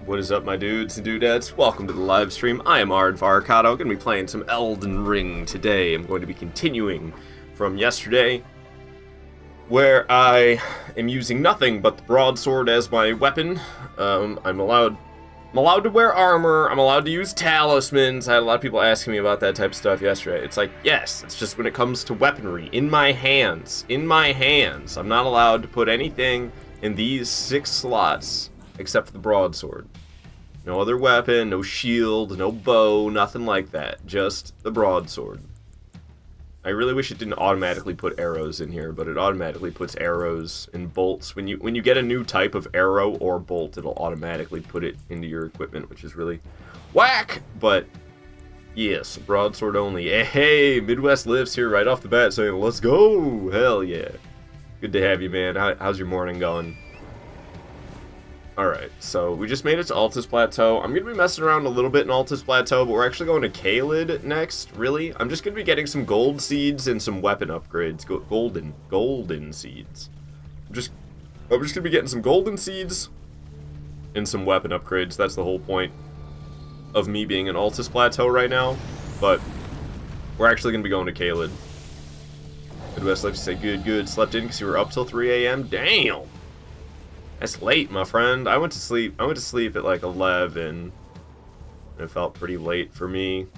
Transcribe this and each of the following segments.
What is up, my dudes and dudettes? Welcome to the live stream. I am Aardvarkado. I'm going to be playing some Elden Ring today. I'm going to be continuing from yesterday, where I am using nothing but the Broadsword as my weapon. I'm allowed to wear armor. I'm allowed to use talismans. I had a lot of people asking me about that type of stuff yesterday. It's like, yes, it's just when it comes to weaponry, in my hands, I'm not allowed to put anything in these 6 slots except for the broadsword. No other weapon, no shield, no bow, nothing like that. Just the broadsword. I really wish it didn't automatically put arrows in here, but it automatically puts arrows and bolts. When you get a new type of arrow or bolt, it'll automatically put it into your equipment, which is really whack. But yes, broadsword only. Hey, Midwest Lifts here right off the bat saying, let's go. Hell yeah. Good to have you, man. How's your morning going? Alright, so we just made it to Altus Plateau. I'm going to be messing around a little bit in Altus Plateau, but we're actually going to Caelid next, really. I'm just going to be getting some gold seeds and some weapon upgrades. Golden seeds. I'm just going to be getting some golden seeds and some weapon upgrades. That's the whole point of me being in Altus Plateau right now. But we're actually going to be going to Caelid. Midwest likes to say good. Slept in because you were up till 3 a.m. Damn! That's late, my friend. I went to sleep at like 11. And it felt pretty late for me.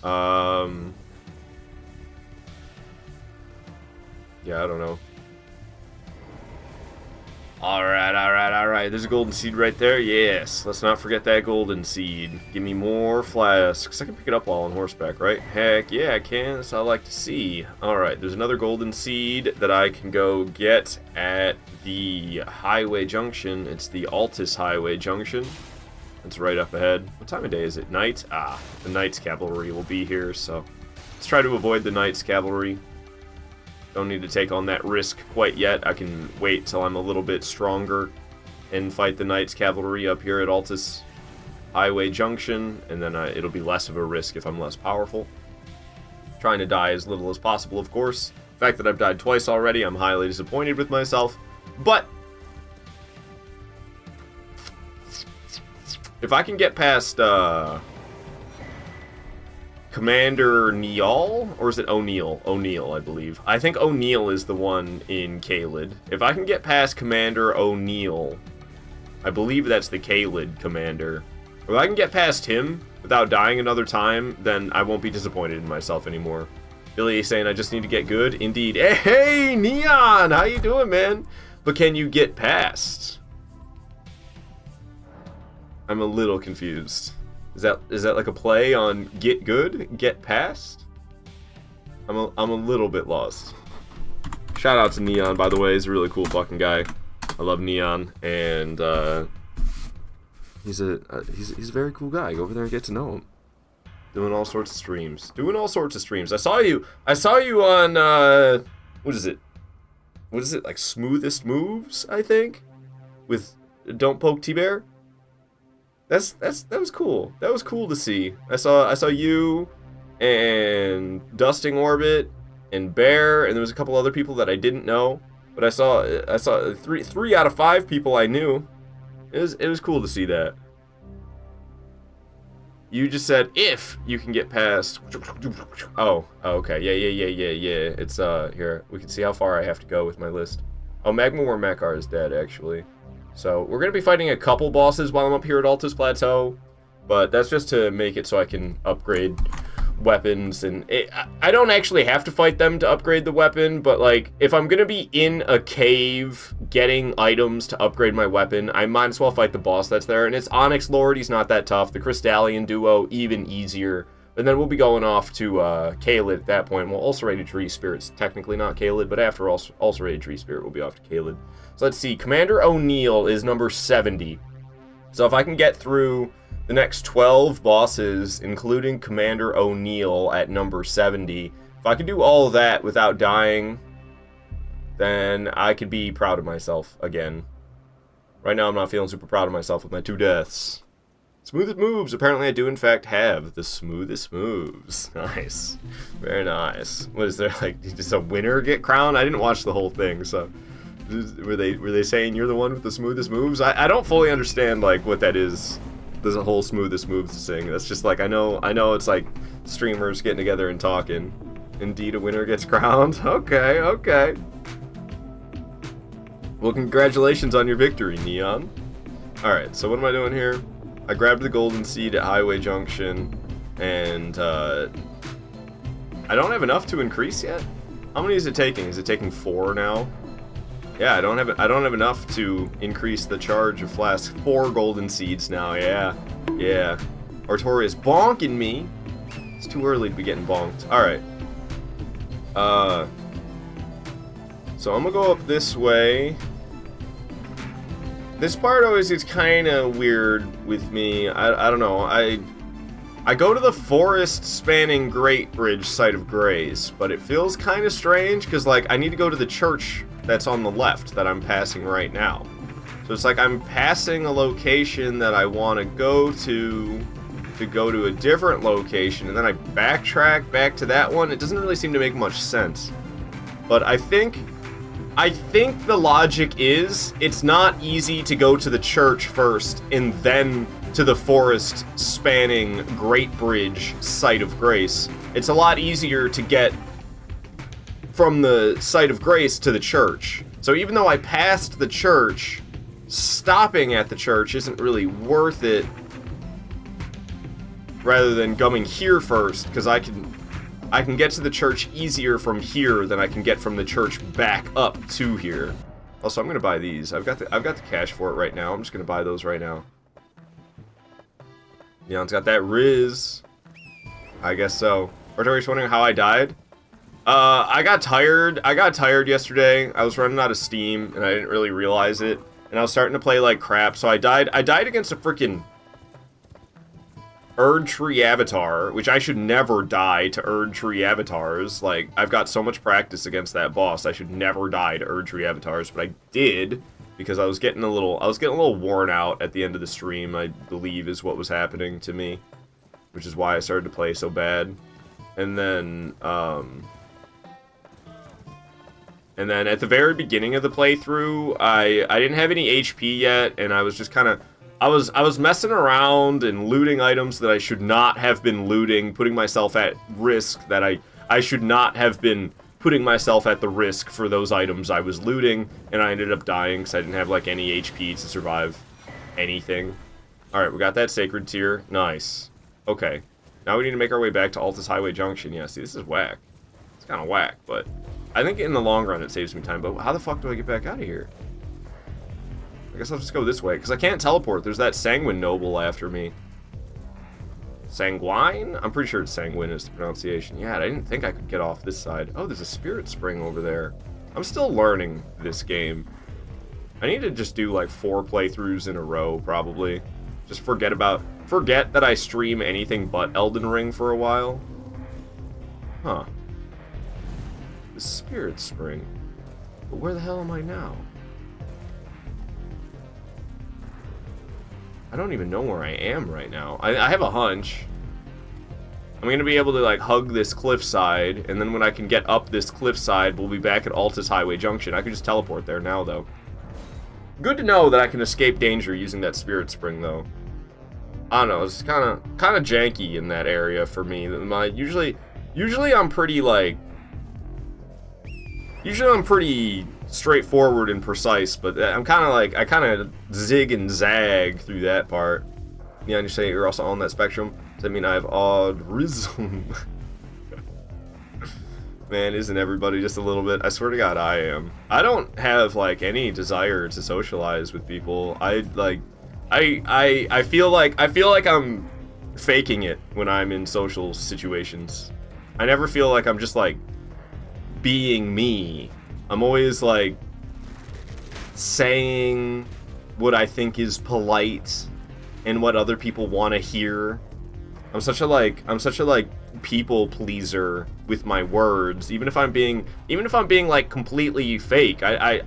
Yeah, I don't know. Alright. There's a golden seed right there. Yes. Let's not forget that golden seed. Give me more flasks. I can pick it up while on horseback, right? Heck yeah, I can. That's what I like to see. Alright, there's another golden seed that I can go get at the highway junction. It's the Altus Highway Junction. It's right up ahead. What time of day is it? Night? Ah, the Knight's Cavalry will be here, so let's try to avoid the Knight's Cavalry. Don't need to take on that risk quite yet. I can wait till I'm a little bit stronger and fight the Knight's Cavalry up here at Altus Highway Junction, and then it'll be less of a risk if I'm less powerful. Trying to die as little as possible, of course. The fact that I've died twice already, I'm highly disappointed with myself. But if I can get past Commander Neal, or is it O'Neill? O'Neill, I believe. I think O'Neill is the one in Caelid. If I can get past Commander O'Neill, I believe that's the Caelid commander. If I can get past him without dying another time, then I won't be disappointed in myself anymore. Billy is saying I just need to get good. Indeed. Hey, Neon! How you doing, man? But can you get past? I'm a little confused. Is that like a play on get good, get past? I'm a little bit lost. Shout out to Neon, by the way. He's a really cool fucking guy. I love Neon, and he's a very cool guy. Go over there and get to know him. Doing all sorts of streams. I saw you on what is it? Like Smoothest Moves, I think, with Don't Poke T-Bear. That was cool. That was cool to see. I saw you and Dusting Orbit and Bear, and there was a couple other people that I didn't know, but I saw three out of 5 people I knew. It was cool to see that. You just said if you can get past. Oh, okay. Yeah. It's here. We can see how far I have to go with my list. Oh, Magma War Makar is dead actually. So, we're going to be fighting a couple bosses while I'm up here at Altus Plateau, but that's just to make it so I can upgrade weapons, and I don't actually have to fight them to upgrade the weapon, but like, if I'm going to be in a cave getting items to upgrade my weapon, I might as well fight the boss that's there, and it's Onyx Lord. He's not that tough. The Crystallian duo, even easier. And then we'll be going off to Caelid at that point. Well, Ulcerated Tree Spirit's technically not Caelid, but after Ulcerated Tree Spirit, we'll be off to Caelid. So let's see, Commander O'Neill is number 70. So if I can get through the next 12 bosses, including Commander O'Neill at number 70, if I can do all of that without dying, then I could be proud of myself again. Right now I'm not feeling super proud of myself with my 2 deaths. Smoothest moves. Apparently I do in fact have the smoothest moves. Nice. Very nice. What is there, like, just a winner get crowned? I didn't watch the whole thing, so Were they saying you're the one with the smoothest moves? I don't fully understand like what that is. There's a whole smoothest moves thing. That's just like I know it's like streamers getting together and talking. Indeed, a winner gets crowned. Okay, okay. Well, congratulations on your victory, Neon. All right, so what am I doing here? I grabbed the golden seed at Highway Junction, and I don't have enough to increase yet. How many is it taking? Is it taking 4 now? Yeah, I don't have enough to increase the charge of flasks. 4 golden seeds now. Yeah, yeah. Artoria's bonking me. It's too early to be getting bonked. All right. So I'm gonna go up this way. This part always gets kind of weird with me. I don't know. I go to the forest-spanning Great Bridge site of Grace, but it feels kind of strange because, like, I need to go to the church that's on the left that I'm passing right now. So it's like I'm passing a location that I want to go to a different location, and then I backtrack back to that one. It doesn't really seem to make much sense. But I think the logic is it's not easy to go to the church first and then to the forest-spanning Great Bridge site of Grace. It's a lot easier to get from the site of Grace to the church. So even though I passed the church, stopping at the church isn't really worth it rather than going here first, because I can get to the church easier from here than I can get from the church back up to here. Also, I'm gonna buy these. I've got the cash for it right now. I'm just gonna buy those right now. Neon's got that Riz. I guess so. Artoria's wondering how I died. I got tired. I got tired yesterday. I was running out of steam, and I didn't really realize it. And I was starting to play like crap, so I died. I died against a freaking Erdtree avatar, which I should never die to Erdtree avatars. Like, I've got so much practice against that boss. I should never die to Erdtree avatars, but I did because I was getting a little worn out at the end of the stream, I believe is what was happening to me, which is why I started to play so bad. And then at the very beginning of the playthrough, I didn't have any HP yet, and I was just kind of I was messing around and looting items that I should not have been looting, putting myself at risk that I should not have been putting myself at the risk for those items I was looting, and I ended up dying because I didn't have like any HP to survive anything. Alright, we got that sacred tier. Nice. Okay. Now we need to make our way back to Altus Highway Junction. Yeah, see, this is whack. It's kind of whack, but I think in the long run it saves me time. But how the fuck do I get back out of here? I guess I'll just go this way, because I can't teleport. There's that Sanguine Noble after me. Sanguine? I'm pretty sure it's Sanguine is the pronunciation. Yeah, I didn't think I could get off this side. Oh, there's a Spirit Spring over there. I'm still learning this game. I need to just do like 4 playthroughs in a row, probably. Just forget that I stream anything but Elden Ring for a while. Huh. The Spirit Spring. But where the hell am I now? I don't even know where I am right now. I have a hunch. I'm going to be able to, like, hug this cliffside, and then when I can get up this cliffside, we'll be back at Altus Highway Junction. I could just teleport there now, though. Good to know that I can escape danger using that Spirit Spring, though. I don't know, it's kind of janky in that area for me. Usually I'm pretty, like... Usually I'm pretty straightforward and precise, but I'm kind of like, I kind of zig and zag through that part. Yeah, and you say you're also on that spectrum. Does that mean I have autism? Man, isn't everybody just a little bit? I swear to God, I am. I don't have, like, any desire to socialize with people. I feel like I'm faking it when I'm in social situations. I never feel like I'm just, like, being me. I'm always, like, saying what I think is polite and what other people want to hear. I'm such a people pleaser with my words, even if I'm being like completely fake. I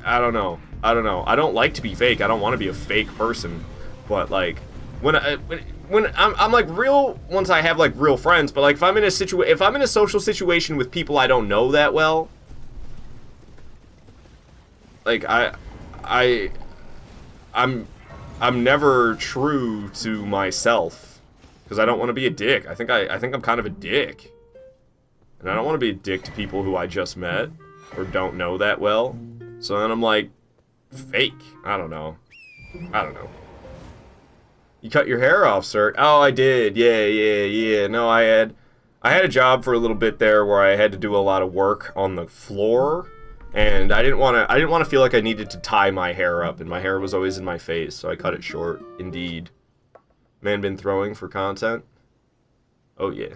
don't know. I don't like to be fake. I don't want to be a fake person. But like when I'm like real once I have like real friends, but like if I'm in a social situation with people I don't know that well, like, I'm never true to myself because I don't want to be a dick. I think I'm kind of a dick. And I don't want to be a dick to people who I just met or don't know that well. So then I'm like, fake. I don't know. You cut your hair off, sir? Oh, I did. Yeah. No, I had a job for a little bit there where I had to do a lot of work on the floor, and I didn't want to feel like I needed to tie my hair up, and my hair was always in my face, so I cut it short. Indeed. Man been throwing for content? Oh yeah.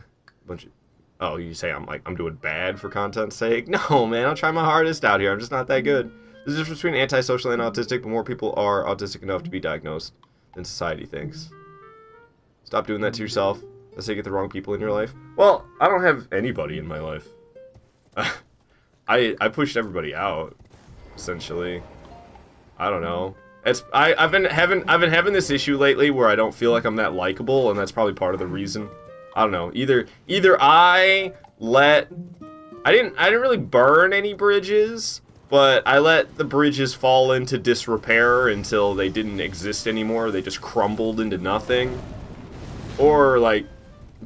Oh, you say I'm doing bad for content's sake? No, man, I'll try my hardest out here. I'm just not that good. There's a difference between antisocial and autistic, but more people are autistic enough to be diagnosed than society thinks. Stop doing that to yourself. Let's say you get the wrong people in your life. Well, I don't have anybody in my life. I pushed everybody out, essentially. I don't know. I've been having this issue lately where I don't feel like I'm that likable, and that's probably part of the reason. I don't know. Either I didn't really burn any bridges, but I let the bridges fall into disrepair until they didn't exist anymore. They just crumbled into nothing. Or like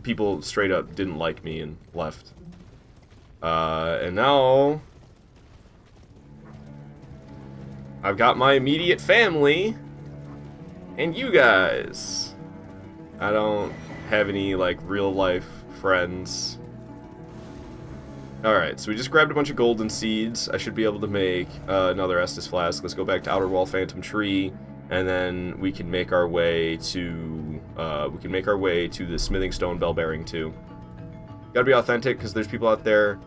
people straight up didn't like me and left. And now I've got my immediate family and you guys. I don't have any like real life friends. Alright, so we just grabbed a bunch of golden seeds. I should be able to make another Estus flask. Let's go back to Outer Wall Phantom Tree, and then we can make our way to the Smithing Stone Bell Bearing 2. Gotta be authentic, because there's people out there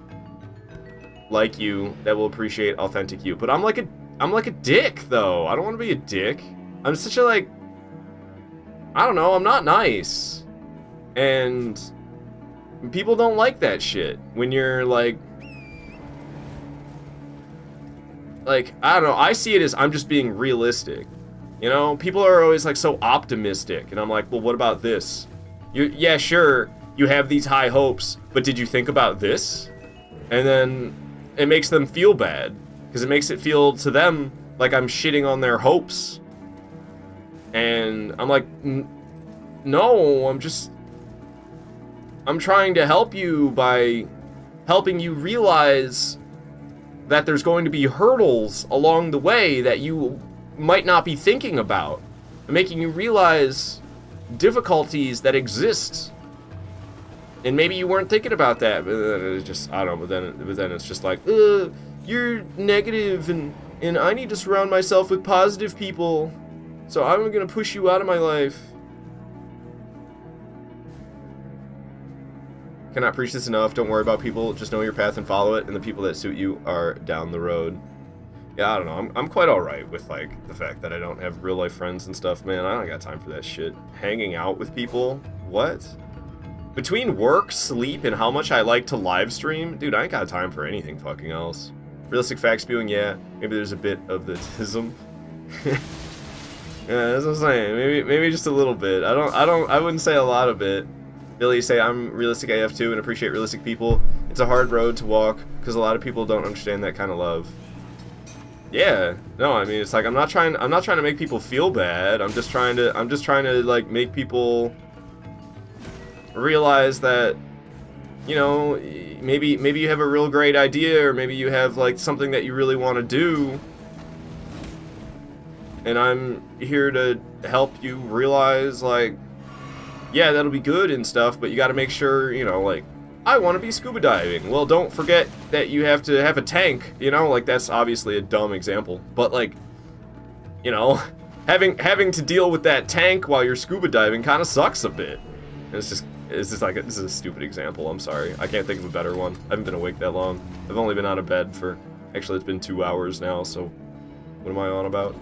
like you that will appreciate authentic you. But I'm like a dick though. I don't want to be a dick. I'm such a like, I don't know, I'm not nice. And people don't like that shit when you're like, I don't know, I see it as I'm just being realistic. You know, people are always like so optimistic, and I'm like, well, what about this? Yeah, sure, you have these high hopes, but did you think about this? And then it makes them feel bad, because it makes it feel to them like I'm shitting on their hopes. And I'm like, no, I'm trying to help you by helping you realize that there's going to be hurdles along the way that you might not be thinking about, and making you realize difficulties that exist. And maybe you weren't thinking about that, but then it's just, I don't know, but then it's just like, you're negative, and I need to surround myself with positive people, so I'm gonna push you out of my life. Cannot preach this enough. Don't worry about people, just know your path and follow it, and the people that suit you are down the road. Yeah, I don't know, I'm quite alright with, like, the fact that I don't have real life friends and stuff, man. I don't got time for that shit. Hanging out with people? What? Between work, sleep, and how much I like to live stream, dude, I ain't got time for anything fucking else. Realistic fact spewing, yeah. Maybe there's a bit of the tism. Yeah, that's what I'm saying. Maybe just a little bit. I wouldn't say a lot of it. Billy, say I'm realistic AF too and appreciate realistic people. It's a hard road to walk because a lot of people don't understand that kind of love. Yeah, no, I mean, it's like I'm not trying to make people feel bad. I'm just trying to like make people realize that, you know, maybe you have a real great idea, or maybe you have like something that you really want to do, and I'm here to help you realize, like, yeah, that'll be good and stuff, but you got to make sure, you know, like, I want to be scuba diving. Well, don't forget that you have to have a tank, you know, like, that's obviously a dumb example, but like, you know, having to deal with that tank while you're scuba diving kind of sucks a bit. It's just like, this is a stupid example, I'm sorry. I can't think of a better one. I haven't been awake that long. I've only been out of bed for, actually it's been 2 hours now, so what am I on about?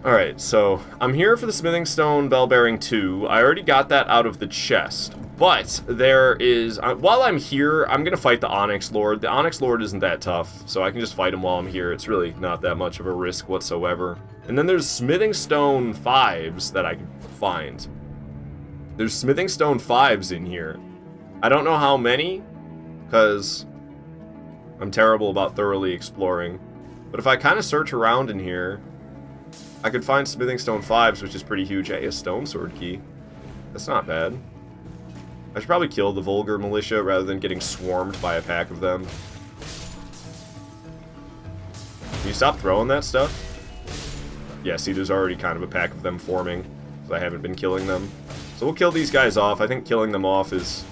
Alright, so I'm here for the Smithing Stone Bell Bearing 2. I already got that out of the chest, but there is, while I'm here, I'm gonna fight the Onyx Lord. The Onyx Lord isn't that tough, so I can just fight him while I'm here. It's really not that much of a risk whatsoever. And then there's Smithing Stone 5s that I can find. There's Smithing Stone 5s in here. I don't know how many, because I'm terrible about thoroughly exploring. But if I kind of search around in here, I could find smithing stone 5s, which is pretty huge. Hey, a stone sword key. That's not bad. I should probably kill the vulgar militia rather than getting swarmed by a pack of them. Can you stop throwing that stuff? Yeah, see, there's already kind of a pack of them forming, because I haven't been killing them. So we'll kill these guys off. I think killing them off is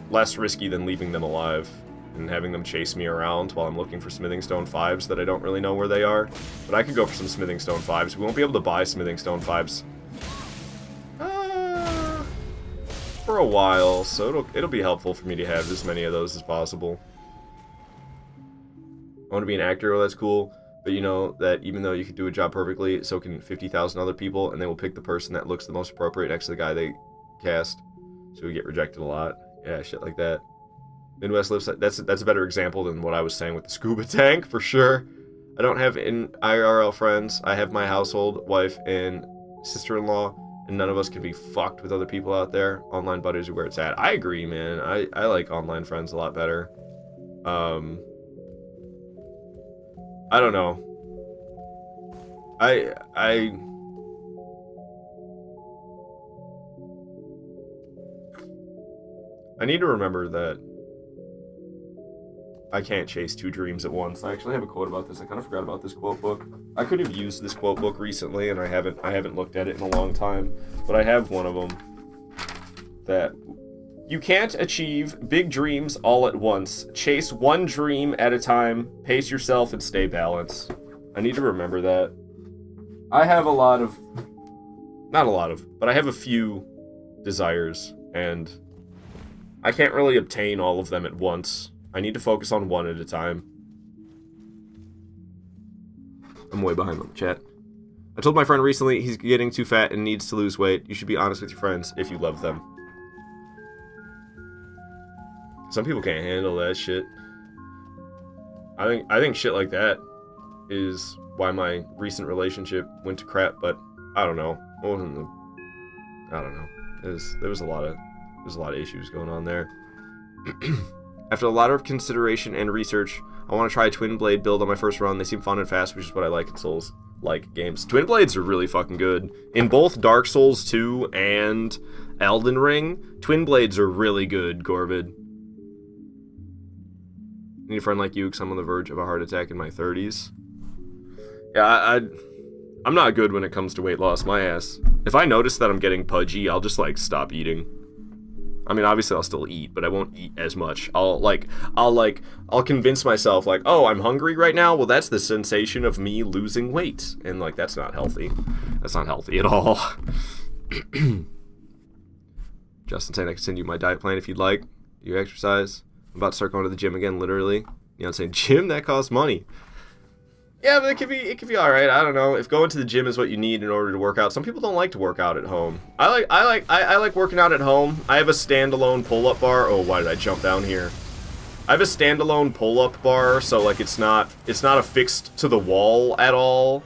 less risky than leaving them alive and having them chase me around while I'm looking for smithing stone 5s that I don't really know where they are. But I could go for some smithing stone 5s. We won't be able to buy smithing stone 5s for a while, so it'll be helpful for me to have as many of those as possible. I want to be an actor, well, that's cool, but you know that even though you could do a job perfectly, so can 50,000 other people, and they will pick the person that looks the most appropriate next to the guy they cast, so we get rejected a lot. Yeah, shit like that. Midwest lives, that's a better example than what I was saying with the scuba tank, for sure. I don't have IRL friends. I have my household, wife, and sister-in-law, and none of us can be fucked with other people out there. Online buddies are where it's at. I agree, man. I like online friends a lot better. I don't know. I need to remember that I can't chase two dreams at once. I actually have a quote about this. I kind of forgot about this quote book. I could have used this quote book recently, and I haven't looked at it in a long time. But I have one of them. That you can't achieve big dreams all at once. Chase one dream at a time. Pace yourself and stay balanced. I need to remember that. I have a lot of... Not a lot of, but I have a few desires, and I can't really obtain all of them at once. I need to focus on one at a time. I'm way behind on the chat. I told my friend recently he's getting too fat and needs to lose weight. You should be honest with your friends if you love them. Some people can't handle that shit. I think shit like that is why my recent relationship went to crap, but I don't know. I don't know. There was a lot of issues going on there. After a lot of consideration and research, I want to try a Twin Blade build on my first run. They seem fun and fast, which is what I like in Souls-like games. Twin Blades are really fucking good. In both Dark Souls 2 and Elden Ring, Twin Blades are really good, Gorvid. Need a friend like you, because I'm on the verge of a heart attack in my 30s. Yeah, I'm not good when it comes to weight loss, my ass. If I notice that I'm getting pudgy, I'll just, like, stop eating. I mean, obviously I'll still eat, but I won't eat as much. I'll convince myself, like, oh, I'm hungry right now? Well, that's the sensation of me losing weight. And, like, that's not healthy. That's not healthy at all. Justin saying I can send you my diet plan if you'd like. Do you exercise? I'm about to start going to the gym again, literally. You know what I'm saying? Gym, that costs money. Yeah, but it could be alright. I don't know. If going to the gym is what you need in order to work out, some people don't like to work out at home. I like working out at home. I have a standalone pull-up bar. Oh, why did I jump down here? I have a standalone pull-up bar, so like it's not affixed to the wall at all.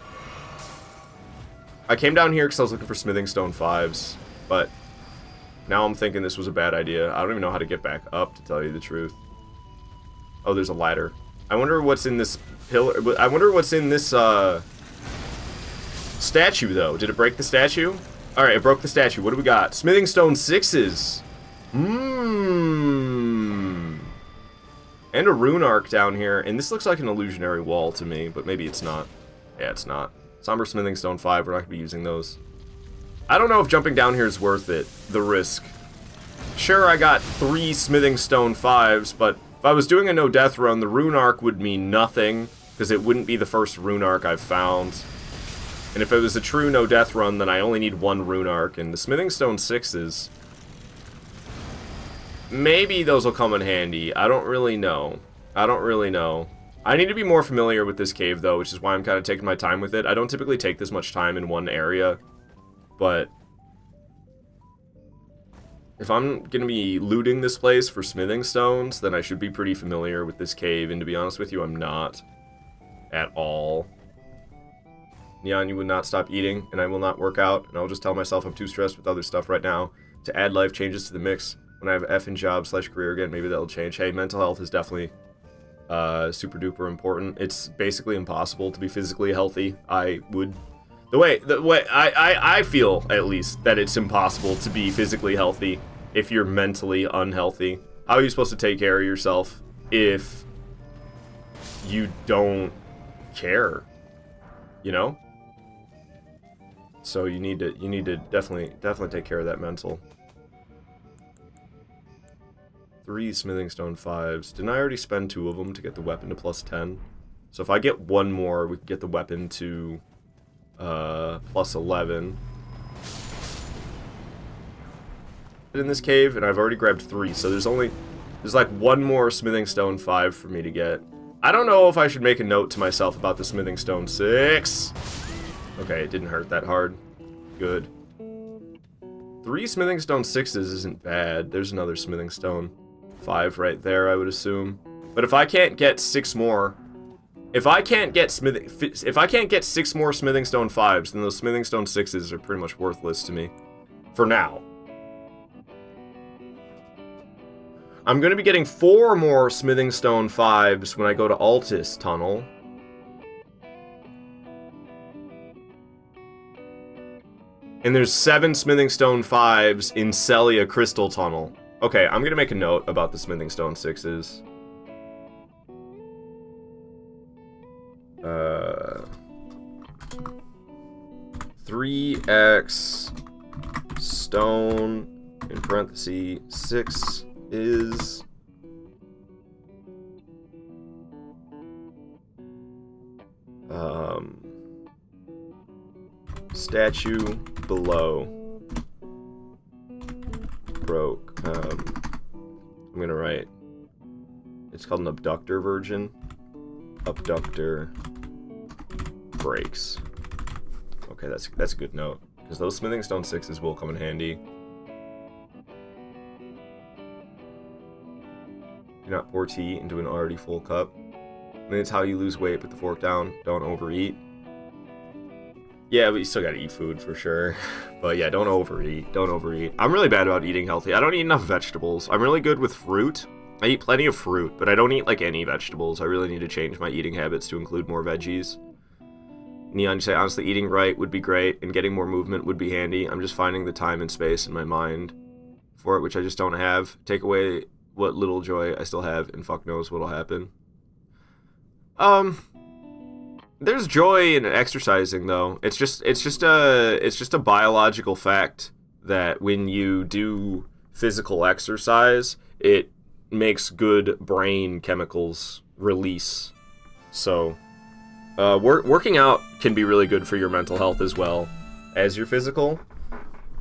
I came down here because I was looking for smithing stone 5s, but now I'm thinking this was a bad idea. I don't even know how to get back up, to tell you the truth. Oh, there's a ladder. I wonder what's in this pillar. I wonder what's in this statue, though. Did it break the statue? Alright, it broke the statue. What do we got? Smithing stone 6s. And a rune arc down here. And this looks like an illusionary wall to me, but maybe it's not. Yeah, it's not. Somber smithing stone 5. We're not going to be using those. I don't know if jumping down here is worth it. The risk. Sure, I got 3 smithing stone 5s, but if I was doing a no-death run, the rune arc would mean nothing, because it wouldn't be the first rune arc I've found. And if it was a true no-death run, then I only need 1 rune arc, and the smithing stone 6s... maybe those will come in handy. I don't really know. I need to be more familiar with this cave, though, which is why I'm kind of taking my time with it. I don't typically take this much time in one area, but if I'm going to be looting this place for smithing stones, then I should be pretty familiar with this cave, and to be honest with you, I'm not. At all. Neon, you would not stop eating, and I will not work out, and I'll just tell myself I'm too stressed with other stuff right now to add life changes to the mix. When I have F in job / career again, maybe that'll change. Hey, mental health is definitely super duper important. It's basically impossible to be physically healthy. The way I feel, at least, that it's impossible to be physically healthy if you're mentally unhealthy. How are you supposed to take care of yourself if you don't care? You know? So you need to definitely take care of that mental. 3 smithing stone 5s. Didn't I already spend 2 of them to get the weapon to plus 10? So if I get 1 more, we can get the weapon to plus 11. In this cave, and I've already grabbed 3, so there's like 1 more smithing stone 5 for me to get. I don't know if I should make a note to myself about the smithing stone 6. Okay, it didn't hurt that hard. Good. 3 smithing stone 6s isn't bad. There's another smithing stone 5 right there, I would assume. But if I can't get 6 more, if I can't get 6 more smithing stone 5s, then those smithing stone 6s are pretty much worthless to me. For now. I'm going to be getting 4 more smithing stone 5s when I go to Altus Tunnel. And there's 7 smithing stone 5s in Celia Crystal Tunnel. Okay, I'm gonna make a note about the smithing stone 6s. 3x stone in parentheses 6 is statue below broke. I'm gonna write, it's called an abductor virgin. Abductor breaks. Okay, that's a good note, because those smithing stone 6s will come in handy. Do not pour tea into an already full cup. I mean, it's how you lose weight, put the fork down, don't overeat. Yeah, but you still gotta eat food for sure. But yeah, don't overeat. Don't overeat. I'm really bad about eating healthy. I don't eat enough vegetables. I'm really good with fruit. I eat plenty of fruit, but I don't eat like any vegetables. I really need to change my eating habits to include more veggies. Neon, you say, honestly, eating right would be great, and getting more movement would be handy. I'm just finding the time and space in my mind for it, which I just don't have. Take away what little joy I still have, and fuck knows what'll happen. There's joy in exercising, though. It's just a biological fact that when you do physical exercise, it makes good brain chemicals release. So, working out can be really good for your mental health as well as your physical.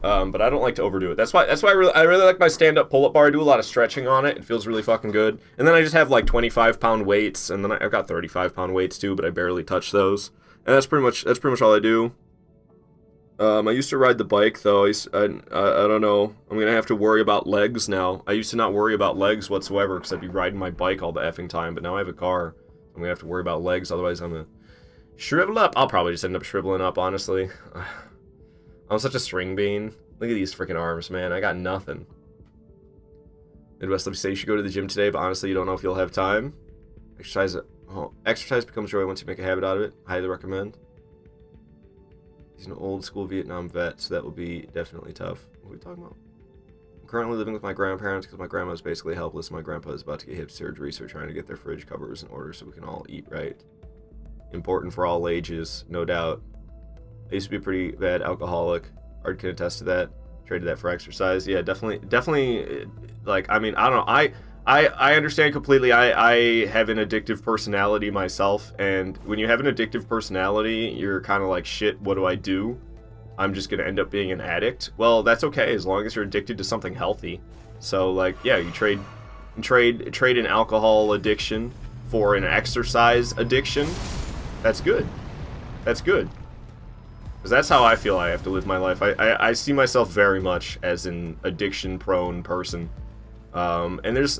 But I don't like to overdo it. That's why I really like my stand-up pull-up bar. I do a lot of stretching on it. It feels really fucking good. And then I just have like 25-pound weights, and then I've got 35-pound weights too, but I barely touch those. And that's pretty much all I do. I used to ride the bike though. I don't know. I'm gonna have to worry about legs now. I used to not worry about legs whatsoever because I'd be riding my bike all the effing time. But now I have a car. I'm gonna have to worry about legs. Otherwise, I'm gonna shrivel up. I'll probably just end up shriveling up, honestly. I'm such a string bean. Look at these freaking arms, man. I got nothing. Midwest Liv say you should go to the gym today, but honestly, you don't know if you'll have time. Exercise becomes joy once you make a habit out of it. Highly recommend. He's an old school Vietnam vet, so that will be definitely tough. What are we talking about? I'm currently living with my grandparents because my grandma is basically helpless. My grandpa is about to get hip surgery, so we're trying to get their fridge covers in order so we can all eat right. Important for all ages, no doubt. I used to be a pretty bad alcoholic. Art can attest to that. Traded that for exercise. Yeah, definitely. Like, I mean, I don't know. I understand completely. I have an addictive personality myself, and when you have an addictive personality, you're kind of like, shit, what do I do? I'm just gonna end up being an addict. Well, that's okay as long as you're addicted to something healthy. So, like, yeah, you trade an alcohol addiction for an exercise addiction. That's good. That's good. Because that's how I feel I have to live my life. I see myself very much as an addiction-prone person. And there's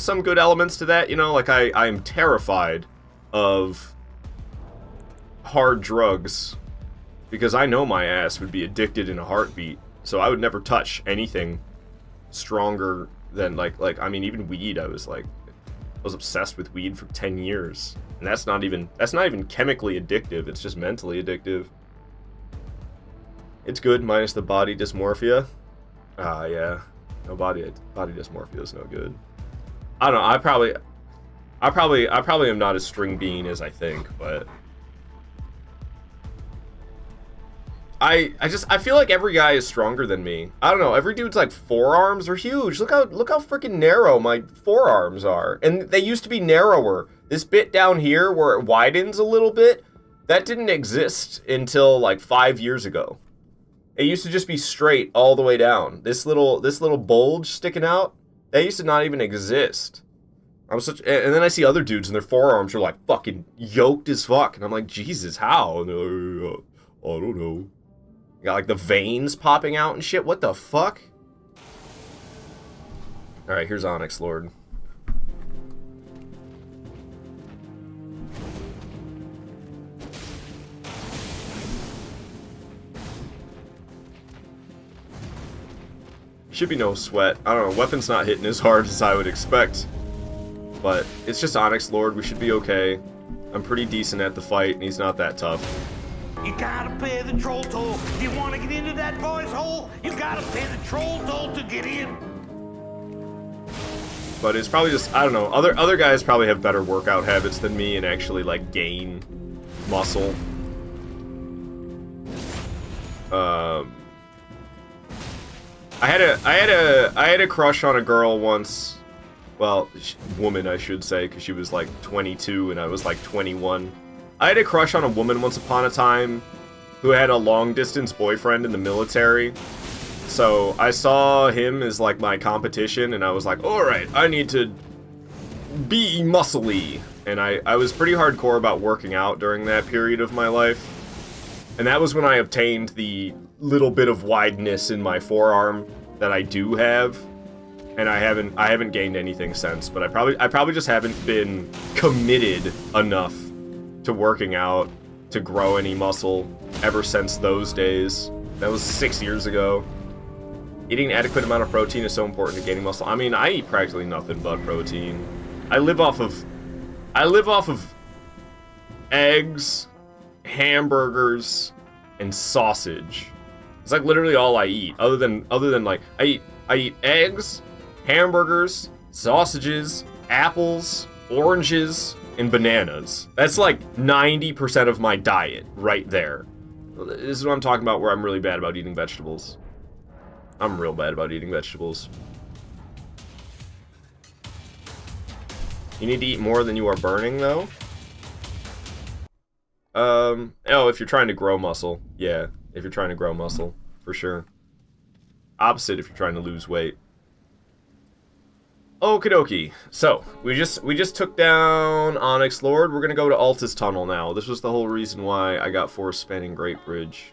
some good elements to that, you know, like I am terrified of hard drugs because I know my ass would be addicted in a heartbeat. So I would never touch anything stronger than like I mean, even weed, I was like, I was obsessed with weed for 10 years. And that's not even chemically addictive, it's just mentally addictive. It's good, minus the body dysmorphia. Yeah. No body dysmorphia is no good. I don't know, I probably am not as string bean as I think, but I feel like every guy is stronger than me. I don't know, every dude's like forearms are huge. Look how freaking narrow my forearms are. And they used to be narrower. This bit down here where it widens a little bit, that didn't exist until like 5 years ago. It used to just be straight all the way down. This little bulge sticking out, that used to not even exist. And then I see other dudes and their forearms are like fucking yoked as fuck. And I'm like, Jesus, how? And they're like, I don't know. You got like the veins popping out and shit. What the fuck? Alright, here's Onyx Lord. Should be no sweat. I don't know, weapon's not hitting as hard as I would expect. But it's just Onyx Lord, we should be okay. I'm pretty decent at the fight, and he's not that tough. You gotta pay the troll toll. If you want to get into that boy's hole, you gotta pay the troll toll to get in. But it's probably just, I don't know, other guys probably have better workout habits than me and actually, like, gain muscle. I had a crush on a girl once. Well, woman, I should say, because she was like 22 and I was like 21. I had a crush on a woman once upon a time who had a long-distance boyfriend in the military. So I saw him as like my competition, and I was like, alright, I need to be muscly. And I was pretty hardcore about working out during that period of my life. And that was when I obtained the little bit of wideness in my forearm that I do have. And I haven't gained anything since, but I probably just haven't been committed enough to working out to grow any muscle ever since those days. That was 6 years ago. Eating an adequate amount of protein is so important to gaining muscle. I mean, I eat practically nothing but protein. I live off of eggs, hamburgers, and sausage. It's like literally all I eat. Other than like I eat eggs, hamburgers, sausages, apples, oranges, and bananas. That's like 90% of my diet right there. This is what I'm talking about where I'm really bad about eating vegetables. I'm real bad about eating vegetables. You need to eat more than you are burning, though? Oh, if you're trying to grow muscle. Yeah, if you're trying to grow muscle, for sure. Opposite if you're trying to lose weight. Okie dokie. So, we just took down Onyx Lord. We're gonna go to Altus Tunnel now. This was the whole reason why I got forced spanning Great Bridge.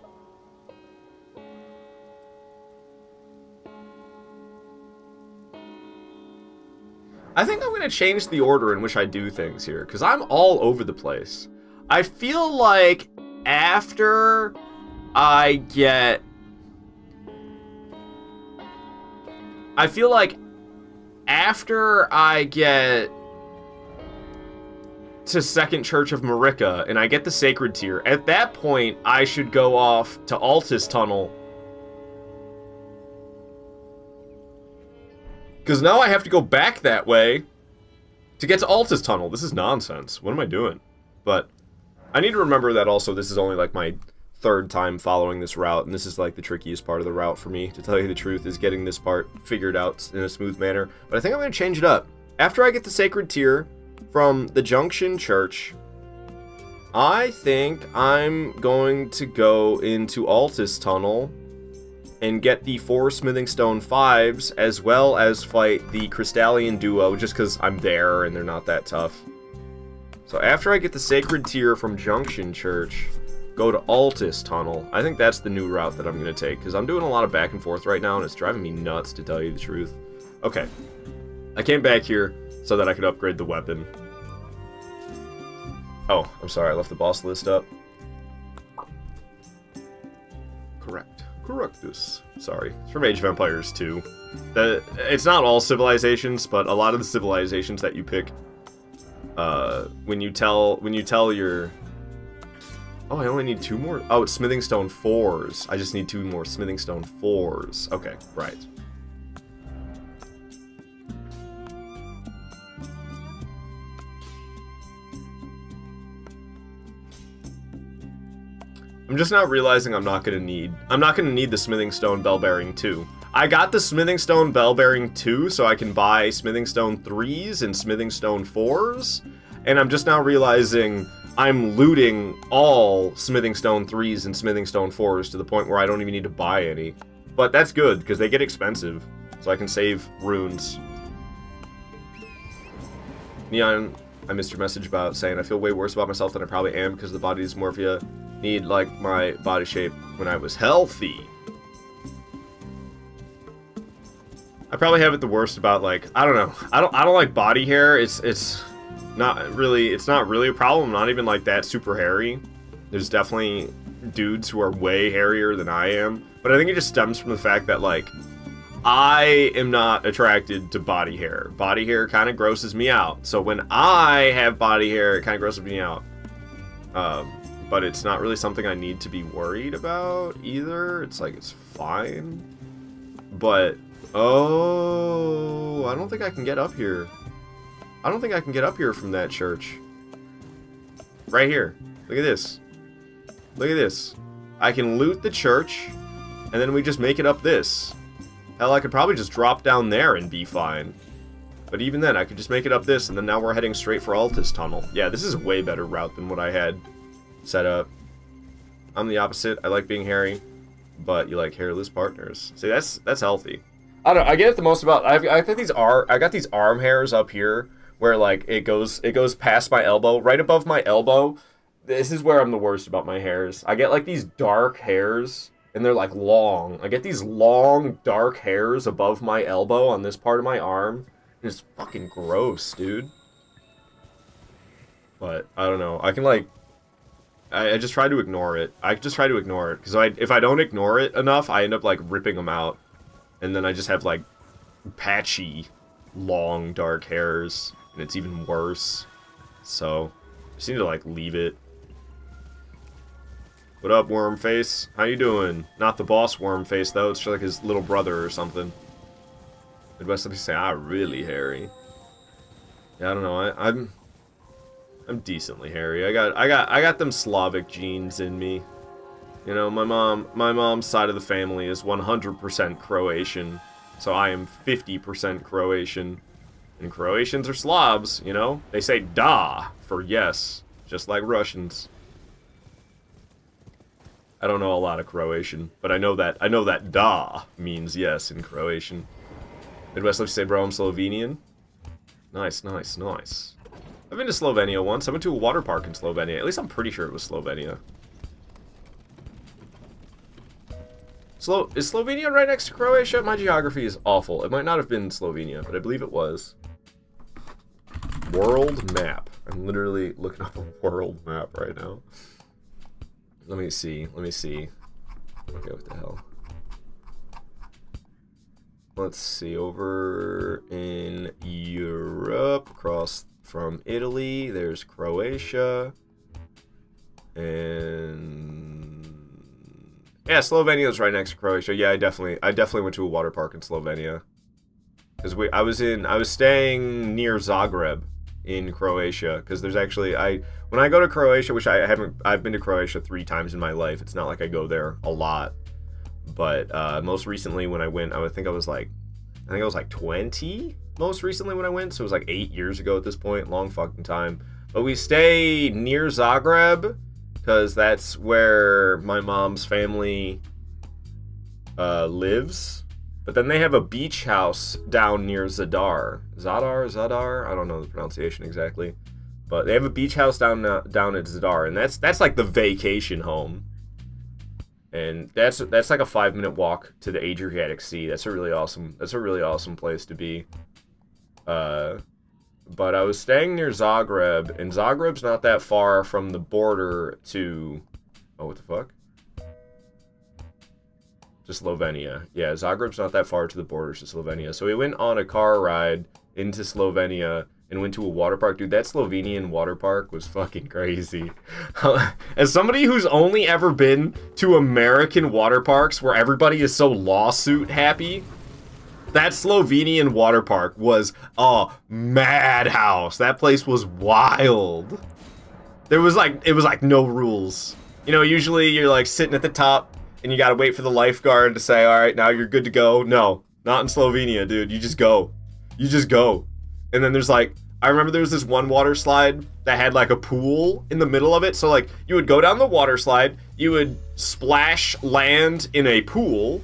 I think I'm gonna change the order in which I do things here, because I'm all over the place. I feel like after I get to Second Church of Marika and I get the Sacred Tier, at that point I should go off to Altus Tunnel. Because now I have to go back that way to get to Altus Tunnel. This is nonsense. What am I doing? But I need to remember that also this is only like my third time following this route, and this is like the trickiest part of the route for me, to tell you the truth, is getting this part figured out in a smooth manner. But I think I'm going to change it up. After I get the Sacred Tier from the Junction Church, I think I'm going to go into Altus Tunnel and get the 4 Smithing Stone 5s, as well as fight the Crystallian Duo, just because I'm there and they're not that tough. So after I get the Sacred Tier from Junction Church, go to Altus Tunnel. I think that's the new route that I'm going to take, because I'm doing a lot of back and forth right now, and it's driving me nuts, to tell you the truth. Okay. I came back here so that I could upgrade the weapon. Oh, I'm sorry, I left the boss list up. Correctus. Sorry. It's from Age of Empires 2. It's not all civilizations, but a lot of the civilizations that you pick when you tell your... Oh, I only need 2 more? Oh, it's smithing stone 4s. I just need 2 more smithing stone 4s. Okay, right. I'm just not realizing I'm not gonna need the smithing stone bell bearing 2. I got the smithing stone bell bearing 2 so I can buy smithing stone 3s and smithing stone 4s, and I'm just now realizing I'm looting all smithing stone 3s and smithing stone 4s to the point where I don't even need to buy any. But that's good, because they get expensive, so I can save runes. Neon, I missed your message about saying I feel way worse about myself than I probably am because the body dysmorphia need like my body shape when I was healthy. I probably have it the worst about, like, I don't know. I don't like body hair. It's not really a problem. I'm not even like that super hairy. There's definitely dudes who are way hairier than I am, but I think it just stems from the fact that, like, I am not attracted to body hair. Body hair kind of grosses me out. So when I have body hair, it kind of grosses me out. But it's not really something I need to be worried about either. It's like, it's fine. But, oh, I don't think I can get up here. I don't think I can get up here from that church. Right here. Look at this. Look at this. I can loot the church, and then we just make it up this. Hell, I could probably just drop down there and be fine. But even then, I could just make it up this, and then now we're heading straight for Altus Tunnel. Yeah, this is a way better route than what I had set up. I'm the opposite. I like being hairy, but you like hairless partners. See, that's healthy. I don't know. I get it the most about. I got these arm hairs up here where like it goes past my elbow, right above my elbow. This is where I'm the worst about my hairs. I get like these dark hairs, and they're like long. I get these long dark hairs above my elbow on this part of my arm. It's fucking gross, dude. But I don't know. I can like. I just try to ignore it. Because if I don't ignore it enough, I end up like ripping them out. And then I just have like patchy, long, dark hairs. And it's even worse. So, I just need to like leave it. What up, Wormface? How you doing? Not the boss Wormface though, it's just like his little brother or something. Midwest, let me say, really hairy. Yeah, I don't know, I'm decently hairy. I got them Slavic genes in me. You know, my mom's side of the family is 100% Croatian, so I am 50% Croatian. And Croatians are Slavs, you know? They say da for yes, just like Russians. I don't know a lot of Croatian, but I know that da means yes in Croatian. Midwest, let's say, bro, I'm Slovenian. Nice, nice, nice. I've been to Slovenia once. I went to a water park in Slovenia. At least I'm pretty sure it was Slovenia. Is Slovenia right next to Croatia? My geography is awful. It might not have been Slovenia, but I believe it was. World map. I'm literally looking up a world map right now. Let me see. Okay, what the hell? Let's see. Over in Europe, across from Italy, there's Croatia. And yeah, Slovenia's right next to Croatia. Yeah, I definitely went to a water park in Slovenia. Because I was staying near Zagreb in Croatia, because there's actually when I go to Croatia, which I've been to Croatia 3 times in my life. It's not like I go there a lot, but most recently when I went, I think I was like 20 most recently when I went, so it was like 8 years ago at this point. Long fucking time. But we stay near Zagreb because that's where my mom's family lives. But then they have a beach house down near Zadar. Zadar? I don't know the pronunciation exactly. But they have a beach house down at Zadar, and that's like the vacation home. And that's like a 5-minute walk to the Adriatic Sea. That's a really awesome place to be. But I was staying near Zagreb, and Zagreb's not that far from the border to what the fuck? To Slovenia. Yeah, Zagreb's not that far to the borders to Slovenia. So we went on a car ride into Slovenia, and went to a water park. Dude, that Slovenian water park was fucking crazy. As somebody who's only ever been to American water parks where everybody is so lawsuit happy, that Slovenian water park was a madhouse. That place was wild. It was like no rules. You know, usually you're like sitting at the top and you gotta wait for the lifeguard to say, all right, now you're good to go. No, not in Slovenia, dude. You just go. You just go. And then there's like, I remember there was this one water slide that had like a pool in the middle of it. So like you would go down the water slide, you would splash land in a pool,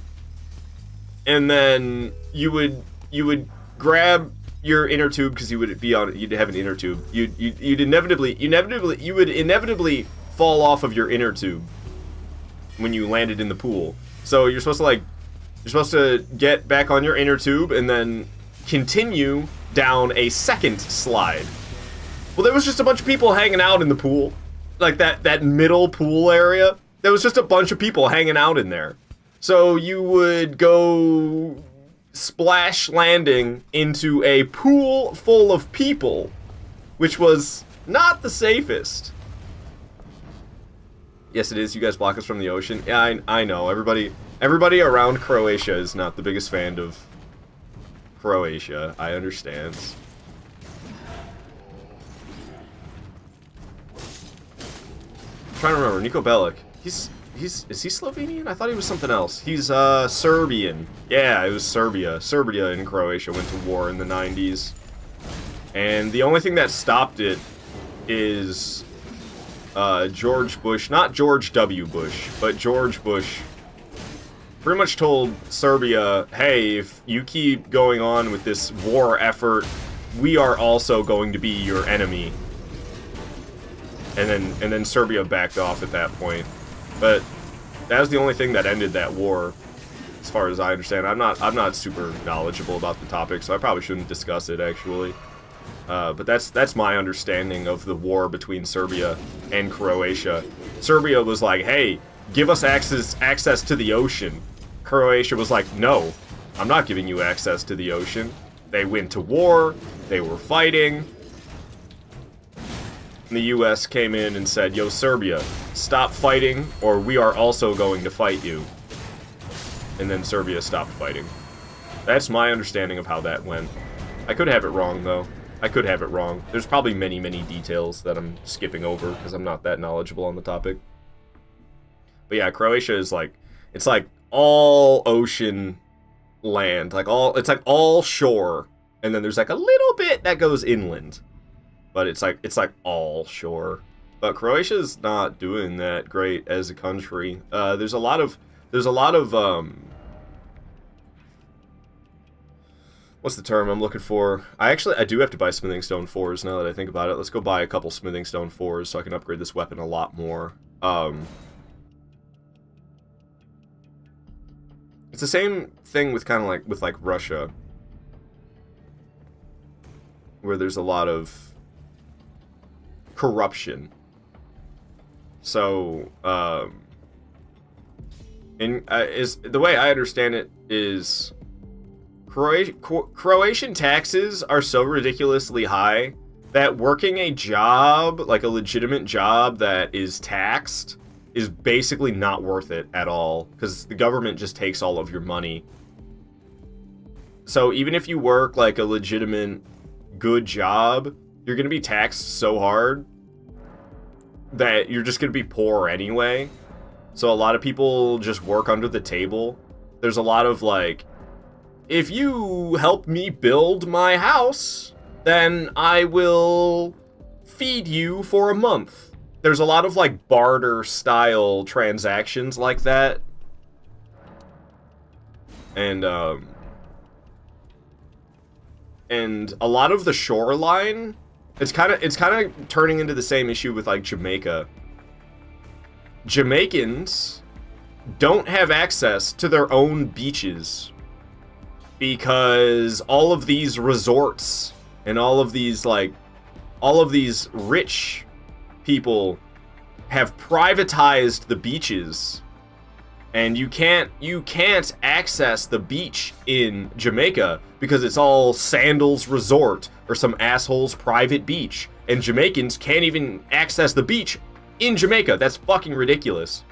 and then you would grab your inner tube, because you'd have an inner tube. You would inevitably fall off of your inner tube when you landed in the pool. So you're supposed to get back on your inner tube and then continue down a second slide. Well, there was just a bunch of people hanging out in the pool. Like that middle pool area. There was just a bunch of people hanging out in there. So you would go splash landing into a pool full of people, which was not the safest. Yes, it is. You guys block us from the ocean. Yeah, I know. Everybody around Croatia is not the biggest fan of Croatia. I understand. I'm trying to remember. Niko Bellic. Is he Slovenian? I thought he was something else. He's Serbian. Yeah, it was Serbia. Serbia and Croatia went to war in the 90s. And the only thing that stopped it is George Bush, not George W. Bush, but George Bush pretty much told Serbia, hey, if you keep going on with this war effort, we are also going to be your enemy. And then Serbia backed off at that point. But that was the only thing that ended that war, as far as I understand. I'm not super knowledgeable about the topic, so I probably shouldn't discuss it actually. But that's my understanding of the war between Serbia and Croatia. Serbia was like, hey, give us access to the ocean. Croatia was like, no, I'm not giving you access to the ocean. They went to war, they were fighting. And the US came in and said, yo, Serbia, stop fighting or we are also going to fight you. And then Serbia stopped fighting. That's my understanding of how that went. I could have it wrong, though. I could have it wrong. There's probably many, many details that I'm skipping over because I'm not that knowledgeable on the topic. But yeah, Croatia is like, it's like all ocean land. It's like all shore. And then there's like a little bit that goes inland. But it's like all shore. But Croatia's not doing that great as a country. There's a lot of what's the term I'm looking for? I do have to buy smithing stone 4s now that I think about it. Let's go buy a couple smithing stone 4s so I can upgrade this weapon a lot more. It's the same thing with kind of like with like Russia, where there's a lot of corruption. So, is the way I understand it is Croatian taxes are so ridiculously high that working a job, like a legitimate job that is taxed, is basically not worth it at all, because the government just takes all of your money. So even if you work like a legitimate good job, you're going to be taxed so hard that you're just going to be poor anyway. So a lot of people just work under the table. There's a lot of like, if you help me build my house, then I will feed you for a month. There's a lot of like barter style transactions like that. And a lot of the shoreline, it's kind of turning into the same issue with like Jamaica. Jamaicans don't have access to their own beaches because all of these resorts and all of these rich people have privatized the beaches And you can't access the beach in Jamaica because it's all Sandals Resort or some asshole's private beach. And Jamaicans can't even access the beach in Jamaica. That's fucking ridiculous.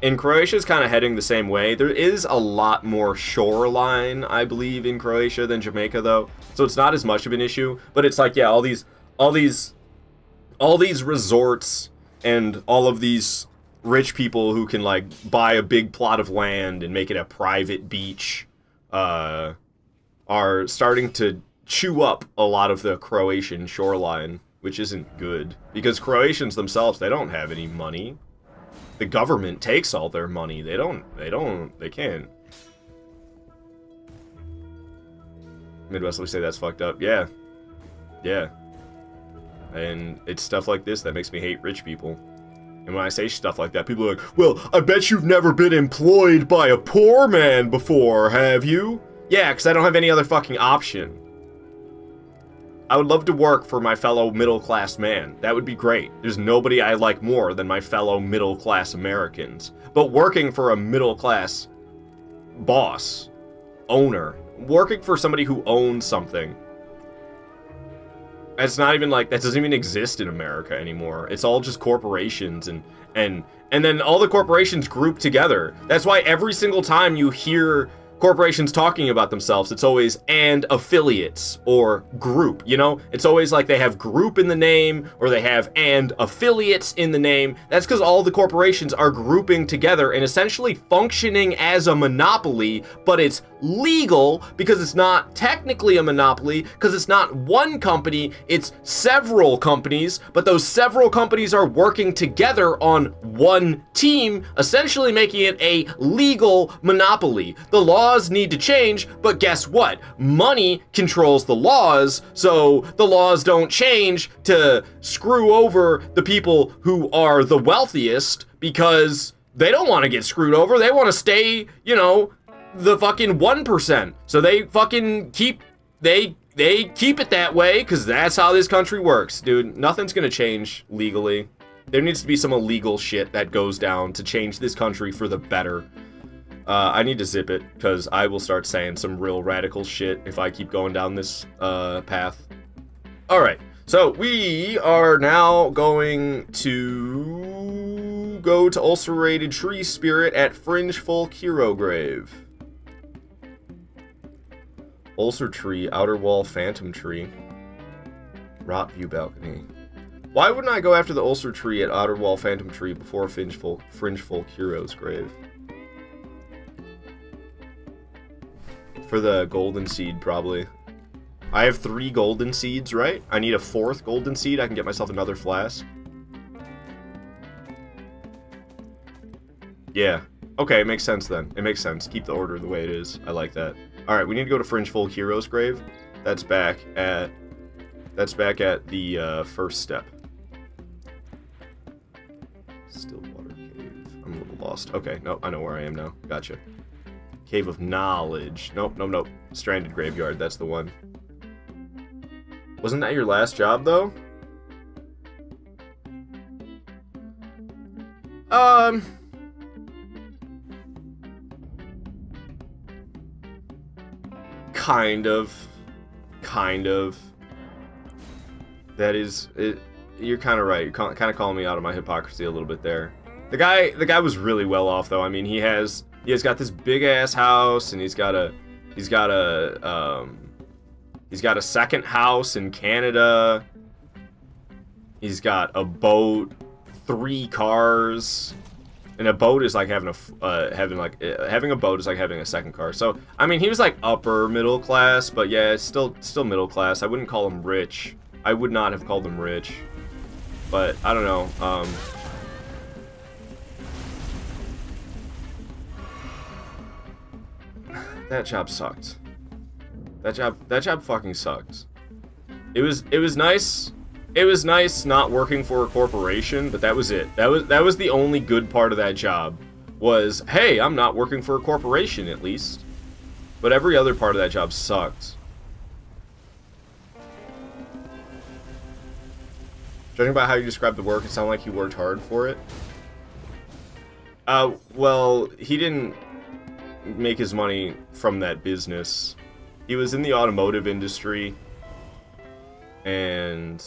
And Croatia's kind of heading the same way. There is a lot more shoreline, I believe, in Croatia than Jamaica, though. So it's not as much of an issue. But it's like, yeah, all these resorts and all of these rich people who can like buy a big plot of land and make it a private beach are starting to chew up a lot of the Croatian shoreline, which isn't good because Croatians themselves, they don't have any money. The government takes all their money. They can't. Midwest would say that's fucked up. Yeah. And it's stuff like this that makes me hate rich people. And when I say stuff like that, people are like, well, I bet you've never been employed by a poor man before, have you? Yeah, because I don't have any other fucking option. I would love to work for my fellow middle-class man. That would be great. There's nobody I like more than my fellow middle-class Americans. But working for a middle-class boss, owner, working for somebody who owns something, it's not even like, that doesn't even exist in America anymore. It's all just corporations and then all the corporations group together. That's why every single time you hear corporations talking about themselves, it's always and affiliates or group, you know? It's always like they have group in the name or they have and affiliates in the name. That's because all the corporations are grouping together and essentially functioning as a monopoly, but it's legal because it's not technically a monopoly because it's not one company, it's several companies, but those several companies are working together on one team, essentially making it a legal monopoly. The laws need to change, but guess what? Money controls the laws, so the laws don't change to screw over the people who are the wealthiest because they don't want to get screwed over. They want to stay, you know, the fucking 1%. So they fucking keep it that way because that's how this country works, dude. Nothing's gonna change legally. There needs to be some illegal shit that goes down to change this country for the better. I need to zip it because I will start saying some real radical shit if I keep going down this path. All right, so we are now going to go to Ulcerated Tree Spirit at Fringe Folk Hero Grave. Ulcer Tree, Outer Wall, Phantom Tree, Rot View Balcony. Why wouldn't I go after the Ulcer Tree at Outer Wall, Phantom Tree before Fringe Folk Hero's Grave? For the golden seed, probably. I have 3 golden seeds, right? I need a 4th golden seed. I can get myself another flask. Yeah. Okay, it makes sense then. It makes sense. Keep the order the way it is. I like that. Alright, we need to go to Fringe Folk Hero's Grave. That's back at the first step. Stillwater Cave. I'm a little lost. Okay, nope, I know where I am now. Gotcha. Cave of Knowledge. Nope. Stranded Graveyard, that's the one. Wasn't that your last job, though? Kind of. That is it. You're kind of right. You're kind of calling me out of my hypocrisy a little bit there. The guy was really well off though. I mean, he has got this big ass house, and he's got a second house in Canada. He's got a boat, 3 cars. And a boat is like having a boat is like having a second car. So I mean, he was like upper middle class, but yeah, it's still middle class. I wouldn't call him rich. I would not have called him rich. But I don't know. That job sucked. That job fucking sucked. It was nice. It was nice not working for a corporation, but that was it. That was the only good part of that job. Was, hey, I'm not working for a corporation at least. But every other part of that job sucked. Judging by how you described the work, it sounded like you worked hard for it. Well, he didn't make his money from that business. He was in the automotive industry, and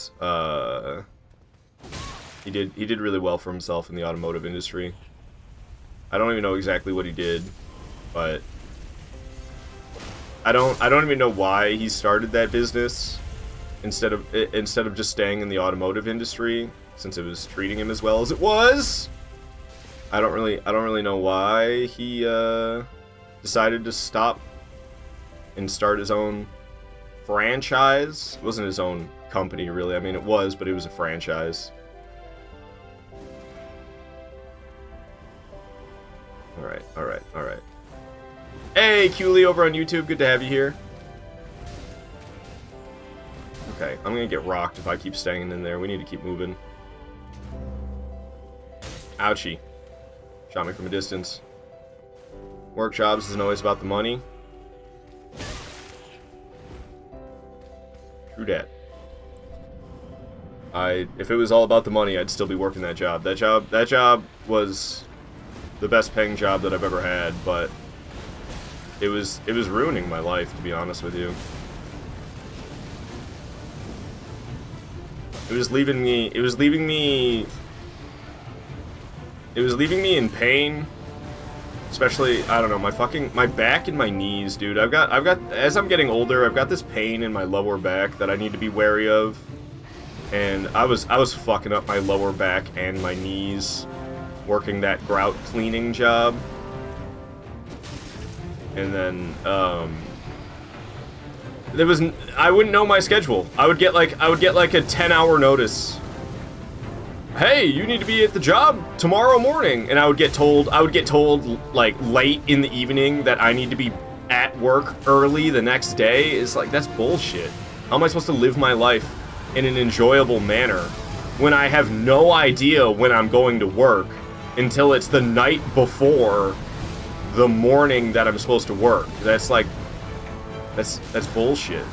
he did really well for himself in the automotive industry. I don't even know exactly what he did, but I don't even know why he started that business instead of just staying in the automotive industry, since it was treating him as well as it was. I don't really know why he decided to stop and start his own franchise. It wasn't his own company, really. I mean, it was, but it was a franchise. Alright. Hey, Cooley over on YouTube, good to have you here. Okay, I'm gonna get rocked if I keep staying in there. We need to keep moving. Ouchie. Shot me from a distance. Work jobs isn't always about the money. True dat. If it was all about the money, I'd still be working that job. That job was the best paying job that I've ever had, but it was ruining my life, to be honest with you. It was leaving me in pain. Especially, I don't know, my back and my knees, dude. I've got as I'm getting older, I've got this pain in my lower back that I need to be wary of. And I was fucking up my lower back and my knees working that grout cleaning job. And then I wouldn't know my schedule. I would get like a 10-hour notice. Hey, you need to be at the job tomorrow morning, and I would get told like late in the evening that I need to be at work early the next day. It's like, that's bullshit. How am I supposed to live my life in an enjoyable manner when I have no idea when I'm going to work until it's the night before the morning that I'm supposed to work? That's like, that's bullshit.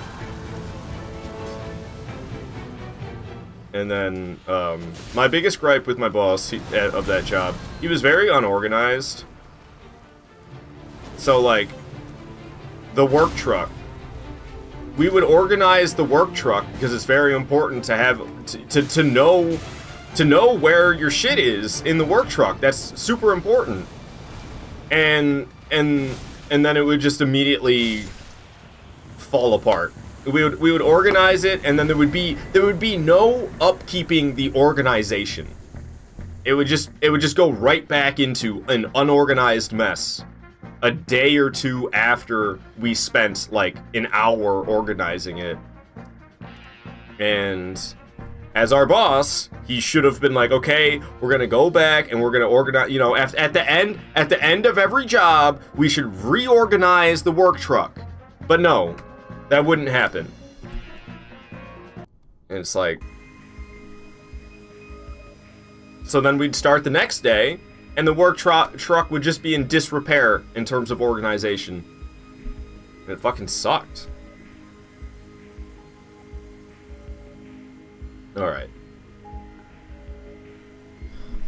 And then, my biggest gripe with my boss of that job, he was very unorganized. So, like, the work truck. We would organize the work truck because it's very important to have, to know where your shit is in the work truck. That's super important. And then it would just immediately fall apart. We would organize it, and then there would be no upkeeping the organization. It would just go right back into an unorganized mess a day or two after we spent like an hour organizing it. And as our boss, he should have been like, okay, we're gonna go back and we're gonna organize, you know, at the end of every job, we should reorganize the work truck. But no, that wouldn't happen. And it's like, so then we'd start the next day, and the work truck would just be in disrepair in terms of organization. And it fucking sucked. Alright.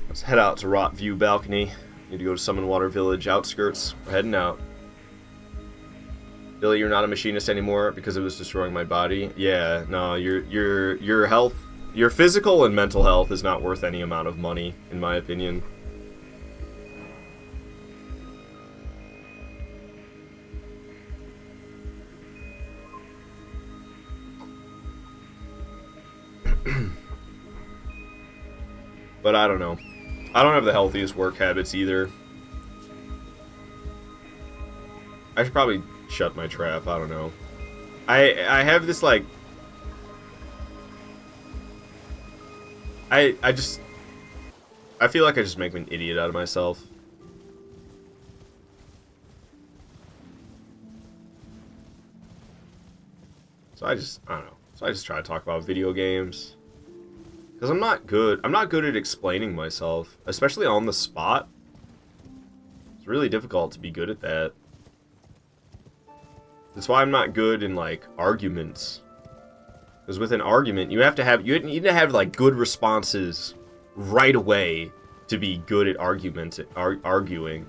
Let's head out to Rot View Balcony. Need to go to Summonwater Village outskirts. We're heading out. Billy, you're not a machinist anymore because it was destroying my body. Yeah, no, your health, your physical and mental health is not worth any amount of money, in my opinion. But I don't know. I don't have the healthiest work habits either. I should probably shut my trap. I don't know. I have this like I feel like I just make an idiot out of myself. So I don't know. So I just try to talk about video games. Because I'm not good at explaining myself, especially on the spot. It's really difficult to be good at that. That's why I'm not good in, like, arguments. Because with an argument, you need to have, like, good responses right away to be good at arguing.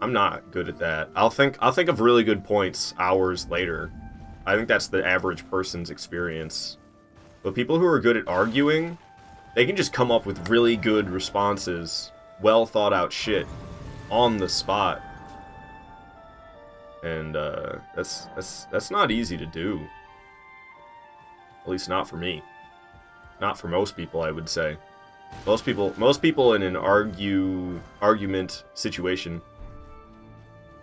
I'm not good at that. I'll think of really good points hours later. I think that's the average person's experience. But people who are good at arguing, they can just come up with really good responses, well thought out shit on the spot. And that's not easy to do. At least not for me. Not for most people, I would say. Most people in an argument situation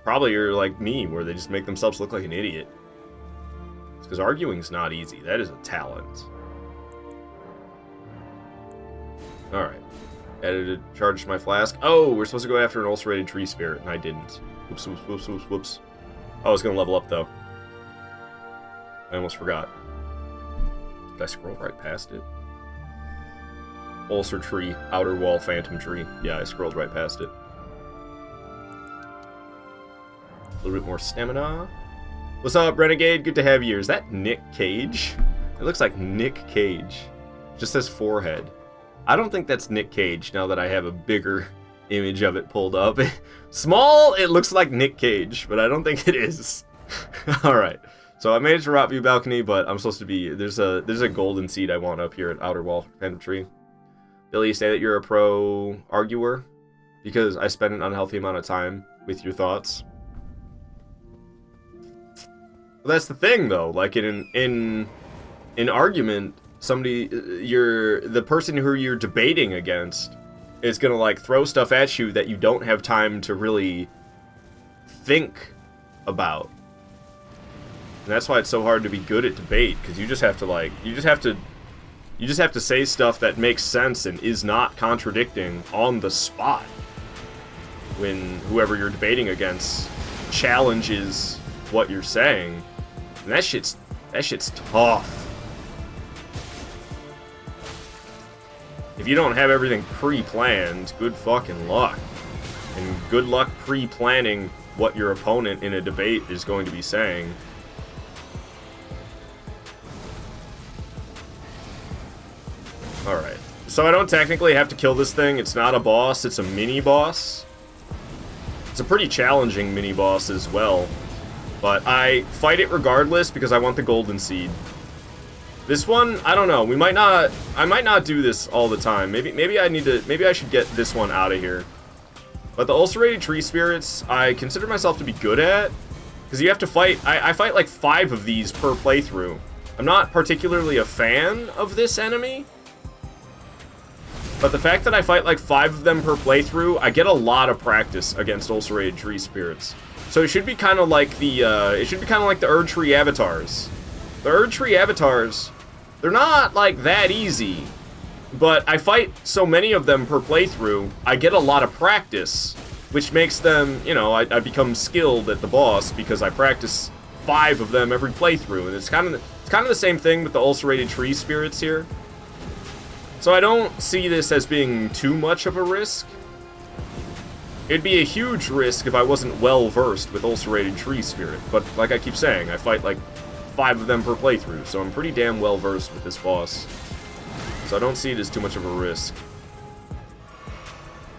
probably are like me, where they just make themselves look like an idiot. Because arguing's not easy. That is a talent. Alright. Edited, charged my flask. Oh, we're supposed to go after an ulcerated tree spirit, and I didn't. Whoops, whoops, whoops, whoops, whoops. I was gonna level up, though. I almost forgot. Did I scroll right past it? Ulcer tree, outer wall, phantom tree. Yeah, I scrolled right past it. A little bit more stamina. What's up, Renegade? Good to have you. Is that Nick Cage? It looks like Nick Cage. Just says forehead. I don't think that's Nick Cage now that I have a bigger image of it pulled up. Small, it looks like Nick Cage, but I don't think it is. Alright. So I made it to Rotview Balcony, but I'm supposed to be... There's a golden seed I want up here at Outer Wall Phantom Tree. Billy, you say that you're a pro arguer? Because I spend an unhealthy amount of time with your thoughts. Well, that's the thing, though. Like, in argument, the person who you're debating against is gonna, like, throw stuff at you that you don't have time to really think about. And that's why it's so hard to be good at debate, because you just have to say stuff that makes sense and is not contradicting on the spot when whoever you're debating against challenges what you're saying. And that shit's tough. If you don't have everything pre-planned, good fucking luck. And good luck pre-planning what your opponent in a debate is going to be saying. Alright. So I don't technically have to kill this thing. It's not a boss, it's a mini-boss. It's a pretty challenging mini-boss as well. But I fight it regardless because I want the golden seed. This one, I don't know. I might not do this all the time. Maybe I should get this one out of here. But the ulcerated tree spirits, I consider myself to be good at. Because you have to fight, I fight like 5 of these per playthrough. I'm not particularly a fan of this enemy. But the fact that I fight like 5 of them per playthrough, I get a lot of practice against ulcerated tree spirits. So it should be kind of like the Erd Tree avatars. The Erd Tree avatars, they're not like that easy, but I fight so many of them per playthrough, I get a lot of practice, which makes them, you know, I become skilled at the boss because I practice 5 of them every playthrough, and it's kind of the same thing with the ulcerated tree spirits here. So I don't see this as being too much of a risk. It'd be a huge risk if I wasn't well versed with ulcerated tree spirit, but like I keep saying, I fight like 5 of them per playthrough, so I'm pretty damn well versed with this boss. So I don't see it as too much of a risk.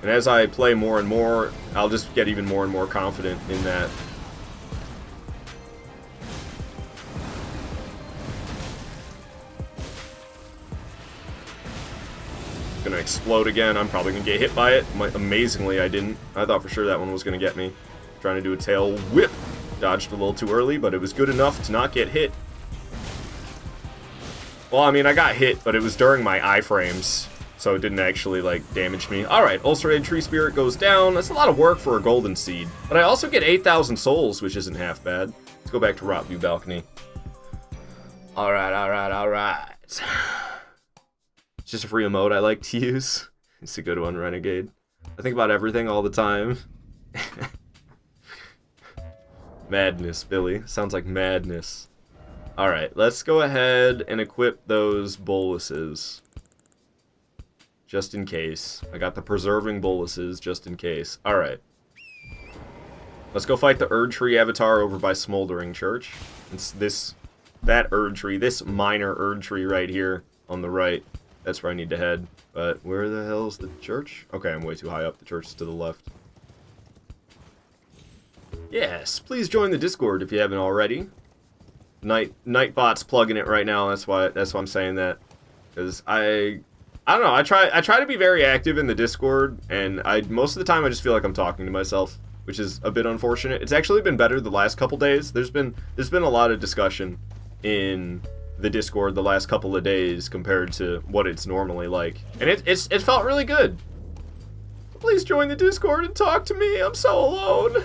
And as I play more and more, I'll just get even more and more confident in that. Gonna explode again. I'm probably gonna get hit by it. Amazingly, I didn't. I thought for sure that one was gonna get me. Trying to do a tail whip. Dodged a little too early, but it was good enough to not get hit. Well, I mean, I got hit, but it was during my iframes, so it didn't actually, like, damage me. Alright, ulcerated tree spirit goes down. That's a lot of work for a golden seed. But I also get 8,000 souls, which isn't half bad. Let's go back to Rotview Balcony. Alright, alright, alright. It's just a free emote I like to use. It's a good one, Renegade. I think about everything all the time. Madness, Billy. Sounds like madness. Alright, let's go ahead and equip those boluses. Just in case. I got the preserving boluses, just in case. Alright. Let's go fight the Erd Tree avatar over by Smoldering Church. It's that Erd Tree, this minor Erd Tree right here on the right. That's where I need to head. But where the hell's the church? Okay, I'm way too high up. The church is to the left. Yes, please join the Discord if you haven't already. Nightbot's plugging it right now. That's why I'm saying that. Because I don't know. I try to be very active in the Discord, and most of the time I just feel like I'm talking to myself, which is a bit unfortunate. It's actually been better the last couple days. There's been a lot of discussion in the Discord the last couple of days compared to what it's normally like, and it felt really good. Please join the Discord and talk to me. I'm so alone.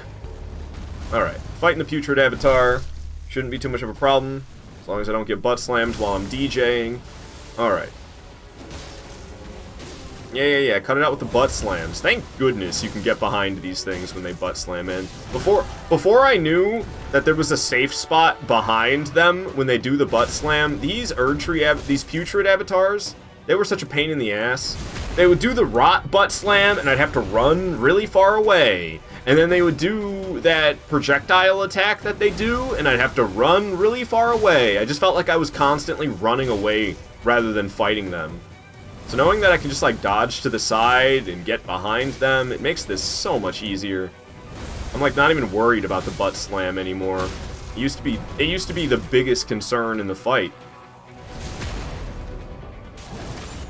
All right, fighting the putrid avatar shouldn't be too much of a problem as long as I don't get butt slammed while I'm DJing. All right. Yeah. Cut it out with the butt slams. Thank goodness you can get behind these things when they butt slam in. Before I knew that there was a safe spot behind them when they do the butt slam, these these putrid avatars, they were such a pain in the ass. They would do the rot butt slam, and I'd have to run really far away. And then they would do that projectile attack that they do, and I'd have to run really far away. I just felt like I was constantly running away rather than fighting them. So knowing that I can just like dodge to the side and get behind them, it makes this so much easier. I'm like not even worried about the butt slam anymore. It used to be the biggest concern in the fight.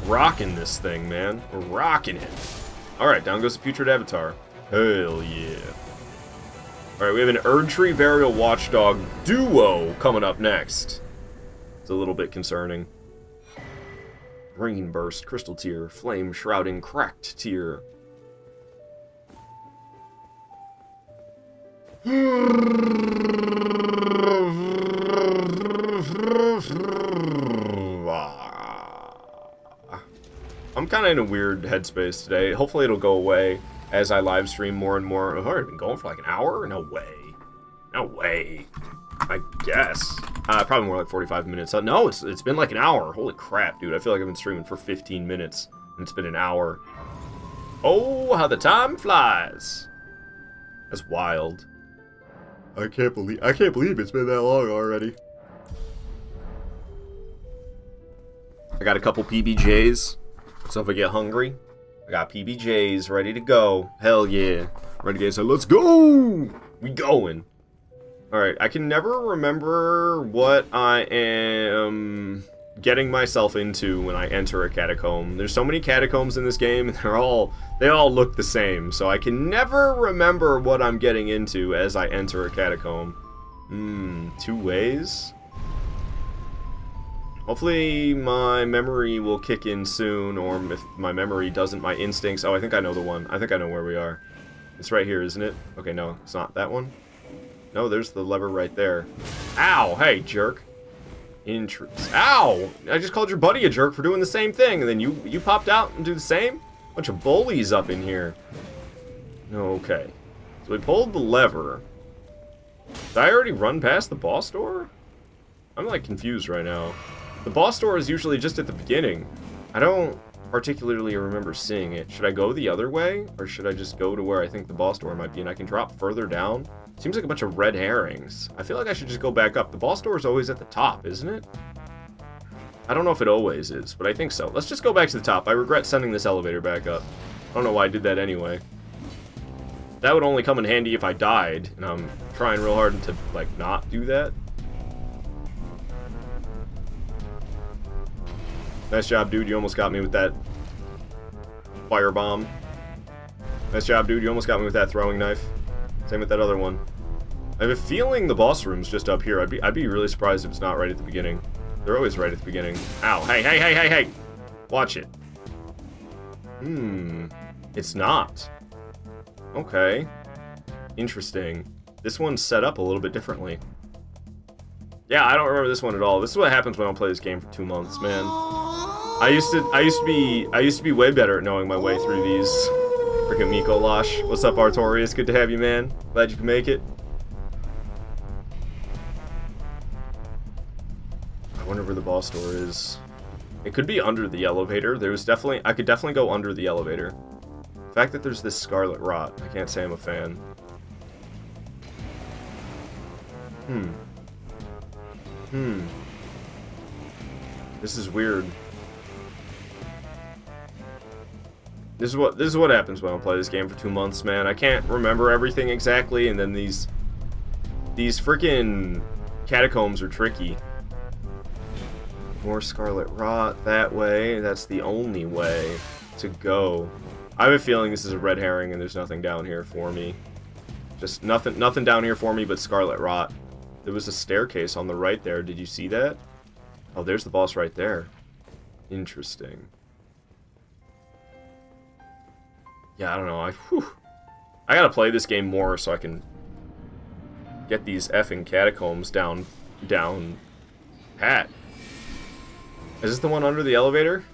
Rocking this thing, man. We're rocking it. Alright, down goes the putrid avatar. Hell yeah. Alright, we have an Erdtree Burial Watchdog duo coming up next. It's a little bit concerning. Rain Burst, Crystal Tear, Flame Shrouding, Cracked Tear. I'm kind of in a weird headspace today. Hopefully it'll go away as I live stream more and more. Oh, I've been going for like an hour? No way. No way. I guess. Probably more like 45 minutes. No, it's been like an hour. Holy crap, dude. I feel like I've been streaming for 15 minutes, and it's been an hour. Oh, how the time flies. That's wild. I can't believe it's been that long already. I got a couple PBJs, so if I get hungry, I got PBJs ready to go. Hell yeah. Ready to get so let's go! We going. Alright, I can never remember what I am getting myself into when I enter a catacomb. There's so many catacombs in this game, and they all look the same, so I can never remember what I'm getting into as I enter a catacomb. 2 ways? Hopefully my memory will kick in soon, or if my memory doesn't, my instincts. Oh, I think I know the one. I think I know where we are. It's right here, isn't it? Okay, no, it's not that one. No, there's the lever right there. Ow! Hey, jerk. Ow! I just called your buddy a jerk for doing the same thing, and then you popped out and do the same? Bunch of bullies up in here. Okay. So we pulled the lever. Did I already run past the boss door? I'm like confused right now. The boss door is usually just at the beginning. I don't particularly remember seeing it. Should I go the other way? Or should I just go to where I think the boss door might be and I can drop further down? Seems like a bunch of red herrings. I feel like I should just go back up. The boss door is always at the top, isn't it? I don't know if it always is, but I think so. Let's just go back to the top. I regret sending this elevator back up. I don't know why I did that anyway. That would only come in handy if I died, and I'm trying real hard to, like, not do that. Nice job, dude. You almost got me with that firebomb. Nice job, dude. You almost got me with that throwing knife. Same with that other one. I have a feeling the boss room's just up here. I'd be really surprised if it's not right at the beginning. They're always right at the beginning. Ow. Hey. Watch it. It's not. Okay. Interesting. This one's set up a little bit differently. Yeah, I don't remember this one at all. This is what happens when I play this game for 2 months, man. I used to be way better at knowing my way through these. Freaking Miko Losh. What's up, Artorius? Good to have you, man. Glad you can make it. I wonder where the boss door is. It could be under the elevator. I could definitely go under the elevator. The fact that there's this scarlet rot, I can't say I'm a fan. This is weird. This is what happens when I play this game for 2 months, man. I can't remember everything exactly, and then these freaking catacombs are tricky. More Scarlet Rot that way. That's the only way to go. I have a feeling this is a red herring and there's nothing down here for me. Just nothing down here for me but Scarlet Rot. There was a staircase on the right there. Did you see that? Oh, there's the boss right there. Interesting. Yeah, I don't know. I gotta play this game more so I can get these effing catacombs down pat. Is this the one under the elevator?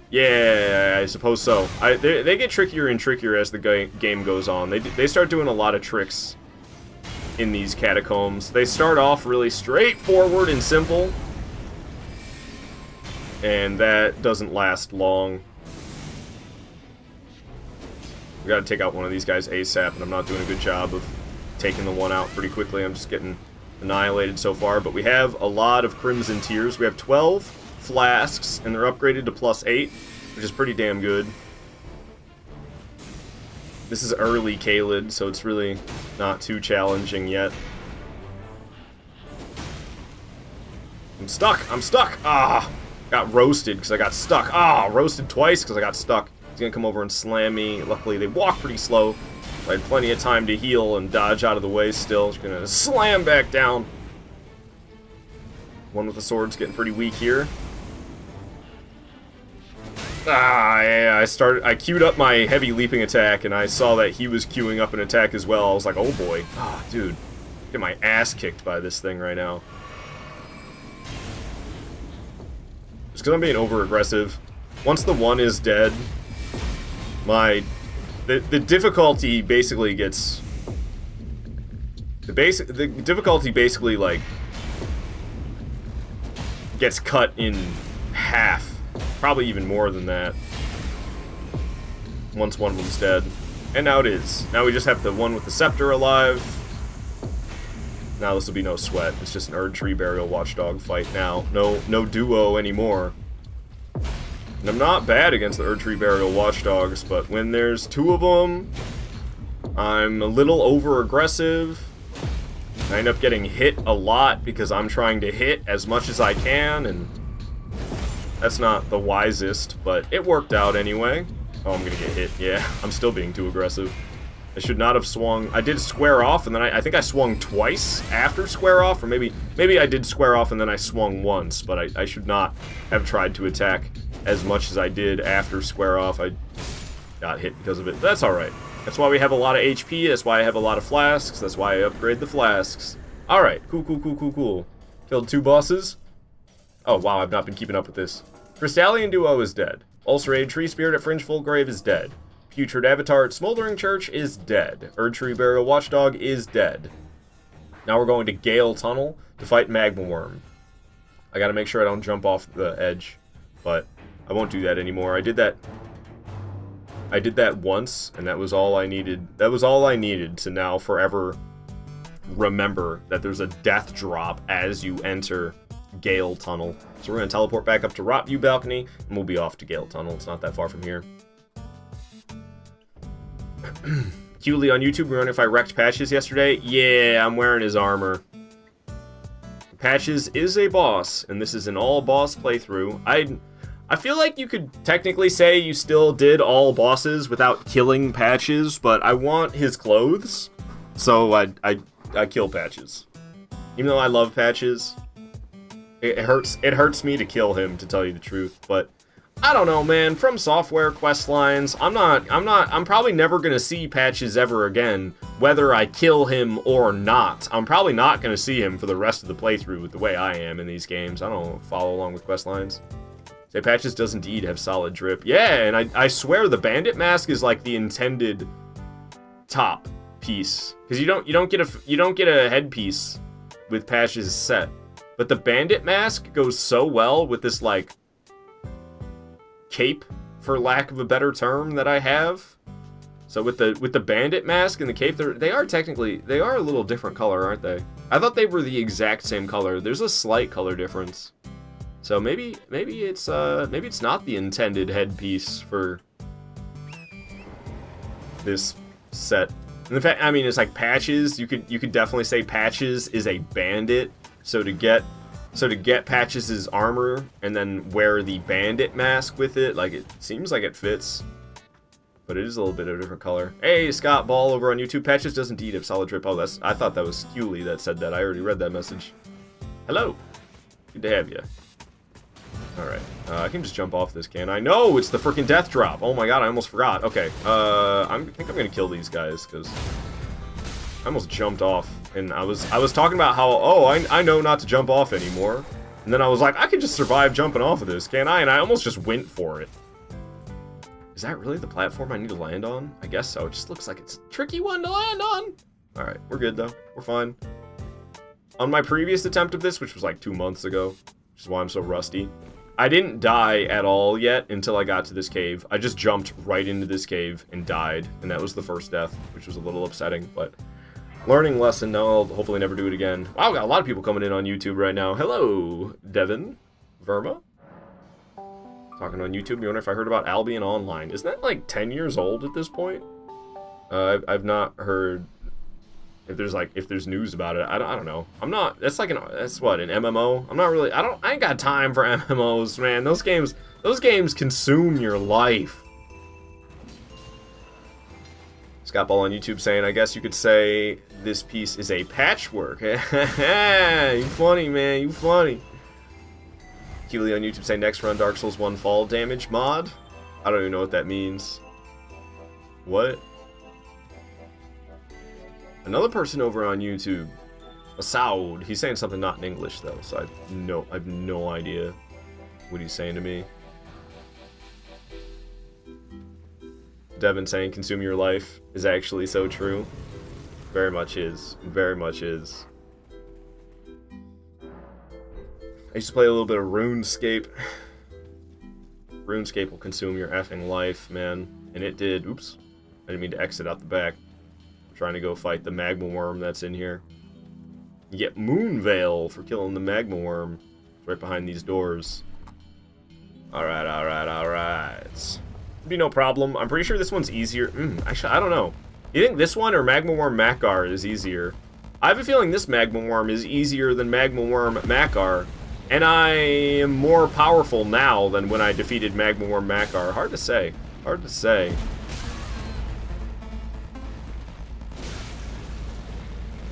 Yeah, I suppose so. They get trickier and trickier as the game goes on. They start doing a lot of tricks in these catacombs. They start off really straightforward and simple, and that doesn't last long. We gotta take out one of these guys ASAP, and I'm not doing a good job of taking the one out pretty quickly. I'm just getting annihilated so far, but we have a lot of Crimson Tears. We have 12 flasks, and they're upgraded to +8, which is pretty damn good. This is early Caelid, so it's really not too challenging yet. I'm stuck! Ah! Got roasted because I got stuck. Ah! Roasted twice because I got stuck. He's gonna come over and slam me. Luckily, they walk pretty slow. I had plenty of time to heal and dodge out of the way still. He's gonna slam back down. One with the sword's getting pretty weak here. Ah, yeah, I queued up my heavy leaping attack, and I saw that he was queuing up an attack as well. I was like, oh boy. Ah, dude. Get my ass kicked by this thing right now. Just because I'm being over-aggressive. Once the one is dead, the difficulty basically gets... The difficulty basically, like, gets cut in half. Probably even more than that. Once one of them's dead. And now it is. Now we just have the one with the scepter alive. Now this will be no sweat. It's just an Erdtree Burial Watchdog fight now. No duo anymore. And I'm not bad against the Erdtree Burial Watchdogs, but when there's two of them, I'm a little over-aggressive. I end up getting hit a lot because I'm trying to hit as much as I can, and that's not the wisest, but it worked out anyway. Oh, I'm gonna get hit. Yeah, I'm still being too aggressive. I should not have swung. I did square off, and then I think I swung twice after square off, or maybe I did square off and then I swung once, but I should not have tried to attack as much as I did after square off. I got hit because of it. That's alright. That's why we have a lot of HP, that's why I have a lot of flasks, that's why I upgrade the flasks. Alright, cool. Killed 2 bosses. Oh wow, I've not been keeping up with this. Crystallian Duo is dead. Ulcerated Tree Spirit at Fringe Fullgrave is dead. Putrid Avatar at Smoldering Church is dead. Erdtree Burial Watchdog is dead. Now we're going to Gale Tunnel to fight Magma Worm. I gotta make sure I don't jump off the edge, but I won't do that anymore. I did that once, and that was all I needed. That was all I needed to now forever remember that there's a death drop as you enter Gale Tunnel. So we're going to teleport back up to Rot View Balcony, and we'll be off to Gale Tunnel. It's not that far from here. Qly on YouTube, we're wondering if I wrecked Patches yesterday. Yeah, I'm wearing his armor. Patches is a boss, and this is an all-boss playthrough. I feel like you could technically say you still did all bosses without killing Patches, but I want his clothes, so I kill Patches. Even though I love Patches, it hurts me to kill him, to tell you the truth, but I don't know, man. From Software quest lines, I'm probably never gonna see Patches ever again, whether I kill him or not. I'm probably not gonna see him for the rest of the playthrough with the way I am in these games. I don't follow along with quest lines. Say Patches does indeed have solid drip. Yeah, and I swear the bandit mask is like the intended top piece, because you don't get a headpiece with Patches set. But the bandit mask goes so well with this, like, cape, for lack of a better term, that I have. So with the bandit mask and the cape, they are a little different color, aren't they? I thought they were the exact same color. There's a slight color difference. So maybe it's not the intended headpiece for this set. And the fact, I mean, it's like Patches. You could definitely say Patches is a bandit. So to get Patches' armor and then wear the bandit mask with it, like, it seems like it fits. But it is a little bit of a different color. Hey, Scott Ball over on YouTube. Patches does indeed have solid drip. Oh, I thought that was Hewley that said that. I already read that message. Hello. Good to have you. Alright. I can just jump off this, can I? No, it's the freaking death drop. Oh my god, I almost forgot. Okay. I think I'm gonna kill these guys, because I almost jumped off. And I was talking about how, oh, I know not to jump off anymore. And then I was like, I can just survive jumping off of this, can't I? And I almost just went for it. Is that really the platform I need to land on? I guess so. It just looks like it's a tricky one to land on. Alright, we're good though. We're fine. On my previous attempt of this, which was like 2 months ago, which is why I'm so rusty, I didn't die at all yet until I got to this cave. I just jumped right into this cave and died, and that was the first death, which was a little upsetting, but learning lesson. Now I'll hopefully never do it again. Wow, we got a lot of people coming in on YouTube right now. Hello, Devin Verma. Talking on YouTube, you wonder if I heard about Albion Online. Isn't that like 10 years old at this point? I've not heard if there's news about it. I don't know. I'm not. That's like that's what, an MMO. I'm not really. I ain't got time for MMOs, man. Those games consume your life. Scott Ball on YouTube saying, I guess you could say this piece is a patchwork. You funny, man. You funny. Keely on YouTube saying next run Dark Souls 1 fall damage mod. I don't even know what that means. What? Another person over on YouTube, Asaud, he's saying something not in English though, so I have no idea what he's saying to me. Devin saying consume your life is actually so true. Very much is. Very much is. I used to play a little bit of RuneScape. RuneScape will consume your effing life, man. And it did. Oops. I didn't mean to exit out the back. I'm trying to go fight the magma worm that's in here. You get Moonveil for killing the magma worm. It's right behind these doors. Alright, alright, alright. Be no problem. I'm pretty sure this one's easier. Actually, I don't know. You think this one or Magma Worm Makar is easier? I have a feeling this Magma Worm is easier than Magma Worm Makar. And I am more powerful now than when I defeated Magma Worm Makar. Hard to say. Hard to say.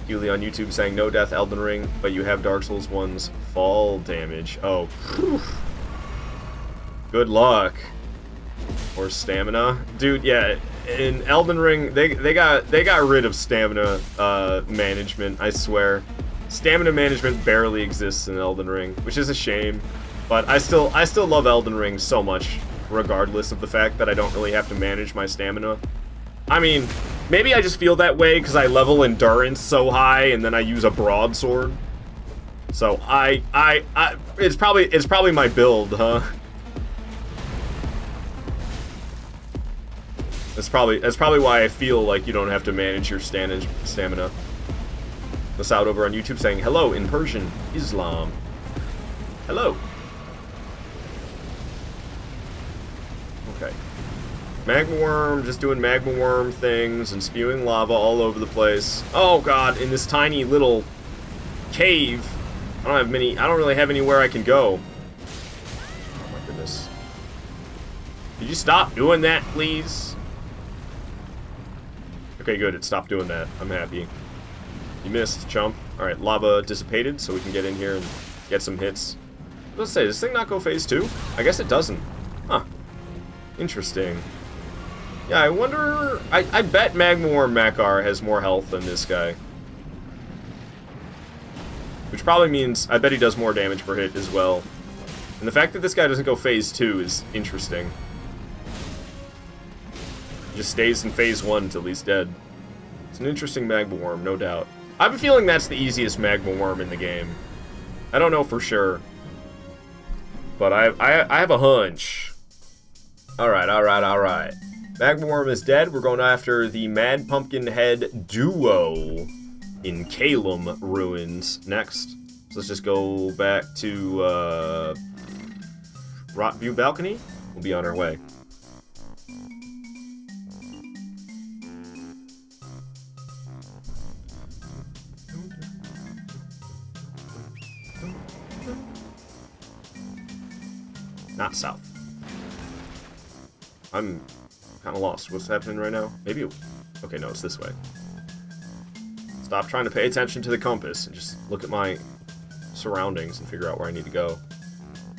Yuli on YouTube saying no death Elden Ring, but you have Dark Souls 1's fall damage. Oh. Whew. Good luck. Or stamina. Dude, yeah. In Elden Ring, they got rid of stamina management, I swear. Stamina management barely exists in Elden Ring, which is a shame. But I still love Elden Ring so much, regardless of the fact that I don't really have to manage my stamina. I mean, maybe I just feel that way because I level endurance so high and then I use a broadsword. So it's probably my build, huh? That's probably why I feel like you don't have to manage your stamina. This out over on YouTube saying hello in Persian, Islam. Hello. Okay. Magma Worm, just doing Magma Worm things and spewing lava all over the place. Oh god, in this tiny little cave. I don't really have anywhere I can go. Oh my goodness. Could you stop doing that, please? Okay, good, it stopped doing that. I'm happy. You missed, chump. Alright, lava dissipated, so we can get in here and get some hits. Let's say, does this thing not go phase 2? I guess it doesn't. Huh. Interesting. Yeah, I wonder... I bet Magma Worm Makar has more health than this guy. Which probably means I bet he does more damage per hit as well. And the fact that this guy doesn't go phase 2 is interesting. He just stays in phase 1 until he's dead. It's an interesting Magma Worm, no doubt. I have a feeling that's the easiest Magma Worm in the game. I don't know for sure. But I have a hunch. Alright, alright, alright. Magma Worm is dead. We're going after the Mad Pumpkin Head duo in Calum Ruins next. So let's just go back to Rotview Balcony. We'll be on our way. not south. I'm kind of lost. What's happening right now? Maybe... Okay, no, it's this way. Stop trying to pay attention to the compass and just look at my surroundings and figure out where I need to go.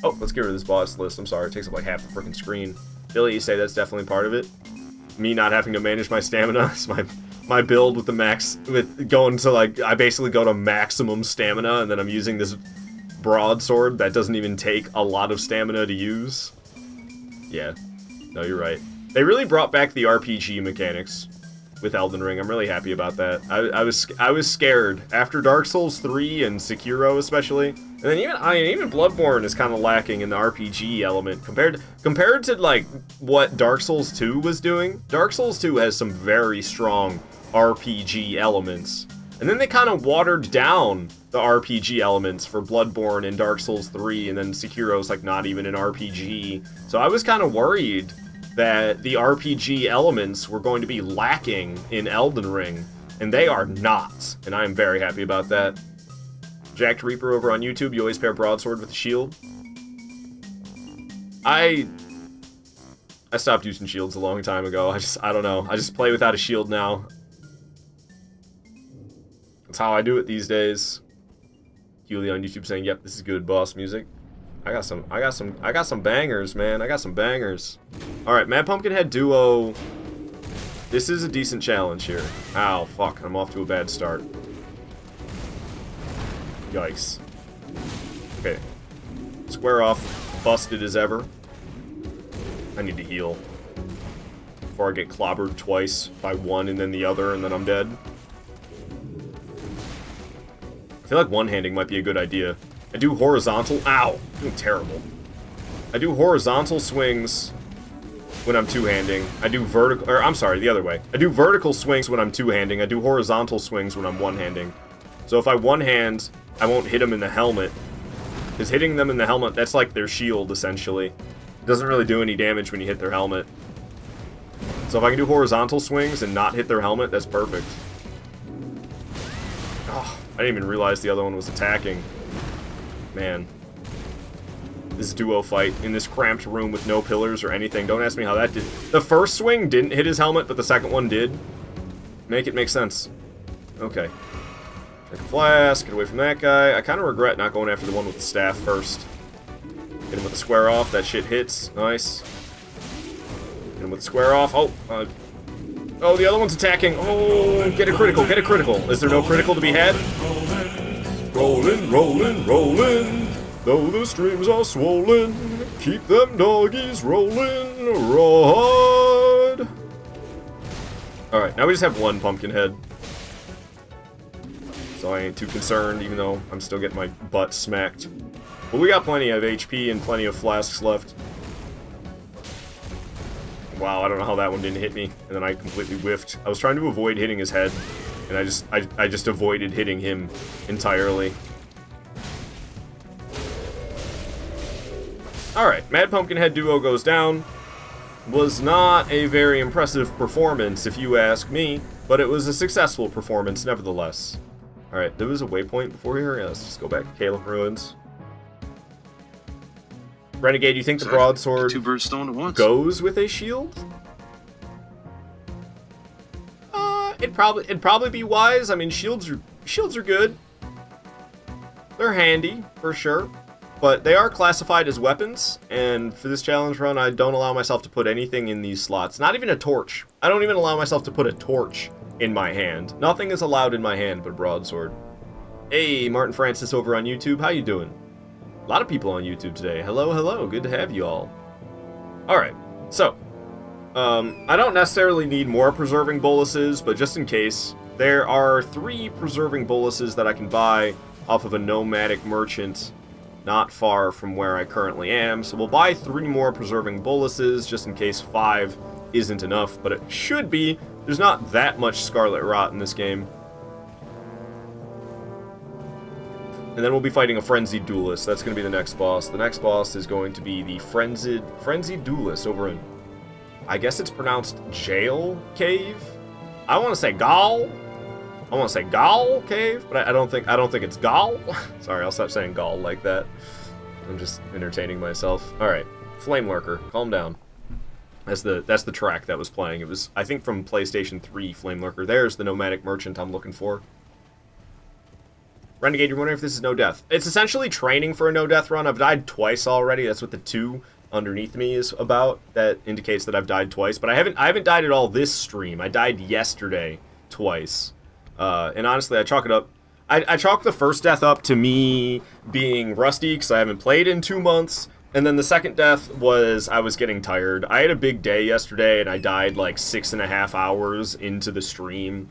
Oh, let's get rid of this boss list. I'm sorry, it takes up like half the freaking screen. Billy, you say that's definitely part of it? Me not having to manage my stamina is my build with the max, with going to like, I basically go to maximum stamina and then I'm using this broadsword that doesn't even take a lot of stamina to use. Yeah, no, you're right. They really brought back the RPG mechanics with Elden Ring. I'm really happy about that. I was scared after Dark Souls 3 and Sekiro especially, and then even Bloodborne is kind of lacking in the RPG element compared to like what Dark Souls 2 was doing. Dark Souls 2 has some very strong RPG elements, and then they kind of watered down the RPG elements for Bloodborne and Dark Souls 3, and then Sekiro's like not even an RPG. So I was kind of worried that the RPG elements were going to be lacking in Elden Ring, and they are not, and I am very happy about that. Jacked Reaper over on YouTube, you always pair broadsword with a shield. I stopped using shields a long time ago. I don't know. I just play without a shield now. That's how I do it these days. Hewley on YouTube saying, "Yep, this is good boss music." I got some bangers, man. I got some bangers. All right, Mad Pumpkinhead Duo. This is a decent challenge here. Ow, fuck, I'm off to a bad start. Yikes. Okay. Square off, busted as ever. I need to heal before I get clobbered twice by one and then the other, and then I'm dead. I feel like one-handing might be a good idea. I do horizontal... Ow! I'm doing terrible. I do horizontal swings when I'm two-handing. I do vertical... Or, I'm sorry, the other way. I do vertical swings when I'm two-handing. I do horizontal swings when I'm one-handing. So if I one-hand, I won't hit them in the helmet. Because hitting them in the helmet, that's like their shield, essentially. It doesn't really do any damage when you hit their helmet. So if I can do horizontal swings and not hit their helmet, that's perfect. Oh, I didn't even realize the other one was attacking. Man. This duo fight in this cramped room with no pillars or anything. Don't ask me how that did. The first swing didn't hit his helmet, but the second one did. Make it make sense. Okay. Drink a flask. Get away from that guy. I kind of regret not going after the one with the staff first. Hit him with the square off. That shit hits. Nice. Hit him with the square off. Oh, oh, the other one's attacking. Oh, get a critical. Get a critical. Is there no critical to be had? Rolling, rolling, rolling, though the streams are swollen, keep them doggies rolling, rod. Alright, now we just have one Pumpkinhead. So I ain't too concerned, even though I'm still getting my butt smacked. But we got plenty of HP and plenty of flasks left. Wow, I don't know how that one didn't hit me, and then I completely whiffed. I was trying to avoid hitting his head. And I just avoided hitting him entirely. Alright, Mad Pumpkinhead Duo goes down. Was not a very impressive performance, if you ask me, but it was a successful performance nevertheless. Alright, there was a waypoint before here? Yeah, let's just go back to Caleb Ruins. Renegade, you think the broadsword two birds stoned at once goes with a shield? It'd probably be wise. I mean, shields are good. They're handy for sure, but they are classified as weapons. And for this challenge run, I don't allow myself to put anything in these slots. Not even a torch. I don't even allow myself to put a torch in my hand. Nothing is allowed in my hand but broadsword. Hey, Martin Francis over on YouTube. How you doing? A lot of people on YouTube today. Hello, hello. Good to have you all. All right, so. I don't necessarily need more preserving boluses, but just in case, there are 3 preserving boluses that I can buy off of a nomadic merchant not far from where I currently am. So we'll buy 3 more preserving boluses just in case 5 isn't enough, but it should be. There's not that much Scarlet Rot in this game. And then we'll be fighting a Frenzied Duelist. That's going to be the next boss. The next boss is going to be the Frenzied Duelist over in... I guess it's pronounced Jail Cave. I want to say Gaul. I want to say Gaul Cave, but I don't think it's Gaul. Sorry, I'll stop saying Gaul like that. I'm just entertaining myself. All right, Flame Lurker, calm down. That's the track that was playing. It was, I think, from PlayStation 3, Flame Lurker. There's the Nomadic Merchant I'm looking for. Renegade, you're wondering if this is no death. It's essentially training for a no death run. I've died twice already. That's what the 2 underneath me is about. That indicates that I've died twice. But I haven't died at all this stream. I died yesterday twice. And honestly, I chalk it up. I chalk the first death up to me being rusty because I haven't played in 2 months. And then the second death was I was getting tired. I had a big day yesterday and I died like 6.5 hours into the stream.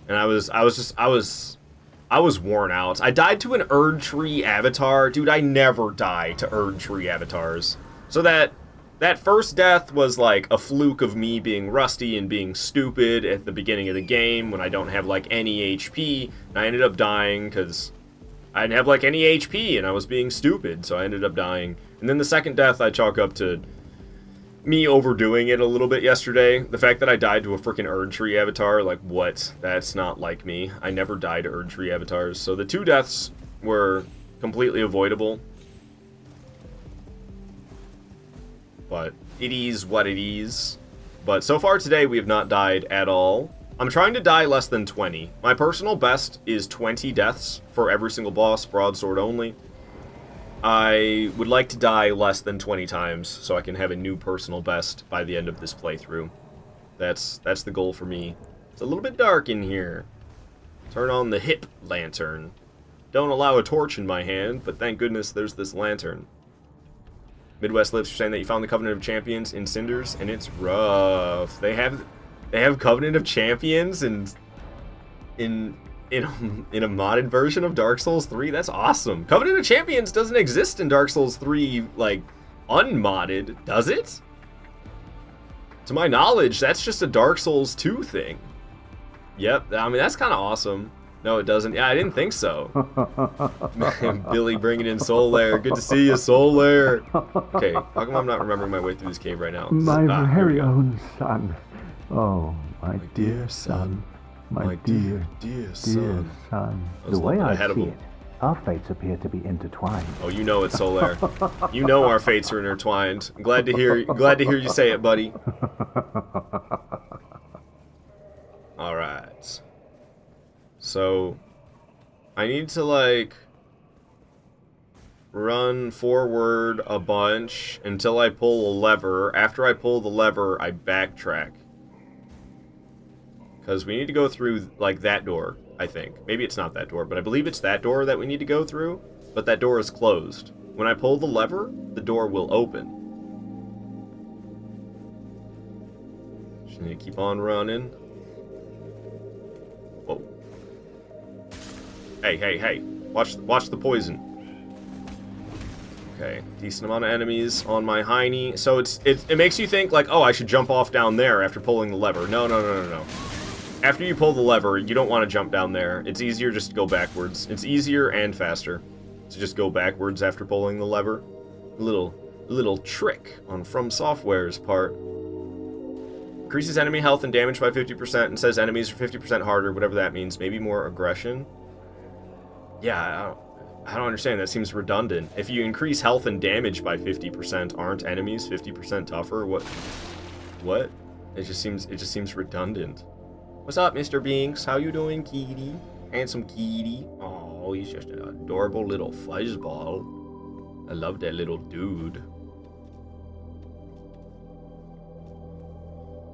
And I was worn out. I died to an Erd Tree avatar. Dude, I never die to Erd Tree avatars. So that first death was like a fluke of me being rusty and being stupid at the beginning of the game when I don't have like any HP. And I ended up dying because I didn't have like any HP and I was being stupid. So I ended up dying. And then the second death I chalk up to me overdoing it a little bit yesterday. The fact that I died to a freaking Erd Tree avatar, like, what? That's not like me. I never died to Erd Tree avatars. So the 2 deaths were completely avoidable. But it is what it is. But so far today, we have not died at all. I'm trying to die less than 20. My personal best is 20 deaths for every single boss, broadsword only. I would like to die less than 20 times so I can have a new personal best by the end of this playthrough. That's the goal for me. It's a little bit dark in here. Turn on the hip lantern. Don't allow a torch in my hand, but thank goodness there's this lantern. Midwest Lives, you're saying that you found the Covenant of Champions in Cinders, and it's rough. They have Covenant of Champions in a modded version of Dark Souls 3? That's awesome. Covenant of Champions doesn't exist in Dark Souls 3, like, unmodded, does it? To my knowledge, that's just a Dark Souls 2 thing. Yep, I mean, that's kind of awesome. No, it doesn't. Yeah, I didn't think so. Billy bringing in Soul Lair. Good to see you, Soul Lair. Okay, how come I'm not remembering my way through this cave right now? My very own son. Oh, my dear son. My dear son. The way I see it, our fates appear to be intertwined. Oh, you know it, Solaire. You know our fates are intertwined. I'm glad to hear you say it, buddy. All right. So, I need to like run forward a bunch until I pull a lever. After I pull the lever, I backtrack. Because we need to go through, like, that door, I think. Maybe it's not that door, but I believe it's that door that we need to go through. But that door is closed. When I pull the lever, the door will open. Just need to keep on running. Whoa. Hey. Watch the poison. Okay, decent amount of enemies on my hiney. So it makes you think, like, oh, I should jump off down there after pulling the lever. No. After you pull the lever, you don't want to jump down there. It's easier just to go backwards. It's easier and faster to just go backwards after pulling the lever. A little trick on From Software's part. Increases enemy health and damage by 50% and says enemies are 50% harder, whatever that means. Maybe more aggression? Yeah, I don't understand. That seems redundant. If you increase health and damage by 50%, aren't enemies 50% tougher? What? It just seems redundant. What's up, Mr. Binks? How you doing, kitty? Handsome kitty. Oh, he's just an adorable little fuzzball. I love that little dude.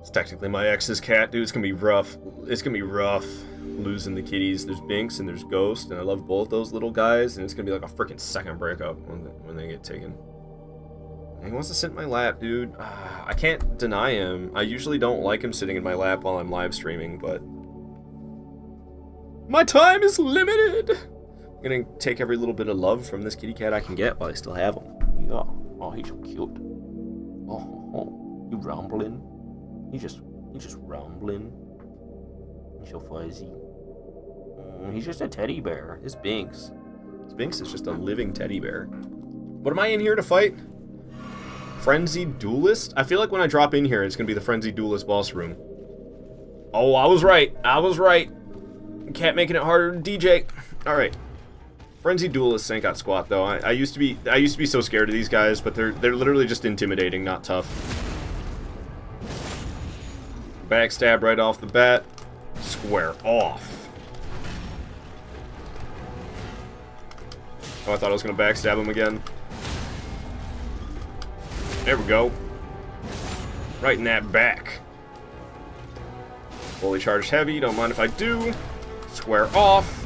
It's technically my ex's cat, dude. It's gonna be rough. It's gonna be rough losing the kitties. There's Binks and there's Ghost, and I love both those little guys, and it's gonna be like a freaking second breakup when they get taken. He wants to sit in my lap, dude. I can't deny him. I usually don't like him sitting in my lap while I'm live streaming, but my time is limited. I'm gonna take every little bit of love from this kitty cat I can get while I still have him. Yeah. Oh, he's so cute. Oh, you rumbling? You just rumbling. He's so fuzzy. He's just a teddy bear. It's Binks. Binks is just a living teddy bear. What am I in here to fight? Frenzied Duelist? I feel like when I drop in here, it's going to be the Frenzied Duelist boss room. Oh, I was right. Cat making it harder to DJ. Alright. Frenzied Duelists ain't got squat though. I used to be so scared of these guys, but they're literally just intimidating, not tough. Backstab right off the bat. Square off. Oh, I thought I was gonna backstab him again. There we go. Right in that back. Fully charged heavy, don't mind if I do. Square off.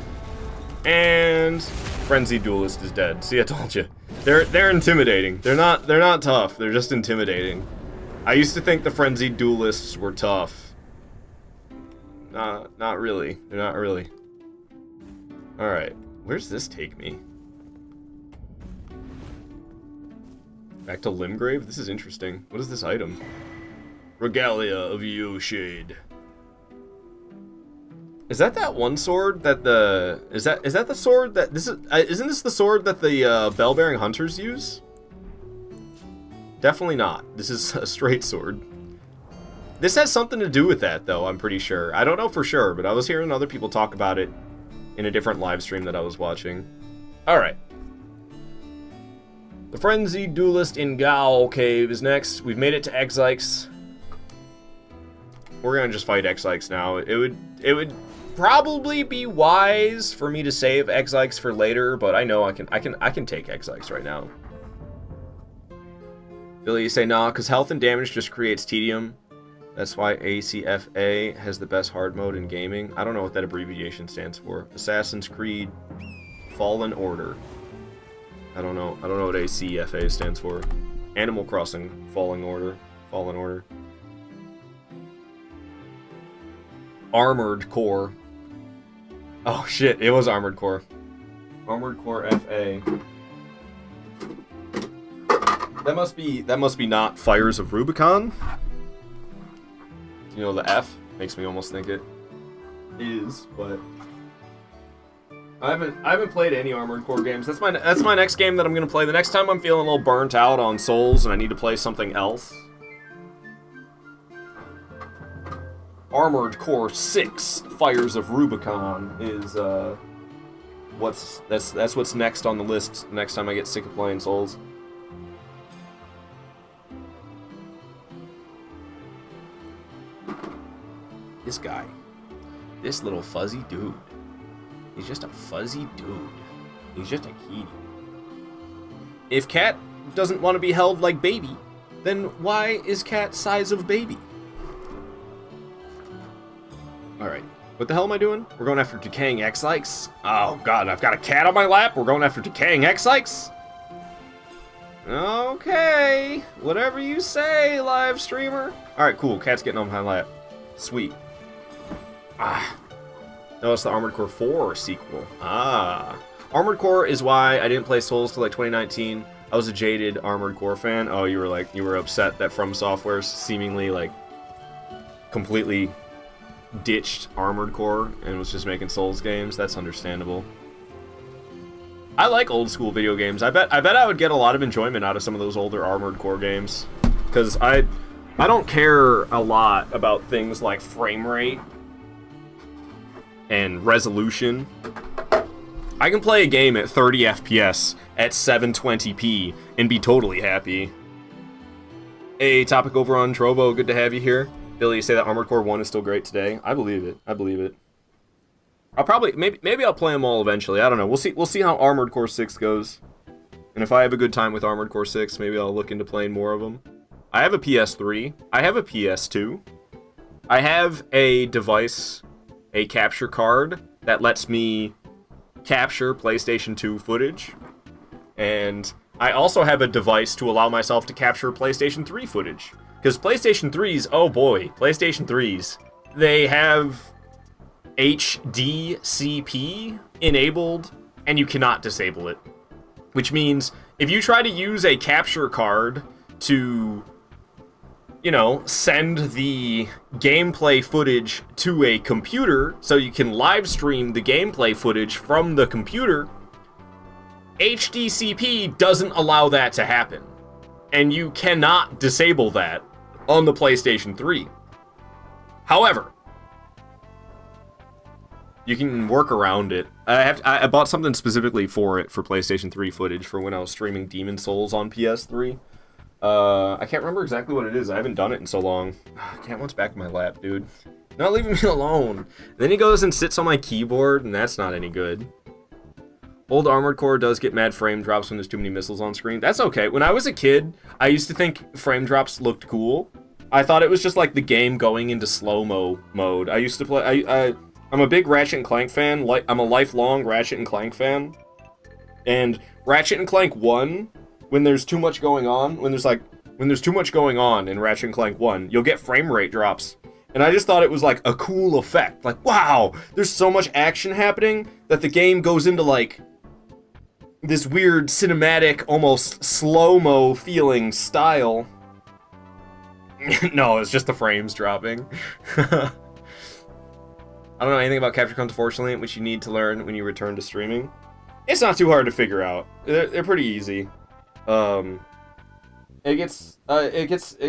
And Frenzied Duelist is dead. See, I told you. They're intimidating. They're not tough. They're just intimidating. I used to think the Frenzied Duelists were tough. Not really. They're not really. Alright. Where's this take me? Back to Limgrave? This is interesting. What is this item? Regalia of Eoshade. Is that one sword that the... Is that the sword that... This is... isn't this the sword that the bell-bearing hunters use? Definitely not. This is a straight sword. This has something to do with that, though, I'm pretty sure. I don't know for sure, but I was hearing other people talk about it in a different live stream that I was watching. Alright. The Frenzied Duelist in Gao Cave is next. We've made it to Exikes. We're gonna just fight Exikes now. It would probably be wise for me to save Exikes for later, but I know I can take Exikes right now. Billy, you say nah, because health and damage just creates tedium. That's why ACFA has the best hard mode in gaming. I don't know what that abbreviation stands for. Assassin's Creed Fallen Order. I don't know what ACFA stands for. Animal Crossing Fallen Order. Armored Core. Oh shit, it was Armored Core. Armored Core FA. That must be not Fires of Rubicon. You know, the F makes me almost think it is, but I haven't played any Armored Core games. That's my next game that I'm gonna play. The next time I'm feeling a little burnt out on Souls and I need to play something else. Armored Core 6 Fires of Rubicon is that's what's next on the list next time I get sick of playing Souls. This guy. This little fuzzy dude. He's just a fuzzy dude. He's just a kitty. If Cat doesn't want to be held like baby, then why is Cat size of baby? Alright. What the hell am I doing? We're going after Decaying X-Likes? Oh god, I've got a cat on my lap. We're going after Decaying X-Likes? Okay. Whatever you say, live streamer. Alright, cool. Cat's getting on my lap. Sweet. Ah. No, it's the Armored Core 4 sequel. Ah. Armored Core is why I didn't play Souls till like 2019. I was a jaded Armored Core fan. Oh, you were upset that From Software seemingly like completely ditched Armored Core and was just making Souls games. That's understandable. I like old school video games. I bet I would get a lot of enjoyment out of some of those older Armored Core games. Because I don't care a lot about things like frame rate and resolution. I can play a game at 30 FPS at 720p and be totally happy. Hey, Topic over on Trovo, good to have you here. Billy, you say that Armored Core 1 is still great today. I believe it. I'll probably maybe I'll play them all eventually. I don't know. We'll see how Armored Core 6 goes. And if I have a good time with Armored Core 6, maybe I'll look into playing more of them. I have a PS3. I have a PS2. I have a device, a capture card that lets me capture PlayStation 2 footage. And I also have a device to allow myself to capture PlayStation 3 footage. Because PlayStation 3s, oh boy, PlayStation 3s, they have HDCP enabled, and you cannot disable it. Which means, if you try to use a capture card to, you know, send the gameplay footage to a computer, so you can live stream the gameplay footage from the computer, HDCP doesn't allow that to happen. And you cannot disable that on the PlayStation 3. However, You can work around it. I bought something specifically for it for PlayStation 3 footage for when I was streaming Demon Souls on PS3. I can't remember exactly what it is. I haven't done it in so long. Cat wants back in my lap, dude. Not leaving me alone. Then he goes and sits on my keyboard, and that's not any good. Old Armored Core does get mad frame drops when there's too many missiles on screen. That's okay. When I was a kid, I used to think frame drops looked cool. I thought it was just like the game going into slow-mo mode. I used to play... I'm a big Ratchet & Clank fan. I'm a lifelong Ratchet & Clank fan. And Ratchet & Clank 1, when there's too much going on, when there's too much going on in Ratchet & Clank 1, you'll get frame rate drops. And I just thought it was like a cool effect. Like, wow, there's so much action happening that the game goes into like this weird cinematic, almost slow-mo feeling style. No, it's just the frames dropping. I don't know anything about capture codes, unfortunately, which you need to learn when you return to streaming. It's not too hard to figure out. They're pretty easy. It gets a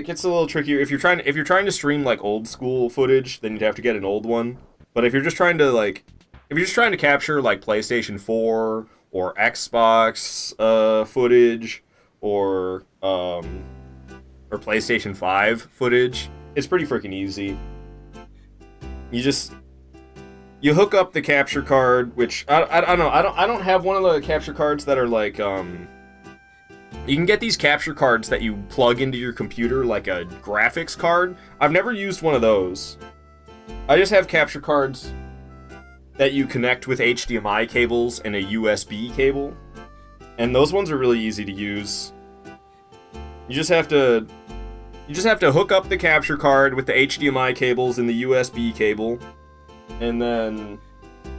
little trickier if you're trying to stream like old school footage. Then you'd have to get an old one. But if you're just trying to capture like PlayStation 4 or Xbox footage or PlayStation 5 footage, it's pretty freaking easy. You hook up the capture card, which I don't know. I don't have one of the capture cards that are like you can get these capture cards that you plug into your computer like a graphics card. I've never used one of those. I just have capture cards that you connect with HDMI cables and a USB cable. And those ones are really easy to use. You just have to hook up the capture card with the HDMI cables and the USB cable. And then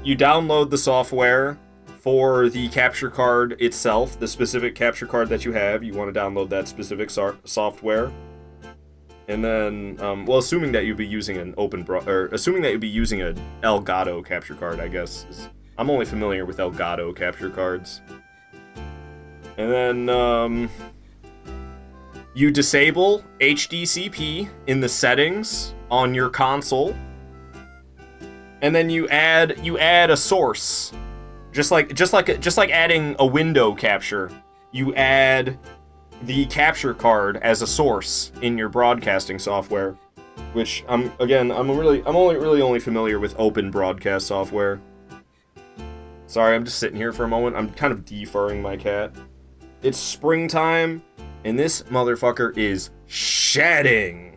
you download the software for the capture card itself, the specific capture card that you have. You want to download that specific software. And then, well, assuming that you'd be using an assuming that you'd be using an Elgato capture card, I guess. I'm only familiar with Elgato capture cards. And then, you disable HDCP in the settings on your console. And then you add a source. Just like adding a window capture. You add the capture card as a source in your broadcasting software, which I'm only familiar with open broadcast software. Sorry, I'm just sitting here for a moment. I'm kind of defurring my cat. It's springtime, and this motherfucker is shedding.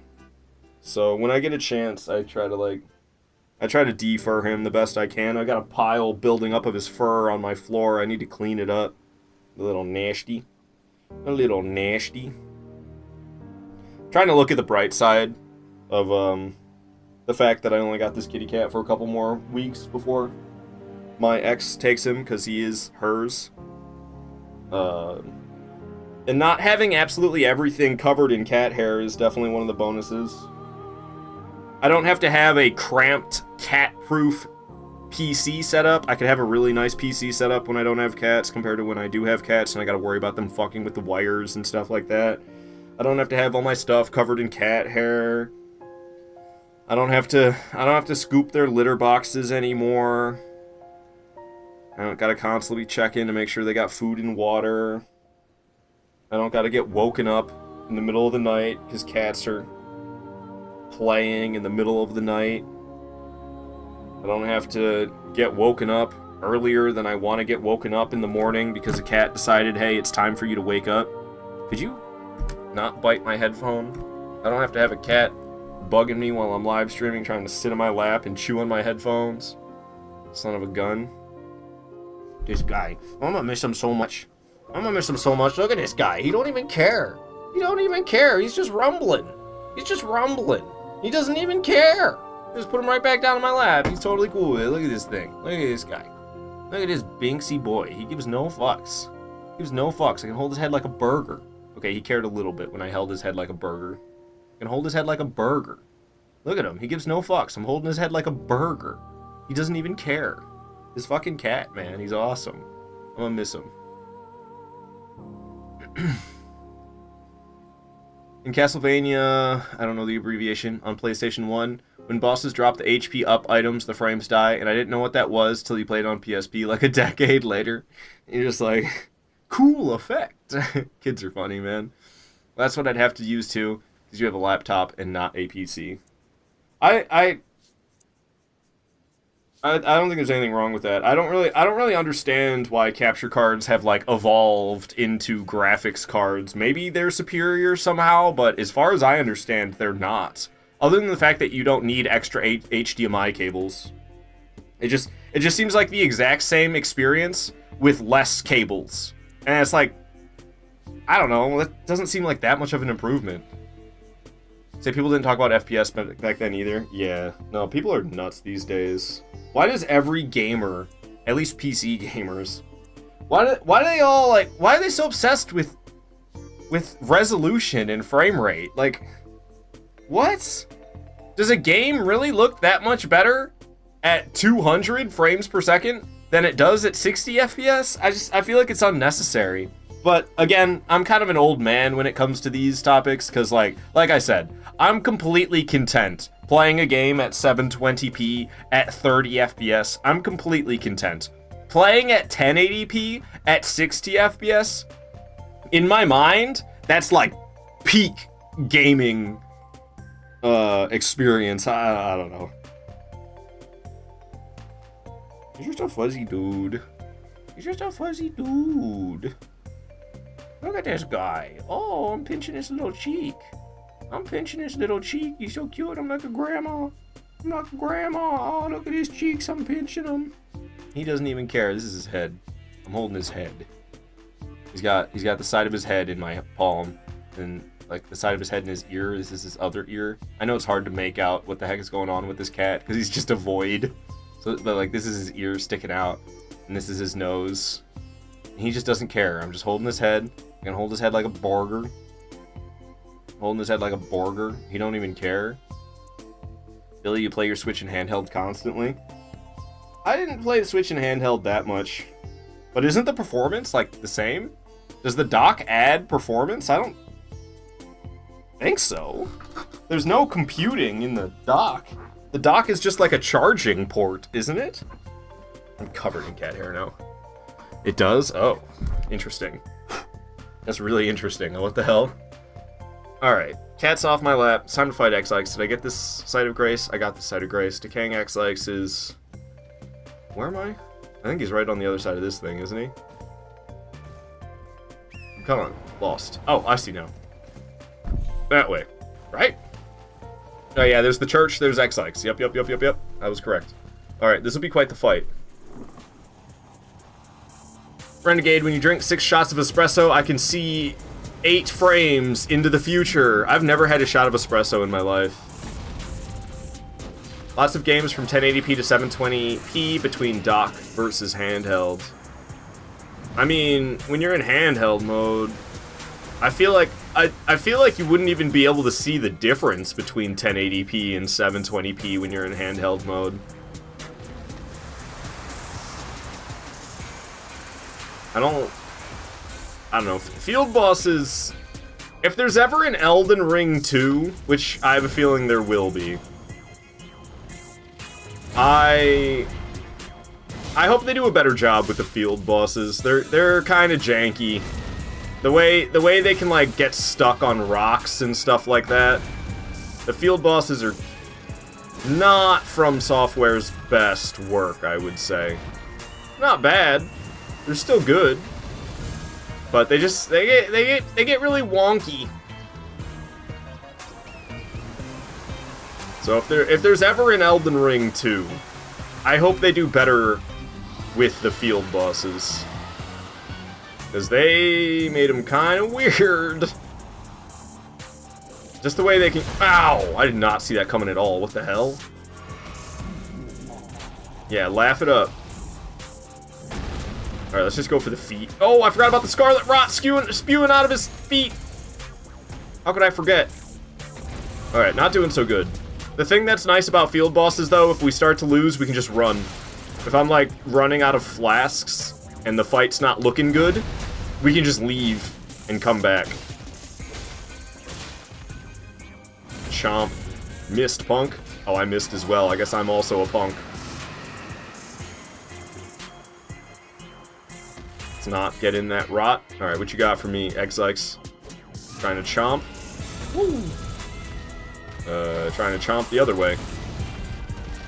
So when I get a chance, I try to defur him the best I can. I got a pile building up of his fur on my floor. I need to clean it up. A little nasty. Trying to look at the bright side of the fact that I only got this kitty cat for a couple more weeks before my ex takes him, because he is hers. And not having absolutely everything covered in cat hair is definitely one of the bonuses. I don't have to have a cramped, cat-proof PC setup. I could have a really nice PC setup when I don't have cats compared to when I do have cats and I gotta worry about them fucking with the wires and stuff like that. I don't have to have all my stuff covered in cat hair. I don't have to scoop their litter boxes anymore. I don't gotta constantly check in to make sure they got food and water. I don't gotta get woken up in the middle of the night because cats are playing in the middle of the night. I don't have to get woken up earlier than I want to get woken up in the morning because a cat decided, hey, it's time for you to wake up. Could you not bite my headphone? I don't have to have a cat bugging me while I'm live streaming, trying to sit in my lap and chew on my headphones. Son of a gun. This guy. I'm gonna miss him so much. Look at this guy. He don't even care. He's just rumbling. He doesn't even care. Just put him right back down in my lap. He's totally cool with it. Look at this thing. Look at this guy. Look at this Binksy boy. He gives no fucks. I can hold his head like a burger. Okay, he cared a little bit when I held his head like a burger. I can hold his head like a burger. Look at him. He gives no fucks. I'm holding his head like a burger. He doesn't even care. This fucking cat, man. He's awesome. I'm gonna miss him. In Castlevania, I don't know the abbreviation, on PlayStation 1, when bosses drop the HP up items, the frames die, and I didn't know what that was till you played on PSP like a decade later. You're just like, cool effect. Kids are funny, man. That's what I'd have to use too, because you have a laptop and not a PC. I don't think there's anything wrong with that. I don't really understand why capture cards have like evolved into graphics cards. Maybe they're superior somehow, but as far as I understand, they're not. Other than the fact that you don't need extra HDMI cables. It just seems like the exact same experience with less cables. And it's like, I don't know, that doesn't seem like that much of an improvement. Say people didn't talk about FPS back then either. Yeah, no, people are nuts these days. Why does every gamer, at least PC gamers, why do they all like? Why are they so obsessed with resolution and frame rate? Like, what? Does a game really look that much better at 200 frames per second than it does at 60 FPS? I feel like it's unnecessary. But again, I'm kind of an old man when it comes to these topics, because like I said, I'm completely content playing a game at 720p at 30 FPS. I'm completely content. Playing at 1080p at 60 FPS, in my mind, that's like peak gaming experience. I don't know. He's just a fuzzy dude. He's just a fuzzy dude. Look at this guy. Oh, I'm pinching his little cheek. I'm pinching his little cheek. He's so cute. I'm like a grandma. I'm like a grandma. Oh, look at his cheeks. I'm pinching him. He doesn't even care. This is his head. I'm holding his head. He's got the side of his head in my palm, and like the side of his head in his ear. This is his other ear. I know it's hard to make out what the heck is going on with this cat because he's just a void. So, but like this is his ear sticking out, and this is his nose. He just doesn't care. I'm just holding his head. I'm gonna hold his head like a burger. Holding his head like a burger. He don't even care. Billy, you play your Switch in handheld constantly? I didn't play the Switch in handheld that much. But isn't the performance like the same? Does the dock add performance? I don't think so. There's no computing in the dock. The dock is just like a charging port, isn't it? I'm covered in cat hair now. It does? Oh, interesting. That's really interesting. What the hell? Alright, cat's off my lap. It's time to fight X-Likes. Did I get this Site of Grace? I got the Site of Grace. Decaying X-Likes is... Where am I? I think he's right on the other side of this thing, isn't he? Come on. Lost. Oh, I see now. That way. Right? Oh yeah, there's the church, there's X-Likes. Yep. I was correct. Alright, this will be quite the fight. Renegade, when you drink 6 shots of espresso, I can see 8 frames into the future. I've never had a shot of espresso in my life. Lots of games from 1080p to 720p between dock versus handheld. I mean, when you're in handheld mode, I feel like you wouldn't even be able to see the difference between 1080p and 720p when you're in handheld mode. I don't know. Field bosses, if there's ever an Elden Ring 2, which I have a feeling there will be, I hope they do a better job with the field bosses. They're kind of janky. The way they can like get stuck on rocks and stuff like that. The field bosses are not From Software's best work, I would say. Not bad. They're still good. But they get really wonky. So if there's ever an Elden Ring 2, I hope they do better with the field bosses. Because they made them kind of weird. Just the way they can... Ow! I did not see that coming at all. What the hell? Yeah, laugh it up. Alright, let's just go for the feet. Oh, I forgot about the Scarlet Rot spewing out of his feet! How could I forget? Alright, not doing so good. The thing that's nice about field bosses, though, if we start to lose, we can just run. If I'm, like, running out of flasks, and the fight's not looking good, we can just leave and come back. chomp. Missed, punk. Oh, I missed as well. I guess I'm also a punk. Let's not get in that rot. Alright, what you got for me, X-Likes? Trying to chomp. Woo! Trying to chomp the other way.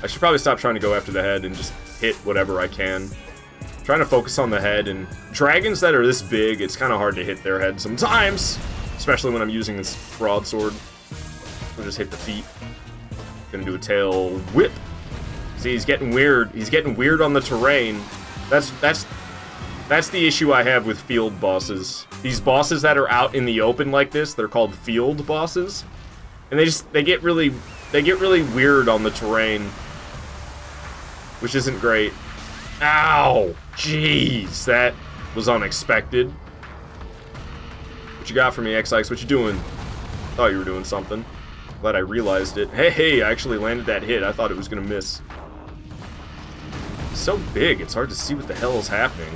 I should probably stop trying to go after the head and just hit whatever I can. Trying to focus on the head, and dragons that are this big, it's kind of hard to hit their head sometimes. Especially when I'm using this broadsword. I'll just hit the feet. Gonna do a tail whip. See, he's getting weird. He's getting weird on the terrain. That's the issue I have with field bosses. These bosses that are out in the open like this, they're called field bosses. And they get really weird on the terrain. Which isn't great. Ow! Jeez, that was unexpected. What you got for me, X-Likes? What you doing? Thought you were doing something. Glad I realized it. Hey, I actually landed that hit. I thought it was gonna miss. It's so big, it's hard to see what the hell is happening.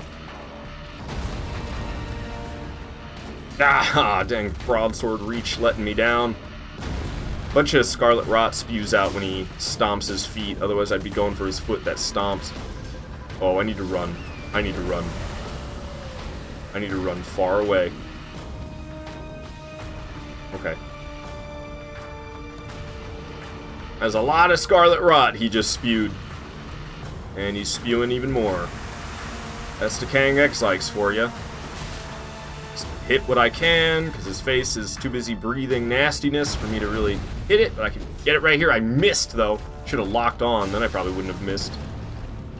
Ah, dang, broadsword reach letting me down. Bunch of scarlet rot spews out when he stomps his feet, otherwise I'd be going for his foot that stomps. Oh, I need to run. I need to run. I need to run far away. Okay. There's a lot of scarlet rot he just spewed. And he's spewing even more. That's decaying X-Likes for you. Just hit what I can, because his face is too busy breathing nastiness for me to really hit it, but I can get it right here. I missed, though. Should have locked on, then I probably wouldn't have missed.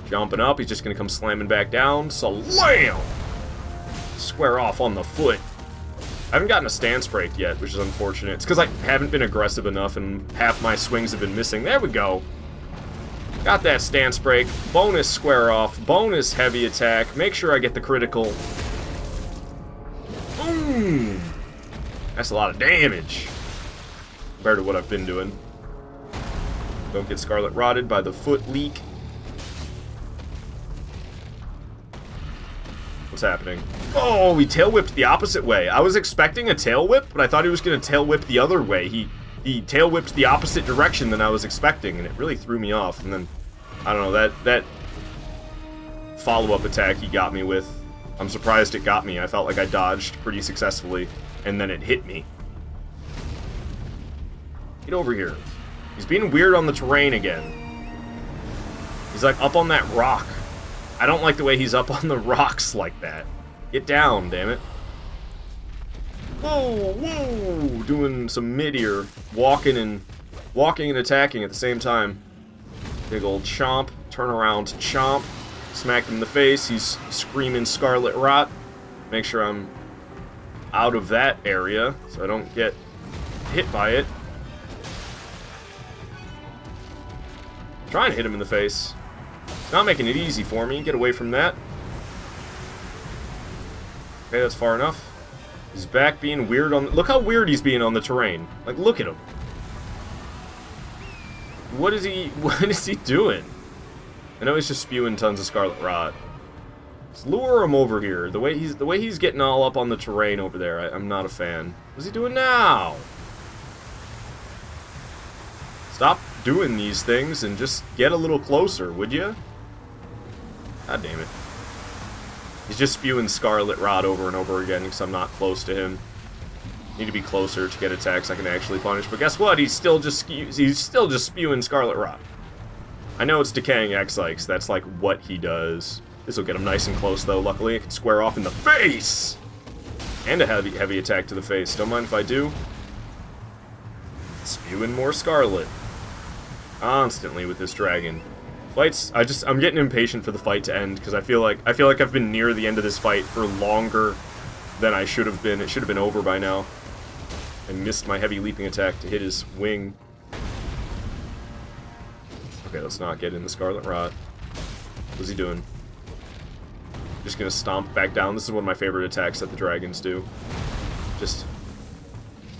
Jumping up, he's just going to come slamming back down. Slam! Square off on the foot. I haven't gotten a stance break yet, which is unfortunate. It's because I haven't been aggressive enough and half my swings have been missing. There we go. Got that stance break. Bonus square off. Bonus heavy attack. Make sure I get the critical. Boom! That's a lot of damage. Compared to what I've been doing. Don't get scarlet rotted by the foot leak. What's happening? Oh, he tail whipped the opposite way. I was expecting a tail whip, but I thought he was going to tail whip the other way. He tail whipped the opposite direction than I was expecting, and it really threw me off. And then, I don't know, that follow-up attack he got me with, I'm surprised it got me. I felt like I dodged pretty successfully, and then it hit me. Get over here. He's being weird on the terrain again. He's like up on that rock. I don't like the way he's up on the rocks like that. Get down, damn it. Whoa, whoa! Doing some mid-ear. Walking and attacking at the same time. Big old chomp. Turn around, chomp. Smack him in the face. He's screaming scarlet rot. Make sure I'm out of that area so I don't get hit by it. Try and hit him in the face. It's not making it easy for me. Get away from that. Okay, that's far enough. He's back being weird on... Look how weird he's being on the terrain. Like, look at him. What is he doing? I know he's just spewing tons of scarlet rot. Let's lure him over here. The way he's getting all up on the terrain over there, I'm not a fan. What's he doing now? Stop doing these things and just get a little closer, would you? God damn it. He's just spewing scarlet rot over and over again because I'm not close to him. Need to be closer to get attacks I can actually punish. But guess what? He's still just spewing scarlet rot. I know it's decaying X-Likes. That's like what he does. This will get him nice and close though. Luckily, it can square off in the face. And a heavy attack to the face. Don't mind if I do. Spewing more scarlet. Constantly with this dragon. Fights, I'm getting impatient for the fight to end because I feel like I've been near the end of this fight for longer than I should have been. It should have been over by now. I missed my heavy leaping attack to hit his wing. Okay, let's not get in the scarlet rot. What's he doing? Just gonna stomp back down. This is one of my favorite attacks that the dragons do. Just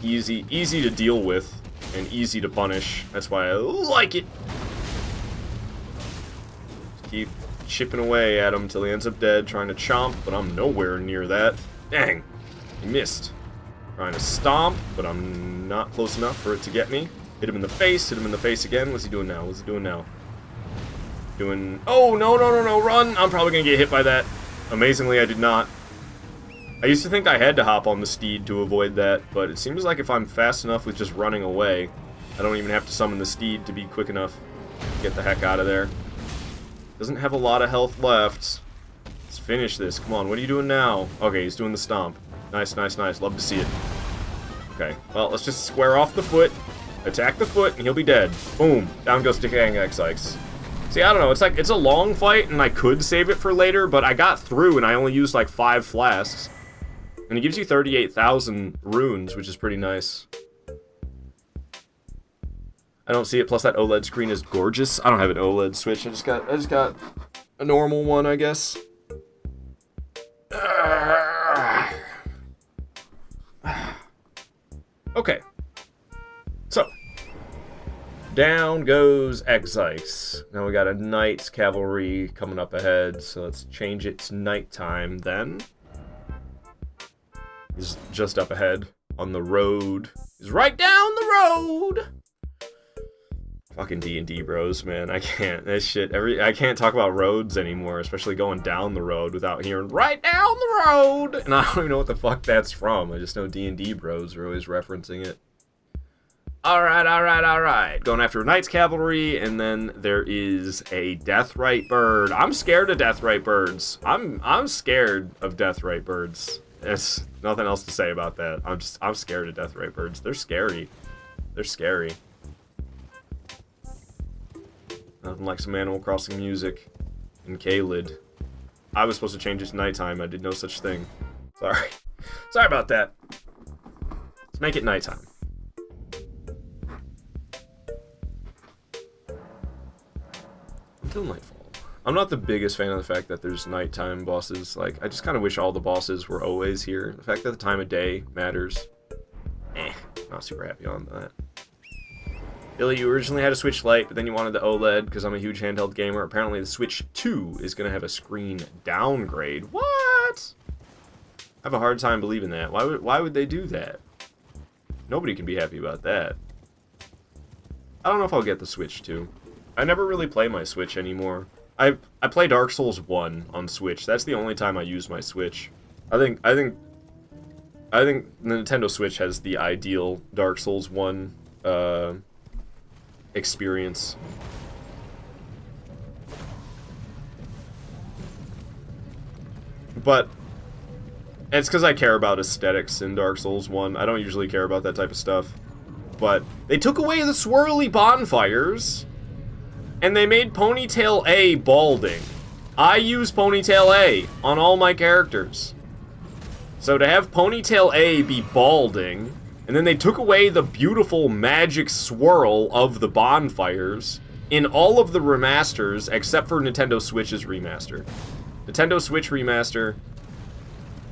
easy to deal with and easy to punish. That's why I like it. Keep chipping away at him till he ends up dead, trying to chomp, but I'm nowhere near that. Dang! He missed. Trying to stomp, but I'm not close enough for it to get me. Hit him in the face. Hit him in the face again. What's he doing now? What's he doing now? Oh, no, no, no, no, run! I'm probably gonna get hit by that. Amazingly, I did not. I used to think I had to hop on the steed to avoid that, but it seems like if I'm fast enough with just running away, I don't even have to summon the steed to be quick enough to get the heck out of there. Doesn't have a lot of health left. Let's finish this. Come on, what are you doing now? Okay, he's doing the stomp. Nice, nice, nice. Love to see it. Okay, well, let's just square off the foot, attack the foot, and he'll be dead. Boom. Down goes Decaying X-Ikes. See, I don't know, it's a long fight, and I could save it for later, but I got through, and I only used like 5 flasks. And it gives you 38,000 runes, which is pretty nice. I don't see it, plus that OLED screen is gorgeous. I don't have an OLED Switch, I just got a normal one, I guess. Okay. So, down goes X-Ikes. Now we got a Knight's Cavalry coming up ahead, so let's change it to nighttime then. He's just up ahead on the road. He's right down the road! Fucking D&D bros, man. I can't. That shit. I can't talk about roads anymore, especially going down the road without hearing right down the road! And I don't even know what the fuck that's from. I just know D&D bros are always referencing it. Alright, alright, alright. Going after Knight's Cavalry, and then there is a Deathrite Bird. I'm scared of Deathrite Birds. I'm scared of Deathrite Birds. There's nothing else to say about that. I'm scared of Deathrite Birds. They're scary. They're scary. Nothing like some Animal Crossing music in K-Lid. I was supposed to change it to nighttime. I did no such thing. Sorry. Sorry about that. Let's make it nighttime. Until nightfall. I'm not the biggest fan of the fact that there's nighttime bosses. Like, I just kind of wish all the bosses were always here. The fact that the time of day matters. Not super happy on that. Billy, you originally had a Switch Lite, but then you wanted the OLED because I'm a huge handheld gamer. Apparently the Switch 2 is going to have a screen downgrade. What? I have a hard time believing that. Why would they do that? Nobody can be happy about that. I don't know if I'll get the Switch 2. I never really play my Switch anymore. I play Dark Souls 1 on Switch. That's the only time I use my Switch. I think the Nintendo Switch has the ideal Dark Souls 1 experience. But it's because I care about aesthetics in Dark Souls 1. I don't usually care about that type of stuff. But they took away the swirly bonfires, and they made Ponytail A balding. I use Ponytail A on all my characters. So to have Ponytail A be balding, and then they took away the beautiful magic swirl of the bonfires in all of the remasters except for Nintendo Switch's remaster. Nintendo Switch remaster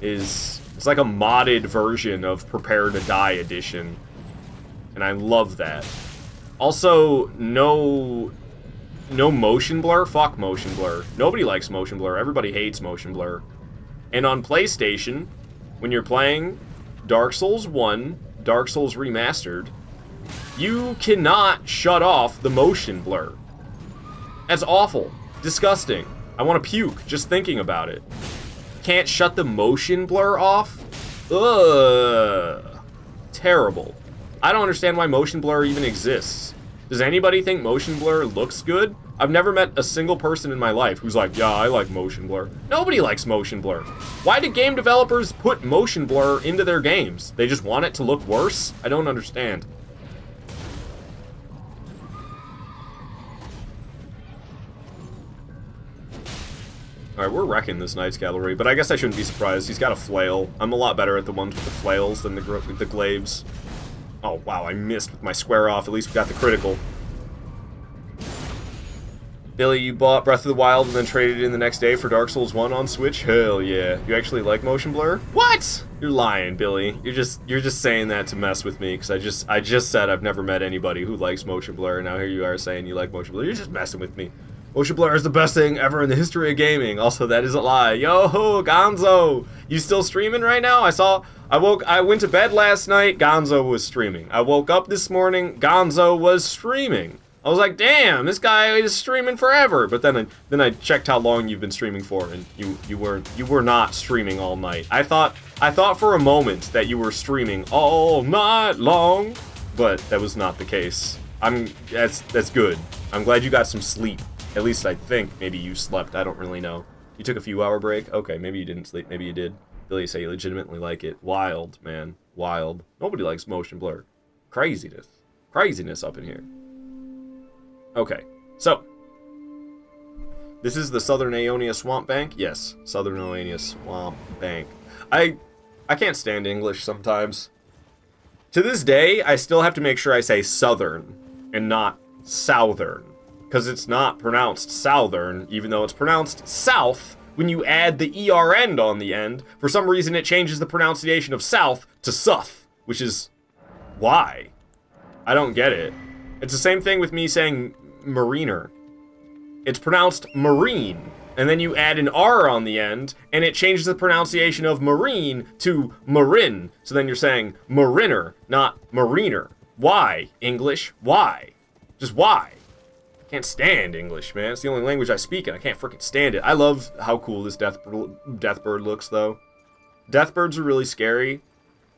it's like a modded version of Prepare to Die edition. And I love that. Also, no motion blur? Fuck motion blur. Nobody likes motion blur. Everybody hates motion blur. And on PlayStation, when you're playing Dark Souls 1, Dark Souls Remastered, you cannot shut off the motion blur. That's awful. Disgusting. I want to puke just thinking about it. Can't shut the motion blur off? Ugh. Terrible. I don't understand why motion blur even exists. Does anybody think motion blur looks good? I've never met a single person in my life who's like, yeah, I like motion blur. Nobody likes motion blur. Why do game developers put motion blur into their games? They just want it to look worse? I don't understand. Alright, we're wrecking this Knight's Cavalry, but I guess I shouldn't be surprised. He's got a flail. I'm a lot better at the ones with the flails than the glaives. Oh, wow, I missed with my square off. At least we got the critical. Billy, you bought Breath of the Wild and then traded it in the next day for Dark Souls 1 on Switch? Hell yeah. You actually like motion blur? What? You're lying, Billy. You're just saying that to mess with me, because I just said I've never met anybody who likes motion blur, and now here you are saying you like motion blur. You're just messing with me. Motion blur is the best thing ever in the history of gaming. Also, that is a lie. Yo, Gonzo, you still streaming right now? I went to bed last night, Gonzo was streaming. I woke up this morning, Gonzo was streaming. I was like, damn, this guy is streaming forever. But then I checked how long you've been streaming for, and you were not streaming all night. I thought for a moment that you were streaming all night long, but that was not the case. That's good. I'm glad you got some sleep. At least I think maybe you slept. I don't really know. You took a few hour break? Okay, maybe you didn't sleep. Maybe you did. Billy say you legitimately like it. Wild, man. Wild. Nobody likes motion blur. Craziness. Craziness up in here. Okay, so. This is the Southern Aeonia Swamp Bank? Yes, Southern Aeonia Swamp Bank. I can't stand English sometimes. To this day, I still have to make sure I say Southern and not Southern. Because it's not pronounced Southern, even though it's pronounced South. When you add the ER end on the end, for some reason it changes the pronunciation of South to Suth, which is why? I don't get it. It's the same thing with me saying Mariner. It's pronounced Marine, and then you add an R on the end, and it changes the pronunciation of Marine to Marin. So then you're saying Mariner, not Mariner. Why, English? Why? Just why? Can't stand English, man. It's the only language I speak, and I can't freaking stand it. I love how cool this Deathbird looks, though. Deathbirds are really scary,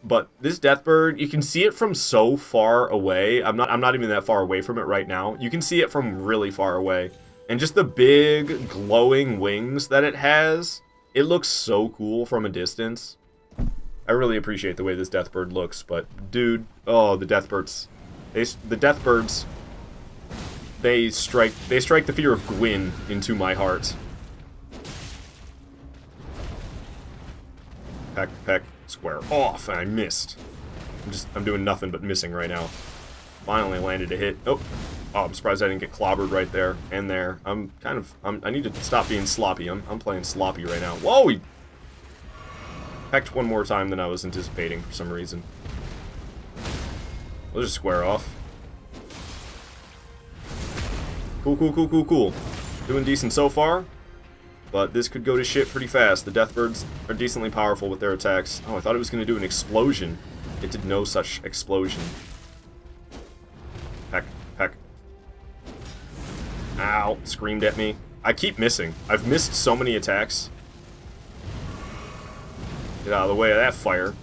but this Deathbird, you can see it from so far away. I'm not even that far away from it right now. You can see it from really far away. And just the big, glowing wings that it has, it looks so cool from a distance. I really appreciate the way this Deathbird looks, but dude, oh, the Deathbirds. The Deathbirds... They strike the fear of Gwyn into my heart. Peck, peck, square off, and I missed. I'm doing nothing but missing right now. Finally landed a hit. Oh, I'm surprised I didn't get clobbered right there and there. I need to stop being sloppy. I'm playing sloppy right now. Whoa, he pecked one more time than I was anticipating for some reason. We'll just square off. Cool. Doing decent so far, but this could go to shit pretty fast. The Deathbirds are decently powerful with their attacks. Oh, I thought it was going to do an explosion. It did no such explosion. Peck, peck. Ow, screamed at me. I keep missing. I've missed so many attacks. Get out of the way of that fire.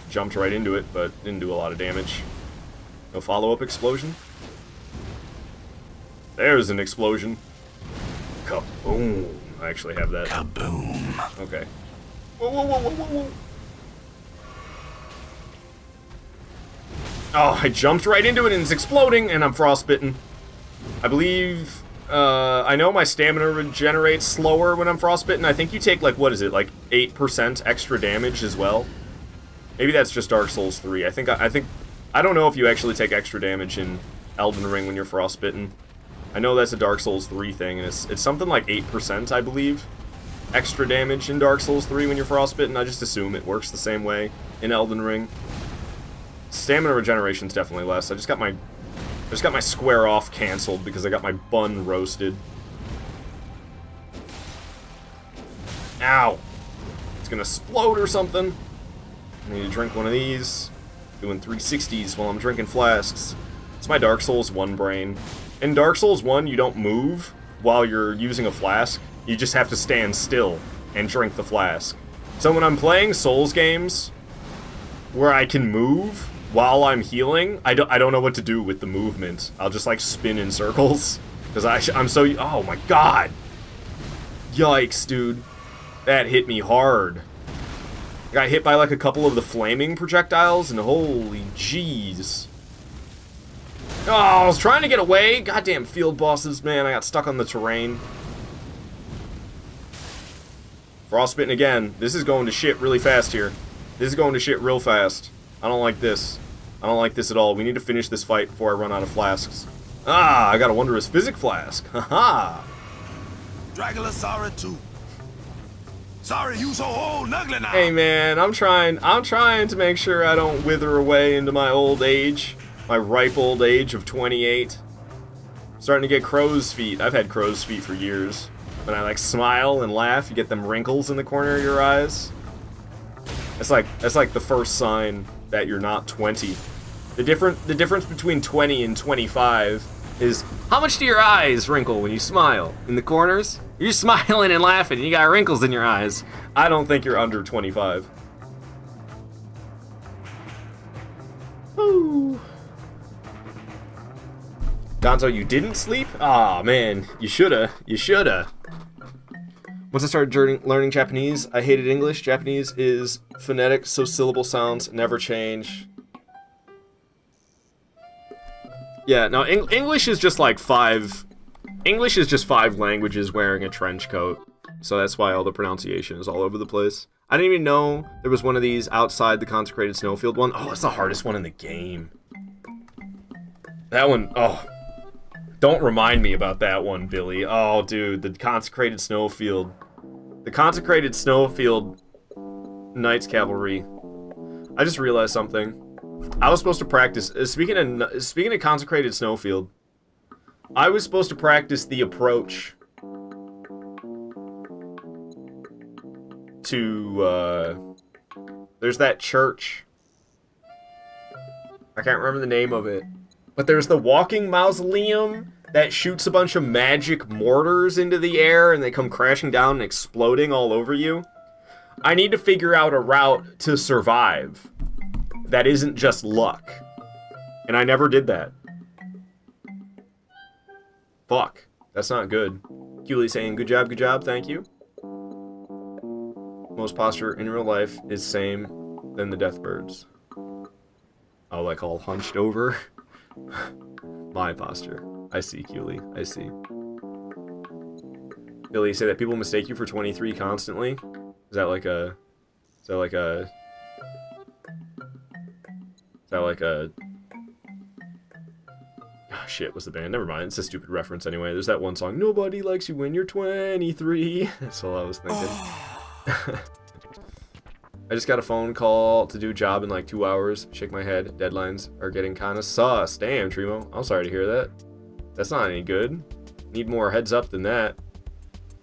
Jumped right into it, but didn't do a lot of damage. No follow-up explosion? There's an explosion. Kaboom. I actually have that. Kaboom. Okay. Whoa. Oh, I jumped right into it and it's exploding and I'm frostbitten. I believe, I know my stamina regenerates slower when I'm frostbitten. I think you take, like, what is it, like 8% extra damage as well? Maybe that's just Dark Souls 3. I don't know if you actually take extra damage in Elden Ring when you're frostbitten. I know that's a Dark Souls 3 thing, and it's something like 8%, I believe, extra damage in Dark Souls 3 when you're frostbitten. I just assume it works the same way in Elden Ring. Stamina regeneration's definitely less. I just got my square off canceled because I got my bun roasted. Ow! It's gonna explode or something. I need to drink one of these. Doing 360s while I'm drinking flasks. It's my Dark Souls 1 brain. In Dark Souls 1, you don't move while you're using a flask. You just have to stand still and drink the flask. So when I'm playing Souls games where I can move while I'm healing, I don't know what to do with the movement. I'll just, like, spin in circles. Because I'm so... Oh, my God! Yikes, dude. That hit me hard. I got hit by, like, a couple of the flaming projectiles, and holy jeez. Oh, I was trying to get away. Goddamn field bosses, man. I got stuck on the terrain. Frostbitten again. This is going to shit really fast here. This is going to shit real fast. I don't like this. I don't like this at all. We need to finish this fight before I run out of flasks. Ah, I got a Wondrous Physic Flask. Haha. Dragula, sorry too. Sorry, you so old, nuggly now. Hey man, I'm trying to make sure I don't wither away into my old age. My ripe old age of 28. Starting to get crow's feet. I've had crow's feet for years. When I like smile and laugh, you get them wrinkles in the corner of your eyes. That's like the first sign that you're not 20. The difference between 20 and 25 is how much do your eyes wrinkle when you smile? In the corners? You're smiling and laughing and you got wrinkles in your eyes. I don't think you're under 25. Woo. Gonzo, you didn't sleep? Aw, man, you shoulda. You shoulda. Once I started learning Japanese, I hated English. Japanese is phonetic, so syllable sounds never change. Yeah, no, English is just like English is just 5 languages wearing a trench coat. So that's why all the pronunciation is all over the place. I didn't even know there was one of these outside the consecrated snowfield one. Oh, it's the hardest one in the game. That one, oh. Don't remind me about that one, Billy. Oh, dude, the consecrated snowfield. The consecrated snowfield Knights Cavalry. I just realized something. I was supposed to practice, speaking of consecrated snowfield, I was supposed to practice the approach to, there's that church. I can't remember the name of it. But there's the walking mausoleum that shoots a bunch of magic mortars into the air and they come crashing down and exploding all over you. I need to figure out a route to survive that isn't just luck. And I never did that. Fuck. That's not good. Cooley saying, good job, thank you. Most posture in real life is same than the Deathbirds. Oh, like all hunched over? My posture. I see, Cooley. I see. Billy, you say that people mistake you for 23 constantly? Is that like a... Oh, shit, what's the band? Never mind, it's a stupid reference anyway. There's that one song, Nobody Likes You When You're 23. That's all I was thinking. I just got a phone call to do a job in like 2 hours. Shake my head. Deadlines are getting kind of sus. Damn, Tremo. I'm sorry to hear that. That's not any good. Need more heads up than that.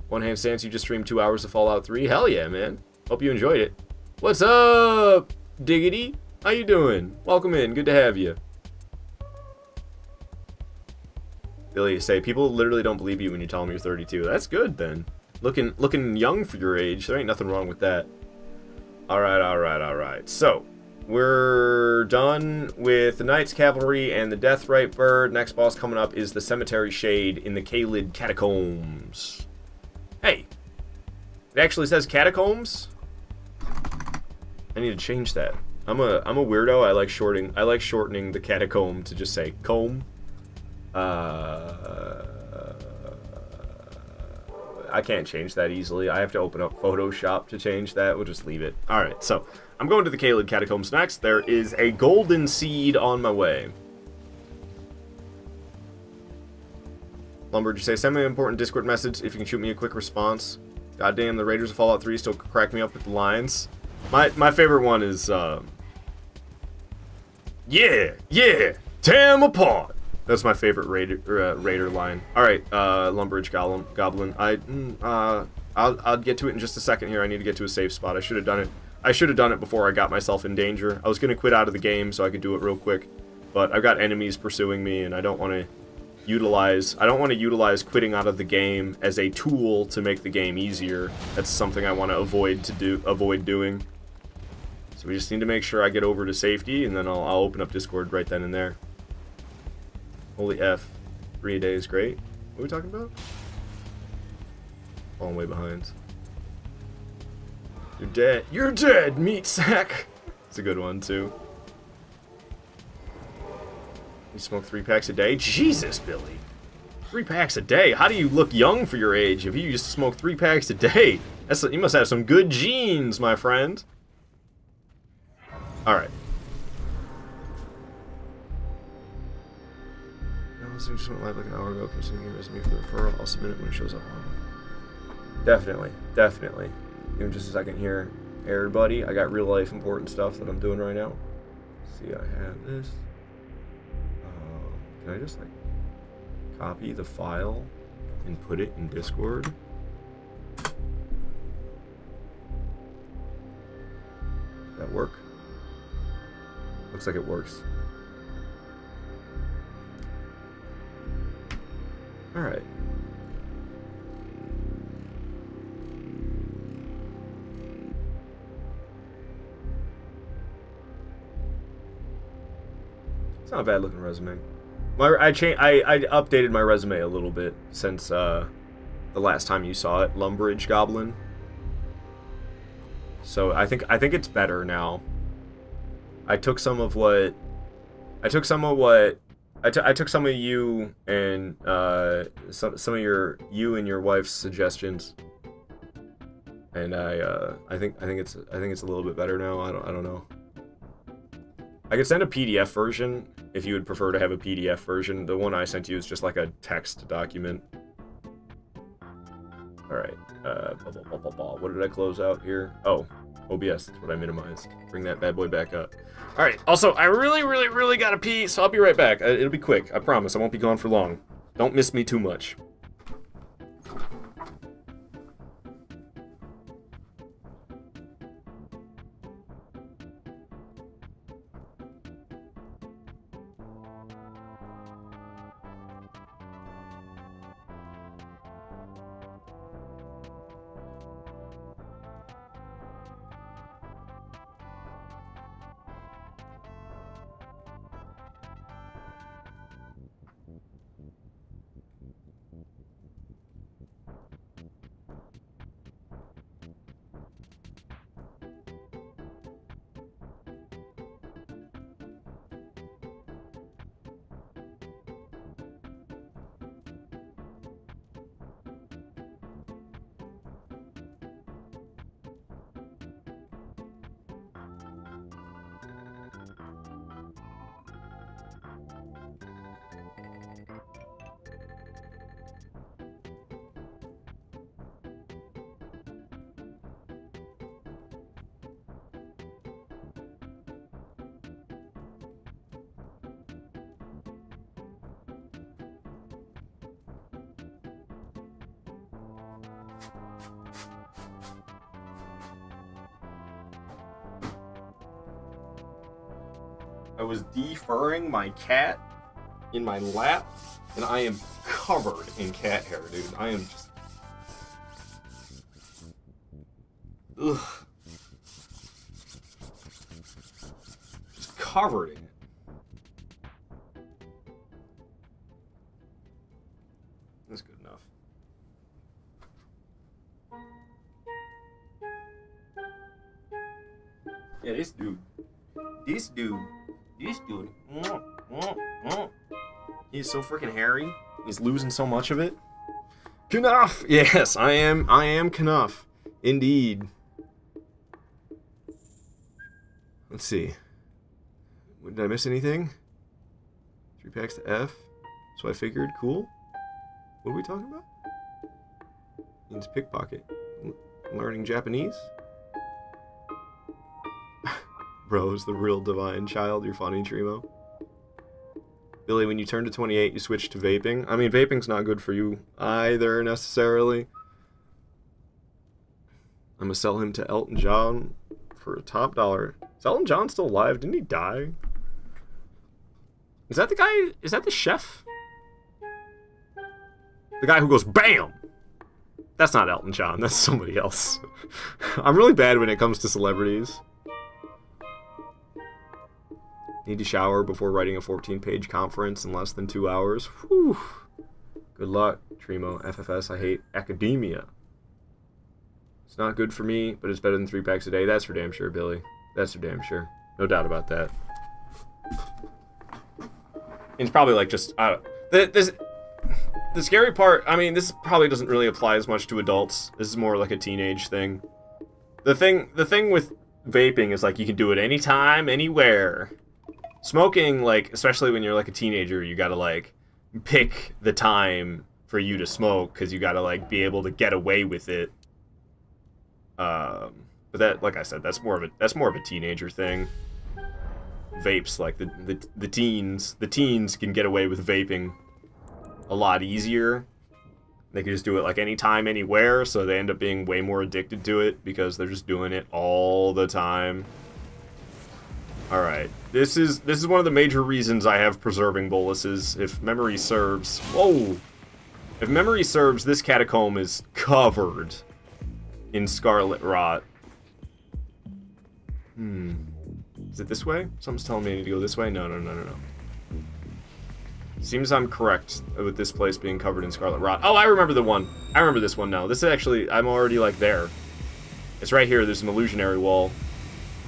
One hand stance, you just streamed 2 hours of Fallout 3. Hell yeah, man. Hope you enjoyed it. What's up, Diggity? How you doing? Welcome in. Good to have you. Billy, say, people literally don't believe you when you tell them you're 32. That's good, then. Looking young for your age. There ain't nothing wrong with that. Alright. So, we're done with the Knights Cavalry and the Deathrite Bird. Next boss coming up is the Cemetery Shade in the Kaled Catacombs. Hey, it actually says Catacombs? I need to change that. I'm a weirdo. I like shortening the catacomb to just say comb. I can't change that easily. I have to open up Photoshop to change that. We'll just leave it. Alright, so I'm going to the Kaled Catacombs next. There is a golden seed on my way. Lumberj, you say, send me an important Discord message if you can shoot me a quick response. Goddamn, the Raiders of Fallout 3 still crack me up with the lines. My favorite one is, yeah, tear 'em apart. That's my favorite Raider line. Alright, Lumberj Goblin. I'll get to it in just a second here. I need to get to a safe spot. I should have done it. I should have done it before I got myself in danger. I was going to quit out of the game so I could do it real quick. But I've got enemies pursuing me, and I don't want to utilize quitting out of the game as a tool to make the game easier. That's something I want to avoid doing. So we just need to make sure I get over to safety, and then I'll open up Discord right then and there. Holy F. 3 a day is great. What are we talking about? Falling way behind. You're dead. You're dead, meat sack! It's a good one, too. You smoke 3 packs a day? Jesus, Billy. 3 packs a day? How do you look young for your age if you used to smoke 3 packs a day? You must have some good genes, my friend. Alright. Just went live like an hour ago. Considering your resume for the referral, I'll submit it when it shows up online. Definitely. Give me just a second here, everybody. I got real life important stuff that I'm doing right now. Let's see, I have this. Can I just like Copy the file and put it in Discord. Does that work? Looks like it works. Alright. It's not a bad looking resume. I updated my resume a little bit since the last time you saw it, Lumbridge Goblin. So I think it's better now. I took some of you and some of you and your wife's suggestions, and I think it's a little bit better now. I don't know. I could send a PDF version if you would prefer to have a PDF version. The one I sent you is just like a text document. All right. What did I close out here? Oh, OBS. That's what I minimized. Bring that bad boy back up. All right. Also, I really gotta pee, so I'll be right back. It'll be quick. I promise. I won't be gone for long. Don't miss me too much. I was defurring my cat in my lap, and I am covered in cat hair, dude. I am just... Ugh. Just covered in it. That's good enough. Yeah, this dude, he's so freaking hairy. He's losing so much of it. Knuff! Yes, I am Knuff. Indeed. Let's see. Did I miss anything? 3 packs to F. So I figured, cool. What are we talking about? Means pickpocket. Learning Japanese? Bro's the real divine child. You're funny, Trimo. Billy, when you turn to 28, you switch to vaping. I mean, vaping's not good for you either, necessarily. I'm gonna sell him to Elton John for a top dollar. Is Elton John still alive? Didn't he die? Is that the guy? Is that the chef? The guy who goes BAM! That's not Elton John. That's somebody else. I'm really bad when it comes to celebrities. Need to shower before writing a 14-page conference in less than 2 hours. Whew. Good luck, Trimo. FFS, I hate academia. It's not good for me, but it's better than 3 packs a day. That's for damn sure, Billy. That's for damn sure. No doubt about that. It's probably like just... the scary part... I mean, this probably doesn't really apply as much to adults. This is more like a teenage thing. The thing with vaping is like you can do it anytime, anywhere. Smoking, like, especially when you're like a teenager, you gotta like pick the time for you to smoke because you gotta like be able to get away with it. But that, like I said, that's more of a teenager thing. Vapes, like the teens can get away with vaping a lot easier. They can just do it like anytime, anywhere, so they end up being way more addicted to it because they're just doing it all the time. Alright, this is one of the major reasons I have preserving boluses, if memory serves. Whoa! If memory serves, this catacomb is covered in scarlet rot. Is it this way? Something's telling me I need to go this way? No. Seems I'm correct with this place being covered in scarlet rot. Oh, I remember the one. I remember this one now. This is actually, I'm already, like, there. It's right here. There's an illusionary wall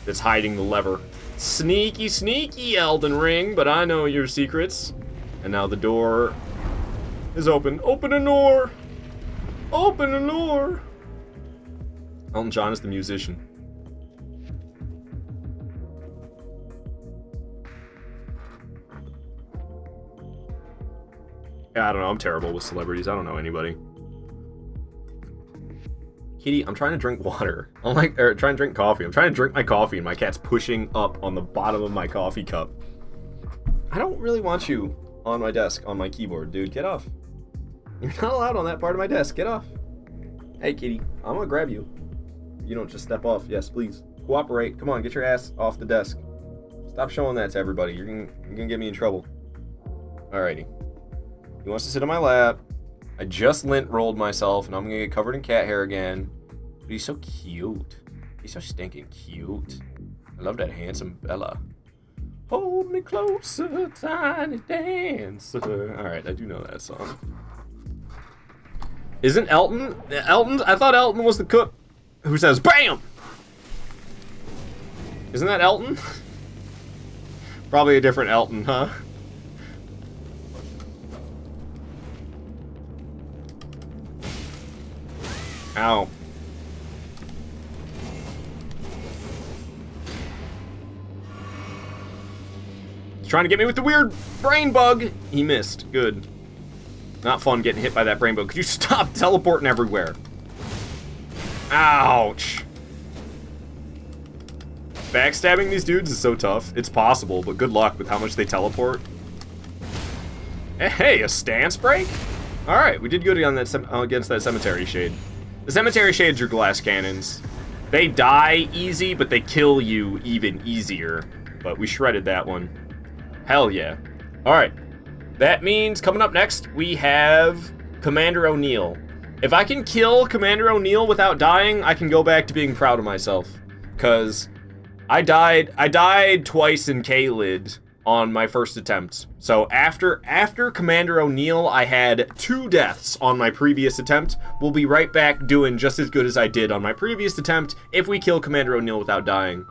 that's hiding the lever. Sneaky, sneaky, Elden Ring, but I know your secrets. And now the door is open. Open a door! Open a door! Elton John is the musician. I don't know, I'm terrible with celebrities. I don't know anybody. Kitty, I'm trying to drink water. I'm like, trying to drink coffee. I'm trying to drink my coffee and my cat's pushing up on the bottom of my coffee cup. I don't really want you on my desk, on my keyboard, dude. Get off. You're not allowed on that part of my desk. Get off. Hey, kitty, I'm gonna grab you. You don't just step off. Yes, please. Cooperate. Come on, get your ass off the desk. Stop showing that to everybody. You're gonna get me in trouble. Alrighty. He wants to sit on my lap. I just lint rolled myself, and I'm gonna get covered in cat hair again. But he's so cute. He's so stinking cute. I love that handsome Bella. Hold me closer, tiny dancer. Alright, I do know that song. Isn't Elton? I thought Elton was the cook who says, BAM! Isn't that Elton? Probably a different Elton, huh? Ow. He's trying to get me with the weird brain bug. He missed. Good. Not fun getting hit by that brain bug. Could you stop teleporting everywhere? Ouch. Backstabbing these dudes is so tough. It's possible, but good luck with how much they teleport. Hey, a stance break? Alright, we did good on that against that cemetery shade. The cemetery shades are glass cannons. They die easy, but they kill you even easier. But we shredded that one. Hell yeah. Alright. That means coming up next, we have Commander O'Neill. If I can kill Commander O'Neill without dying, I can go back to being proud of myself. Because I died twice in K-Lid on my first attempt. So after Commander O'Neill, I had 2 deaths on my previous attempt. We'll be right back doing just as good as I did on my previous attempt if we kill Commander O'Neill without dying.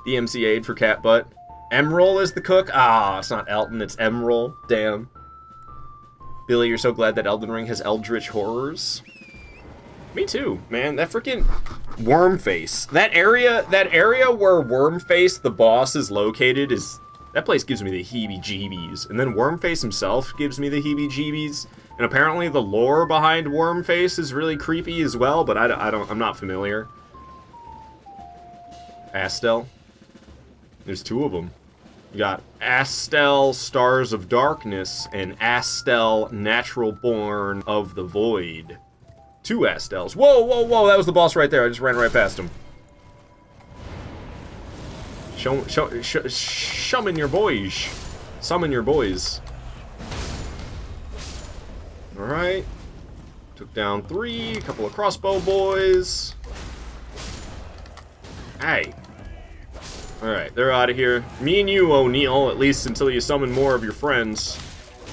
The MC aid for cat butt. Emerald is the cook? Ah, it's not Elton, it's Emerald. Damn. Billy, you're so glad that Elden Ring has eldritch horrors? Me too, man. That freaking Wormface. That area where Wormface, the boss, is located that place gives me the heebie-jeebies. And then Wormface himself gives me the heebie-jeebies. And apparently the lore behind Wormface is really creepy as well, but I'm not familiar. Astel. There's 2 of them. You got Astel, Stars of Darkness, and Astel, Natural Born of the Void. 2 Astels. Whoa, whoa, whoa, that was the boss right there. I just ran right past him. Summon your boys. Summon your boys. Alright. Took down 3, a couple of crossbow boys. Hey. Alright, they're out of here. Me and you, O'Neill, at least until you summon more of your friends.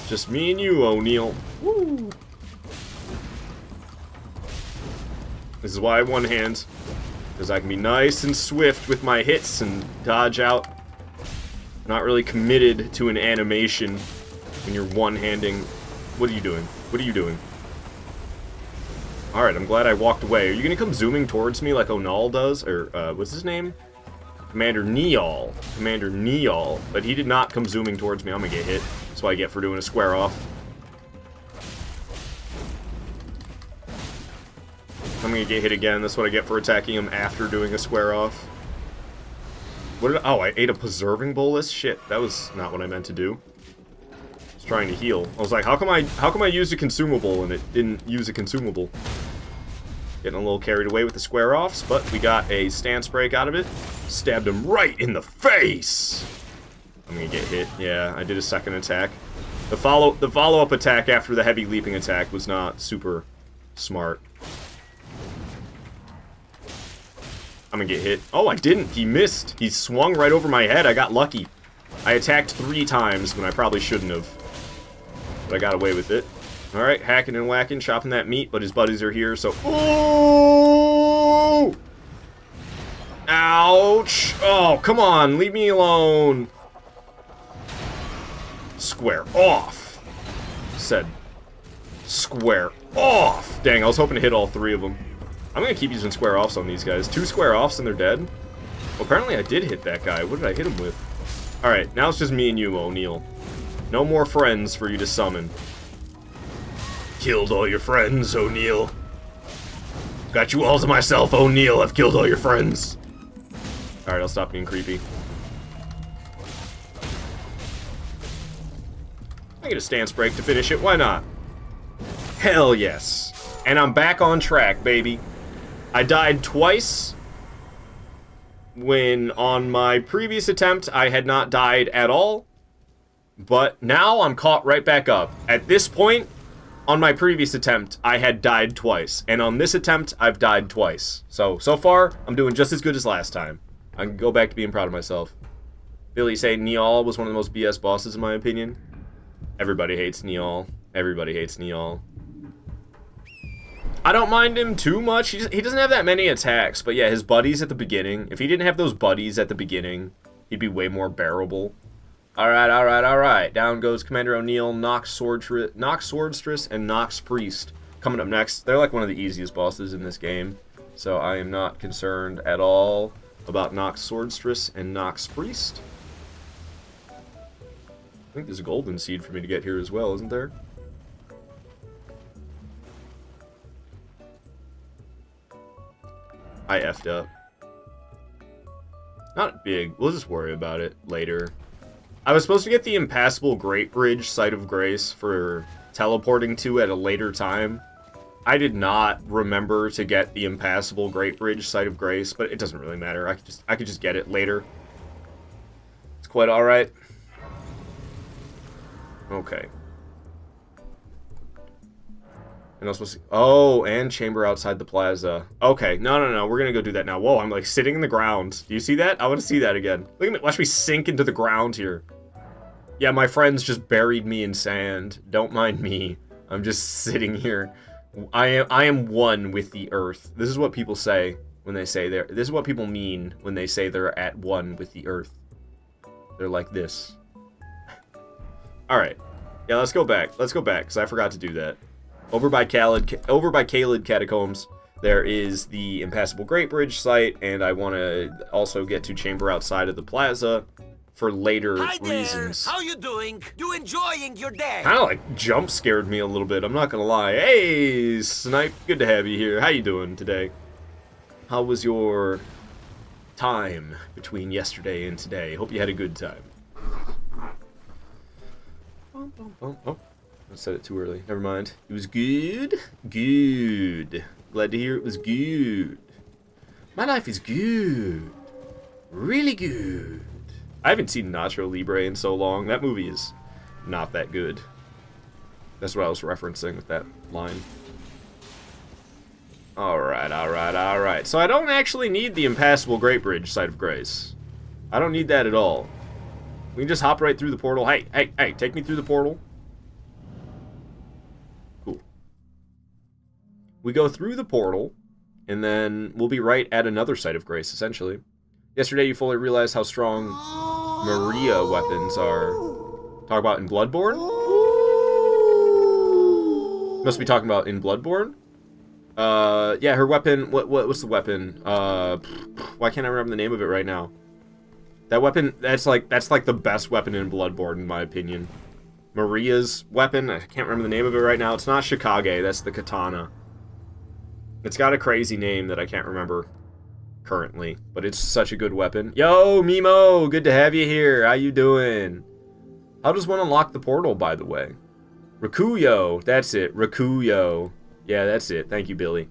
Just me and you, O'Neill. Woo! This is why I one hand. Because I can be nice and swift with my hits and dodge out. Not really committed to an animation when you're one-handing. What are you doing? What are you doing? Alright, I'm glad I walked away. Are you gonna come zooming towards me like O'Neill does? Or, what's his name? Commander Neal. Commander Neal. But he did not come zooming towards me. I'm gonna get hit. That's what I get for doing a square off. I'm gonna get hit again. That's what I get for attacking him after doing a square off. What did I ate a preserving bolus? Shit, that was not what I meant to do. was trying to heal. I was like, how come I used a consumable and it didn't use a consumable? Getting a little carried away with the square offs, but we got a stance break out of it. Stabbed him right in the face. I'm gonna get hit. Yeah, I did a second attack. The follow-up attack after the heavy leaping attack was not super smart. I'm gonna get hit. Oh, I didn't. He missed. He swung right over my head. I got lucky. I attacked 3 times when I probably shouldn't have. But I got away with it. Alright, hacking and whacking, chopping that meat, but his buddies are here, so... Ooh! Ouch! Oh, come on, leave me alone. Square off. Said, square off. Dang, I was hoping to hit all 3 of them. I'm gonna keep using square offs on these guys. 2 square offs and they're dead. Well, apparently I did hit that guy. What did I hit him with? Alright, now it's just me and you, O'Neil. No more friends for you to summon. Killed all your friends, O'Neil. Got you all to myself, O'Neil. I've killed all your friends. Alright, I'll stop being creepy. I get a stance break to finish it. Why not? Hell yes. And I'm back on track, baby. I died twice. When on my previous attempt, I had not died at all. But now I'm caught right back up. At this point, on my previous attempt, I had died twice. And on this attempt, I've died twice. So far, I'm doing just as good as last time. I can go back to being proud of myself. Billy saying Niall was one of the most BS bosses in my opinion. Everybody hates Niall. Everybody hates Niall. I don't mind him too much. He doesn't have that many attacks. But yeah, his buddies at the beginning. If he didn't have those buddies at the beginning, he'd be way more bearable. Alright, alright, alright. Down goes Commander O'Neil, Nox Swordstress, and Nox Priest. Coming up next. They're like one of the easiest bosses in this game. So I am not concerned at all about Nox Swordstress and Nox Priest. I think there's a golden seed for me to get here as well, isn't there? I effed up. Not big. We'll just worry about it later. I was supposed to get the Impassable Great Bridge Site of Grace for teleporting to at a later time. I did not remember to get the Impassable Great Bridge Site of Grace, but it doesn't really matter. I could just get it later. It's quite alright. Okay. And I was supposed to... Oh, and chamber outside the plaza. Okay, no. We're gonna go do that now. Whoa, I'm like sitting in the ground. Do you see that? I want to see that again. Look at me. Watch me sink into the ground here. Yeah, my friends just buried me in sand. Don't mind me. I'm just sitting here. I am one with the earth. This is what people say when they say they're... This is what people mean when they say they're at one with the earth. They're like this. Alright. Yeah, let's go back. Let's go back, because I forgot to do that. Over by Caelid Catacombs, there is the Impassable Great Bridge site, and I want to also get to chamber outside of the plaza for later reasons. How you doing? You enjoying your day? Kind of like jump scared me a little bit, I'm not gonna lie. Hey, Snipe, good to have you here. How you doing today? How was your time between yesterday and today? Hope you had a good time. Oh. I said it too early. Never mind. It was good. Good. Glad to hear it was good. My life is good. Really good. I haven't seen Nacho Libre in so long. That movie is not that good. That's what I was referencing with that line. Alright. So I don't actually need the Impassable Great Bridge Site of Grace. I don't need that at all. We can just hop right through the portal. Hey, take me through the portal. We go through the portal, and then we'll be right at another Site of Grace, essentially. Yesterday, you fully realized how strong Maria weapons are. Talk about in Bloodborne? Must be talking about in Bloodborne? Yeah, her weapon... What's the weapon? Why can't I remember the name of it right now? That weapon, that's like the best weapon in Bloodborne, in my opinion. Maria's weapon, I can't remember the name of it right now. It's not Shikage, that's the katana. It's got a crazy name that I can't remember currently, but it's such a good weapon. Yo, Mimo, good to have you here. How you doing? How does one unlock the portal, by the way? Rakuyo. That's it. Rakuyo. Yeah, that's it. Thank you, Billy.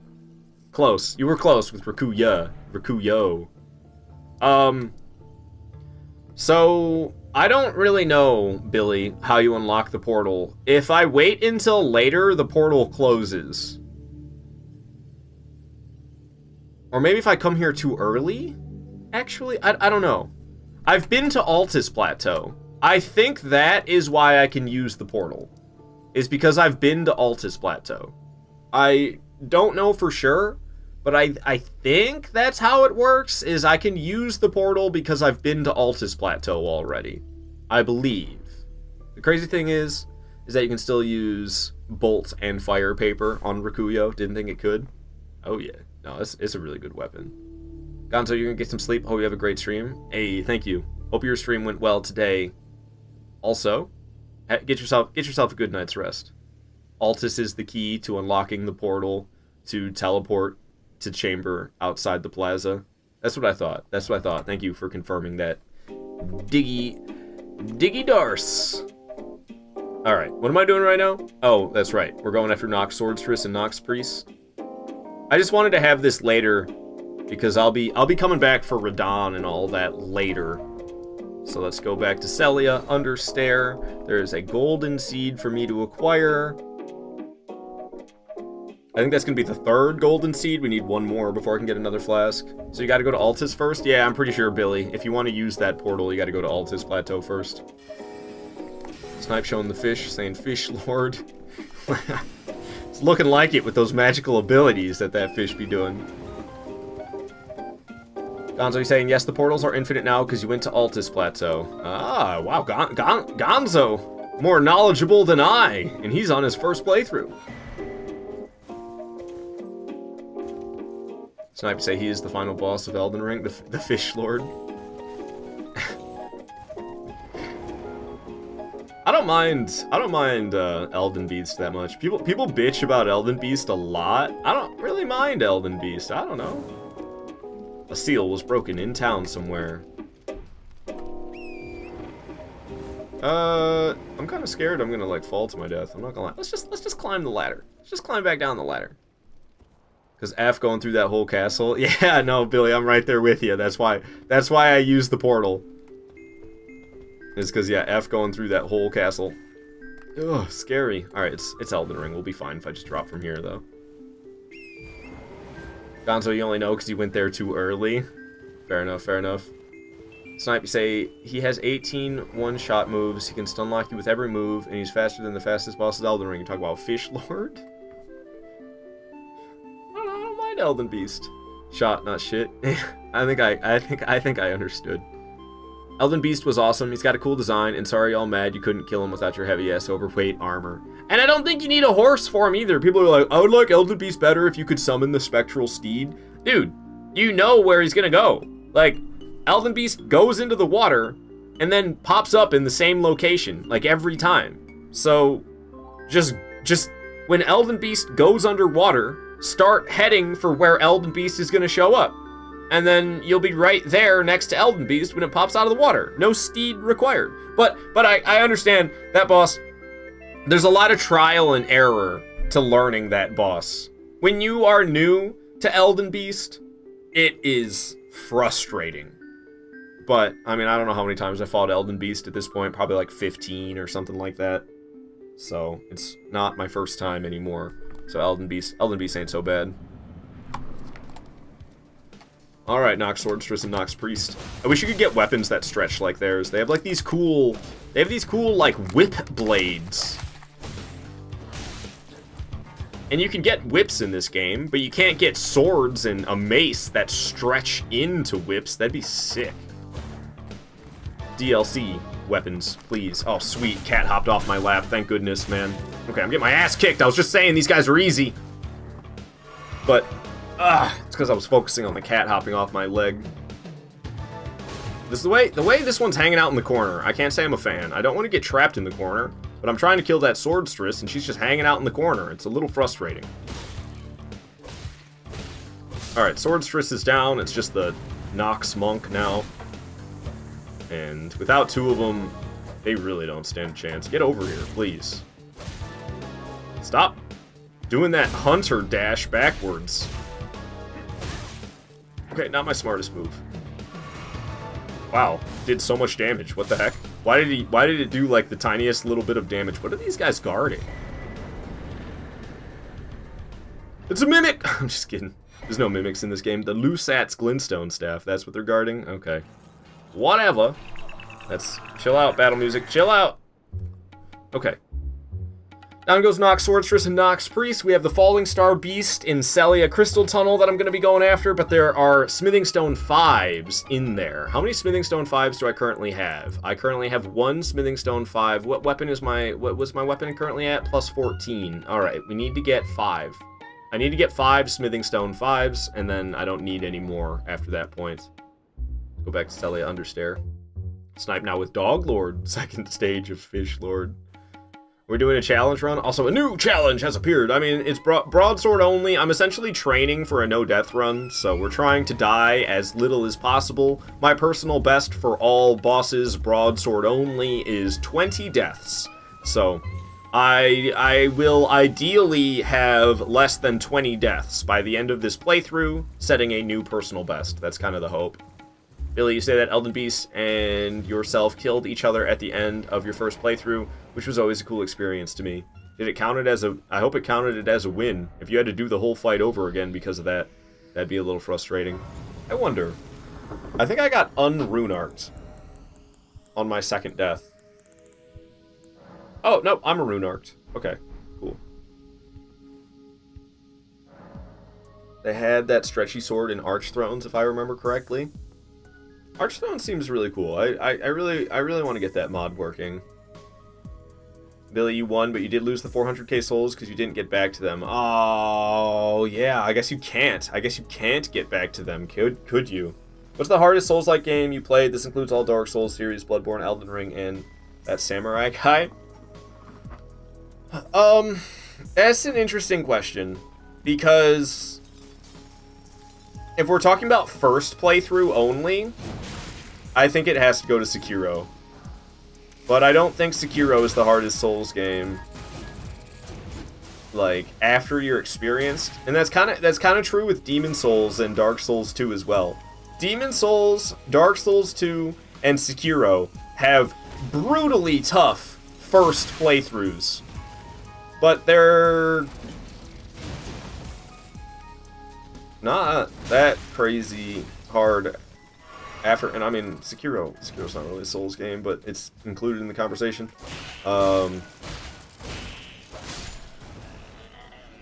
Close. You were close with Rakuya. Rakuyo. So, I don't really know, Billy, how you unlock the portal. If I wait until later, the portal closes. Or maybe if I come here too early? Actually, I don't know. I've been to Altus Plateau. I think that is why I can use the portal. Is because I've been to Altus Plateau. I don't know for sure, but I think that's how it works, is I can use the portal because I've been to Altus Plateau already. I believe. The crazy thing is that you can still use bolt and fire paper on Rakuyo. Didn't think it could. Oh yeah. No, it's a really good weapon. Gonzo, you're gonna get some sleep. Hope you have a great stream. Hey, thank you. Hope your stream went well today. Also, get yourself a good night's rest. Altus is the key to unlocking the portal to teleport to chamber outside the plaza. That's what I thought. That's what I thought. Thank you for confirming that. Diggy Darce. Alright, what am I doing right now? Oh, that's right. We're going after Nox Swordstress and Nox Priest. I just wanted to have this later because I'll be coming back for Radon and all that later. So let's go back to Celia, Understare. There's a golden seed for me to acquire. I think that's going to be the third golden seed. We need one more before I can get another flask. So you got to go to Altus first? Yeah, I'm pretty sure, Billy. If you want to use that portal, you got to go to Altus Plateau first. Snipe showing the fish, saying Fish Lord. It's looking like it with those magical abilities that fish be doing. Gonzo, he's saying, yes, the portals are infinite now because you went to Altus Plateau. Ah, wow, Gonzo, more knowledgeable than I, and he's on his first playthrough. Snipe say he is the final boss of Elden Ring, the Fish Lord. I don't mind Elden Beast that much. People bitch about Elden Beast a lot. I don't really mind Elden Beast. I don't know. A seal was broken in town somewhere. I'm kind of scared I'm gonna like fall to my death. I'm not gonna lie. Let's just climb the ladder. Let's just climb back down the ladder. Cause F going through that whole castle. Yeah, no, Billy, I'm right there with you. That's why I use the portal. Is because yeah, F going through that whole castle. Ugh, scary. All right, it's Elden Ring. We'll be fine if I just drop from here though. Gonzo, you only know because you went there too early. Fair enough, fair enough. Snipe, you say, he has 18 one-shot moves. He can stun lock you with every move, and he's faster than the fastest boss of Elden Ring. You talk about Fish Lord? I don't mind Elden Beast. Shot, not shit. I think I understood. Elden Beast was awesome. He's got a cool design, and sorry y'all mad you couldn't kill him without your heavy-ass overweight armor. And I don't think you need a horse for him either. People are like, I would like Elden Beast better if you could summon the Spectral Steed. Dude, you know where he's gonna go. Like, Elden Beast goes into the water and then pops up in the same location, like every time. So, just when Elden Beast goes underwater, start heading for where Elden Beast is gonna show up. And then you'll be right there next to Elden Beast when it pops out of the water. No steed required. But I understand that boss. There's a lot of trial and error to learning that boss. When you are new to Elden Beast, it is frustrating. But, I mean, I don't know how many times I fought Elden Beast at this point. Probably like 15 or something like that. So, it's not my first time anymore. So Elden Beast ain't so bad. Alright, Nox Swordstress and Nox Priest. I wish you could get weapons that stretch like theirs. They have like these cool... like whip blades. And you can get whips in this game, but you can't get swords and a mace that stretch into whips. That'd be sick. DLC weapons, please. Oh, sweet. Cat hopped off my lap. Thank goodness, man. Okay, I'm getting my ass kicked. I was just saying these guys are easy. But, it's because I was focusing on the cat hopping off my leg. This is the way this one's hanging out in the corner. I can't say I'm a fan. I don't want to get trapped in the corner, but I'm trying to kill that Swordstress, and she's just hanging out in the corner. It's a little frustrating. Alright, Swordstress is down. It's just the Nox Monk now. And without two of them, They really don't stand a chance. Get over here, please. Stop doing that hunter dash backwards. Okay, not my smartest move. Wow, did so much damage. What the heck? Why did it do like the tiniest little bit of damage? What are these guys guarding? It's a mimic! I'm just kidding. There's no mimics in this game. The Lusat's Glintstone staff, that's what they're guarding? Okay. Whatever. Let's chill out, battle music. Chill out! Okay. Down goes Nox Swordstress and Nox Priest. We have the Falling Star Beast in Celia Crystal Tunnel that I'm going to be going after, but there are Smithing Stone 5s in there. How many Smithing Stone 5s do I currently have? I currently have 1 Smithing Stone 5. What was my weapon currently at? Plus 14. Alright, we need to get 5. I need to get 5 Smithing Stone 5s, and then I don't need any more after that point. Go back to Celia Understair. Snipe now with Dog Lord, second stage of Fish Lord. We're doing a challenge run. Also, a new challenge has appeared. I mean, it's broadsword only. I'm essentially training for a no-death run, so we're trying to die as little as possible. My personal best for all bosses, broadsword only, is 20 deaths. So, I will ideally have less than 20 deaths by the end of this playthrough, setting a new personal best. That's kind of the hope. Billy, you say that Elden Beast and yourself killed each other at the end of your first playthrough, which was always a cool experience to me. Did it count it as a... I hope it counted it as a win. If you had to do the whole fight over again because of that, that'd be a little frustrating. I wonder. I think I got unrune-arced on my second death. Oh, no, I'm a rune-arced. Okay, cool. They had that stretchy sword in Arch Thrones, if I remember correctly. Arch Thrones seems really cool. I really want to get that mod working. Billy, you won, but you did lose the 400k souls because you didn't get back to them. Oh, yeah, I guess you can't. I guess you can't get back to them, could you? What's the hardest Souls-like game you played? This includes all Dark Souls series, Bloodborne, Elden Ring, and that Samurai guy. That's an interesting question, because if we're talking about first playthrough only, I think it has to go to Sekiro. But I don't think Sekiro is the hardest Souls game, like, after you're experienced. And that's kind of true with Demon Souls and Dark Souls 2 as well. Demon Souls, Dark Souls 2, and Sekiro have brutally tough first playthroughs. But they're not that crazy hard after, and I mean, Sekiro's not really a Souls game, but it's included in the conversation.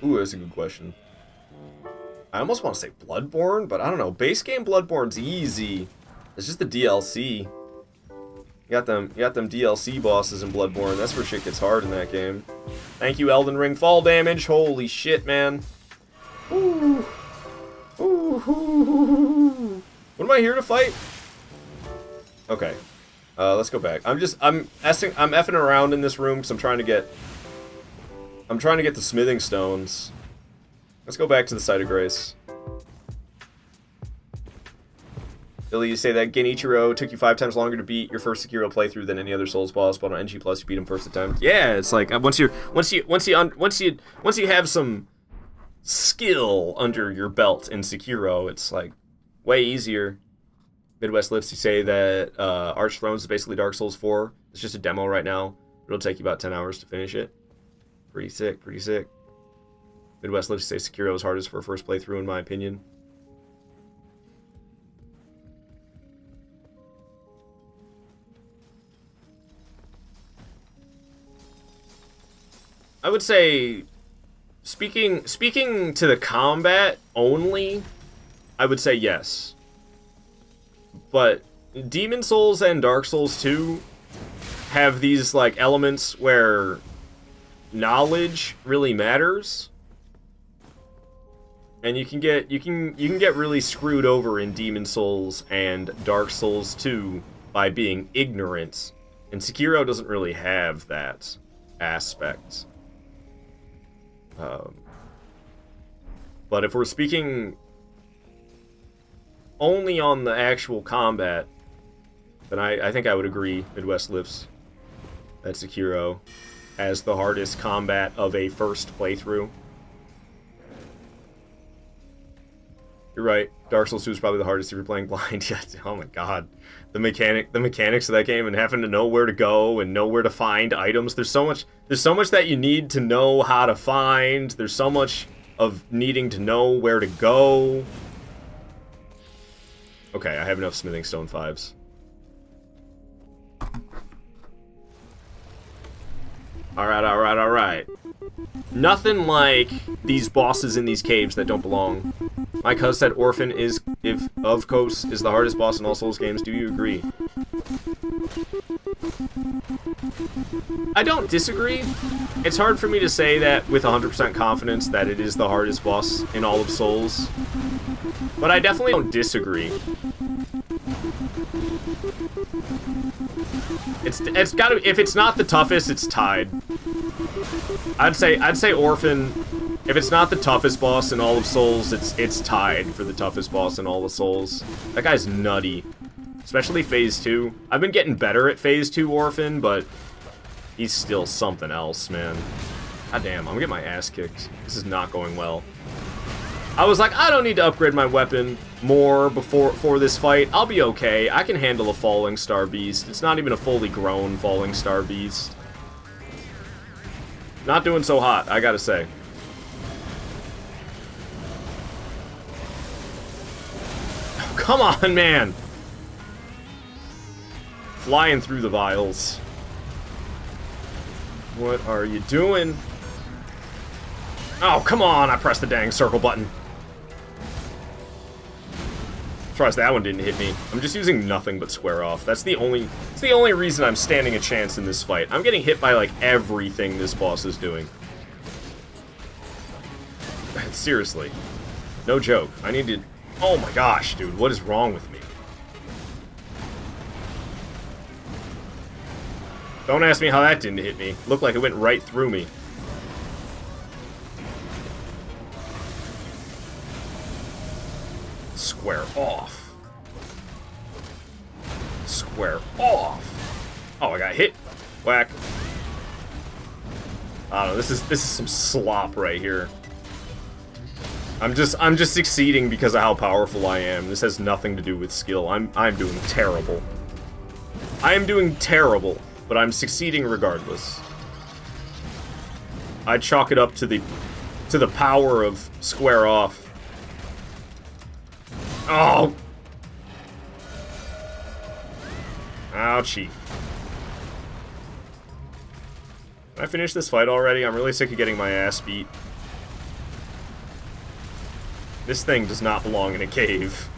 Ooh, that's a good question. I almost want to say Bloodborne, but I don't know. Base game Bloodborne's easy. It's just the DLC. You got them DLC bosses in Bloodborne. That's where shit gets hard in that game. Thank you, Elden Ring fall damage. Holy shit, man. Ooh. Ooh. What am I here to fight? Okay. Let's go back. I'm effing around in this room because I'm trying to get the smithing stones. Let's go back to the Site of Grace. Billy, you say that Genichiro took you 5 times longer to beat your first Sekiro playthrough than any other Souls boss, but on NG Plus you beat him first attempt. Yeah, it's like once you have some skill under your belt in Sekiro, it's like way easier. Midwest Lifts, you say that Arch Thrones is basically Dark Souls 4. It's just a demo right now. It'll take you about 10 hours to finish it. Pretty sick, pretty sick. Midwest Lifts, you say Sekiro is hardest for a first playthrough, in my opinion. I would say, speaking to the combat only, I would say yes. But Demon Souls and Dark Souls 2 have these like elements where knowledge really matters, and you can get really screwed over in Demon Souls and Dark Souls 2 by being ignorant, and Sekiro doesn't really have that aspect. But if we're speaking only on the actual combat, then I think I would agree, Midwest Lifts. that Sekiro has the hardest combat of a first playthrough. You're right. Dark Souls 2 is probably the hardest if you're playing blind. Yeah, oh my god. The mechanics of that game and having to know where to go and know where to find items. There's so much that you need to know how to find. There's so much of needing to know where to go. Okay, I have enough smithing stone 5s. Alright. Nothing like these bosses in these caves that don't belong. My cuz said Orphan is, if of course, is the hardest boss in all Souls games. Do you agree? I don't disagree. It's hard for me to say that with 100% confidence that it is the hardest boss in all of Souls. But I definitely don't disagree. It's gotta, if it's not the toughest, it's tied. I'd say Orphan, if it's not the toughest boss in all of Souls, it's tied for the toughest boss in all of Souls. That guy's nutty. Especially Phase 2. I've been getting better at Phase 2 Orphan, but he's still something else, man. God damn, I'm getting my ass kicked. This is not going well. I was like, I don't need to upgrade my weapon more for this fight. I'll be okay. I can handle a Falling Star Beast. It's not even a fully grown Falling Star Beast. Not doing so hot, I gotta say. Oh, come on, man! Flying through the vials. What are you doing? Oh, come on! I pressed the dang circle button. Surprised that one didn't hit me. I'm just using nothing but square off. It's the only reason I'm standing a chance in this fight. I'm getting hit by, like, everything this boss is doing. Seriously. No joke. I need to... Oh my gosh, dude. What is wrong with me? Don't ask me how that didn't hit me. Looked like it went right through me. Square off. Square off. Oh, I got hit. Whack. I don't know. This is some slop right here. I'm just succeeding because of how powerful I am. This has nothing to do with skill. I'm doing terrible. I am doing terrible, but I'm succeeding regardless. I chalk it up to the power of square off. Oh! Ouchie. Can I finish this fight already? I'm really sick of getting my ass beat. This thing does not belong in a cave.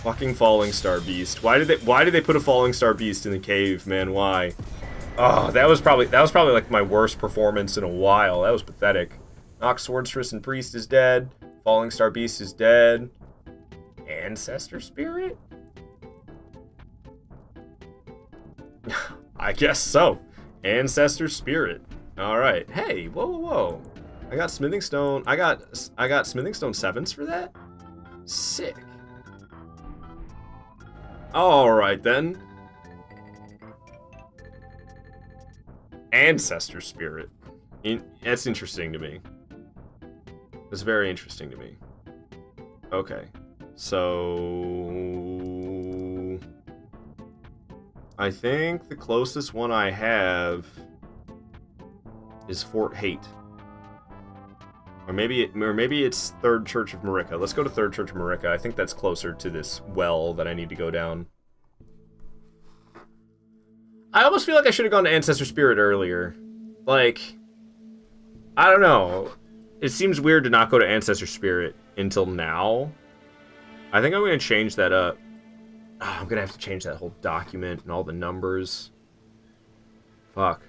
Fucking Falling Star Beast. Why did they put a Falling Star Beast in the cave, man? Why? Oh, that was probably like my worst performance in a while. That was pathetic. Nox Swordstress and Priest is dead. Falling Star Beast is dead. Ancestor Spirit? I guess so. Ancestor Spirit. Alright. Hey, whoa. I got Smithing Stone. I got Smithing Stone 7s for that? Sick. Alright then. Ancestor Spirit. That's interesting to me. That's very interesting to me. Okay. So I think the closest one I have is Fort Hate. Or maybe it's Third Church of Marika. Let's go to Third Church of Marika. I think that's closer to this well that I need to go down. I almost feel like I should have gone to Ancestor Spirit earlier. Like, I don't know. It seems weird to not go to Ancestor Spirit until now. I think I'm going to change that up. Oh, I'm going to have to change that whole document and all the numbers. Fuck.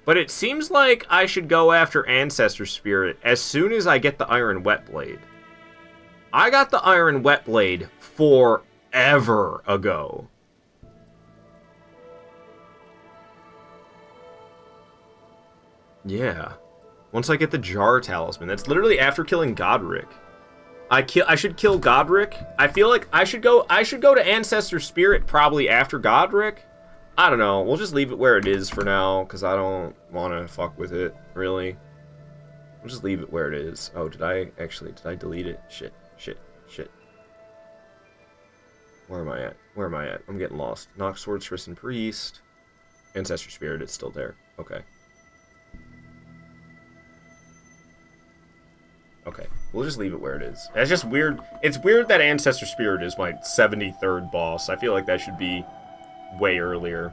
But it seems like I should go after Ancestor Spirit as soon as I get the Iron Wet Blade. I got the Iron Wet Blade forever ago. Yeah. Once I get the Jar Talisman. That's literally after killing Godric. I should kill Godric. I feel like I should go to Ancestor Spirit probably after Godric. I don't know. We'll just leave it where it is for now, because I don't want to fuck with it, really. We'll just leave it where it is. Oh, did I delete it? Shit. Where am I at? I'm getting lost. Nox Sword, Tristan Priest. Ancestor Spirit, it's still there. Okay. Okay, we'll just leave it where it is. It's just weird. It's weird that Ancestor Spirit is my 73rd boss. I feel like that should be way earlier.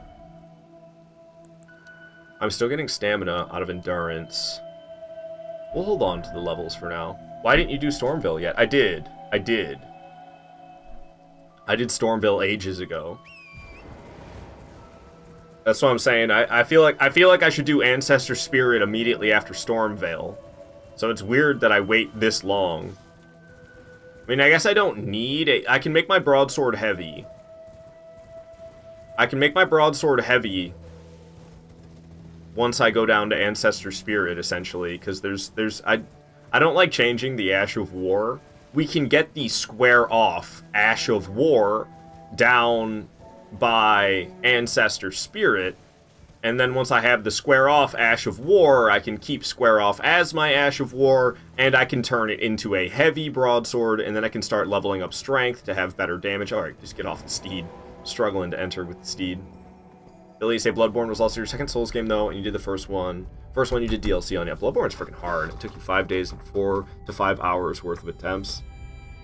I'm still getting stamina out of endurance. We'll hold on to the levels for now. Why didn't you do Stormville yet? I did Stormville ages ago. That's what I'm saying. I feel like I should do Ancestor Spirit immediately after Stormvale. So it's weird that I wait this long. I mean, I guess I don't need it. I can make my broadsword heavy. Once I go down to Ancestor Spirit, essentially, because I don't like changing the Ash of War. We can get the square off Ash of War down by Ancestor Spirit, and then once I have the square off Ash of War, I can keep square off as my Ash of War, and I can turn it into a heavy broadsword, and then I can start leveling up strength to have better damage. Alright, just get off the steed. Struggling to enter with the steed. Billy, say Bloodborne was also your second Souls game, though, and you did the first one. First one you did DLC on. Yeah, Bloodborne's freaking hard. It took you 5 days and 4 to 5 hours worth of attempts.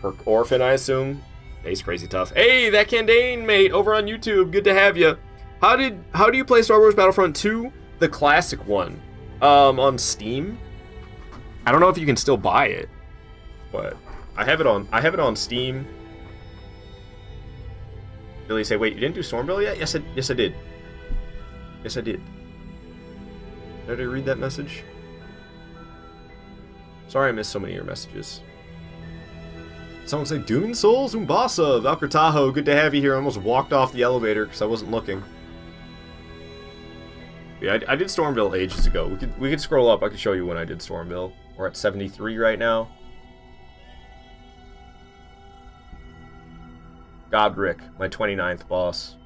Per orphan, I assume. He's crazy tough. Hey, that Candane mate over on YouTube. Good to have you. How do you play Star Wars Battlefront 2? The classic one. On Steam. I don't know if you can still buy it, but I have it on Steam. Billy, say, wait, you didn't do Stormville yet? Yes, I did. Yes, I did. Did I read that message? Sorry I missed so many of your messages. Someone say, Dune Souls, Umbasa, Valkyr Tahoe, good to have you here. I almost walked off the elevator because I wasn't looking. Yeah, I did Stormville ages ago. We could scroll up. I could show you when I did Stormville. We're at 73 right now. Godric, my 29th boss.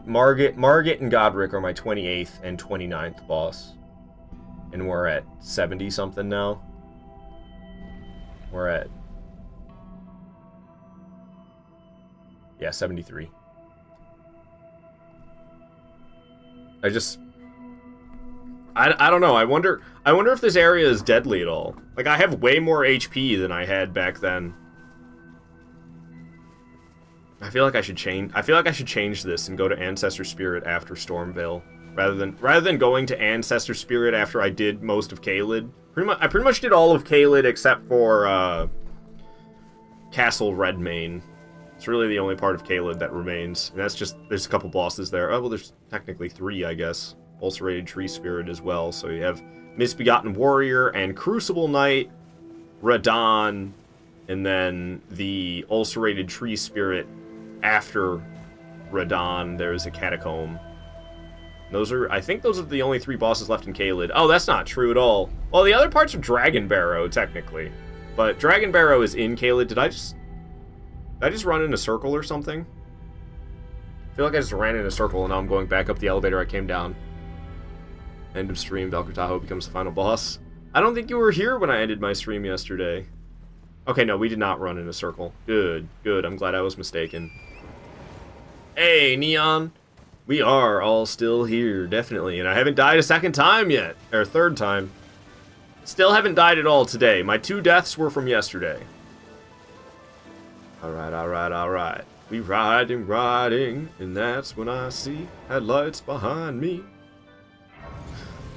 Margit and Godric are my 28th and 29th boss. And we're at 70 something now. We're at... yeah, 73. I don't know. I wonder if this area is deadly at all. Like, I have way more HP than I had back then. I feel like I should change this and go to Ancestor Spirit after Stormvale, rather than going to Ancestor Spirit after I did most of Caelid. I pretty much did all of Caelid except for Castle Redmane. It's really the only part of Caelid that remains, and that's just, there's a couple bosses there. Oh well, there's technically 3, I guess. Ulcerated Tree Spirit as well. So you have Misbegotten Warrior and Crucible Knight, Radahn, and then the Ulcerated Tree Spirit. After Radahn, there's a Catacomb. I think those are the only 3 bosses left in Caelid. Oh, that's not true at all. Well, the other parts are Dragon Barrow, technically. But Dragon Barrow is in Caelid. Did I just run in a circle or something? I feel like I just ran in a circle and now I'm going back up the elevator I came down. End of stream, Valkyr Tahoe becomes the final boss. I don't think you were here when I ended my stream yesterday. Okay, no, we did not run in a circle. Good. I'm glad I was mistaken. Hey, Neon. We are all still here, definitely. And I haven't died a second time yet. Or third time. Still haven't died at all today. My 2 deaths were from yesterday. Alright. We riding, and that's when I see headlights behind me.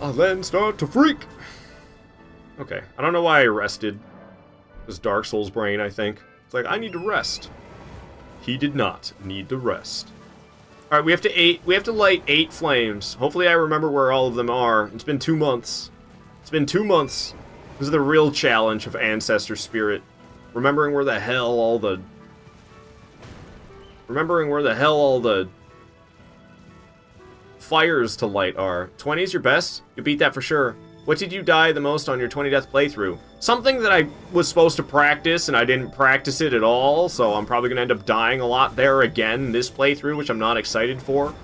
I then start to freak. Okay, I don't know why I rested. It was Dark Souls brain, I think. It's like, I need to rest. He did not need to rest. Alright, we have to light 8 flames. Hopefully I remember where all of them are. It's been 2 months. It's been 2 months. This is the real challenge of Ancestor Spirit. Remembering where the hell all the fires to light are. 20 is your best? You beat that for sure. What did you die the most on your 20 death playthrough? Something that I was supposed to practice, and I didn't practice it at all, so I'm probably going to end up dying a lot there again this playthrough, which I'm not excited for.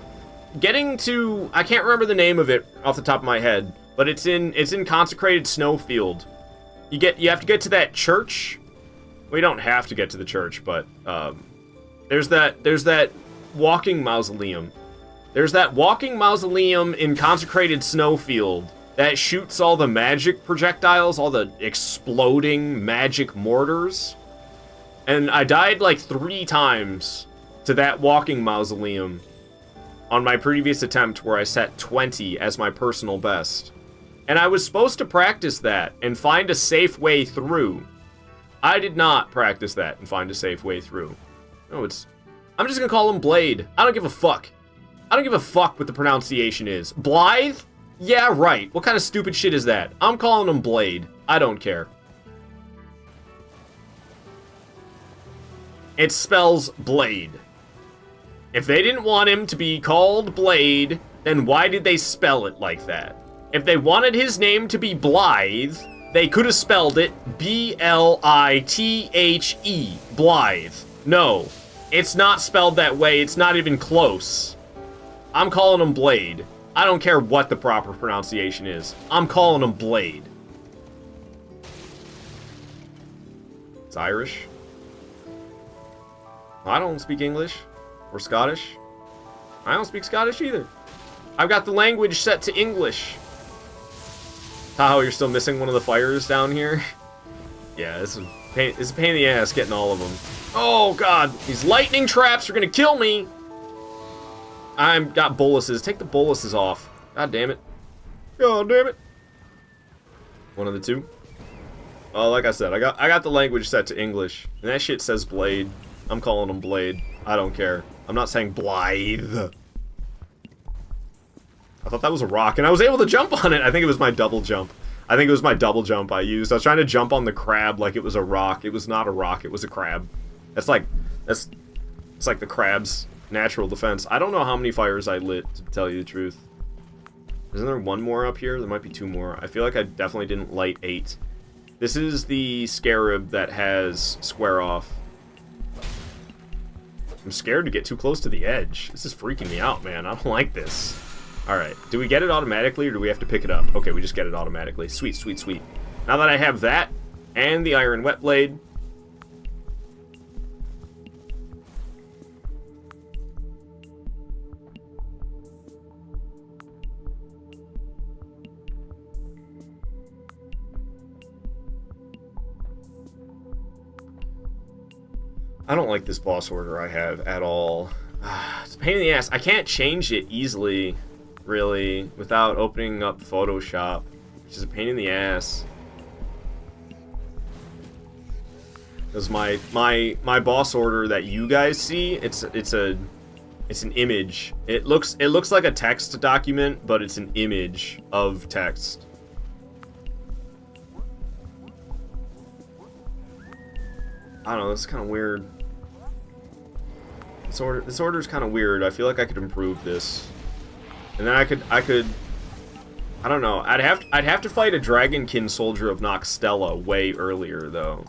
getting to, I can't remember the name of it off the top of my head, but it's in Consecrated Snowfield. You have to get to that church. We don't have to get to the church, but there's that walking mausoleum. There's that walking mausoleum in Consecrated Snowfield that shoots all the magic projectiles, all the exploding magic mortars. And I died like 3 times to that walking mausoleum on my previous attempt where I set 20 as my personal best. And I was supposed to practice that and find a safe way through. I did not practice that and find a safe way through. No, I'm just gonna call him Blade. I don't give a fuck. I don't give a fuck what the pronunciation is. Blythe? Yeah, right. What kind of stupid shit is that? I'm calling him Blade. I don't care. It spells Blade. If they didn't want him to be called Blade, then why did they spell it like that? If they wanted his name to be Blythe, they could have spelled it B-L-I-T-H-E. Blythe. No. It's not spelled that way. It's not even close. I'm calling him Blade. I don't care what the proper pronunciation is. I'm calling him Blade. It's Irish. I don't speak English. Or Scottish. I don't speak Scottish either. I've got the language set to English. Tahoe, you're still missing one of the fires down here? Yeah, it's a pain in the ass getting all of them. Oh, God. These lightning traps are going to kill me. I've got boluses. Take the boluses off. God damn it. God damn it. One of the two. Oh, like I said, I got the language set to English. And that shit says Blade. I'm calling him Blade. I don't care. I'm not saying Blythe. I thought that was a rock, and I was able to jump on it. I think it was my double jump. I used. I was trying to jump on the crab like it was a rock. It was not a rock. It was a crab. It's like the crab's natural defense. I don't know how many fires I lit, to tell you the truth. Isn't there one more up here? There might be 2 more. I feel like I definitely didn't light 8. This is the scarab that has square off. I'm scared to get too close to the edge. This is freaking me out, man. I don't like this. Alright, do we get it automatically or do we have to pick it up? Okay, we just get it automatically. Sweet, sweet, sweet. Now that I have that and the iron wet blade, I don't like this boss order I have at all. It's a pain in the ass. I can't change it easily, really, without opening up Photoshop, which is a pain in the ass. Because my boss order that you guys see, it's an image. It looks like a text document, but it's an image of text. I don't know, this is kind of weird. This order is kind of weird. I feel like I could improve this. And then I could I don't know. I'd have to fight a Dragonkin soldier of Noxtella way earlier though.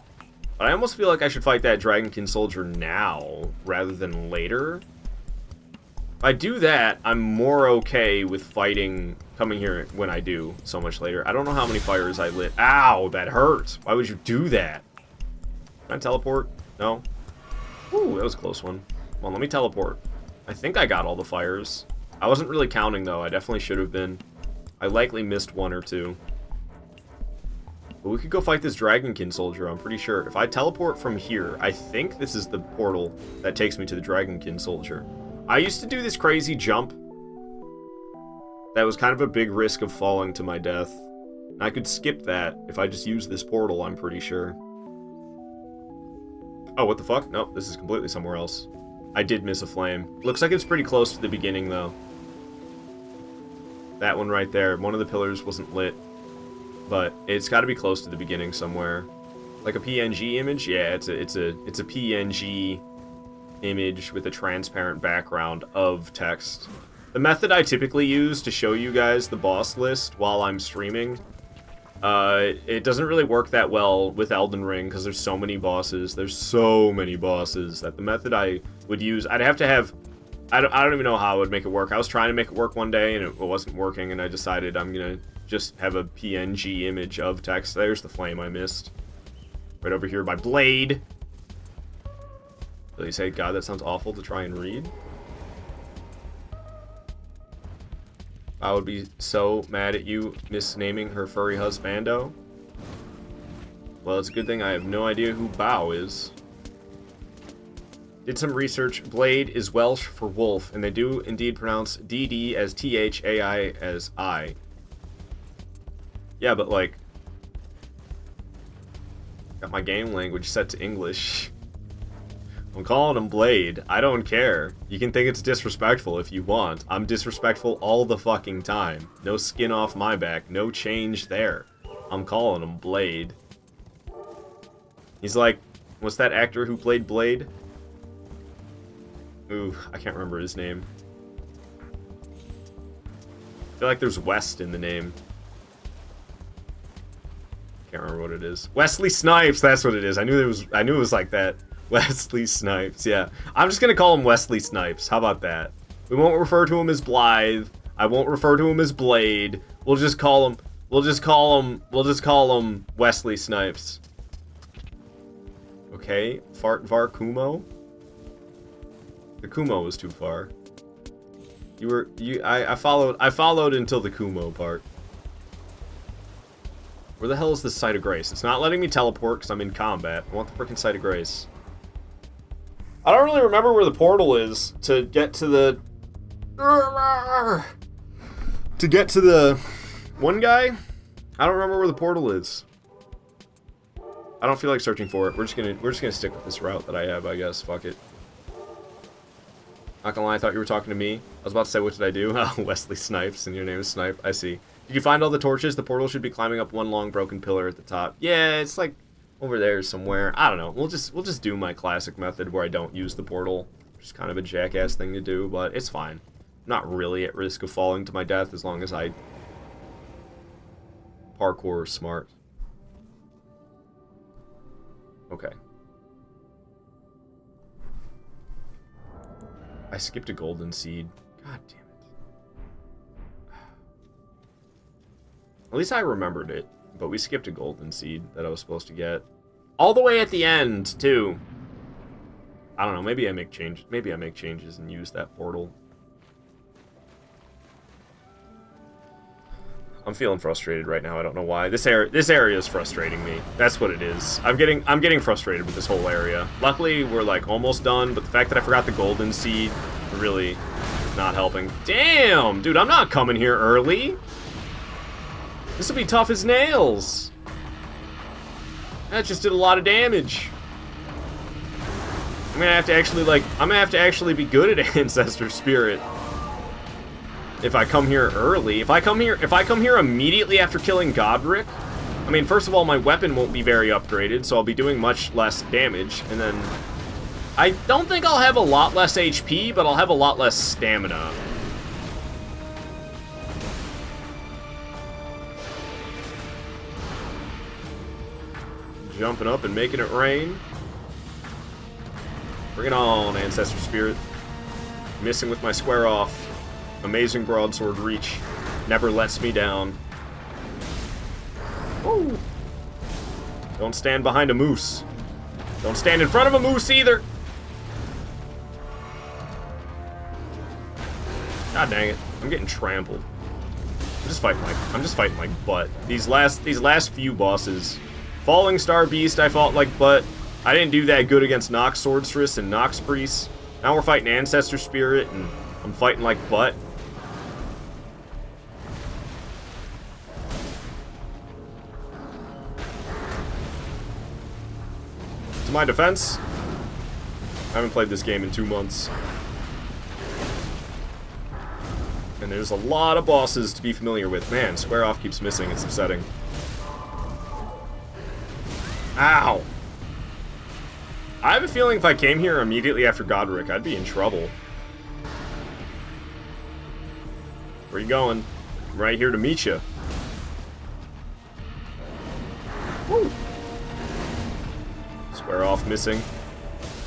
But I almost feel like I should fight that Dragonkin soldier now rather than later. If I do that, I'm more okay with coming here when I do so much later. I don't know how many fires I lit. Ow, that hurt. Why would you do that? Can I teleport? No. Ooh, that was a close one. Well, let me teleport. I think I got all the fires. I wasn't really counting, though. I definitely should have been. I likely missed 1 or 2. But we could go fight this Dragonkin soldier, I'm pretty sure. If I teleport from here, I think this is the portal that takes me to the Dragonkin soldier. I used to do this crazy jump that was kind of a big risk of falling to my death. And I could skip that if I just use this portal, I'm pretty sure. Oh, what the fuck? Nope, this is completely somewhere else. I did miss a flame. Looks like it's pretty close to the beginning, though. That one right there. One of the pillars wasn't lit. But it's got to be close to the beginning somewhere. Like a PNG image? Yeah, it's a PNG image with a transparent background of text. The method I typically use to show you guys the boss list while I'm streaming, it doesn't really work that well with Elden Ring because there's so many bosses. There's so many bosses that the method I would use, I'd have to have I don't even know how I would make it work. I was trying to make it work one day, and it wasn't working, and I decided I'm gonna just have a PNG image of text. There's the flame I missed. Right over here by Blade. Really say, God, that sounds awful to try and read. I would be so mad at you misnaming her furry husbando. Well, it's a good thing I have no idea who Bao is. Did some research. Blade is Welsh for wolf, and they do indeed pronounce DD as TH, AI as I. Yeah, but like... Got my game language set to English. I'm calling him Blade. I don't care. You can think it's disrespectful if you want. I'm disrespectful all the fucking time. No skin off my back. No change there. I'm calling him Blade. He's like... What's that actor who played Blade? Ooh, I can't remember his name. I feel like there's West in the name. Can't remember what it is. Wesley Snipes, that's what it is. I knew it was like that. Wesley Snipes, yeah. I'm just gonna call him Wesley Snipes. How about that? We won't refer to him as Blythe. I won't refer to him as Blade. We'll just call him Wesley Snipes. Okay, Var Kumo. The Kumo was too far. I followed until the Kumo part. Where the hell is the Site of Grace? It's not letting me teleport because I'm in combat. I want the frickin' Site of Grace. I don't really remember where the portal is to get to the... To get to the one guy? I don't remember where the portal is. I don't feel like searching for it. We're just gonna stick with this route that I have, I guess. Fuck it. Not gonna lie, I thought you were talking to me. I was about to say, what did I do? Oh, Wesley Snipes, and your name is Snipe. I see. Did you find all the torches? The portal should be climbing up one long broken pillar at the top. Yeah, it's like over there somewhere. I don't know. We'll just do my classic method where I don't use the portal. Which is kind of a jackass thing to do, but it's fine. I'm not really at risk of falling to my death as long as I parkour smart. Okay. I skipped a golden seed. God damn it. At least I remembered it, but we skipped a golden seed that I was supposed to get. All the way at the end, too. I don't know, maybe I make changes and use that portal. I'm feeling frustrated right now. I don't know why. This area is frustrating me. That's what it is. I'm getting frustrated with this whole area. Luckily, we're like almost done, but the fact that I forgot the golden seed really not helping. Damn, dude, I'm not coming here early. This will be tough as nails. That just did a lot of damage. I'm gonna have to actually be good at Ancestor Spirit. If I come here early, if I come here immediately after killing Godric, I mean, first of all, my weapon won't be very upgraded, so I'll be doing much less damage, and then I don't think I'll have a lot less HP, but I'll have a lot less stamina. Jumping up and making it rain. Bring it on, Ancestor Spirit. Missing with my square off. Amazing broadsword reach. Never lets me down. Woo! Don't stand behind a moose. Don't stand in front of a moose either. God dang it. I'm getting trampled. I'm just fighting like butt. These last few bosses. Falling Star Beast I fought like butt. I didn't do that good against Nox Swordstress and Nox Priest. Now we're fighting Ancestor Spirit and I'm fighting like butt. To my defense, I haven't played this game in 2 months. And there's a lot of bosses to be familiar with. Man, Square Off keeps missing. It's upsetting. Ow! I have a feeling if I came here immediately after Godric, I'd be in trouble. Where you going? I'm right here to meet you. Woo! Square Off missing.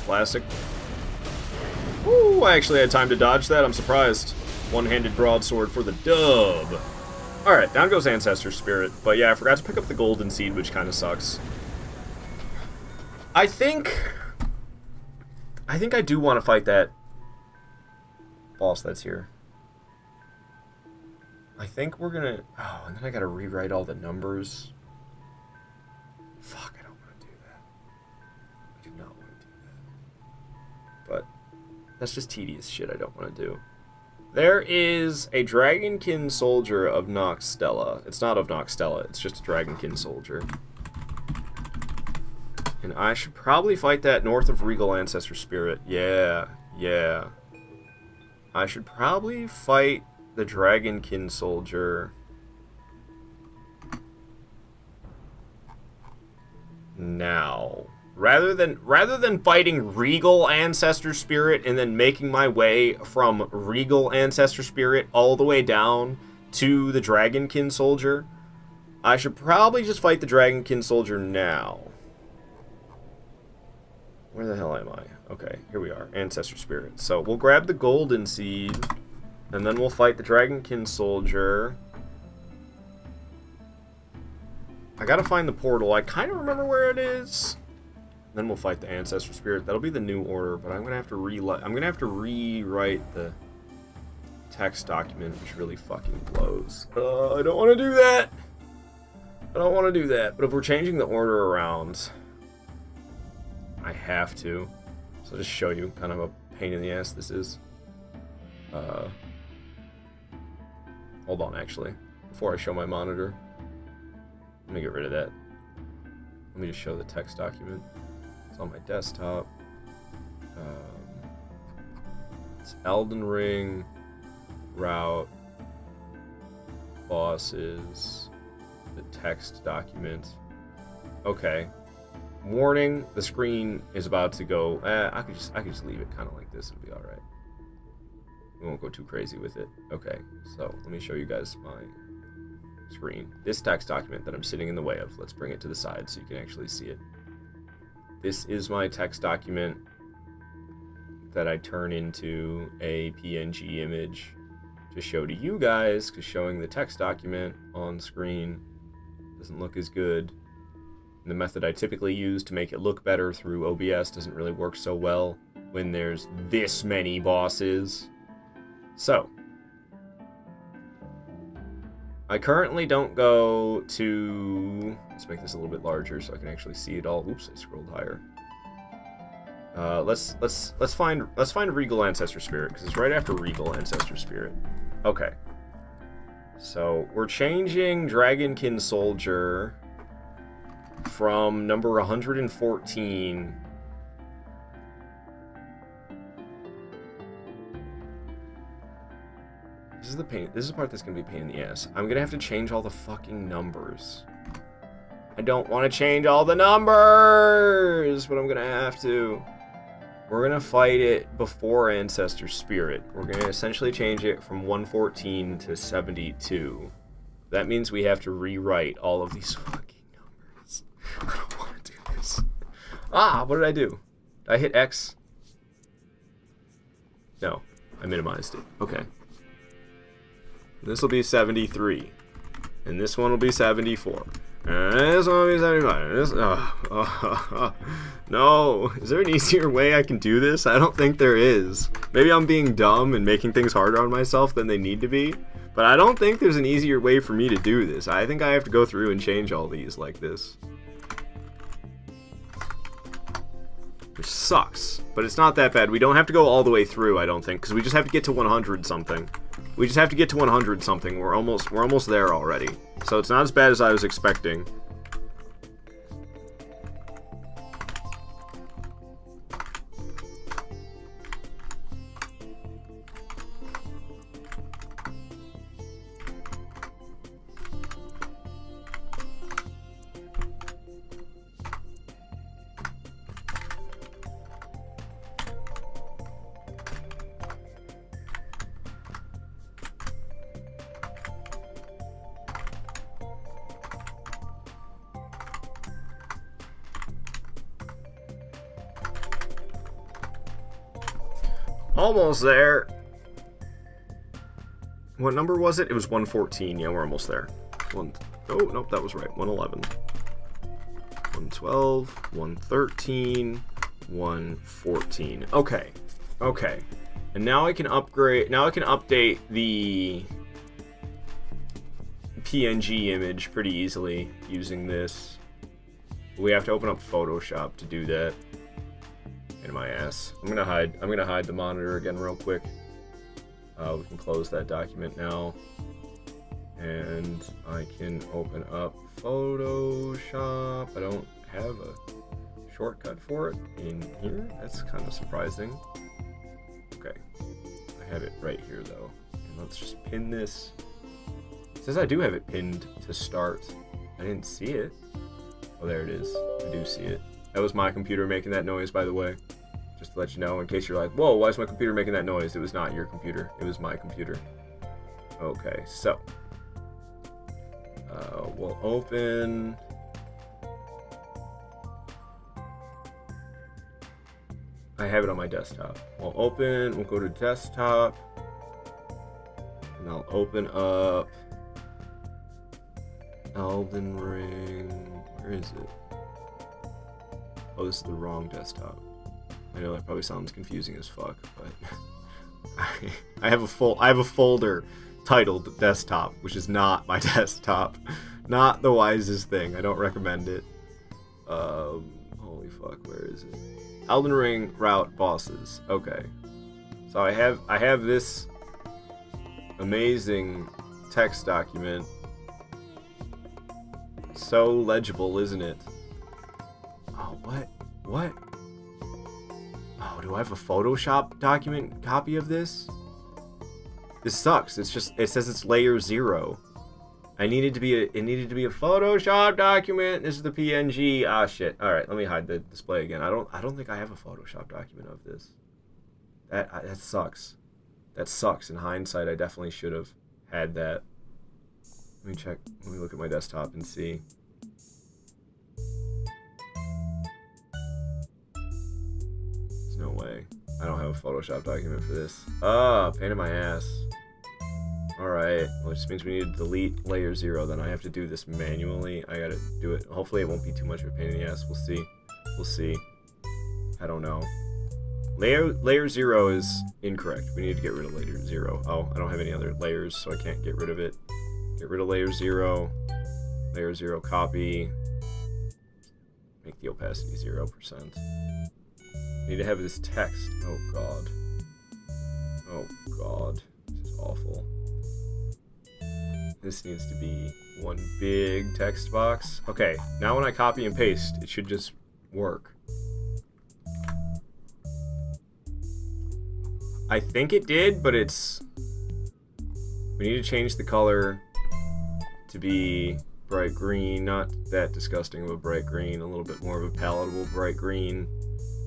Classic. Ooh, I actually had time to dodge that. I'm surprised. One-handed broadsword for the dub. Alright, down goes Ancestor Spirit. But yeah, I forgot to pick up the Golden Seed, which kind of sucks. I think I do want to fight that boss that's here. I think we're gonna... Oh, and then I gotta rewrite all the numbers. Fuck, I don't want to do that. I do not want to do that. But that's just tedious shit I don't want to do. There is a Dragonkin soldier of Noxtella. It's not of Noxtella, it's just a Dragonkin soldier. And I should probably fight that north of Regal Ancestor Spirit. Yeah, yeah. I should probably fight the Dragonkin soldier now. Rather than fighting Regal Ancestor Spirit and then making my way from Regal Ancestor Spirit all the way down to the Dragonkin soldier, I should probably just fight the Dragonkin soldier now. Where the hell am I? Okay, here we are. Ancestor Spirit. So we'll grab the Golden Seed, and then we'll fight the Dragonkin soldier. I gotta find the portal. I kind of remember where it is. Then we'll fight the Ancestor Spirit. That'll be the new order, but I'm gonna have to rewrite the text document, which really fucking blows. I don't want to do that. I don't want to do that. But if we're changing the order around, I have to. So I'll just show you kind of a pain in the ass this is. Hold on, actually. Before I show my monitor. Let me get rid of that. Let me just show the text document. It's on my desktop. It's Elden Ring, route, bosses, the text document. Okay. Warning, the screen is about to go. I could just leave it kind of like this. It'll be all right. We won't go too crazy with it. Okay, so let me show you guys my screen. This text document that I'm sitting in the way of. Let's bring it to the side so you can actually see it. This is my text document that I turn into a PNG image to show to you guys, because showing the text document on screen doesn't look as good. And the method I typically use to make it look better through OBS doesn't really work so well when there's this many bosses. So, I currently don't go to... Let's make this a little bit larger so I can actually see it all. Oops, I scrolled higher. Let's find Regal Ancestor Spirit, because it's right after Regal Ancestor Spirit. Okay. So we're changing Dragonkin Soldier from number 114. This is the pain. This is the part that's gonna be a pain in the ass. I'm gonna have to change all the fucking numbers. I don't want to change all the numbers, but I'm gonna have to. We're gonna fight it before Ancestor Spirit. We're gonna essentially change it from 114 to 72. That means we have to rewrite all of these fucking numbers. I don't want to do this. Ah, what did I do? Did I hit X? No, I minimized it. Okay. This will be 73. And this one will be 74. And this one will be 75. This, no. Is there an easier way I can do this? I don't think there is. Maybe I'm being dumb and making things harder on myself than they need to be. But I don't think there's an easier way for me to do this. I think I have to go through and change all these like this. Which sucks. But it's not that bad. We don't have to go all the way through, I don't think. Because we just have to get to 100 something. We just have to get to 100 something. We're almost there already. So it's not as bad as I was expecting. Almost there. What number was it? It was 114. Yeah, we're almost there. Oh, nope, that was right. 111. 112, 113, 114. Okay. Okay. And now I can upgrade, now I can update the PNG image pretty easily using this. We have to open up Photoshop to do that. In my ass. I'm gonna hide the monitor again real quick. We can close that document now. And I can open up Photoshop. I don't have a shortcut for it in here. That's kind of surprising. Okay. I have it right here though. And let's just pin this. It says I do have it pinned to start. I didn't see it. Oh, there it is. I do see it. That was my computer making that noise, by the way. Just to let you know, in case you're like, whoa, why is my computer making that noise? It was not your computer. It was my computer. Okay, so. We'll open. I have it on my desktop. We'll go to desktop. And I'll open up Elden Ring. Where is it? Oh, this is the wrong desktop. I know that probably sounds confusing as fuck, but I have a folder titled desktop, which is not my desktop. Not the wisest thing. I don't recommend it. Holy fuck, where is it? Elden Ring route bosses. Okay. So I have this amazing text document. So legible, isn't it? Oh, what? What? Oh, do I have a Photoshop document copy of this? This sucks. It's just, it says it's layer 0. It needed to be a Photoshop document. This is the PNG. Ah, shit. All right, let me hide the display again. I don't think I have a Photoshop document of this. That sucks. That sucks. In hindsight, I definitely should have had that. Let me check. Let me look at my desktop and see. There's no way. I don't have a Photoshop document for this. Ah, pain in my ass. Alright, well, it just means we need to delete layer 0, then I have to do this manually. I gotta do it. Hopefully it won't be too much of a pain in the ass. We'll see. We'll see. I don't know. Layer 0 is incorrect. We need to get rid of layer 0. Oh, I don't have any other layers, so I can't get rid of it. Get rid of layer 0. Layer 0 copy. Make the opacity 0%. Need to have this text. Oh god. Oh god. This is awful. This needs to be one big text box. Okay, now when I copy and paste, it should just work. I think it did, but it's... We need to change the color to be bright green, not that disgusting of a bright green, a little bit more of a palatable bright green.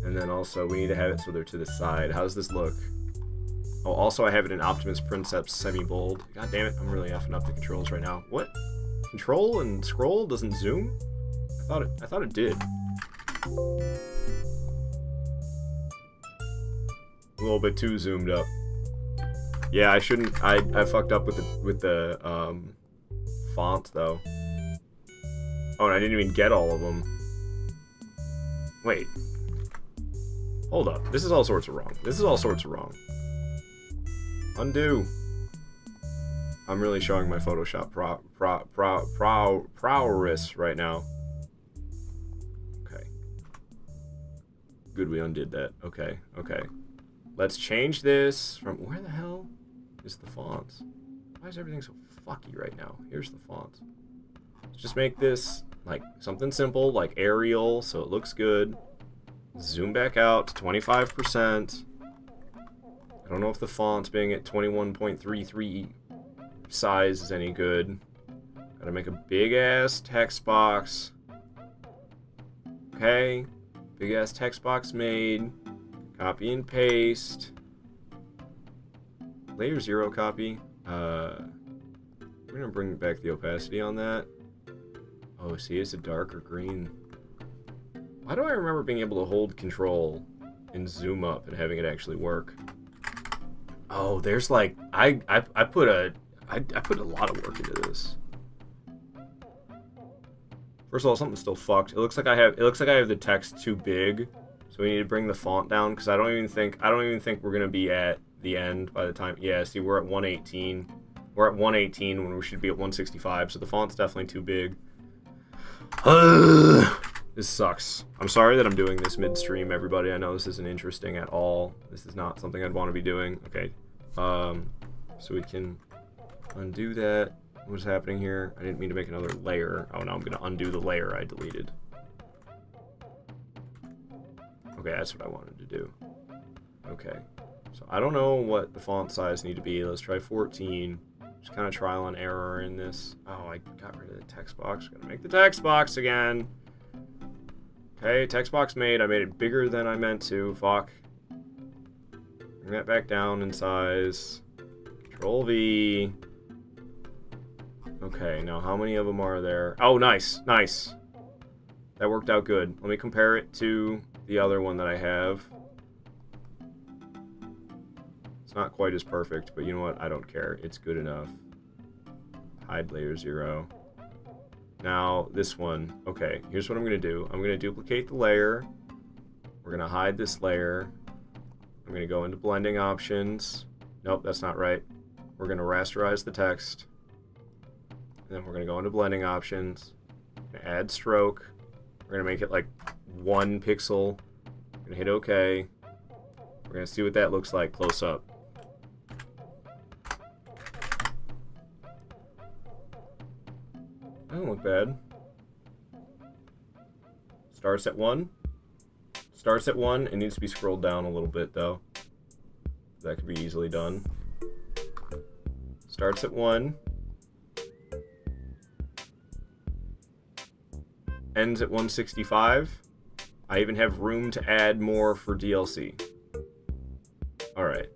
And then also, we need to have it so they're to the side. How does this look? Oh, also I have it in Optimus Princeps semi-bold. God damn it, I'm really effing up the controls right now. What? Control and scroll doesn't zoom? I thought it did. A little bit too zoomed up. Yeah, I shouldn't. I fucked up with the font though. Oh, and I didn't even get all of them. Wait. Hold up. This is all sorts of wrong. This is all sorts of wrong. Undo. I'm really showing my Photoshop prowess right now. Okay. Good, we undid that. Okay, okay. Let's change this from... Where the hell is the font? Why is everything so fucky right now? Here's the font. Let's just make this like something simple, like Arial, so it looks good. Zoom back out to 25%. I don't know if the font being at 21.33 size is any good. Gotta make a big ass text box. Okay. Big ass text box made. Copy and paste. Layer 0 copy. We're gonna bring back the opacity on that. Oh, see, it's a darker green. Why do I remember being able to hold control and zoom up and having it actually work? Oh, there's like I put a lot of work into this. First of all, something's still fucked. It looks like I have the text too big, so we need to bring the font down because I don't even think we're gonna be at the end by the time. Yeah, see, we're at 118. We're at 118 when we should be at 165, so the font's definitely too big. This sucks. I'm sorry that I'm doing this midstream, everybody. I know this isn't interesting at all. This is not something I'd want to be doing. Okay, so we can undo that. What's happening here? I didn't mean to make another layer. Oh, now I'm gonna undo the layer I deleted. Okay, that's what I wanted to do. Okay, so I don't know what the font size need to be. Let's try 14. Just kind of trial and error in this. Oh, I got rid of the text box. Gotta make the text box again. Okay, text box made. I made it bigger than I meant to. Fuck. Bring that back down in size. Control V. Okay, now how many of them are there? Oh, nice, nice. That worked out good. Let me compare it to the other one that I have. It's not quite as perfect, but you know what? I don't care. It's good enough. Hide layer 0. Now, this one. Okay, here's what I'm going to do. I'm going to duplicate the layer. We're going to hide this layer. I'm going to go into blending options. Nope, that's not right. We're going to rasterize the text. And then we're going to go into blending options, add stroke. We're going to make it like 1 pixel. We're going to hit OK. We're going to see what that looks like close up. That doesn't look bad. Starts at 1. Starts at 1. It needs to be scrolled down a little bit though. That could be easily done. Starts at 1. Ends at 165. I even have room to add more for DLC. Alright.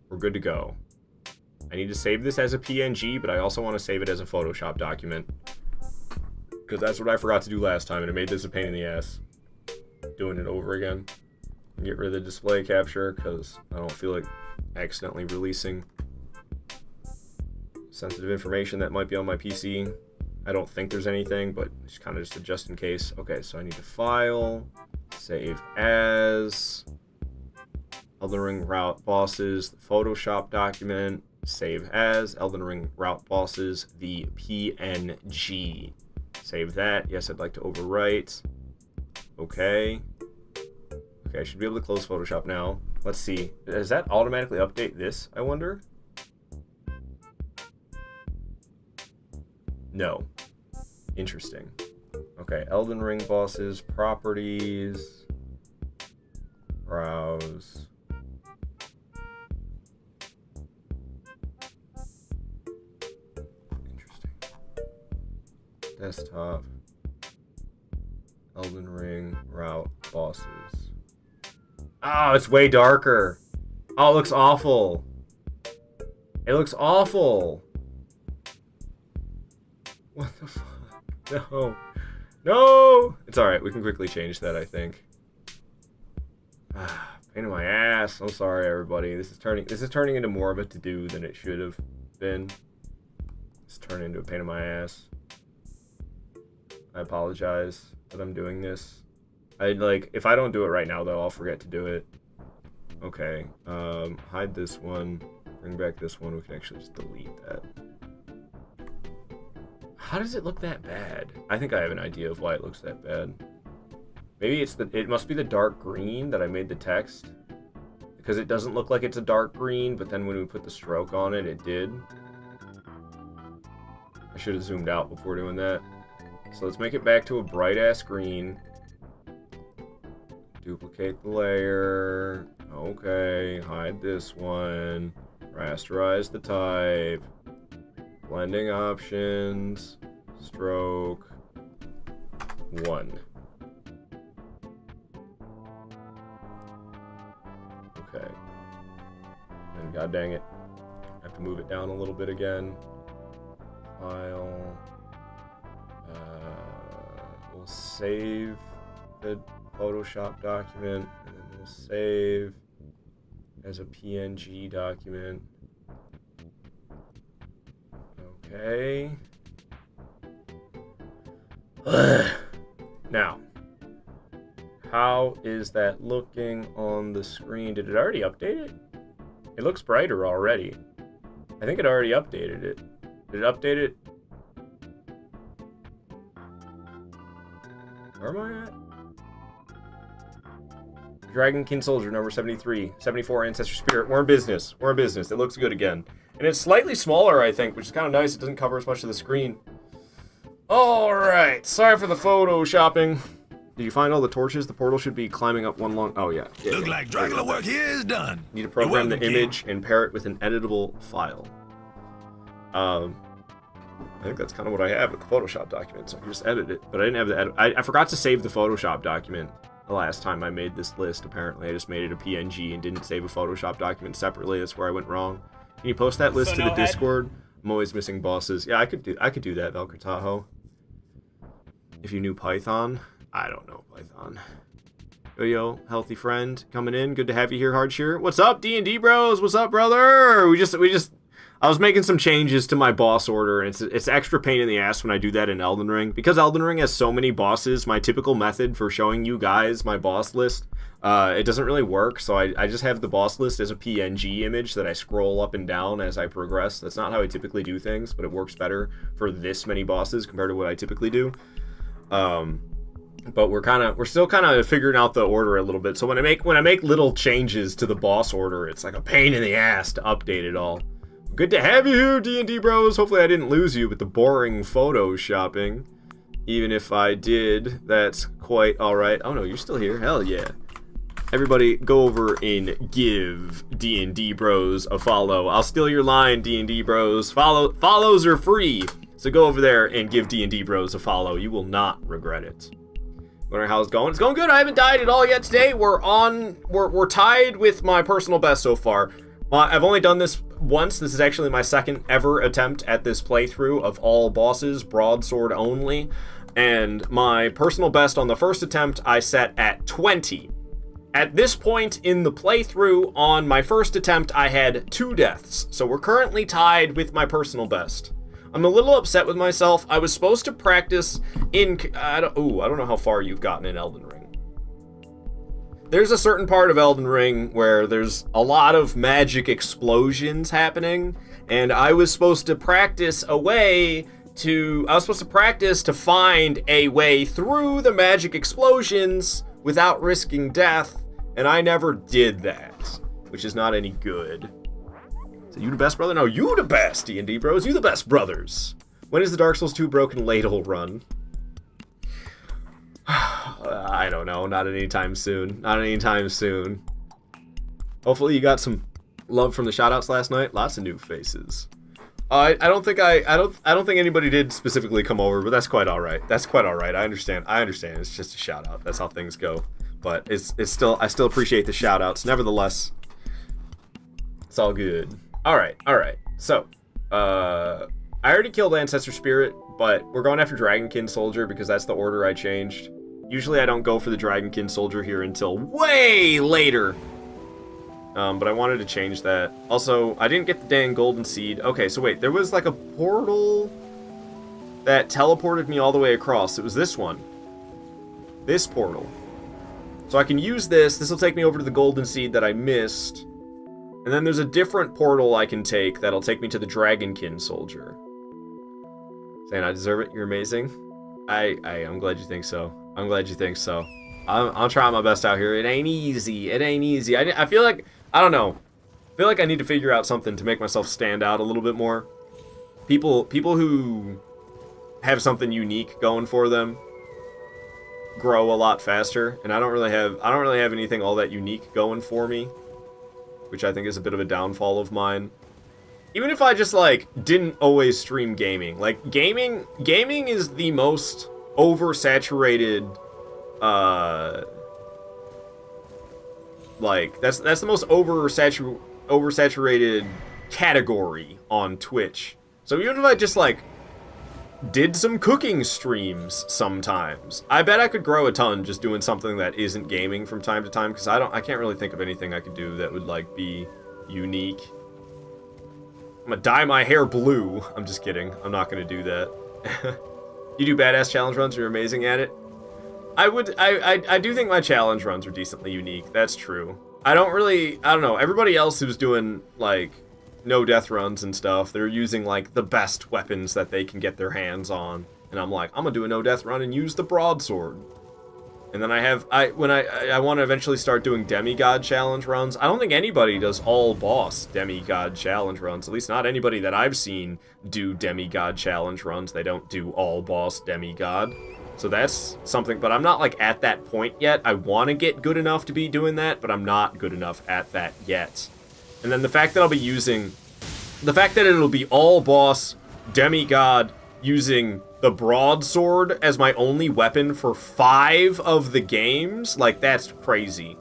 We're good to go. I need to save this as a PNG, but I also want to save it as a Photoshop document. Because that's what I forgot to do last time, and it made this a pain in the ass. Doing it over again. Get rid of the display capture, because I don't feel like accidentally releasing sensitive information that might be on my PC. I don't think there's anything, but it's kind of just a just in case. Okay, so I need to file, save as, Elden Ring route bosses, the Photoshop document, save as, Elden Ring route bosses, the PNG. Save that. Yes, I'd like to overwrite. Okay. Okay, I should be able to close Photoshop now. Let's see. Does that automatically update this, I wonder? No. Interesting. Okay, Elden Ring bosses, properties, browse. Interesting. Desktop. Elden Ring route bosses. Oh, it's way darker. Oh, it looks awful. It looks awful. What the fuck? No. No! It's alright, we can quickly change that, I think. Pain in my ass. I'm sorry, everybody. This is turning into more of a to-do than it should have been. It's turning into a pain in my ass. I apologize that I'm doing this. If I don't do it right now, though, I'll forget to do it. Okay. Hide this one. Bring back this one. We can actually just delete that. How does it look that bad? I think I have an idea of why it looks that bad. Maybe it must be the dark green that I made the text. Because it doesn't look like it's a dark green, but then when we put the stroke on it, it did. I should have zoomed out before doing that. So let's make it back to a bright-ass green. Duplicate the layer. Okay, hide this one. Rasterize the type. Blending options. Stroke. 1. Okay. And god dang it. I have to move it down a little bit again. File. We'll save the Photoshop document, and then we'll save as a PNG document. Okay. Now, how is that looking on the screen? Did it already update it? It looks brighter already. I think it already updated it. Did it update it? Where am I at? Dragonkin Soldier, number 73. 74, Ancestor Spirit. We're in business. We're in business. It looks good again. And it's slightly smaller, I think, which is kind of nice. It doesn't cover as much of the screen. Alright. Sorry for the photoshopping. Did you find all the torches? The portal should be climbing up one long... Oh, yeah. Look like Dracula work here is done. Need to program the image and pair it with an editable file. I think that's kind of what I have with the Photoshop document, so I can just edit it. But I didn't have the edit... I forgot to save the Photoshop document the last time I made this list, apparently. I just made it a PNG and didn't save a Photoshop document separately. That's where I went wrong. Can you post that list to the Discord? I'm always missing bosses. Yeah, I could do that, Valkyr Tahoe. If you knew Python... I don't know Python. Yo, healthy friend, coming in. Good to have you here, Hardshear. What's up, D&D bros? What's up, brother? I was making some changes to my boss order, and it's extra pain in the ass when I do that in Elden Ring. Because Elden Ring has so many bosses, my typical method for showing you guys my boss list, it doesn't really work, so I just have the boss list as a PNG image that I scroll up and down as I progress. That's not how I typically do things, but it works better for this many bosses compared to what I typically do. But we're still kind of figuring out the order a little bit. So when I make little changes to the boss order, it's like a pain in the ass to update it all. Good to have you here, D&D bros. Hopefully I didn't lose you with the boring photoshopping. Even if I did, that's quite all right. Oh no, you're still here. Hell yeah. Everybody go over and give D&D bros a follow. I'll steal your line, D&D bros. Follows are free. So go over there and give D&D bros a follow. You will not regret it. Wondering how it's going. It's going good. I haven't died at all yet today. We're tied with my personal best so far. I've only done this once. This is actually my second ever attempt at this playthrough of all bosses, broadsword only. And my personal best on the first attempt I set at 20. At this point in the playthrough on my first attempt, I had 2 deaths. So we're currently tied with my personal best. I'm a little upset with myself. I was supposed to practice in... I don't know how far you've gotten in Elden Ring. There's a certain part of Elden Ring where there's a lot of magic explosions happening, and I was supposed to practice to find a way through the magic explosions without risking death, and I never did that, which is not any good. So you the best brother? No, you the best, D&D bros. You the best brothers. When is the Dark Souls 2 Broken Ladle run? I don't know. Not anytime soon. Not anytime soon. Hopefully you got some love from the shoutouts last night. Lots of new faces. I don't think anybody did specifically come over, but that's quite all right. That's quite all right. I understand. It's just a shout out. That's how things go. But I still appreciate the shout outs. Nevertheless, it's all good. All right. So, I already killed Ancestor Spirit, but we're going after Dragonkin Soldier because that's the order I changed. Usually I don't go for the Dragonkin Soldier here until way later. But I wanted to change that. Also, I didn't get the dang golden seed. Okay, so wait, there was like a portal that teleported me all the way across. It was this one. This portal. So I can use this. This will take me over to the golden seed that I missed. And then there's a different portal I can take that'll take me to the Dragonkin Soldier. Saying I deserve it. You're amazing. I'm glad you think so. I'm glad you think so. I'm trying my best out here. It ain't easy. I feel like, I don't know. I feel like I need to figure out something to make myself stand out a little bit more. People who have something unique going for them grow a lot faster, and I don't really have anything all that unique going for me, which I think is a bit of a downfall of mine. Even if I just like didn't always stream gaming. Like gaming is the most oversaturated like that's the most oversaturated category on Twitch. So even if I just like Did some cooking streams sometimes. I bet I could grow a ton just doing something that isn't gaming from time to time, because I can't really think of anything I could do that would, like, be unique. I'm gonna dye my hair blue. I'm just kidding. I'm not gonna do that. You do badass challenge runs, you're amazing at it. I do think my challenge runs are decently unique. That's true. I don't know. Everybody else who's doing, like, no death runs and stuff, they're using, like, the best weapons that they can get their hands on. And I'm like, I'm gonna do a no death run and use the broadsword. And then when I want to eventually start doing demigod challenge runs. I don't think anybody does all boss demigod challenge runs. At least not anybody that I've seen do demigod challenge runs. They don't do all boss demigod. So that's something, but I'm not, like, at that point yet. I want to get good enough to be doing that, but I'm not good enough at that yet. And then the fact that it'll be all boss demigod using the broadsword as my only weapon for 5 of the games, like, that's crazy.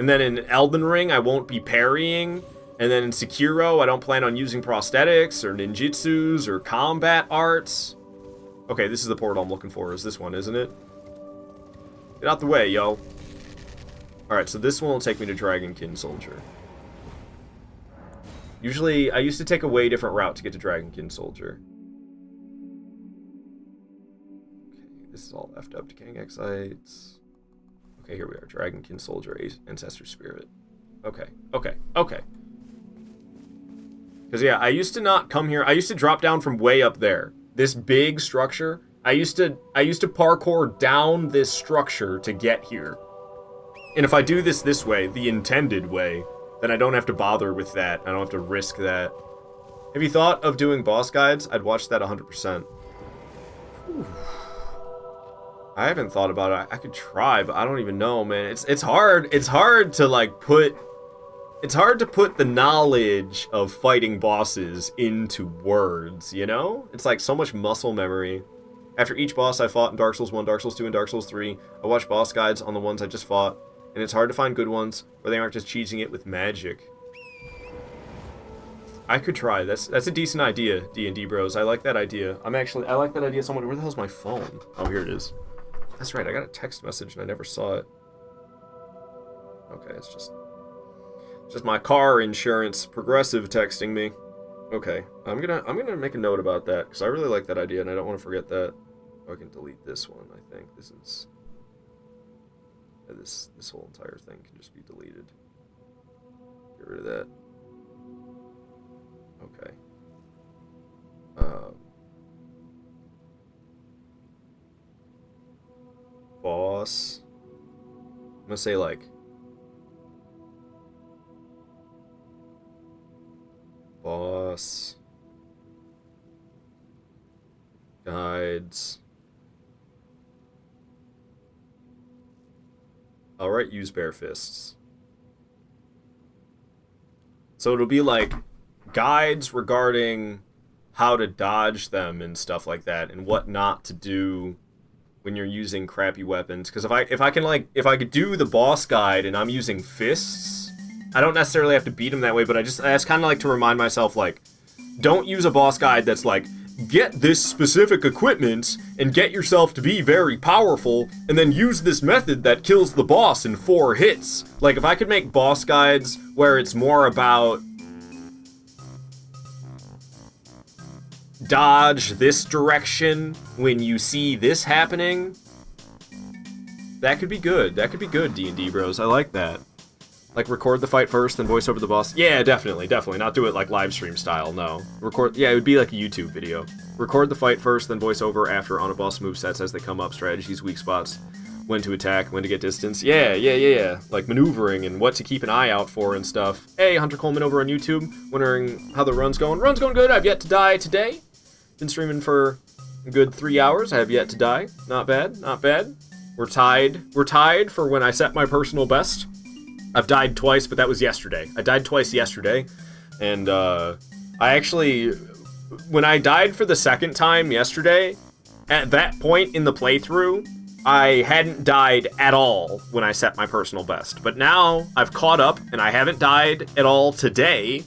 And then in Elden Ring, I won't be parrying. And then in Sekiro, I don't plan on using prosthetics or ninjutsus or combat arts. Okay, this is the portal I'm looking for. Is this one, isn't it? Get out the way, yo. Alright, so this one will take me to Dragonkin Soldier. Usually, I used to take a way different route to get to Dragonkin Soldier. Okay, this is all effed up. Decaying Exites. Okay, here we are. Dragonkin Soldier, Ancestor Spirit. Okay. Because, yeah, I used to not come here. I used to drop down from way up there. This big structure. I used to parkour down this structure to get here. And if I do this way, the intended way, then I don't have to bother with that. I don't have to risk that. Have you thought of doing boss guides? I'd watch that 100%. Whew. I haven't thought about it. I could try, but I don't even know, man. It's hard. It's hard to, like, put the knowledge of fighting bosses into words, you know? It's like so much muscle memory. After each boss I fought in Dark Souls 1, Dark Souls 2, and Dark Souls 3, I watched boss guides on the ones I just fought, and it's hard to find good ones where they aren't just cheating it with magic. I could try. That's a decent idea, D&D bros. I like that idea. I like that idea so much. Where the hell's my phone? Oh, here it is. That's right, I got a text message and I never saw it. Okay, it's just my car insurance progressive texting me. Okay, I'm gonna make a note about that because I really like that idea and I don't want to forget that. Oh, I can delete this one. I think this is this whole entire thing can just be deleted. Get rid of that. Okay. Boss. I'm gonna say like boss guides. Alright, use bare fists. So it'll be like guides regarding how to dodge them and stuff like that, and what not to do when you're using crappy weapons. Because if I could do the boss guide and I'm using fists, I don't necessarily have to beat him that way, but I just kind of like to remind myself, like, don't use a boss guide that's like, get this specific equipment and get yourself to be very powerful, and then use this method that kills the boss in 4 hits. Like, if I could make boss guides where it's more about dodge this direction when you see this happening, that could be good. That could be good, D&D bros. I like that. Like, record the fight first, then voice over the boss. Yeah, definitely. Not do it like live stream style, no. Yeah, it would be like a YouTube video. Record the fight first, then voice over after on a boss movesets as they come up, strategies, weak spots, when to attack, when to get distance. Yeah. Like maneuvering and what to keep an eye out for and stuff. Hey, Hunter Coleman over on YouTube, wondering how the run's going. Run's going good. I've yet to die today. Been streaming for a good 3 hours. I have yet to die. Not bad. We're tied for when I set my personal best. I've died twice, but that was yesterday. I died twice yesterday, and I actually, when I died for the second time yesterday, at that point in the playthrough, I hadn't died at all when I set my personal best. But now I've caught up, and I haven't died at all today,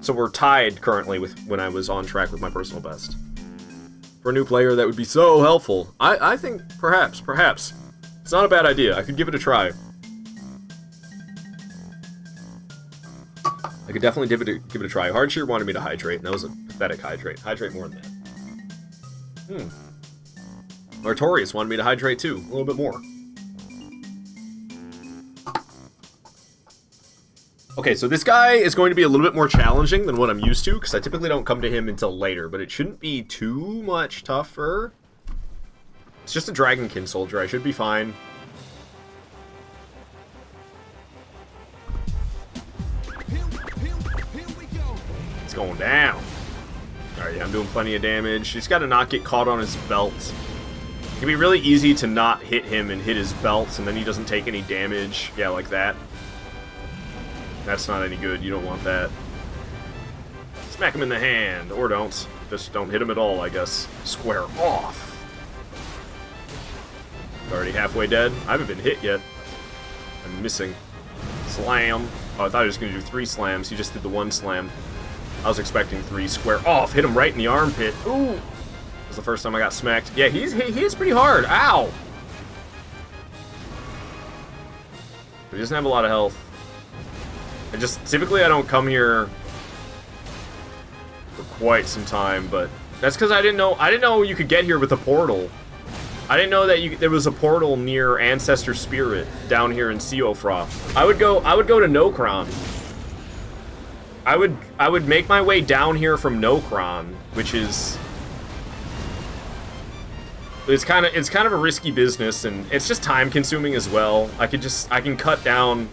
so we're tied currently with when I was on track with my personal best. For a new player, that would be so helpful. I think perhaps. It's not a bad idea. I could give it a try. I could definitely give it a try. Hardshear wanted me to hydrate, and that was a pathetic hydrate. Hydrate more than that. Artorius wanted me to hydrate too, a little bit more. Okay, so this guy is going to be a little bit more challenging than what I'm used to, because I typically don't come to him until later, but it shouldn't be too much tougher. It's just a Dragonkin soldier, I should be fine. It's going down. Alright, yeah, I'm doing plenty of damage. He's got to not get caught on his belt. It can be really easy to not hit him and hit his belt, and then he doesn't take any damage. Yeah, like that. That's not any good. You don't want that. Smack him in the hand. Or don't. Just don't hit him at all, I guess. Square off. Already halfway dead. I haven't been hit yet. I'm missing. Slam. Oh, I thought he was going to do 3 slams. He just did the 1 slam. I was expecting 3. Square off. Hit him right in the armpit. Ooh. That was the first time I got smacked. Yeah, he hits pretty hard. Ow. But he doesn't have a lot of health. Typically I don't come here for quite some time, but that's because I didn't know you could get here with a portal. I didn't know that there was a portal near Ancestor Spirit down here in Siofra. I would go to Nokron. I would make my way down here from Nokron, which is it's kind of a risky business, and it's just time consuming as well. I can cut down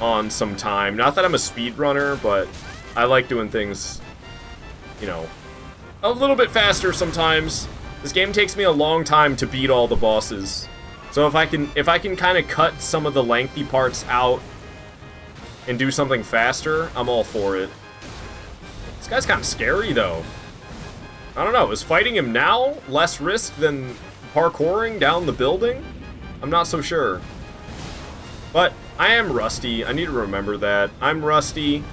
on some time. Not that I'm a speedrunner, but I like doing things, you know, a little bit faster sometimes. This game takes me a long time to beat all the bosses. So if I can kind of cut some of the lengthy parts out and do something faster, I'm all for it. This guy's kind of scary though. I don't know, is fighting him now less risk than parkouring down the building? I'm not so sure. But I am rusty. I need to remember that. I'm rusty,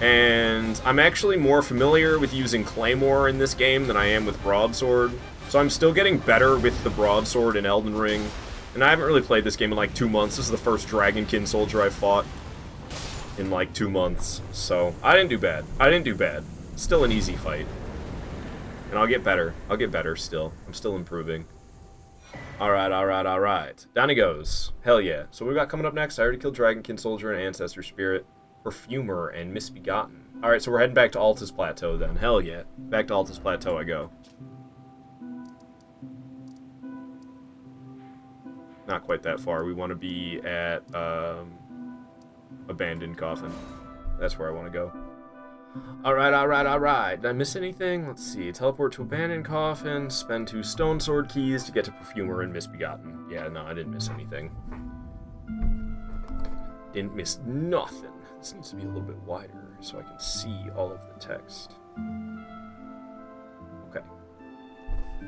and I'm actually more familiar with using Claymore in this game than I am with Broadsword. So I'm still getting better with the Broadsword in Elden Ring. And I haven't really played this game in like 2 months. This is the first Dragonkin soldier I fought in like 2 months. So I didn't do bad. Still an easy fight. And I'll get better. I'll get better still. I'm still improving. Alright. Down he goes. Hell yeah. So what we got coming up next? I already killed Dragonkin Soldier and Ancestor Spirit. Perfumer and Misbegotten. Alright, so we're heading back to Altus Plateau then. Hell yeah. Back to Altus Plateau I go. Not quite that far. We want to be at, Abandoned Coffin. That's where I want to go. Alright. Did I miss anything? Let's see. Teleport to Abandoned Coffin. Spend 2 Stone Sword keys to get to Perfumer and Misbegotten. Yeah, no, I didn't miss anything. Didn't miss nothing. This needs to be a little bit wider so I can see all of the text. Okay.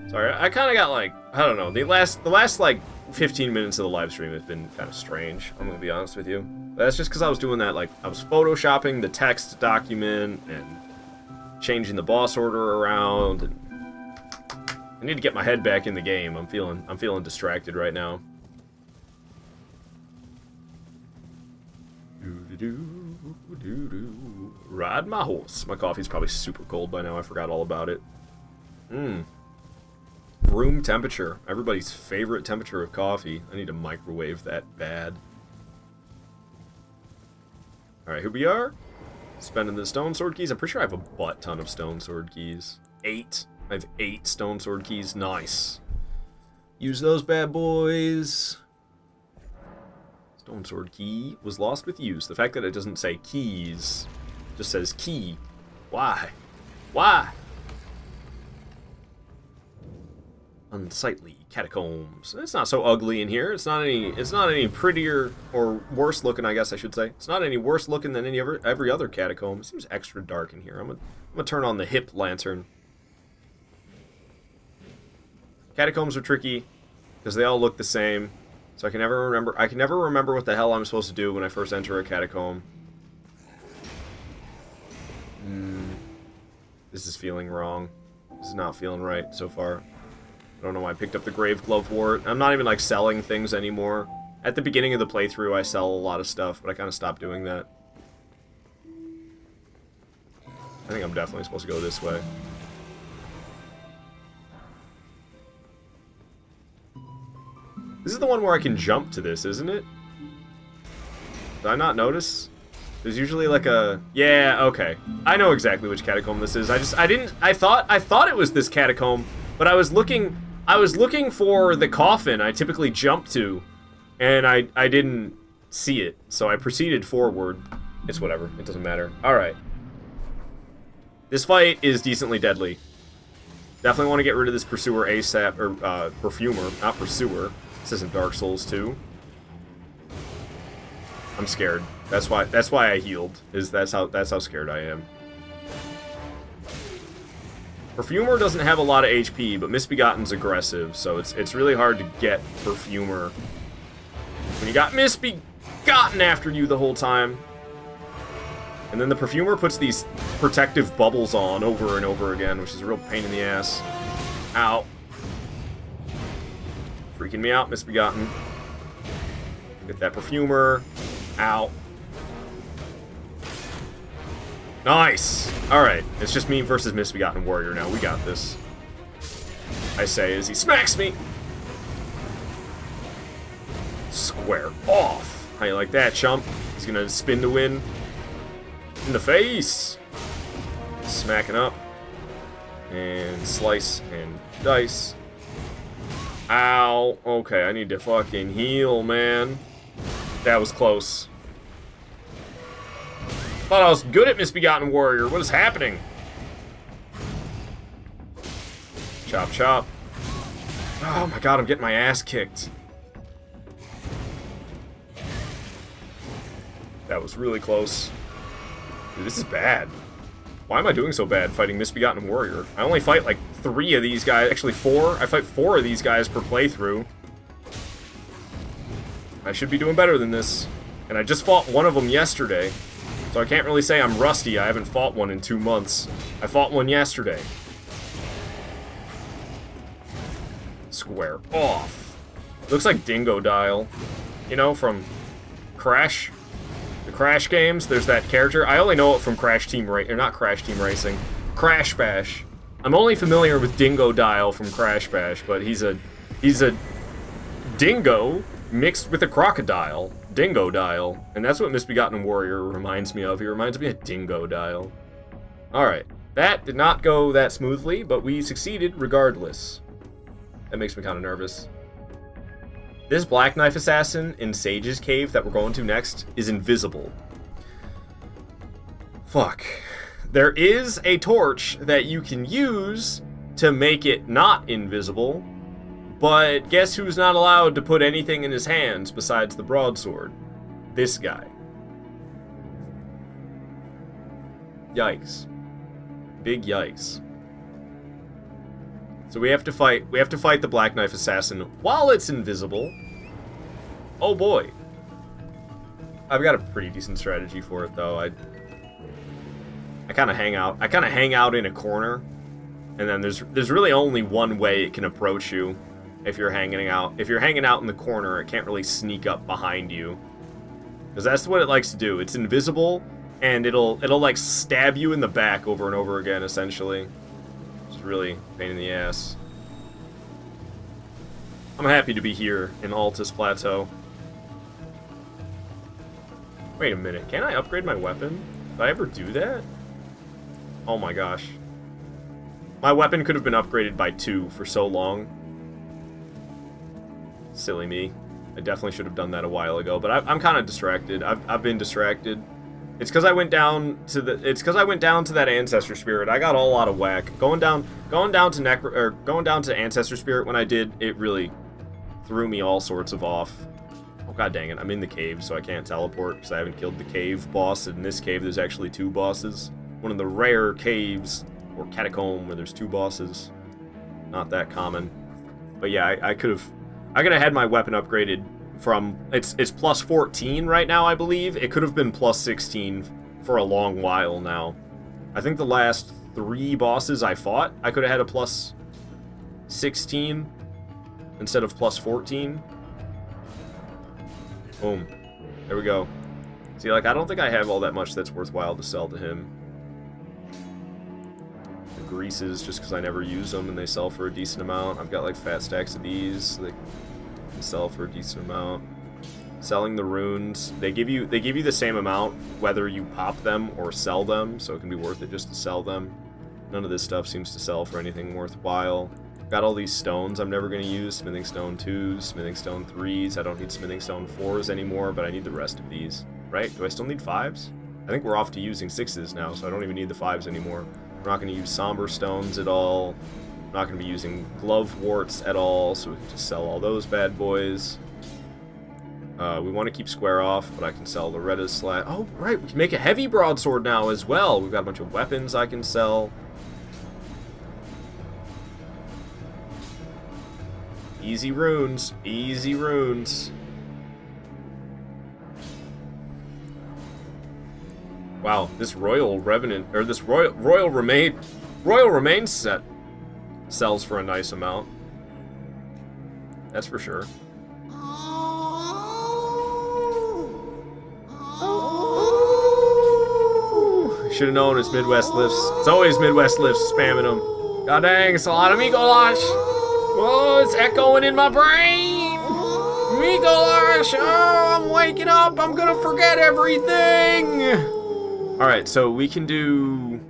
Sorry, I kind of got like, I don't know, the last like 15 minutes of the live stream have been kind of strange, I'm gonna be honest with you. But that's just because I was doing that, like, I was photoshopping the text document and changing the boss order around, and I need to get my head back in the game. I'm feeling distracted right now. Ride my horse. My coffee's probably super cold by now. I forgot all about it. Room temperature. Everybody's favorite temperature of coffee. I need to microwave that bad. Alright, here we are. Spending the Stone Sword keys. I'm pretty sure I have a butt ton of Stone Sword keys. 8. I have 8 Stone Sword keys. Nice. Use those bad boys. Stone Sword key was lost with use. The fact that it doesn't say keys, just says key. Why? Why? Unsightly catacombs. It's not so ugly in here. It's not any prettier or worse looking, I guess I should say. It's not any worse looking than every other catacomb. It seems extra dark in here. I'm gonna turn on the hip lantern. Catacombs are tricky because they all look the same. So I can never remember what the hell I'm supposed to do when I first enter a catacomb. This is feeling wrong. This is not feeling right so far. I don't know why I picked up the Grave Glove Wart. I'm not even, like, selling things anymore. At the beginning of the playthrough, I sell a lot of stuff, but I kind of stopped doing that. I think I'm definitely supposed to go this way. This is the one where I can jump to this, isn't it? Did I not notice? There's usually like a... Yeah, okay. I know exactly which catacomb this is. I thought it was this catacomb, but I was looking for the coffin I typically jump to, and I didn't see it, so I proceeded forward. It's whatever. It doesn't matter. Alright. This fight is decently deadly. Definitely want to get rid of this Pursuer ASAP, or, Perfumer, not Pursuer. This isn't Dark Souls 2. I'm scared. That's why I healed. That's how scared I am. Perfumer doesn't have a lot of HP, but Misbegotten's aggressive, so it's really hard to get Perfumer when you got Misbegotten after you the whole time. And then the Perfumer puts these protective bubbles on over and over again, which is a real pain in the ass. Ow. Freaking me out, Misbegotten. Get that Perfumer. Ow. Nice! Alright, it's just me versus Misbegotten Warrior now. We got this. I say as he smacks me. Square off. How you like that, chump? He's gonna spin to win. In the face! Smacking up. And slice and dice. Ow. Okay, I need to fucking heal, man. That was close. Thought I was good at Misbegotten Warrior. What is happening? Chop, chop. Oh my god, I'm getting my ass kicked. That was really close. Dude, this is bad. Why am I doing so bad fighting Misbegotten Warrior? I only fight like 3 of these guys. Actually, 4. I fight 4 of these guys per playthrough. I should be doing better than this. And I just fought one of them yesterday. So I can't really say I'm rusty. I haven't fought one in 2 months. I fought one yesterday. Square off. Looks like Dingo Dial. You know, from Crash. The Crash games, there's that character. I only know it from Crash Team Racing, or not Crash Team Racing. Crash Bash. I'm only familiar with Dingo Dial from Crash Bash, but he's a dingo mixed with a crocodile. Dingo Dial. And that's what Misbegotten Warrior reminds me of. He reminds me of Dingo Dial. Alright. That did not go that smoothly, but we succeeded regardless. That makes me kind of nervous. This Black Knife Assassin in Sage's Cave that we're going to next is invisible. Fuck. There is a torch that you can use to make it not invisible, but guess who's not allowed to put anything in his hands besides the broadsword? This guy. Yikes. Big yikes. So we have to fight the Black Knife Assassin while it's invisible. Oh boy. I've got a pretty decent strategy for it though. I kind of hang out in a corner, and then there's really only one way it can approach you if you're hanging out. If you're hanging out in the corner, it can't really sneak up behind you. Because that's what it likes to do. It's invisible, and it'll like stab you in the back over and over again essentially. It's really a pain in the ass. I'm happy to be here in Altus Plateau. Wait a minute, can I upgrade my weapon? Did I ever do that? Oh my gosh. My weapon could have been upgraded by 2 for so long. Silly me. I definitely should have done that a while ago, but I'm kind of distracted. I've been distracted. It's because I went down to that Ancestor Spirit. I got all out of whack. Going down to Ancestor Spirit when I did, it really threw me all sorts of off. Oh god dang it, I'm in the cave, so I can't teleport because I haven't killed the cave boss. In this cave, there's actually 2 bosses. One of the rare caves, or catacomb, where there's 2 bosses. Not that common. But yeah, I could have had my weapon upgraded from, it's plus 14 right now, I believe. It could have been plus 16 for a long while now. I think the last 3 bosses I fought, I could have had a plus 16 instead of plus 14. Boom. There we go. See, like, I don't think I have all that much that's worthwhile to sell to him. The greases, just because I never use them and they sell for a decent amount. I've got, like, fat stacks of these. They can sell for a decent amount. Selling the runes, they give you the same amount whether you pop them or sell them, so it can be worth it just to sell them. None of this stuff seems to sell for anything worthwhile. Got all these stones I'm never going to use. Smithing stone 2s, smithing stone 3s. I don't need smithing stone 4s anymore, but I need the rest of these. Right? Do I still need 5s? I think we're off to using 6s now, so I don't even need the 5s anymore. We're not going to use somber stones at all. I'm not going to be using glove warts at all, so we can just sell all those bad boys. We want to keep square off, but I can sell Loretta's slat. Oh, right, we can make a heavy broadsword now as well. We've got a bunch of weapons I can sell. Easy runes. Easy runes. Wow, this Royal Revenant, or this Royal Remain set sells for a nice amount. That's for sure. Should have known it's Midwest Lifts. It's always Midwest Lifts spamming them. God dang, it's a lot of Migolash. Whoa, it's echoing in my brain. Migolash, oh, I'm waking up. I'm gonna forget everything. Alright, so we can do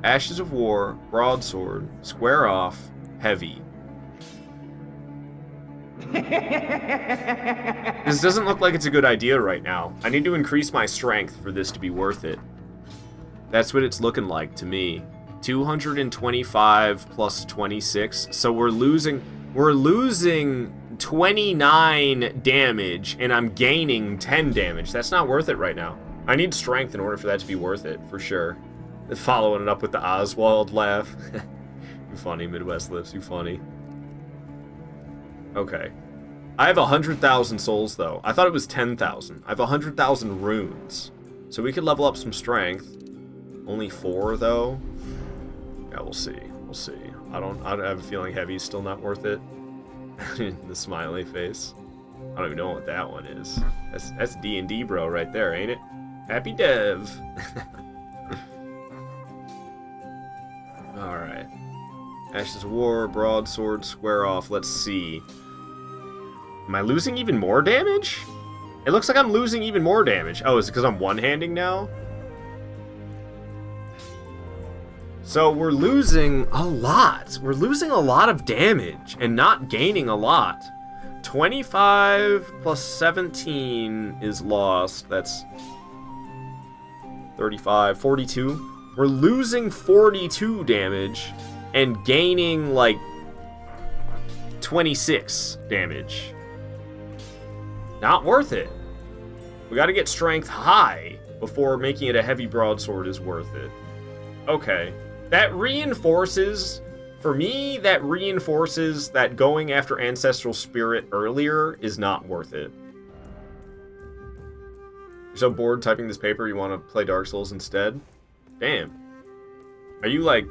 Ashes of War, Broadsword, Square Off, Heavy. This doesn't look like it's a good idea right now. I need to increase my strength for this to be worth it. That's what it's looking like to me. 225 plus 26. So we're losing 29 damage and I'm gaining 10 damage. That's not worth it right now. I need strength in order for that to be worth it, for sure. Following it up with the Oswald laugh. You funny, Midwest Lifts, you funny. Okay. I have 100,000 souls, though. I thought it was 10,000. I have 100,000 runes. So we could level up some strength. Only 4, though? Yeah, we'll see. We'll see. I have a feeling heavy's still not worth it. The smiley face. I don't even know what that one is. That's D&D, bro, right there, ain't it? Happy Dev. Alright. Ashes of War, Broadsword, Square Off. Let's see. Am I losing even more damage? It looks like I'm losing even more damage. Oh, is it because I'm one-handing now? So we're losing a lot. We're losing a lot of damage and not gaining a lot. 25 plus 17 is lost. That's 35, 42. We're losing 42 damage and gaining like 26 damage. Not worth it. We gotta get strength high before making it a heavy broadsword is worth it. Okay. That reinforces, for me, that reinforces that going after Ancestral Spirit earlier is not worth it. You're so bored typing this paper you want to play Dark Souls instead? Damn. Are you like...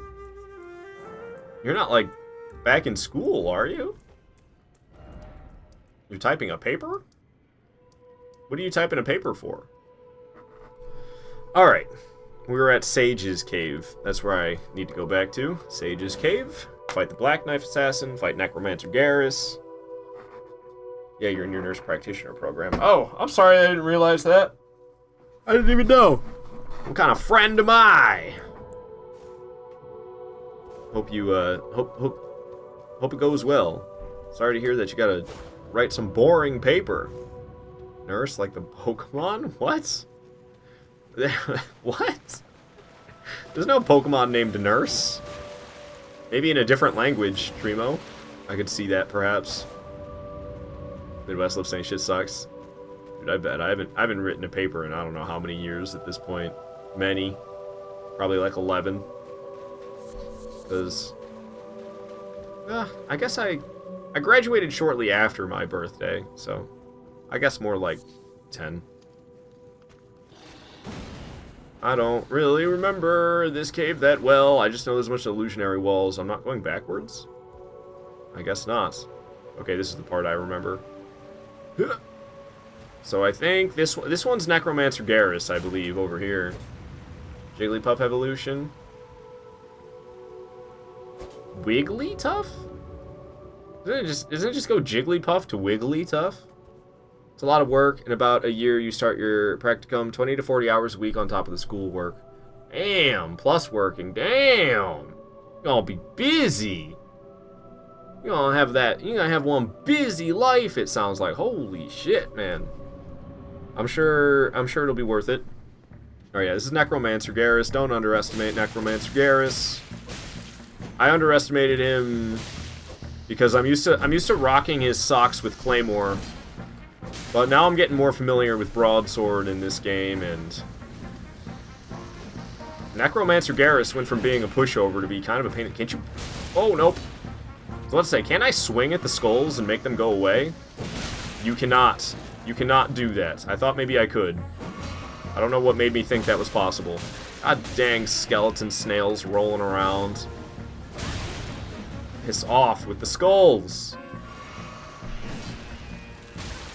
You're not like back in school, are you? You're typing a paper? What are you typing a paper for? Alright. We were at Sage's Cave. That's where I need to go back to. Sage's Cave. Fight the Black Knife Assassin. Fight Necromancer Garrus. Yeah, you're in your nurse practitioner program. Oh, I'm sorry I didn't realize that. I didn't even know. What kind of friend am I? Hope you, hope it goes well. Sorry to hear that you gotta write some boring paper. Nurse, like the Pokemon? What? What? There's no Pokemon named Nurse. Maybe in a different language, Tremo. I could see that, perhaps. Midwest Lifts saying shit sucks. Dude, I bet. I haven't written a paper in I don't know how many years at this point. Many. Probably like 11. Because... I guess I graduated shortly after my birthday, so... I guess more like 10. I don't really remember this cave that well. I just know there's a bunch of illusionary walls. I'm not going backwards? I guess not. Okay, this is the part I remember. So I think this one's Necromancer Garrus, I believe, over here. Jigglypuff evolution. Wigglytuff? Doesn't it just go Jigglypuff to Wigglytuff? It's a lot of work. In about a year, you start your practicum, 20 to 40 hours a week on top of the school work. Damn, plus working. Damn. You're gonna be busy. You're gonna have one busy life, it sounds like. Holy shit, man. I'm sure it'll be worth it. Oh yeah, this is Necromancer Garrus. Don't underestimate Necromancer Garrus. I underestimated him because I'm used to rocking his socks with Claymore. But now I'm getting more familiar with Broadsword in this game, and Necromancer Garrus went from being a pushover to be kind of a pain. Can't you? Oh, nope. So let's say, can I swing at the skulls and make them go away? You cannot. You cannot do that. I thought maybe I could. I don't know what made me think that was possible. God dang skeleton snails rolling around. Piss off with the skulls.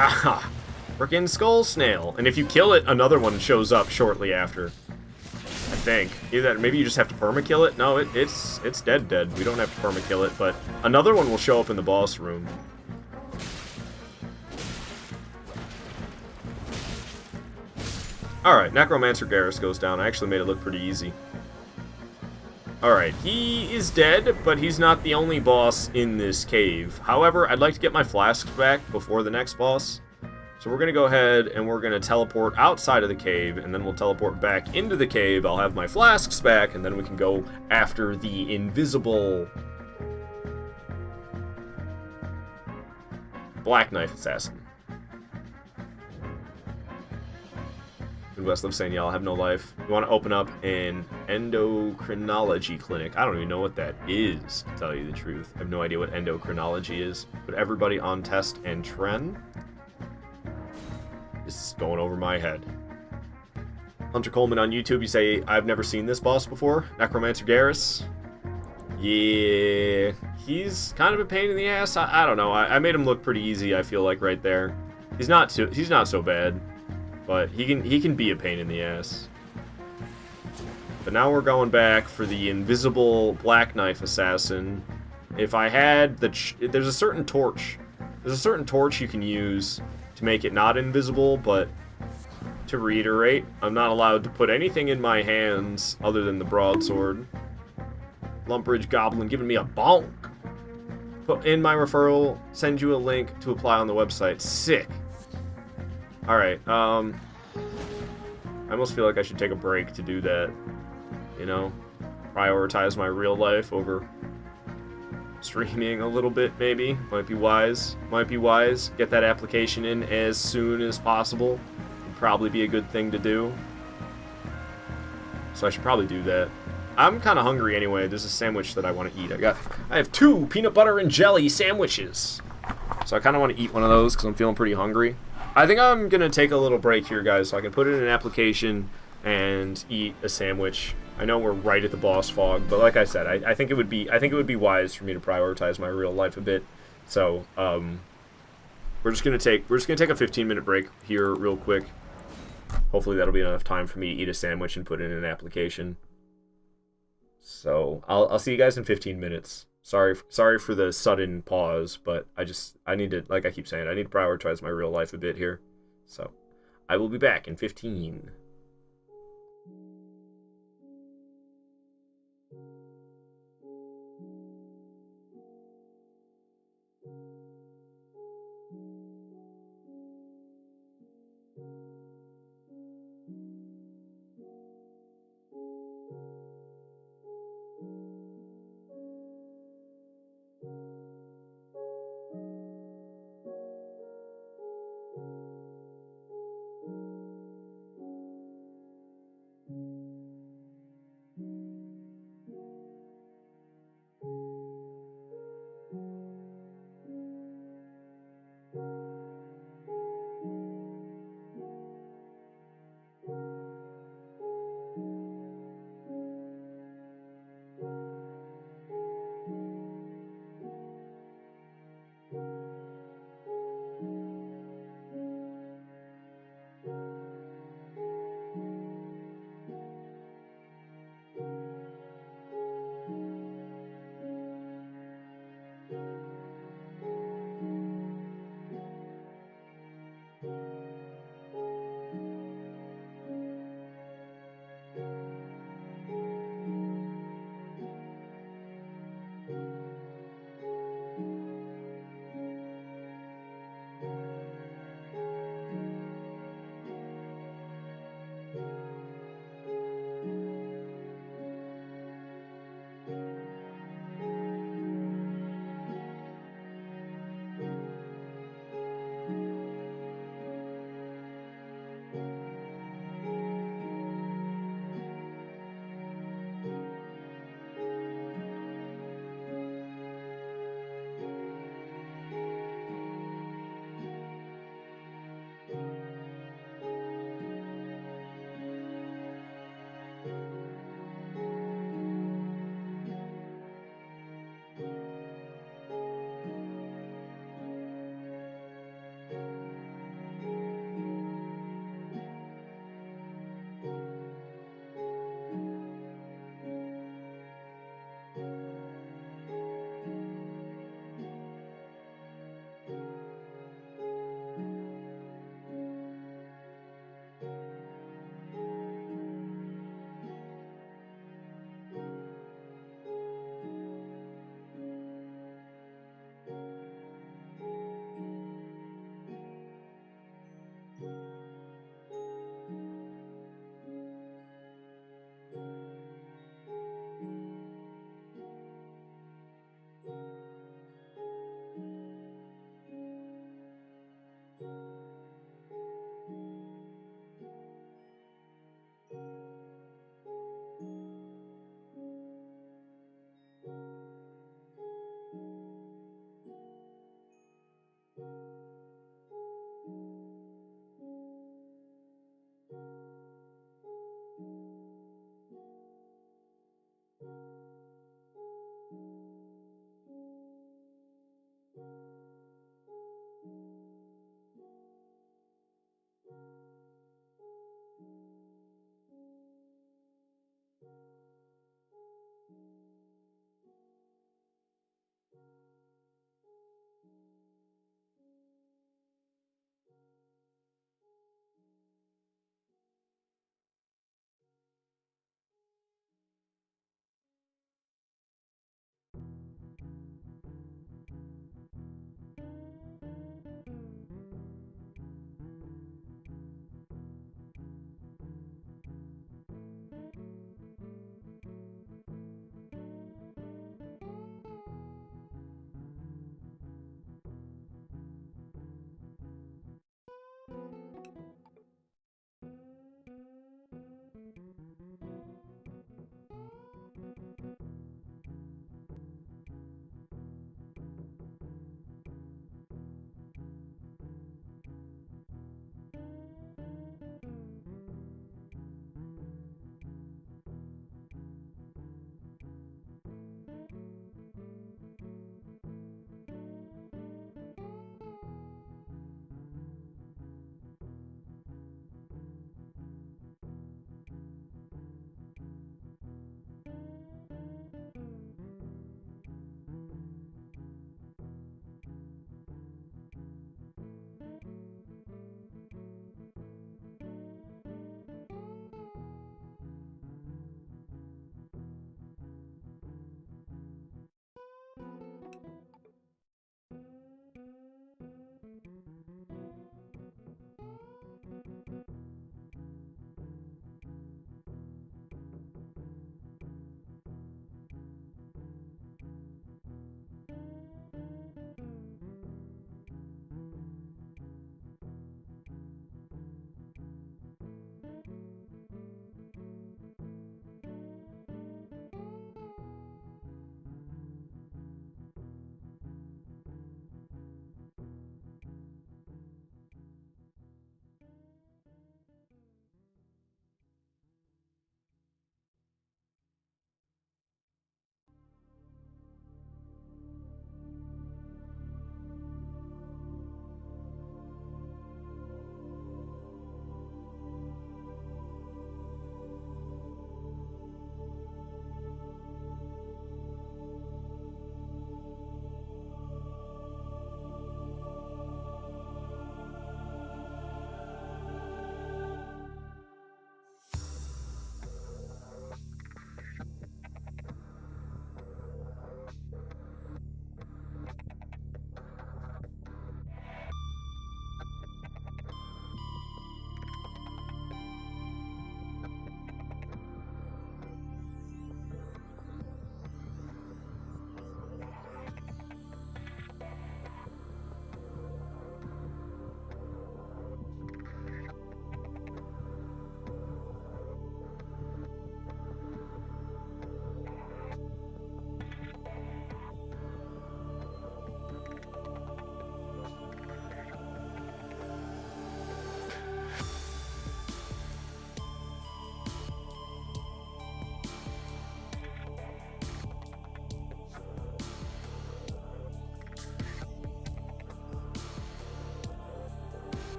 Ah, frickin' skull snail. And if you kill it, another one shows up shortly after. I think. Either that, maybe you just have to perma-kill it. No, it's dead. We don't have to perma-kill it, but another one will show up in the boss room. Alright, Necromancer Garrus goes down. I actually made it look pretty easy. Alright, he is dead, but he's not the only boss in this cave. However, I'd like to get my flasks back before the next boss. So we're going to go ahead and we're going to teleport outside of the cave, and then we'll teleport back into the cave. I'll have my flasks back, and then we can go after the invisible Black Knife Assassin. Midwest lives saying, y'all have no life. We want to open up an endocrinology clinic. I don't even know what that is, to tell you the truth. I have no idea what endocrinology is. Put everybody on test and trend. This is going over my head. Hunter Coleman on YouTube, you say, I've never seen this boss before. Necromancer Garrus. Yeah, he's kind of a pain in the ass. I don't know. I made him look pretty easy, I feel like, right there. He's not so bad. But he can be a pain in the ass. But now we're going back for the invisible Black Knife Assassin. If I had there's a certain torch. There's a certain torch you can use to make it not invisible, but to reiterate, I'm not allowed to put anything in my hands other than the broadsword. Lumpridge Goblin giving me a bonk. Put in my referral, send you a link to apply on the website. Sick. Alright, I almost feel like I should take a break to do that, you know? Prioritize my real life over streaming a little bit, maybe. Might be wise. Get that application in as soon as possible. Would probably be a good thing to do. So I should probably do that. I'm kind of hungry anyway. There's a sandwich that I want to eat. I have 2 peanut butter and jelly sandwiches. So I kind of want to eat one of those because I'm feeling pretty hungry. I think I'm going to take a little break here, guys, so I can put in an application and eat a sandwich. I know we're right at the boss fog, but like I said, I think it would be wise for me to prioritize my real life a bit. So, we're just going to take a 15-minute break here real quick. Hopefully that'll be enough time for me to eat a sandwich and put in an application. So, I'll see you guys in 15 minutes. Sorry for the sudden pause, but I need to, like I keep saying, I need to prioritize my real life a bit here. So, I will be back in 15.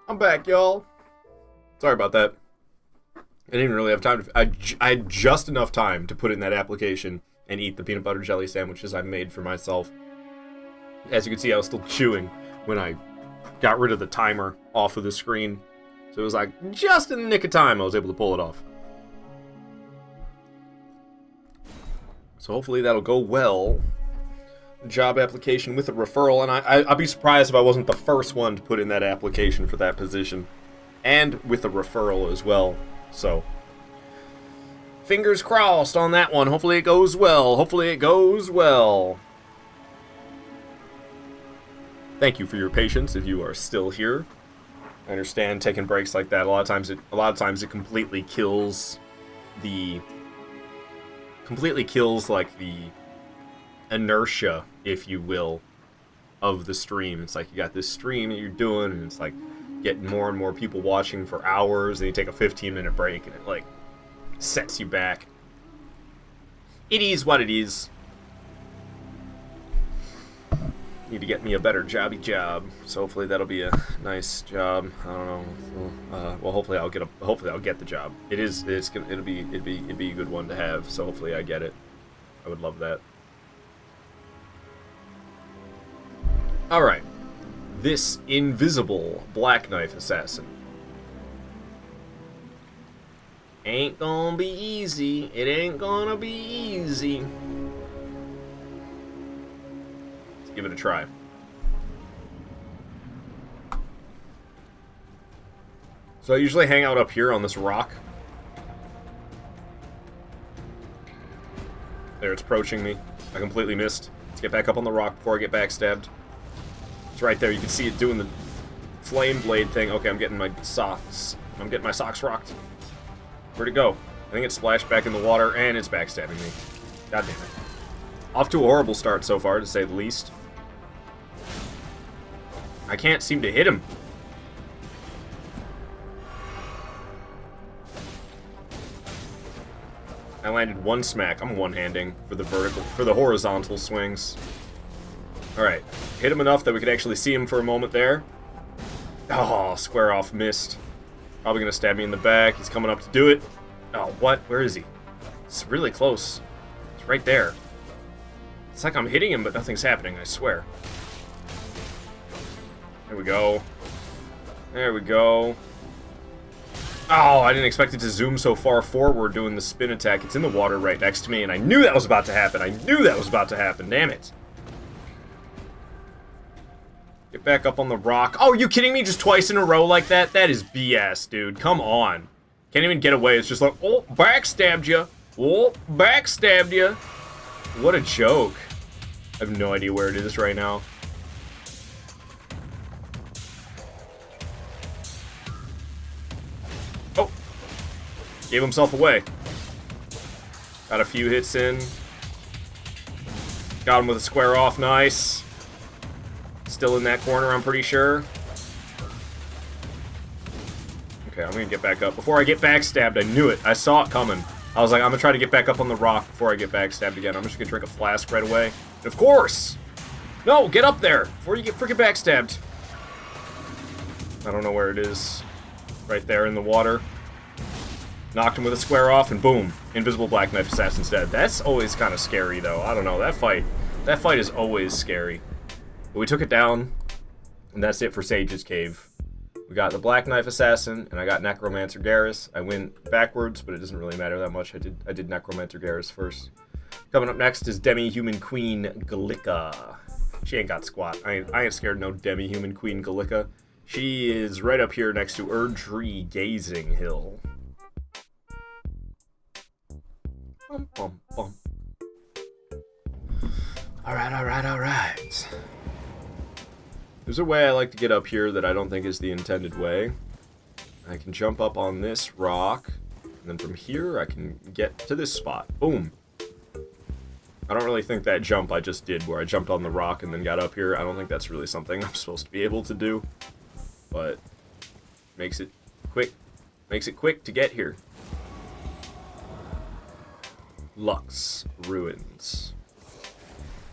I'm back, y'all. Sorry about that. I didn't really have time to... I had just enough time to put in that application and eat the peanut butter jelly sandwiches I made for myself. As you can see, I was still chewing when I got rid of the timer off of the screen. So it was like, just in the nick of time, I was able to pull it off. So hopefully that'll go well. Job application with a referral, and I'd be surprised if I wasn't the first one to put in that application for that position. And with a referral as well. So, fingers crossed on that one. Hopefully it goes well. Hopefully it goes well. Thank you for your patience if you are still here. I understand taking breaks like that. A lot of times it completely kills like the inertia, if you will, of the stream. It's like you got this stream that you're doing, and it's like getting more and more people watching for hours, and you take a 15-minute break, and it like sets you back. It is what it is. Need to get me a better jobby job, so hopefully that'll be a nice job. I don't know. Well, hopefully I'll get the job. It'll be a good one to have. So hopefully I get it. I would love that. All right, this invisible black knife assassin ain't gonna be easy. It ain't gonna be easy. Give it a try. So I usually hang out up here on this rock. There, it's approaching me. I completely missed. Let's get back up on the rock before I get backstabbed. It's right there. You can see it doing the flame blade thing. Okay, I'm getting my socks. I'm getting my socks rocked. Where'd it go? I think it splashed back in the water, and it's backstabbing me. God damn it. Off to a horrible start so far, to say the least. I can't seem to hit him. I landed one smack. I'm one-handing for the horizontal swings. Alright. Hit him enough that we could actually see him for a moment there. Oh, square off missed. Probably gonna stab me in the back. He's coming up to do it. Oh, what? Where is he? It's really close. It's right there. It's like I'm hitting him, but nothing's happening, I swear. There we go. There we go. Oh, I didn't expect it to zoom so far forward doing the spin attack. It's in the water right next to me, and I knew that was about to happen. I knew that was about to happen. Damn it. Get back up on the rock. Oh, are you kidding me? Just twice in a row like that? That is BS, dude. Come on. Can't even get away. It's just like, oh, backstabbed you. Oh, backstabbed you. What a joke. I have no idea where it is right now. Oh. Gave himself away. Got a few hits in. Got him with a square off. Nice. Still in that corner, I'm pretty sure. Okay, I'm gonna get back up. Before I get backstabbed, I knew it. I saw it coming. I was like, I'm gonna try to get back up on the rock before I get backstabbed again. I'm just gonna drink a flask right away. And of course! No, get up there before you get freaking backstabbed. I don't know where it is. Right there in the water. Knocked him with a square off, and boom. Invisible Black Knife Assassin's dead. That's always kind of scary, though. I don't know. That fight is always scary. But we took it down, and that's it for Sage's Cave. We got the Black Knife Assassin, and I got Necromancer Garrus. I went backwards, but it doesn't really matter that much. I did Necromancer Garrus first. Coming up next is Demi-Human Queen Gallica. She ain't got squat. I ain't scared of no Demi-Human Queen Gallica. She is right up here next to Erdtree Gazing Hill. Bum, bum, bum. Alright. There's a way I like to get up here that I don't think is the intended way. I can jump up on this rock, and then from here I can get to this spot. Boom. I don't really think that jump I just did, where I jumped on the rock and then got up here, I don't think that's really something I'm supposed to be able to do. But makes it quick to get here. Lux Ruins.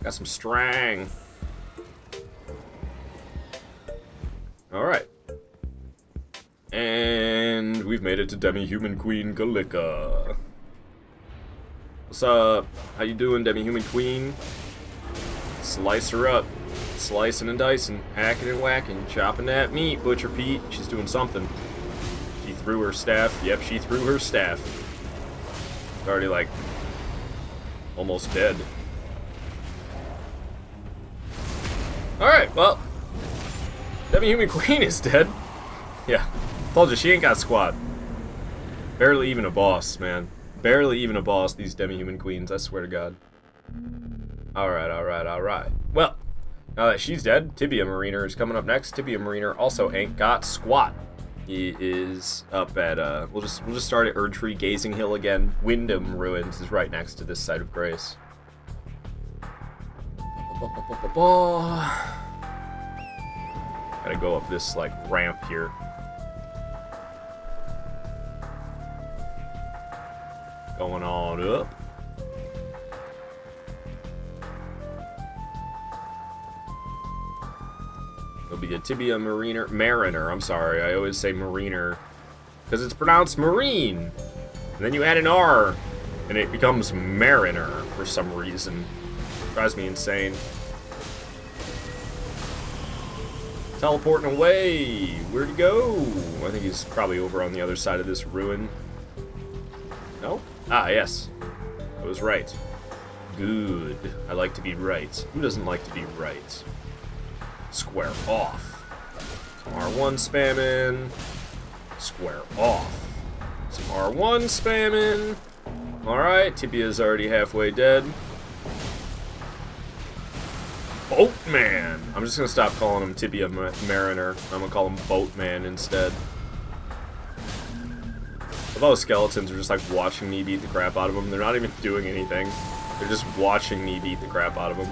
Got some strang. Alright. made it to Demi-Human Queen Galika. What's up? How you doing, Demi-Human Queen? Slice her up. Slicing and dicing, hacking and whacking, chopping that meat, Butcher Pete. She's doing something. She threw her staff. Yep, she threw her staff. Already, like, almost dead. Alright, well, Demi-Human Queen is dead. Yeah, told you, she ain't got squad. Barely even a boss, man. Barely even a boss, these Demi-Human Queens, I swear to God. Alright, alright, alright. Well, now that she's dead, Tibia Mariner is coming up next. Tibia Mariner also ain't got squat. He is up at we'll just start at Erdtree Gazing Hill again. Wyndham Ruins is right next to this site of grace. Gotta go up this like ramp here. Going on up. It'll be a Tibia Mariner. I'm sorry, I always say Mariner because it's pronounced marine. And then you add an R, and it becomes Mariner for some reason. Drives me insane. Teleporting away. Where'd he go? I think he's probably over on the other side of this ruin. No? Ah, yes. I was right. Good. I like to be right. Who doesn't like to be right? Square off. Some R1 spamming. Square off. Some R1 spamming. Alright, Tibia's already halfway dead. Boatman! I'm just gonna stop calling him Tibia Mariner. I'm gonna call him Boatman instead. Although skeletons are just like watching me beat the crap out of them. They're not even doing anything. They're just watching me beat the crap out of them.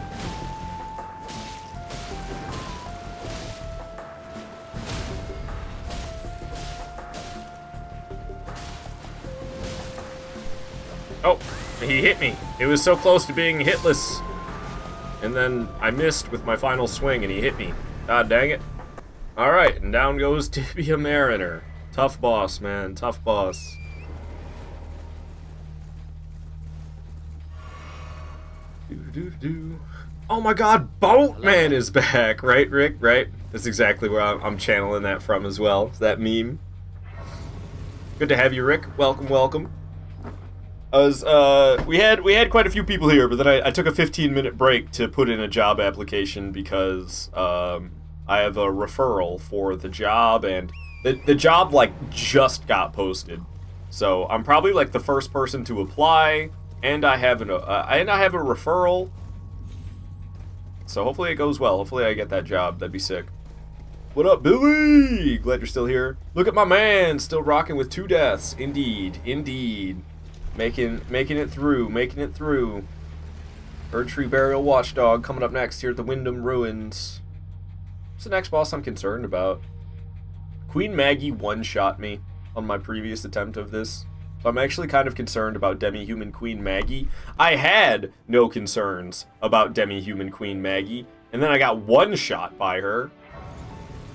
Oh, he hit me. It was so close to being hitless. And then I missed with my final swing and he hit me. God dang it. Alright, and down goes Tibia Mariner. Tough boss, man. Tough boss. Oh my god, Boatman is back! Right, Rick? Right? That's exactly where I'm channeling that from as well. It's that meme. Good to have you, Rick. Welcome, welcome. We had quite a few people here, but then I took a 15-minute break to put in a job application because I have a referral for the job, and the job like just got posted, so I'm probably like the first person to apply, and I have a referral. So hopefully it goes well. Hopefully I get that job. That'd be sick. What up, Billy? Glad you're still here. Look at my man, still rocking with 2 deaths. Indeed, indeed. Making it through. Erdtree Burial Watchdog coming up next here at the Wyndham Ruins. What's the next boss I'm concerned about? Queen Maggie one-shot me on my previous attempt of this. So I'm actually kind of concerned about Demi-Human Queen Maggie. I had no concerns about Demi-Human Queen Maggie, and then I got one-shot by her.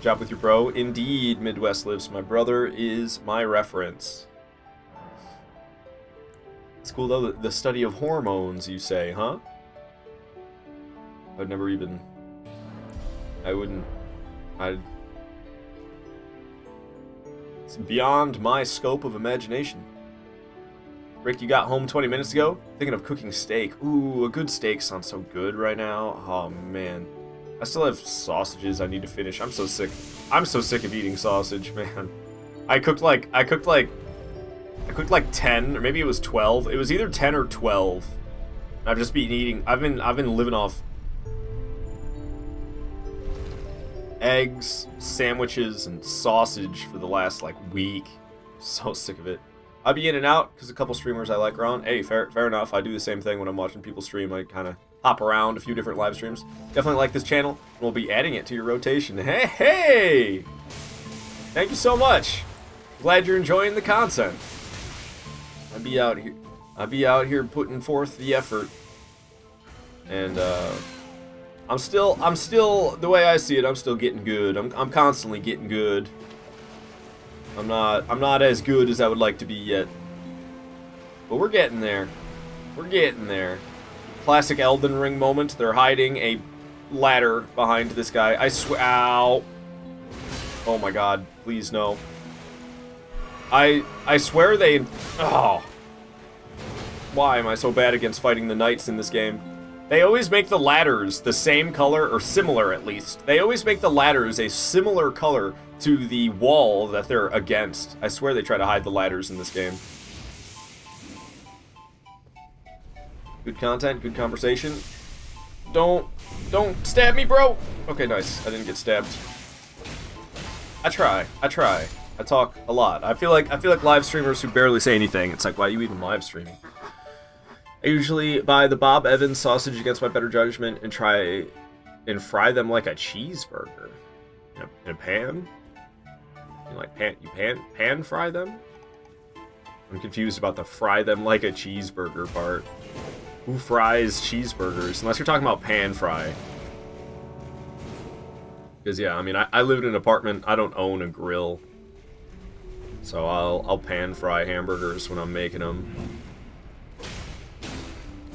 Job with your bro. Indeed, Midwest lives. My brother is my reference. It's cool though, the study of hormones, you say, huh? I'd never even... It's beyond my scope of imagination. Rick, you got home 20 minutes ago? Thinking of cooking steak. Ooh, a good steak sounds so good right now. Oh, man. I still have sausages I need to finish. I'm so sick. I'm so sick of eating sausage, man. I cooked like 10, or maybe it was 12. It was either 10 or 12. I've just been eating. I've been living off eggs, sandwiches, and sausage for the last like week. So sick of it. I'll be in and out because a couple streamers I like are on. Hey, fair enough. I do the same thing when I'm watching people stream. I kind of hop around a few different live streams. Definitely like this channel, and we'll be adding it to your rotation. Hey! Thank you so much. Glad you're enjoying the content. I'll be out here putting forth the effort. And I'm still the way I see it, I'm still getting good. I'm constantly getting good. I'm not as good as I would like to be yet. But we're getting there. We're getting there. Classic Elden Ring moment. They're hiding a ladder behind this guy. I swear. Ow. Oh my god. Please no. I swear they... Oh. Why am I so bad against fighting the knights in this game? They always make the ladders the same color, or similar at least. They always make the ladders a similar color to the wall that they're against. I swear they try to hide the ladders in this game. Good content, good conversation. Don't stab me, bro! Okay, nice. I didn't get stabbed. I try. I talk a lot. I feel like live streamers who barely say anything. It's like, why are you even live streaming? I usually buy the Bob Evans sausage against my better judgment and try and fry them like a cheeseburger in a pan. You like pan fry them? I'm confused about the fry them like a cheeseburger part. Who fries cheeseburgers? Unless you're talking about pan fry. Because yeah, I mean, I live in an apartment. I don't own a grill, so I'll pan fry hamburgers when I'm making them.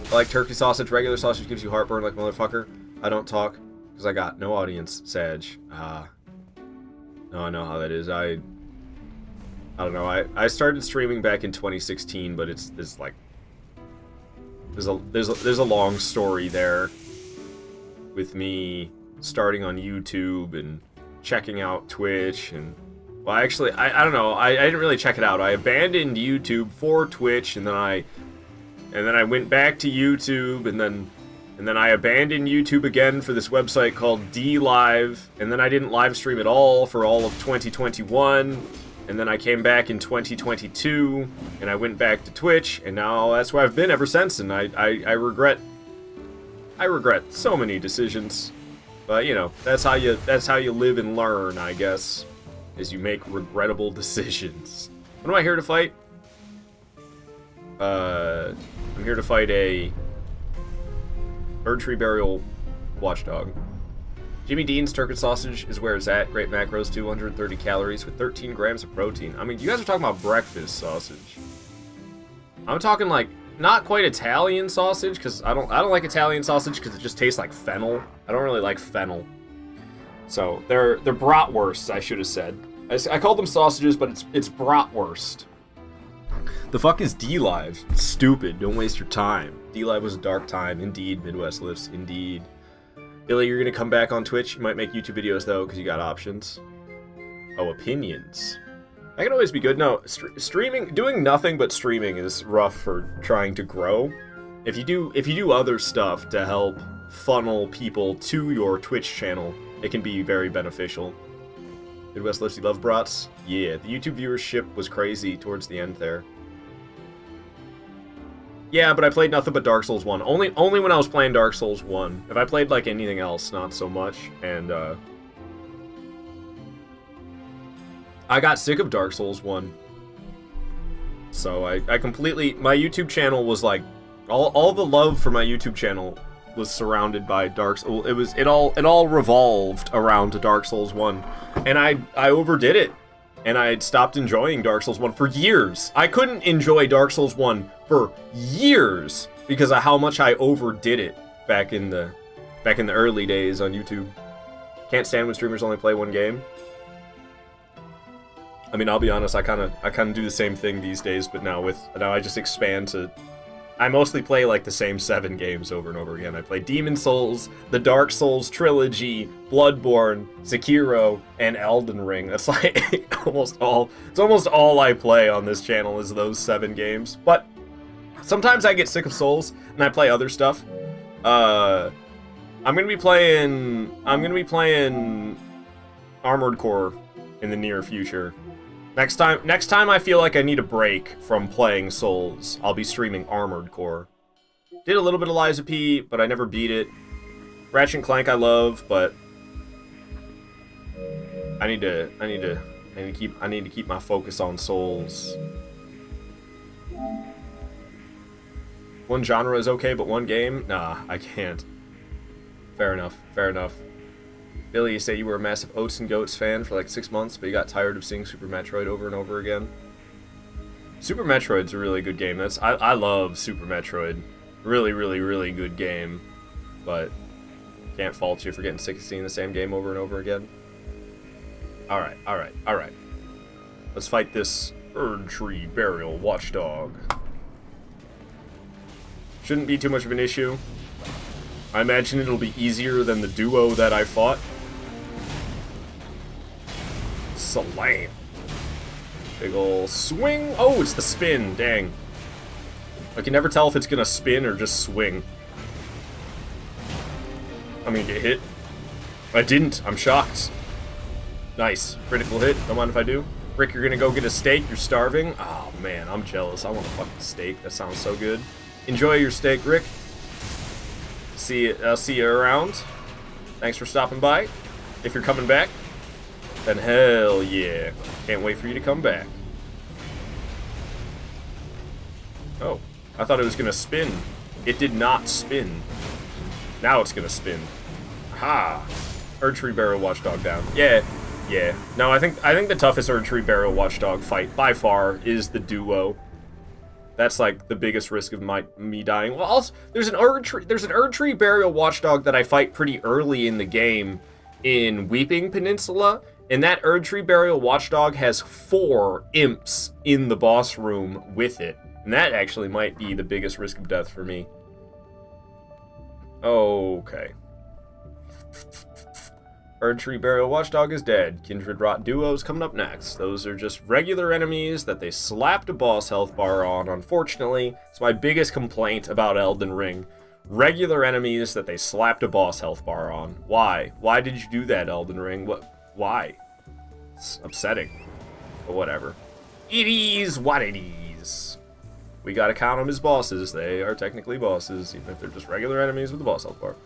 I like turkey sausage. Regular sausage gives you heartburn like a motherfucker. I don't talk because I got no audience, Sag. No, I know how that is. I don't know. I started streaming back in 2016, but it's like there's a long story there with me starting on YouTube and checking out Twitch and well, actually I don't know. I didn't really check it out. I abandoned YouTube for Twitch and then I went back to YouTube and then I abandoned YouTube again for this website called DLive, and then I didn't live stream at all for all of 2021, and then I came back in 2022 and I went back to Twitch, and now that's where I've been ever since, and I regret so many decisions. But you know, that's how you live and learn, I guess, is you make regrettable decisions. What am I here to fight? I'm here to fight a bird tree burial watchdog. Jimmy Dean's turkey sausage is where it's at. Great macros, 230 calories with 13 grams of protein. I mean, you guys are talking about breakfast sausage. I'm talking like not quite Italian sausage, because I don't like Italian sausage because it just tastes like fennel. I don't really like fennel. So they're bratwursts, I should have said. I called them sausages, but it's bratwurst. The fuck is DLive? It's stupid. Don't waste your time. DLive was a dark time. Indeed, Midwest lifts. Indeed. Billy, you're gonna come back on Twitch. You might make YouTube videos though, because you got options. Oh, opinions. That can always be good. No, streaming, doing nothing but streaming is rough for trying to grow. If you do other stuff to help funnel people to your Twitch channel, it can be very beneficial. Midwest lifts. You love brats? Yeah, the YouTube viewership was crazy towards the end there. Yeah, but I played nothing but Dark Souls 1. Only when I was playing Dark Souls 1. If I played like anything else, not so much. And I got sick of Dark Souls 1. So I completely, my YouTube channel was like, all the love for my YouTube channel was surrounded by Dark Souls. It all revolved around Dark Souls 1. And I overdid it. And I had stopped enjoying Dark Souls 1 for years. I couldn't enjoy Dark Souls 1 for years because of how much I overdid it back in the early days on YouTube. Can't stand when streamers only play one game. I mean, I'll be honest, I kind of do the same thing these days, but now I just expand to, I mostly play like the same 7 games over and over again. I play Demon Souls, the Dark Souls trilogy, Bloodborne, Sekiro, and Elden Ring. That's like almost all I play on this channel is those 7 games. But sometimes I get sick of Souls and I play other stuff. I'm gonna be playing Armored Core in the near future. Next time I feel like I need a break from playing Souls, I'll be streaming Armored Core. Did a little bit of Liza P, but I never beat it. Ratchet and Clank I love, but I need to keep my focus on Souls. One genre is okay, but one game? Nah, I can't. Fair enough. Billy, you say you were a massive Oats and Goats fan for like 6 months, but you got tired of seeing Super Metroid over and over again. Super Metroid's a really good game. I love Super Metroid. Really, really, really good game. But can't fault you for getting sick of seeing the same game over and over again. Alright, alright, alright. Let's fight this Erdtree Burial Watchdog. Shouldn't be too much of an issue. I imagine it'll be easier than the duo that I fought. Slam. Big ol' swing. Oh, it's the spin. Dang. I can never tell if it's gonna spin or just swing. I'm gonna get hit. I didn't. I'm shocked. Nice. Critical hit. Don't mind if I do. Rick, you're gonna go get a steak. You're starving. Oh, man. I'm jealous. I want a fucking steak. That sounds so good. Enjoy your steak, Rick. I'll see you around. Thanks for stopping by. If you're coming back, then hell yeah. Can't wait for you to come back. Oh, I thought it was gonna spin. It did not spin. Now it's gonna spin. Ha! Erdtree Burial Watchdog down. Yeah, yeah. No, I think the toughest Erdtree Burial Watchdog fight by far is the duo. That's like the biggest risk of me dying. Well, also, there's an Erdtree Burial Watchdog that I fight pretty early in the game in Weeping Peninsula, and that Erdtree Burial Watchdog has 4 imps in the boss room with it, and that actually might be the biggest risk of death for me. Okay. Erdtree Burial Watchdog is dead. Kindred Rot Duo's coming up next. Those are just regular enemies that they slapped a boss health bar on, unfortunately. It's my biggest complaint about Elden Ring. Regular enemies that they slapped a boss health bar on. Why? Why did you do that, Elden Ring? Why? It's upsetting. But whatever. It is what it is. We gotta count them as bosses. They are technically bosses, even if they're just regular enemies with a boss health bar.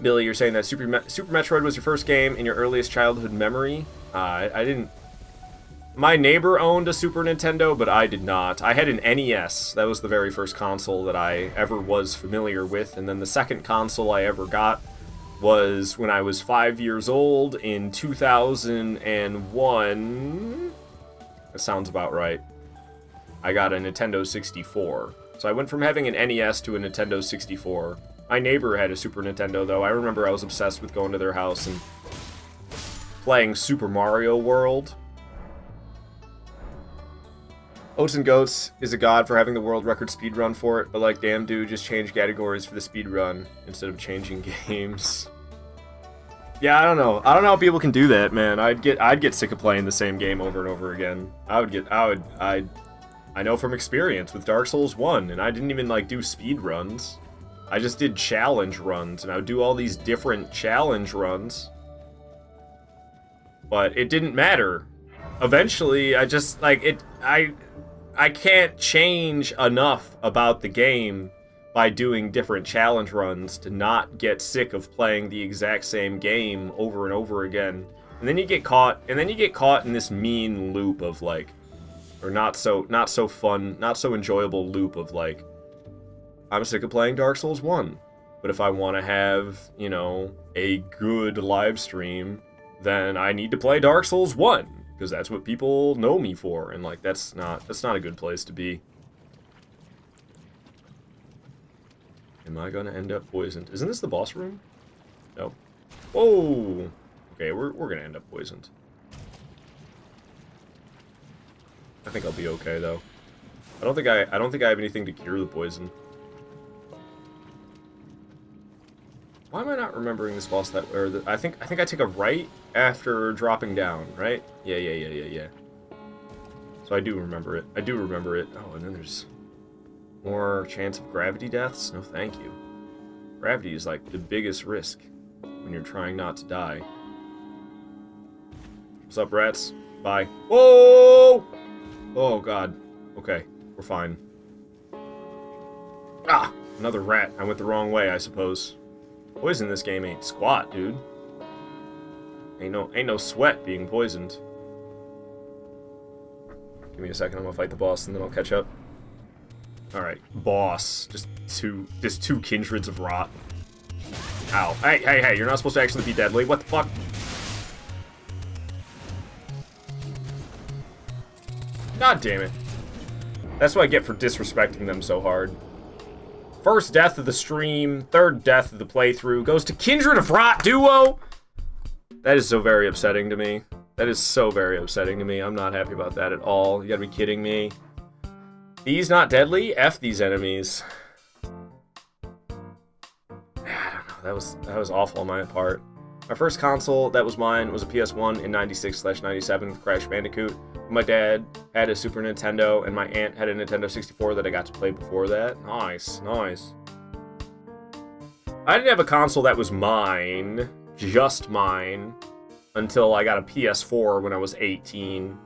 Billy, you're saying that Super Metroid was your first game in your earliest childhood memory? I didn't... My neighbor owned a Super Nintendo, but I did not. I had an NES. That was the very first console that I ever was familiar with. And then the second console I ever got was when I was 5 years old in 2001. That sounds about right. I got a Nintendo 64. So I went from having an NES to a Nintendo 64. My neighbor had a Super Nintendo, though. I remember I was obsessed with going to their house and playing Super Mario World. Oats and Goats is a god for having the world record speedrun for it, but like, damn dude, just change categories for the speedrun instead of changing games. Yeah, I don't know. I don't know how people can do that, man. I'd get sick of playing the same game over and over again. I know from experience with Dark Souls 1, and I didn't even like do speed runs. I just did challenge runs, and I would do all these different challenge runs. But it didn't matter. Eventually, I just, like, I can't change enough about the game by doing different challenge runs to not get sick of playing the exact same game over and over again. And then you get caught in this mean loop of, like, or not so fun, not so enjoyable loop of, like, I'm sick of playing Dark Souls 1, but if I want to have, you know, a good live stream, then I need to play Dark Souls 1, because that's what people know me for, and like, that's not a good place to be. Am I gonna end up poisoned? Isn't this the boss room? No. Whoa! Okay, we're gonna end up poisoned. I think I'll be okay though. I don't think I have anything to cure the poison. Why am I not remembering this boss that way? I think I take a right after dropping down, right? Yeah. So I do remember it. Oh, and then there's more chance of gravity deaths? No, thank you. Gravity is like the biggest risk when you're trying not to die. What's up, rats? Bye. Whoa! Oh, God. Okay, we're fine. Ah! Another rat. I went the wrong way, I suppose. Poison in this game ain't squat, dude. Ain't no sweat being poisoned. Give me a second, I'm gonna fight the boss and then I'll catch up. Alright, boss. Just two kindreds of rot. Ow. Hey, you're not supposed to actually be deadly. What the fuck? God damn it. That's what I get for disrespecting them so hard. First death of the stream, third death of the playthrough goes to Kindred of Rot Duo. That is so very upsetting to me. That is so very upsetting to me. I'm not happy about that at all. You gotta be kidding me. These not deadly? F these enemies. I don't know. That was awful on my part. My first console that was mine was a PS1 in 96/97 with Crash Bandicoot. My dad had a Super Nintendo, and my aunt had a Nintendo 64 that I got to play before that. Nice, nice. I didn't have a console that was mine, just mine, until I got a PS4 when I was 18.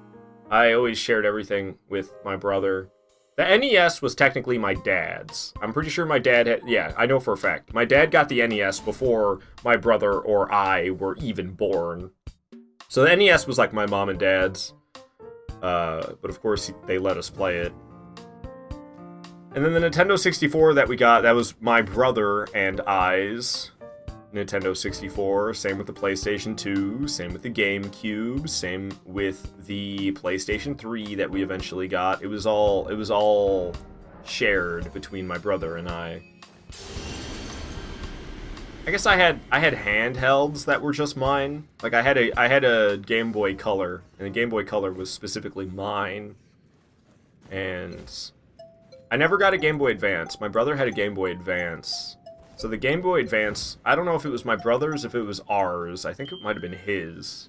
I always shared everything with my brother. The NES was technically my dad's. I'm pretty sure my dad had, yeah, I know for a fact. My dad got the NES before my brother or I were even born. So the NES was like my mom and dad's. But of course, they let us play it. And then the Nintendo 64 that we got, that was my brother and I's Nintendo 64. Same with the PlayStation 2, same with the GameCube, same with the PlayStation 3 that we eventually got. It was all shared between my brother and I. I guess I had handhelds that were just mine. Like I had a Game Boy Color, and the Game Boy Color was specifically mine. And I never got a Game Boy Advance. My brother had a Game Boy Advance. So the Game Boy Advance, I don't know if it was my brother's, if it was ours. I think it might have been his.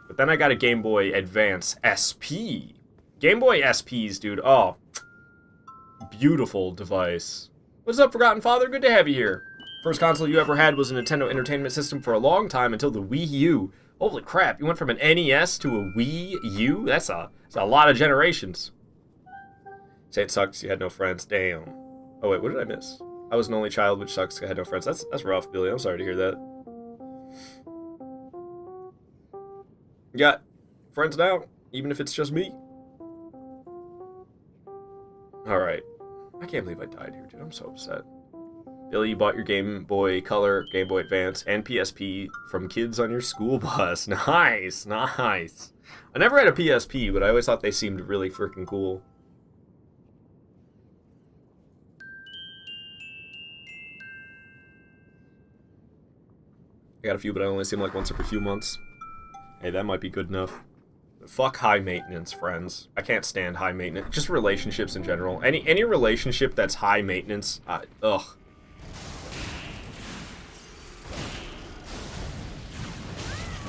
But then I got a Game Boy Advance SP. Game Boy SPs, dude. Oh, beautiful device. What's up, Forgotten Father? Good to have you here. First console you ever had was a Nintendo Entertainment System for a long time until the Wii U. Holy crap, you went from an NES to a Wii U? That's a lot of generations. Say it sucks, you had no friends. Damn. Oh wait, what did I miss? I was an only child, which sucks, I had no friends. That's rough, Billy. I'm sorry to hear that. You got friends now, even if it's just me. Alright. I can't believe I died here, dude. I'm so upset. Billy, you bought your Game Boy Color, Game Boy Advance, and PSP from kids on your school bus. Nice, nice. I never had a PSP, but I always thought they seemed really freaking cool. I got a few, but I only see them like once every few months. Hey, that might be good enough. Fuck high maintenance, friends. I can't stand high maintenance. Just relationships in general. Any relationship that's high maintenance, ugh.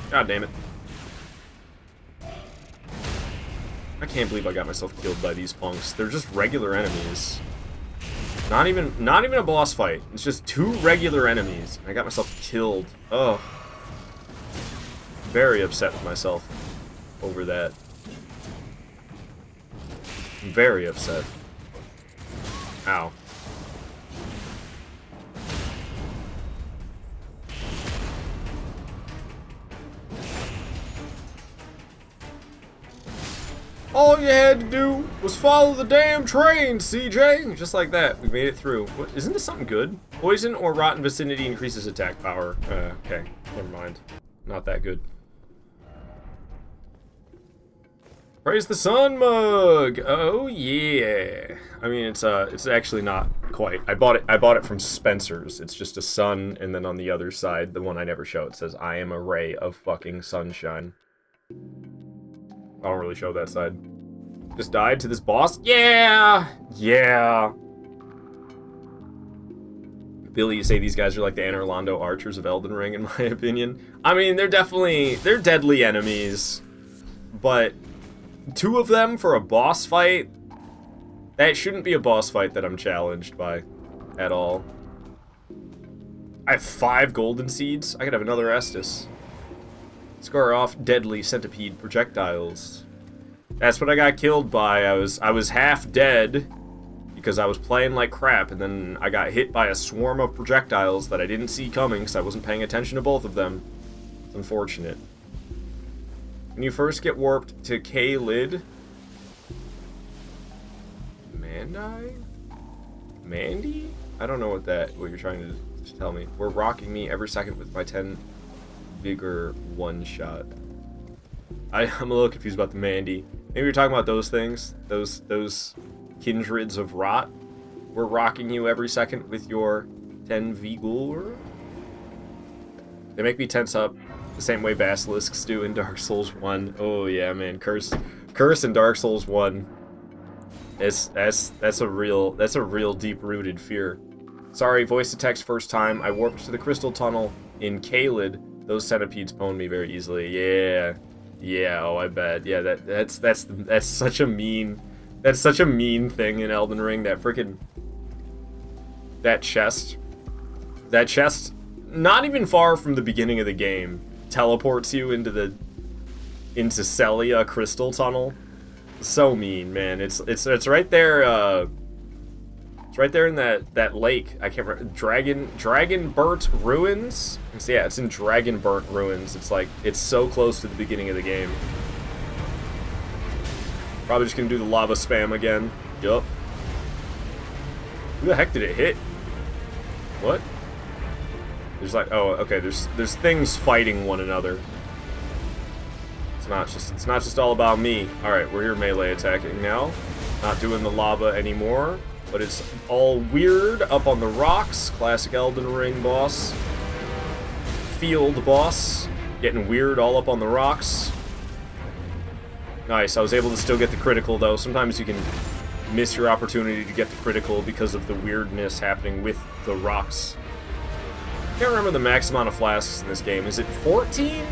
God damn it. I can't believe I got myself killed by these punks. They're just regular enemies. Not even a boss fight. It's just two regular enemies. I got myself killed. Oh. Very upset with myself over that. Very upset. Ow. All you had to do was follow the damn train, CJ! Just like that, we made it through. What, isn't this something good? Poison or rotten vicinity increases attack power. Okay, never mind. Not that good. Praise the sun mug! Oh yeah! I mean, it's actually not quite. I bought it from Spencer's. It's just a sun, and then on the other side, the one I never show, it says, I am a ray of fucking sunshine. I don't really show that side. Just died to this boss? Yeah! Yeah! Billy, you say these guys are like the Anor Londo archers of Elden Ring, in my opinion. I mean, they're deadly enemies. But 2 of them for a boss fight? That shouldn't be a boss fight that I'm challenged by. At all. I have 5 golden seeds? I could have another Estus. Scar off deadly centipede projectiles. That's what I got killed by. I was half dead because I was playing like crap, and then I got hit by a swarm of projectiles that I didn't see coming because I wasn't paying attention to both of them. It's unfortunate. When you first get warped to K-Lid... Mandy? I don't know what you're trying to tell me. We're rocking me every second with my 10 vigor one-shot. I'm a little confused about the Mandy. Maybe you're talking about those things. Those kindreds of rot. We're rocking you every second with your 10 vigor. They make me tense up the same way basilisks do in Dark Souls 1. Oh yeah, man, curse in Dark Souls 1. That's a real deep-rooted fear. Sorry, voice to text first time. I warped to the crystal tunnel in Caelid. Those centipedes pwned me very easily. Yeah. Yeah, oh I bet. Yeah, that's such a mean thing in Elden Ring, that freaking that chest, not even far from the beginning of the game, teleports you into Celia Crystal Tunnel. So mean, man. It's right there. It's right there in that lake. I can't remember. Dragonburnt Ruins. Yeah, it's in Dragonburnt Ruins. It's so close to the beginning of the game. Probably just gonna do the lava spam again. Yup. Who the heck did it hit? What? There's oh, okay. There's things fighting one another. It's not just all about me. All right, we're here melee attacking now. Not doing the lava anymore, but it's all weird up on the rocks. Classic Elden Ring boss. Field boss. Getting weird all up on the rocks. Nice. I was able to still get the critical though. Sometimes you can miss your opportunity to get the critical because of the weirdness happening with the rocks. I can't remember the max amount of flasks in this game. Is it 14?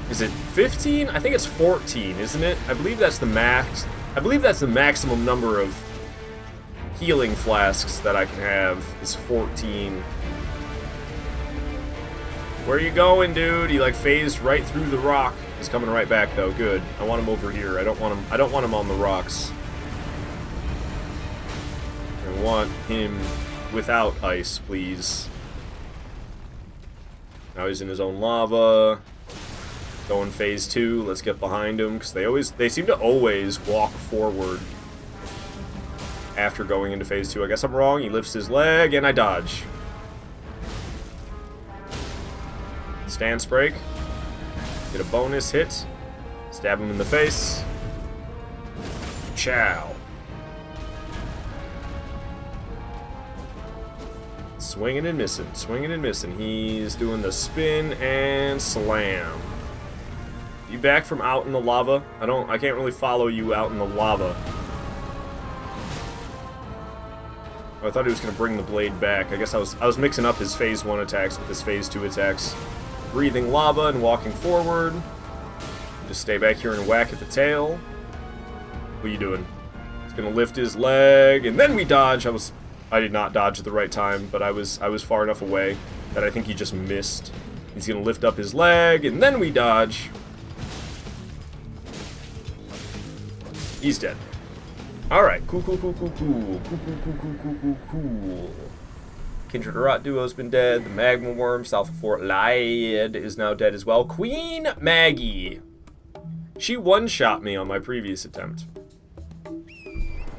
Is it 15? I think it's 14, isn't it? I believe that's the max. I believe that's the maximum number of healing flasks that I can have is 14. Where are you going, dude? He phased right through the rock. He's coming right back though. Good. I want him over here. I don't want him on the rocks. I want him without ice, please. Now he's in his own lava. Going phase 2. Let's get behind him because they seem to always walk forward after going into phase 2. I guess I'm wrong. He lifts his leg and I dodge. Stance break. Get a bonus hit. Stab him in the face. Chow. Swinging and missing. Swinging and missing. He's doing the spin and slam. You back from out in the lava? I can't really follow you out in the lava. Oh, I thought he was gonna bring the blade back. I guess I was mixing up his phase 1 attacks with his phase 2 attacks. Breathing lava and walking forward. Just stay back here and whack at the tail. What are you doing? He's gonna lift his leg, and then we dodge. I did not dodge at the right time, but I was far enough away that I think he just missed. He's gonna lift up his leg, and then we dodge. He's dead. Alright, cool. Kindred Rot duo's been dead. The Magma Worm, south of Fort Lyed, is now dead as well. Queen Maggie. She one-shot me on my previous attempt.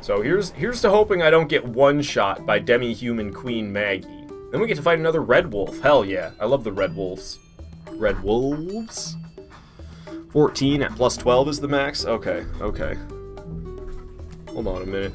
So here's to hoping I don't get one-shot by demi-human Queen Maggie. Then we get to fight another Red Wolf. Hell yeah, I love the Red Wolves. Red Wolves? 14 at plus 12 is the max? Okay. Hold on a minute.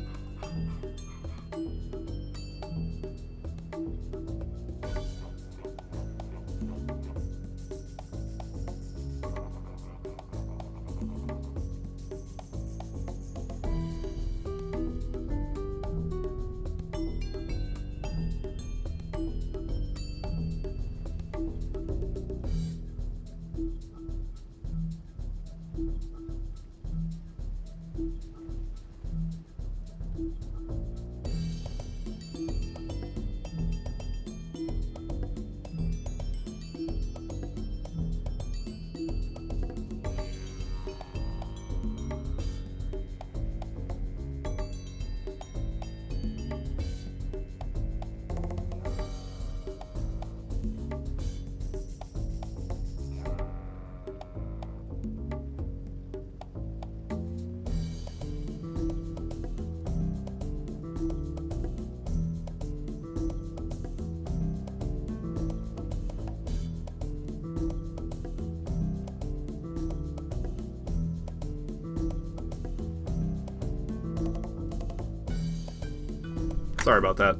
Sorry about that.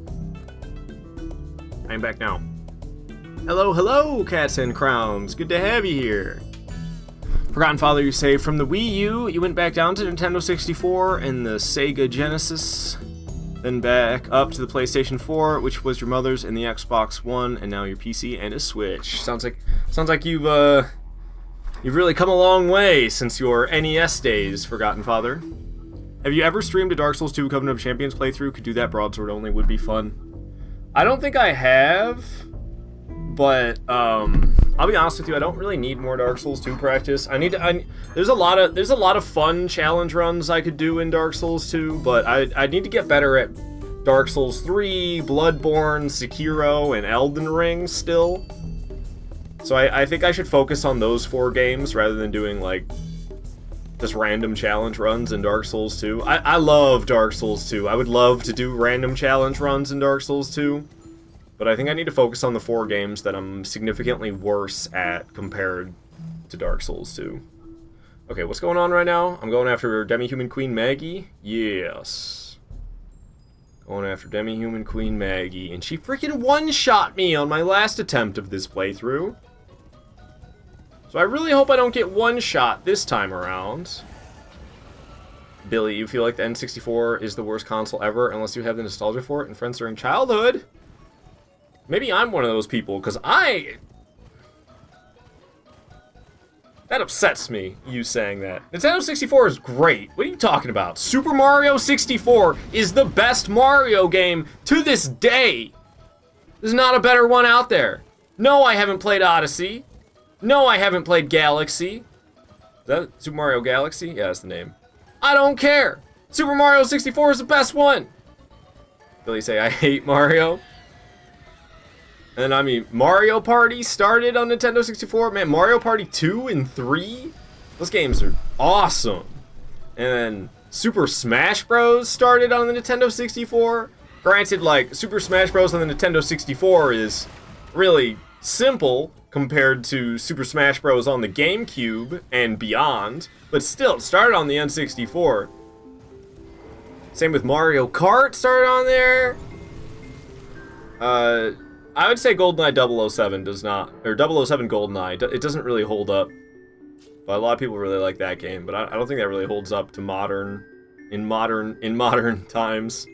I'm back now. Hello, hello, cats and crowns. Good to have you here. Forgotten Father, you say, from the Wii U, you went back down to Nintendo 64 and the Sega Genesis, then back up to the PlayStation 4, which was your mother's, and the Xbox One, and now your PC and a Switch. Sounds like you've really come a long way since your NES days, Forgotten Father. Have you ever streamed a Dark Souls 2 Covenant of Champions playthrough? Could do that broadsword only, would be fun. I don't think I have, but I'll be honest with you, I don't really need more Dark Souls 2 practice. There's a lot of fun challenge runs I could do in Dark Souls 2, but I need to get better at Dark Souls 3, Bloodborne, Sekiro, and Elden Ring still. So I think I should focus on those 4 games rather than doing like just random challenge runs in Dark Souls 2. I love Dark Souls 2. I would love to do random challenge runs in Dark Souls 2. But I think I need to focus on the 4 games that I'm significantly worse at compared to Dark Souls 2. Okay, what's going on right now? I'm going after Demi-Human Queen Maggie. Yes. Going after Demi-Human Queen Maggie. And she freaking one-shot me on my last attempt of this playthrough. So I really hope I don't get one-shot this time around. Billy, you feel like the N64 is the worst console ever unless you have the nostalgia for it and friends during childhood? Maybe I'm one of those people, because that upsets me, you saying that. Nintendo 64 is great. What are you talking about? Super Mario 64 is the best Mario game to this day. There's not a better one out there. No, I haven't played Odyssey. No, I haven't played Galaxy. Is that Super Mario Galaxy? Yeah, that's the name. I don't care. Super Mario 64 is the best one. Billy say, I hate Mario. And I mean, Mario Party started on Nintendo 64. Man, Mario Party 2 and 3? Those games are awesome. And then Super Smash Bros. Started on the Nintendo 64. Granted, like, Super Smash Bros. On the Nintendo 64 is really simple compared to Super Smash Bros. On the GameCube and beyond. But still, it started on the N64. Same with Mario Kart started on there. I would say GoldenEye 007 does not, or 007 GoldenEye, it doesn't really hold up. But a lot of people really like that game, but I don't think that really holds up to modern times.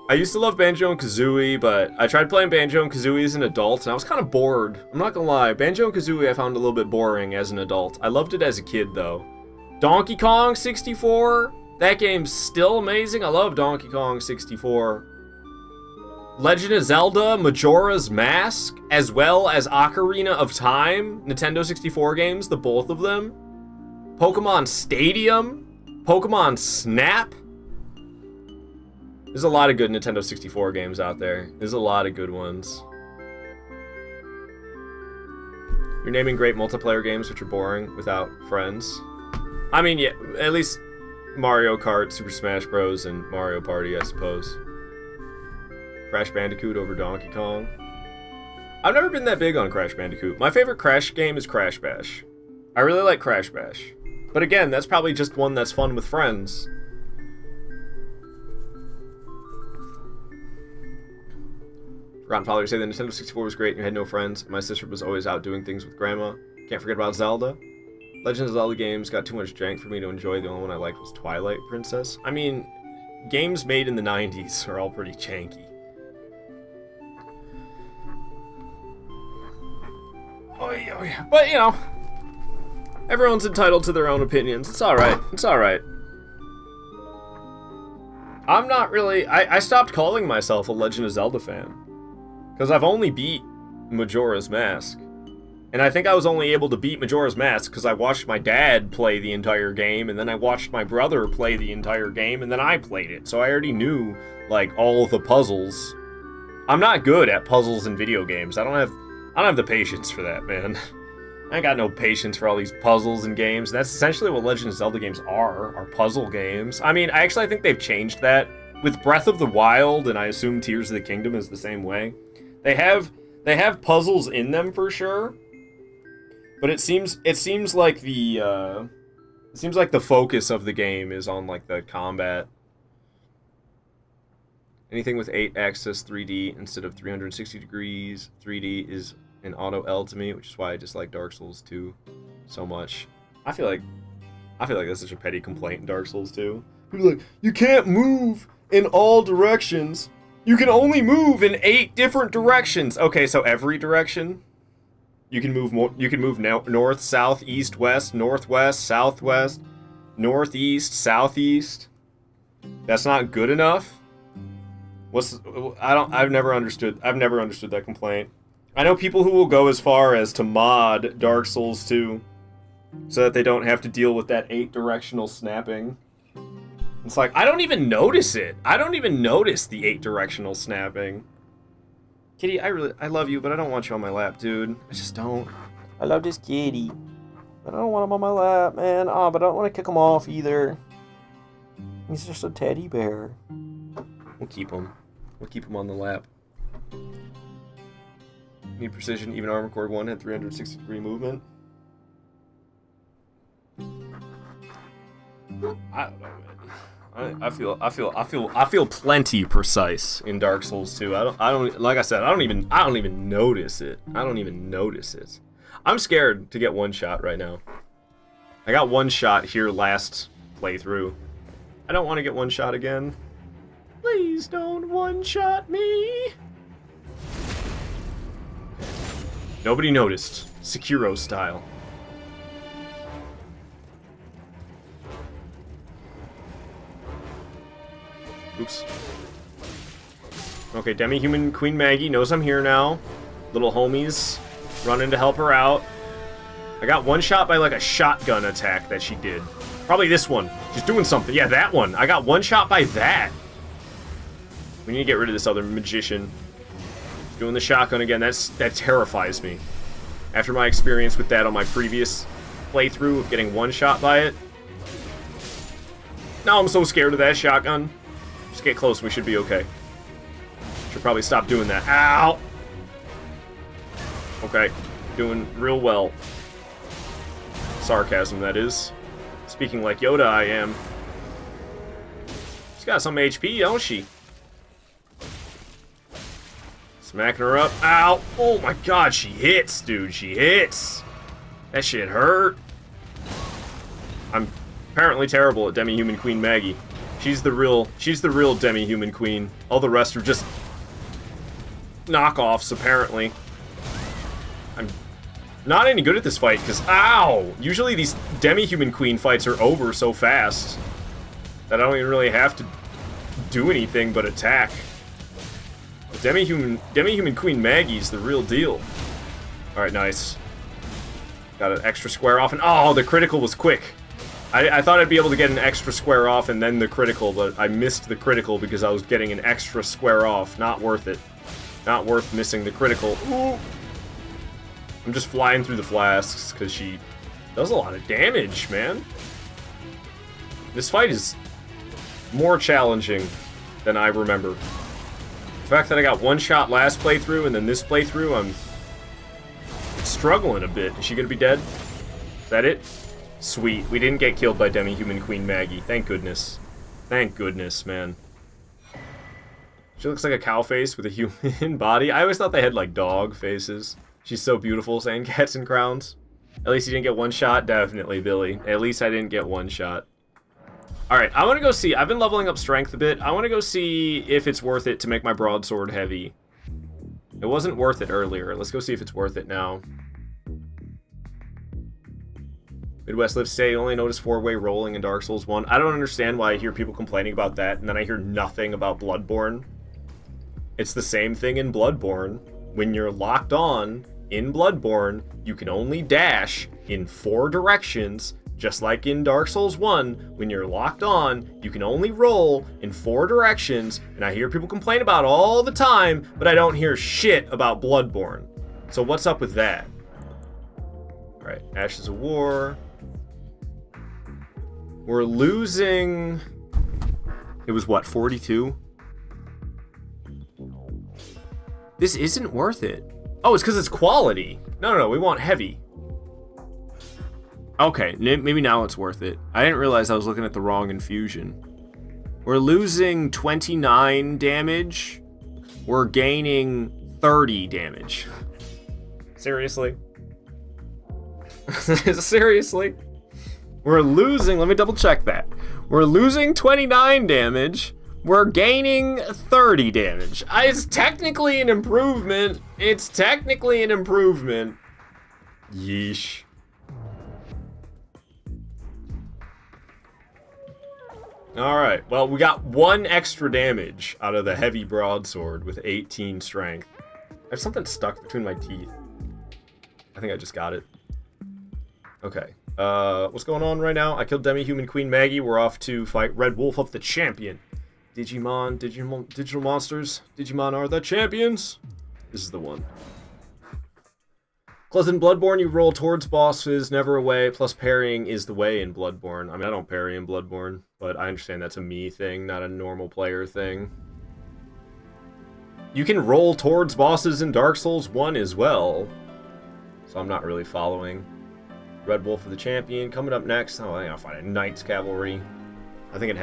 I used to love Banjo and Kazooie, but I tried playing Banjo and Kazooie as an adult, and I was kind of bored. I'm not gonna lie, Banjo and Kazooie I found a little bit boring as an adult. I loved it as a kid though. Donkey Kong 64, that game's still amazing. I love Donkey Kong 64. Legend of Zelda, Majora's Mask, as well as Ocarina of Time, Nintendo 64 games, the both of them. Pokemon Stadium, Pokemon Snap. There's a lot of good Nintendo 64 games out there. There's a lot of good ones. You're naming great multiplayer games which are boring without friends. I mean, yeah, at least Mario Kart, Super Smash Bros, and Mario Party, I suppose. Crash Bandicoot over Donkey Kong. I've never been that big on Crash Bandicoot. My favorite Crash game is Crash Bash. I really like Crash Bash. But again, that's probably just one that's fun with friends. Forgotten Father say the Nintendo 64 was great and you had no friends. And my sister was always out doing things with Grandma. Can't forget about Zelda. Legend of Zelda games got too much jank for me to enjoy. The only one I liked was Twilight Princess. I mean, games made in the 90s are all pretty janky. But, you know, everyone's entitled to their own opinions. It's alright. It's alright. I'm not really... I stopped calling myself a Legend of Zelda fan. Because I've only beat Majora's Mask. And I think I was only able to beat Majora's Mask because I watched my dad play the entire game, and then I watched my brother play the entire game, and then I played it. So I already knew, like, all the puzzles. I'm not good at puzzles in video games. I don't have the patience for that, man. I ain't got no patience for all these puzzles and games. That's essentially what Legend of Zelda games are puzzle games. I mean, I think they've changed that. With Breath of the Wild, and I assume Tears of the Kingdom is the same way. They have puzzles in them for sure. But it seems like the focus of the game is on like the combat Anything with 8-axis 3D instead of 360 degrees 3D is an auto L to me, which is why I dislike Dark Souls 2 so much. I feel like that's such a petty complaint in Dark Souls 2. People are like, you can't move in all directions. You can only move in 8 different directions. Okay, so every direction? You can move north, south, east, west, northwest, southwest, northeast, southeast. That's not good enough? I've never understood that complaint. I know people who will go as far as to mod Dark Souls 2 so that they don't have to deal with that 8-directional snapping. It's like, I don't even notice it. I don't even notice the 8-directional snapping. Kitty, I love you, but I don't want you on my lap, dude. I just don't. I love this kitty, but I don't want him on my lap, man. Oh, but I don't want to kick him off either. He's just a teddy bear. We'll keep him. We'll keep him on the lap. Need precision. Even Armored Core 1 had 360-degree movement. I don't know, man. I feel plenty precise in Dark Souls 2. I don't like I said, I don't even notice it. I don't even notice it. I'm scared to get one shot right now. I got one shot here last playthrough. I don't want to get one shot again. Please don't one-shot me. Nobody noticed. Sekiro style. Oops. Okay, Demi-Human Queen Maggie knows I'm here now. Little homies running to help her out. I got one shot by like a shotgun attack that she did. Probably this one. She's doing something. Yeah, that one. I got one shot by that. We need to get rid of this other magician. Doing the shotgun again, that terrifies me. After my experience with that on my previous playthrough of getting one shot by it. Now I'm so scared of that shotgun. Just get close, we should be okay. Should probably stop doing that. Ow! Okay, doing real well. Sarcasm, that is. Speaking like Yoda, I am. She's got some HP, don't she? Smacking her up. Ow! Oh my god, she hits, dude. She hits. That shit hurt. I'm apparently terrible at Demi-Human Queen Maggie. She's the real Demi-Human Queen. All the rest are just knockoffs, apparently. I'm not any good at this fight, because, ow! Usually these Demi-Human Queen fights are over so fast that I don't even really have to do anything but attack. Demi-Human Queen Maggie's the real deal. Alright, nice. Got an extra square off, and oh, the critical was quick. I thought I'd be able to get an extra square off and then the critical, but I missed the critical because I was getting an extra square off. Not worth it. Not worth missing the critical. Ooh. I'm just flying through the flasks because she does a lot of damage, man. This fight is more challenging than I remember. The fact that I got one shot last playthrough and then this playthrough, I'm struggling a bit. Is she gonna be dead? Is that it? Sweet. We didn't get killed by Demi-Human Queen Maggie. Thank goodness. Thank goodness, man. She looks like a cow face with a human body. I always thought they had, like, dog faces. She's so beautiful saying cats and crowns. At least you didn't get one shot? Definitely, Billy. At least I didn't get one shot. Alright, I want to go see... I've been leveling up strength a bit. I want to go see if it's worth it to make my broadsword heavy. It wasn't worth it earlier. Let's go see if it's worth it now. Midwest Lives say you only notice 4-way rolling in Dark Souls 1. I don't understand why I hear people complaining about that, and then I hear nothing about Bloodborne. It's the same thing in Bloodborne. When you're locked on in Bloodborne, you can only dash in 4 directions, just like in Dark Souls 1. When you're locked on, you can only roll in 4 directions, and I hear people complain about it all the time, but I don't hear shit about Bloodborne. So what's up with that? Alright, Ashes of War... We're losing... It was what, 42? This isn't worth it. Oh, it's because it's quality. No, we want heavy. Okay, maybe now it's worth it. I didn't realize I was looking at the wrong infusion. We're losing 29 damage. We're gaining 30 damage. Seriously? Seriously? We're losing, let me double check that. We're losing 29 damage. We're gaining 30 damage. It's technically an improvement. It's technically an improvement. Yeesh. Alright, well, we got 1 extra damage out of the heavy broadsword with 18 strength. I have something stuck between my teeth. I think I just got it. Okay. What's going on right now? I killed Demi-Human Queen Maggie. We're off to fight Red Wolf of the Champion. Digimon, digital monsters. Digimon are the champions. This is the one. Plus in Bloodborne, you roll towards bosses, never away, plus parrying is the way in Bloodborne. I mean, I don't parry in Bloodborne, but I understand that's a me thing, not a normal player thing. You can roll towards bosses in Dark Souls 1 as well, so I'm not really following. Red Wolf of the Champion coming up next. Oh, I gotta find a Knights Cavalry. I think the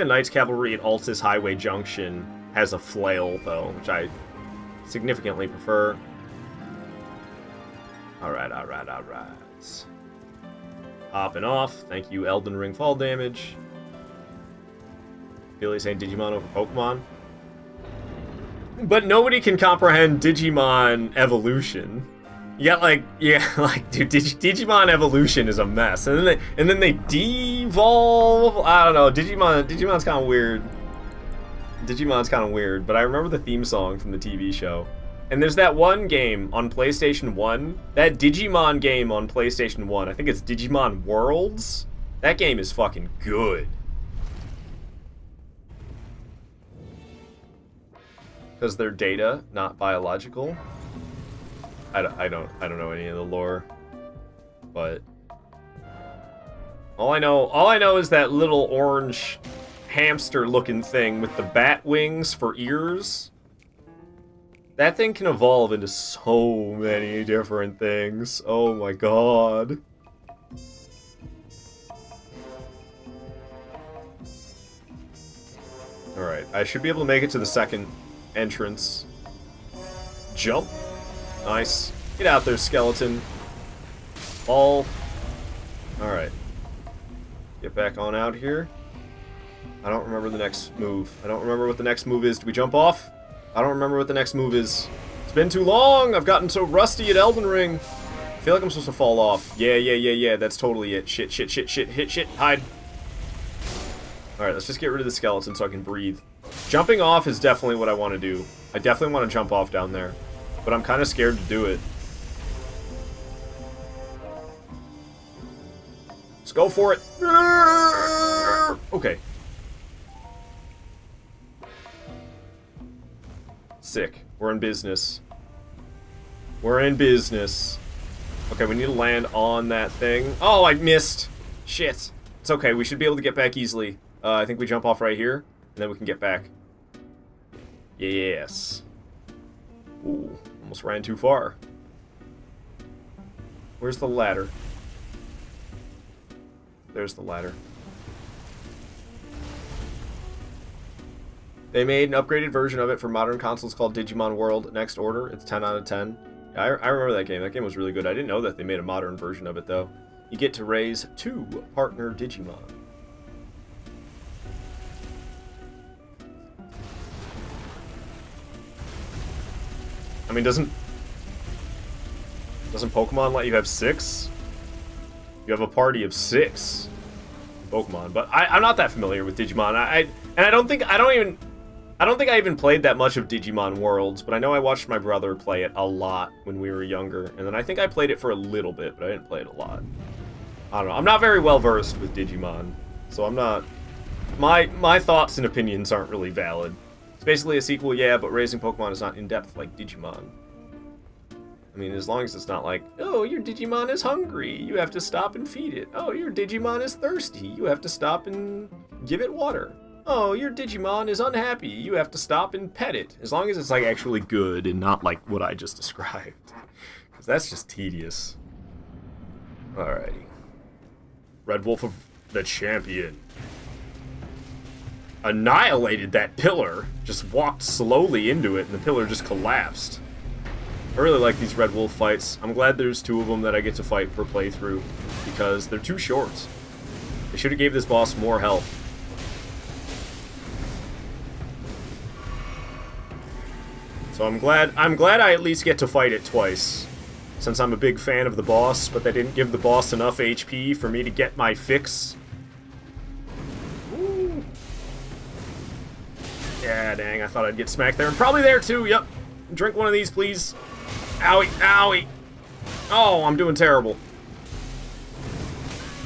Knights Cavalry at Altus Highway Junction has a flail though, which I significantly prefer. Alright. Hopping off. Thank you, Elden Ring fall damage. Billy saying Digimon over Pokemon. But nobody can comprehend Digimon evolution. Yeah, dude, Digimon evolution is a mess. And then they devolve. I don't know. Digimon's kind of weird. Digimon's kind of weird, but I remember the theme song from the TV show. And there's that one game on PlayStation 1, that Digimon game on PlayStation 1, I think it's Digimon Worlds. That game is fucking good. Because they're data, not biological. I don't know any of the lore. But all I know is that little orange hamster looking thing with the bat wings for ears. That thing can evolve into so many different things. Oh my god. Alright, I should be able to make it to the second entrance. Jump. Nice. Get out there, skeleton. Ball. Alright. Get back on out here. I don't remember the next move. I don't remember what the next move is. Do we jump off? I don't remember what the next move is. It's been too long. I've gotten so rusty at Elden Ring. I feel like I'm supposed to fall off. Yeah. That's totally it. Shit. Hit shit. Hide. Alright, let's just get rid of the skeleton so I can breathe. Jumping off is definitely what I want to do. I definitely want to jump off down there. But I'm kind of scared to do it. Let's go for it. Okay. Sick. We're in business. We're in business. Okay, we need to land on that thing. Oh, I missed. Shit. It's okay. We should be able to get back easily. I think we jump off right here, and then we can get back. Yes. Ooh, almost ran too far. Where's the ladder? There's the ladder. They made an upgraded version of it for modern consoles called Digimon World Next Order. It's 10 out of 10. I remember that game. That game was really good. I didn't know that they made a modern version of it, though. You get to raise 2 partner Digimon. I mean, doesn't Pokemon let you have 6? You have a party of 6 Pokemon, but I'm not that familiar with Digimon. I don't think I even played that much of Digimon Worlds, but I know I watched my brother play it a lot when we were younger, and then I think I played it for a little bit, but I didn't play it a lot. I don't know. I'm not very well versed with Digimon, so I'm not. My thoughts and opinions aren't really valid. It's basically a sequel, yeah, but raising Pokemon is not in depth like Digimon. I mean, as long as it's not like, oh, your Digimon is hungry, you have to stop and feed it. Oh, your Digimon is thirsty, you have to stop and give it water. Oh, your Digimon is unhappy, you have to stop and pet it. As long as it's like actually good and not like what I just described. Because that's just tedious. Alrighty. Red Wolf of the champion. Annihilated that pillar. Just walked slowly into it, and the pillar just collapsed. I really like these Red Wolf fights. I'm glad there's 2 of them that I get to fight per playthrough, because they're too short. They should have gave this boss more health. So I'm glad I at least get to fight it twice, since I'm a big fan of the boss, but they didn't give the boss enough HP for me to get my fix. Ooh. Yeah, dang, I thought I'd get smacked there, and probably there too, yep. Drink one of these, please. Owie, owie. Oh, I'm doing terrible.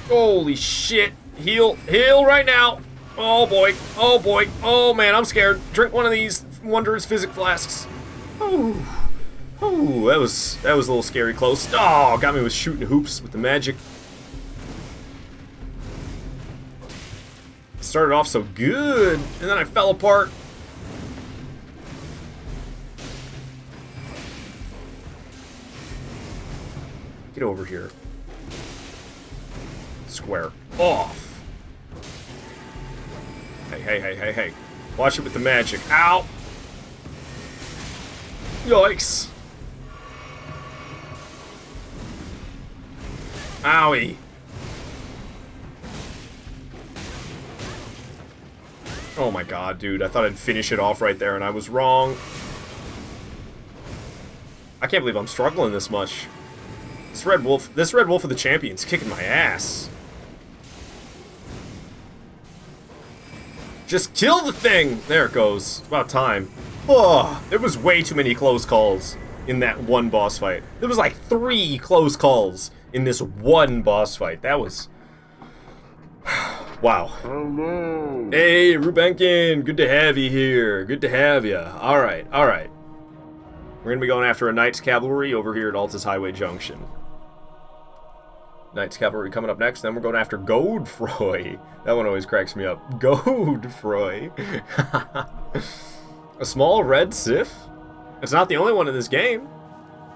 Holy shit. Heal right now. Oh boy, oh man, I'm scared. Drink one of these wondrous physic flasks. Ooh, that was a little scary close. Oh, got me with shooting hoops with the magic. Started off so good, and then I fell apart. Get over here. Square off. Hey. Watch it with the magic. Ow! Yikes. Owie. Oh my god, dude. I thought I'd finish it off right there, and I was wrong. I can't believe I'm struggling this much. This Red Wolf of the Champion's kicking my ass. Just kill the thing! There it goes. It's about time. Oh, there was way too many close calls in that one boss fight. There was like 3 close calls in this one boss fight. That was... wow. Hello. Hey, Rubenkin. Good to have you here. Good to have you. Alright. We're gonna be going after a Knights Cavalry over here at Altus Highway Junction. Knights Cavalry coming up next, then we're going after Godefroy. That one always cracks me up. Godefroy. A small red Sith? It's not the only one in this game.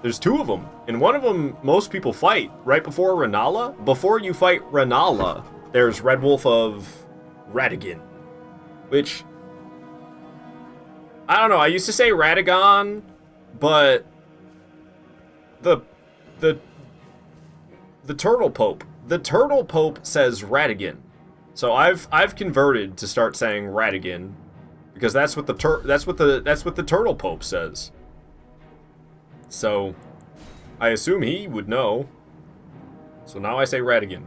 There's 2 of them. And one of them, most people fight right before Renala. Before you fight Renala, there's Red Wolf of Radagon. Which, I don't know, I used to say Radagon, but the Turtle Pope. The Turtle Pope says Radagon. So I've converted to start saying Radagon, because that's what the Turtle Pope says. So I assume he would know. So now I say Radagon.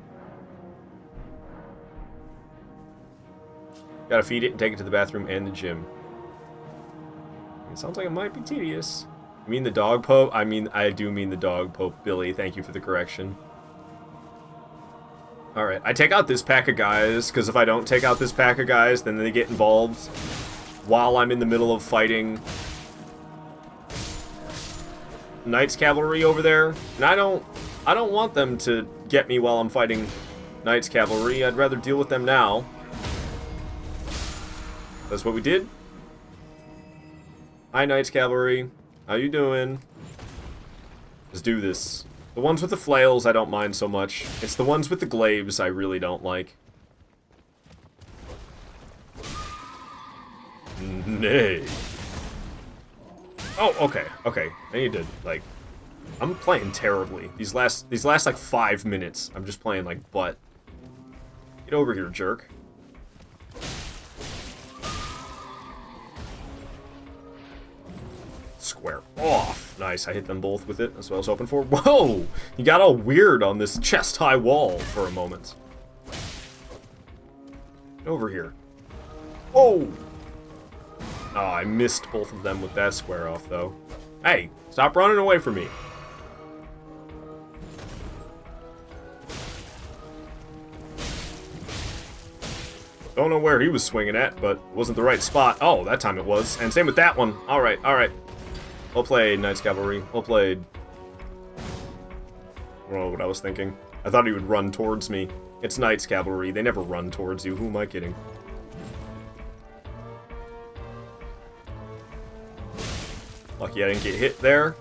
Gotta feed it and take it to the bathroom and the gym. It sounds like it might be tedious. You mean the dog pope? I do mean the dog pope, Billy. Thank you for the correction. Alright, I take out this pack of guys, because if I don't take out this pack of guys, then they get involved while I'm in the middle of fighting Knights Cavalry over there. And I don't want them to get me while I'm fighting Knights Cavalry. I'd rather deal with them now. That's what we did. Hi, Knights Cavalry. How you doing? Let's do this. The ones with the flails I don't mind so much. It's the ones with the glaives I really don't like. Nay. Oh, okay. I need to, like... I'm playing terribly. These last like 5 minutes, I'm just playing like butt. Get over here, jerk. Square off. Nice, I hit them both with it. That's what I was hoping for. Whoa! You got all weird on this chest-high wall for a moment. Get over here. Whoa! Oh, I missed both of them with that square off, though. Hey, stop running away from me. Don't know where he was swinging at, but it wasn't the right spot. Oh, that time it was. And same with that one. Alright. Well played, Knights Cavalry. Well played. I don't know what I was thinking. I thought he would run towards me. It's Knights Cavalry. They never run towards you. Who am I kidding? Lucky I didn't get hit there.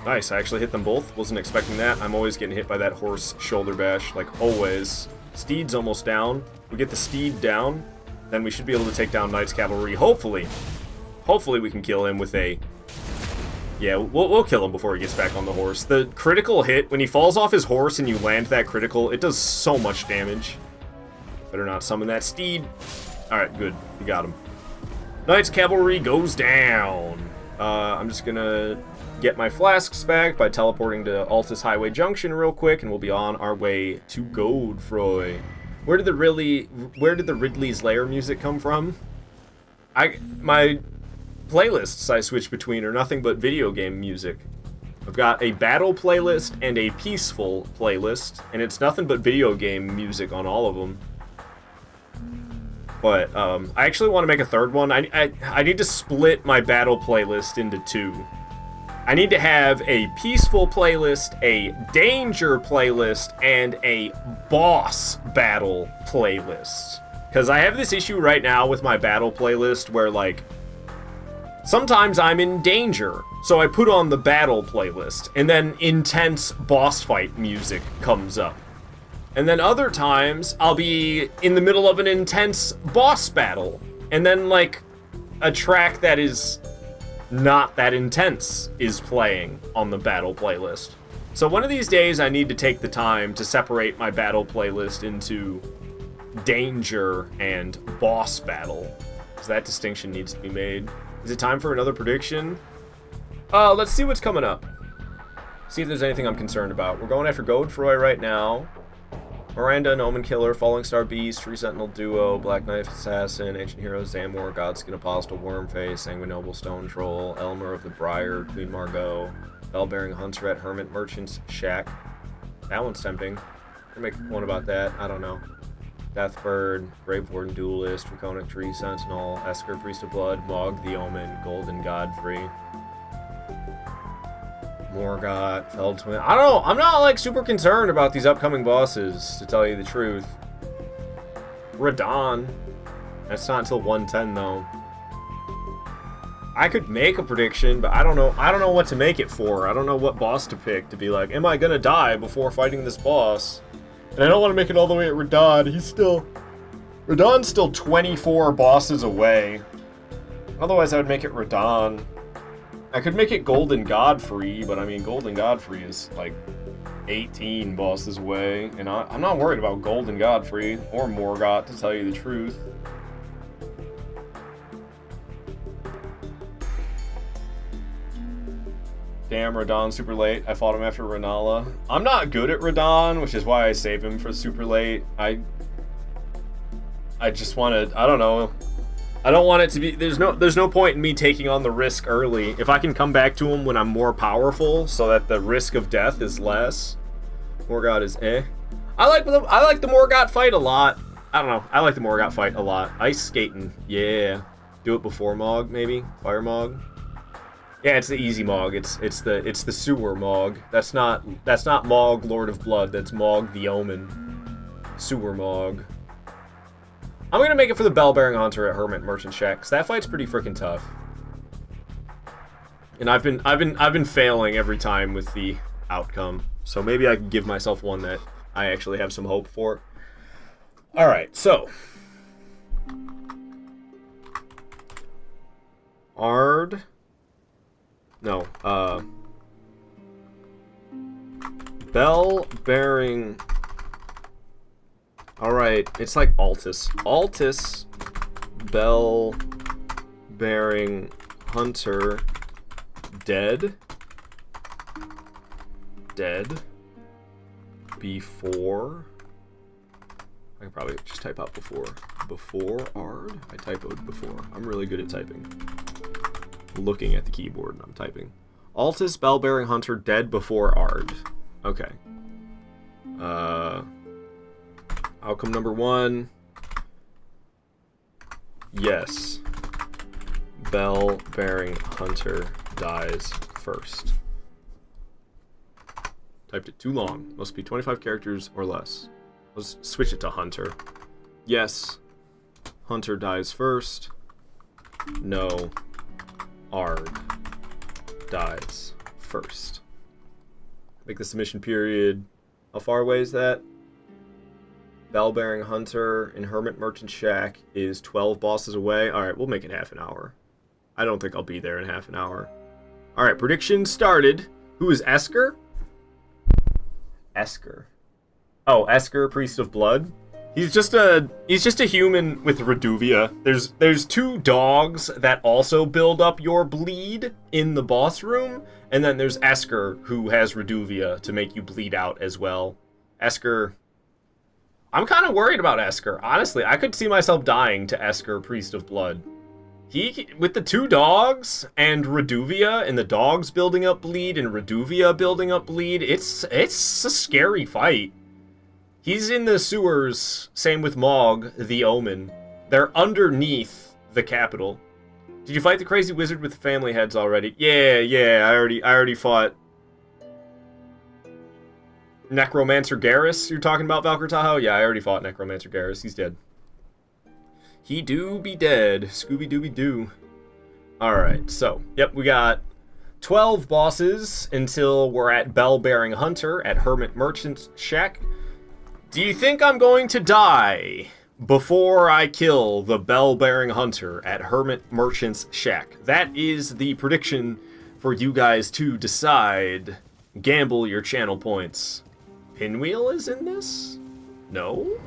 Nice, I actually hit them both. Wasn't expecting that. I'm always getting hit by that horse shoulder bash, like always. Steed's almost down. We get the Steed down, then we should be able to take down Knight's Cavalry, hopefully. Hopefully we can kill him with a... Yeah, we'll kill him before he gets back on the horse. The critical hit, when he falls off his horse and you land that critical, it does so much damage. Better not summon that Steed. Alright, good. We got him. Knight's Cavalry goes down. I'm just gonna get my flasks back by teleporting to Altus Highway Junction real quick, and we'll be on our way to Godefroy. Where did the Ridley's Lair music come from? My playlists I switch between are nothing but video game music. I've got a battle playlist and a peaceful playlist, and it's nothing but video game music on all of them. But I actually want to make a third one. I need to split my battle playlist into two. I need to have a peaceful playlist, a danger playlist, and a boss battle playlist. Because I have this issue right now with my battle playlist where, like, sometimes I'm in danger, so I put on the battle playlist, and then intense boss fight music comes up. And then other times, I'll be in the middle of an intense boss battle, and then, like, a track that is not that intense is playing on the battle playlist. So one of these days, I need to take the time to separate my battle playlist into danger and boss battle, because that distinction needs to be made. Is it time for another prediction? Let's see what's coming up. See if there's anything I'm concerned about. We're going after Godefroy right now. Miranda, Omen Killer, Falling Star Beast, Tree Sentinel Duo, Black Knife Assassin, Ancient Heroes, Zamor, Godskin Apostle, Wormface, Sanguinoble Stone Troll, Elmer of the Briar, Queen Margot, Bellbearing Hunter at Hermit Merchant's Shack. That one's tempting. I'll make one about that. I don't know. Deathbird, Grave Warden Duelist, Draconic Tree Sentinel, Esker Priest of Blood, Mog the Omen, Golden Godfrey, Morgott, Feldtwin. I don't know. I'm not, like, super concerned about these upcoming bosses, to tell you the truth. Radon. That's not until 110, though. I could make a prediction, but I don't know. I don't know what to make it for. I don't know what boss to pick to be like, am I gonna die before fighting this boss? And I don't want to make it all the way at Radon. Radon's still 24 bosses away. Otherwise, I would make it Radon. I could make it Golden Godfrey, but I mean, Golden Godfrey is like 18 bosses away, and I'm not worried about Golden Godfrey or Morgott, to tell you the truth. Damn, Radon super late. I fought him after Renala. I'm not good at Radon, which is why I save him for super late. I just want to, I don't know. I don't want it to be, there's no point in me taking on the risk early. If I can come back to him when I'm more powerful so that the risk of death is less. Morgott is eh. I like the Morgott fight a lot. I don't know. I like the Morgott fight a lot. Ice skating. Yeah. Do it before Mog, maybe? Fire Mog? Yeah, it's the easy Mog. It's the sewer Mog. That's not Mog, Lord of Blood. That's Mog the Omen. Sewer Mog. I'm gonna make it for the Bellbearing Hunter at Hermit Merchant Shack, because that fight's pretty freaking tough. And I've been failing every time with the outcome. So maybe I can give myself one that I actually have some hope for. Alright, so Ard. No, Bell-bearing. Alright, it's like Altus. Altus, Bell-bearing Hunter, dead. Dead. Before. I could probably just type out before. Before Ard? I typoed before. I'm really good at typing. Looking at the keyboard and I'm typing. Altus, Bell-bearing Hunter, dead before Ard. Okay. Outcome number 1. Yes. Bell-bearing Hunter dies first. Typed it too long. Must be 25 characters or less. Let's switch it to Hunter. Yes. Hunter dies first. No. Ard dies first. Make the submission period. How far away is that? Bell-bearing Hunter and Hermit Merchant Shack is 12 bosses away. Alright, we'll make it half an hour. I don't think I'll be there in half an hour. Alright, prediction started. Who is Esker? Esker. Oh, Esker, Priest of Blood. He's just a human with Reduvia. There's 2 dogs that also build up your bleed in the boss room, and then there's Esker, who has Reduvia to make you bleed out as well. Esker, I'm kind of worried about Esker. Honestly, I could see myself dying to Esker, Priest of Blood. He, with the 2 dogs and Reduvia, and the dogs building up bleed and Reduvia building up bleed, it's a scary fight. He's in the sewers, same with Mog, the Omen. They're underneath the capital. Did you fight the crazy wizard with family heads already? Yeah, I already fought Necromancer Garrus. You're talking about, Valkyr Tahoe? Yeah, I already fought Necromancer Garrus. He's dead. He do be dead. Scooby-Dooby-Doo. Alright, so, yep, we got 12 bosses until we're at Bell-bearing Hunter at Hermit Merchant's Shack. Do you think I'm going to die before I kill the Bell-bearing Hunter at Hermit Merchant's Shack? That is the prediction for you guys to decide. Gamble your channel points. Pinwheel is in this? No?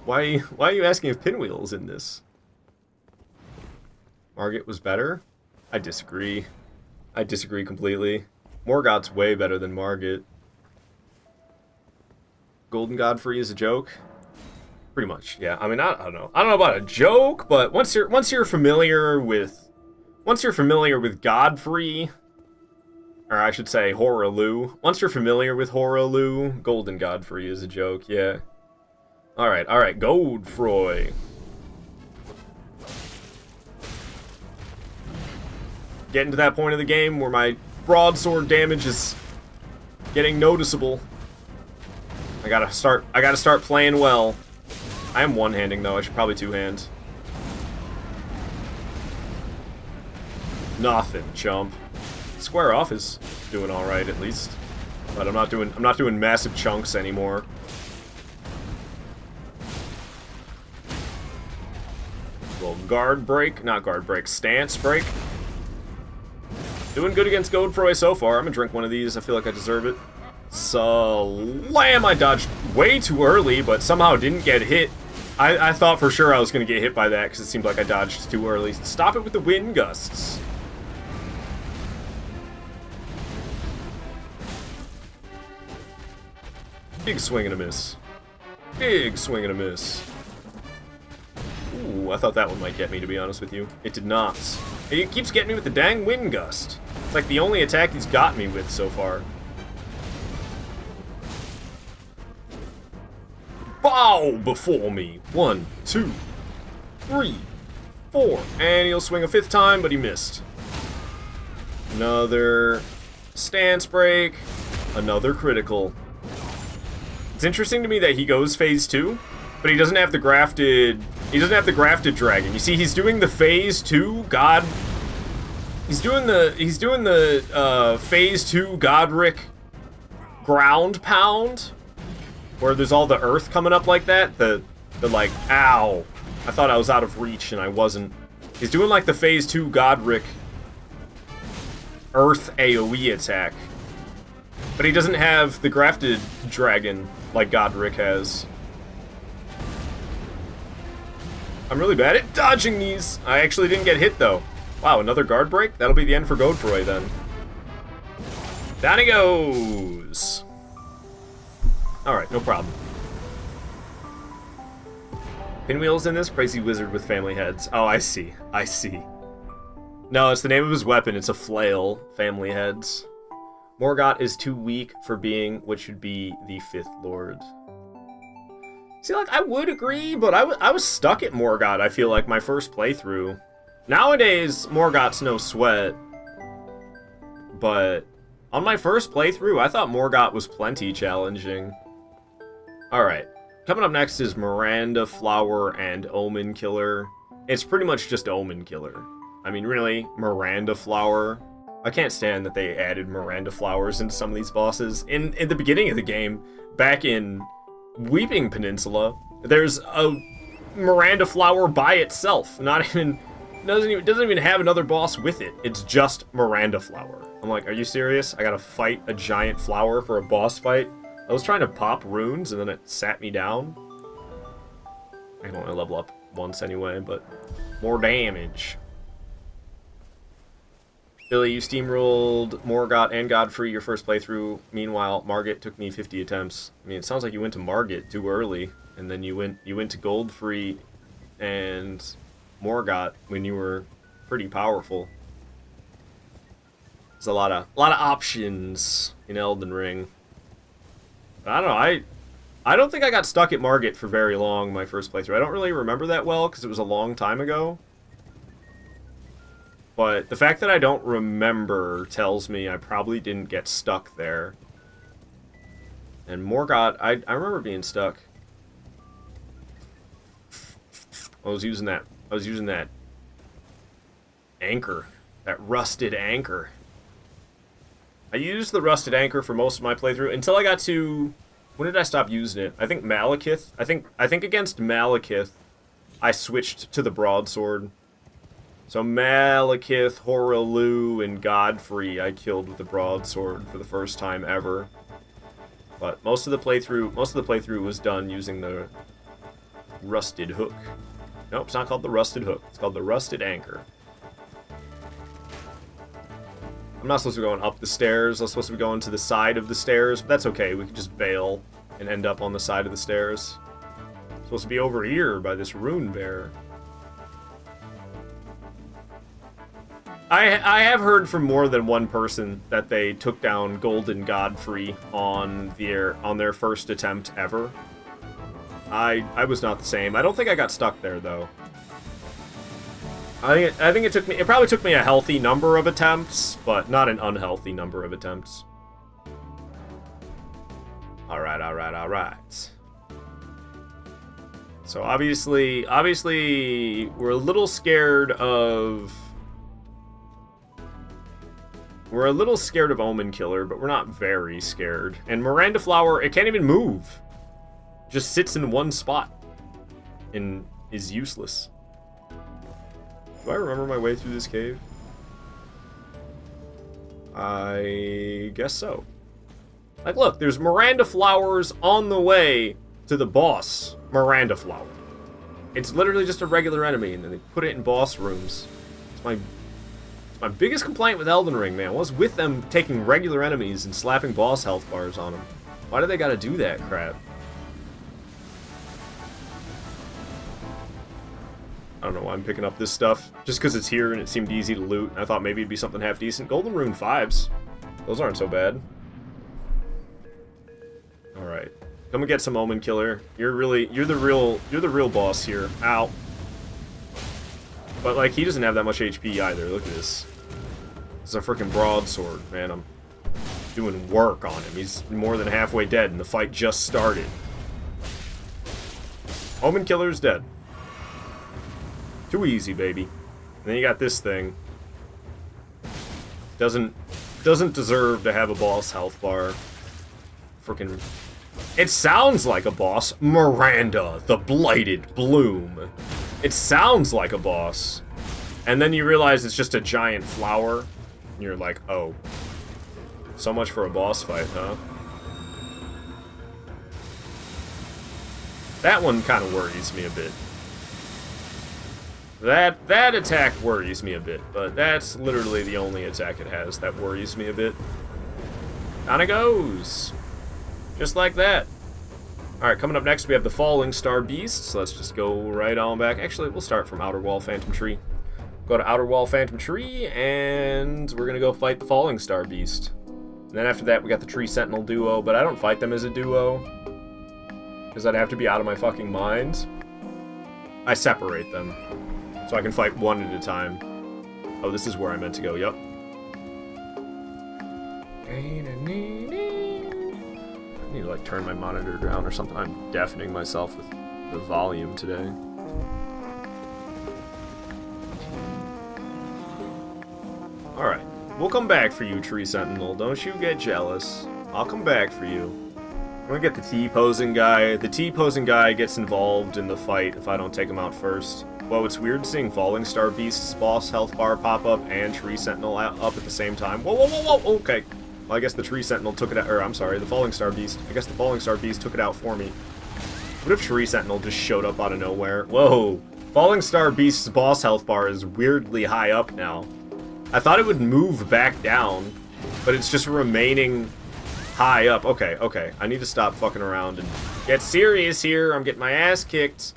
Why are you asking if Pinwheel is in this? Margit was better? I disagree. I disagree completely. Morgoth's way better than Margit. Golden Godfrey is a joke? Pretty much, yeah. I mean, I don't know. I don't know about a joke, but once you're familiar with Godfrey, or I should say Horaloo, once you're familiar with Horaloo, Golden Godfrey is a joke, yeah. Alright, Godfrey. Getting to that point of the game where my broadsword damage is getting noticeable. I gotta start playing well. I am one-handing though, I should probably two-hand. Nothing, chump. Square off is doing alright at least. But I'm not doing massive chunks anymore. Well, guard break, not guard break, stance break. Doing good against Godfrey so far. I'm gonna drink one of these, I feel like I deserve it. Slam! I dodged way too early, but somehow didn't get hit. I thought for sure I was going to get hit by that, because it seemed like I dodged too early. Stop it with the wind gusts. Big swing and a miss. Big swing and a miss. Ooh, I thought that one might get me, to be honest with you. It did not. It keeps getting me with the dang wind gust. It's like the only attack he's got me with so far. Bow before me. 1, 2, 3, 4. And he'll swing a 5th time, but he missed. Another stance break. Another critical. It's interesting to me that he goes phase 2, but he doesn't have the grafted. He doesn't have the grafted dragon. You see, he's doing the phase 2 god. He's doing the phase 2 Godric ground pound. Where there's all the earth coming up like that, the like, ow. I thought I was out of reach and I wasn't. He's doing like the phase 2 Godric earth AoE attack. But he doesn't have the grafted dragon like Godric has. I'm really bad at dodging these. I actually didn't get hit though. Wow, another guard break? That'll be the end for Godfrey then. Down he goes. Alright, no problem. Pinwheel's in this? Crazy wizard with family heads. Oh, I see. I see. No, it's the name of his weapon. It's a flail. Family heads. Morgoth is too weak for being what should be the 5th Lord. See, like, I would agree, but I was stuck at Morgoth, I feel like, my first playthrough. Nowadays, Morgoth's no sweat. But on my first playthrough, I thought Morgoth was plenty challenging. Alright, coming up next is Miranda Flower and Omen Killer. It's pretty much just Omen Killer. I mean, really, Miranda Flower. I can't stand that they added Miranda flowers into some of these bosses. In the beginning of the game, back in Weeping Peninsula, there's a Miranda flower by itself. Doesn't even have another boss with it. It's just Miranda flower. I'm like, are you serious? I gotta fight a giant flower for a boss fight? I was trying to pop runes and then it sat me down. I can only level up once anyway, but more damage. Billy, you steamrolled Morgott and Godfrey your first playthrough. Meanwhile, Margit took me 50 attempts. I mean, it sounds like you went to Margit too early, and then you went to Goldfrey and Morgott when you were pretty powerful. There's a lot of options in Elden Ring. But I don't know. I don't think I got stuck at Margit for very long my first playthrough. I don't really remember that well because it was a long time ago. But the fact that I don't remember tells me I probably didn't get stuck there. And Morgott, I remember being stuck. I was using that anchor, that rusted anchor. I used the rusted anchor for most of my playthrough until I got to, when did I stop using it? I think Malekith. I think against Malekith, I switched to the broadsword. So Malekith, Horalu, and Godfrey I killed with the broadsword for the first time ever. But most of the playthrough was done using the rusted hook. Nope, it's not called the rusted hook. It's called the rusted anchor. I'm not supposed to be going up the stairs. I'm supposed to be going to the side of the stairs, but that's okay. We can just bail and end up on the side of the stairs. I'm supposed to be over here by this rune bear. I have heard from more than one person that they took down Golden Godfrey on their first attempt ever. I was not the same. I don't think I got stuck there though. I think it probably took me a healthy number of attempts, but not an unhealthy number of attempts. All right. So obviously we're a little scared of Omen Killer, but we're not very scared. And Miranda Flower, it can't even move. Just sits in one spot and is useless. Do I remember my way through this cave? I guess so. Like, look, there's Miranda Flowers on the way to the boss, Miranda Flower. It's literally just a regular enemy, and then they put it in boss rooms. It's my biggest complaint with Elden Ring, man, was with them taking regular enemies and slapping boss health bars on them. Why do they gotta do that crap? I don't know why I'm picking up this stuff. Just because it's here and it seemed easy to loot. I thought maybe it'd be something half decent. Golden Rune 5s. Those aren't so bad. Alright. Come and get some Omen Killer. You're the real boss here. Ow. But like he doesn't have that much HP either. Look at this. This is a freaking broadsword, man. I'm doing work on him. He's more than halfway dead and the fight just started. Omen Killer's dead. Too easy, baby. And then you got this thing. Doesn't deserve to have a boss health bar. Freaking. It sounds like a boss. Miranda, the Blighted Bloom. It sounds like a boss. And then you realize it's just a giant flower. And you're like, oh. So much for a boss fight, huh? That one kind of worries me a bit. That attack worries me a bit, but that's literally the only attack it has that worries me a bit. Down it goes. Just like that. Alright, coming up next we have the Falling Star Beast, so let's just go right on back. Actually, we'll start from Outer Wall Phantom Tree. Go to Outer Wall Phantom Tree, and we're gonna go fight the Falling Star Beast. And then after that we got the Tree Sentinel duo, but I don't fight them as a duo. Because I'd have to be out of my fucking mind. I separate them. So I can fight one at a time. Oh, this is where I meant to go, yup. I need to, like, turn my monitor down or something. I'm deafening myself with the volume today. Alright. We'll come back for you, Tree Sentinel. Don't you get jealous. I'll come back for you. I'm gonna get the T-posing guy. The T-posing guy gets involved in the fight if I don't take him out first. Whoa, it's weird seeing Falling Star Beast's boss health bar pop up and Tree Sentinel up at the same time. Whoa, whoa, whoa, whoa, okay. Well, I guess the Tree Sentinel took it out, or I'm sorry, the Falling Star Beast. I guess the Falling Star Beast took it out for me. What if Tree Sentinel just showed up out of nowhere? Whoa. Falling Star Beast's boss health bar is weirdly high up now. I thought it would move back down, but it's just remaining high up. Okay, okay. I need to stop fucking around and get serious here. I'm getting my ass kicked.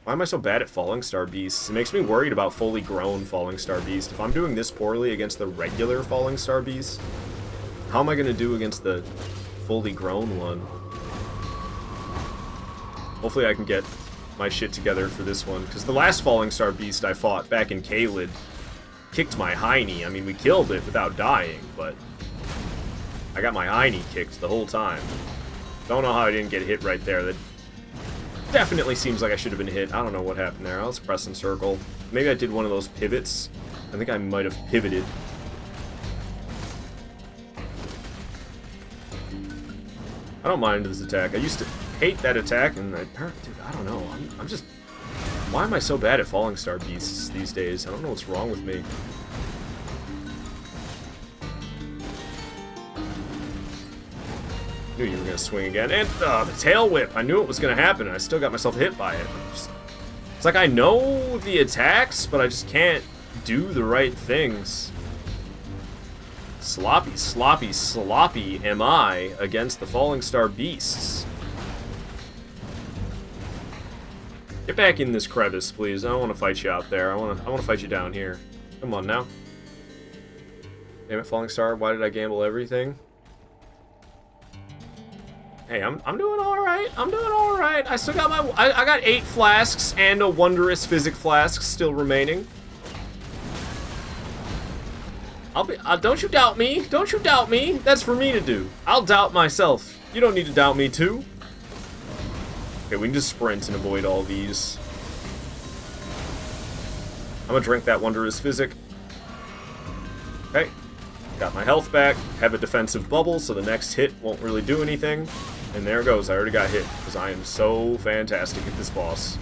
Why am I so bad at Falling Star Beasts? It makes me worried about fully grown Falling Star Beast. If I'm doing this poorly against the regular Falling Star Beast, how am I going to do against the fully grown one? Hopefully I can get my shit together for this one, because the last Falling Star Beast I fought back in Caelid kicked my hiney. I mean, we killed it without dying, but I got my hiney kicked the whole time. Don't know how I didn't get hit right there. That definitely seems like I should have been hit. I don't know what happened there. I was pressing circle. Maybe I did one of those pivots. I think I might have pivoted. I don't mind this attack. I used to hate that attack, and dude, I don't know. I'm just... Why am I so bad at Falling Star Beasts these days? I don't know what's wrong with me. Knew you were gonna swing again. And the tail whip. I knew it was gonna happen, and I still got myself hit by it. It's like I know the attacks, but I just can't do the right things. Sloppy, sloppy, sloppy am I against the Falling Star Beasts. Get back in this crevice, please. I don't want to fight you out there. I want to fight you down here. Come on now. Damn it, Falling Star. Why did I gamble everything? Hey, I'm doing all right. I'm doing all right. I still got my... I got 8 flasks and a Wondrous Physic flask still remaining. I'll be... don't you doubt me. Don't you doubt me. That's for me to do. I'll doubt myself. You don't need to doubt me, too. Okay, we can just sprint and avoid all these. I'm gonna drink that Wondrous Physic. Okay. Got my health back. Have a defensive bubble, so the next hit won't really do anything. And there it goes. I already got hit, because I am so fantastic at this boss.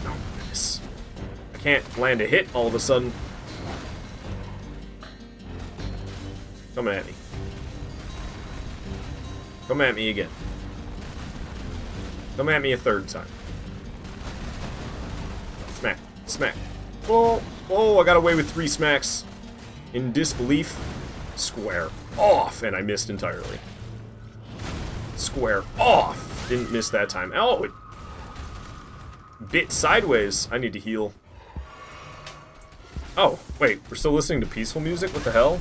Oh, goodness. I can't land a hit all of a sudden. Come at me. Come at me again. Come at me a third time. Smack. Smack. Whoa. Whoa, I got away with 3 smacks. In disbelief. Square off. And I missed entirely. Square off. Didn't miss that time. Oh, it bit sideways. I need to heal. Oh, wait. We're still listening to peaceful music? What the hell?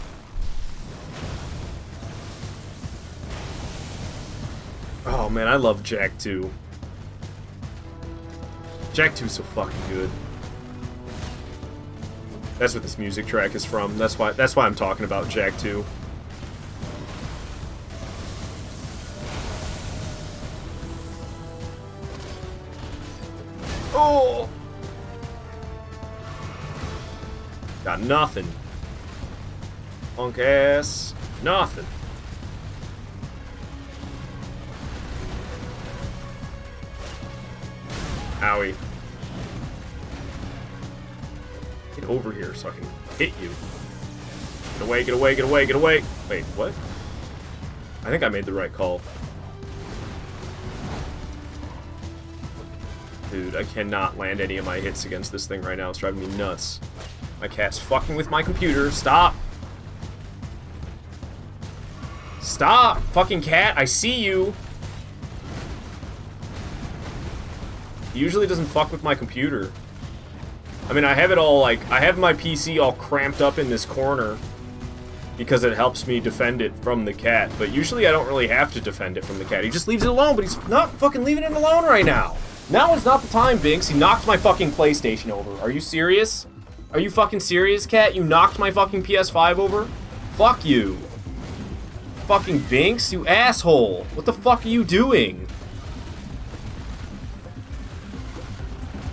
Oh, man, I love Jak 2. Jak 2's so fucking good. That's what this music track is from. That's why I'm talking about Jak 2. Oh! Got nothing. Punk ass. Nothing. Owie. Get over here so I can hit you. Get away, get away, get away, get away. Wait, what? I think I made the right call. Dude, I cannot land any of my hits against this thing right now. It's driving me nuts. My cat's fucking with my computer. Stop! Stop! Fucking cat, I see you! He usually doesn't fuck with my computer. I mean, I have it all, like, I have my PC all cramped up in this corner because it helps me defend it from the cat, but usually I don't really have to defend it from the cat. He just leaves it alone, but he's not fucking leaving it alone right now. Now is not the time, Binks. He knocked my fucking PlayStation over. Are you serious? Are you fucking serious, cat? You knocked my fucking PS5 over? Fuck you. Fucking Binks, you asshole. What the fuck are you doing?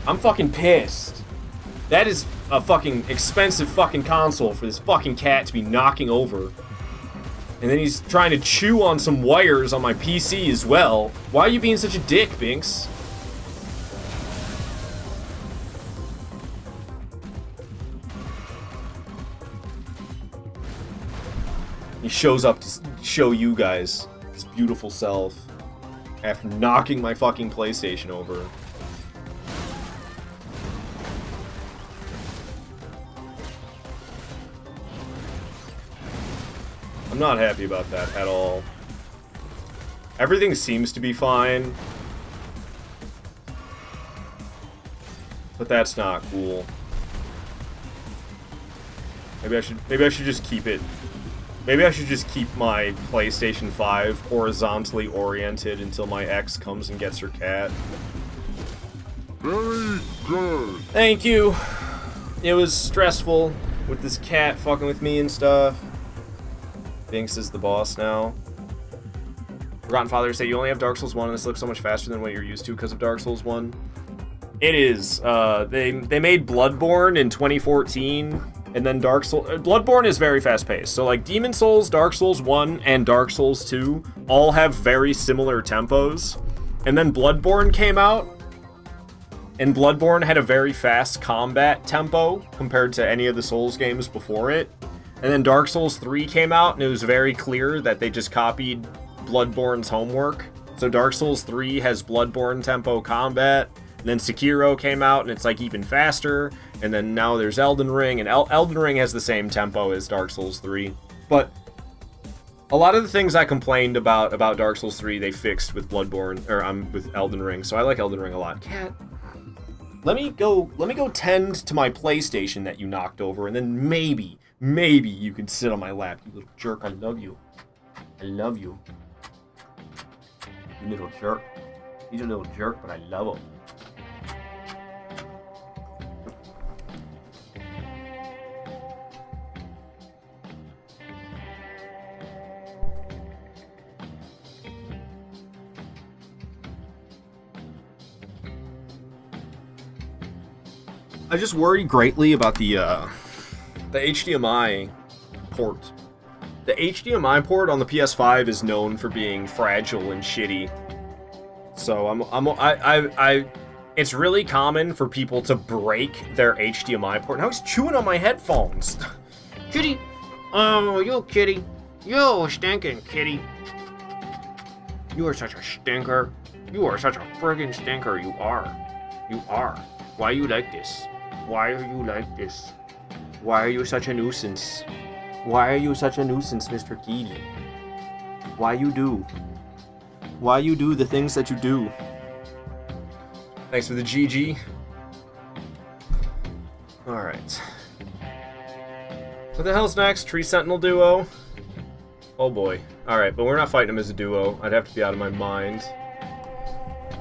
I'm fucking pissed. That is... a fucking expensive fucking console for this fucking cat to be knocking over. And then he's trying to chew on some wires on my PC as well. Why are you being such a dick, Binks? He shows up to show you guys his beautiful self after knocking my fucking PlayStation over. I'm not happy about that at all. Everything seems to be fine, but that's not cool. Maybe I should just keep it. Maybe I should just keep my PlayStation 5 horizontally oriented until my ex comes and gets her cat. Very good. Thank you. It was stressful with this cat fucking with me and stuff. Binks is the boss now. Forgotten Father say you only have Dark Souls 1 and this looks so much faster than what you're used to because of Dark Souls 1. It is. They made Bloodborne in 2014. And then Dark Souls... Bloodborne is very fast-paced. So, like, Demon Souls, Dark Souls 1, and Dark Souls 2 all have very similar tempos. And then Bloodborne came out, and Bloodborne had a very fast combat tempo compared to any of the Souls games before it. And then Dark Souls 3 came out, and it was very clear that they just copied Bloodborne's homework. So Dark Souls 3 has Bloodborne tempo combat. And then Sekiro came out, and it's like even faster. And then now there's Elden Ring, and Elden Ring has the same tempo as Dark Souls 3. But a lot of the things I complained about Dark Souls 3, they fixed with Bloodborne, or with Elden Ring. So I like Elden Ring a lot. Cat, let me go tend to my PlayStation that you knocked over, and then maybe you can sit on my lap. You little jerk, I love you. I love you. You little jerk. He's a little jerk, but I love him. I just worry greatly about the HDMI port. The HDMI port on the PS5 is known for being fragile and shitty. So it's really common for people to break their HDMI port. Now he's chewing on my headphones. Kitty. Oh, you kitty. You stinking kitty. You are such a stinker. You are such a friggin' stinker. You are. You are. Why you like this? Why are you like this? Why are you such a nuisance? Why are you such a nuisance, Mr. Keely? Why you do? Why you do the things that you do? Thanks for the GG. Alright. What the hell's next? Tree Sentinel duo? Oh boy. Alright, but we're not fighting him as a duo. I'd have to be out of my mind.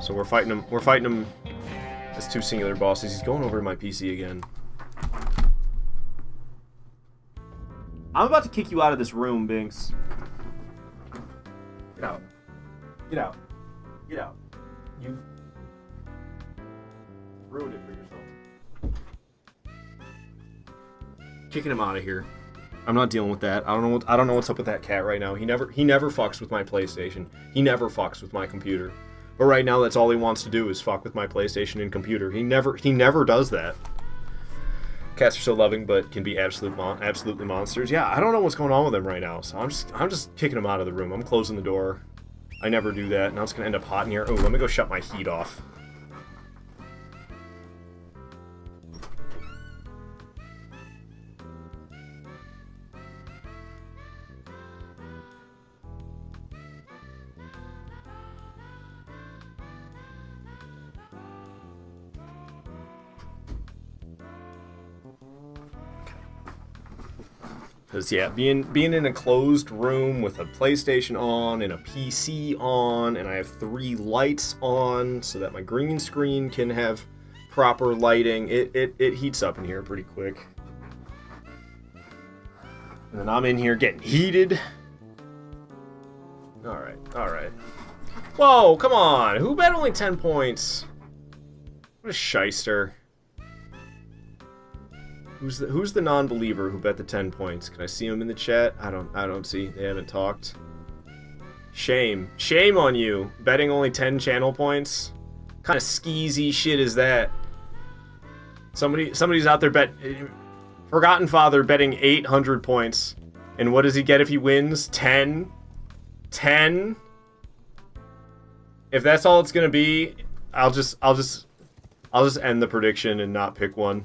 So we're fighting him as two singular bosses. He's going over to my PC again. I'm about to kick you out of this room, Binks. Get out. Get out. Get out. You've ruined it for yourself. Kicking him out of here. I'm not dealing with that. I don't know what's up with that cat right now. He never fucks with my PlayStation. He never fucks with my computer. But right now, that's all he wants to do is fuck with my PlayStation and computer. He never does that. Cats are so loving, but can be absolutely monsters. Yeah, I don't know what's going on with him right now. So I'm just kicking him out of the room. I'm closing the door. I never do that. Now it's gonna end up hot in here. Oh, let me go shut my heat off. Because, yeah, being in a closed room with a PlayStation on and a PC on, and I have 3 lights on so that my green screen can have proper lighting, it heats up in here pretty quick. And then I'm in here getting heated. Alright, alright. Whoa, come on! Who bet only 10 points? What a shyster. Who's the non-believer who bet the 10 points? Can I see him in the chat? I don't see. They haven't talked. Shame on you, betting only 10 channel points. What kind of skeezy shit is that? Somebody's out there Forgotten Father betting 800 points, and what does he get if he wins? 10. If that's all it's gonna be, I'll just end the prediction and not pick one,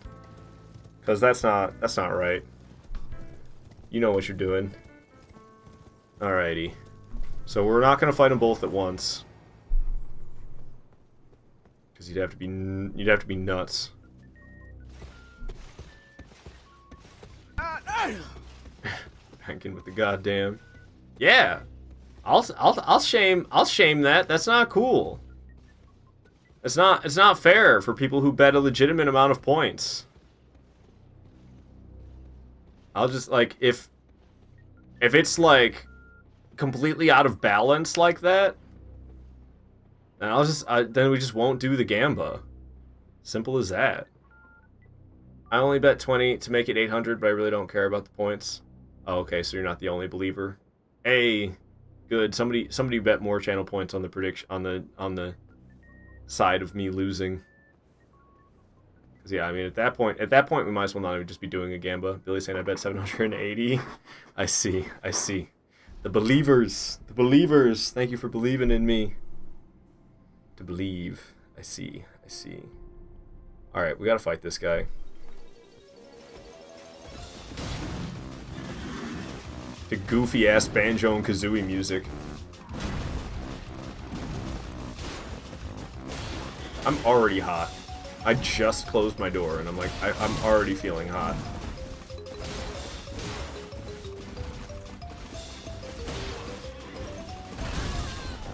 because that's not right. You know what you're doing. Alrighty. So we're not gonna fight them both at once, because you'd have to be nuts. Banking with the goddamn. Yeah, I'll shame that. That's not cool. It's not fair for people who bet a legitimate amount of points. I'll just, like, if it's like completely out of balance like that, then then we just won't do the gamba. Simple as that. I only bet 20 to make it 800, but I really don't care about the points. Oh, okay, so you're not the only believer. Hey, good. Somebody bet more channel points on the prediction on the side of me losing. Cause yeah, I mean at that point we might as well not even just be doing a gamba. Billy's saying I bet 780. I see. The believers. Thank you for believing in me. To believe. I see. All right, we gotta fight this guy. The goofy ass banjo and kazooie music. I'm already hot. I just closed my door and I'm like, I'm already feeling hot.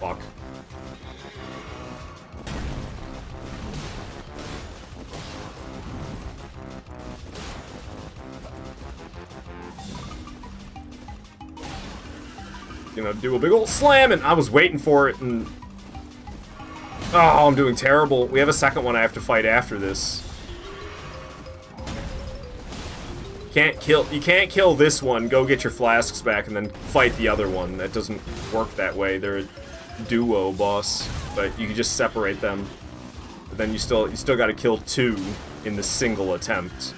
Fuck. Gonna do a big old slam, and I was waiting for it, and oh, I'm doing terrible. We have a second one I have to fight after this. You can't kill this one, go get your flasks back, and then fight the other one. That doesn't work that way. They're a duo boss, but you can just separate them. But then you still got to kill two in the single attempt.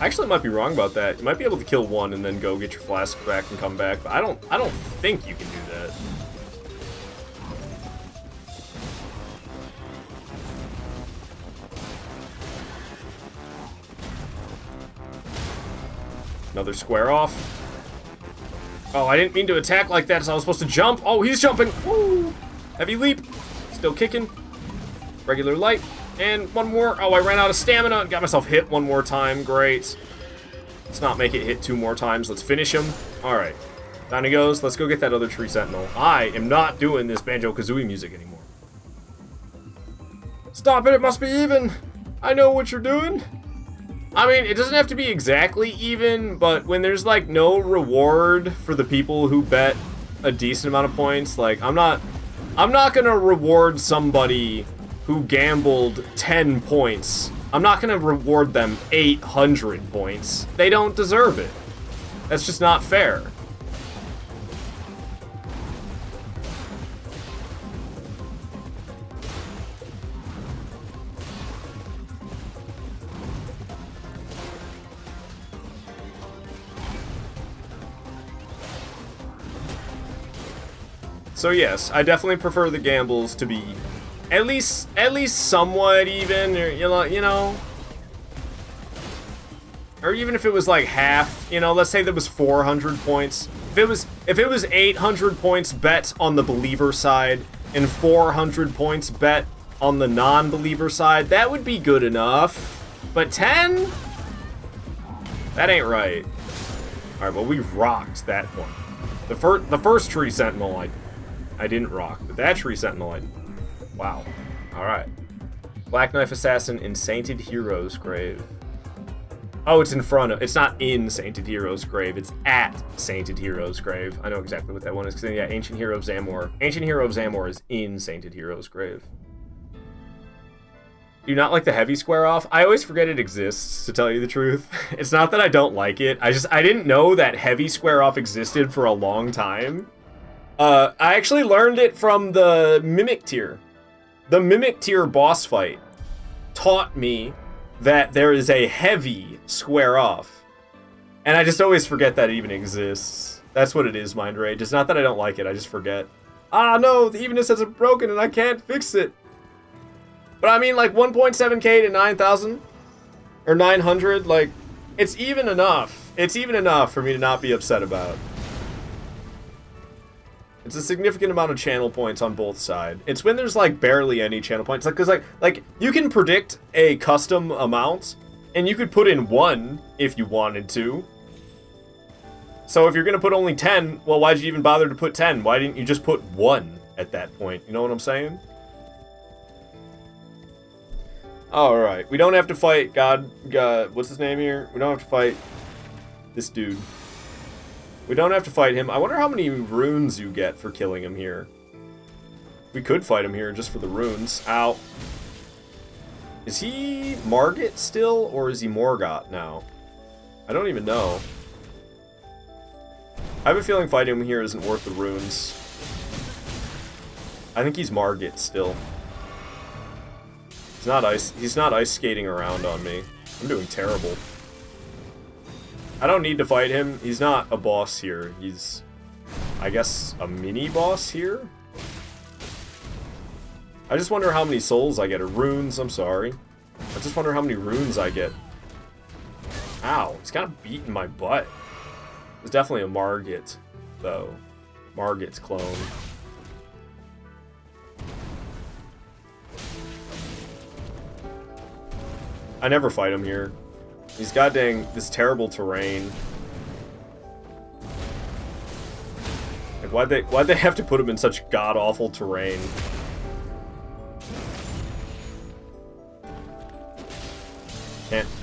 I actually might be wrong about that. You might be able to kill one and then go get your flask back and come back, but I don't think you can do that. Another square off. Oh, I didn't mean to attack like that, so I was supposed to jump. Oh, he's jumping. Woo! Heavy leap. Still kicking. Regular light. And one more. Oh, I ran out of stamina and got myself hit one more time. Great. Let's not make it hit two more times. Let's finish him. Alright. Down he goes. Let's go get that other tree sentinel. I am not doing this Banjo-Kazooie music anymore. Stop it. It must be even. I know what you're doing. I mean, it doesn't have to be exactly even, but when there's, like, no reward for the people who bet a decent amount of points, like, I'm not gonna reward somebody who gambled 10 points. I'm not gonna reward them 800 points. They don't deserve it. That's just not fair. So yes, I definitely prefer the gambles to be at least somewhat even, or you know, or even if it was like half, you know, let's say there was 400 points. If it was 800 points bet on the believer side and 400 points bet on the non-believer side, that would be good enough. But 10? That ain't right. All right, well, we rocked that one. The first tree sentinel I didn't rock, but that tree sentinel wow. Alright. Black Knife Assassin in Sainted Hero's Grave. Oh, it's in front of... It's not in Sainted Hero's Grave. It's at Sainted Hero's Grave. I know exactly what that one is. Because, yeah, Ancient Hero of Zamor. Ancient Hero of Zamor is in Sainted Hero's Grave. Do you not like the heavy square off? I always forget it exists, to tell you the truth. It's not that I don't like it. I didn't know that heavy square off existed for a long time. I actually learned it from the Mimic tier. The Mimic tier boss fight taught me that there is a heavy square off. And I just always forget that it even exists. That's what it is, Mind Rage. It's not that I don't like it, I just forget. Ah, no, the evenness hasn't broken and I can't fix it. But I mean, like, 1.7k to 9,000? Or 900, like, it's even enough. It's even enough for me to not be upset about. It's a significant amount of channel points on both sides. It's when there's, like, barely any channel points. Like, because, like, you can predict a custom amount, and you could put in 1 if you wanted to. So if you're going to put only 10, well, why'd you even bother to put 10? Why didn't you just put 1 at that point? You know what I'm saying? Alright, we don't have to fight God, what's his name here? We don't have to fight this dude. We don't have to fight him. I wonder how many runes you get for killing him here. We could fight him here just for the runes. Ow. Is he Margit still, or is he Morgott now? I don't even know. I have a feeling fighting him here isn't worth the runes. I think he's Margit still. He's not ice skating around on me. I'm doing terrible. I don't need to fight him. He's not a boss here. He's, I guess, a mini boss here? I just wonder how many souls I get, or runes, I'm sorry. I just wonder how many runes I get. Ow, he's kind of beating my butt. It's definitely a Margit, though. Margit's clone. I never fight him here. He's goddamn this terrible terrain. Like, why'd they have to put him in such god-awful terrain?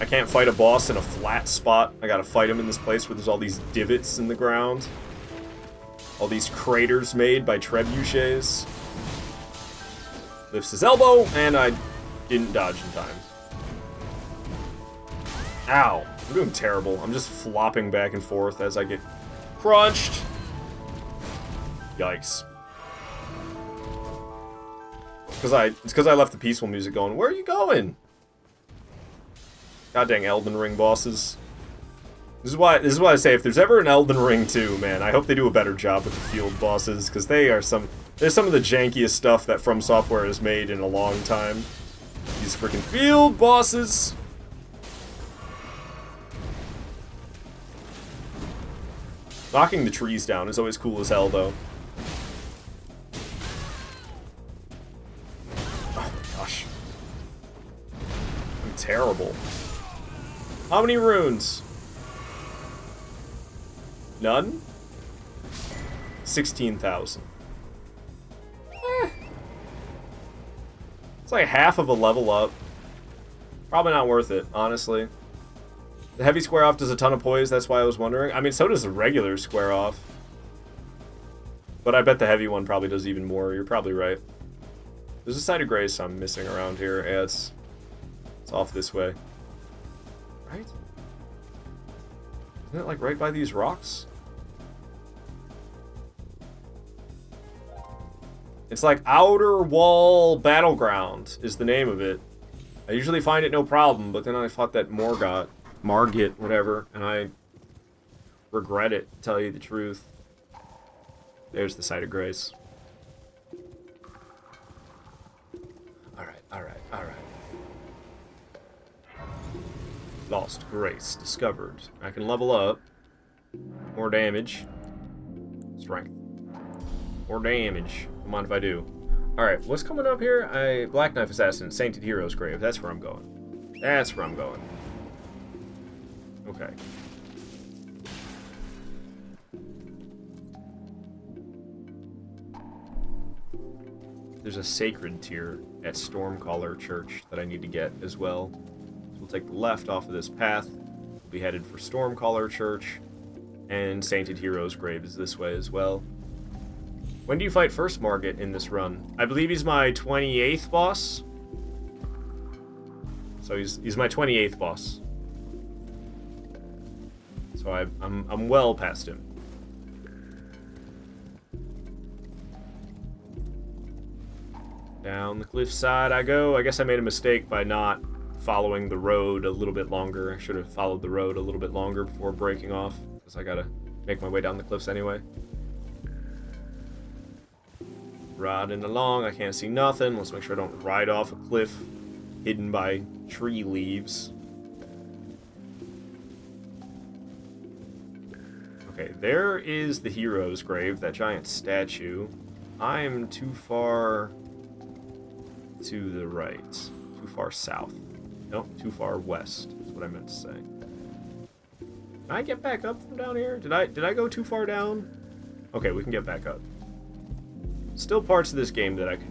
I can't fight a boss in a flat spot. I gotta fight him in this place where there's all these divots in the ground. All these craters made by trebuchets. Lifts his elbow, and I didn't dodge in time. Ow. I'm doing terrible. I'm just flopping back and forth as I get crunched. Yikes. It's because I left the peaceful music going. Where are you going? God dang Elden Ring bosses. This is why I say if there's ever an Elden Ring 2, man, I hope they do a better job with the field bosses, because they're some of the jankiest stuff that From Software has made in a long time. These freaking field bosses. Knocking the trees down is always cool as hell, though. Oh my gosh. I'm terrible. How many runes? None? 16,000. It's like half of a level up. Probably not worth it, honestly. The heavy square off does a ton of poise, that's why I was wondering. I mean, so does the regular square off. But I bet the heavy one probably does even more. You're probably right. There's a site of grace I'm missing around here. Yeah, it's off this way. Right? Isn't it like right by these rocks? It's like Outer Wall Battleground is the name of it. I usually find it no problem, but then I fought that Margit, whatever, and I regret it, to tell you the truth. There's the site of grace. Alright. Lost grace discovered. I can level up. More damage. Strength. More damage. Don't mind if I do. Alright, what's coming up here? Black Knife Assassin, Sainted Hero's Grave. That's where I'm going. That's where I'm going. Okay. There's a sacred tier at Stormcaller Church that I need to get as well. So we'll take the left off of this path. We'll be headed for Stormcaller Church. And Sainted Hero's Grave is this way as well. When do you fight first Margit in this run? I believe he's my 28th boss. So he's my 28th boss. So I'm well past him. Down the cliffside I go. I guess I made a mistake by not following the road a little bit longer. I should have followed the road a little bit longer before breaking off, because I gotta make my way down the cliffs anyway. Riding along, I can't see nothing. Let's make sure I don't ride off a cliff hidden by tree leaves. Okay, there is the hero's grave, that giant statue. I am too far to the right. Too far south. Nope, too far west is what I meant to say. Can I get back up from down here? Did I go too far down? Okay, we can get back up. Still parts of this game that I could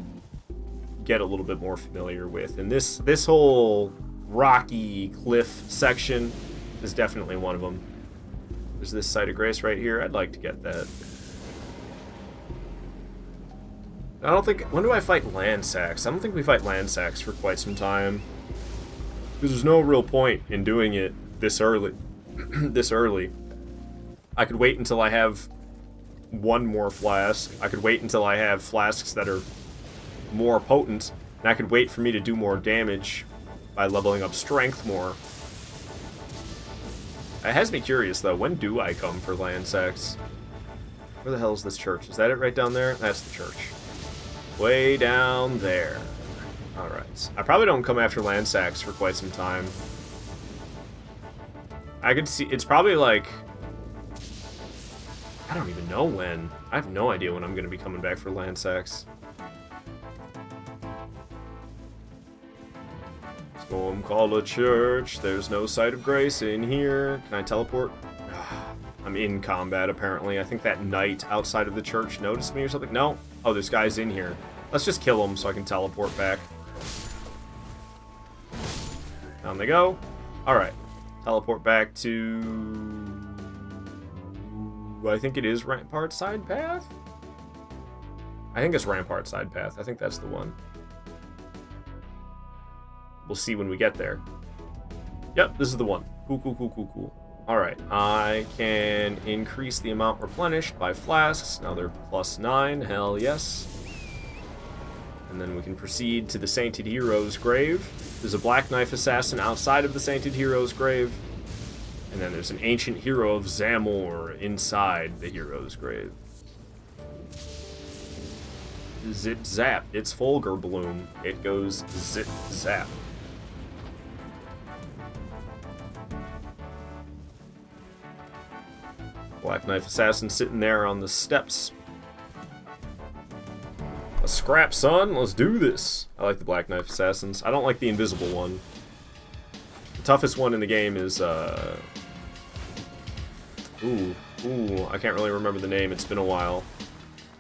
get a little bit more familiar with. And this whole rocky cliff section is definitely one of them. There's this site of grace right here. I'd like to get that. I don't think... When do I fight land sacks? I don't think we fight land sacks for quite some time. Because there's no real point in doing it this early. This early. I could wait until I have one more flask. I could wait until I have flasks that are more potent. And I could wait for me to do more damage by leveling up strength more. It has me curious, though. When do I come for land sacks? Where the hell is this church? Is that it right down there? That's the church. Way down there. Alright. I probably don't come after land sacks for quite some time. I could see... It's probably like... I don't even know when. I have no idea when I'm going to be coming back for land sacks. Storm call a church. There's no site of grace in here. Can I teleport? I'm in combat, apparently. I think that knight outside of the church noticed me or something. No. Oh, there's guys in here. Let's just kill them so I can teleport back. Down they go. Alright. Teleport back to... I think it is Rampart Side Path? I think it's Rampart Side Path. I think that's the one. We'll see when we get there. Yep, this is the one. Cool, cool, cool, cool, cool. Alright, I can increase the amount replenished by flasks. Now they're +9, hell yes. And then we can proceed to the Sainted Hero's grave. There's a Black Knife Assassin outside of the Sainted Hero's grave. And then there's an Ancient Hero of Zamor inside the hero's grave. Zip zap, it's Fulgur Bloom. It goes zip zap. Black Knife Assassin sitting there on the steps. A scrap, son. Let's do this. I like the Black Knife Assassins. I don't like the invisible one. The toughest one in the game is, I can't really remember the name. It's been a while.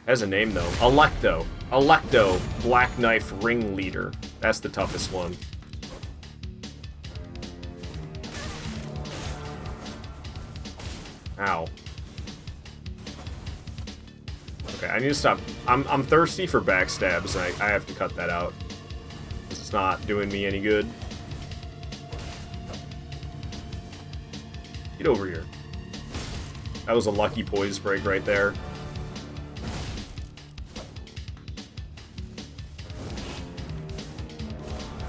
It has a name, though. Alecto. Alecto, Black Knife Ringleader. That's the toughest one. Ow. Okay, I need to stop. I'm thirsty for backstabs, and I have to cut that out. It's not doing me any good. Get over here. That was a lucky poise break right there.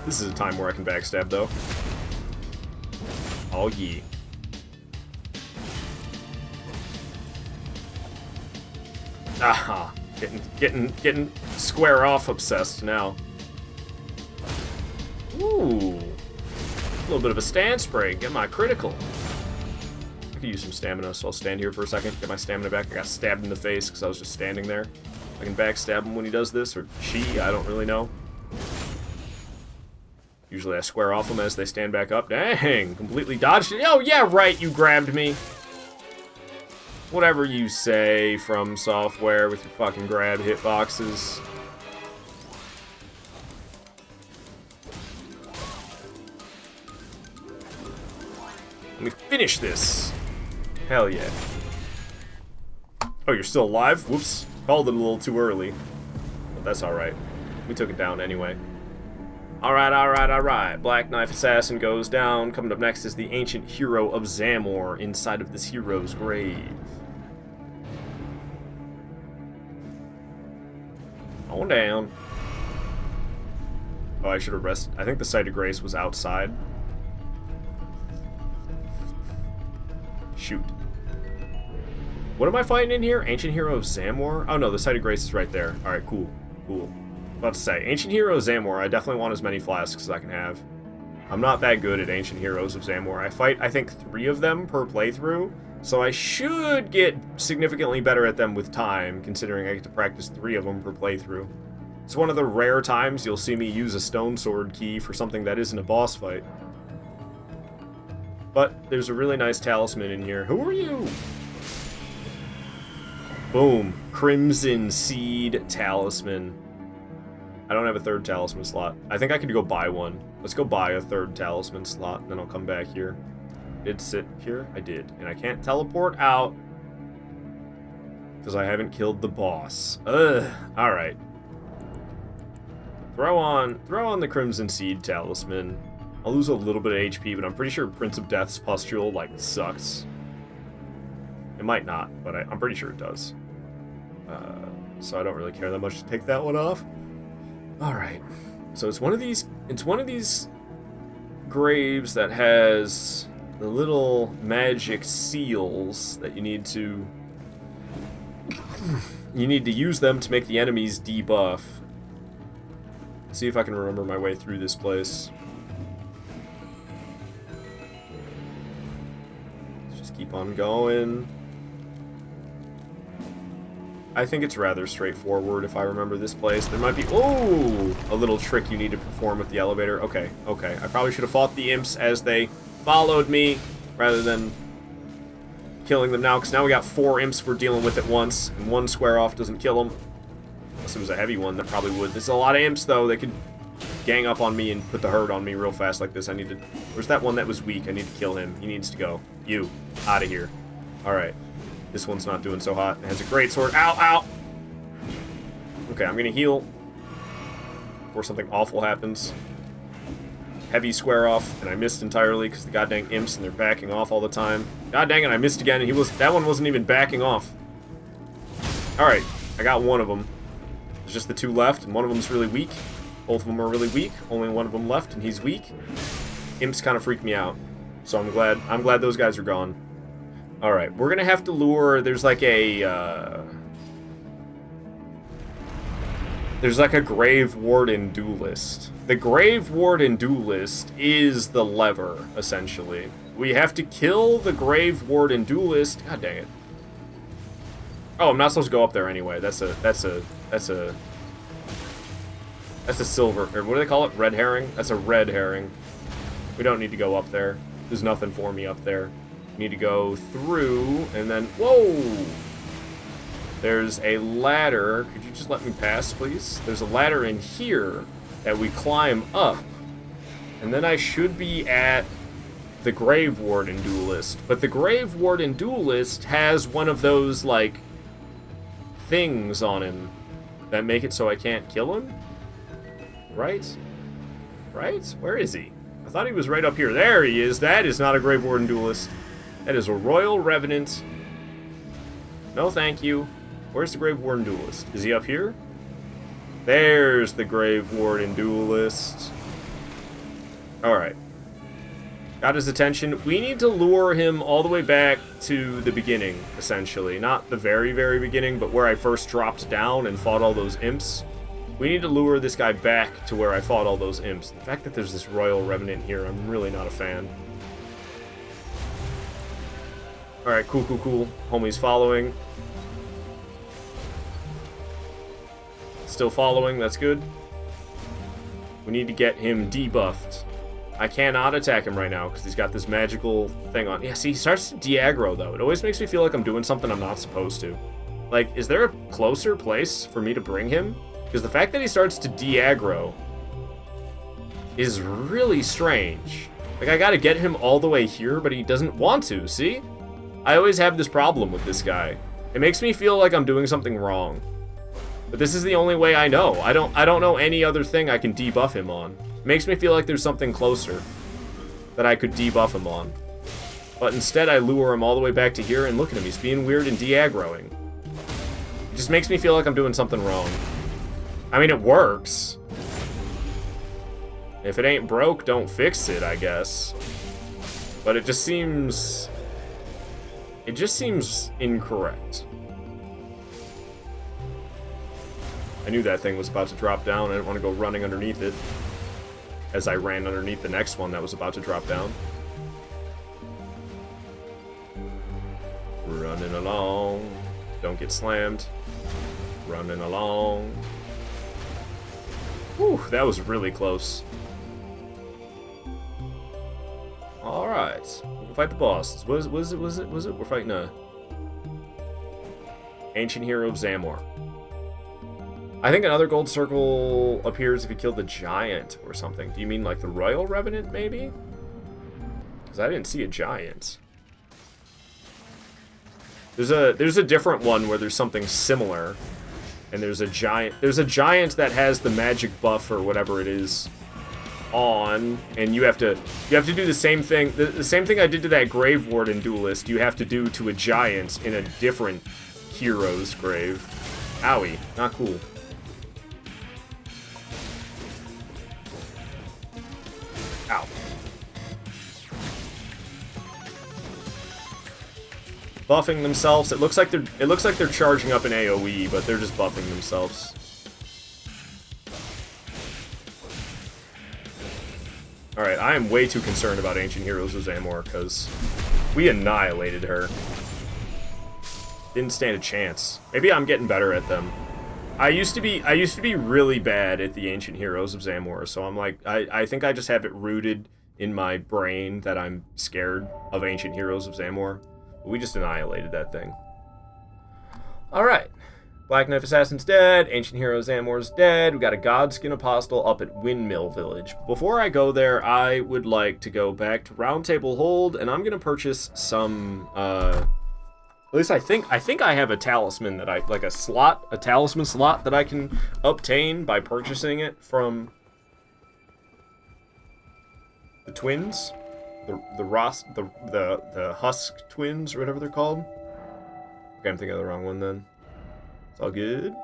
This is a time where I can backstab, though. Oh, yeah. Aha. Getting square off obsessed now. Ooh. A little bit of a stance break. Get my critical. I could use some stamina, so I'll stand here for a second, get my stamina back. I got stabbed in the face because I was just standing there. I can backstab him when he does this, or she, I don't really know. Usually I square off them as they stand back up. Dang, completely dodged it. Oh, yeah, right, you grabbed me. Whatever you say, From Software, with your fucking grab hitboxes. Let me finish this. Hell yeah. Oh, you're still alive? Whoops. Called it a little too early. But that's alright. We took it down anyway. Alright. Black Knife Assassin goes down. Coming up next is the Ancient Hero of Zamor inside of this hero's grave. On down. Oh, I should have rested. I think the Site of Grace was outside. Shoot. What am I fighting in here? Ancient Hero of Zamor? Oh no, the Site of Grace is right there. Alright, cool. About to say, Ancient Hero of Zamor, I definitely want as many flasks as I can have. I'm not that good at Ancient Heroes of Zamor. I fight, I think, 3 of them per playthrough, so I should get significantly better at them with time, considering I get to practice 3 of them per playthrough. It's one of the rare times you'll see me use a Stone Sword key for something that isn't a boss fight. But there's a really nice talisman in here. Who are you? Boom. Crimson Seed Talisman. I don't have a 3rd talisman slot. I think I could go buy one. Let's go buy a 3rd talisman slot, and then I'll come back here. Did sit here? I did. And I can't teleport out because I haven't killed the boss. Ugh. Alright. Throw on the Crimson Seed Talisman. I'll lose a little bit of HP, but I'm pretty sure Prince of Death's Pustule, like, sucks. It might not, but I'm pretty sure it does. So I don't really care that much to take that one off. Alright. So it's one of these graves that has the little magic seals that you need to use them to make the enemies debuff. See if I can remember my way through this place. Let's just keep on going. I think it's rather straightforward if I remember this place. There might be, oh, a little trick you need to perform with the elevator. Okay. I probably should have fought the imps as they followed me rather than killing them now, because now we got 4 imps we're dealing with at once, and 1 square off doesn't kill them. Unless it was a heavy one, that probably would. There's a lot of imps, though. They could gang up on me and put the hurt on me real fast like this. Where's that one that was weak? I need to kill him. He needs to go. You. Out of here. Alright. This one's not doing so hot. It has a great sword. Ow! Okay, I'm gonna heal before something awful happens. Heavy square off, and I missed entirely because the goddamn imps and they're backing off all the time. God dang it, I missed again, and that one wasn't even backing off. Alright, I got one of them. There's just the 2 left, and one of them's really weak. Both of them are really weak. Only one of them left, and he's weak. Imps kind of freak me out, so I'm glad those guys are gone. Alright, we're gonna have to lure, there's like a Grave Warden Duelist. The Grave Warden Duelist is the lever, essentially. We have to kill the Grave Warden Duelist. God dang it. Oh, I'm not supposed to go up there anyway. That's a silver, or what do they call it? Red herring? That's a red herring. We don't need to go up there. There's nothing for me up there. Need to go through, and then, whoa! There's a ladder. Could you just let me pass, please? There's a ladder in here that we climb up. And then I should be at the Grave Warden Duelist. But the Grave Warden Duelist has one of those, like, things on him that make it so I can't kill him? Right? Right? Where is he? I thought he was right up here. There he is. That is not a Grave Warden Duelist. That is a Royal Revenant. No, thank you. Where's the Grave Warden Duelist? Is he up here? There's the Grave Warden Duelist. Alright. Got his attention. We need to lure him all the way back to the beginning, essentially. Not the very, very beginning, but where I first dropped down and fought all those imps. We need to lure this guy back to where I fought all those imps. The fact that there's this Royal Revenant here, I'm really not a fan. Alright, cool. Homie's following. Still following, that's good. We need to get him debuffed. I cannot attack him right now because he's got this magical thing on. Yeah, see, he starts to de-aggro, though. It always makes me feel like I'm doing something I'm not supposed to. Like, is there a closer place for me to bring him? Because the fact that he starts to de-aggro is really strange. Like, I gotta get him all the way here, but he doesn't want to, see? I always have this problem with this guy. It makes me feel like I'm doing something wrong. But this is the only way I know. I don't know any other thing I can debuff him on. It makes me feel like there's something closer that I could debuff him on. But instead I lure him all the way back to here, and look at him, he's being weird and de-aggroing. It just makes me feel like I'm doing something wrong. I mean, it works. If it ain't broke, don't fix it, I guess. But it just seems... It just seems incorrect. I knew that thing was about to drop down. I didn't want to go running underneath it, as I ran underneath the next one that was about to drop down. Running along. Don't get slammed. Running along. Whew, that was really close. Alright. We can fight the bosses. Was it? We're fighting a ancient hero of Zamor. I think another gold circle appears if you kill the giant or something. Do you mean like the Royal Revenant, maybe? Because I didn't see a giant. There's a different one where there's something similar, and there's a giant. There's a giant that has the magic buff or whatever it is on, and you have to do the same thing. The same thing I did to that Grave Warden duelist. You have to do to a giant in a different hero's grave. Owie, not cool. Ow. Buffing themselves. It looks like they're charging up an AoE, but they're just buffing themselves. Alright, I am way too concerned about Ancient Heroes of Zamor, because we annihilated her. Didn't stand a chance. Maybe I'm getting better at them. I used to be really bad at the Ancient Heroes of Zamor, so I'm like, I think I just have it rooted in my brain that I'm scared of Ancient Heroes of Zamor. But we just annihilated that thing. Alright. Black Knife Assassin's dead, Ancient Hero Zamor's dead, we got a Godskin Apostle up at Windmill Village. Before I go there, I would like to go back to Round Table Hold, and I'm gonna purchase some, at least I think I have a talisman that like a talisman slot that I can obtain by purchasing it from the twins, the Husk twins or whatever they're called. Okay, I'm thinking of the wrong one then. It's all good.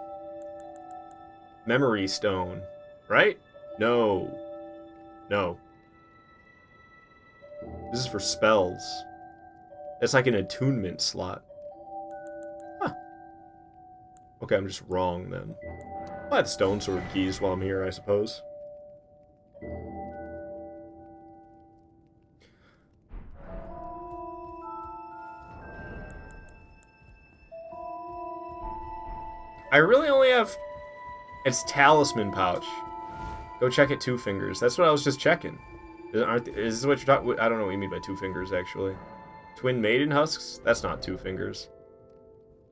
Memory Stone, right? No. This is for spells. It's like an attunement slot. Huh. Okay, I'm just wrong then. I'll have stone sword keys while I'm here, I suppose. I really only have... It's talisman pouch. Go check it, Two Fingers. That's what I was just checking. Is this what you're talking... I don't know what you mean by Two Fingers, actually. Twin Maiden Husks? That's not Two Fingers.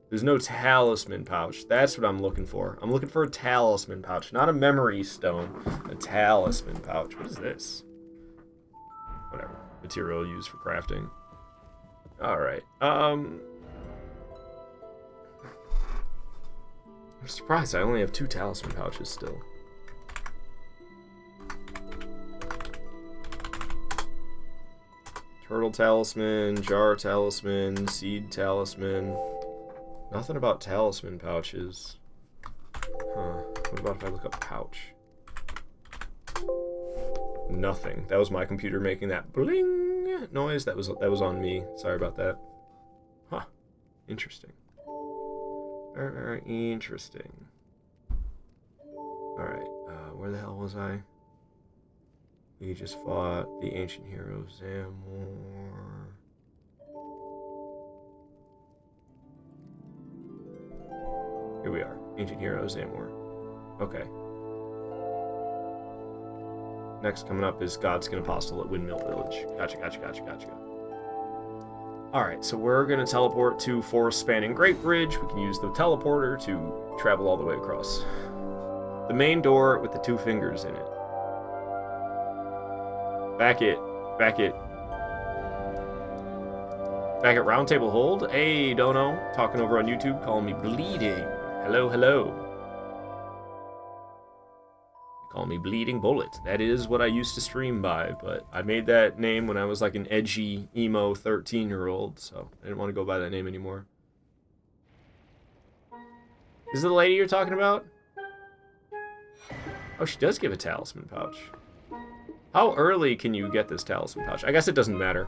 There's no talisman pouch. That's what I'm looking for. I'm looking for a talisman pouch. Not a memory stone. A talisman pouch. What is this? Whatever. Material used for crafting. Alright. I'm surprised I only have 2 talisman pouches still. Turtle talisman, jar talisman, seed talisman. Nothing about talisman pouches. Huh. What about if I look up pouch? Nothing. That was my computer making that bling noise. That was on me. Sorry about that. Huh. Interesting. Very interesting. Alright, where the hell was I? We just fought the Ancient Hero Zamor. Here we are. Ancient Hero Zamor. Okay. Next coming up is Godskin Apostle at Windmill Village. Gotcha. Alright, so we're going to teleport to Forest Spanning Great Bridge. We can use the teleporter to travel all the way across. The main door with the 2 fingers in it. Back at Round Table Hold. Hey, Dono. Talking over on YouTube, calling me bleeding. Hello. Call me Bleeding Bullet. That is what I used to stream by, but I made that name when I was like an edgy, emo 13-year-old, so I didn't want to go by that name anymore. Is it the lady you're talking about? Oh, she does give a talisman pouch. How early can you get this talisman pouch? I guess it doesn't matter.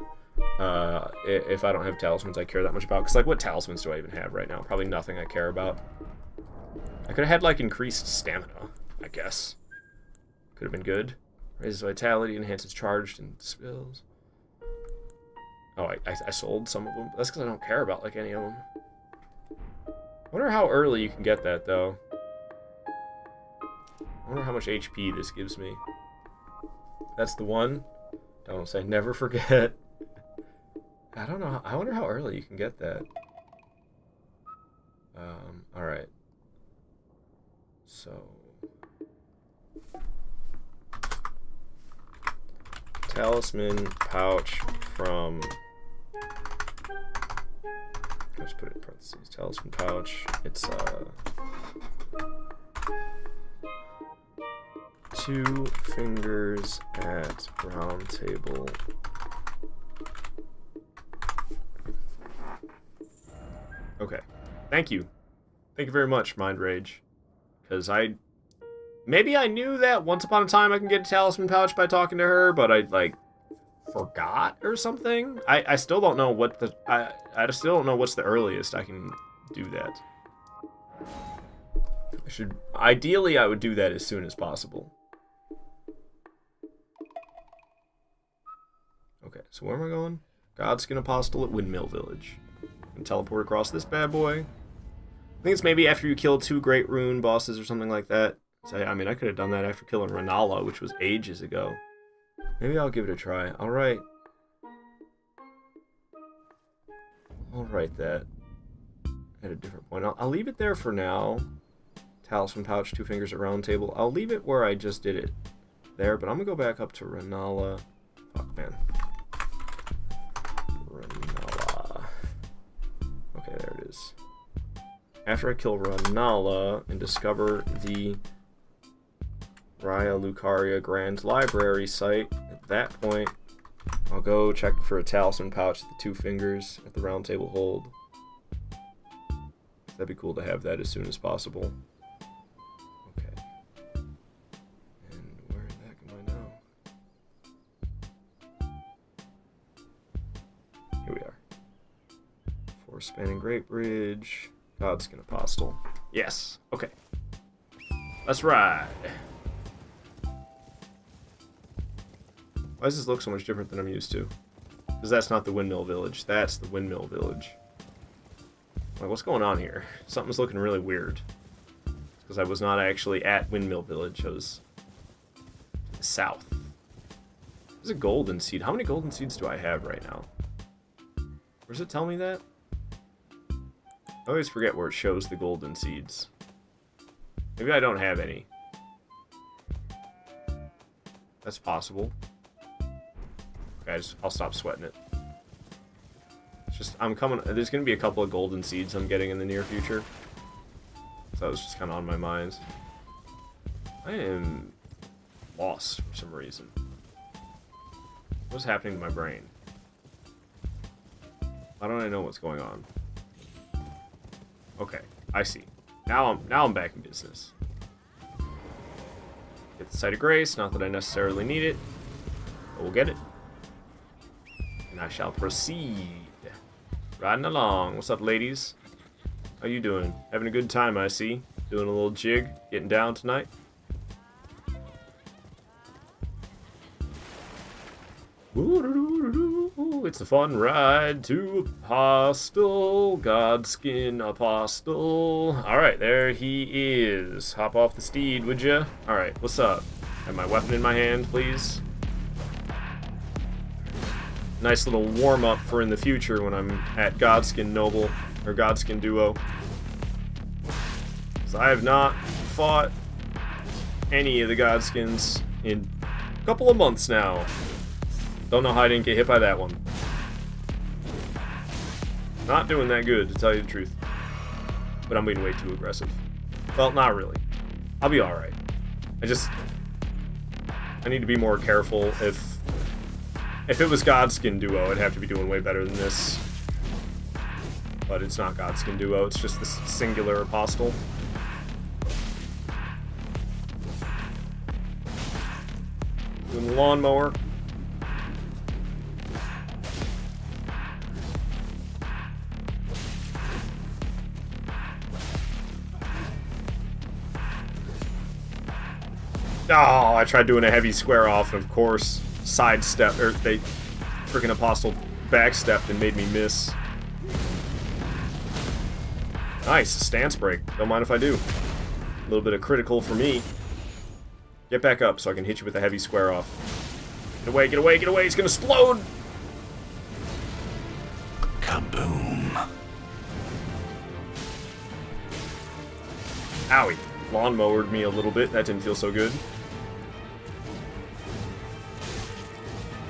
If I don't have talismans I care that much about. Because, like, what talismans do I even have right now? Probably nothing I care about. I could have had, like, increased stamina, I guess. Could have been good. Raises vitality, enhances charged and spills. Oh, I sold some of them. That's because I don't care about, like, any of them. I wonder how early you can get that, though. I wonder how much HP this gives me. That's the one. Don't say never forget. I don't know. I wonder how early you can get that. Alright. So... Talisman pouch from... Let's put it in parentheses. Talisman pouch. It's, 2 fingers at round table. Okay. Thank you. Thank you very much, Mind Rage. Because maybe I knew that once upon a time I can get a talisman pouch by talking to her, but I, like, forgot or something. I still don't know what the... I still don't know what's the earliest I can do that. Ideally, I would do that as soon as possible. Okay, so where am I going? Godskin Apostle at Windmill Village. And teleport across this bad boy. I think it's maybe after you kill 2 Great Rune bosses or something like that. So, I mean, I could have done that after killing Renala, which was ages ago. Maybe I'll give it a try. Alright. I'll write that at a different point. I'll leave it there for now. Talisman pouch, 2 fingers at round table. I'll leave it where I just did it there, but I'm going to go back up to Renala. Fuck, man. Renala. Okay, there it is. After I kill Renala and discover the Raya Lucaria Grand Library site, at that point, I'll go check for a talisman pouch with the 2 fingers at the round table hold. That'd be cool to have that as soon as possible. Okay. And where the heck am I now? Here we are. 4 spanning Great Bridge. Godskin Apostle. Yes. Okay. Let's ride. Why does this look so much different than I'm used to? Because that's not the Windmill Village. That's the Windmill Village. Like, what's going on here? Something's looking really weird. Because I was not actually at Windmill Village. I was south. There's a golden seed. How many golden seeds do I have right now? Where does it tell me that? I always forget where it shows the golden seeds. Maybe I don't have any. That's possible. Okay, I'll stop sweating it. It's just, there's gonna be a couple of golden seeds I'm getting in the near future. So that was just kind of on my mind. I am lost for some reason. What's happening to my brain? Why don't I know what's going on? Okay, I see. Now I'm back in business. Get the Site of Grace, not that I necessarily need it, but we'll get it. And I shall proceed. Riding along. What's up, ladies? How you doing? Having a good time, I see. Doing a little jig, getting down tonight. It's a fun ride to Apostle, Godskin Apostle. Alright, there he is. Hop off the steed, would ya? Alright, what's up? Have my weapon in my hand, please. Nice little warm-up for in the future when I'm at Godskin Noble, or Godskin Duo. Because I have not fought any of the Godskins in a couple of months now. Don't know how I didn't get hit by that one. Not doing that good, to tell you the truth. But I'm being way too aggressive. Well, not really. I'll be alright. I need to be more careful. If it was Godskin Duo, I'd have to be doing way better than this. But it's not Godskin Duo, it's just this singular apostle. Doing the lawnmower. Oh, I tried doing a heavy square off, and of course, sidestep, or they freaking apostle backstepped and made me miss. Nice, stance break. Don't mind if I do. A little bit of critical for me. Get back up so I can hit you with a heavy square off. Get away, get away, get away, it's gonna explode! Kaboom. Owie. Lawnmowered me a little bit, that didn't feel so good.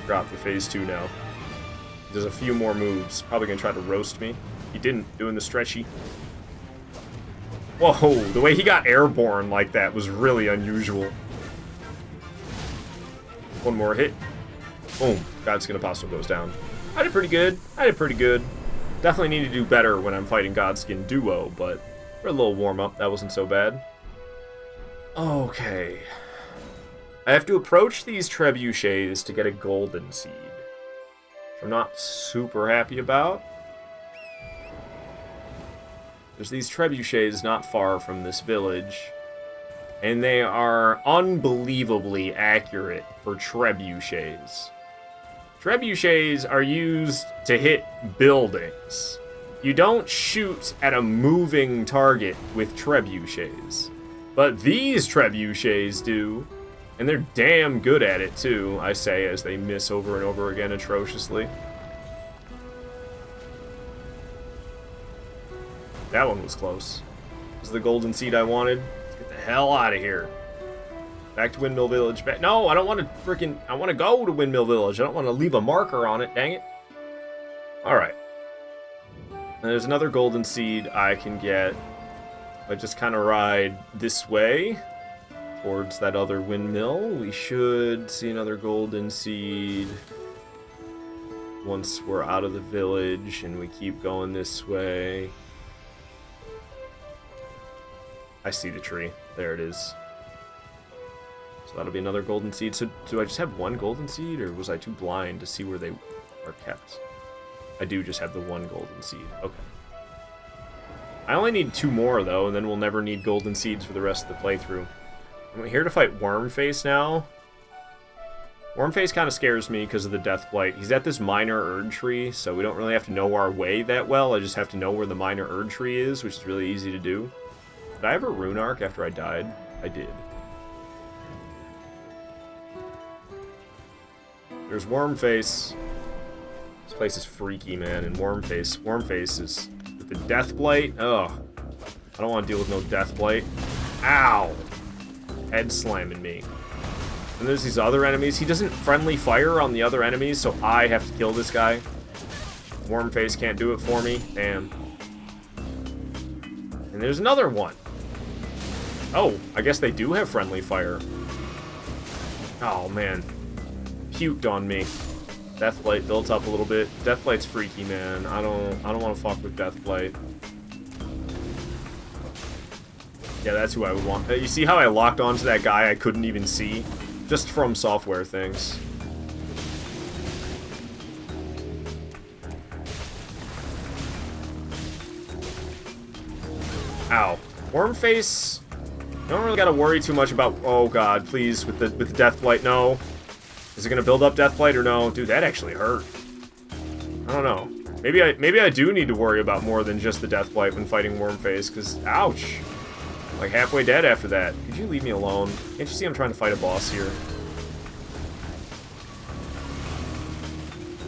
Drop for phase 2 now. There's a few more moves. Probably gonna try to roast me. He didn't, doing the stretchy. Whoa, the way he got airborne like that was really unusual. One more hit. Boom. Godskin Apostle goes down. I did pretty good. I did pretty good. Definitely need to do better when I'm fighting Godskin Duo, but for a little warm-up, that wasn't so bad. Okay. I have to approach these trebuchets to get a golden seed. Which I'm not super happy about. There's these trebuchets not far from this village, and they are unbelievably accurate for trebuchets. Trebuchets are used to hit buildings. You don't shoot at a moving target with trebuchets. But these trebuchets do, and they're damn good at it too, I say, as they miss over and over again atrociously. That one was close. This is the golden seed I wanted. Let's get the hell out of here. Back to Windmill Village. No, I don't want to freaking... I want to go to Windmill Village. I don't want to leave a marker on it, dang it. Alright. There's another golden seed I can get. I just kind of ride this way towards that other windmill. We should see another golden seed once we're out of the village, and we keep going this way. I see the tree. There it is. So that'll be another golden seed. So do I just have one golden seed, or was I too blind to see where they are kept? I do just have the one golden seed. Okay. I only need 2 more, though, and then we'll never need golden seeds for the rest of the playthrough. I'm here to fight Wormface now. Wormface kind of scares me because of the Death Blight. He's at this minor Erd tree, so we don't really have to know our way that well. I just have to know where the minor Erd tree is, which is really easy to do. Did I have a rune arc after I died? I did. There's Wormface. This place is freaky, man, and Wormface is... with the Death Blight? Ugh. I don't want to deal with no Death Blight. Ow! Head slamming me. And there's these other enemies. He doesn't friendly fire on the other enemies, so I have to kill this guy. Wormface can't do it for me. Damn. And there's another one. Oh, I guess they do have friendly fire. Oh, man. Puked on me. Deathblight built up a little bit. Deathblight's freaky, man. I don't want to fuck with Deathblight. Yeah, that's who I would want. You see how I locked onto that guy I couldn't even see? Just from software things. Ow. Wormface, you don't really gotta worry too much about... Oh god, please, with the Deathblight, no. Is it gonna build up Deathblight or no? Dude, that actually hurt. I don't know. Maybe I do need to worry about more than just the Deathblight when fighting Wormface, because, ouch. Like, halfway dead after that. Could you leave me alone? Can't you see I'm trying to fight a boss here?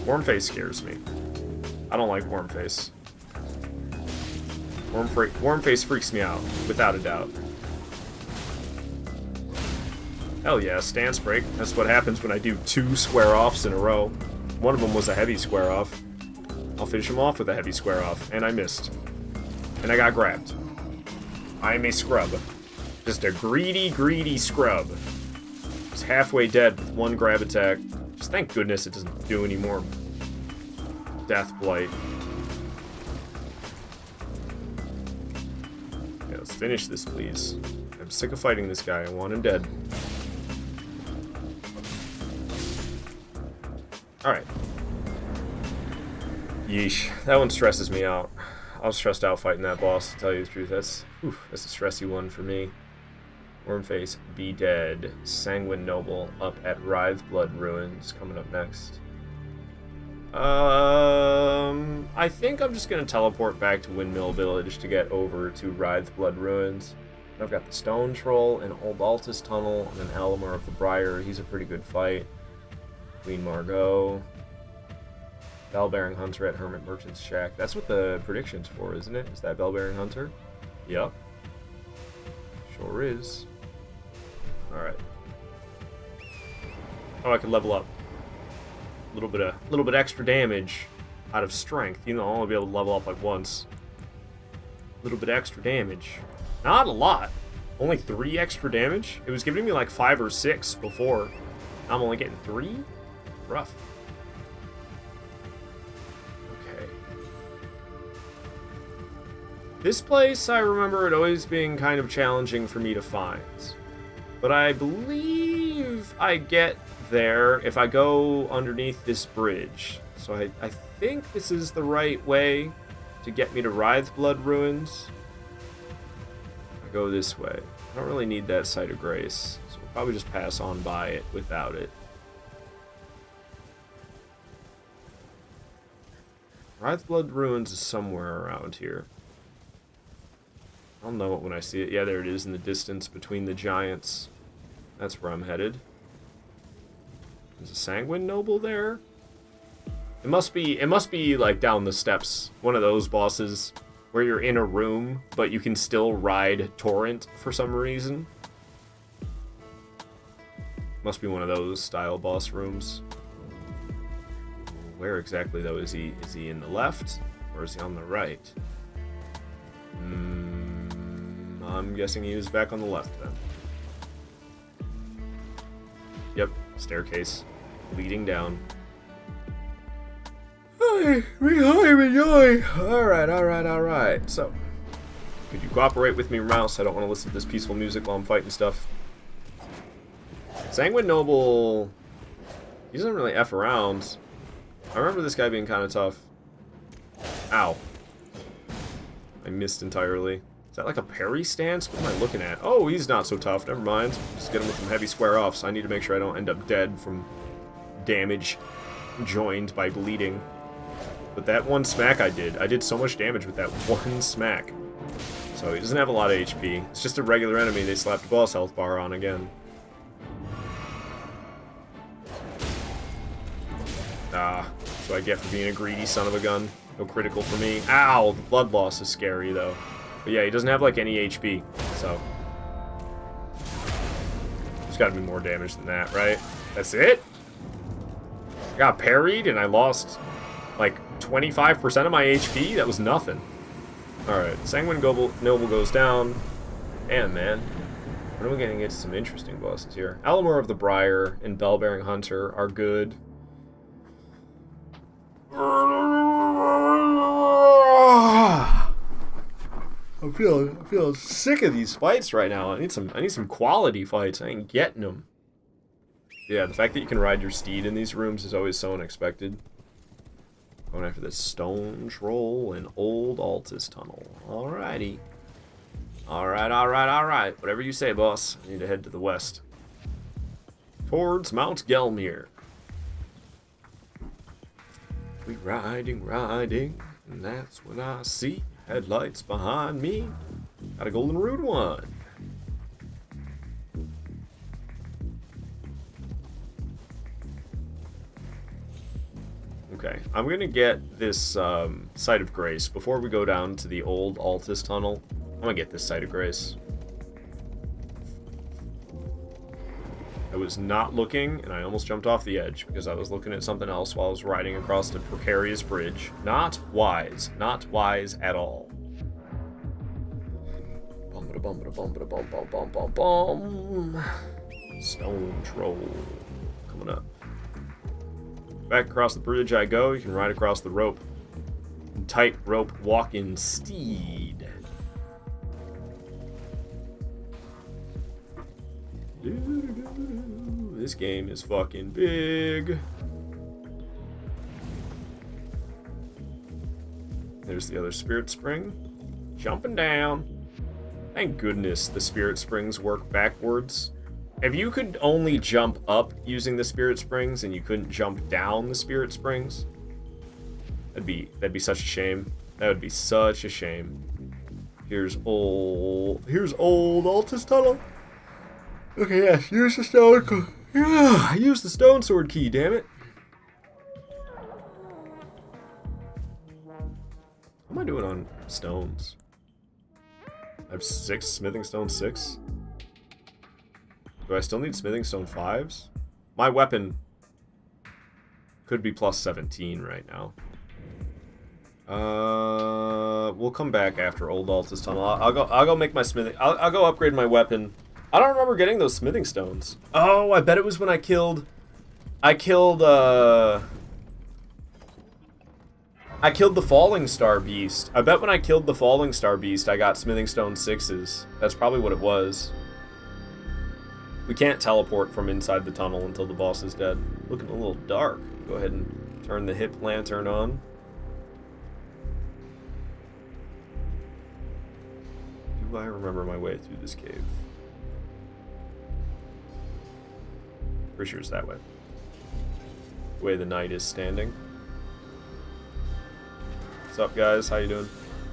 Wormface scares me. I don't like Wormface. Wormface freaks me out, without a doubt. Hell yeah, stance break. That's what happens when I do 2 square-offs in a row. One of them was a heavy square-off. I'll finish him off with a heavy square-off, and I missed. And I got grabbed. I'm a scrub. Just a greedy, greedy scrub. He's halfway dead with one grab attack. Just thank goodness it doesn't do any more death blight. Okay, let's finish this, please. I'm sick of fighting this guy. I want him dead. Alright. Yeesh. That one stresses me out. I was stressed out fighting that boss, to tell you the truth. That's a stressy one for me. Wormface, be dead. Sanguine Noble up at Writhe-Blood Ruins, coming up next. I think I'm just gonna teleport back to Windmill Village to get over to Writhe-Blood Ruins. I've got the Stone Troll, an Old Altus Tunnel, and an Alamar of the Briar. He's a pretty good fight. Queen Margot. Bell-Bearing Hunter at Hermit Merchant's Shack. That's what the prediction's for, isn't it? Is that Bell-Bearing Hunter? Yup. Sure is. Alright. Oh, I can level up. A little bit extra damage out of strength. You know, I'll only be able to level up like once. A little bit extra damage. Not a lot. Only 3 extra damage? It was giving me like 5 or 6 before. I'm only getting 3? Rough. Okay. This place, I remember it always being kind of challenging for me to find. But I believe I get there if I go underneath this bridge. So I think this is the right way to get me to Writhe-Blood Ruins. I go this way. I don't really need that Site of Grace, so we'll probably just pass on by it without it. Writhe-Blood Ruins is somewhere around here. I'll know it when I see it. Yeah, there it is in the distance between the giants. That's where I'm headed. There's a Sanguine Noble there. It must be like down the steps. One of those bosses where you're in a room, but you can still ride Torrent for some reason. Must be one of those style boss rooms. Where exactly though is he? Is he in the left or is he on the right? I'm guessing he was back on the left then. Yep, staircase leading down. Alright. So, could you cooperate with me, Mouse? I don't want to listen to this peaceful music while I'm fighting stuff. Sanguine Noble, he doesn't really F around. I remember this guy being kind of tough. Ow. I missed entirely. Is that like a parry stance? What am I looking at? Oh, he's not so tough. Never mind. Just get him with some heavy square offs. I need to make sure I don't end up dead from damage joined by bleeding. But that one smack I did so much damage with that one smack. So he doesn't have a lot of HP. It's just a regular enemy they slapped a boss health bar on again. So I get for being a greedy son of a gun. No critical for me. Ow! The blood loss is scary, though. But yeah, he doesn't have, like, any HP, so... There's gotta be more damage than that, right? That's it? I got parried, and I lost, like, 25% of my HP? That was nothing. Alright, Sanguine Noble goes down. Damn, man. When are we gonna get to some interesting bosses here? Alamar of the Briar and Bell-Bearing Hunter are good. I'm feeling sick of these fights right now. I need some quality fights. I ain't getting them. Yeah, the fact that you can ride your steed in these rooms is always so unexpected. Going after this Stone Troll and Old Altus Tunnel. Alrighty. Alright. Whatever you say, boss. I need to head to the west. Towards Mount Gelmir. We riding, and that's when I see headlights behind me. Got a golden root one. Okay, I'm gonna get this Site of Grace before we go down to the Old Altus Tunnel. I'm gonna get this Site of Grace. I was not looking, and I almost jumped off the edge because I was looking at something else while I was riding across the precarious bridge. Not wise. Not wise at all. Stone troll. Coming up. Back across the bridge I go. You can ride across the rope. Tight rope walking steed. This game is fucking big. There's the other spirit spring. Jumping down. Thank goodness the spirit springs work backwards. If you could only jump up using the spirit springs and you couldn't jump down the spirit springs, that'd be such a shame. That would be such a shame. Here's old Altus Tunnel. Okay, yes, use the stone. Yeah, use the stone sword key, damn it. What am I doing on stones? I have 6 smithing stone 6. Do I still need smithing stone 5s? My weapon could be plus 17 right now. We'll come back after Old Altus Tunnel. I'll go make my smithing. I'll go upgrade my weapon. I don't remember getting those smithing stones. Oh, I bet it was when I killed the Falling Star Beast. I bet when I killed the Falling Star Beast, I got smithing stone 6s. That's probably what it was. We can't teleport from inside the tunnel until the boss is dead. Looking a little dark. Go ahead and turn the hip lantern on. Do I remember my way through this cave? Pretty sure it's that way. The way the knight is standing. What's up, guys? How you doing?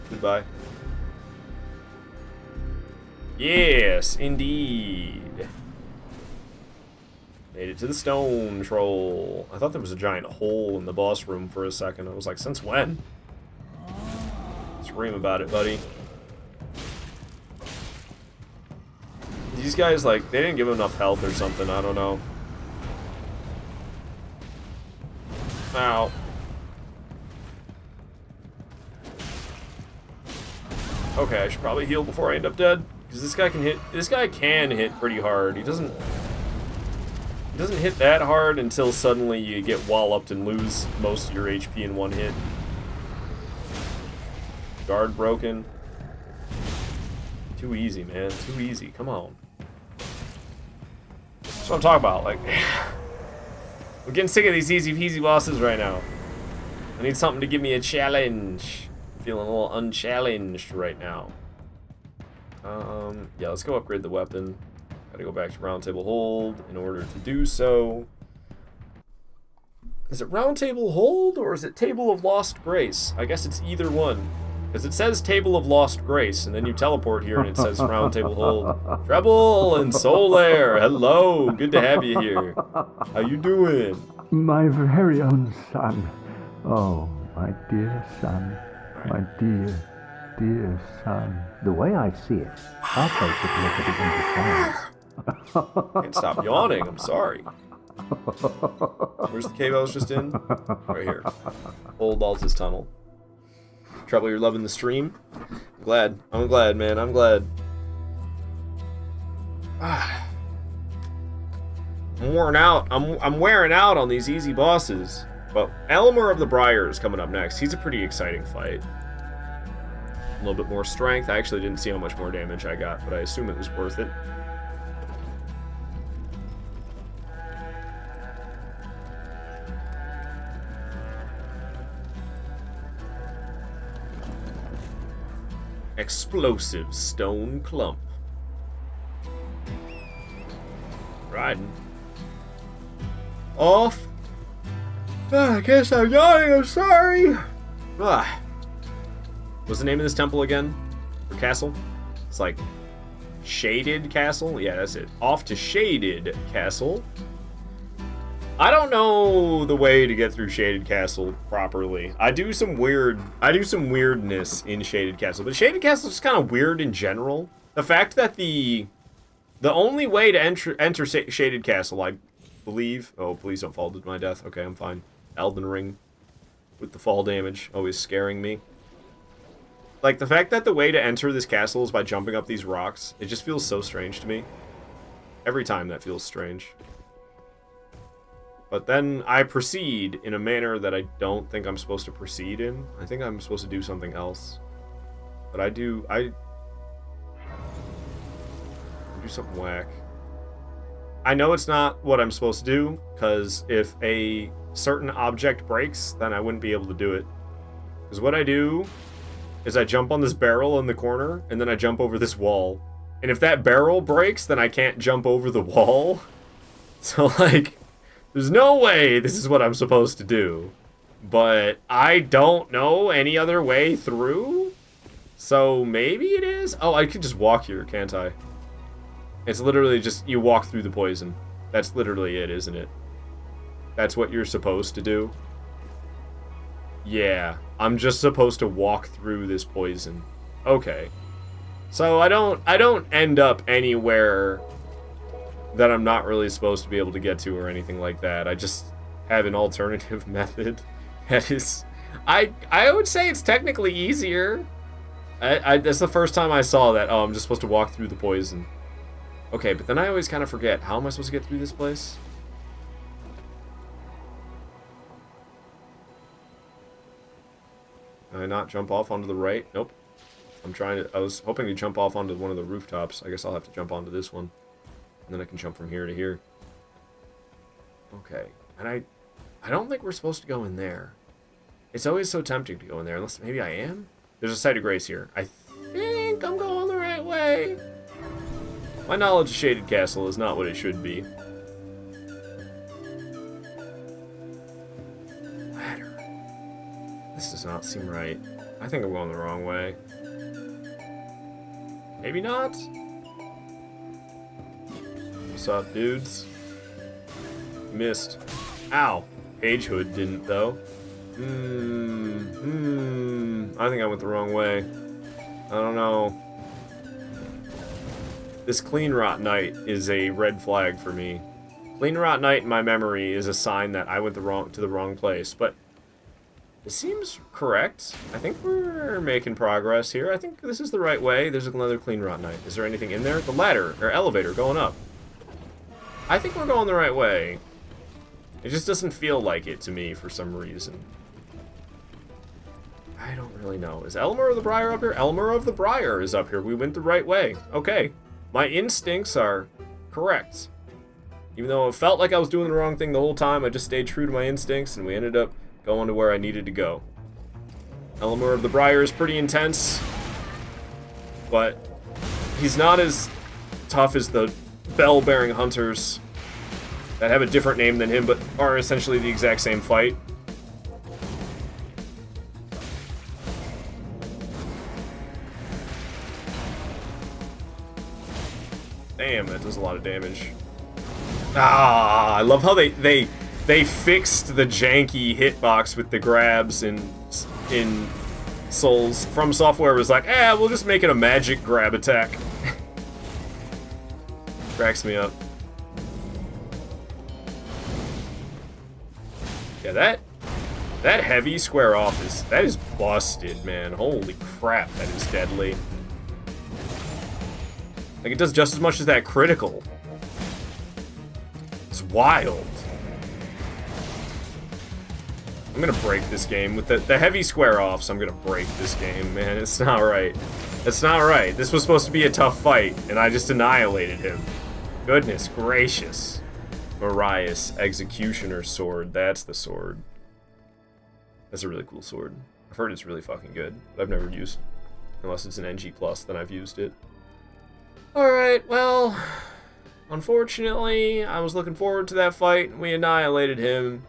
Goodbye. Yes, indeed. Made it to the stone troll. I thought there was a giant hole in the boss room for a second. I was like, since when? Scream about it, buddy. These guys, like, they didn't give him enough health or something. I don't know. Ow. Okay, I should probably heal before I end up dead. Because this guy can hit pretty hard. He doesn't hit that hard until suddenly you get walloped and lose most of your HP in one hit. Guard broken. Too easy, man. Too easy. Come on. That's what I'm talking about. Like, I'm getting sick of these easy peasy bosses right now. I need something to give me a challenge. I'm feeling a little unchallenged right now. Yeah, let's go upgrade the weapon. Gotta go back to Round Table Hold in order to do so. Is it Round Table Hold or is it Table of Lost Grace? I guess it's either one. Because it says Table of Lost Grace, and then you teleport here and it says Round Table Hold. Treble and Solaire, hello, good to have you here. How you doing? My very own son. Oh, my dear son. My dear, dear son. The way I see it, our fates appear to be intertwined. Can't stop yawning, I'm sorry. Where's the cave I was just in? Right here. Old Altus Tunnel. Trouble, you're loving the stream? I'm glad, man. I'm glad. I'm worn out. I'm wearing out on these easy bosses. But Elmer of the Briar is coming up next. He's a pretty exciting fight. A little bit more strength. I actually didn't see how much more damage I got, but I assume it was worth it. Explosive stone clump. Riding. Off. I guess I'm yawning, I'm sorry. What's the name of this temple again? Or castle? It's like Shaded Castle? Yeah, that's it. Off to Shaded Castle. I don't know the way to get through Shaded Castle properly. I do some weirdness in Shaded Castle, but Shaded Castle is just kind of weird in general. The fact that the only way to enter Shaded Castle, I believe. Oh, please don't fall to my death. Okay, I'm fine. Elden Ring with the fall damage always scaring me. Like the fact that the way to enter this castle is by jumping up these rocks, it just feels so strange to me. Every time that feels strange. But then I proceed in a manner that I don't think I'm supposed to proceed in. I think I'm supposed to do something else. But I do something whack. I know it's not what I'm supposed to do, because if a certain object breaks, then I wouldn't be able to do it. Because what I do is I jump on this barrel in the corner, and then I jump over this wall. And if that barrel breaks, then I can't jump over the wall. So, like, there's no way this is what I'm supposed to do. But I don't know any other way through. So maybe it is? Oh, I could just walk here, can't I? It's literally just, you walk through the poison. That's literally it, isn't it? That's what you're supposed to do? Yeah, I'm just supposed to walk through this poison. Okay. So I don't end up anywhere that I'm not really supposed to be able to get to or anything like that. I just have an alternative method that is... I would say it's technically easier. That's the first time I saw that. Oh, I'm just supposed to walk through the poison. Okay, but then I always kind of forget. How am I supposed to get through this place? Can I not jump off onto the right? Nope. I was hoping to jump off onto one of the rooftops. I guess I'll have to jump onto this one. And then I can jump from here to here. Okay. And I don't think we're supposed to go in there. It's always so tempting to go in there, unless maybe I am? There's a site of grace here. I think I'm going the right way. My knowledge of Shaded Castle is not what it should be. Ladder. This does not seem right. I think I'm going the wrong way. Maybe not? What's up, dudes? Missed. Ow. Page Hood didn't, though. I think I went the wrong way. I don't know. This Clean Rot Knight is a red flag for me. Clean Rot Knight in my memory is a sign that I went to the wrong place, but it seems correct. I think we're making progress here. I think this is the right way. There's another Clean Rot Knight. Is there anything in there? The ladder, or elevator, going up. I think we're going the right way. It just doesn't feel like it to me for some reason. I don't really know. Is Elmer of the Briar up here? Elmer of the Briar is up here. We went the right way. Okay. My instincts are correct. Even though it felt like I was doing the wrong thing the whole time, I just stayed true to my instincts, and we ended up going to where I needed to go. Elmer of the Briar is pretty intense, but he's not as tough as the bell-bearing hunters that have a different name than him, but are essentially the exact same fight. Damn, that does a lot of damage. Ah, I love how they fixed the janky hitbox with the grabs in Souls. From Software was like, we'll just make it a magic grab attack. Cracks me up. Yeah, that heavy square off is busted, man. Holy crap, that is deadly. Like, it does just as much as that critical. It's wild. I'm gonna break this game. With the heavy square offs, I'm gonna break this game, man. It's not right. It's not right. This was supposed to be a tough fight, and I just annihilated him. Goodness gracious. Mariah's Executioner Sword. That's the sword. That's a really cool sword. I've heard it's really fucking good, but I've never used it. Unless it's an NG+, then I've used it. Alright, well, unfortunately, I was looking forward to that fight, and we annihilated him.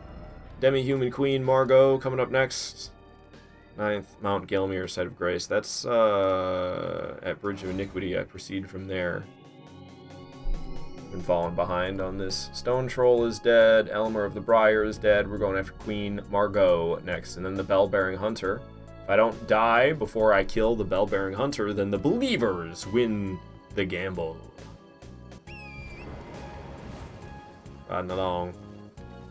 Demi-Human Queen Margot coming up next. 9th, Mount Gelmir, Site of Grace. That's at Bridge of Iniquity. I proceed from there. Been falling behind on this. Stone Troll is dead. Elmer of the Briar is dead. We're going after Queen Margot next. And then the Bell-Bearing Hunter. If I don't die before I kill the Bell-Bearing Hunter, then the Believers win the gamble. Riding along.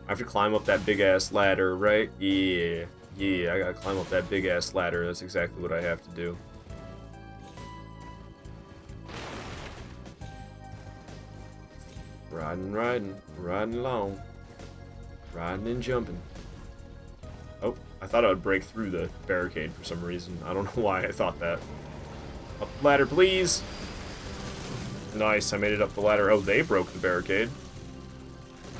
I have to climb up that big-ass ladder, right? Yeah, I gotta climb up that big-ass ladder. That's exactly what I have to do. Riding along. Riding and jumping. Oh, I thought I would break through the barricade for some reason. I don't know why I thought that. Up the ladder, please. Nice, I made it up the ladder. Oh, they broke the barricade.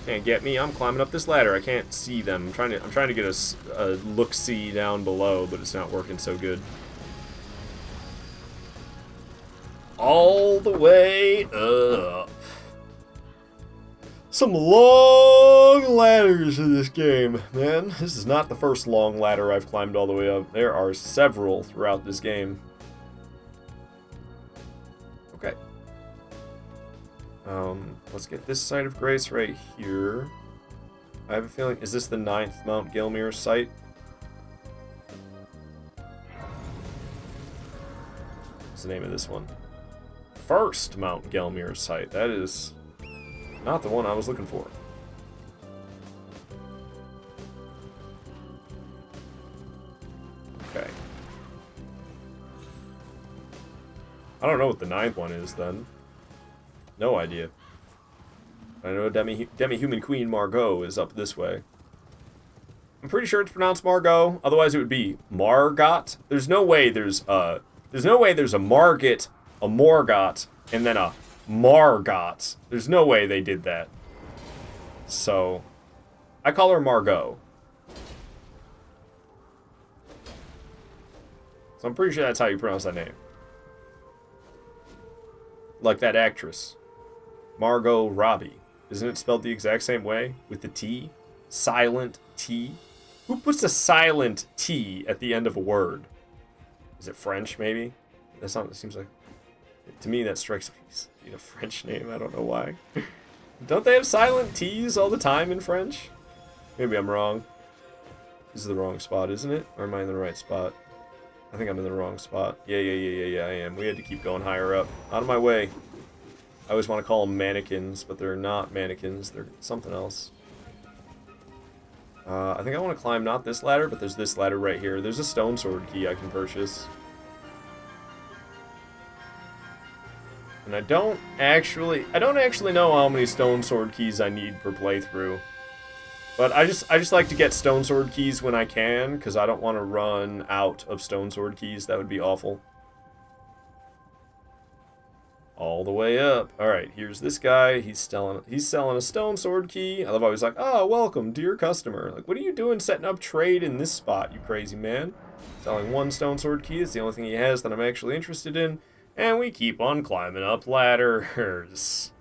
Can't get me. I'm climbing up this ladder. I can't see them. I'm trying to get a look-see down below, but it's not working so good. All the way up. Some long ladders in this game, man. This is not the first long ladder I've climbed all the way up. There are several throughout this game. Okay. Let's get this site of grace right here. I have a feeling, is this the 9th Mount Gelmir site? What's the name of this one? First Mount Gelmir site. That is not the one I was looking for. Okay. I don't know what the 9th one is then. No idea. I know Demi-Human Queen Margot is up this way. I'm pretty sure it's pronounced Margot. Otherwise, it would be Margot. There's no way there's a Margit, a Morgot, and then a Margot. There's no way they did that. So, I call her Margot. So I'm pretty sure that's how you pronounce that name. Like that actress, Margot Robbie. Isn't it spelled the exact same way? With the T? Silent T? Who puts a silent T at the end of a word? Is it French, maybe? That's not, it seems like... To me, that strikes me as being a French name. I don't know why. Don't they have silent T's all the time in French? Maybe I'm wrong. This is the wrong spot, isn't it? Or am I in the right spot? I think I'm in the wrong spot. Yeah, I am. We had to keep going higher up. Out of my way. I always want to call them mannequins, but they're not mannequins. They're something else. I think I want to climb not this ladder, but there's this ladder right here. There's a stone sword key I can purchase. And I don't actually know how many stone sword keys I need per playthrough. But I just like to get stone sword keys when I can, because I don't want to run out of stone sword keys. That would be awful. All the way up. Alright, here's this guy. He's selling a stone sword key. I love how he's like, oh, welcome, dear customer. Like, what are you doing setting up trade in this spot, you crazy man? Selling one stone sword key. It's the only thing he has that I'm actually interested in. And we keep on climbing up ladders.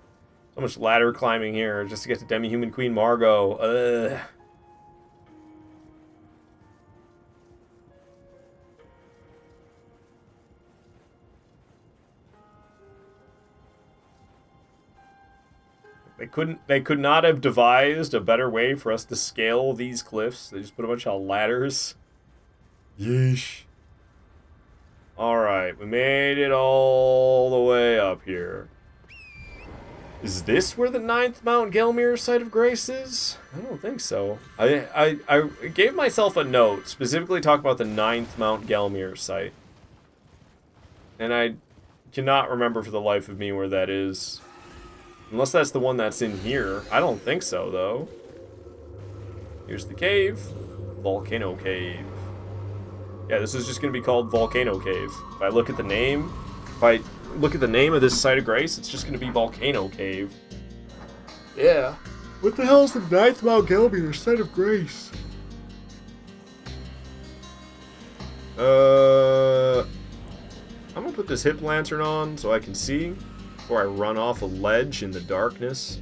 So much ladder climbing here just to get to Demi-Human Queen Margot. Ugh. They could not have devised a better way for us to scale these cliffs. They just put a bunch of ladders. Yeesh. Alright, we made it all the way up here. Is this where the 9th Mount Gelmir site of grace is? I don't think so. I gave myself a note, specifically talk about the 9th Mount Gelmir site. And I cannot remember for the life of me where that is. Unless that's the one that's in here. I don't think so, though. Here's the cave. Volcano Cave. Yeah, this is just going to be called Volcano Cave. If I look at the name, of this site of grace, it's just going to be Volcano Cave. Yeah. What the hell is the 9th Mount Gelmir site of grace? I'm going to put this hip lantern on so I can see before I run off a ledge in the darkness.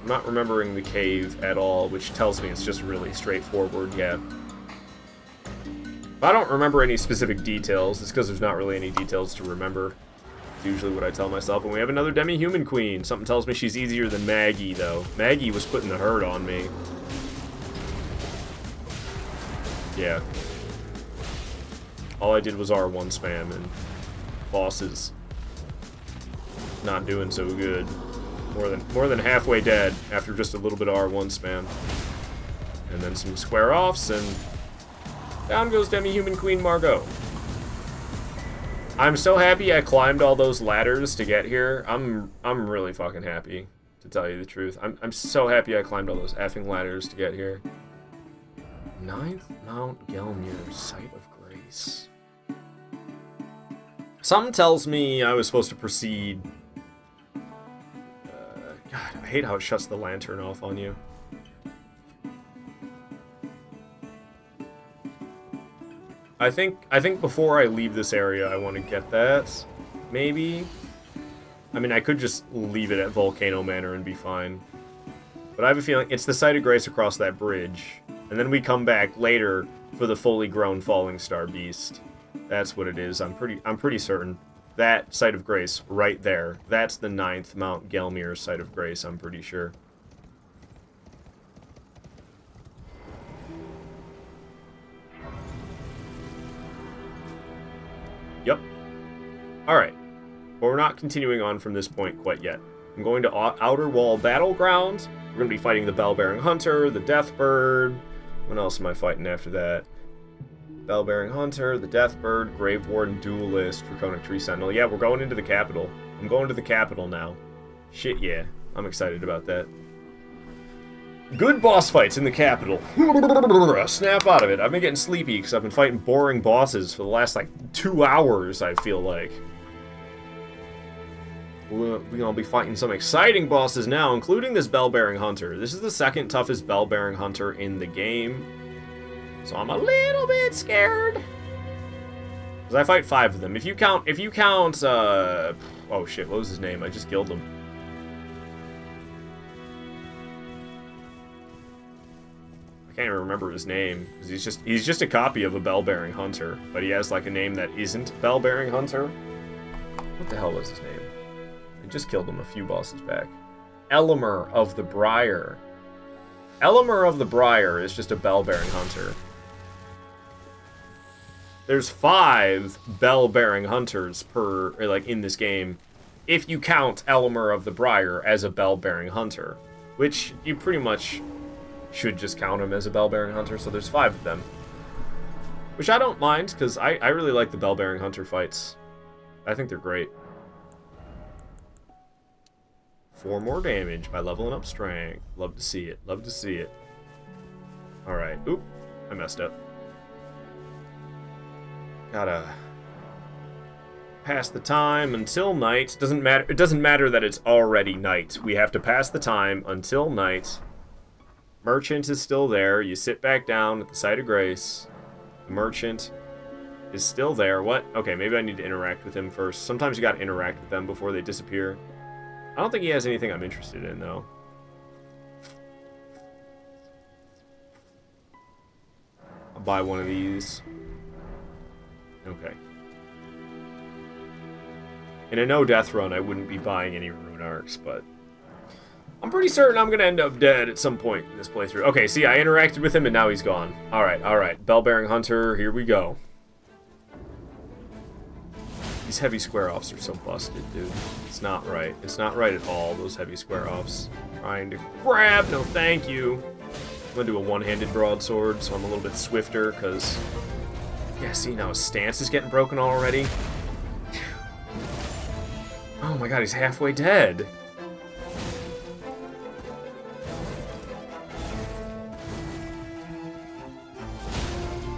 I'm not remembering the cave at all, which tells me it's just really straightforward, yeah. If I don't remember any specific details, it's because there's not really any details to remember. It's usually what I tell myself. And we have another Demi-Human Queen. Something tells me she's easier than Maggie, though. Maggie was putting the hurt on me. Yeah. All I did was R1 spam, and boss is not doing so good. More than halfway dead after just a little bit of R1 spam. And then some square offs, and down goes Demi-Human Queen Margot. I'm so happy I climbed all those ladders to get here. I'm really fucking happy, to tell you the truth. I'm so happy I climbed all those effing ladders to get here. 9th Mount Gelmir, Site of Grace. Something tells me I was supposed to proceed. God, I hate how it shuts the lantern off on you. I think before I leave this area, I want to get that. Maybe. I mean, I could just leave it at Volcano Manor and be fine. But I have a feeling it's the Site of Grace across that bridge. And then we come back later for the fully grown Falling Star Beast. That's what it is. I'm pretty certain. That Site of Grace right there. That's the 9th Mount Gelmir Site of Grace, I'm pretty sure. Yep. Alright. But we're not continuing on from this point quite yet. I'm going to Outer Wall Battleground. We're going to be fighting the Bell-Bearing Hunter, the Deathbird. What else am I fighting after that? Bell-Bearing Hunter, the Deathbird, Grave Warden, Duelist, Draconic Tree Sentinel. Yeah, we're going into the capital. I'm going to the capital now. Shit, yeah. I'm excited about that. Good boss fights in the capital. Snap out of it. I've been getting sleepy because I've been fighting boring bosses for the last, like, 2 hours, I feel like. We're gonna be fighting some exciting bosses now, including this Bell-Bearing Hunter. This is the second toughest Bell-Bearing Hunter in the game. So I'm a little bit scared. Because I fight 5 of them. If you count, oh shit, what was his name? I just killed him. I can't even remember his name. Because he's just a copy of a Bell-Bearing Hunter. But he has like a name that isn't Bell-Bearing Hunter. What the hell was his name? I just killed him a few bosses back. Elimer of the Briar. Elimer of the Briar is just a Bell-Bearing Hunter. There's 5 Bell-Bearing Hunters in this game, if you count Elimer of the Briar as a Bell-Bearing Hunter, which you pretty much should just count him as a Bell-Bearing Hunter, so there's 5 of them. Which I don't mind, because I really like the Bell-Bearing Hunter fights. I think they're great. 4 more damage by leveling up strength. Love to see it. Love to see it. Alright. Oop. I messed up. Gotta pass the time until night. Doesn't matter. It doesn't matter that it's already night. We have to pass the time until night. Merchant is still there. You sit back down at the Site of Grace. The merchant is still there. What? Okay, maybe I need to interact with him first. Sometimes you gotta interact with them before they disappear. I don't think he has anything I'm interested in, though. I'll buy one of these. Okay. In a no-death run, I wouldn't be buying any Rune Arcs, but I'm pretty certain I'm going to end up dead at some point in this playthrough. Okay, see, I interacted with him, and now he's gone. Alright, alright. Bell-Bearing Hunter, here we go. These heavy square-offs are so busted, dude. It's not right. It's not right at all, those heavy square-offs. Trying to grab, no thank you. I'm going to do a one-handed broadsword, so I'm a little bit swifter, because... Yeah, see, now his stance is getting broken already. Oh my god, he's halfway dead.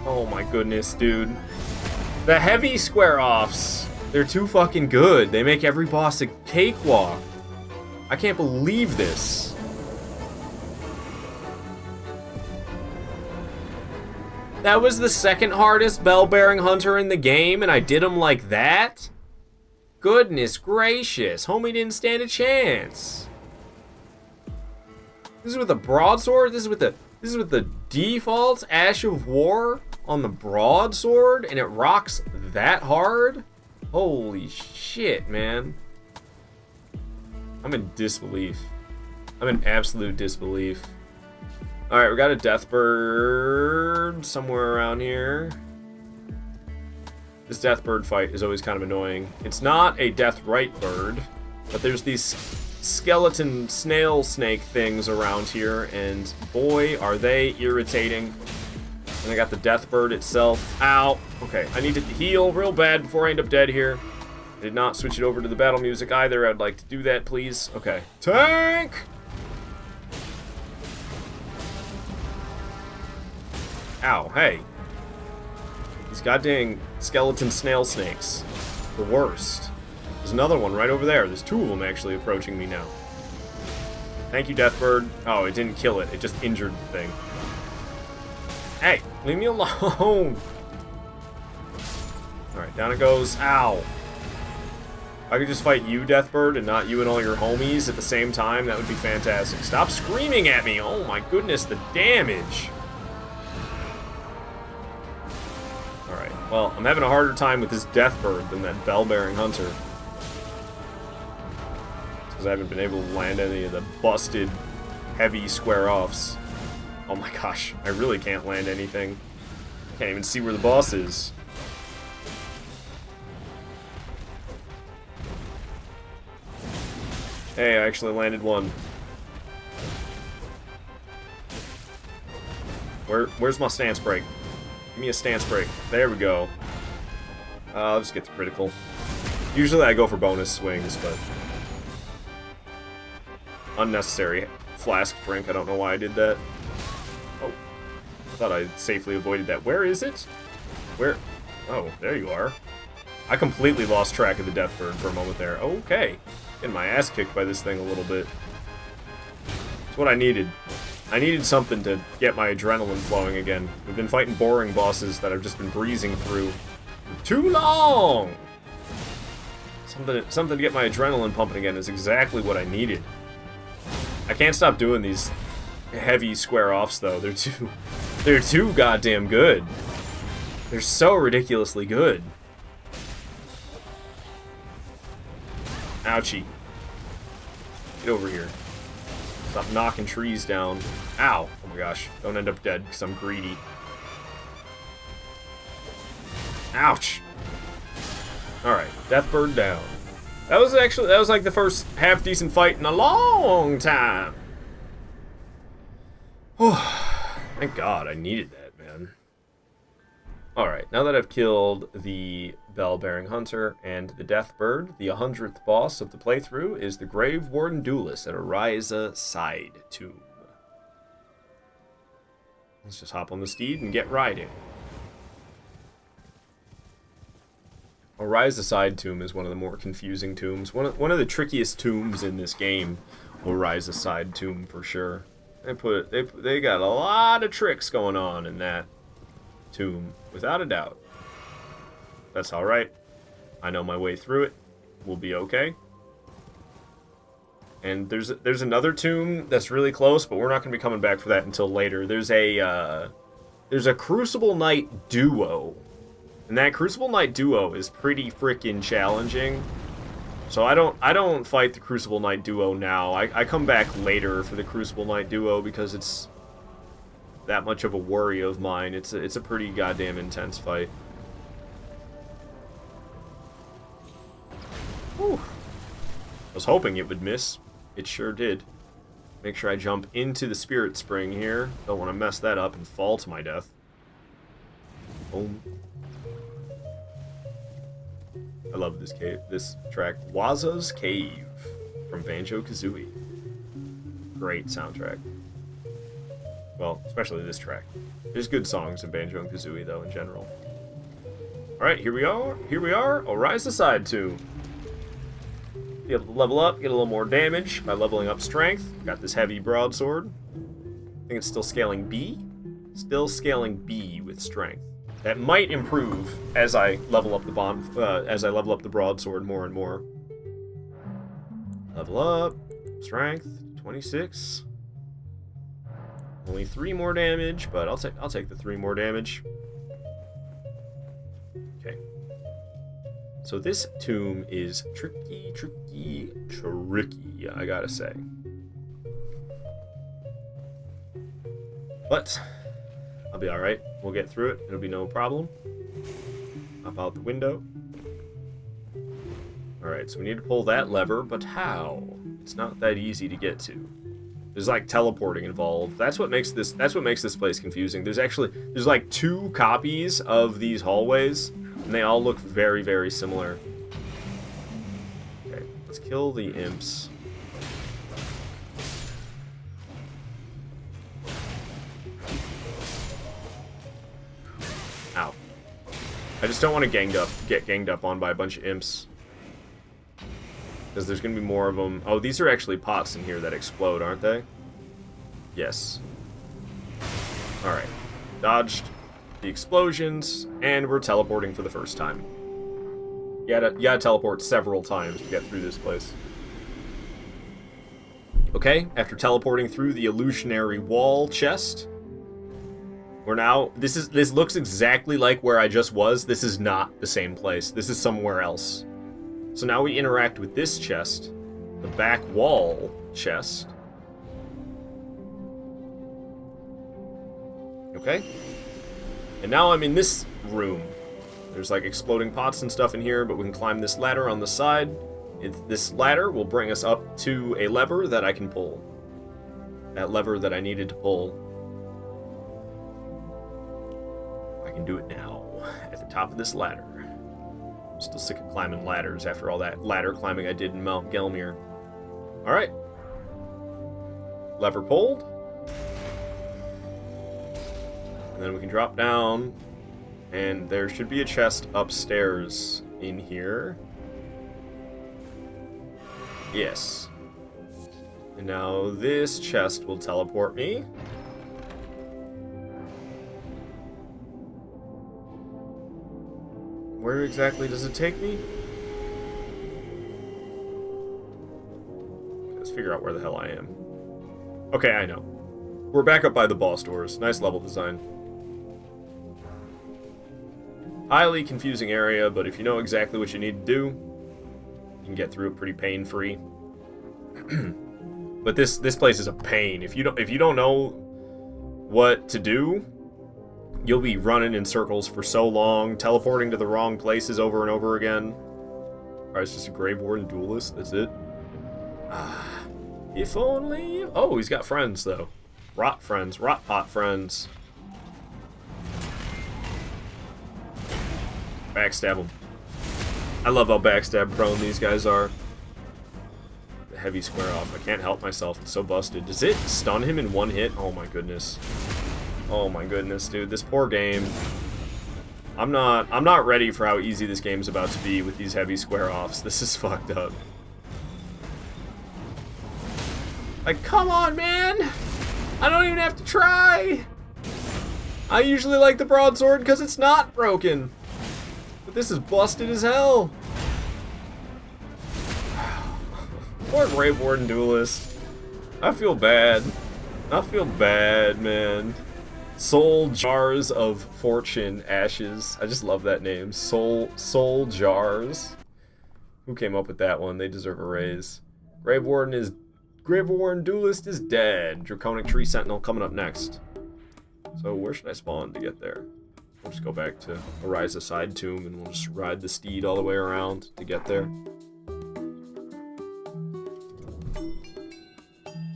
Oh my goodness, dude. The heavy square-offs, they're too fucking good. They make every boss a cakewalk. I can't believe this. That was the second hardest Bell-Bearing Hunter in the game, and I did him like that? Goodness gracious, homie didn't stand a chance. This is with a broadsword? This is with the default Ash of War on the broadsword, and it rocks that hard? Holy shit, man. I'm in disbelief. I'm in absolute disbelief. Alright, we got a Deathbird somewhere around here. This Deathbird fight is always kind of annoying. It's not a Deathrite bird, but there's these skeleton snail snake things around here, and boy, are they irritating. And I got the death bird itself. Ow. Okay, I needed to heal real bad before I end up dead here. I did not switch it over to the battle music either. I'd like to do that, please. Okay. Tank! Ow, hey. These goddamn skeleton snail snakes. The worst. There's another one right over there. There's two of them actually approaching me now. Thank you, Deathbird. Oh, it didn't kill it. It just injured the thing. Hey, leave me alone. Alright, down it goes. Ow. If I could just fight you, Deathbird, and not you and all your homies at the same time, that would be fantastic. Stop screaming at me. Oh my goodness, the damage. Alright, well, I'm having a harder time with this Deathbird than that bell-bearing hunter. Because I haven't been able to land any of the busted, heavy square-offs. Oh my gosh, I really can't land anything. Can't even see where the boss is. Hey, I actually landed one. Where's my stance break? Give me a stance break. There we go. I'll just get the critical. Usually I go for bonus swings, but... unnecessary flask drink. I don't know why I did that. Oh. I thought I safely avoided that. Where is it? Where? Oh, there you are. I completely lost track of the Deathbird for a moment there. Okay. Getting my ass kicked by this thing a little bit. That's what I needed. I needed something to get my adrenaline flowing again. We've been fighting boring bosses that I've just been breezing through for too long! Something to get my adrenaline pumping again is exactly what I needed. I can't stop doing these heavy square-offs, though. They're too goddamn good. They're so ridiculously good. Ouchie. Get over here. Stop knocking trees down. Ow. Oh my gosh. Don't end up dead, because I'm greedy. Ouch. Alright. Deathbird down. That was like the first half-decent fight in a long time. Thank God. I needed that, man. Alright. Now that I've killed the Bell-Bearing Hunter and the Deathbird, the 100th boss of the playthrough is the Grave Warden Duelist at Oriza Side Tomb. Let's just hop on the steed and get riding. Oriza Side Tomb is one of the more confusing tombs. One of the trickiest tombs in this game. Oriza Side Tomb for sure. They got a lot of tricks going on in that tomb, without a doubt. That's alright. I know my way through it. We'll be okay. And there's another tomb that's really close, but we're not going to be coming back for that until later. There's a Crucible Knight duo. And that Crucible Knight duo is pretty freaking challenging. So I don't fight the Crucible Knight duo now. I come back later for the Crucible Knight duo because it's that much of a worry of mine. It's a pretty goddamn intense fight. Whew. I was hoping it would miss. It sure did. Make sure I jump into the Spirit Spring here. Don't want to mess that up and fall to my death. Boom. I love this track. Waza's Cave from Banjo-Kazooie. Great soundtrack. Well, especially this track. There's good songs in Banjo and Kazooie, though, in general. Alright, here we are. Oriza Side Tomb. Be able to level up, get a little more damage by leveling up strength. Got this heavy broadsword. I think it's still scaling B. Still scaling B with strength. That might improve as I level up the broadsword more and more. Level up, strength 26. Only 3 more damage, but I'll take the 3 more damage. Okay. So this tomb is tricky, I gotta say. But I'll be alright. We'll get through it. It'll be no problem. Hop out the window. Alright, so we need to pull that lever, but how? It's not that easy to get to. There's like teleporting involved. That's what makes this place confusing. There's like 2 copies of these hallways, and they all look very, very similar. Okay, let's kill the imps. Ow. I just don't want to get ganged up on by a bunch of imps. Because there's going to be more of them. Oh, these are actually pots in here that explode, aren't they? Yes. Alright. Dodged the explosions, and we're teleporting for the first time. You gotta teleport several times to get through this place. Okay, after teleporting through the illusionary wall chest, we're now... This looks exactly like where I just was. This is not the same place. This is somewhere else. So now we interact with this chest, the back wall chest. Okay. And now I'm in this room. There's like exploding pots and stuff in here, but we can climb this ladder on the side. This ladder will bring us up to a lever that I can pull. That lever that I needed to pull. I can do it now, at the top of this ladder. I'm still sick of climbing ladders after all that ladder climbing I did in Mount Gelmir. Alright. Lever pulled. And then we can drop down. And there should be a chest upstairs in here. Yes. And now this chest will teleport me. Where exactly does it take me? Let's figure out where the hell I am. Okay, I know. We're back up by the boss doors. Nice level design. Highly confusing area, but if you know exactly what you need to do, you can get through it pretty pain-free. But this place is a pain. If you don't know what to do, you'll be running in circles for so long, teleporting to the wrong places over and over again. Alright, it's just a Grave Warden duelist. That's it. If only... Oh, he's got friends, though. Rot friends. Rot pot friends. Backstab them. I love how backstab prone these guys are. The heavy square off. I can't help myself. It's so busted. Does it stun him in one hit? Oh my goodness. Oh my goodness, dude. This poor game. I'm not ready for how easy this game's about to be with these heavy square offs. This is fucked up. Like, come on, man! I don't even have to try! I usually like the broadsword because it's not broken. But this is busted as hell. Poor Grave Warden duelist. I feel bad. I feel bad, man. Soul Jars of Fortune Ashes. I just love that name. Soul Jars. Who came up with that one? They deserve a raise. Grave Warden Duelist is dead. Draconic Tree Sentinel coming up next. So where should I spawn to get there? We'll just go back to Ariza Side Tomb and we'll just ride the steed all the way around to get there.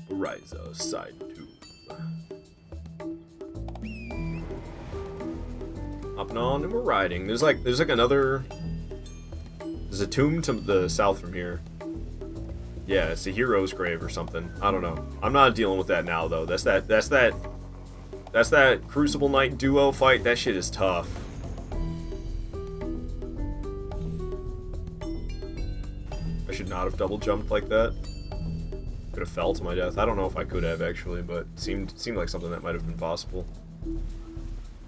Ariza Side Tomb. Hopping on and we're riding. There's like another... There's a tomb to the south from here. Yeah, it's a hero's grave or something. I don't know. I'm not dealing with that now though. That's that Crucible Knight duo fight. That shit is tough. I should not have double jumped like that. Could have fell to my death. I don't know if I could have actually, but it seemed like something that might have been possible.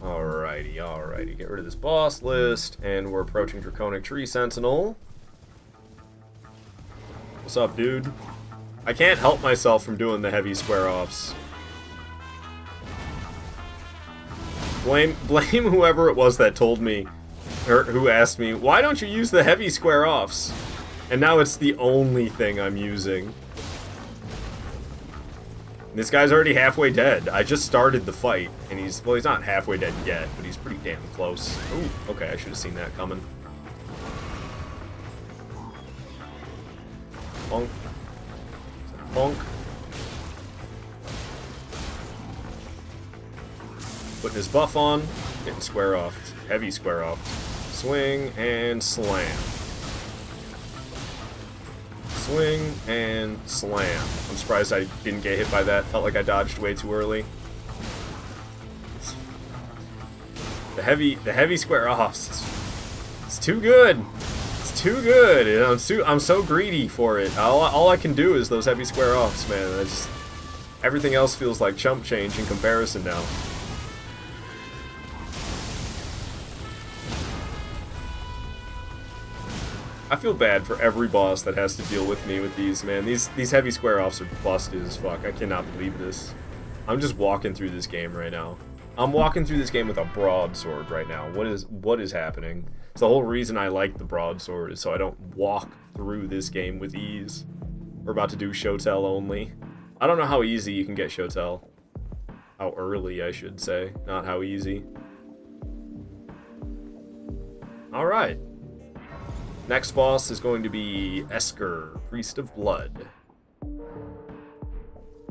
Alrighty. Get rid of this boss list, and we're approaching Draconic Tree Sentinel. What's up, dude? I can't help myself from doing the heavy square offs. Blame whoever it was that told me, or who asked me, why don't you use the heavy square offs? And now it's the only thing I'm using. This guy's already halfway dead. I just started the fight, and he's not halfway dead yet, but he's pretty damn close. Ooh, okay, I should have seen that coming. Bonk. Bonk. Putting his buff on, getting square off, heavy square off. Swing and slam. Swing and slam. I'm surprised I didn't get hit by that. Felt like I dodged way too early. The heavy square offs. It's too good. It's too good. And I'm so greedy for it. All I can do is those heavy square offs, man. Everything else feels like chump change in comparison now. I feel bad for every boss that has to deal with me with these, man. These heavy square offs are busted as fuck. I cannot believe this. I'm just walking through this game right now. I'm walking through this game with a broadsword right now. What is happening? It's the whole reason I like the broadsword is so I don't walk through this game with ease. We're about to do Shotel only. I don't know how easy you can get Shotel. How early, I should say, not how easy. All right. Next boss is going to be Esker, Priest of Blood.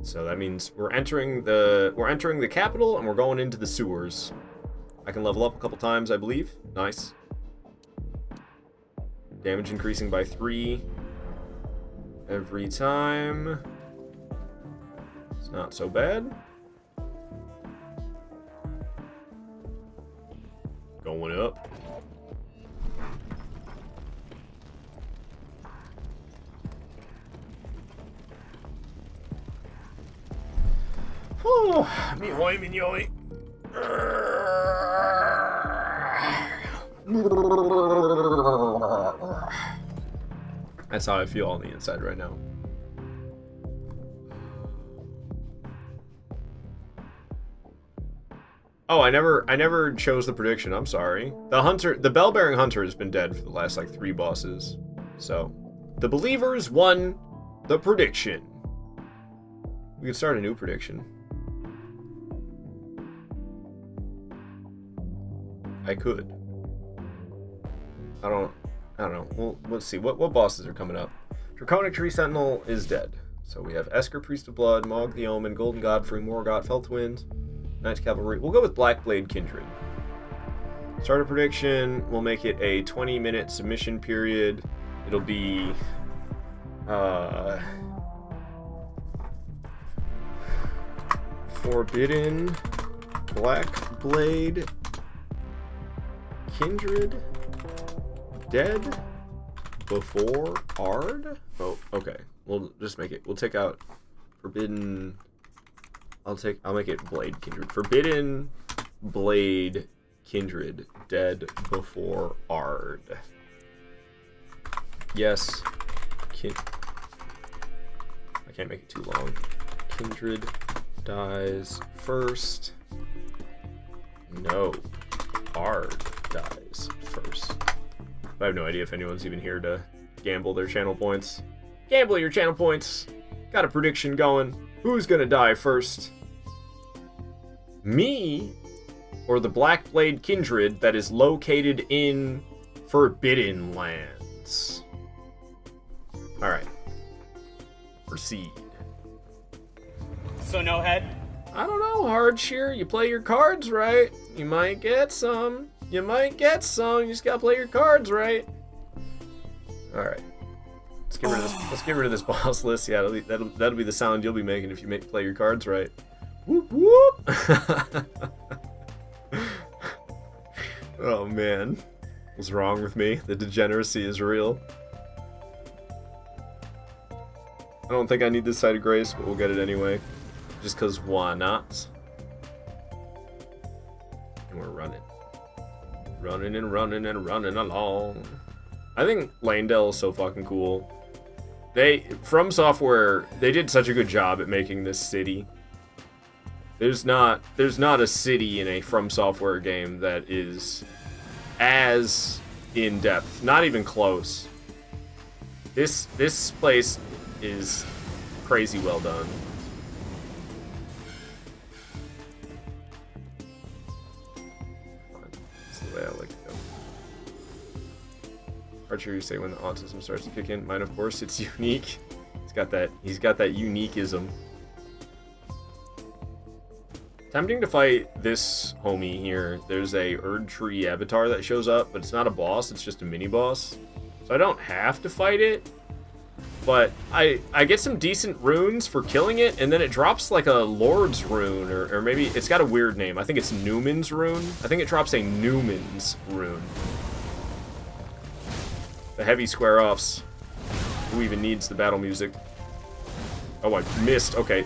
So that means we're entering the capital and we're going into the sewers. I can level up a couple times, I believe. Nice. Damage increasing by 3 every time. It's not so bad. Going up. Oh, me hoy, me yoy. That's how I feel on the inside right now. Oh, I never chose the prediction. I'm sorry. The bell-bearing hunter has been dead for the last like 3 bosses. So, the believers won the prediction. We could start a new prediction. I could. I don't know. Well, let's see. What bosses are coming up? Draconic Tree Sentinel is dead. So we have Esker, Priest of Blood, Mog the Omen, Golden Godfrey, Morgoth, Feltwind, Knights Cavalry. We'll go with Blackblade Kindred. Starter prediction. We'll make it a 20-minute submission period. It'll be Forbidden Blackblade Kindred dead before Ard? Oh, okay. We'll just make it. We'll take out Forbidden. I'll make it Blade Kindred. Forbidden Blade Kindred dead before Ard. Yes. I can't make it too long. Kindred dies first. No. Ard dies first. I have no idea if anyone's even here to gamble their channel points. Gamble your channel points. Got a prediction going. Who's gonna die first? Me or the Blackblade Kindred that is located in Forbidden Lands? Alright. Proceed. So no head? I don't know, Hardshear. You play your cards right. You might get some. You might get some. You just gotta play your cards right. Alright. Let's get rid of this. Let's get rid of this boss list. Yeah, that'll be the sound you'll be making if you play your cards right. Whoop whoop. Oh man. What's wrong with me? The degeneracy is real. I don't think I need this side of grace, but we'll get it anyway. Just cause why not? And we're running. Running and running and running along. I think Lanedale is so fucking cool. From Software, they did such a good job at making this city. There's not a city in a From Software game that is as in depth. Not even close. This place is crazy well done. That's the way I like to go. Archer, you say when the autism starts to kick in. Mine, of course, it's unique. He's got that uniqueism. Tempting to fight this homie here. There's a Erd Tree avatar that shows up, but it's not a boss, it's just a mini-boss. So I don't have to fight it. But I get some decent runes for killing it, and then it drops like a Lord's rune, or maybe it's got a weird name. I think it's Newman's rune. I think it drops a Newman's rune. The heavy square-offs. Who even needs the battle music? Oh, I missed. Okay.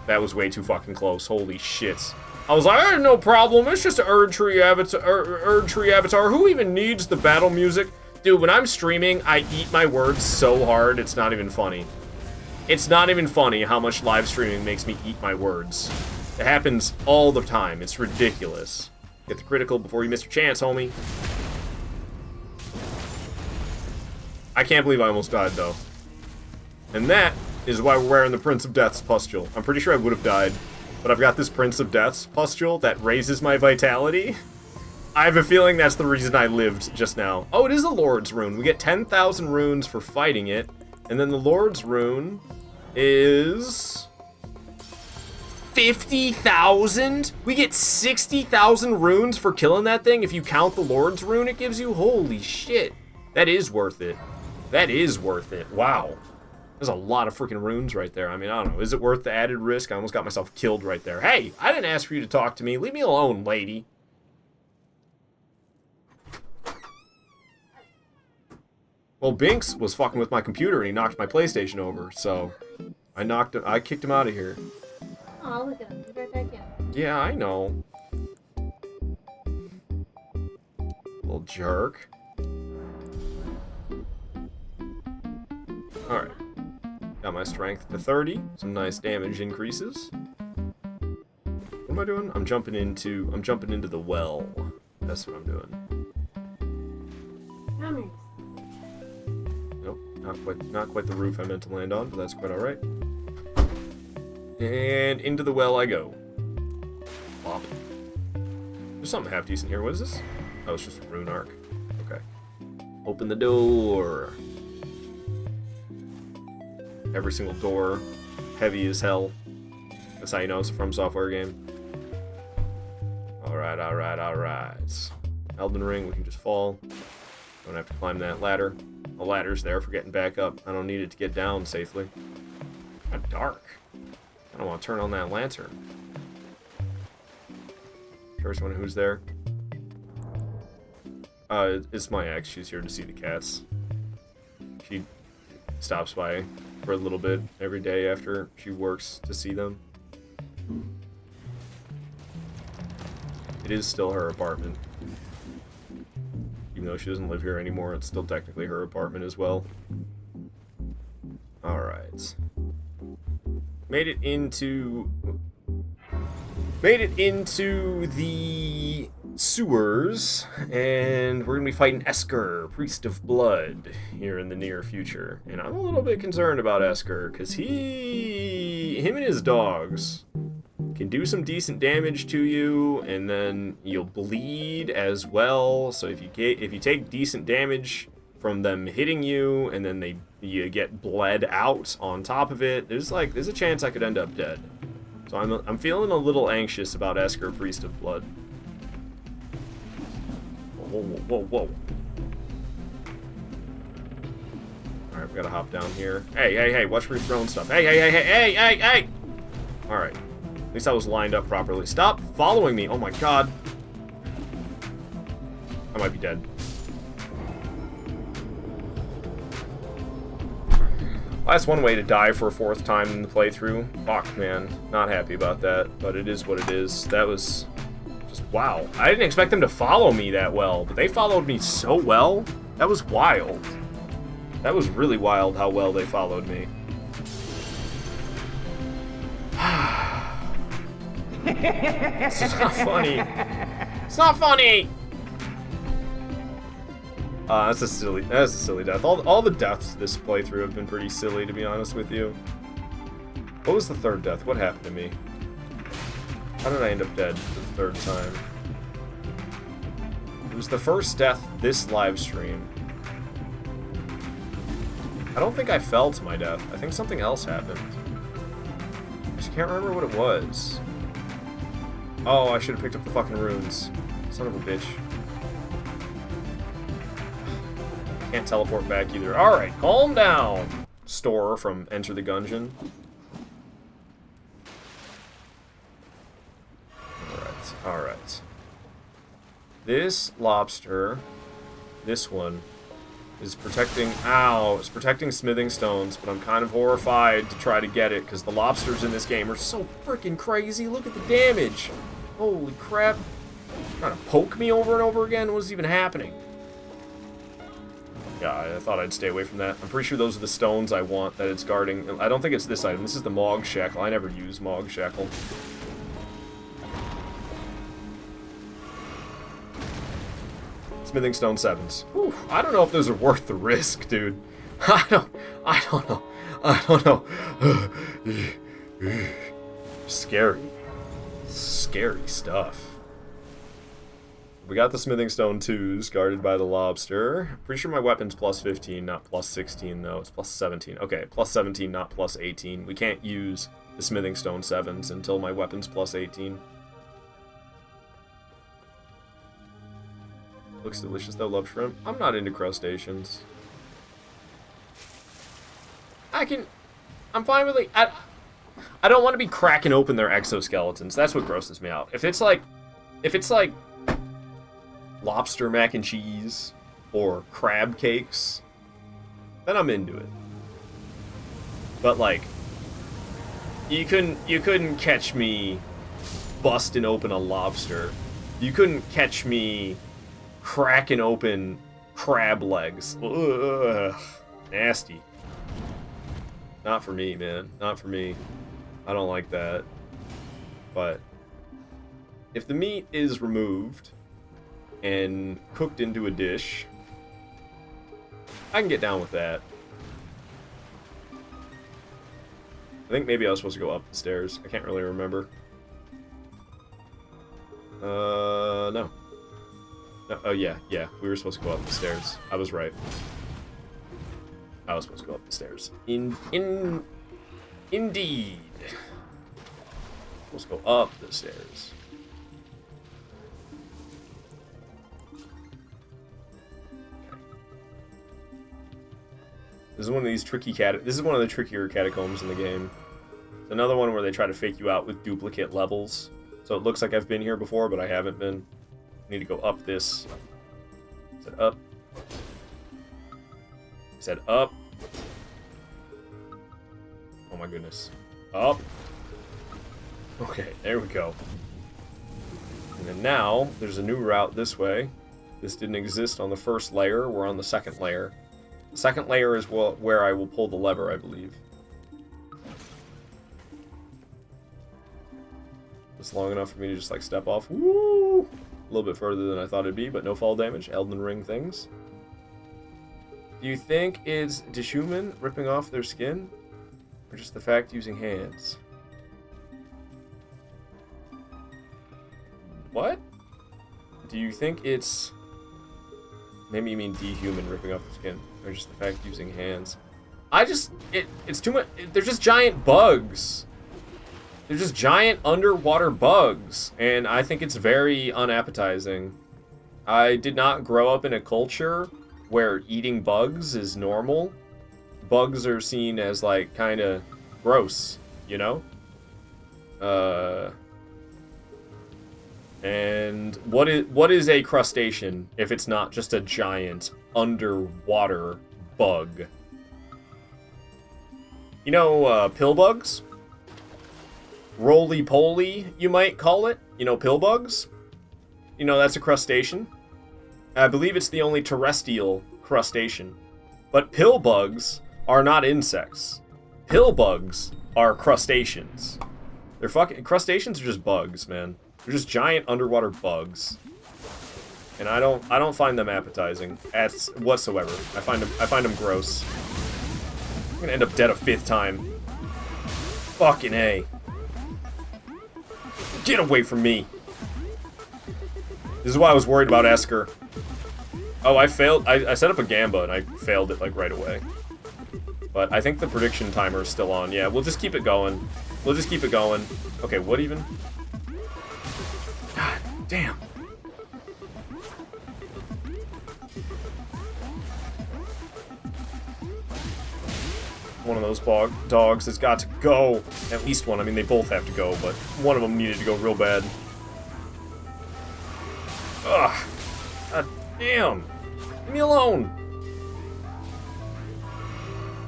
That was way too fucking close. Holy shit. I was like, no problem. It's just an Erd Tree avatar. Who even needs the battle music? Dude, when I'm streaming, I eat my words so hard, it's not even funny. It's not even funny how much live streaming makes me eat my words. It happens all the time. It's ridiculous. Get the critical before you miss your chance, homie. I can't believe I almost died, though. And that is why we're wearing the Prince of Death's pustule. I'm pretty sure I would have died, but I've got this Prince of Death's pustule that raises my vitality. I have a feeling that's the reason I lived just now. Oh, it is the Lord's rune. We get 10,000 runes for fighting it, and then the Lord's rune is 50,000? We get 60,000 runes for killing that thing if you count the Lord's rune it gives you? Holy shit. That is worth it. That is worth it. Wow. There's a lot of freaking runes right there. I mean, I don't know. Is it worth the added risk? I almost got myself killed right there. Hey, I didn't ask for you to talk to me. Leave me alone, lady. Well, Binks was fucking with my computer and he knocked my PlayStation over, so I kicked him out of here. Oh, look at him. He's right back in. Yeah, I know. Little jerk. Alright. Got my strength to 30. Some nice damage increases. What am I doing? I'm jumping into the well. That's what I'm doing. Hammers. Nope, not quite the roof I meant to land on, but that's quite alright. And into the well I go. Pop. There's something half decent here. What is this? Oh, it's just a rune arc. Okay. Open the door. Every single door, heavy as hell. That's how you know it's a From Software game. Alright, alright, alright. Elden Ring, we can just fall. Don't have to climb that ladder. The ladder's there for getting back up. I don't need it to get down safely. It's dark. I don't want to turn on that lantern. Sure, someone who's there. It's my ex. She's here to see the cats. She stops by for a little bit every day after she works to see them. It is still her apartment. Even though she doesn't live here anymore, it's still technically her apartment as well. Alright. Made it into the sewers, and we're gonna be fighting Esker, Priest of Blood, here in the near future. And I'm a little bit concerned about Esker, because him and his dogs can do some decent damage to you, and then you'll bleed as well. So if you take decent damage from them hitting you, and then you get bled out on top of it, there's a chance I could end up dead. So I'm feeling a little anxious about Esker, Priest of Blood. Whoa, whoa, whoa, whoa. Alright, we gotta hop down here. Hey, hey, hey, watch where you're throwing stuff. Hey, hey, hey, hey, hey, hey, hey! Alright. At least I was lined up properly. Stop following me! Oh my god. I might be dead. Well, that's one way to die for a 4th time in the playthrough. Fuck, man. Not happy about that, but it is what it is. That was just, wow. I didn't expect them to follow me that well, but they followed me so well. That was wild. That was really wild how well they followed me. This is not funny. It's not funny! That's a silly death. All the deaths this playthrough have been pretty silly, to be honest with you. What was the 3rd death? What happened to me? How did I end up dead for the 3rd time? It was the first death this live stream. I don't think I fell to my death. I think something else happened. just can't remember what it was. Oh, I should have picked up the fucking runes. Son of a bitch. Can't teleport back either. Alright, calm down. Store from Enter the Gungeon. Alright. This lobster, this one, is protecting... Ow! It's protecting smithing stones, but I'm kind of horrified to try to get it, because the lobsters in this game are so freaking crazy. Look at the damage! Holy crap. Trying to poke me over and over again? What is even happening? Yeah, I thought I'd stay away from that. I'm pretty sure those are the stones I want that it's guarding. I don't think it's this item. This is the Mog Shackle. I never use Mog Shackle. Smithing Stone 7s. Whew, I don't know if those are worth the risk, dude. I don't know. Scary. Scary stuff. We got the Smithing Stone 2s, guarded by the lobster. Pretty sure my weapon's plus 15, not plus 16, though. It's plus 17. Okay, plus 17, not plus 18. We can't use the Smithing Stone 7s until my weapon's plus 18. Looks delicious, though. Love shrimp. I'm not into crustaceans. I'm fine with it. I don't want to be cracking open their exoskeletons. That's what grosses me out. If it's like lobster mac and cheese or crab cakes, then I'm into it. But like, you couldn't catch me busting open a lobster. You couldn't catch me cracking open crab legs. Ugh, nasty. Not for me, man. Not for me. I don't like that. But if the meat is removed and cooked into a dish, I can get down with that. I think maybe I was supposed to go up the stairs. I can't really remember. No. Oh, yeah. We were supposed to go up the stairs. I was right. I was supposed to go up the stairs. Indeed. Supposed to go up the stairs. This is one of these tricky This is one of the trickier catacombs in the game. It's another one where they try to fake you out with duplicate levels. So it looks like I've been here before, but I haven't been. I need to go up this. Is it up? Is that up? Oh my goodness. Up. Okay, there we go. And then now, there's a new route this way. This didn't exist on the first layer. We're on the second layer. The second layer is where I will pull the lever, I believe. It's long enough for me to just like step off. Woo! A little bit further than I thought it'd be, but no fall damage. Elden Ring things. Do you think it's dishuman ripping off their skin? Or just the fact using hands? What? Do you think it's... Maybe you mean dehuman ripping off the skin. Or just the fact using hands. It's too much... They're just giant bugs. They're just giant underwater bugs. And I think it's very unappetizing. I did not grow up in a culture where eating bugs is normal. Bugs are seen as, like, kind of gross, you know? And what is a crustacean if it's not just a giant underwater bug? You know, pill bugs? Roly-poly, you might call it. You know, pill bugs? You know, that's a crustacean. I believe it's the only terrestrial crustacean. But pill bugs are not insects. Pill bugs are crustaceans. Crustaceans are just bugs, man. They're just giant underwater bugs. And I don't find them appetizing whatsoever. I find them gross. I'm gonna end up dead a 5th time. Fucking A. Get away from me. This is why I was worried about Esker. Oh, I failed. I set up a Gamba and I failed it like right away. But I think the prediction timer is still on. Yeah, we'll just keep it going. We'll just keep it going. Okay, what even? God damn. One of those dogs has got to go. At least one. I mean, they both have to go, but one of them needed to go real bad. Ugh. God damn. Leave me alone.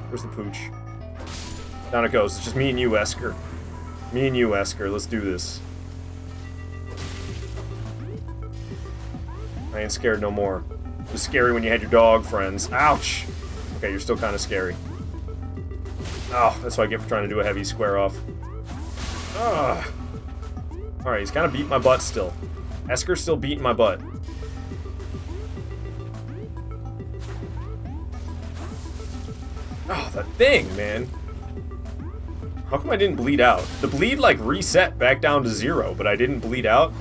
Where's the pooch? Down it goes. It's just me and you, Esker. Me and you, Esker. Let's do this. I ain't scared no more. It was scary when you had your dog friends. Ouch! Okay, you're still kind of scary. Oh, that's what I get for trying to do a heavy square off. Ugh. Alright, he's kind of beating my butt still. Esker's still beating my butt. Oh, that thing, man. How come I didn't bleed out? The bleed, like, reset back down to 0, but I didn't bleed out?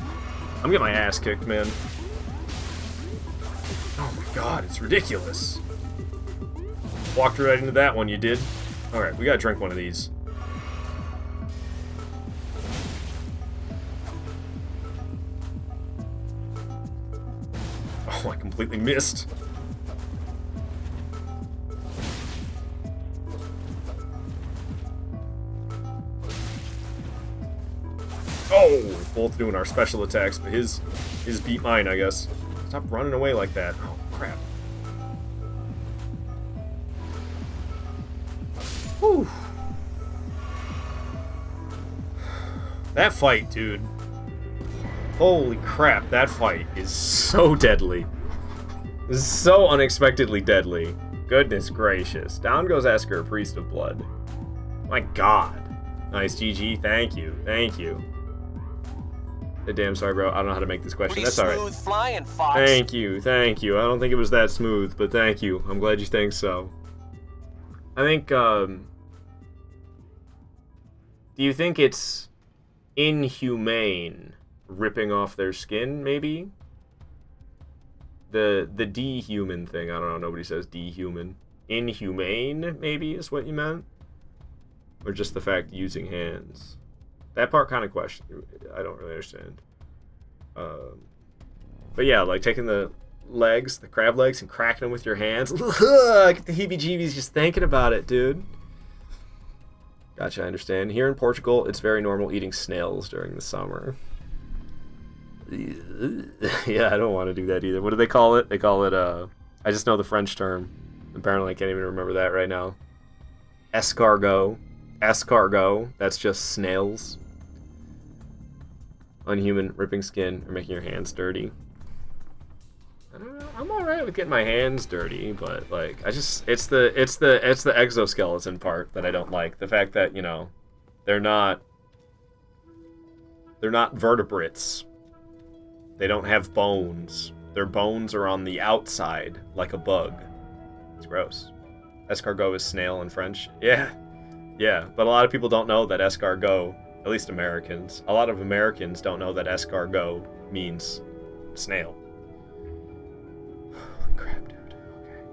I'm getting my ass kicked, man. Oh my god, it's ridiculous. Walked right into that one, you did? Alright, we gotta drink one of these. Oh, I completely missed. Oh, both doing our special attacks, but his beat mine, I guess. Stop running away like that. Oh, crap. Whew. That fight, dude. Holy crap, that fight is so deadly. This is so unexpectedly deadly. Goodness gracious. Down goes Esker, Priest of Blood. My god. Nice, GG. Thank you. Thank you. Damn, sorry, bro. I don't know how to make this question. That's alright. Smooth flying, Fox. Thank you. Thank you. I don't think it was that smooth, but thank you. I'm glad you think so. I think, do you think it's inhumane ripping off their skin, maybe? The dehuman thing. I don't know. Nobody says dehuman. Inhumane, maybe, is what you meant? Or just the fact using hands? That part kind of question. I don't really understand. But yeah, like taking the legs, the crab legs, and cracking them with your hands. I get the heebie-jeebies just thinking about it, dude. Gotcha, I understand. Here in Portugal, it's very normal eating snails during the summer. Yeah, I don't want to do that either. What do they call it? They call it, I just know the French term. Apparently, I can't even remember that right now. Escargot. Escargot. That's just snails. Unhuman, ripping skin, or making your hands dirty. I don't know. I'm alright with getting my hands dirty, but like it's the exoskeleton part that I don't like. The fact that, you know, they're not vertebrates. They don't have bones. Their bones are on the outside, like a bug. It's gross. Escargot is snail in French. Yeah. Yeah, but a lot of people don't know that escargot, at least Americans, a lot of Americans don't know that escargot means snail. Holy crap, dude. Okay.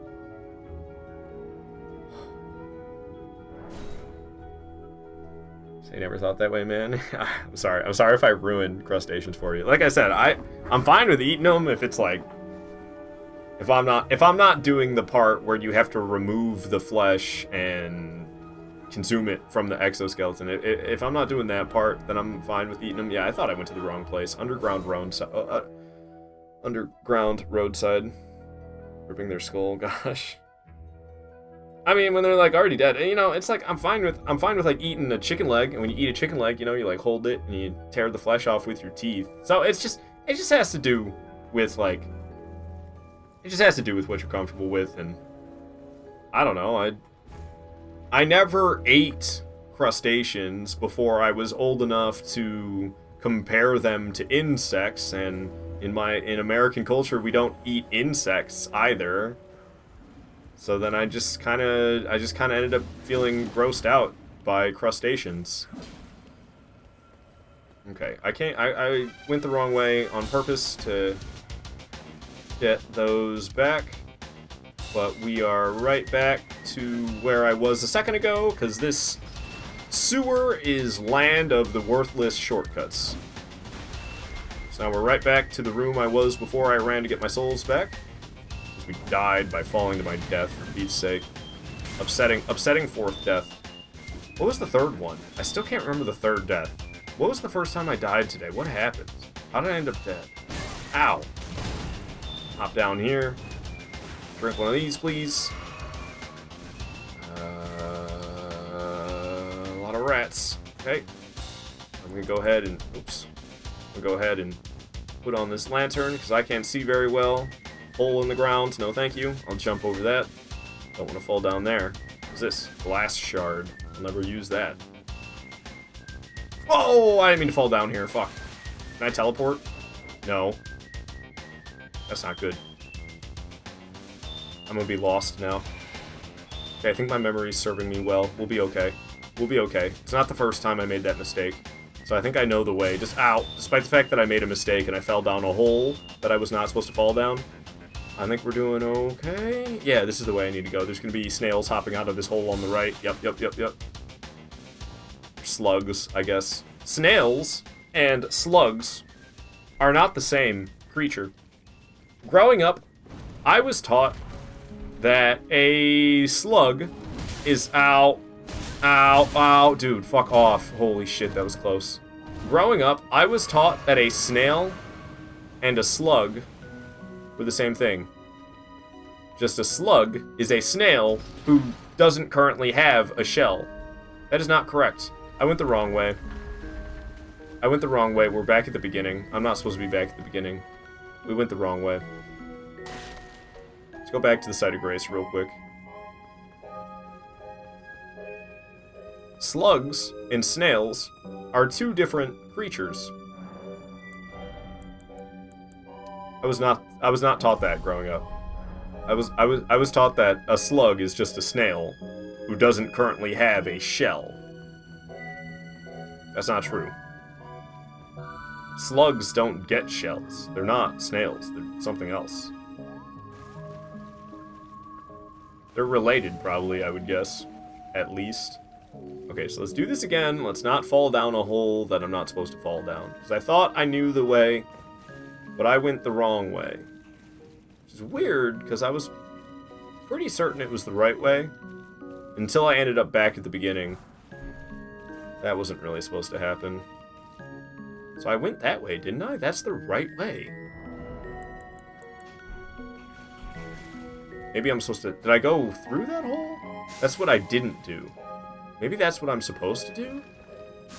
So you never thought that way, man? I'm sorry. I'm sorry if I ruined crustaceans for you. Like I said, I'm fine with eating them if it's like, if I'm not doing the part where you have to remove the flesh and consume it from the exoskeleton. If I'm not doing that part, then I'm fine with eating them. Yeah, I thought I went to the wrong place. Underground roadside. Ripping their skull, gosh. I mean, when they're like already dead, you know, it's like I'm fine with like eating a chicken leg, and when you eat a chicken leg, you know, you like hold it and you tear the flesh off with your teeth. So it just has to do with like, it just has to do with what you're comfortable with, and I don't know, I never ate crustaceans before I was old enough to compare them to insects, and in American culture we don't eat insects either. So then I just kind of ended up feeling grossed out by crustaceans. Okay, I went the wrong way on purpose to get those back. But we are right back to where I was a second ago, because this sewer is land of the worthless shortcuts. So now we're right back to the room I was before I ran to get my souls back. We died by falling to my death, for Pete's sake. Upsetting fourth death. What was the third one? I still can't remember the third death. What was the first time I died today? What happened? How did I end up dead? Ow. Hop down here. Drink one of these, please. A lot of rats. Okay. I'm gonna go ahead and... Oops. I'm gonna go ahead and put on this lantern, because I can't see very well. Hole in the ground. No, thank you. I'll jump over that. Don't want to fall down there. What's this? Glass shard. I'll never use that. Oh, I didn't mean to fall down here. Fuck. Can I teleport? No. That's not good. I'm gonna be lost now. Okay, I think my memory's serving me well. We'll be okay. We'll be okay. It's not the first time I made that mistake. So I think I know the way. Just, ow. Despite the fact that I made a mistake and I fell down a hole that I was not supposed to fall down, I think we're doing okay. Yeah, this is the way I need to go. There's gonna be snails hopping out of this hole on the right. Yep. Slugs, I guess. Snails and slugs are not the same creature. Growing up, I was taught that a slug is... Ow. Dude, fuck off. Holy shit, that was close. Growing up, I was taught that a snail and a slug were the same thing. Just a slug is a snail who doesn't currently have a shell. That is not correct. I went the wrong way. We're back at the beginning. I'm not supposed to be back at the beginning. We went the wrong way. Let's go back to the site of grace real quick. Slugs and snails are two different creatures. I was not taught that growing up. I was taught that a slug is just a snail who doesn't currently have a shell. That's not true. Slugs don't get shells. They're not snails. They're something else. They're related, probably, I would guess. At least. Okay, so let's do this again. Let's not fall down a hole that I'm not supposed to fall down. Because I thought I knew the way, but I went the wrong way. Which is weird, because I was pretty certain it was the right way. Until I ended up back at the beginning. That wasn't really supposed to happen. So I went that way, didn't I? That's the right way. Maybe I'm supposed to... Did I go through that hole? That's what I didn't do. Maybe that's what I'm supposed to do?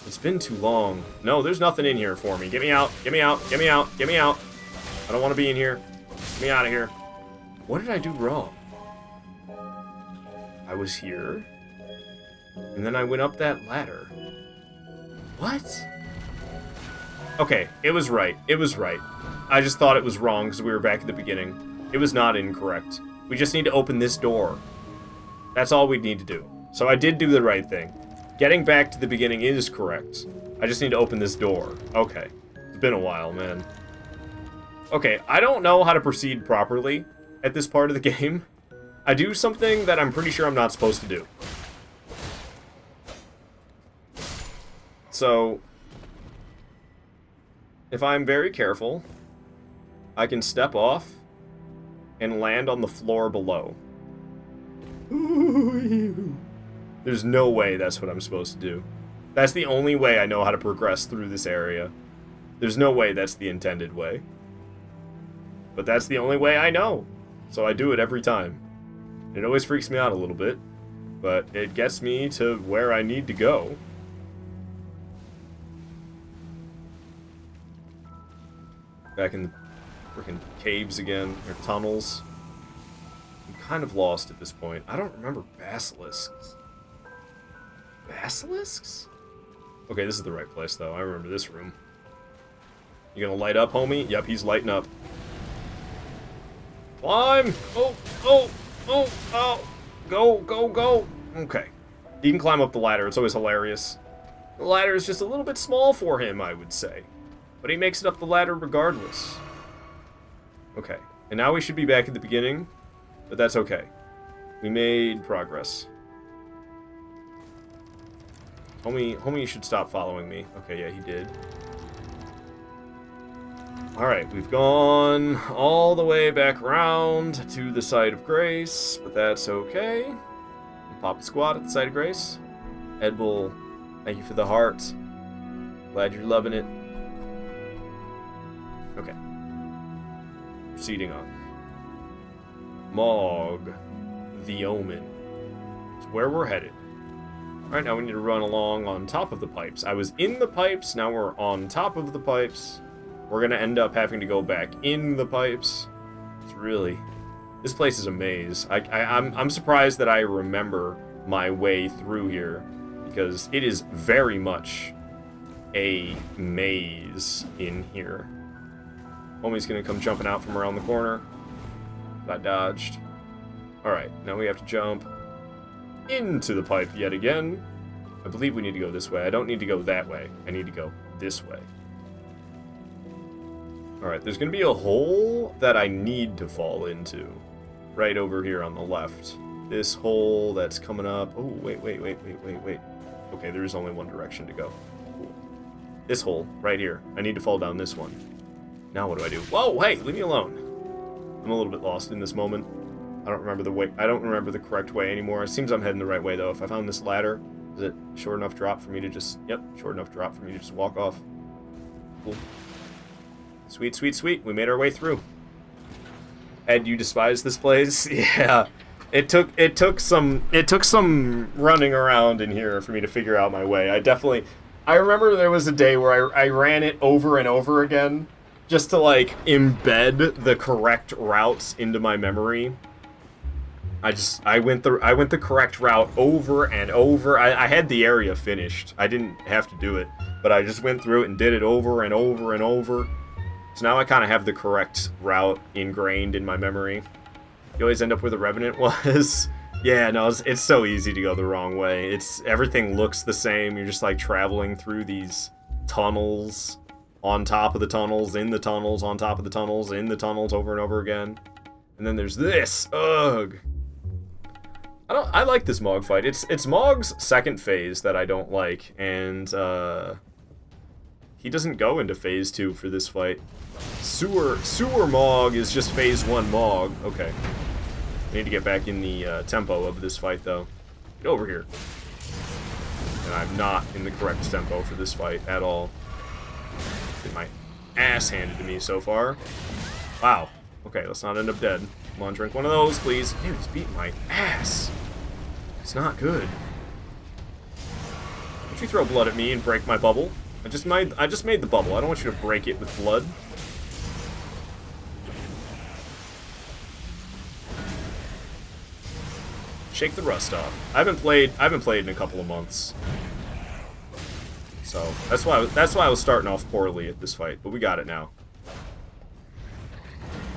It's been too long. No, there's nothing in here for me. Get me out. Get me out. Get me out. Get me out. I don't want to be in here. Get me out of here. What did I do wrong? I was here. And then I went up that ladder. What? Okay, it was right. It was right. I just thought it was wrong because we were back at the beginning. It was not incorrect. We just need to open this door. That's all we need to do. So I did do the right thing. Getting back to the beginning is correct. I just need to open this door. Okay. It's been a while, man. Okay, I don't know how to proceed properly at this part of the game. I do something that I'm pretty sure I'm not supposed to do. So, if I'm very careful, I can step off and land on the floor below. There's no way that's what I'm supposed to do. That's the only way I know how to progress through this area. There's no way that's the intended way. But that's the only way I know. So I do it every time. It always freaks me out a little bit, but it gets me to where I need to go. Back in the freaking caves again, or tunnels. I'm kind of lost at this point. I don't remember basilisks. Basilisks? Okay, this is the right place, though. I remember this room. You gonna light up, homie? Yep, he's lighting up. Climb! Oh! Go! Okay. He can climb up the ladder. It's always hilarious. The ladder is just a little bit small for him, I would say. But he makes it up the ladder regardless. Okay. And now we should be back at the beginning. but that's okay. We made progress. Homie should stop following me. Okay, yeah, he did. Alright, we've gone all the way back around to the site of grace, but that's okay. Pop a squat at the site of grace. Ed Bull, thank you for the heart. Glad you're loving it. Okay. Proceeding on. Mog, the Omen. It's where we're headed. Alright, now we need to run along on top of the pipes. I was in the pipes, now we're on top of the pipes. We're gonna end up having to go back in the pipes. It's really... This place is a maze. I'm surprised that I remember my way through here, because it is very much a maze in here. Homie's gonna come jumping out from around the corner. I dodged. Alright, now we have to jump into the pipe yet again. I believe we need to go this way. I don't need to go that way. I need to go this way. Alright, there's going to be a hole that I need to fall into. Right over here on the left. This hole that's coming up. Oh, wait. Okay, there is only one direction to go. Cool. This hole, right here. I need to fall down this one. Now what do I do? Whoa, hey, leave me alone. I'm a little bit lost in this moment. I don't remember the way. I don't remember the correct way anymore. It seems I'm heading the right way, though. If I found this ladder, is it short enough drop for me to just... Yep, short enough drop for me to just walk off. Cool. Sweet. We made our way through. Ed, you despise this place? Yeah. It took some running around in here for me to figure out my way. I remember there was a day where I ran it over and over again just to like embed the correct routes into my memory. I went the correct route over and over. I had the area finished. I didn't have to do it, but I just went through it and did it over and over and over. So now I kind of have the correct route ingrained in my memory. You always end up where the Revenant was. Yeah, no, it's so easy to go the wrong way. Everything looks the same. You're just like traveling through these tunnels, on top of the tunnels, in the tunnels, on top of the tunnels, in the tunnels, over and over again. And then there's this. Ugh. I like this Mog fight. It's Mog's second phase that I don't like, and he doesn't go into phase 2 for this fight. Sewer Mog is just phase 1 Mog. Okay. I need to get back in the tempo of this fight, though. Get over here. And I'm not in the correct tempo for this fight at all. Get my ass handed to me so far. Wow. Okay, let's not end up dead. Come on, drink one of those, please. Dude, he's beating my ass. It's not good. Don't you throw blood at me and break my bubble? I just made the bubble. I don't want you to break it with blood. Shake the rust off. I haven't played in a couple of months. So that's why I was starting off poorly at this fight, but we got it now.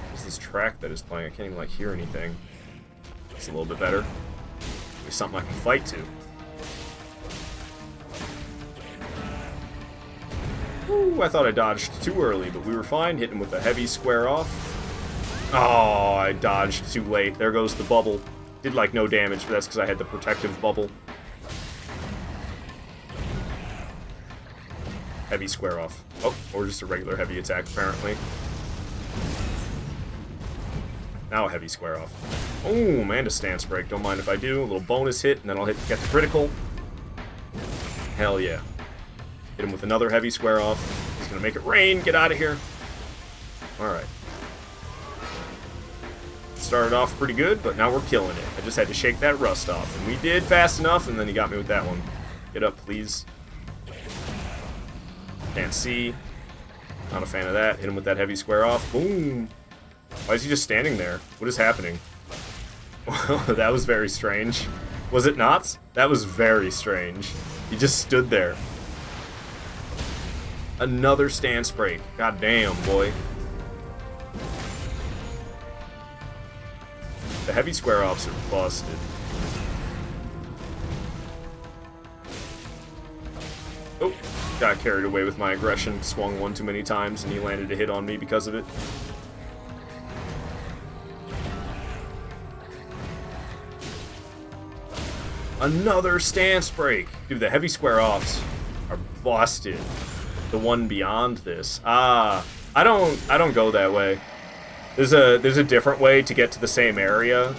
There's this track that is playing. I can't even like hear anything. It's a little bit better. There's something I can fight to. Ooh, I thought I dodged too early, but we were fine. Hit him with a heavy square off. Oh, I dodged too late. There goes the bubble. Did like no damage, but that's because I had the protective bubble. Heavy square off. Oh, or just a regular heavy attack, apparently. Now a heavy square off. Oh, and a stance break. Don't mind if I do. A little bonus hit, and then I'll get the critical. Hell yeah. Hit him with another heavy square off. He's gonna make it rain. Get out of here. Alright. Started off pretty good, but now we're killing it. I just had to shake that rust off, and we did fast enough, and then he got me with that one. Get up, please. Can't see. Not a fan of that. Hit him with that heavy square off. Boom. Why is he just standing there? What is happening? That was very strange. Was it not? That was very strange. He just stood there. Another stance break. God damn, boy. The heavy square offs are busted. Oh, got carried away with my aggression. Swung one too many times and he landed a hit on me because of it. Another stance break. Dude, the heavy square-offs are busted. The one beyond this. I don't go that way. There's a different way to get to the same area.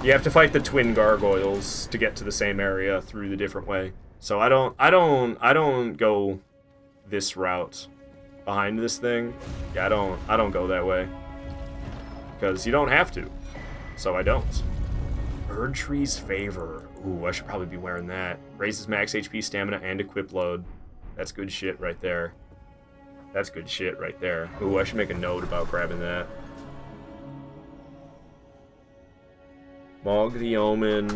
You have to fight the twin gargoyles to get to the same area through the different way. So I don't go this route behind this thing. Yeah, I don't go that way. Because you don't have to. So I don't. Erdtree's Favor. Ooh, I should probably be wearing that. Raises max HP, stamina, and equip load. That's good shit right there. That's good shit right there. Ooh, I should make a note about grabbing that. Mog the Omen.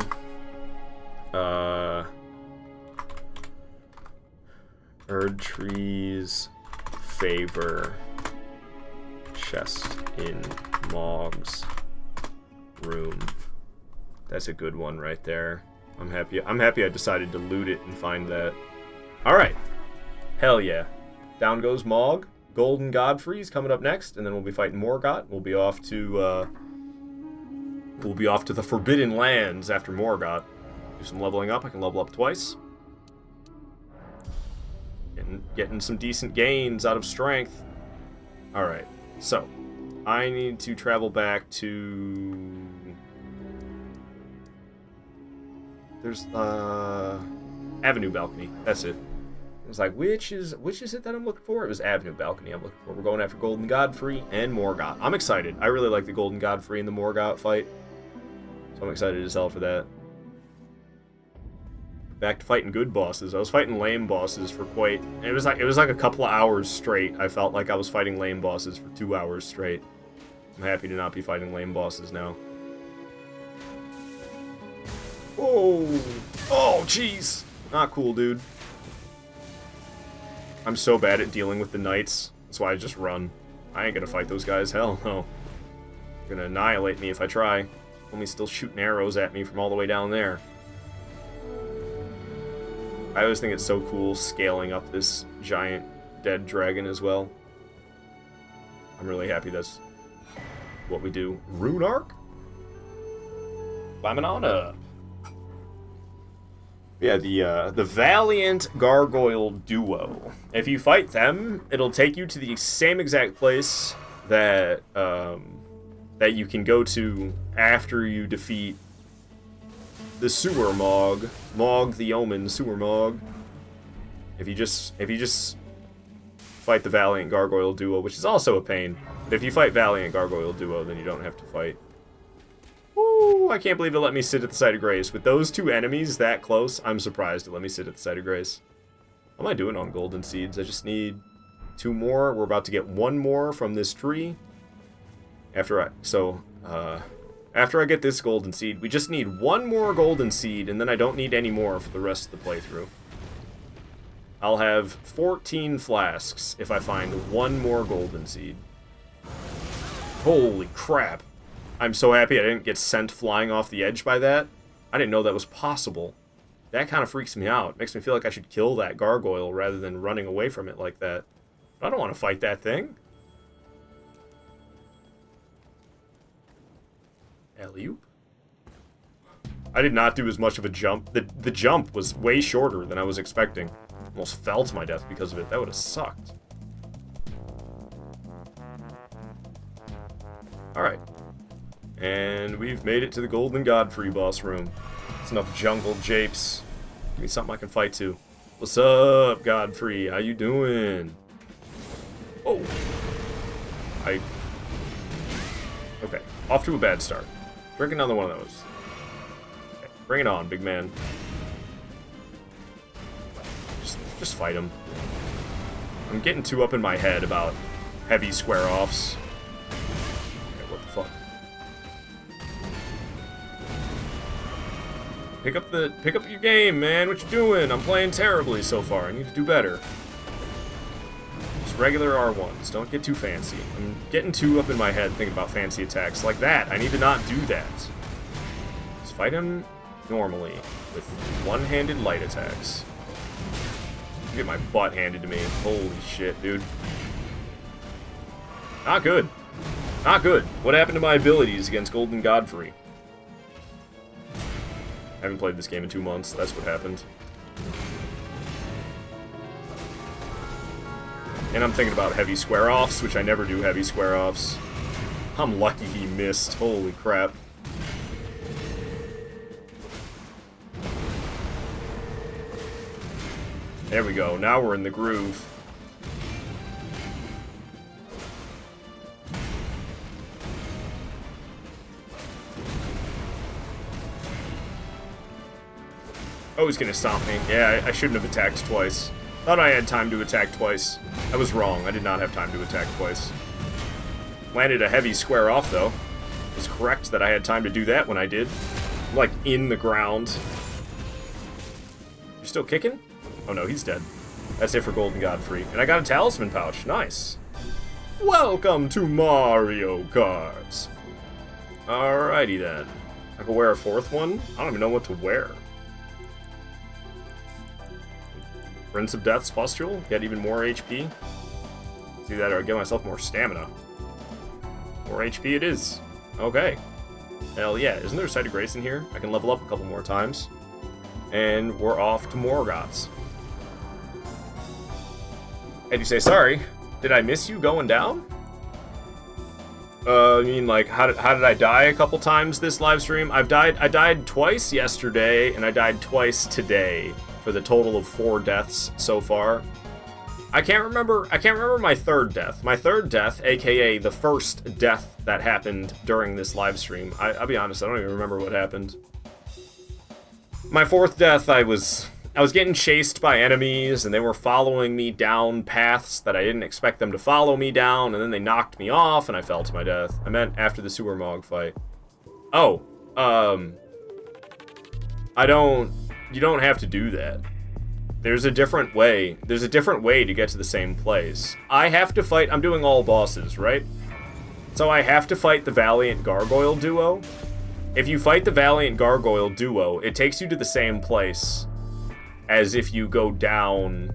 Erdtree's Favor. Chest in Mog's room. That's a good one right there. I'm happy I decided to loot it and find that. Alright. Hell yeah. Down goes Mog. Golden Godfrey's coming up next, and then we'll be fighting Morgott. We'll be off to the Forbidden Lands after Morgott. Do some leveling up. I can level up twice. Getting some decent gains out of strength. Alright. So, I need to travel back to... There's, Avenue Balcony. That's it. I was like, which is it that I'm looking for? It was Avenue Balcony I'm looking for. We're going after Golden Godfrey and Morgott. I'm excited. I really like the Golden Godfrey and the Morgott fight. So I'm excited as hell for that. Back to fighting good bosses. I was fighting lame bosses for quite... It was like a couple of hours straight. I felt like I was fighting lame bosses for 2 hours straight. I'm happy to not be fighting lame bosses now. Whoa! Oh, jeez! Not cool, dude. I'm so bad at dealing with the knights. That's why I just run. I ain't gonna fight those guys. Hell no. They're gonna annihilate me if I try. Only still shooting arrows at me from all the way down there. I always think it's so cool scaling up this giant dead dragon as well. I'm really happy that's what we do. Rune Arc? Climbing on up. Yeah, the Valiant Gargoyle Duo. If you fight them, it'll take you to the same exact place that that you can go to after you defeat the Sewer Mog. Mog the Omen, Sewer Mog. If you just fight the Valiant Gargoyle Duo, which is also a pain. But if you fight Valiant Gargoyle Duo, then you don't have to fight. Woo, I can't believe it let me sit at the site of grace. With those two enemies that close, I'm surprised it let me sit at the site of grace. What am I doing on golden seeds? I just need 2 more. We're about to get 1 more from this tree. After I get this golden seed, we just need 1 more golden seed, and then I don't need any more for the rest of the playthrough. I'll have 14 flasks if I find 1 more golden seed. Holy crap. I'm so happy I didn't get sent flying off the edge by that. I didn't know that was possible. That kind of freaks me out. Makes me feel like I should kill that gargoyle rather than running away from it like that. But I don't want to fight that thing. Alley-oop. I did not do as much of a jump. The jump was way shorter than I was expecting. Almost fell to my death because of it. That would have sucked. Alright. And we've made it to the Golden Godfrey boss room. It's enough jungle japes. Give me something I can fight to. What's up, Godfrey? How you doing? Oh. Okay. Off to a bad start. Drink another one of those. Okay. Bring it on, big man. Just fight him. I'm getting too up in my head about heavy square-offs. Okay, what the fuck? Pick up your game, man. What you doing? I'm playing terribly so far. I need to do better. Just regular R1s. Don't get too fancy. I'm getting too up in my head thinking about fancy attacks like that. I need to not do that. Just fight him normally with one-handed light attacks. Get my butt handed to me. Holy shit, dude. Not good. Not good. What happened to my abilities against Golden Godfrey? I haven't played this game in 2 months. That's what happened. And I'm thinking about heavy square-offs, which I never do heavy square-offs. I'm lucky he missed. Holy crap. There we go. Now we're in the groove. Oh, he's gonna stomp me. Yeah, I shouldn't have attacked twice. Thought I had time to attack twice. I was wrong. I did not have time to attack twice. Landed a heavy square off, though. It was correct that I had time to do that when I did. Like, in the ground. You're still kicking? Oh no, he's dead. That's it for Golden Godfrey. And I got a talisman pouch. Nice. Welcome to Mario Kart. Alrighty then. I can wear a fourth one? I don't even know what to wear. Prince of Death's Pustule? Get even more HP? See that, or get myself more stamina. More HP it is. Okay. Hell yeah. Isn't there a Site of Grace in here? I can level up a couple more times. And we're off to Morgoth's. And you say, sorry, did I miss you going down? I mean, like, how did I die a couple times this live stream? I died twice yesterday, and I died twice today, for the total of 4 deaths so far. I can't remember my third death. My third death, aka the first death that happened during this live stream. I'll be honest, I don't even remember what happened. My fourth death, I was getting chased by enemies, and they were following me down paths that I didn't expect them to follow me down, and then they knocked me off, and I fell to my death. I meant after the sewer mog fight. Oh, you don't have to do that. There's a different way. There's a different way to get to the same place. I have to fight, I'm doing all bosses, right? So I have to fight the Valiant Gargoyle duo. If you fight the Valiant Gargoyle duo, it takes you to the same place as if you go down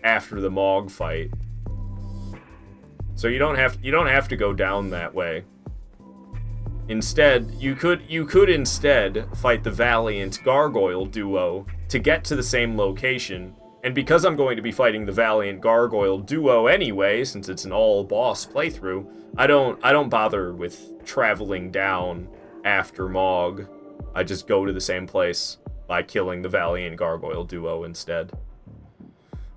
after the Mog fight. So you don't have to go down that way. Instead, you could instead fight the Valiant Gargoyle duo to get to the same location. And because I'm going to be fighting the Valiant Gargoyle duo anyway, since it's an all-boss playthrough, I don't bother with traveling down after Mog. I just go to the same place by killing the Valiant Gargoyle duo instead.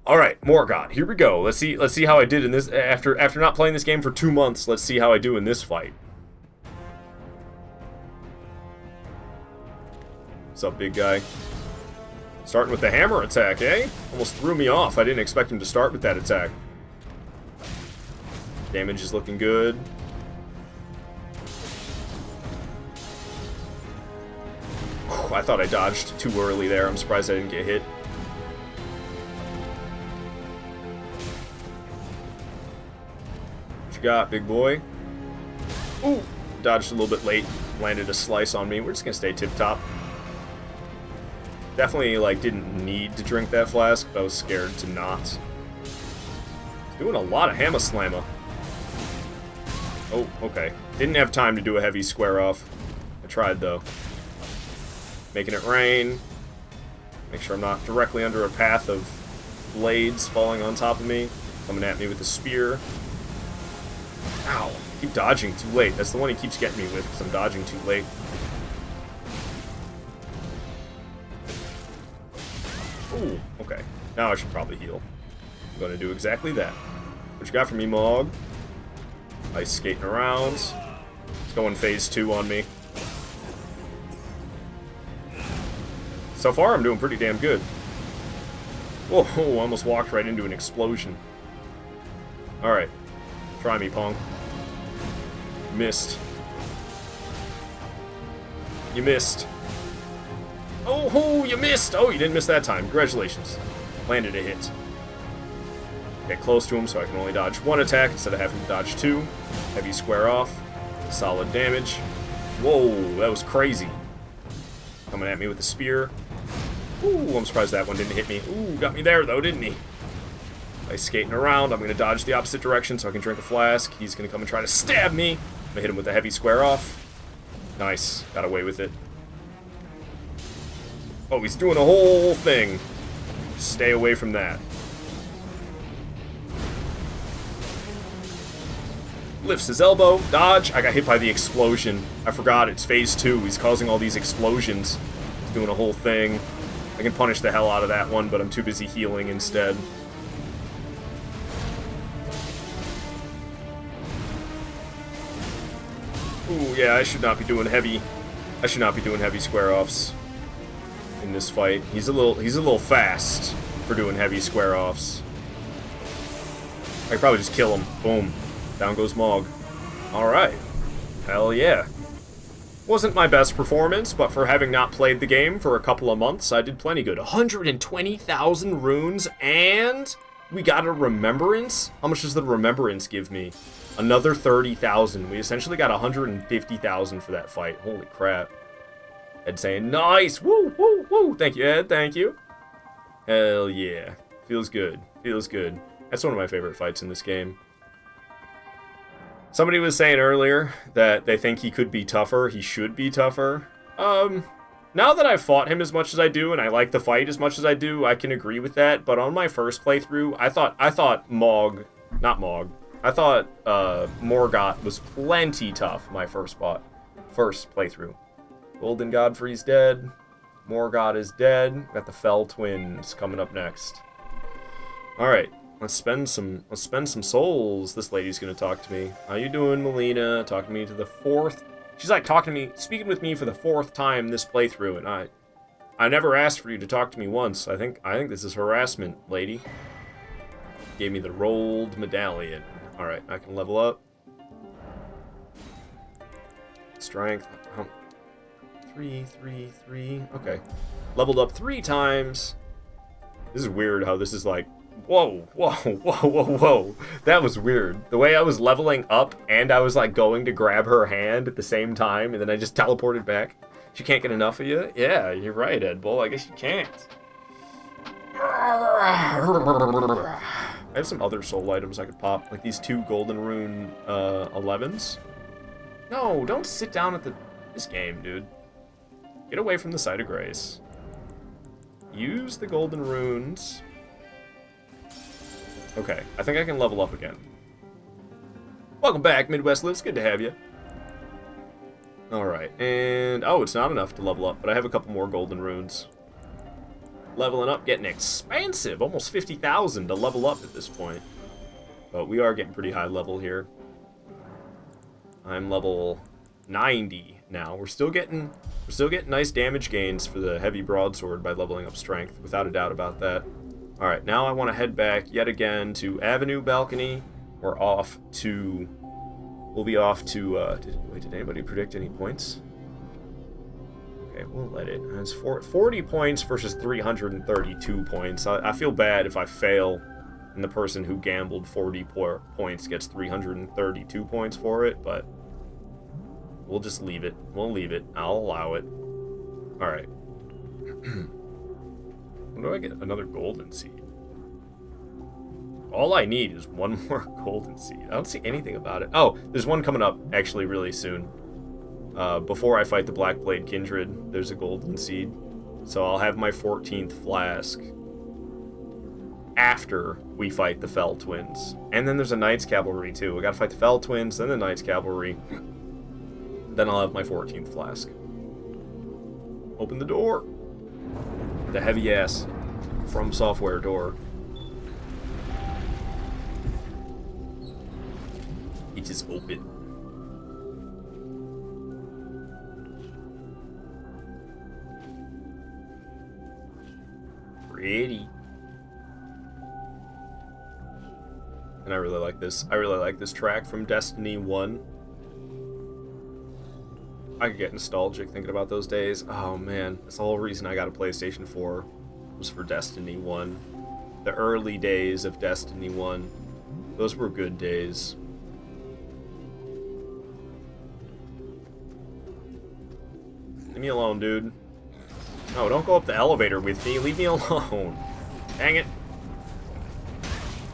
All right, Morgoth, here we go. Let's see how I did in this after not playing this game for 2 months. Let's see how I do in this fight. What's up, big guy? Starting with the hammer attack, eh? Almost threw me off. I didn't expect him to start with that attack. Damage is looking good. Whew, I thought I dodged too early there. I'm surprised I didn't get hit. What you got, big boy? Ooh, dodged a little bit late. Landed a slice on me. We're just gonna stay tip-top. Definitely, like, didn't need to drink that flask, but I was scared to not. Doing a lot of Hammer Slammer. Oh, okay. Didn't have time to do a heavy square off. I tried, though. Making it rain. Make sure I'm not directly under a path of blades falling on top of me. Coming at me with a spear. Ow. I keep dodging too late. That's the one he keeps getting me with, because I'm dodging too late. Ooh, okay. Now I should probably heal. I'm going to do exactly that. What you got for me, Mog? Ice skating around. It's going phase 2 on me. So far, I'm doing pretty damn good. Whoa, almost walked right into an explosion. Alright. Try me, Pong. Missed. You missed. Oh, you missed! Oh, you didn't miss that time. Congratulations. Landed a hit. Get close to him so I can only dodge 1 attack instead of having to dodge 2. Heavy square off. Solid damage. Whoa, that was crazy. Coming at me with a spear. Ooh, I'm surprised that one didn't hit me. Ooh, got me there though, didn't he? By skating around, I'm going to dodge the opposite direction so I can drink a flask. He's going to come and try to stab me. I'm going to hit him with a heavy square off. Nice. Got away with it. Oh, he's doing a whole thing. Stay away from that. Lifts his elbow. Dodge. I got hit by the explosion. I forgot it's phase 2. He's causing all these explosions. He's doing a whole thing. I can punish the hell out of that one, but I'm too busy healing instead. Ooh, yeah, I should not be doing heavy square-offs in this fight. He's a little fast for doing heavy square-offs. I could probably just kill him. Boom. Down goes Mog. Alright. Hell yeah. Wasn't my best performance, but for having not played the game for a couple of months, I did plenty good. 120,000 runes, and we got a remembrance? How much does the remembrance give me? Another 30,000. We essentially got 150,000 for that fight. Holy crap. Ed saying, nice! Woo, woo, woo! Thank you, Ed. Thank you. Hell yeah. Feels good. Feels good. That's one of my favorite fights in this game. Somebody was saying earlier that they think he could be tougher. He should be tougher. Now that I've fought him as much as I do, and I like the fight as much as I do, I can agree with that. But on my first playthrough, I thought Morgott was plenty tough. My first playthrough. Golden Godfrey's dead. Morgott is dead. Got the Fell twins coming up next. All right. Let's spend some souls. This lady's gonna talk to me. How you doing, Melina? Talking to me to the 4th. She's like speaking with me for the 4th time this playthrough, and I never asked for you to talk to me once. I think this is harassment, lady. Gave me the rolled medallion. All right, I can level up. Strength. 3. Okay, leveled up 3 times. This is weird. How this is like. Whoa. That was weird. The way I was leveling up and I was like going to grab her hand at the same time and then I just teleported back. She can't get enough of you? Yeah, you're right, Ed Bull. I guess you can't. I have some other soul items I could pop, like these 2 golden rune 11s. No, don't sit down at this game, dude. Get away from the site of grace. Use the golden runes. Okay, I think I can level up again. Welcome back, Midwest Lives. Good to have you. Alright, and... oh, it's not enough to level up, but I have a couple more golden runes. Leveling up, getting expansive. Almost 50,000 to level up at this point. But we are getting pretty high level here. I'm level 90 now. We're still getting nice damage gains for the heavy broadsword by leveling up strength, without a doubt about that. Alright, now I want to head back yet again to Avenue Balcony. We'll be off to, did anybody predict any points? Okay, we'll let it. It's 40 points versus 332 points. I feel bad if I fail and the person who gambled 40 points gets 332 points for it, but we'll just leave it. We'll leave it. I'll allow it. Alright. When do I get another golden seed? All I need is one more golden seed. I don't see anything about it. Oh, there's one coming up actually really soon. Before I fight the Blackblade Kindred, there's a golden seed. So I'll have my 14th flask after we fight the Fell twins. And then there's a Knights Cavalry too. We gotta fight the Fell twins, then the Knights Cavalry. Then I'll have my 14th flask. Open the door. The heavy ass From Software door. It is open. Pretty. And I really like this. I really like this track from Destiny 1. I could get nostalgic thinking about those days. Oh man, that's the whole reason I got a PlayStation 4 was for Destiny 1. The early days of Destiny 1. Those were good days. Leave me alone, dude. No, don't go up the elevator with me. Leave me alone. Dang it.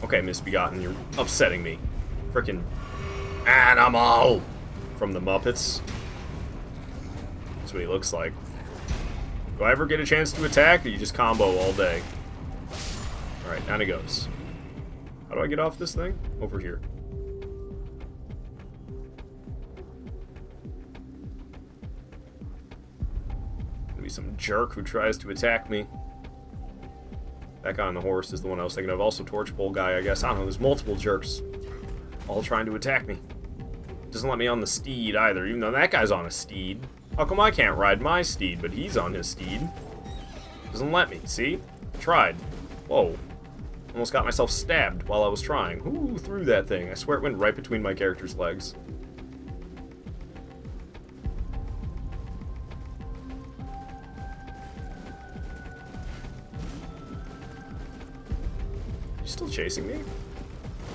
Okay, Misbegotten, you're upsetting me. Frickin' animal from the Muppets. That's what he looks like. Do I ever get a chance to attack, or you just combo all day? Alright, down he goes. How do I get off this thing? Over here. Gonna be some jerk who tries to attack me. That guy on the horse is the one I was thinking of. Also torch bowl guy, I guess. I don't know, there's multiple jerks. All trying to attack me. Doesn't let me on the steed either, even though that guy's on a steed. How come I can't ride my steed, but he's on his steed? Doesn't let me, see? Tried. Whoa. Almost got myself stabbed while I was trying. Who threw that thing? I swear it went right between my character's legs. You still chasing me?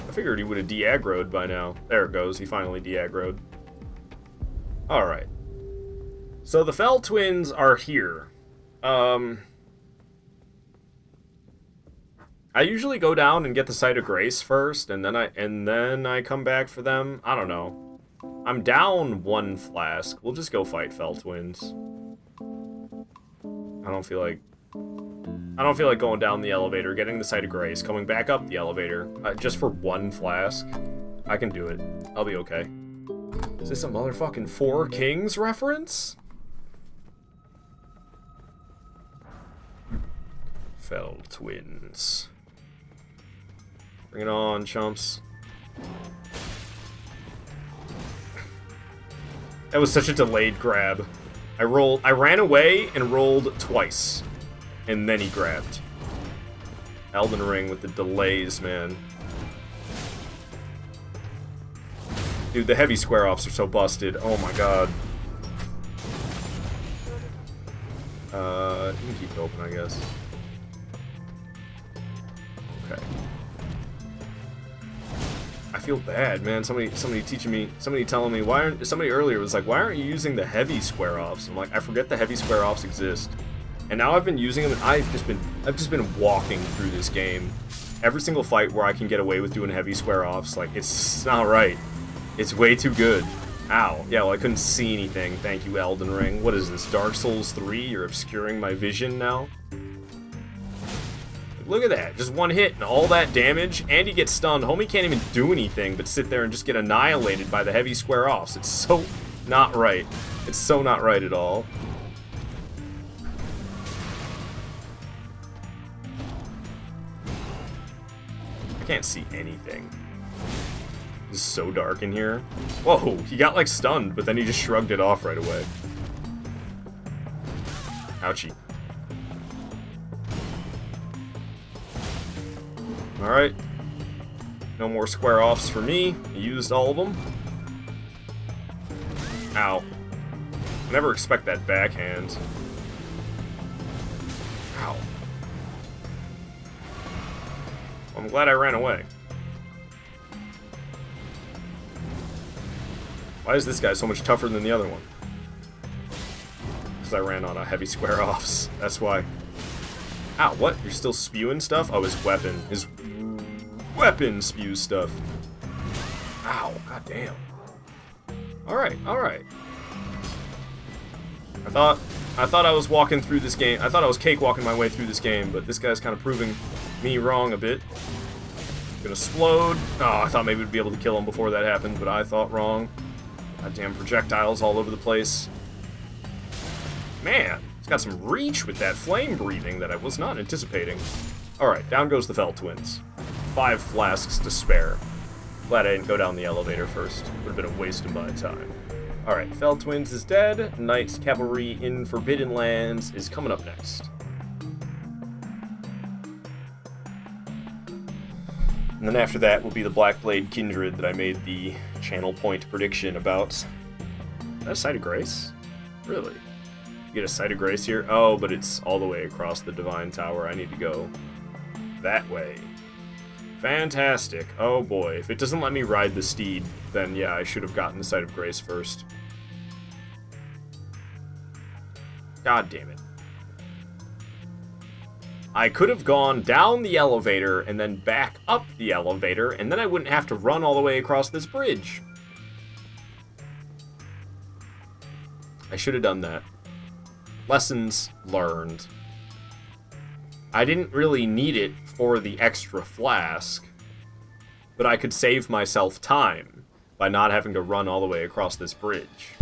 I figured he would have de-aggroed by now. There it goes, he finally de-aggroed. Alright. So the Fell Twins are here. I usually go down and get the Site of Grace first, and then I come back for them. I don't know. I'm down 1 flask. We'll just go fight Fell Twins. I don't feel like going down the elevator, getting the Site of Grace, coming back up the elevator, just for 1 flask. I can do it. I'll be okay. Is this a motherfucking Four Kings reference? Fell Twins. Bring it on, chumps. That was such a delayed grab. I ran away and rolled twice. And then he grabbed. Elden Ring with the delays, man. Dude, the heavy square-offs are so busted. Oh my god. You can keep it open, I guess. Okay. I feel bad, man. Somebody telling me somebody earlier was like, why aren't you using the heavy square-offs? I'm like, I forget the heavy square-offs exist. And now I've been using them, and I've just been walking through this game. Every single fight where I can get away with doing heavy square-offs, like, it's not right. It's way too good. Ow. Yeah, well, I couldn't see anything. Thank you, Elden Ring. What is this, Dark Souls 3? You're obscuring my vision now? Look at that. Just 1 hit and all that damage, and he gets stunned. Homie can't even do anything but sit there and just get annihilated by the heavy square-offs. It's so not right. It's so not right at all. I can't see anything. It's so dark in here. Whoa, he got like stunned, but then he just shrugged it off right away. Ouchie. Alright. No more square-offs for me. I used all of them. Ow. I never expect that backhand. Ow. Well, I'm glad I ran away. Why is this guy so much tougher than the other one? Because I ran on a heavy square-offs. That's why. Ow, what? You're still spewing stuff? Oh, his weapon. His weapon spews stuff. Ow, goddamn. Alright, alright. I thought I was walking through this game. I thought I was cakewalking my way through this game, but this guy's kind of proving me wrong a bit. Gonna explode. Oh, I thought maybe we'd be able to kill him before that happened, but I thought wrong. Goddamn projectiles all over the place. Man, it's got some reach with that flame breathing that I was not anticipating. Alright, down goes the Fell Twins. 5 flasks to spare. Glad I didn't go down the elevator first. Would have been a waste of my time. Alright, Fell Twins is dead. Knights Cavalry in Forbidden Lands is coming up next. And then after that will be the Blackblade Kindred that I made the channel point prediction about. Is that a Site of Grace? Really? You get a Site of Grace here? Oh, but it's all the way across the Divine Tower. I need to go that way. Fantastic. Oh boy. If it doesn't let me ride the steed, then yeah, I should have gotten the Site of Grace first. God damn it. I could have gone down the elevator and then back up the elevator, and then I wouldn't have to run all the way across this bridge. I should have done that. Lessons learned. I didn't really need it for the extra flask, but I could save myself time by not having to run all the way across this bridge.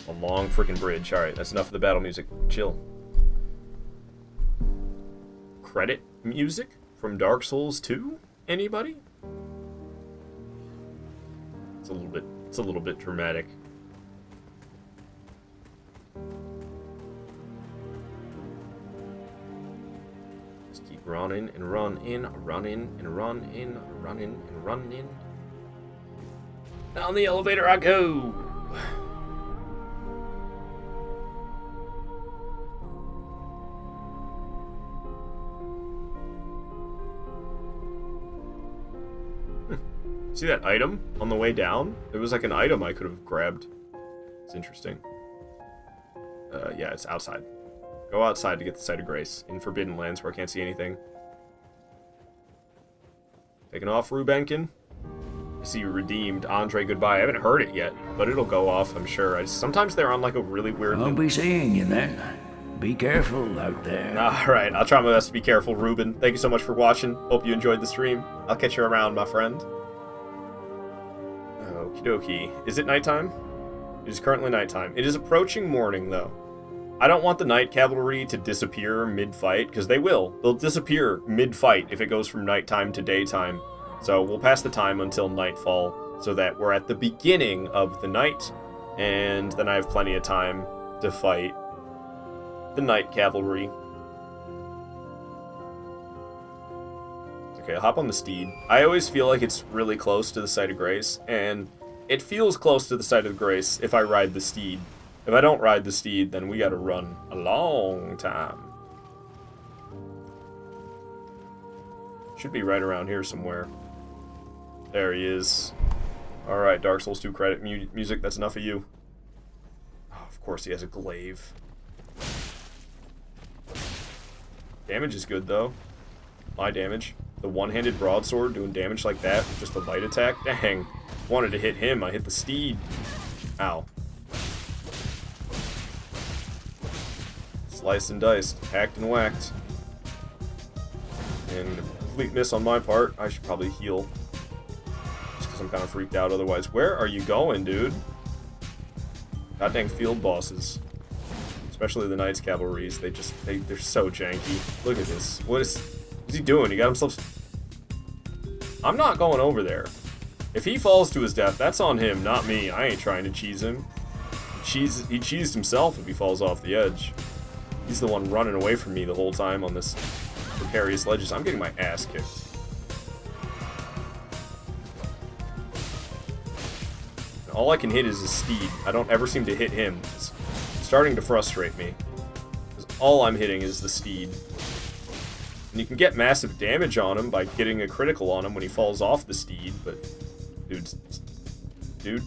A long freaking bridge. Alright, that's enough of the battle music. Chill. Credit music from Dark Souls 2? Anybody? It's a little bit dramatic. Just keep running and running, running and running, running and running. Down the elevator I go. See that item on the way down? There was like an item I could have grabbed. It's interesting. Yeah, it's outside. Go outside to get the Sight of Grace in Forbidden Lands where I can't see anything. Taking off, Rubenkin. I see you redeemed. Andre, goodbye. I haven't heard it yet, but it'll go off, I'm sure. Sometimes they're on like a really weird... I'll be seeing you then. Be careful out there. Alright, I'll try my best to be careful, Ruben. Thank you so much for watching. Hope you enjoyed the stream. I'll catch you around, my friend. Okie dokie. Is it nighttime? It is currently nighttime. It is approaching morning, though. I don't want the night cavalry to disappear mid-fight, because they will. They'll disappear mid-fight if it goes from nighttime to daytime. So we'll pass the time until nightfall, so that we're at the beginning of the night, and then I have plenty of time to fight the night cavalry. Okay, I'll hop on the steed. I always feel like it's really close to the Sight of Grace, and it feels close to the Sight of Grace if I ride the steed. If I don't ride the steed, then we gotta run a long time. Should be right around here somewhere. There he is. Alright, Dark Souls 2 credit music, that's enough of you. Oh, of course he has a glaive. Damage is good, though. My damage. The one-handed broadsword doing damage like that with just a light attack? Dang. Wanted to hit him, I hit the steed. Ow. Sliced and diced. Hacked and whacked. And a complete miss on my part. I should probably heal. Just because I'm kind of freaked out otherwise. Where are you going, dude? God dang field bosses. Especially the Knights Cavalries. They're so janky. Look at this. What's he doing? He got himself... I'm not going over there. If he falls to his death, that's on him, not me. I ain't trying to cheese him. He cheesed himself if he falls off the edge. He's the one running away from me the whole time on this precarious ledges. I'm getting my ass kicked. All I can hit is his steed. I don't ever seem to hit him. It's starting to frustrate me. Because all I'm hitting is the steed. And you can get massive damage on him by getting a critical on him when he falls off the steed, but... Dude.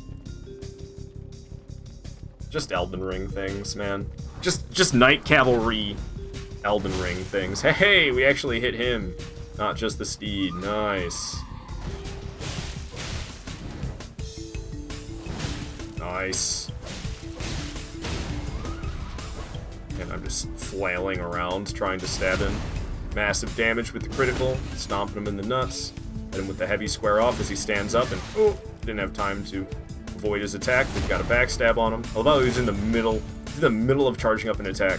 Just Elden Ring things, man. Just Night Cavalry Elden Ring things. Hey, we actually hit him. Not just the steed. Nice. Nice. And I'm just flailing around trying to stab him. Massive damage with the critical, stomping him in the nuts. Hit him with the heavy square off as he stands up, and oh, didn't have time to avoid his attack. We've got a backstab on him. Although he was in the middle of charging up an attack.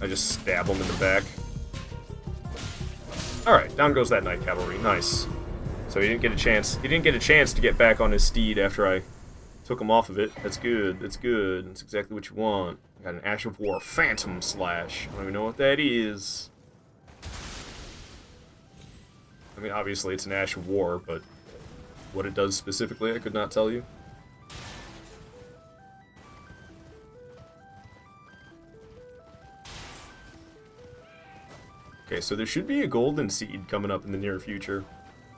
I just stab him in the back. Alright, down goes that Night Cavalry. Nice. So he didn't get a chance. He didn't get a chance to get back on his steed after I took him off of it. That's good. That's good. That's exactly what you want. I got an Ash of War Phantom Slash. I don't even know what that is. I mean, obviously it's an Ash of War, but what it does specifically, I could not tell you. Okay, so there should be a golden seed coming up in the near future.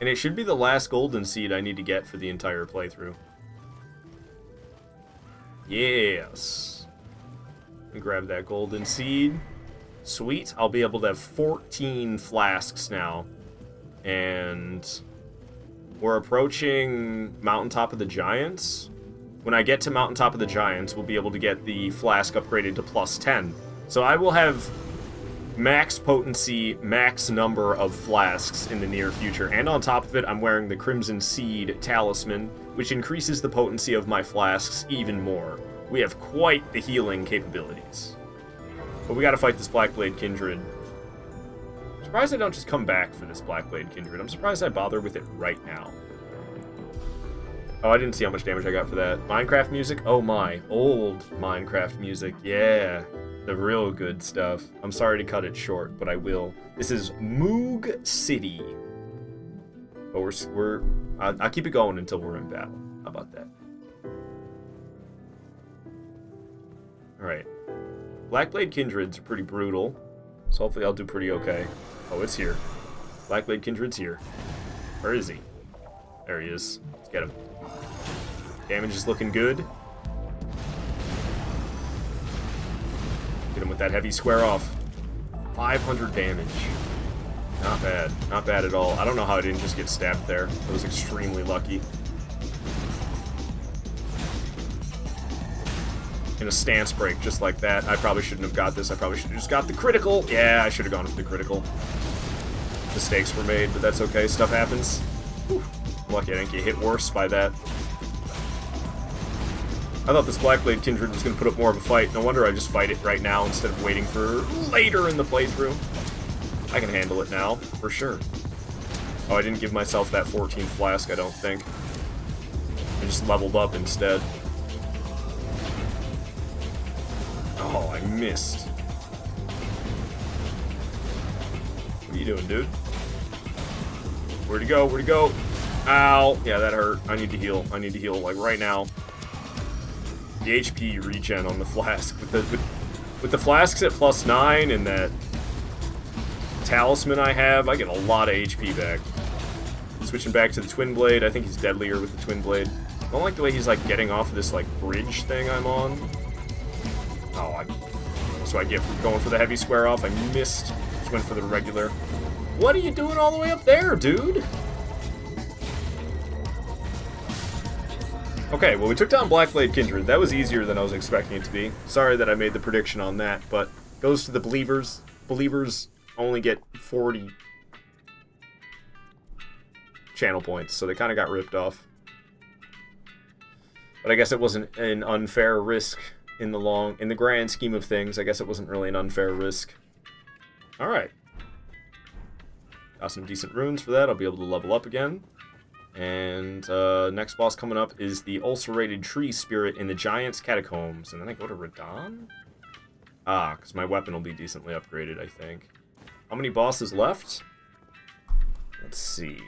And it should be the last golden seed I need to get for the entire playthrough. Yes. Let me grab that golden seed. Sweet. I'll be able to have 14 flasks now. And we're approaching Mountaintop of the Giants. when I get to Mountaintop of the Giants, we'll be able to get the flask upgraded to plus 10. So I will have max potency, max number of flasks in the near future. And on top of it, I'm wearing the Crimson Seed Talisman, which increases the potency of my flasks even more. We have quite the healing capabilities. But we gotta fight this Blackblade Kindred. I'm surprised I don't just come back for this Blackblade Kindred. I'm surprised I bother with it right now. Oh, I didn't see how much damage I got for that. Minecraft music? Oh my, old Minecraft music. Yeah, the real good stuff. I'm sorry to cut it short, but I will. This is Moog City. But I'll keep it going until we're in battle. How about that? Alright. Blackblade Kindreds are pretty brutal, so hopefully I'll do pretty okay. Oh, it's here. Blackblade Kindred's here. Where is he? There he is. Let's get him. Damage is looking good. Get him with that heavy square off. 500 damage. Not bad. Not bad at all. I don't know how I didn't just get stabbed there. I was extremely lucky. In a stance break just like that. I probably shouldn't have got this. I probably should have just got the critical. Yeah, I should have gone with the critical. Mistakes were made, but that's okay. Stuff happens. Whew. Lucky I didn't get hit worse by that. I thought this Blackblade Kindred was going to put up more of a fight. No wonder I just fight it right now instead of waiting for later in the playthrough. I can handle it now, for sure. Oh, I didn't give myself that 14th flask, I don't think. I just leveled up instead. Oh, I missed. What are you doing, dude? Where'd he go? Where'd he go? Ow! Yeah, that hurt. I need to heal. I need to heal, like, right now. The HP regen on the flask. With the flasks at plus 9 and that talisman I have, I get a lot of HP back. Switching back to the Twin Blade. I think he's deadlier with the Twin Blade. I don't like the way he's, like, getting off of this, like, bridge thing I'm on. Oh, so I get for going for the heavy square off. I missed. Just went for the regular. What are you doing all the way up there, dude? Okay, well, we took down Blackblade Kindred. That was easier than I was expecting it to be. Sorry that I made the prediction on that, but goes to the believers. Believers only get 40 channel points, so they kind of got ripped off. But I guess it wasn't an unfair risk in the grand scheme of things. I guess it wasn't really an unfair risk. All right. Got some decent runes for that. I'll be able to level up again. And next boss coming up is the ulcerated tree spirit in the Giant's Catacombs. And then I go to Radon? Ah, because my weapon will be decently upgraded, I think. How many bosses left? Let's see.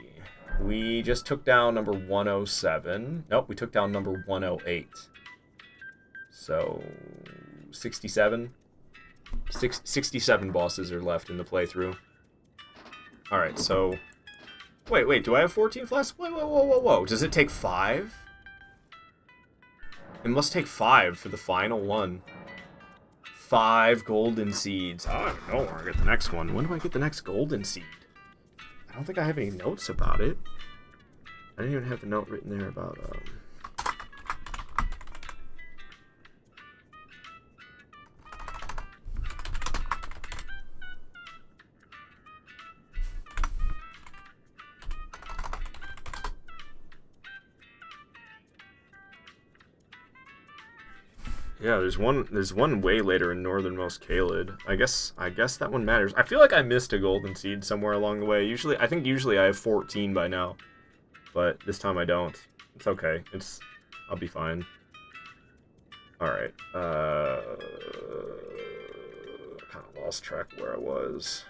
We just took down number 107. Nope, we took down number 108. So, 67? 67 bosses are left in the playthrough. Alright, so... Wait, do I have 14 flasks? Whoa. Does it take 5? It must take 5 for the final one. 5 golden seeds. I don't know where I get the next one. When do I get the next golden seed? I don't think I have any notes about it. I didn't even have a note written there about, Yeah, there's one way later in northernmost Caelid. I guess that one matters. I feel like I missed a golden seed somewhere along the way. I think usually I have 14 by now. But this time I don't. It's okay. I'll be fine. Alright. I kinda lost track of where I was.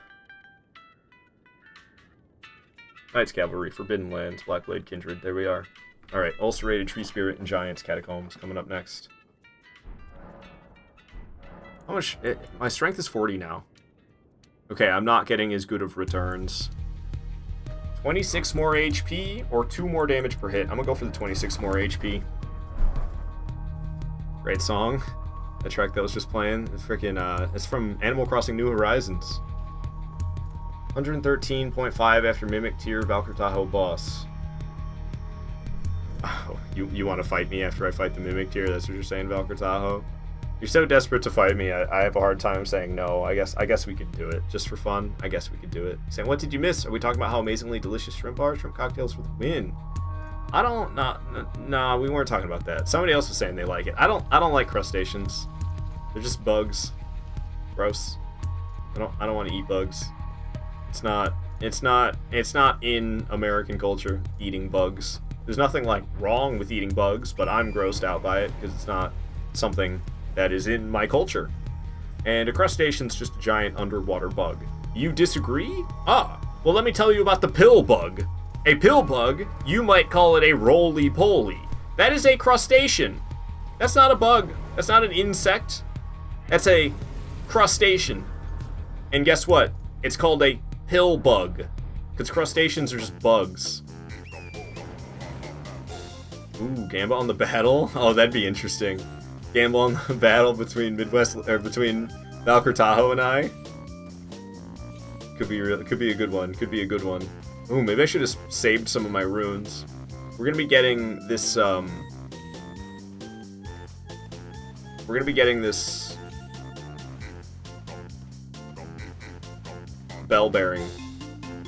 Knights Cavalry, Forbidden Lands, Blackblade Kindred, there we are. Alright, Ulcerated Tree Spirit and Giant's Catacombs coming up next. How much? My strength is 40 now. Okay, I'm not getting as good of returns. 26 more HP or 2 more damage per hit. I'm gonna go for the 26 more HP. Great song. That track that was just playing. It's freaking, it's from Animal Crossing New Horizons. 113.5 after Mimic Tier Valkyrie Tahoe boss. Oh, you want to fight me after I fight the Mimic Tier? That's what you're saying, Valkyr Tahoe? You're so desperate to fight me, I have a hard time saying no. I guess we could do it. Just for fun, I guess we could do it. Saying, what did you miss? Are we talking about how amazingly delicious shrimp are? Shrimp cocktails for the win. I don't, nah, we weren't talking about that. Somebody else was saying they like it. I don't like crustaceans. They're just bugs. Gross. I don't want to eat bugs. It's not in American culture, eating bugs. There's nothing like wrong with eating bugs, but I'm grossed out by it because it's not something that is in my culture. And a crustacean's just a giant underwater bug. You disagree? Ah, well let me tell you about the pill bug. A pill bug, you might call it a roly-poly. That is a crustacean. That's not a bug. That's not an insect. That's a crustacean. And guess what? It's called a pill bug. Because crustaceans are just bugs. Ooh, Gamba on the battle? Oh, that'd be interesting. Gamba on the battle between between Valkyr Tahoe and I. Could be a good one. Could be a good one. Ooh, maybe I should have saved some of my runes. We're gonna be getting this, bell bearing.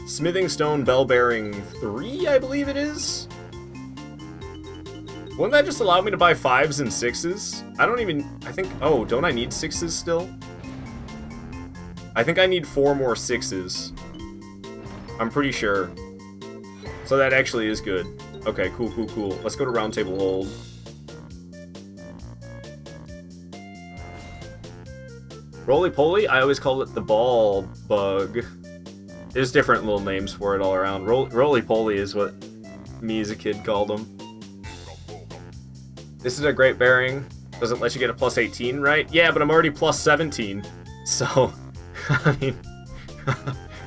Smithing Stone Bell Bearing 3, I believe it is? Wouldn't that just allow me to buy 5s and 6s? Oh, don't I need 6s still? I think I need 4 more 6s. I'm pretty sure. So that actually is good. Okay, cool. Let's go to Round Table Hold. Roly-poly? I always call it the ball bug. There's different little names for it all around. Roly-poly is what me as a kid called them. This is a great bearing. Doesn't let you get a plus 18, right? Yeah, but I'm already plus 17. So, I mean,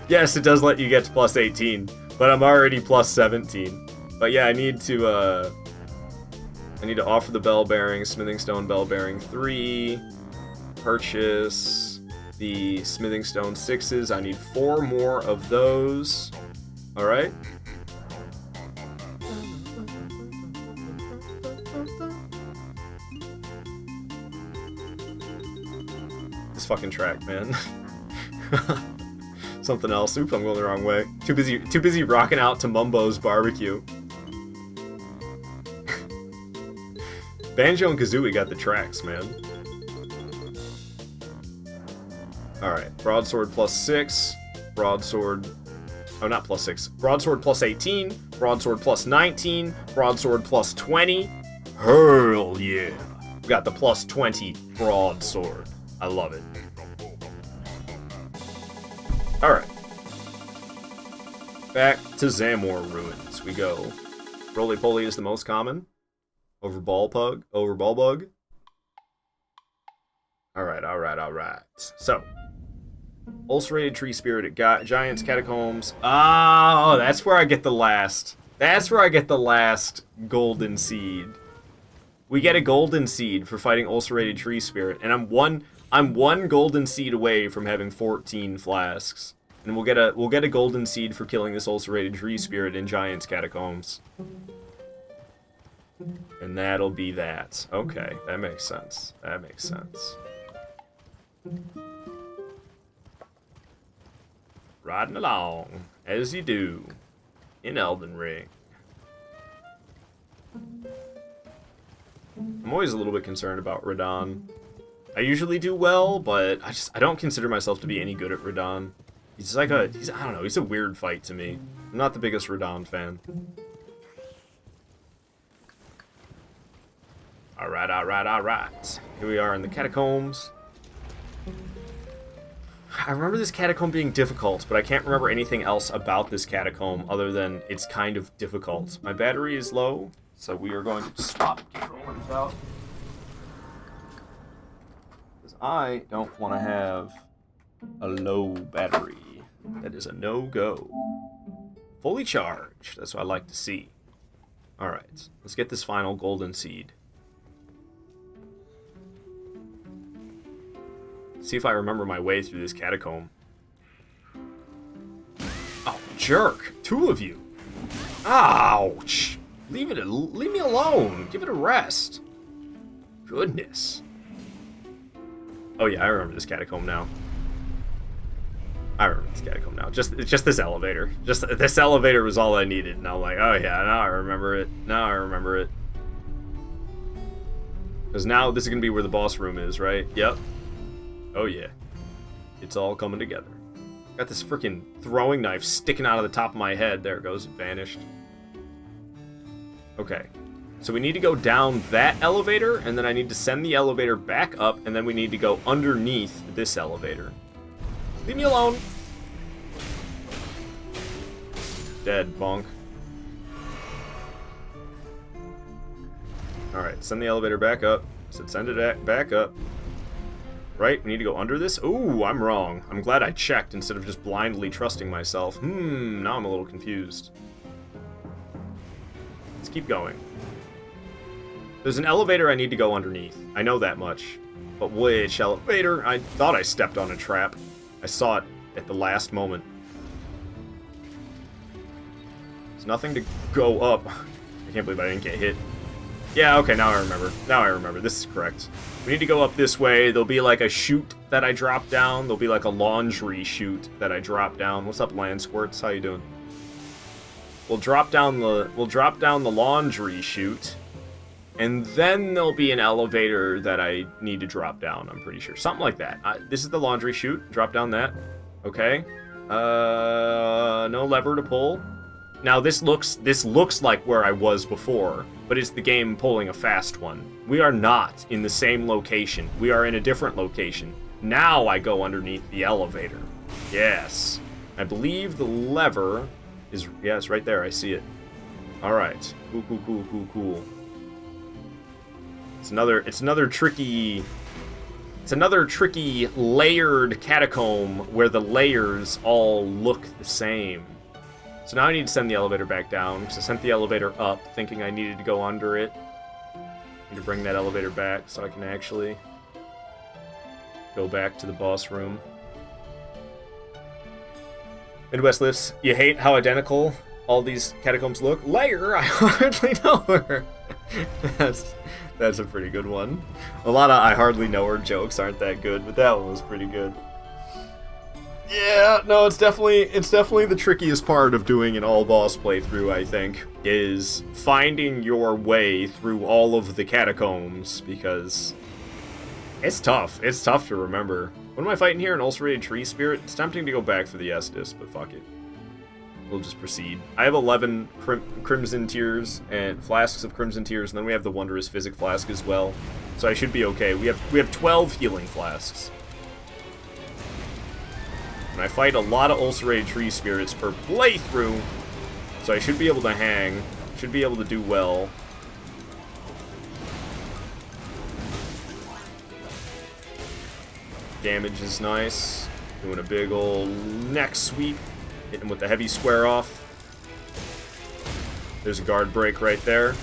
yes, it does let you get to plus 18, but I'm already plus 17. But yeah, I need to offer the bell bearing, Smithing Stone Bell Bearing 3, purchase the Smithing Stone 6s. I need 4 more of those. Alright. This fucking track, man. Something else. Oops, I'm going the wrong way. Too busy rocking out to Mumbo's barbecue. Banjo and Kazooie got the tracks, man. Alright, Broadsword plus 6, Broadsword... Oh, not plus 6. Broadsword plus 18, Broadsword plus 19, Broadsword plus 20. Hell yeah! We got the plus 20 Broadsword. I love it. Alright. Back to Zamor Ruins we go. Roly-poly is the most common. Over ball bug. Alright. So, ulcerated tree spirit at Giants Catacombs. Oh, that's where I get the last. That's where I get the last golden seed. We get a golden seed for fighting ulcerated tree spirit, and I'm one golden seed away from having 14 flasks. And we'll get a golden seed for killing this ulcerated tree spirit in Giants Catacombs. And that'll be that. Okay, that makes sense. Riding along, as you do, in Elden Ring. I'm always a little bit concerned about Radon. I usually do well, but I don't consider myself to be any good at Radon. He's like I don't know, he's a weird fight to me. I'm not the biggest Radon fan. Alright. Here we are in the catacombs. I remember this catacomb being difficult, but I can't remember anything else about this catacomb other than it's kind of difficult. My battery is low, so we are going to swap controllers out. Because I don't want to have a low battery. That is a no-go. Fully charged. That's what I like to see. Alright, let's get this final golden seed. See if I remember my way through this catacomb. Oh, jerk! 2 of you! Ouch! Leave me alone. Give it a rest. Goodness. Oh yeah, I remember this catacomb now. Just this elevator. Just this elevator was all I needed, and I'm like, oh yeah, now I remember it. Because now this is gonna be where the boss room is, right? Yep. Oh yeah. It's all coming together. Got this freaking throwing knife sticking out of the top of my head. There it goes. It vanished. Okay. So we need to go down that elevator, and then I need to send the elevator back up, and then we need to go underneath this elevator. Leave me alone. Dead, bonk. Alright, send the elevator back up. Said send it back up. Right, we need to go under this? Ooh, I'm wrong. I'm glad I checked instead of just blindly trusting myself. Now I'm a little confused. Let's keep going. There's an elevator I need to go underneath. I know that much. But which elevator? I thought I stepped on a trap. I saw it at the last moment. There's nothing to go up. I can't believe I didn't get hit. Yeah, okay, now I remember. This is correct. We need to go up this way. There'll be like a chute that I drop down. There'll be like a laundry chute that I drop down. What's up, Land Squirts? How you doing? We'll drop down the laundry chute. And then there'll be an elevator that I need to drop down, I'm pretty sure. Something like that. This is the laundry chute. Drop down that. Okay. No lever to pull. Now this looks like where I was before, but it's the game pulling a fast one. We are not in the same location. We are in a different location. Now I go underneath the elevator. Yes. I believe the lever is, yeah, it's right there. I see it. All right. Cool. It's another tricky layered catacomb where the layers all look the same. So now I need to send the elevator back down, because I sent the elevator up thinking I needed to go under it. I need to bring that elevator back so I can actually go back to the boss room. Midwest Lifts, you hate how identical all these catacombs look? Layer? I hardly know her. That's a pretty good one. A lot of I hardly know her jokes aren't that good, but that one was pretty good. Yeah, no, it's definitely the trickiest part of doing an all-boss playthrough, I think, is finding your way through all of the catacombs, because it's tough. It's tough to remember. What am I fighting here? An ulcerated tree spirit? It's tempting to go back for the Estus, but fuck it. We'll just proceed. I have 11 Crimson Tears and flasks of Crimson Tears, and then we have the Wondrous Physic Flask as well, so I should be okay. We have 12 healing flasks. And I fight a lot of ulcerated tree spirits per playthrough, so I should be able to hang. Should be able to do well. Damage is nice. Doing a big old neck sweep. Hit him with the heavy square off. There's a guard break right there.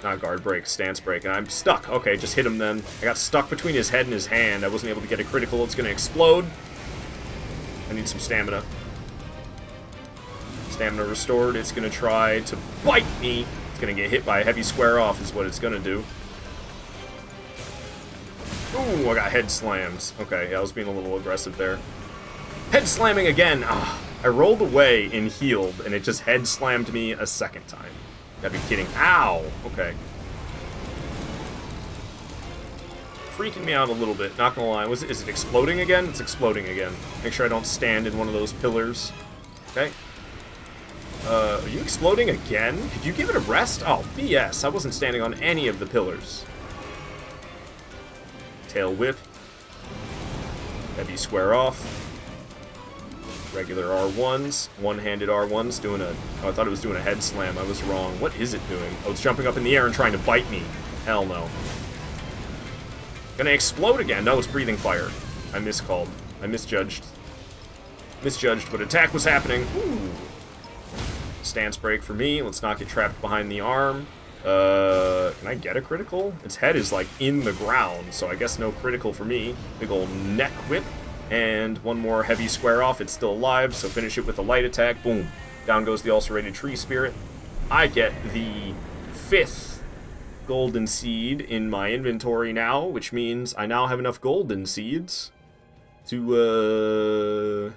Not guard break, stance break. And I'm stuck. Okay, just hit him then. I got stuck between his head and his hand. I wasn't able to get a critical. It's going to explode. I need some stamina. Stamina restored. It's going to try to bite me. It's going to get hit by a heavy square off is what it's going to do. Ooh, I got head slams. Okay, yeah, I was being a little aggressive there. Head slamming again. I rolled away and healed, and it just head slammed me a second time. Gotta be kidding. Ow! Okay. Freaking me out a little bit, not gonna lie. Is it exploding again? It's exploding again. Make sure I don't stand in one of those pillars. Okay. Are you exploding again? Could you give it a rest? Oh, BS. I wasn't standing on any of the pillars. Tail whip. Heavy square off. Regular R1s. One-handed R1s doing a... Oh, I thought it was doing a head slam. I was wrong. What is it doing? Oh, it's jumping up in the air and trying to bite me. Hell no. Gonna explode again. No, it's breathing fire. I miscalled. I misjudged. Misjudged what attack was happening. Ooh. Stance break for me. Let's not get trapped behind the arm. Can I get a critical? Its head is, like, in the ground, so I guess no critical for me. Big ol' neck whip. And one more heavy square off. It's still alive, so finish it with a light attack. Boom. Down goes the ulcerated tree spirit. I get the 5th golden seed in my inventory now, which means I now have enough golden seeds to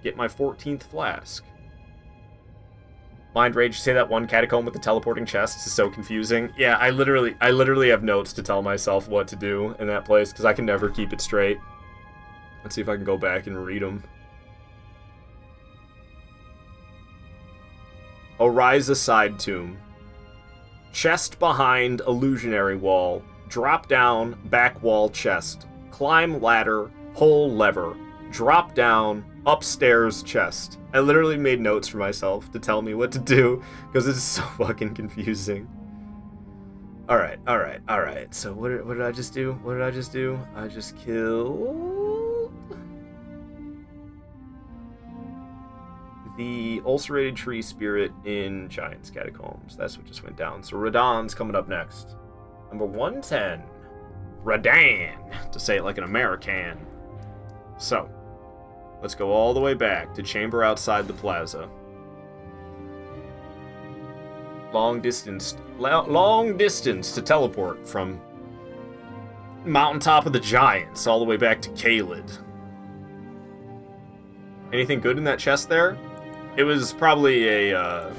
get my 14th flask. Mind Rage, say that one catacomb with the teleporting chests is so confusing. Yeah, I literally have notes to tell myself what to do in that place, because I can never keep it straight. Let's see if I can go back and read them. Oriza Side Tomb. Chest behind illusionary wall. Drop down, back wall chest. Climb ladder, pull lever. Drop down, upstairs chest. I literally made notes for myself to tell me what to do, because it's so fucking confusing. Alright. So what did I just do? I just killed the ulcerated tree spirit in Giant's Catacombs. That's what just went down. So Radahn's coming up next. Number 110. Radahn, to say it like an American. So, let's go all the way back to chamber outside the plaza. Long distance to teleport from mountaintop of the Giants all the way back to Caelid. Anything good in that chest there? It was probably a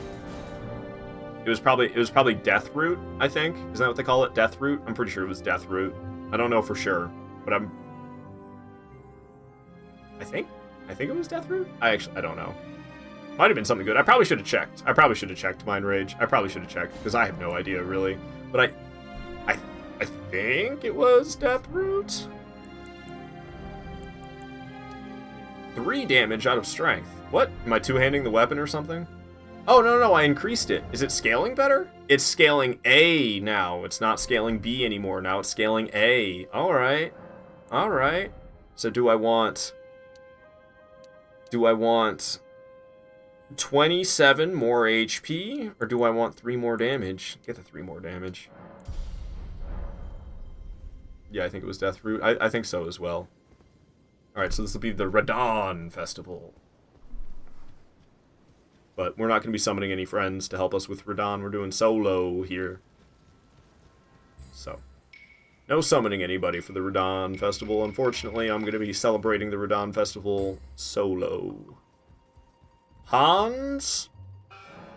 it was probably death root, I think. Isn't that what they call it? Death root? I'm pretty sure it was death root. I don't know for sure, but I think it was death root? I don't know. Might have been something good. I probably should have checked. Mind Rage. I probably should have checked, because I have no idea, really. But I think it was death root. 3 damage out of strength. What? Am I two-handing the weapon or something? Oh, no, I increased it. Is it scaling better? It's scaling A now. It's not scaling B anymore. Now it's scaling A. Alright. So do I want 27 more HP, or do I want 3 more damage? Get the 3 more damage. Yeah, I think it was Death Root. I think so as well. Alright, so this will be the Radahn Festival. But we're not going to be summoning any friends to help us with Radahn. We're doing solo here. So, no summoning anybody for the Radahn Festival. Unfortunately, I'm going to be celebrating the Radahn Festival solo. Hans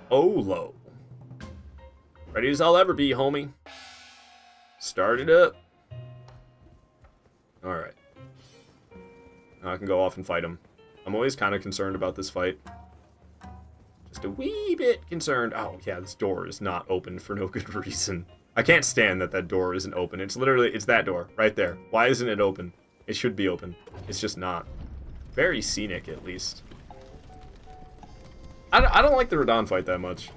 Olo. Ready as I'll ever be, homie. Start it up. Alright. Now I can go off and fight him. I'm always kind of concerned about this fight. Just a wee bit concerned. Oh, yeah, this door is not open for no good reason. I can't stand that door isn't open. It's that door, right there. Why isn't it open? It should be open. It's just not. Very scenic, at least. I don't like the Radahn fight that much.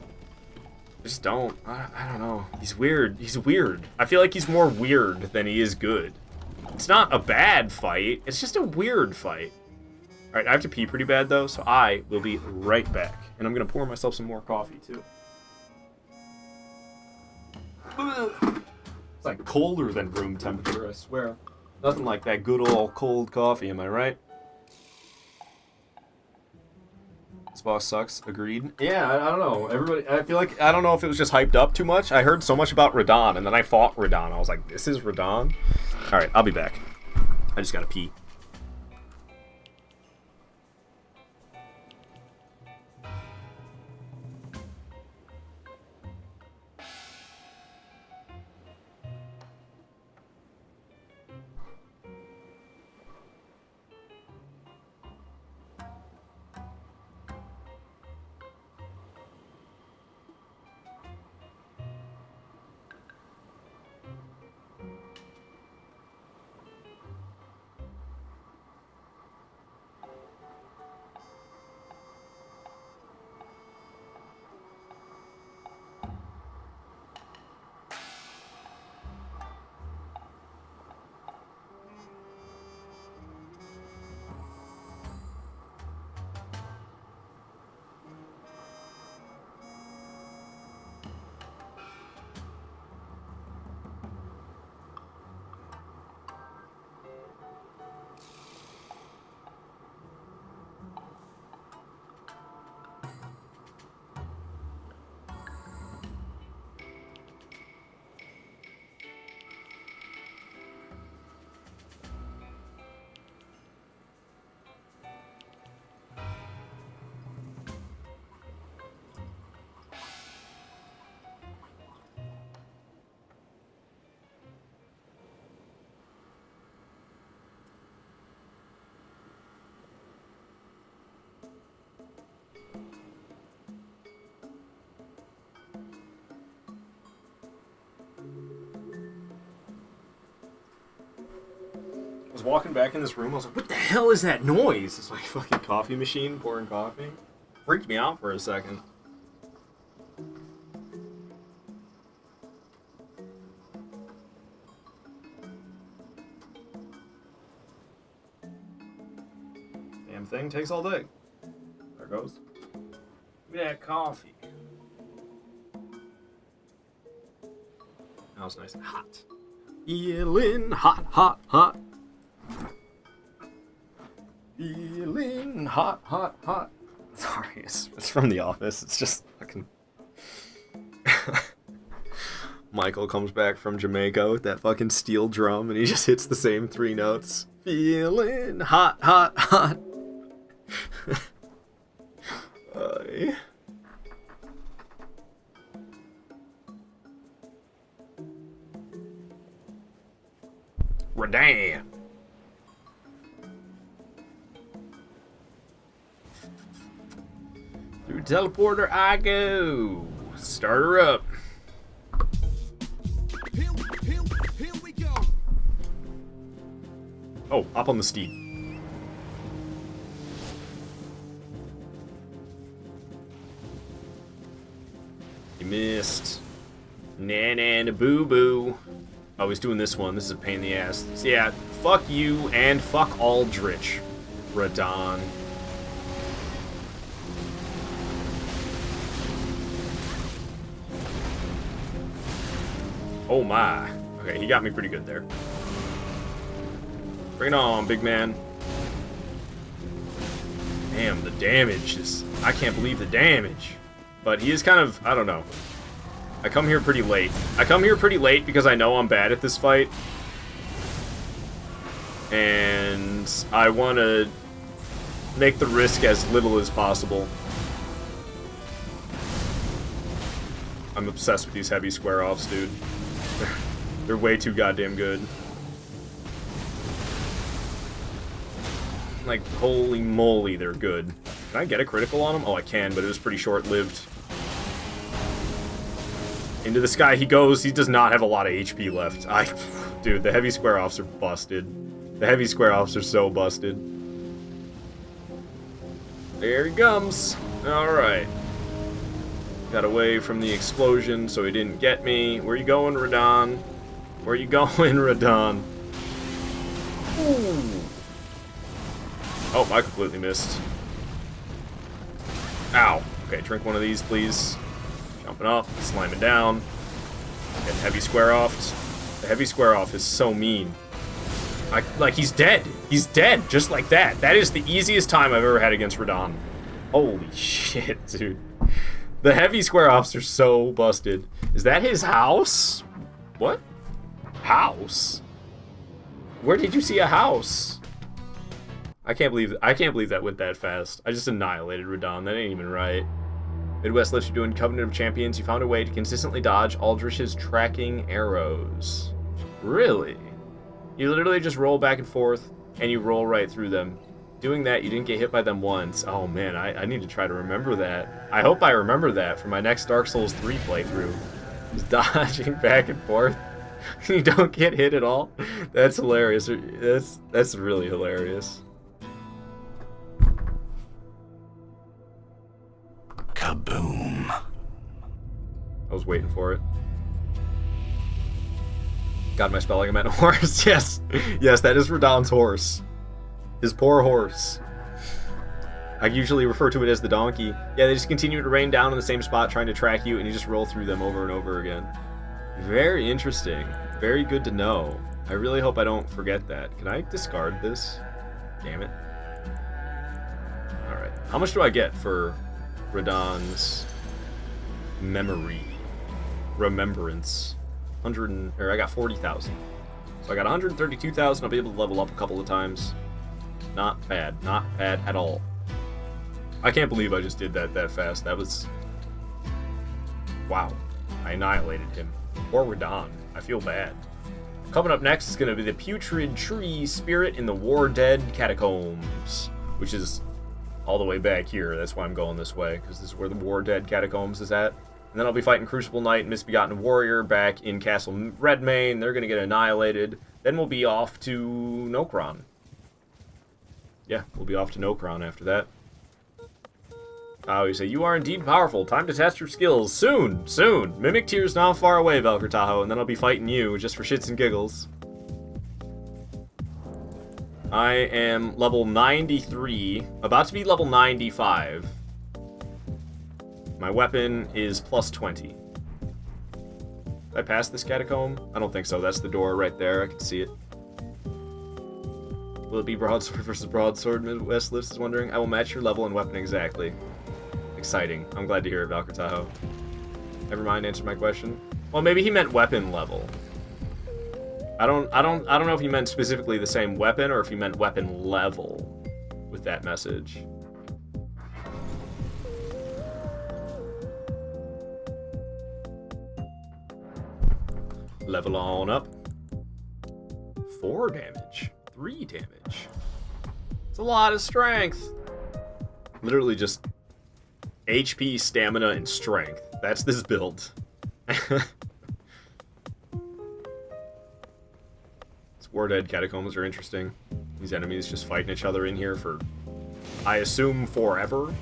I just don't. I don't know. He's weird. I feel like he's more weird than he is good. It's not a bad fight. It's just a weird fight. Alright, I have to pee pretty bad, though, so I will be right back. And I'm going to pour myself some more coffee, too. It's like colder than room temperature, I swear. Nothing like that good old cold coffee, am I right? This boss sucks. Agreed. Yeah, I don't know. Everybody, I feel like, I don't know if it was just hyped up too much. I heard so much about Radahn, and then I fought Radahn. I was like, this is Radahn? Alright, I'll be back. I just gotta pee. walking back in this room, I was like, what the hell is that noise? It's like a fucking coffee machine pouring coffee. Freaked me out for a second. Damn thing takes all day. There goes. Look at that coffee. That was nice and hot. Feeling hot, hot, hot. Feeling hot, hot, hot. Sorry, it's from The Office. It's just fucking... Michael comes back from Jamaica with that fucking steel drum and he just hits the same 3 notes. Feeling hot, hot, hot. Radan. Through teleporter I go. Start her up. Here we go. Oh, hop on the steed. You missed. Na boo boo. Oh, he's doing this one. This is a pain in the ass. So yeah, fuck you and fuck Aldrich, Radon. Oh my. Okay, he got me pretty good there. Bring it on, big man. Damn, the damage is... I can't believe the damage. But he is kind of... I don't know. I come here pretty late. I come here pretty late because I know I'm bad at this fight. And I want to make the risk as little as possible. I'm obsessed with these heavy square-offs, dude. They're way too goddamn good. Like, holy moly, they're good. Can I get a critical on him? Oh, I can, but it was pretty short-lived. Into the sky he goes. He does not have a lot of HP left. Dude, the heavy square-offs are busted. The heavy square-offs are so busted. There he comes. Alright. Got away from the explosion, so he didn't get me. Where you going, Radon? Where you going, Radon? Ooh. Oh, I completely missed. Ow. Okay, drink one of these, please. Jumping up, slamming down. Getting heavy square-offed. The heavy square-off is so mean. Like, he's dead. He's dead, just like that. That is the easiest time I've ever had against Radon. Holy shit, dude. The heavy square-offs are so busted. Is that his house? What? House? Where did you see a house? I can't believe that went that fast. I just annihilated Radon. That ain't even right. Midwest left you doing Covenant of Champions. You found a way to consistently dodge Aldrich's tracking arrows. Really? You literally just roll back and forth, and you roll right through them. Doing that, you didn't get hit by them once. Oh man, I need to try to remember that. I hope I remember that for my next Dark Souls 3 playthrough. Just dodging back and forth. You don't get hit at all? That's hilarious. That's really hilarious. Kaboom. I was waiting for it. God, am I spelling him at a horse? Yes. Yes, that is Radon's horse. His poor horse. I usually refer to it as the donkey. Yeah, they just continue to rain down in the same spot trying to track you, and you just roll through them over and over again. Very interesting. Very good to know. I really hope I don't forget that. Can I discard this? Damn it. Alright. How much do I get for Radon's memory? Remembrance. I got 40,000. So I got 132,000. I'll be able to level up a couple of times. Not bad. Not bad at all. I can't believe I just did that fast. That was... Wow. I annihilated him. Poor Radon. I feel bad. Coming up next is going to be the Putrid Tree Spirit in the War Dead Catacombs, which is all the way back here. That's why I'm going this way, because this is where the War Dead Catacombs is at. And then I'll be fighting Crucible Knight and Misbegotten Warrior back in Castle Redmane. They're going to get annihilated. Then we'll be off to Nokron. Yeah, we'll be off to Nokron after that. You say, you are indeed powerful. Time to test your skills. Soon, soon. Mimic Tier's not far away, Velcro and then I'll be fighting you just for shits and giggles. I am level 93, about to be level 95. My weapon is plus 20. Did I pass this catacomb? I don't think so. That's the door right there. I can see it. Will it be Broadsword versus Broadsword? Midwest Lifts is wondering. I will match your level and weapon exactly. Exciting. I'm glad to hear it, Valkyr. Never mind, answer my question. Well, maybe he meant weapon level. I don't know if he meant specifically the same weapon or if he meant weapon level with that message. Level on up. 4 damage. 3 damage. It's a lot of strength. Literally just HP, stamina, and strength. That's this build. Wardead catacombs are interesting. These enemies just fighting each other in here for, I assume, forever.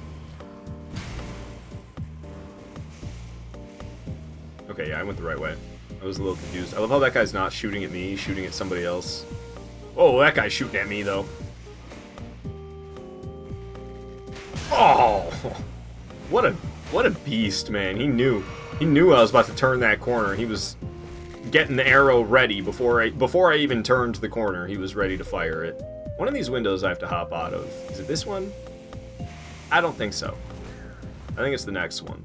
Okay, yeah, I went the right way. I was a little confused. I love how that guy's not shooting at me, he's shooting at somebody else. Oh, that guy's shooting at me, though. Oh! What a beast, man. He knew I was about to turn that corner. He was getting the arrow ready before I even turned the corner. He was ready to fire it. One of these windows I have to hop out of. Is it this one? I don't think so. I think it's the next one.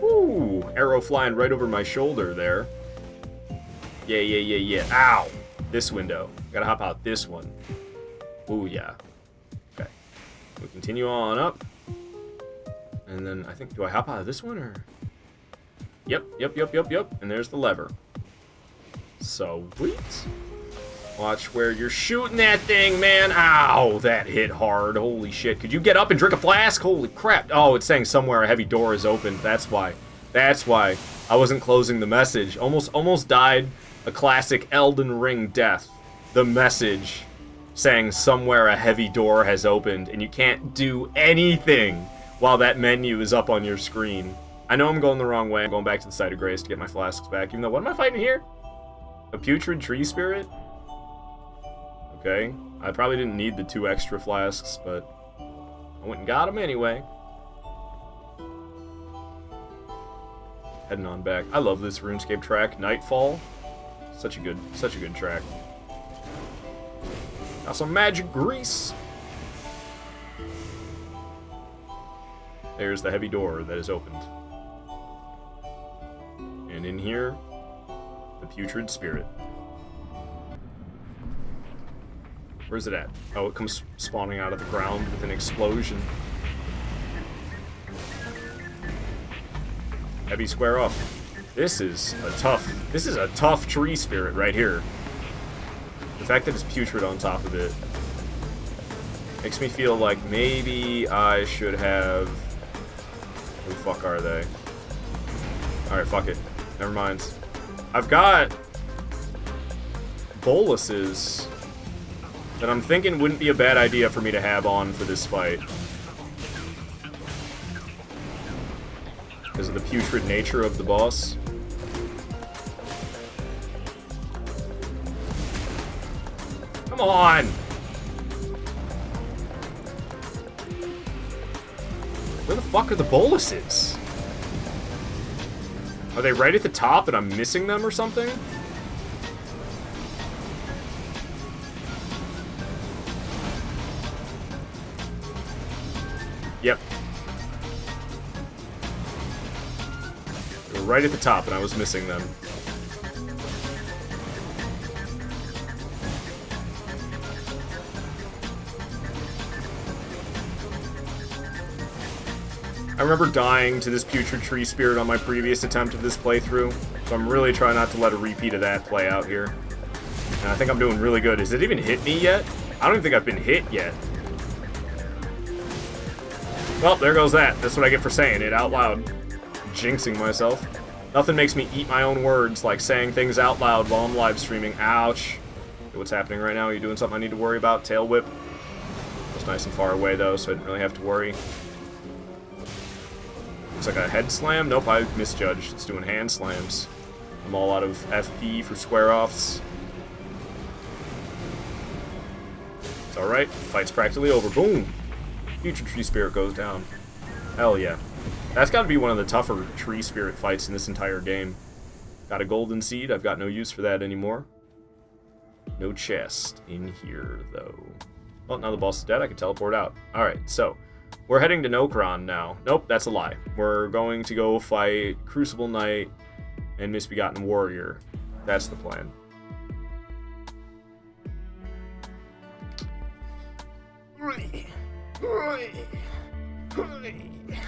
Ooh, arrow flying right over my shoulder there. Yeah. Ow! This window. Gotta hop out this one. Ooh, yeah. Okay. We continue on up. And then I think, do I hop out of this one or? Yep. And there's the lever. Sweet. Watch where you're shooting that thing, man. Ow, that hit hard. Holy shit. Could you get up and drink a flask? Holy crap. Oh, it's saying somewhere a heavy door is open. That's why. I wasn't closing the message. Almost died a classic Elden Ring death. The message saying somewhere a heavy door has opened and you can't do anything while that menu is up on your screen. I know I'm going the wrong way. I'm going back to the Site of Grace to get my flasks back. Even though, what am I fighting here? A putrid tree spirit? Okay. I probably didn't need the 2 extra flasks, but I went and got them anyway. Heading on back. I love this RuneScape track. Nightfall. Such a good track. Got some magic grease. There's the heavy door that is opened. And in here, the putrid spirit. Where's it at? Oh, it comes spawning out of the ground with an explosion. Heavy square off. This is a tough tree spirit right here. The fact that it's putrid on top of it makes me feel like maybe I should have... Who the fuck are they? Alright, fuck it. Never mind. I've got boluses that I'm thinking wouldn't be a bad idea for me to have on for this fight. Because of the putrid nature of the boss. Come on! Where the fuck are the boluses? Are they right at the top and I'm missing them or something? Yep. They were right at the top and I was missing them. I remember dying to this putrid tree spirit on my previous attempt of this playthrough, so I'm really trying not to let a repeat of that play out here. And I think I'm doing really good. Has it even hit me yet? I don't even think I've been hit yet. Well, there goes that. That's what I get for saying it out loud. Jinxing myself. Nothing makes me eat my own words like saying things out loud while I'm live streaming. Ouch. Okay, what's happening right now? Are you doing something I need to worry about? Tail whip. It's nice and far away though, so I didn't really have to worry. Looks like a head slam. Nope, I misjudged. It's doing hand slams. I'm all out of FP for square offs. It's alright. Fight's practically over. Boom! Future Tree Spirit goes down. Hell yeah. That's got to be one of the tougher Tree Spirit fights in this entire game. Got a golden seed. I've got no use for that anymore. No chest in here, though. Well, now the boss is dead. I can teleport out. Alright, so we're heading to Nokron now. Nope, that's a lie. We're going to go fight Crucible Knight and Misbegotten Warrior. That's the plan.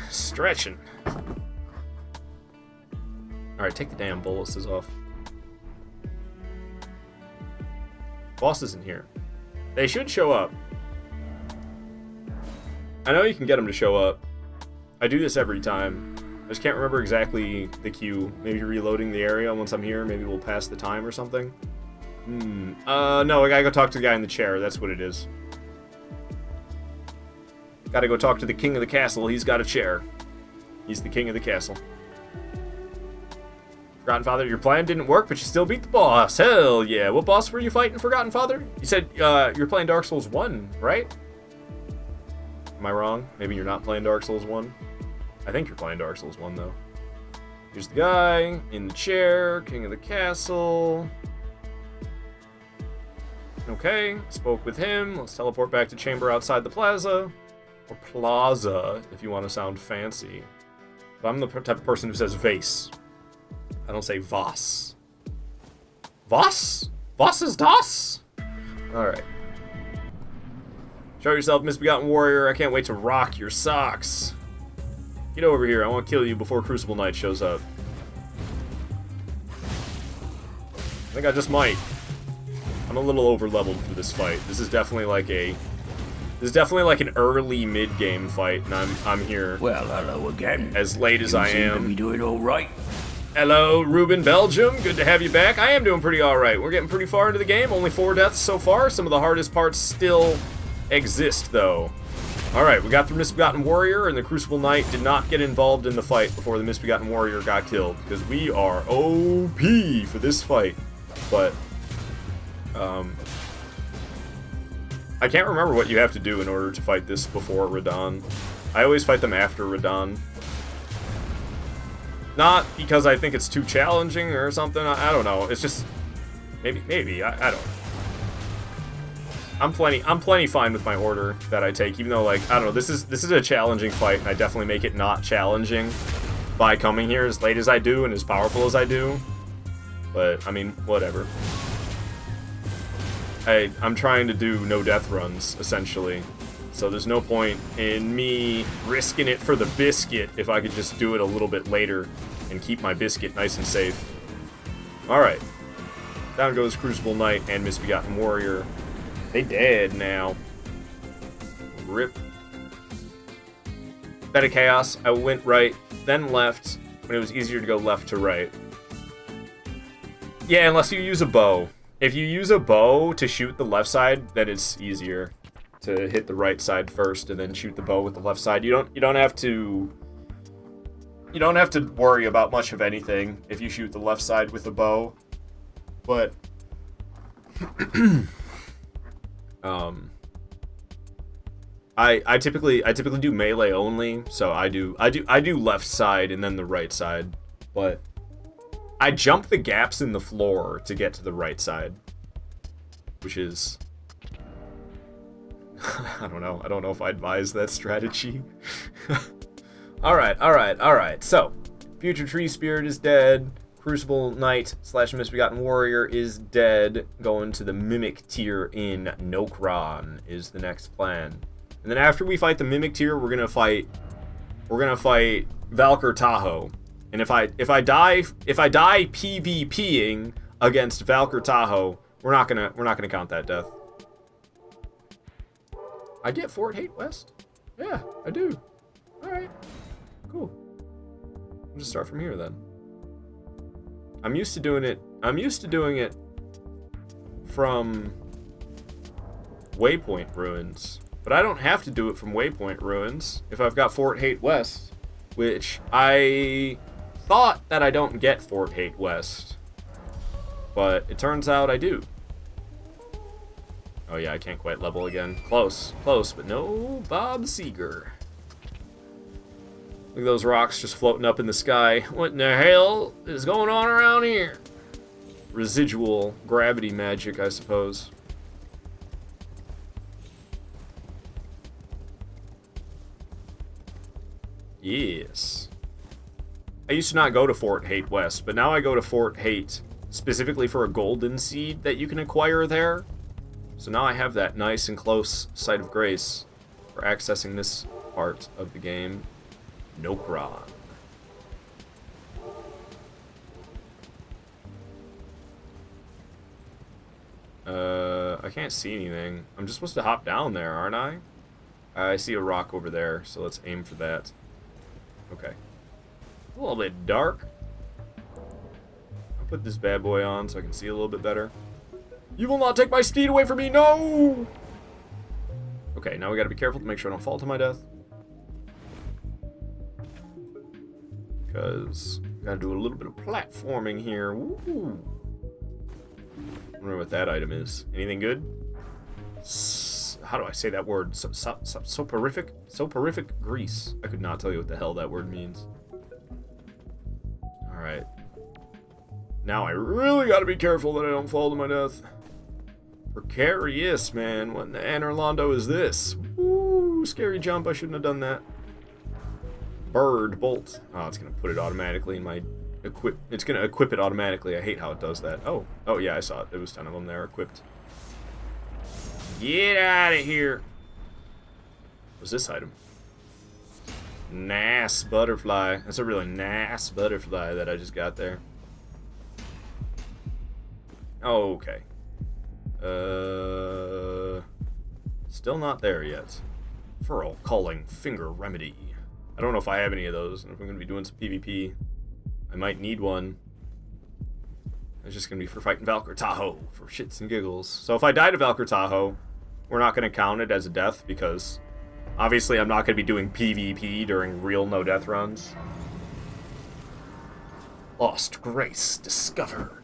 Stretching. Alright, take the damn boluses off. Boss isn't here. They should show up. I know you can get them to show up. I do this every time. I just can't remember exactly the cue. Maybe reloading the area once I'm here. Maybe we'll pass the time or something. No, I gotta go talk to the guy in the chair. That's what it is. Gotta go talk to the king of the castle. He's got a chair. He's the king of the castle. Forgotten Father, your plan didn't work, but you still beat the boss. Hell yeah. What boss were you fighting, Forgotten Father? You said you're playing Dark Souls 1, right? Am I wrong? Maybe you're not playing Dark Souls 1? I think you're playing Dark Souls 1, though. Here's the guy in the chair, king of the castle. Okay, spoke with him. Let's teleport back to chamber outside the plaza. Or plaza, if you want to sound fancy. But I'm the type of person who says vase. I don't say Voss. Voss? Voss is das? Alright. Show yourself, Misbegotten Warrior. I can't wait to rock your socks. Get over here. I want to kill you before Crucible Knight shows up. I think I just might. I'm a little over-leveled for this fight. This is definitely like an early mid-game fight, and I'm here. Well, hello again. As late as I Seem to am. be doing all right. Hello, Ruben Belgium. Good to have you back. I am doing pretty alright. We're getting pretty far into the game. Only 4 deaths so far. Some of the hardest parts still exist, though. Alright, we got the Misbegotten Warrior, and the Crucible Knight did not get involved in the fight before the Misbegotten Warrior got killed, because we are OP for this fight. But, I can't remember what you have to do in order to fight this before Radahn. I always fight them after Radahn. Not because I think it's too challenging or something. I don't know. It's just maybe. I don't know. I'm plenty fine with my order that I take, even though, like, I don't know, this is a challenging fight, and I definitely make it not challenging by coming here as late as I do and as powerful as I do. But I mean, whatever. I'm trying to do no death runs, essentially. So there's no point in me risking it for the biscuit if I could just do it a little bit later and keep my biscuit nice and safe. Alright. Down goes Crucible Knight and Misbegotten Warrior. They dead now. Rip. Bed of Chaos. I went right, then left, when it was easier to go left to right. Yeah, unless you use a bow. If you use a bow to shoot the left side, then it's easier to hit the right side first and then shoot the bow with the left side. You don't have to worry about much of anything if you shoot the left side with a bow. But I typically do melee only, so I do left side and then the right side. But I jump the gaps in the floor to get to the right side, which is I don't know if I advise that strategy. Alright. So, Future Tree Spirit is dead. Crucible Knight / Misbegotten Warrior is dead. Going to the Mimic tier in Nokron is the next plan. And then after we fight the Mimic tier, we're gonna fight Valkyr Tahoe. And if I die PvPing against Valkyr Tahoe, we're not gonna count that death. I get Fort Hate West? Yeah, I do. Alright. Cool. We'll just start from here then. I'm used to doing it from Waypoint Ruins. But I don't have to do it from Waypoint Ruins if I've got Fort Hate West, which I thought that I don't get Fort Hate West. But it turns out I do. Oh yeah, I can't quite level again. Close, but no Bob Seger. Look at those rocks just floating up in the sky. What in the hell is going on around here? Residual gravity magic, I suppose. Yes. I used to not go to Fort Hate West, but now I go to Fort Hate specifically for a golden seed that you can acquire there. So now I have that nice and close sight of grace for accessing this part of the game. Nokron. I can't see anything. I'm just supposed to hop down there, aren't I? I see a rock over there, so let's aim for that. Okay. A little bit dark. I'll put this bad boy on so I can see a little bit better. You will not take my speed away from me, no! Okay, now we gotta be careful to make sure I don't fall to my death. Because we gotta do a little bit of platforming here. Woo! I wonder what that item is. Anything good? How do I say that word? Soporific? Soporific grease. I could not tell you what the hell that word means. Alright. Now I really gotta be careful that I don't fall to my death. Precarious, man. What in the Anorlando is this? Ooh, scary jump. I shouldn't have done that. Bird bolt. Oh, it's gonna put it automatically in my equip. It's gonna equip it automatically. I hate how it does that. Oh yeah, I saw it. There was 10 of them there equipped. Get out of here. What's this item? Nice butterfly. That's a really nice butterfly that I just got there. Okay. Still not there yet. Furl calling finger remedy. I don't know if I have any of those, and if I'm going to be doing some PvP, I might need one. It's just going to be for fighting Valkyr Tahoe, for shits and giggles. So if I die to Valkyr Tahoe, we're not going to count it as a death, because obviously I'm not going to be doing PvP during real no-death runs. Lost Grace discovered.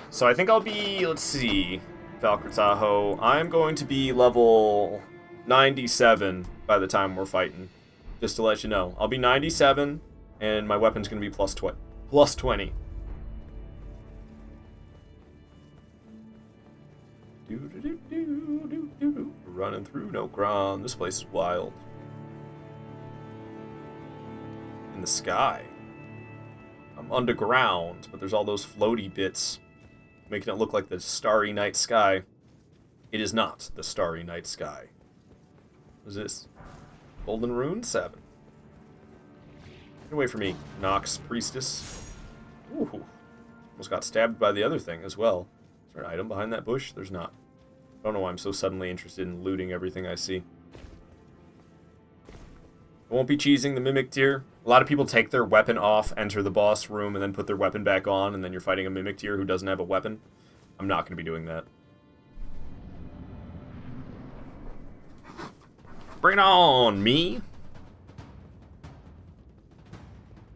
So I think I'll be, let's see, Valkyr Tahoe. I'm going to be level 97 by the time we're fighting. Just to let you know. I'll be 97, and my weapon's going to be plus 20. Running through Nokron. This place is wild. In the sky. I'm underground, but there's all those floaty bits making it look like the starry night sky. It is not the starry night sky. What is this? Golden Rune 7. Get away from me, Nox Priestess. Ooh. Almost got stabbed by the other thing as well. Is there an item behind that bush? There's not. I don't know why I'm so suddenly interested in looting everything I see. I won't be cheesing the Mimic tier. A lot of people take their weapon off, enter the boss room, and then put their weapon back on, and then you're fighting a Mimic tier who doesn't have a weapon. I'm not going to be doing that. Bring it on, me!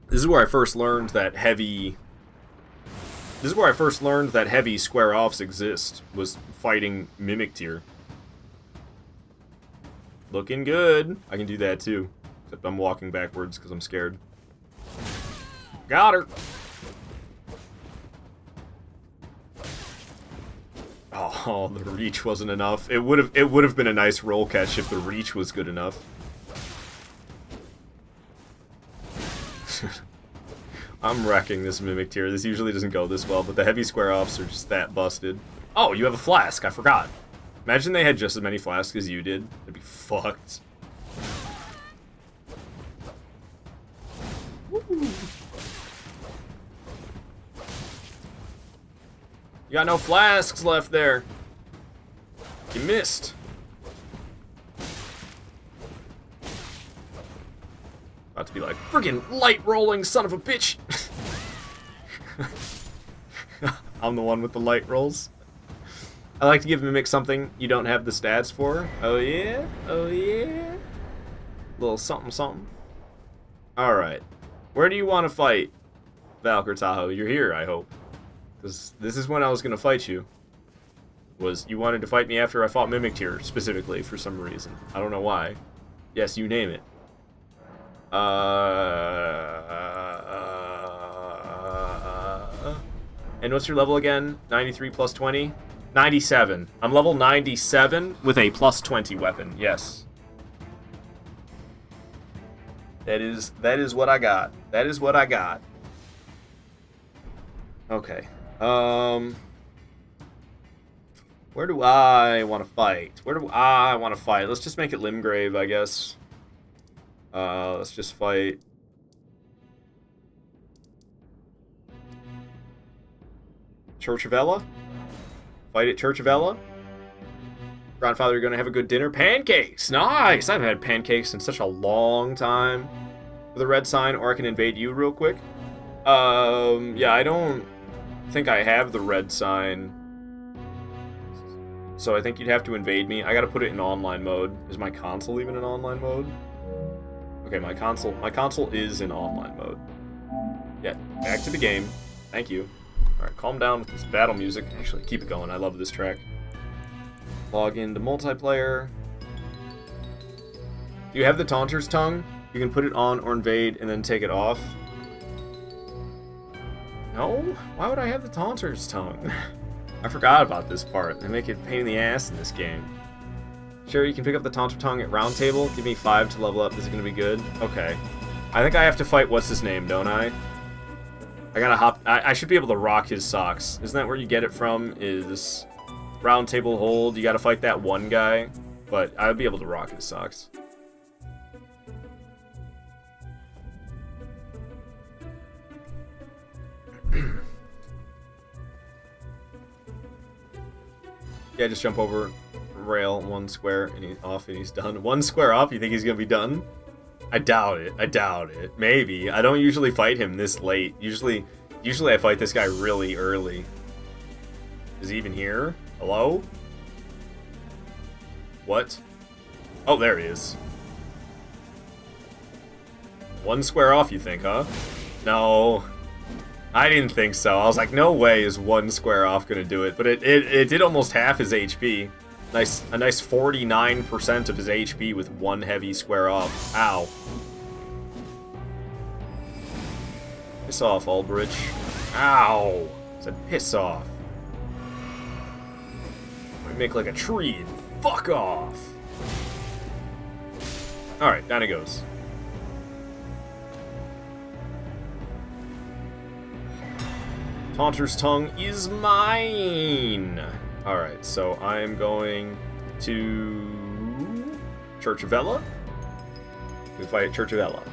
This is where I first learned that heavy... square offs exist, was fighting Mimic tier. Looking good. I can do that too. Except I'm walking backwards because I'm scared. Got her! Oh, the reach wasn't enough. It would have been a nice roll catch if the reach was good enough. I'm wrecking this Mimic tier. This usually doesn't go this well, but the heavy square offs are just that busted. Oh, you have a flask. I forgot. Imagine they had just as many flasks as you did. They'd be fucked. Woo. You got no flasks left there. You missed. About to be like, friggin' light rolling son of a bitch. I'm the one with the light rolls. I like to give Mimic something you don't have the stats for. Oh yeah? Oh yeah? Little something something. Alright. Where do you want to fight, Valkyr Tahoe? You're here, I hope. Because this is when I was going to fight you. You wanted to fight me after I fought Mimic Tier, specifically, for some reason. I don't know why. Yes, you name it. And what's your level again? 93 plus 20? 97. I'm level 97 with a plus 20 weapon. Yes. That is what I got. That is what I got. Okay. Where do I want to fight? Where do I want to fight? Let's just make it Limgrave, I guess. Let's just fight. Church of Ella? Fight at Church of Ella? Grandfather, you're gonna have a good dinner? Pancakes! Nice! I haven't had pancakes in such a long time. With a red sign, or I can invade you real quick. Yeah, I don't think I have the red sign. So I think you'd have to invade me. I gotta put it in online mode. Is my console even in online mode? Okay, my console is in online mode. Yeah, back to the game. Thank you. Alright, calm down with this battle music. Actually, keep it going. I love this track. Log into multiplayer. Do you have the Taunter's Tongue? You can put it on or invade and then take it off. No? Why would I have the Taunter's Tongue? I forgot about this part. They make it a pain in the ass in this game. Sure, you can pick up the Taunter Tongue at round table. Give me 5 to level up. Is it going to be good? Okay. I think I have to fight what's his name, don't I? I gotta hop. I should be able to rock his socks. Isn't that where you get it from? Is round table hold. You gotta fight that one guy. But I would be able to rock his socks. Yeah, just jump over rail 1 square and he's off and he's done. 1 square off? You think he's gonna be done? I doubt it. I doubt it. Maybe. I don't usually fight him this late. Usually I fight this guy really early. Is he even here? Hello? What? Oh, there he is. 1 square off, you think, huh? No. I didn't think so. I was like, no way is 1 square off gonna do it. But it did almost half his HP. A nice 49% of his HP with 1 heavy square off. Ow. Piss off, Aldrich. Ow. I said piss off. I make like a tree and fuck off. Alright, down it goes. Taunter's Tongue is mine! Alright, so I'm going to Church of Ella. We fight at Church of Ella.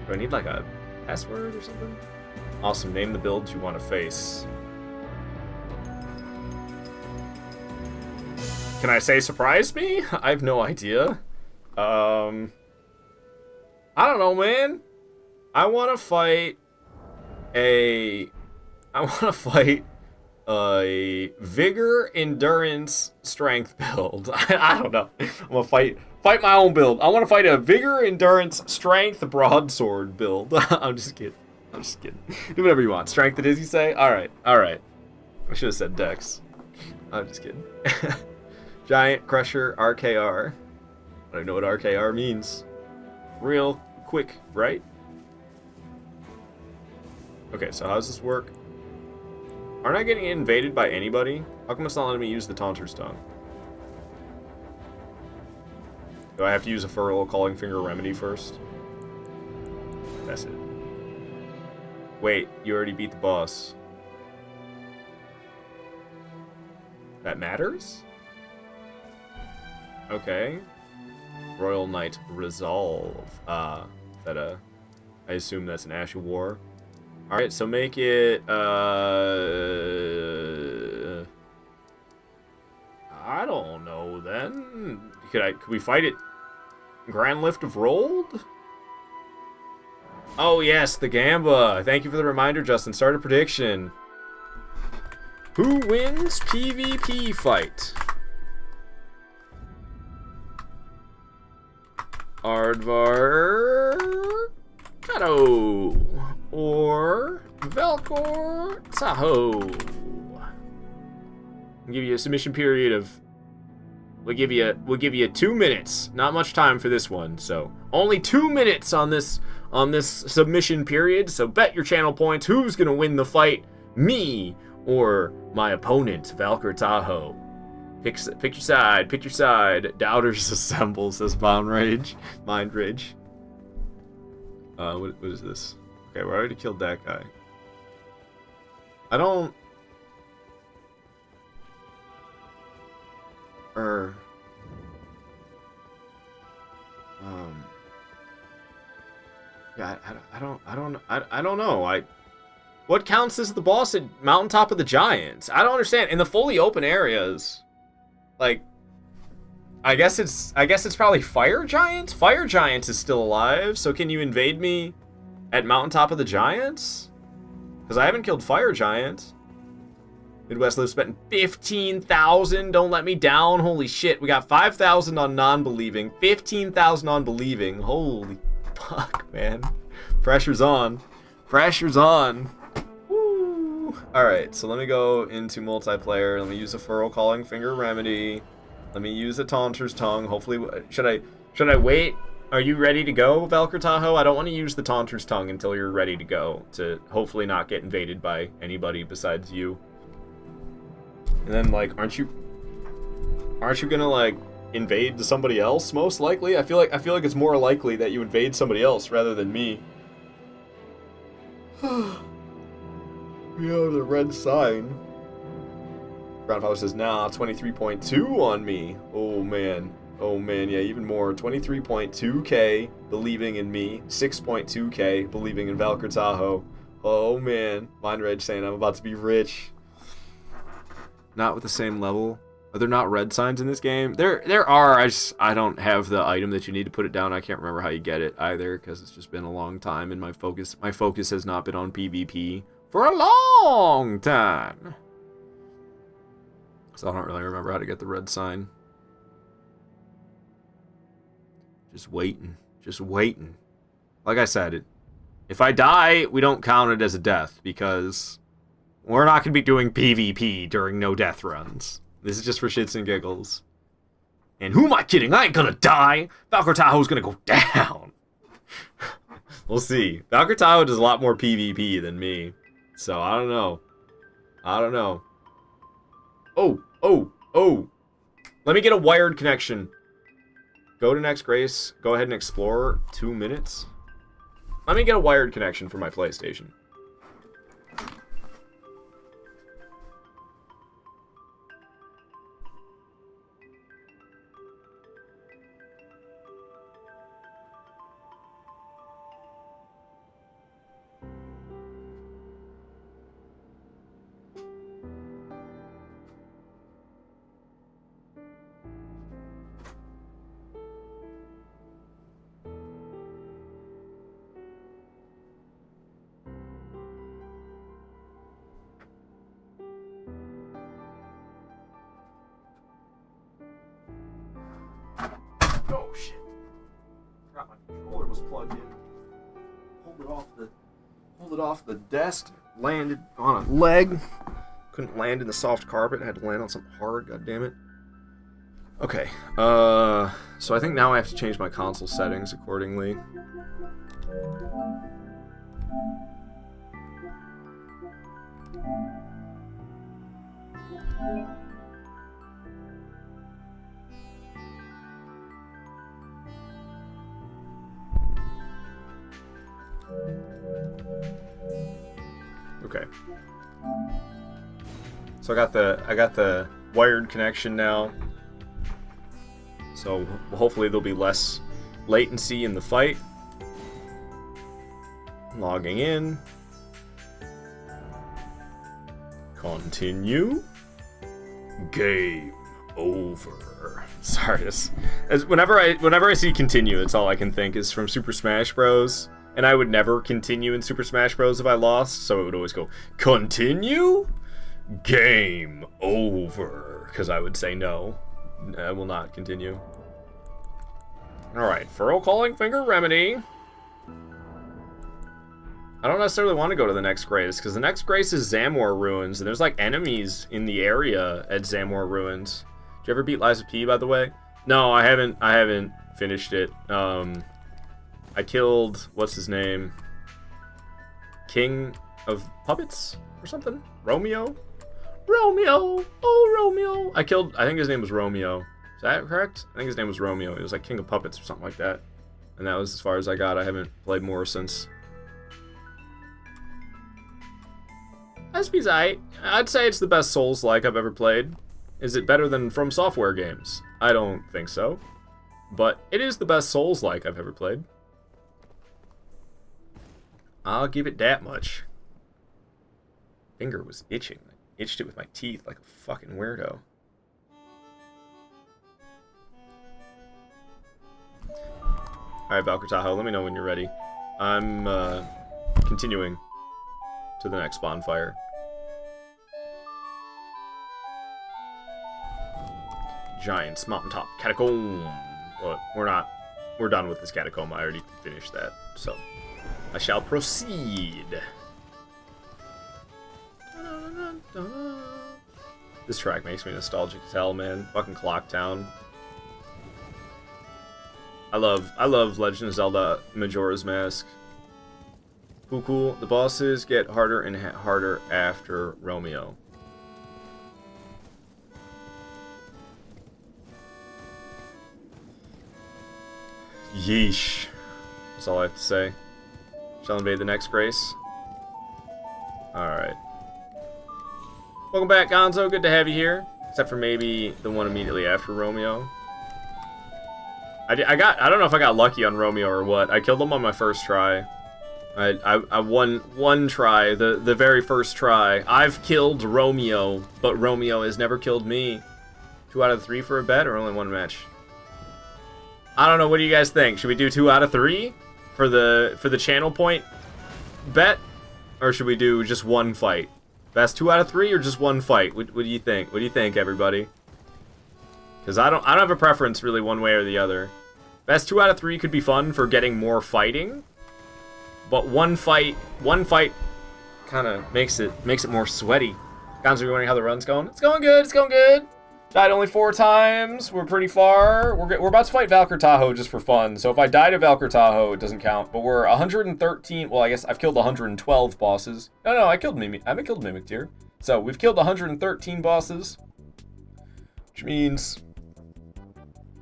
Do I need like a password or something? Awesome, name the builds you want to face. Can I say surprise me? I have no idea. I don't know, man. I want to fight a vigor, endurance, strength build. I don't know. I'm gonna fight my own build. I want to fight a vigor, endurance, strength, broadsword build. I'm just kidding. Do whatever you want. Strength, did he say? All right. I should have said Dex. I'm just kidding. Giant Crusher RKR. I don't know what RKR means. Real quick, right? Okay, so how does this work? Aren't I getting invaded by anybody? How come it's not letting me use the Taunter's Tongue? Do I have to use a Furrow Calling Finger Remedy first? That's it. Wait, you already beat the boss. That matters? Okay. Royal Knight Resolve. I assume that's an Ash of War. Alright, so make it, I don't know then. Could we fight it Grand Lift of Rold? Oh yes, the Gamba. Thank you for the reminder, Justin. Start a prediction. Who wins PvP fight? Aardvar Kato or Velkor Tahoe? I'll give you a submission period of. We'll give you 2 minutes. Not much time for this one, so only 2 minutes on this submission period. So bet your channel points. Who's gonna win the fight? Me or my opponent, Valkyr Tahoe? Pick your side. Pick your side. Doubters assemble, says Mind Rage. What is this? Okay, we already killed that guy. I don't. Yeah, I don't know. What counts as the boss at Mountaintop of the Giants? I don't understand. In the fully open areas, like, I guess it's probably Fire Giant. Fire Giant is still alive, so can you invade me at Mountaintop of the Giants? Because I haven't killed Fire Giant. Midwest Live spent 15,000. Don't let me down. Holy shit. We got 5,000 on non-believing. 15,000 on believing. Holy fuck, man. Pressure's on. Pressure's on. Woo. Alright, so let me go into multiplayer. Let me use a Furrow Calling Finger Remedy. Let me use a Taunter's Tongue. Hopefully, should I wait? Are you ready to go, Valkyr Tahoe? I don't want to use the Taunter's Tongue until you're ready to go, to hopefully not get invaded by anybody besides you. And then, like, aren't you gonna, like, invade somebody else? Most likely, I feel like it's more likely that you invade somebody else rather than me. We have the red sign. Grandfather says, nah, 23.2 on me. Oh man, yeah, even more. 23.2k believing in me. 6.2k believing in Valkyr Tahoe. Oh man, Mind Rage saying I'm about to be rich. Not with the same level. Are there not red signs in this game? There are. I don't have the item that you need to put it down. I can't remember how you get it either because it's just been a long time and my focus has not been on PvP for a long time. So I don't really remember how to get the red sign. Just waiting. Like I said, if I die, we don't count it as a death because we're not going to be doing PvP during no death runs. This is just for shits and giggles. And who am I kidding? I ain't gonna die. Valkyr Tahoe's gonna go down. We'll see. Valkyr Tahoe does a lot more PvP than me. So, I don't know. Oh. Let me get a wired connection. Go to Next Grace. Go ahead and explore. 2 minutes. Let me get a wired connection for my PlayStation. Oh shit. Forgot my controller was plugged in. Hold it off the desk. Landed on a leg. Couldn't land in the soft carpet. Had to land on something hard, god damn it. Okay. So I think now I have to change my console settings accordingly. Okay. So I got the wired connection now. So hopefully there'll be less latency in the fight. Logging in. Continue. Game over. Sorry, as whenever I see continue, it's all I can think is from Super Smash Bros. And I would never continue in Super Smash Bros. If I lost, so it would always go, continue? Game over. Because I would say no. I will not continue. Alright, Furrow Calling Finger Remedy. I don't necessarily want to go to the next Grace, because the next Grace is Zamor Ruins, and there's like enemies in the area at Zamor Ruins. Did you ever beat Liza P, by the way? No, I haven't finished it. I killed, what's his name? King of Puppets or something? Romeo? Romeo! Oh, Romeo! I think his name was Romeo. Is that correct? I think his name was Romeo. It was like King of Puppets or something like that. And that was as far as I got. I haven't played more since. SP's aight. I'd say it's the best Souls-like I've ever played. Is it better than From Software games? I don't think so. But it is the best Souls-like I've ever played. I'll give it that much. Finger was itching. I itched it with my teeth like a fucking weirdo. Alright, Valkyr Tahoe, let me know when you're ready. I'm continuing to the next bonfire. Giants Mountaintop Catacomb. But we're done with this catacomb. I already finished that, so I shall proceed. This track makes me nostalgic as hell, man. Fucking Clocktown. I love Legend of Zelda Majora's Mask. Cool. The bosses get harder and harder after Romeo. Yeesh. That's all I have to say. Shall invade the next Grace. Alright. Welcome back, Gonzo. Good to have you here. Except for maybe the one immediately after Romeo. I don't know if I got lucky on Romeo or what. I killed him on my first try. I won one try, the very first try. I've killed Romeo, but Romeo has never killed me. 2 out of 3 for a bet, or only 1 match? I don't know. What do you guys think? Should we do 2 out of 3 for the channel point bet, or should we do just 1 fight? Best 2 out of 3 or just 1 fight? What do you think? What do you think, everybody? Because I don't have a preference really one way or the other. Best 2 out of 3 could be fun for getting more fighting, but one fight kind of makes it more sweaty. Guys, are you wondering how the run's going? It's going good. It's going good. Died only 4 times. We're pretty far. We're about to fight Valkyr Tahoe just for fun. So if I die to Valkyr Tahoe, it doesn't count. But we're 113. Well, I guess I've killed 112 bosses. No, I killed Mimic. I haven't killed Mimic Tier. So we've killed 113 bosses, which means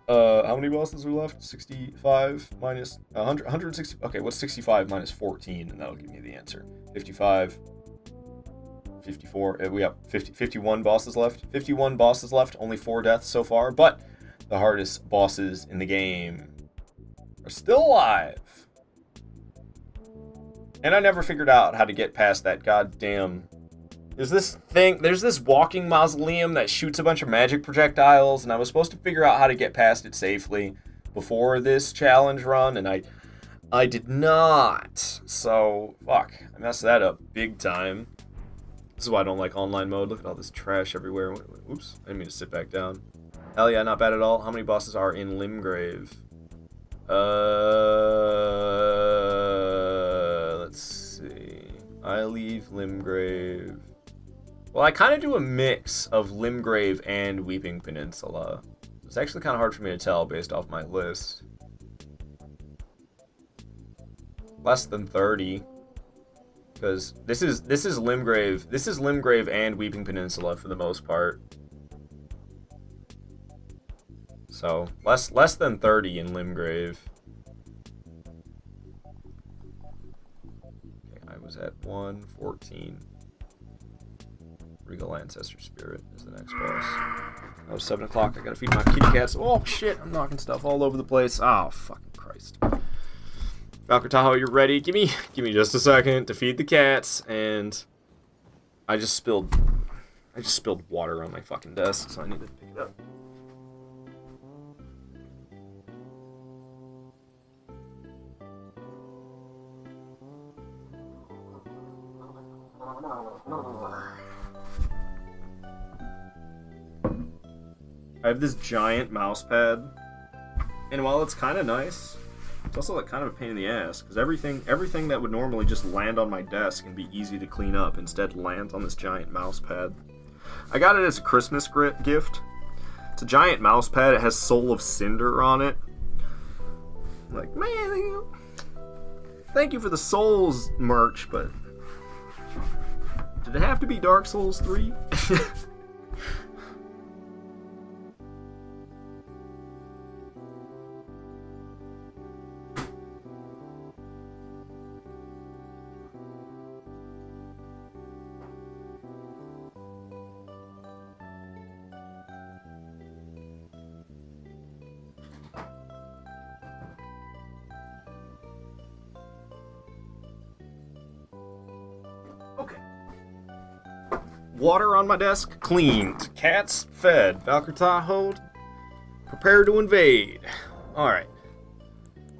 how many bosses are left? 65 minus 100, 160. Okay, what's 65 minus 14? And that'll give me the answer. 55. 54, we have 51 bosses left. 51 bosses left, only 4 deaths so far, but the hardest bosses in the game are still alive. And I never figured out how to get past that goddamn... There's this walking mausoleum that shoots a bunch of magic projectiles, and I was supposed to figure out how to get past it safely before this challenge run, and I did not. So, fuck, I messed that up big time. This is why I don't like online mode. Look at all this trash everywhere. Oops, I didn't mean to sit back down. Hell yeah, not bad at all. How many bosses are in Limgrave? Let's see. I leave Limgrave. Well, I kind of do a mix of Limgrave and Weeping Peninsula. It's actually kind of hard for me to tell based off my list. Less than 30. Because this is Limgrave. This is Limgrave and Weeping Peninsula for the most part. So less than 30 in Limgrave. Okay, I was at 114. Regal Ancestor Spirit is the next boss. Oh, 7 o'clock. I gotta feed my kitty cats. Oh shit! I'm knocking stuff all over the place. Oh fucking Christ. Valkyr Tahoe, you're ready. Give me just a second to feed the cats, and I just spilled water on my fucking desk, so I need to pick it up. I have this giant mouse pad, and while it's kind of nice, it's also like kind of a pain in the ass, because everything that would normally just land on my desk and be easy to clean up instead lands on this giant mouse pad. I got it as a Christmas gift. It's a giant mouse pad. It has Soul of Cinder on it. I'm like, man, thank you for the Souls merch, but did it have to be Dark Souls 3? Okay. Water on my desk, cleaned. Cats fed. Valkyrie Tahoe, prepared to invade. Alright.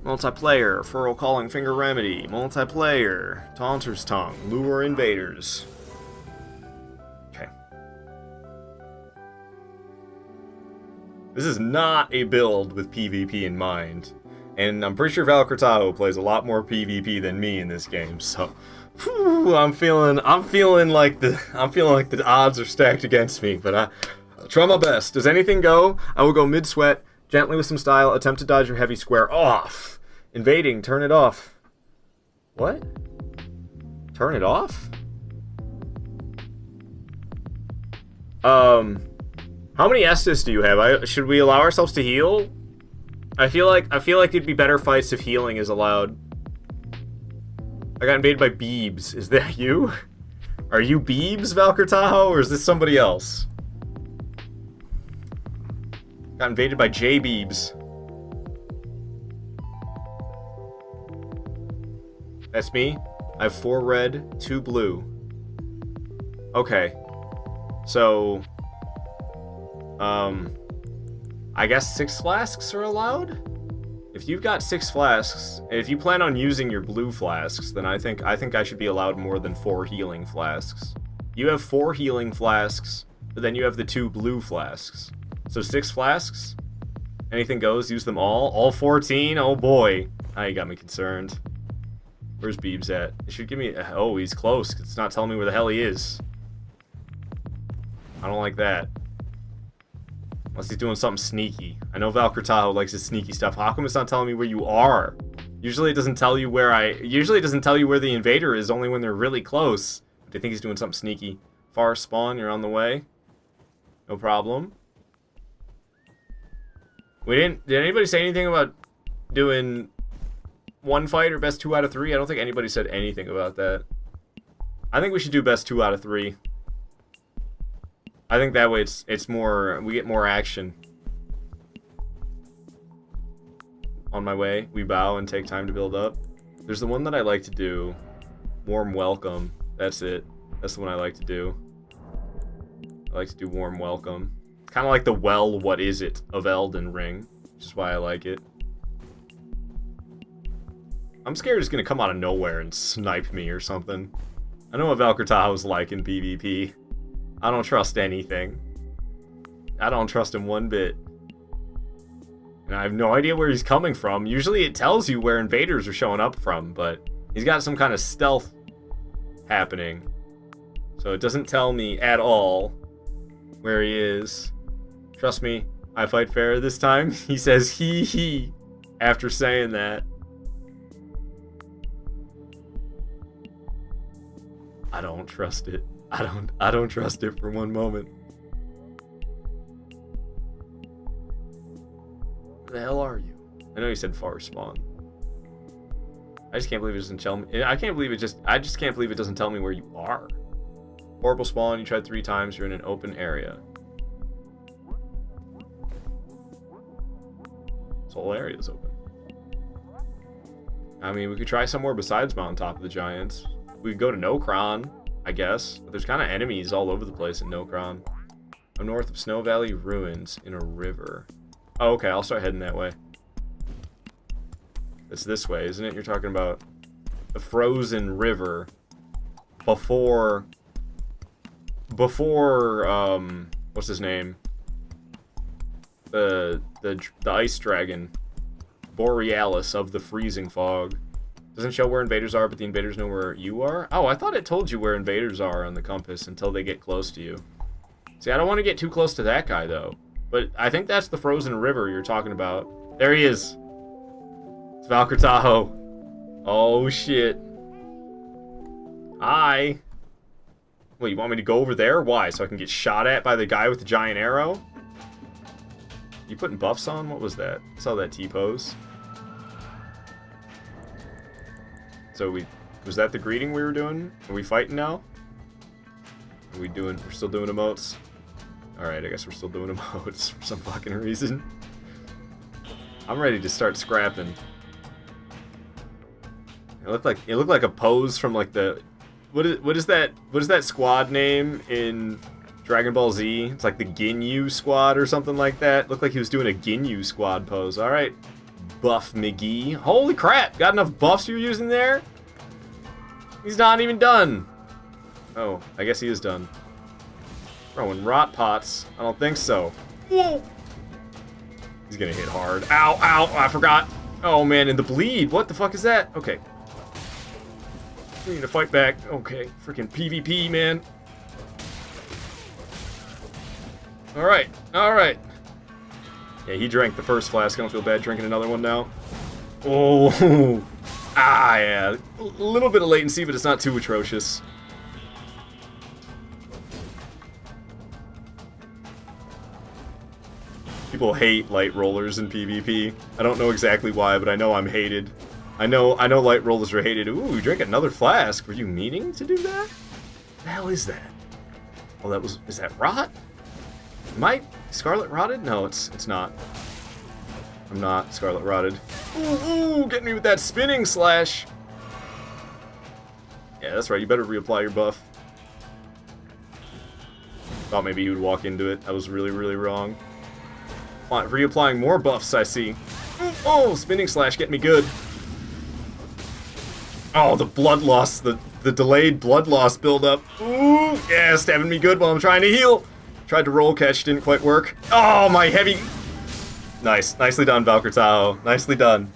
Multiplayer, Furrow Calling Finger Remedy. Multiplayer, Taunter's Tongue, Lure Invaders. Okay. This is not a build with PvP in mind. And I'm pretty sure Valkyrie Tahoe plays a lot more PvP than me in this game, so whew, I'm feeling like the odds are stacked against me, but I'll try my best. Does anything go? I will go mid-sweat, gently with some style, attempt to dodge your heavy square off. Invading, turn it off. What? Turn it off? How many Estus do you have? Should we allow ourselves to heal? I feel like it'd be better fights if healing is allowed. I got invaded by Beebs. Is that you? Are you Beebs, Valkyrie Tahoe, or is this somebody else? Got invaded by J Beebs. That's me. I have 4 red, 2 blue. Okay. So, I guess 6 flasks are allowed? If you've got 6 flasks, if you plan on using your blue flasks, then I think I should be allowed more than 4 healing flasks. You have 4 healing flasks, but then you have the 2 blue flasks. So 6 flasks? Anything goes, use them all? All 14? Oh boy. Now you got me concerned. Where's Beebs at? It should give me... Oh, he's close. It's not telling me where the hell he is. I don't like that. Unless he's doing something sneaky. I know Valkyrie Tahoe likes his sneaky stuff. How come it's not telling me where you are? Usually it doesn't tell you where Usually it doesn't tell you where the invader is, only when they're really close. But I think he's doing something sneaky. Far spawn, you're on the way. No problem. Did anybody say anything about doing 1 fight or best 2 out of 3? I don't think anybody said anything about that. I think we should do best 2 out of 3. I think that way it's more, we get more action. On my way, we bow and take time to build up. There's the one that I like to do, Warm Welcome. That's it. That's the one I like to do. I like to do Warm Welcome. Kind of like the Well, What Is It of Elden Ring, which is why I like it. I'm scared it's gonna come out of nowhere and snipe me or something. I know what Valkyrie Tahoe's like in PvP. I don't trust anything. I don't trust him one bit. And I have no idea where he's coming from. Usually it tells you where invaders are showing up from, but he's got some kind of stealth happening. So it doesn't tell me at all where he is. Trust me, I fight fair this time. He says he after saying that. I don't trust it. I don't trust it for one moment. Where the hell are you? I know you said far spawn. I just can't believe it doesn't tell me. I just can't believe it doesn't tell me where you are. Horrible spawn, you tried 3 times, you're in an open area. This whole area is open. I mean, we could try somewhere besides Mountaintop of the Giants. We could go to Nokron, I guess. But there's kind of enemies all over the place in Nokron. I'm north of Snow Valley Ruins in a river. Oh, okay, I'll start heading that way. It's this way, isn't it? You're talking about the frozen river before before what's his name? The ice dragon, Borealis of the freezing fog. Doesn't show where invaders are, but the invaders know where you are? Oh, I thought it told you where invaders are on the compass until they get close to you. See, I don't want to get too close to that guy, though. But I think that's the frozen river you're talking about. There he is. It's Valkyr Tahoe. Oh, shit. Hi. Wait, you want me to go over there? Why? So I can get shot at by the guy with the giant arrow? You putting buffs on? What was that? I saw that T-pose. So was that the greeting we were doing? Are we fighting now? We're still doing emotes? Alright, I guess we're still doing emotes for some fucking reason. I'm ready to start scrapping. It looked like a pose from like the what is that squad name in Dragon Ball Z? It's like the Ginyu squad or something like that. Looked like he was doing a Ginyu squad pose. Alright. Buff McGee. Holy crap! Got enough buffs you're using there? He's not even done. Oh, I guess he is done. Throwing rot pots. I don't think so. Whoa! He's gonna hit hard. Ow, ow, I forgot. Oh man, and the bleed. What the fuck is that? Okay. We need to fight back. Okay, freaking PvP, man. Alright, alright. Yeah, he drank the first flask. I don't feel bad drinking another one now. Oh, ah, yeah. A little bit of latency, but it's not too atrocious. People hate light rollers in PvP. I don't know exactly why, but I know I'm hated. I know light rollers are hated. Ooh, you drank another flask. Were you meaning to do that? What the hell is that? Oh, is that rot? Am I Scarlet Rotted? No, it's not. I'm not Scarlet Rotted. Ooh, get me with that spinning slash. Yeah, that's right. You better reapply your buff. Thought maybe he would walk into it. I was really, really wrong. Reapplying more buffs, I see. Oh, spinning slash, get me good. Oh, the blood loss, the delayed blood loss buildup. Ooh, yeah, stabbing me good while I'm trying to heal. Tried to roll catch, didn't quite work. Oh, my heavy. Nice, nicely done, Valkyr Tahoe. Nicely done.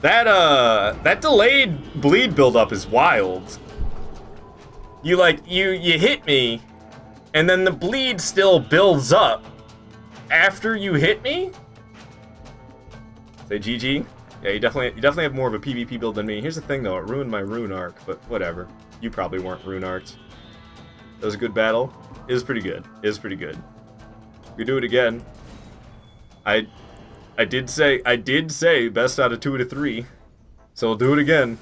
That delayed bleed buildup is wild. You hit me, and then the bleed still builds up after you hit me? Say GG. Yeah, you definitely have more of a PvP build than me. Here's the thing though, it ruined my rune arc, but whatever. You probably weren't rune arced. That was a good battle. It was pretty good. It was pretty good. We do it again. I did say best out of 2 to 3. So we'll do it again.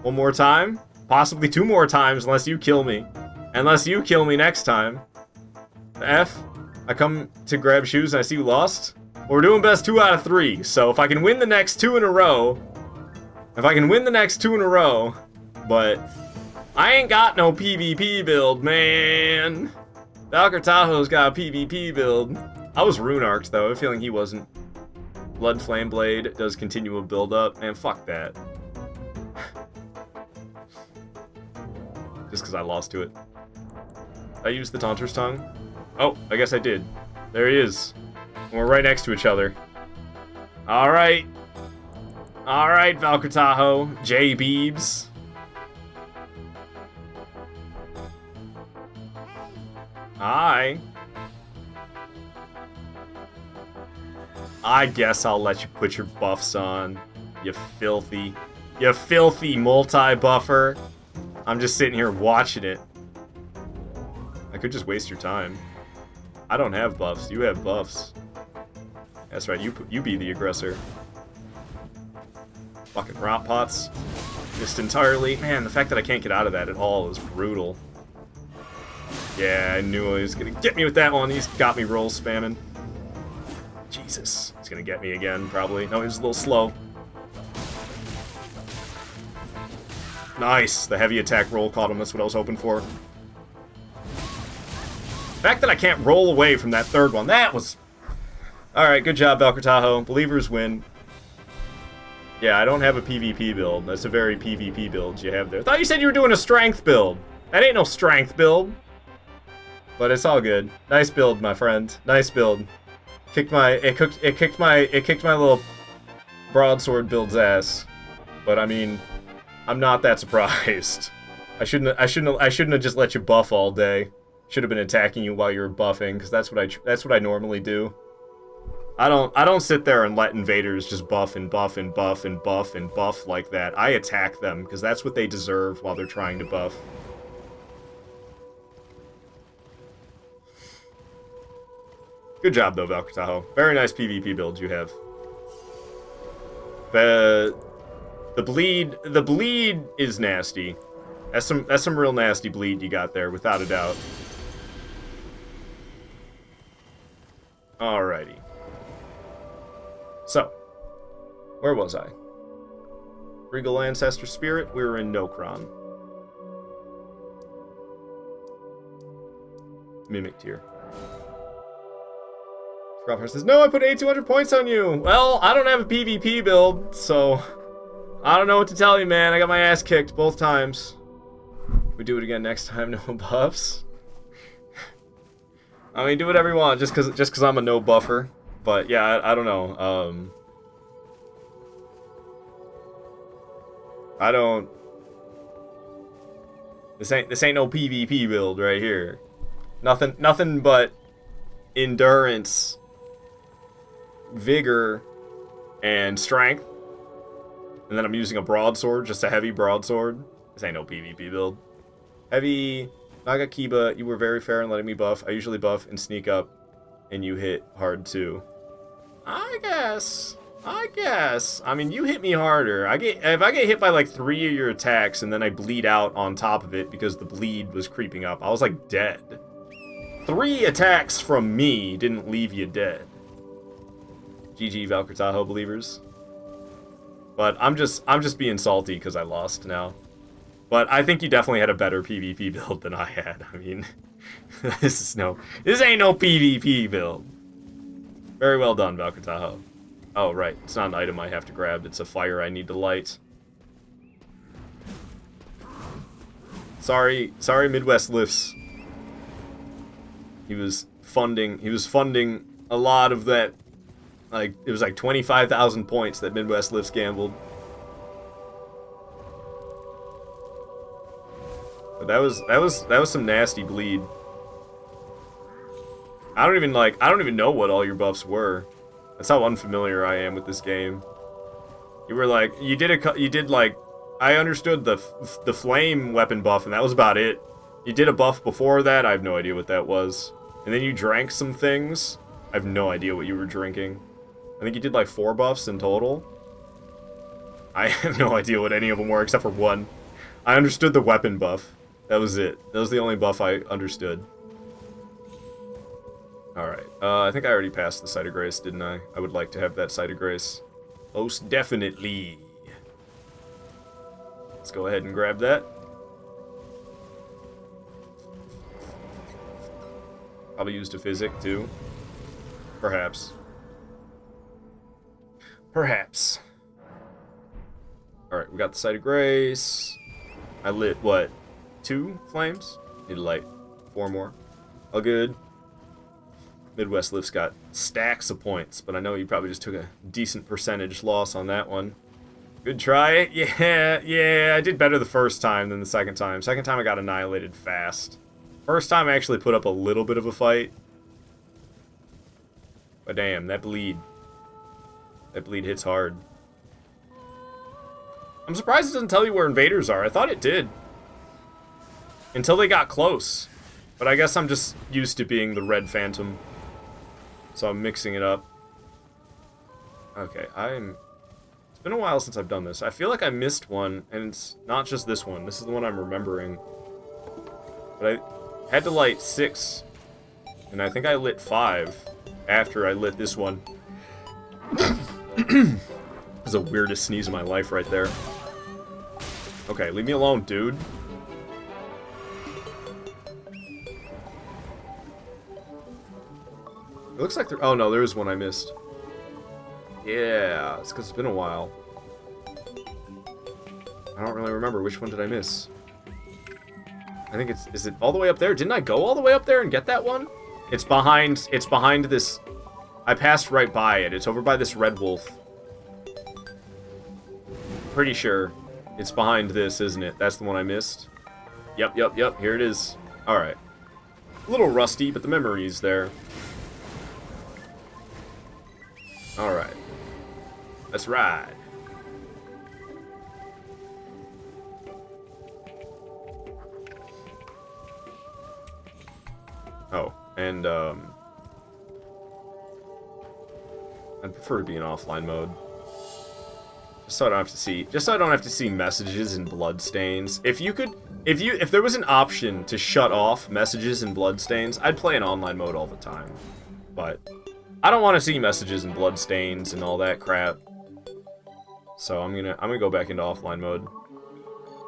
One more time. Possibly 2 more times unless you kill me. Unless you kill me next time. F, I come to grab shoes and I see you lost. Well, we're doing best 2 out of 3. So if I can win the next 2 in a row. But I ain't got no PvP build, man. Valkyr Tahoe's got a PvP build. I was rune arced though. I have a feeling he wasn't. Blood Flame Blade does continual build up. Man, fuck that. Just because I lost to it. I used the Taunter's Tongue? Oh, I guess I did. There he is. We're right next to each other. Alright. Alright, Valkyr Tahoe. J Beebs. Hi. I guess I'll let you put your buffs on. You filthy multi-buffer. I'm just sitting here watching it. I could just waste your time. I don't have buffs. You have buffs. That's right. You be the aggressor. Fucking rot pots. Just entirely. Man, the fact that I can't get out of that at all is brutal. Yeah, I knew he was gonna get me with that one. He's got me roll spamming. Jesus. He's gonna get me again, probably. No, he's a little slow. Nice. The heavy attack roll caught him. That's what I was hoping for. The fact that I can't roll away from that third one, that was... Alright, good job, Valkyr Tahoe. Believers win. Yeah, I don't have a PvP build. That's a very PvP build you have there. I thought you said you were doing a strength build. That ain't no strength build. But it's all good. Nice build, my friend. Nice build. It kicked my little broadsword build's ass. But I mean, I'm not that surprised. I shouldn't have just let you buff all day. Should have been attacking you while you were buffing, because that's what I normally do. I don't sit there and let invaders just buff and buff and buff and buff and buff like that. I attack them, because that's what they deserve while they're trying to buff. Good job, though, Valkytaho. Very nice PvP build you have. The bleed is nasty. That's some real nasty bleed you got there, without a doubt. Alrighty. So, where was I? Regal Ancestor Spirit, we were in Nokron. Mimic tier. Scrapper says, no, I put 8,200 points on you! Well, I don't have a PvP build, so I don't know what to tell you, man. I got my ass kicked both times. We do it again next time, no buffs. I mean, do whatever you want, just cause I'm a no buffer. But yeah, I don't know. I don't. This ain't no PvP build right here. Nothing but endurance, vigor, and strength. And then I'm using a broadsword, just a heavy broadsword. This ain't no PvP build. Heavy Nagakiba, you were very fair in letting me buff. I usually buff and sneak up, and you hit hard too. I guess. I mean, you hit me harder. If I get hit by like 3 of your attacks, and then I bleed out on top of it because the bleed was creeping up, I was like dead. 3 attacks from me didn't leave you dead. GG Valkytaho believers. But I'm just being salty because I lost now. But I think you definitely had a better PvP build than I had. I mean, this ain't no PvP build. Very well done, Valkytaho. Oh, right. It's not an item I have to grab. It's a fire I need to light. Sorry, Midwest Lifts. He was funding a lot of that. Like, it was like 25,000 points that Midwest Lifts gambled. But that was some nasty bleed. I don't even know what all your buffs were. That's how unfamiliar I am with this game. You were like, you did like, I understood the flame weapon buff, and that was about it. You did a buff before that, I have no idea what that was. And then you drank some things. I have no idea what you were drinking. I think you did like 4 buffs in total. I have no idea what any of them were except for one. I understood the weapon buff. That was it. That was the only buff I understood. Alright, I think I already passed the Sight of Grace, didn't I? I would like to have that Sight of Grace. Most definitely. Let's go ahead and grab that. Probably used a physic, too. Perhaps. Perhaps. Alright, we got the Sight of Grace. I lit, what, 2 flames? Need to light 4 more. All good. Midwest Lifts got stacks of points, but I know you probably just took a decent percentage loss on that one. Good try. Yeah, I did better the first time than the second time. Second time I got annihilated fast. First time I actually put up a little bit of a fight. But damn, that bleed. That bleed hits hard. I'm surprised it doesn't tell you where invaders are. I thought it did. Until they got close. But I guess I'm just used to being the red phantom. So I'm mixing it up. Okay, it's been a while since I've done this. I feel like I missed one, and it's not just this one. This is the one I'm remembering. But I had to light 6. And I think I lit 5 after I lit this one. That was the weirdest sneeze of my life right there. Okay, leave me alone, dude. It looks like there... Oh, no, there is one I missed. Yeah, it's because it's been a while. I don't really remember. Which one did I miss? I think is it all the way up there? Didn't I go all the way up there and get that one? It's behind this. I passed right by it. It's over by this red wolf. Pretty sure it's behind this, isn't it? That's the one I missed. Yep. Here it is. All right. A little rusty, but the memory's there. All right. Let's ride. Oh, and I'd prefer to be in offline mode. Just so I don't have to see messages and bloodstains. If there was an option to shut off messages and bloodstains, I'd play in online mode all the time. But I don't want to see messages and bloodstains and all that crap. So I'm gonna go back into offline mode.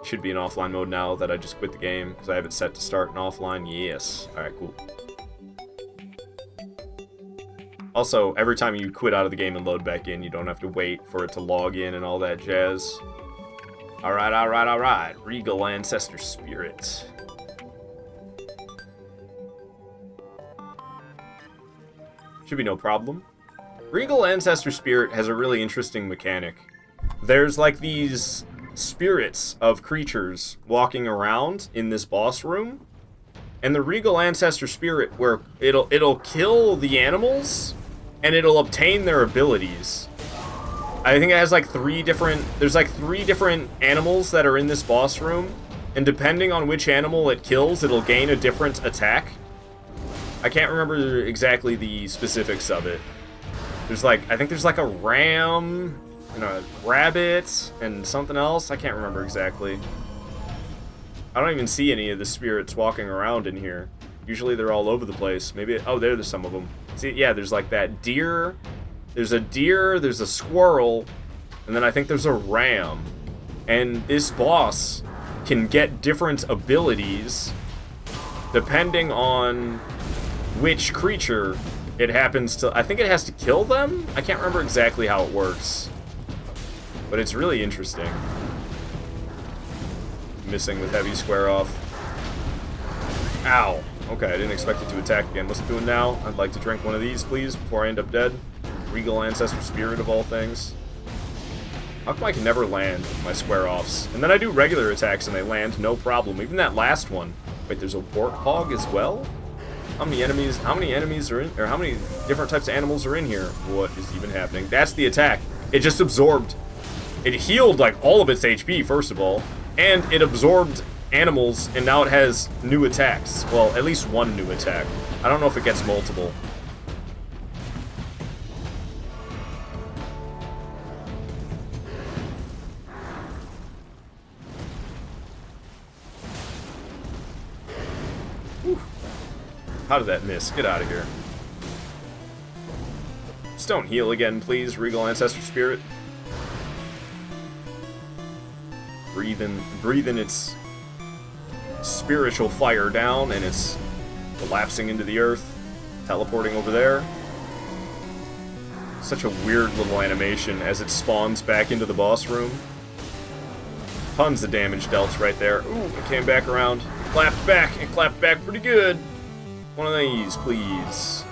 Should be in offline mode now that I just quit the game because I have it set to start in offline. Yes. All right, cool. Also, every time you quit out of the game and load back in, you don't have to wait for it to log in and all that jazz. Alright. Regal Ancestor Spirit. Should be no problem. Regal Ancestor Spirit has a really interesting mechanic. There's like these spirits of creatures walking around in this boss room. And the Regal Ancestor Spirit, where it'll kill the animals and it'll obtain their abilities. I think it has like there's like three different animals that are in this boss room, and depending on which animal it kills, it'll gain a different attack. I can't remember exactly the specifics of it. I think there's like a ram and a rabbit and something else. I can't remember exactly. I don't even see any of the spirits walking around in here. Usually they're all over the place. Maybe, oh, there's some of them. See, yeah, there's like that deer. There's a deer, there's a squirrel, and then I think there's a ram. And this boss can get different abilities depending on which creature it happens to. I think it has to kill them? I can't remember exactly how it works. But it's really interesting. Missing with heavy square off. Ow. Okay, I didn't expect it to attack again. What's it doing now? I'd like to drink one of these, please, before I end up dead. Regal Ancestor Spirit of all things. How come I can never land my square offs? And then I do regular attacks and they land no problem. Even that last one. Wait, there's a warthog as well? How many enemies are in, or how many different types of animals are in here? What is even happening? That's the attack. It just absorbed. It healed like all of its HP, first of all. And it absorbed animals, and now it has new attacks. Well, at least one new attack. I don't know if it gets multiple. Whew. How did that miss? Get out of here. Just don't heal again, please, Regal Ancestor Spirit. Breathe in its spiritual fire down, and it's collapsing into the earth, teleporting over there. Such a weird little animation as it spawns back into the boss room. Tons of damage dealt right there. Ooh, it came back around, clapped back, and clapped back pretty good. One of these, please.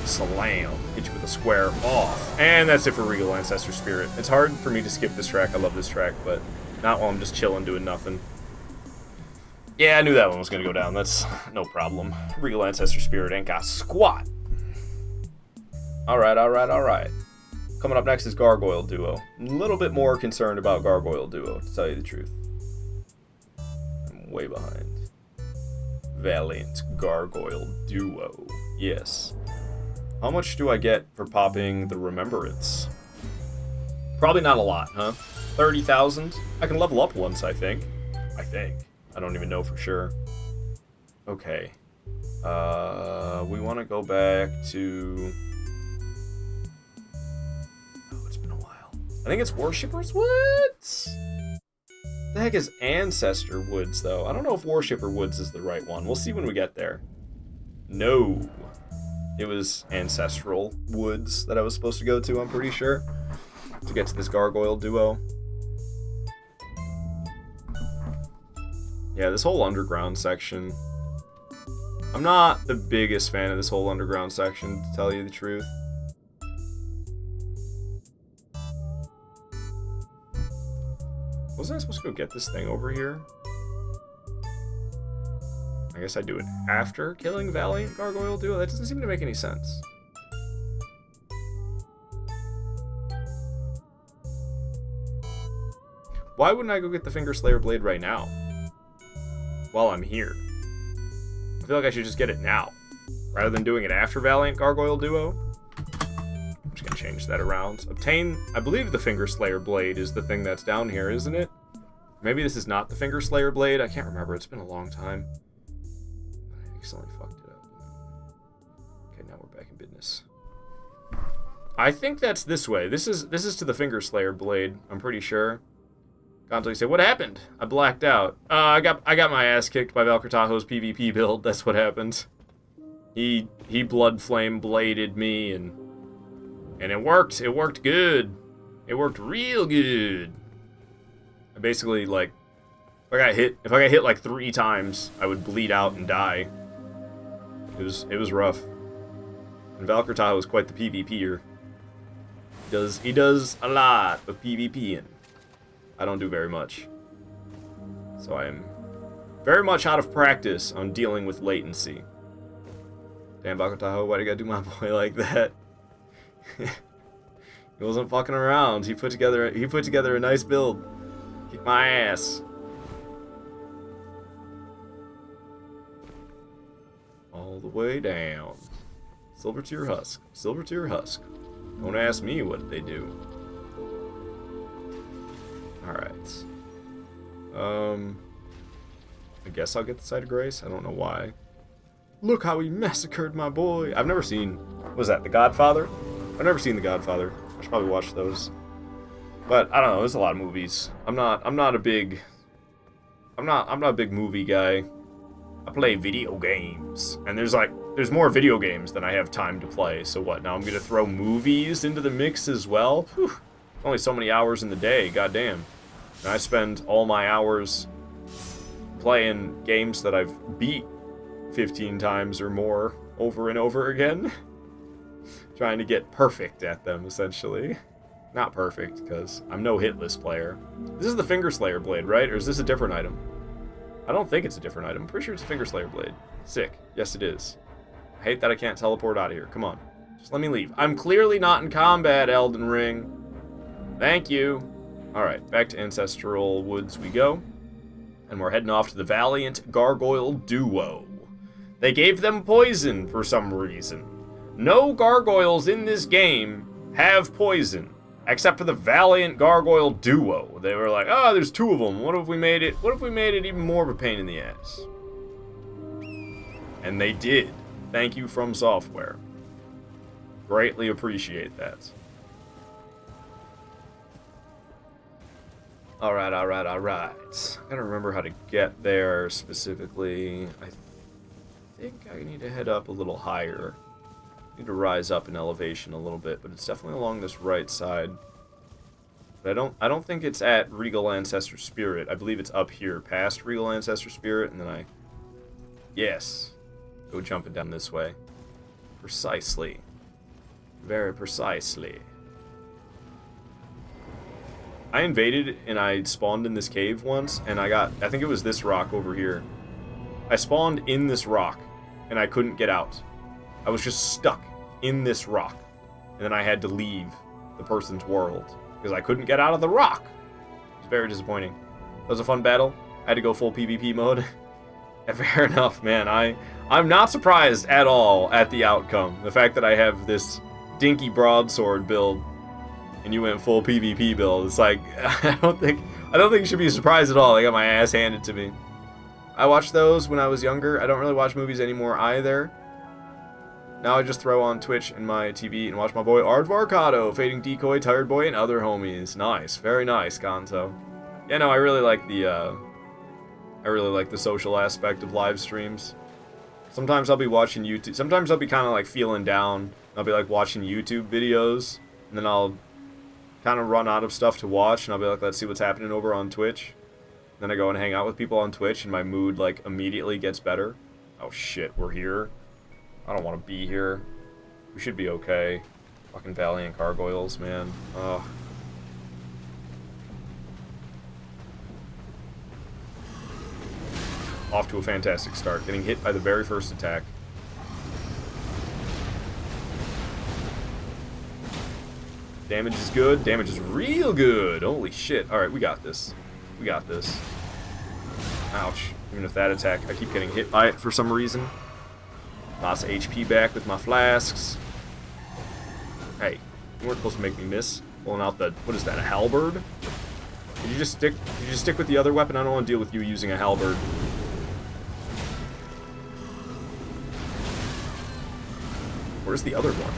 Slam. Hit you with a square off. And that's it for Regal Ancestor Spirit. It's hard for me to skip this track. I love this track, but not while I'm just chilling doing nothing. Yeah, I knew that one was going to go down. That's no problem. Regal Ancestor Spirit ain't got squat. Alright. Coming up next is Gargoyle Duo. I'm a little bit more concerned about Gargoyle Duo, to tell you the truth. I'm way behind. Valiant Gargoyle Duo. Yes. How much do I get for popping the Remembrance? Probably not a lot, huh? 30,000? I can level up once, I think. I don't even know for sure. Okay. We want to go back to... Oh, it's been a while. I think it's Worshipper's Woods? The heck is Ancestor Woods, though? I don't know if Worshipper Woods is the right one. We'll see when we get there. No. It was Ancestral Woods that I was supposed to go to, I'm pretty sure. To get to this Gargoyle Duo. Yeah, this whole underground section. I'm not the biggest fan of this whole underground section, to tell you the truth. Wasn't I supposed to go get this thing over here? I guess I do it after killing Valiant Gargoyle Duo? That doesn't seem to make any sense. Why wouldn't I go get the Finger Slayer Blade right now? While I'm here. I feel like I should just get it now. Rather than doing it after Valiant Gargoyle Duo. I'm just gonna change that around. Obtain, I believe the Finger Slayer Blade is the thing that's down here, isn't it? Maybe this is not the Finger Slayer Blade. I can't remember. It's been a long time. I accidentally fucked it up. Okay, now we're back in business. I think that's this way. This is to the Finger Slayer Blade. I'm pretty sure. Gonzo said, "What happened? I blacked out. I got my ass kicked by Valkrataho's PvP build. That's what happened. He blood flame bladed me and it worked. It worked good. It worked real good. I basically like if I got hit like 3 times, I would bleed out and die. It was rough. And Valkrataho is quite the PvPer. He does a lot of PvPing. I don't do very much. So I am very much out of practice on dealing with latency. Damn, Valkrataho, why do you gotta do my boy like that? He wasn't fucking around. He put together a nice build. Kick my ass. All the way down. Silver tier husk. Silver tier husk. Don't ask me what they do. Alright. I guess I'll get the Sight of Grace. I don't know why. Look how he massacred my boy. I've never seen... What was that? The Godfather? I've never seen The Godfather. I should probably watch those. But I don't know. There's a lot of movies. I'm not a big movie guy. I play video games, and there's more video games than I have time to play. So what? Now I'm gonna throw movies into the mix as well. Whew. Only so many hours in the day. Goddamn. And I spend all my hours playing games that I've beat 15 times or more over and over again. Trying to get perfect at them, essentially. Not perfect, because I'm no hitless player. This is the Finger Slayer Blade, right? Or is this a different item? I don't think it's a different item. I'm pretty sure it's a Finger Slayer Blade. Sick. Yes, it is. I hate that I can't teleport out of here. Come on. Just let me leave. I'm clearly not in combat, Elden Ring. Thank you. Alright, back to Ancestral Woods we go. And we're heading off to the Valiant Gargoyle Duo. They gave them poison for some reason. No gargoyles in this game have poison, except for the Valiant Gargoyle Duo. They were like, oh, there's 2 of them. What if we made it even more of a pain in the ass? And they did. Thank you, From Software. Greatly appreciate that. Alright. Gotta remember how to get there specifically. I think I need to head up a little higher. Need to rise up in elevation a little bit, but it's definitely along this right side. But I don't think it's at Regal Ancestor Spirit. I believe it's up here, past Regal Ancestor Spirit, and then yes. Go jumping down this way. Precisely. Very precisely. I invaded and I spawned in this cave once, and I think it was this rock over here. I spawned in this rock, and I couldn't get out. I was just stuck in this rock, and then I had to leave the person's world, because I couldn't get out of the rock. It was very disappointing. It was a fun battle. I had to go full PvP mode. Fair enough, man. I'm not surprised at all at the outcome. The fact that I have this dinky broadsword build, and you went full PvP build. It's like, I don't think you should be surprised at all. I got my ass handed to me. I watched those when I was younger. I don't really watch movies anymore either. Now I just throw on Twitch and my TV and watch my boy Aardvarkado, Fading Decoy, Tired Boy, and other homies. Nice. Very nice, Gonzo. Yeah, no, I really like the social aspect of live streams. Sometimes I'll be watching YouTube. Sometimes I'll be kind of like feeling down. I'll be like watching YouTube videos, and then I'll kind of run out of stuff to watch, and I'll be like, let's see what's happening over on Twitch. Then I go and hang out with people on Twitch, and my mood, like, immediately gets better. Oh, shit, we're here. I don't want to be here. We should be okay. Fucking Valiant Gargoyles, man. Ugh. Off to a fantastic start. Getting hit by the very first attack. Damage is good. Damage is real good. Holy shit. Alright, we got this. We got this. Ouch. Even with that attack, I keep getting hit by it for some reason. Lots of HP back with my flasks. Hey, you weren't supposed to make me miss. Pulling out the... What is that, a halberd? Did you just stick with the other weapon? I don't want to deal with you using a halberd. Where's the other one?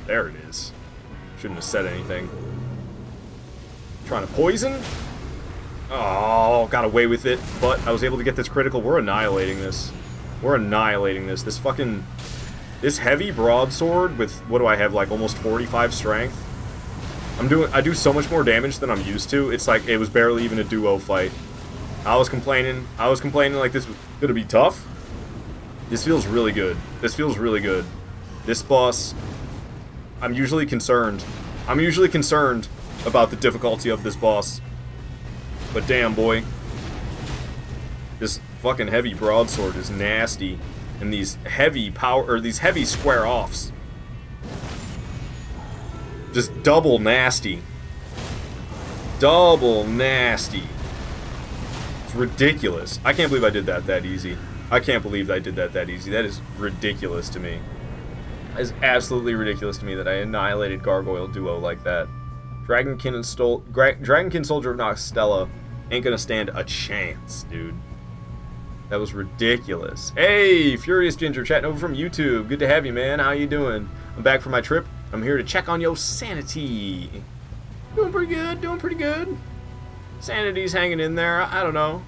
There it is. Shouldn't have said anything. Trying to poison? Oh, got away with it, but I was able to get this critical. We're annihilating this. We're annihilating this. This fucking... This heavy broadsword with, what do I have, like almost 45 strength? I do so much more damage than I'm used to. It's like, it was barely even a duo fight. I was complaining like this was gonna be tough. This feels really good. This feels really good. This boss... I'm usually concerned about the difficulty of this boss. But damn, boy. This fucking heavy broadsword is nasty. And these heavy square-offs. Just double nasty. Double nasty. It's ridiculous. I can't believe I did that easy. I can't believe I did that easy. That is ridiculous to me. That is absolutely ridiculous to me that I annihilated Gargoyle Duo like that. Dragonkin Soldier of Noxtella ain't gonna stand a chance, dude. That was ridiculous. Hey, Furious Ginger, chatting over from YouTube. Good to have you, man. How you doing? I'm back from my trip. I'm here to check on your sanity. Doing pretty good, doing pretty good. Sanity's hanging in there. I don't know.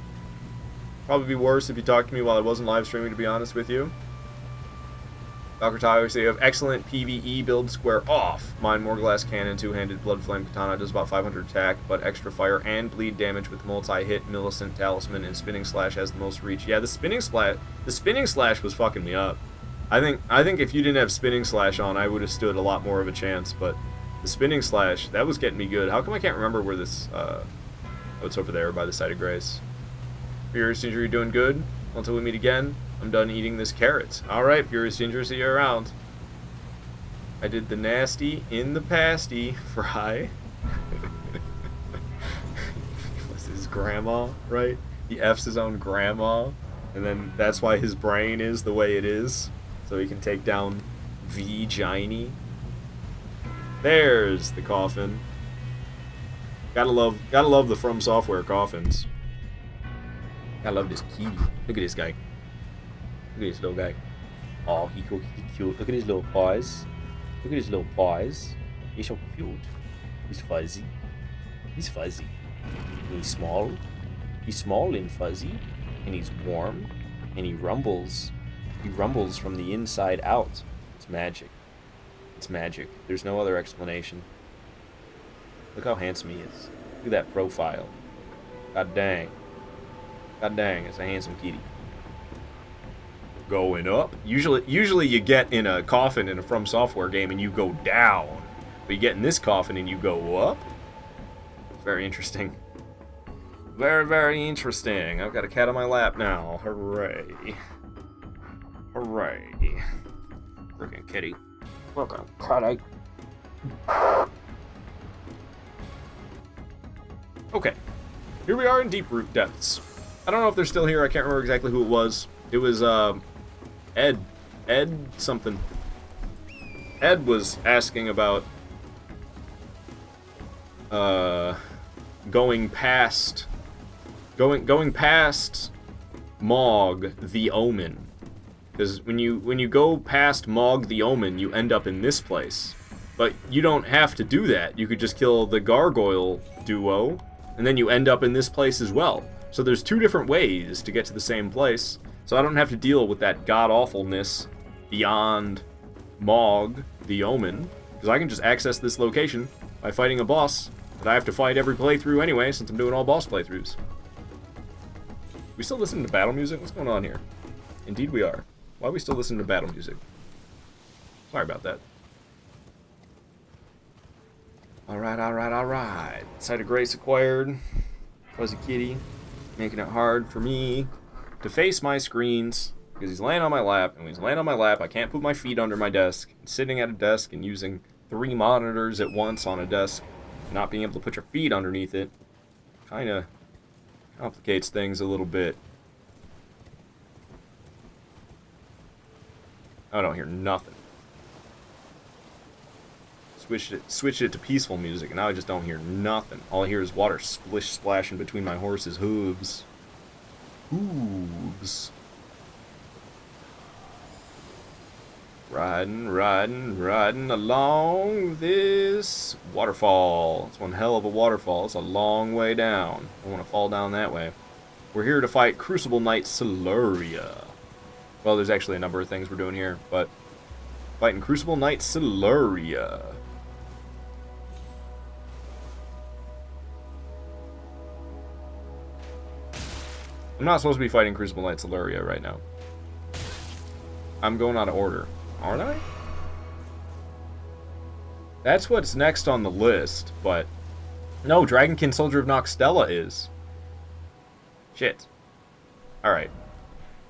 Probably be worse if you talked to me while I wasn't live streaming, to be honest with you. Dr. Tyler, so you have excellent PvE build square off. Mine, more glass cannon, two-handed blood flame katana, does about 500 attack, but extra fire and bleed damage with multi-hit, Millicent Talisman, and spinning slash has the most reach. Yeah, the spinning slash was fucking me up. I think if you didn't have spinning slash on, I would have stood a lot more of a chance, but the spinning slash, that was getting me good. How come I can't remember where this, oh, it's over there by the site of grace. Furious Ginger, you doing good? Until we meet again. I'm done eating this carrot. Alright, Furious Ginger, see you around. I did the nasty in the pasty fry. What's his grandma, right? He F's his own grandma. And then that's why his brain is the way it is. So he can take down V-Giny. There's the coffin. Gotta love the From Software coffins. Gotta love this key. Look at this guy. Look at this little guy. Oh, he's cute. Look at his little paws. Look at his little paws. He's so cute. He's fuzzy. He's fuzzy. And he's small. He's small and fuzzy. And he's warm. And he rumbles. He rumbles from the inside out. It's magic. It's magic. There's no other explanation. Look how handsome he is. Look at that profile. God dang. God dang, it's a handsome kitty. Going up. Usually you get in a coffin in a From Software game and you go down. But you get in this coffin and you go up. It's very interesting. Very, very interesting. I've got a cat on my lap now. Hooray. Hooray. Freaking kitty. Freaking kitty. Okay. Here we are in Deep Root Depths. I don't know if they're still here. I can't remember exactly who it was. It was, Ed something. Ed was asking about going past Mog the Omen, because when you go past Mog the Omen, you end up in this place. But you don't have to do that. You could just kill the Gargoyle Duo, and then you end up in this place as well. So there's two different ways to get to the same place. So I don't have to deal with that god-awfulness beyond Mog the Omen, because I can just access this location by fighting a boss that I have to fight every playthrough anyway, since I'm doing all boss playthroughs. We still listen to battle music? What's going on here? Indeed we are. Why are we still listening to battle music? Sorry about that. Alright, alright, alright. Site of Grace acquired. Fuzzy Kitty. Making it hard for me to face my screens. Because he's laying on my lap. And when he's laying on my lap, I can't put my feet under my desk. Sitting at a desk and using 3 monitors at once on a desk. Not being able to put your feet underneath it. Kinda complicates things a little bit. I don't hear nothing. Switched it to peaceful music, and now I just don't hear nothing. All I hear is water splish splashing between my horse's hooves. Hooves. Riding, riding, riding along this waterfall. It's one hell of a waterfall. It's a long way down. I want to fall down that way. We're here to fight Crucible Knight Siluria. Well, there's actually a number of things we're doing here, but fighting Crucible Knight Siluria. I'm not supposed to be fighting Crucible Knight Siluria right now. I'm going out of order. Aren't I? That's what's next on the list, but... No, Dragonkin Soldier of Noxtella is. Shit. Alright.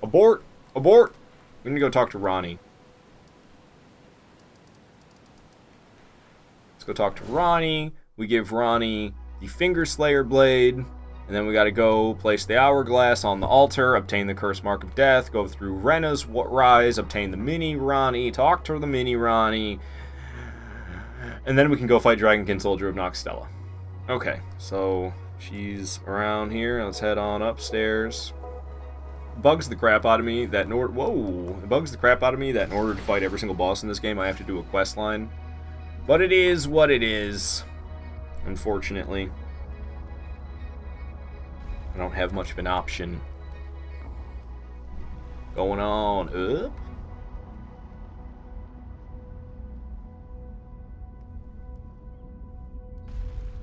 Abort! Abort! We need to go talk to Ronnie. Let's go talk to Ronnie. We give Ronnie the Finger Slayer Blade. And then we gotta go place the Hourglass on the altar, obtain the Curse Mark of Death, go through Rena's Rise, obtain the Mini Ronnie, talk to the Mini Ronnie, and then we can go fight Dragonkin Soldier of Noxtella. Okay, so she's around here. Let's head on upstairs. Bugs the crap out of me that in order to fight every single boss in this game, I have to do a quest line. But it is what it is, unfortunately. I don't have much of an option. Going on up.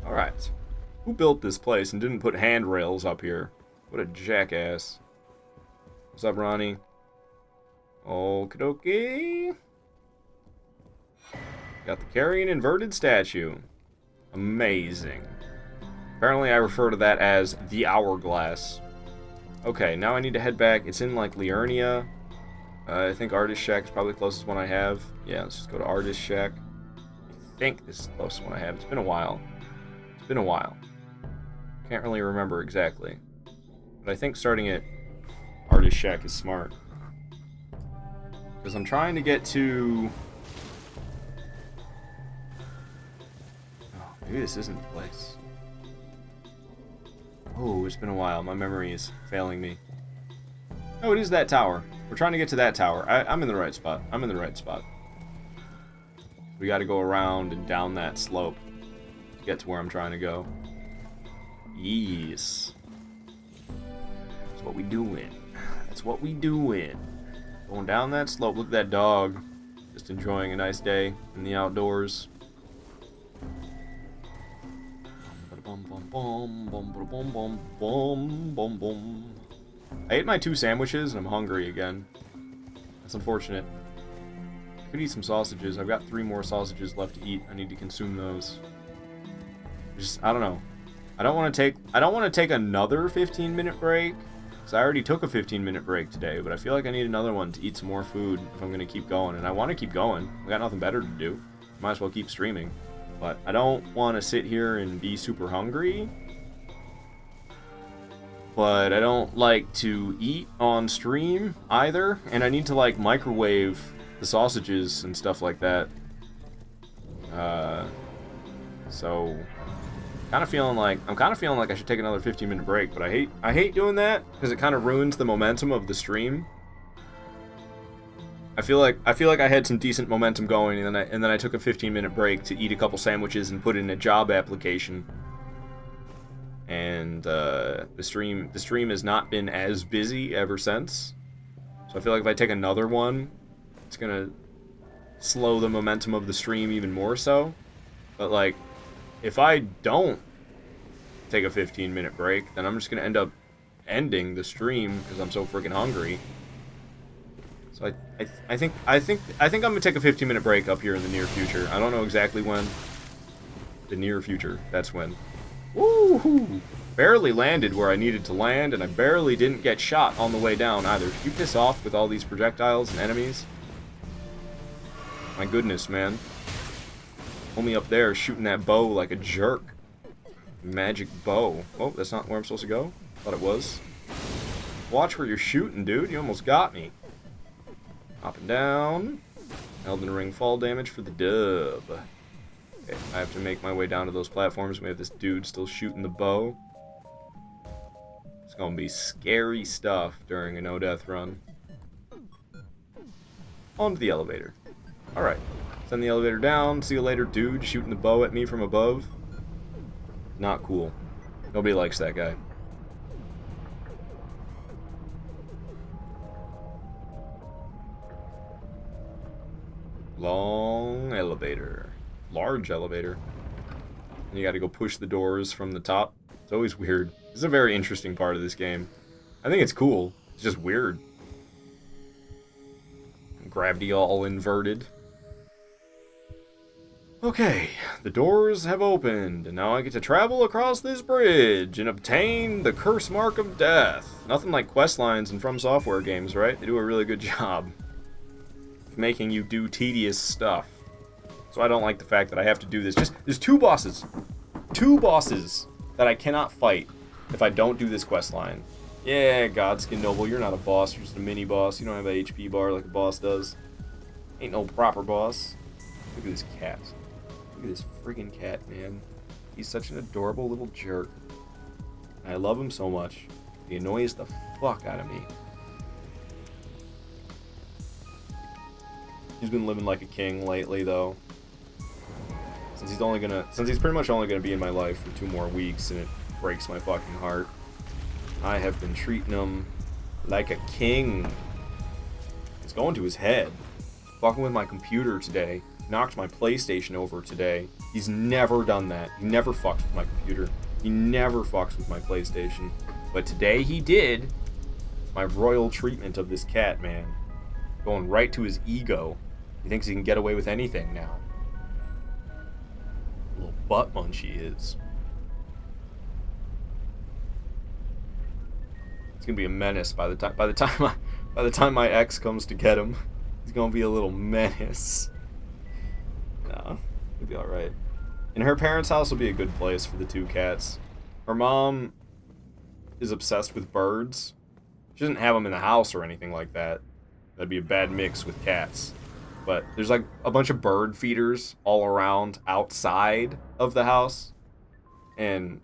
Alright. Who built this place and didn't put handrails up here? What a jackass. What's up, Ronnie? Okie dokie. Got the carrying inverted statue. Amazing. Apparently I refer to that as the Hourglass. Okay, now I need to head back. It's in, like, Liurnia. I think Artist Shack is probably the closest one I have. Yeah, let's just go to Artist Shack. I think this is the closest one I have. It's been a while. It's been a while. Can't really remember exactly. But I think starting at Artist Shack is smart. Because I'm trying to get to... Oh, maybe this isn't the place. Oh, it's been a while. My memory is failing me. Oh, it is that tower. We're trying to get to that tower. I'm in the right spot. I'm in the right spot. We got to go around and down that slope to get to where I'm trying to go. Yes. That's what we doing. That's what we doing. Going down that slope. Look at that dog. Just enjoying a nice day in the outdoors. I ate my 2 sandwiches and I'm hungry again. That's unfortunate. I could eat some sausages. I've got 3 more sausages left to eat. I need to consume those. I don't know. I don't want to take another 15-minute break, because I already took a 15-minute break today, but I feel like I need another one to eat some more food if I'm going to keep going. And I want to keep going. I got nothing better to do. Might as well keep streaming. But I don't want to sit here and be super hungry. But I don't like to eat on stream either. And I need to, like, microwave the sausages and stuff like that. So I'm kind of feeling like I should take another 15-minute break, but I hate doing that because it kind of ruins the momentum of the stream. I feel like I had some decent momentum going, and then I took a 15-minute break to eat a couple sandwiches and put in a job application. And the stream has not been as busy ever since. So I feel like if I take another one, it's gonna slow the momentum of the stream even more so. But like, if I don't take a 15-minute break, then I'm just gonna end up ending the stream because I'm so freaking hungry. So I think I'm gonna take a 15-minute break up here in the near future. I don't know exactly when. The near future. That's when. Woohoo! Barely landed where I needed to land, and I barely didn't get shot on the way down either. Did you piss off with all these projectiles and enemies? My goodness, man. Only up there shooting that bow like a jerk. Magic bow. Oh, that's not where I'm supposed to go? Thought it was. Watch where you're shooting, dude. You almost got me. Hopping down. Elden Ring fall damage for the dub. Okay, I have to make my way down to those platforms. We have this dude still shooting the bow. It's gonna be scary stuff during a no-death run. Onto the elevator. Alright. Send the elevator down. See you later, dude. Shooting the bow at me from above. Not cool. Nobody likes that guy. Long elevator. Large elevator. And you gotta go push the doors from the top. It's always weird. This is a very interesting part of this game. I think it's cool. It's just weird. Gravity all inverted. Okay, the doors have opened, and now I get to travel across this bridge and obtain the curse mark of death. Nothing like quest lines in From Software games, right? They do a really good job of making you do tedious stuff. So I don't like the fact that I have to do this. There's two bosses that I cannot fight if I don't do this quest line. Yeah, Godskin Noble, you're not a boss, you're just a mini boss. You don't have a HP bar like a boss does. Ain't no proper boss. Look at this cat. Look at this friggin' cat, man. He's such an adorable little jerk. I love him so much. He annoys the fuck out of me. He's been living like a king lately, though. Since he's pretty much only gonna be in my life for 2 more weeks, and it breaks my fucking heart. I have been treating him like a king. It's going to his head. Fucking with my computer today. Knocked my PlayStation over today. He's never done that. He never fucks with my computer. He never fucks with my PlayStation. But today he did. My royal treatment of this cat, man. Going right to his ego. He thinks he can get away with anything now. Little butt munch he is. It's gonna be a menace by the time my ex comes to get him. He's gonna be a little menace. No, it'll be alright. And her parents' house will be a good place for the 2 cats. Her mom is obsessed with birds. She doesn't have them in the house or anything like that. That'd be a bad mix with cats. But there's like a bunch of bird feeders all around outside of the house. And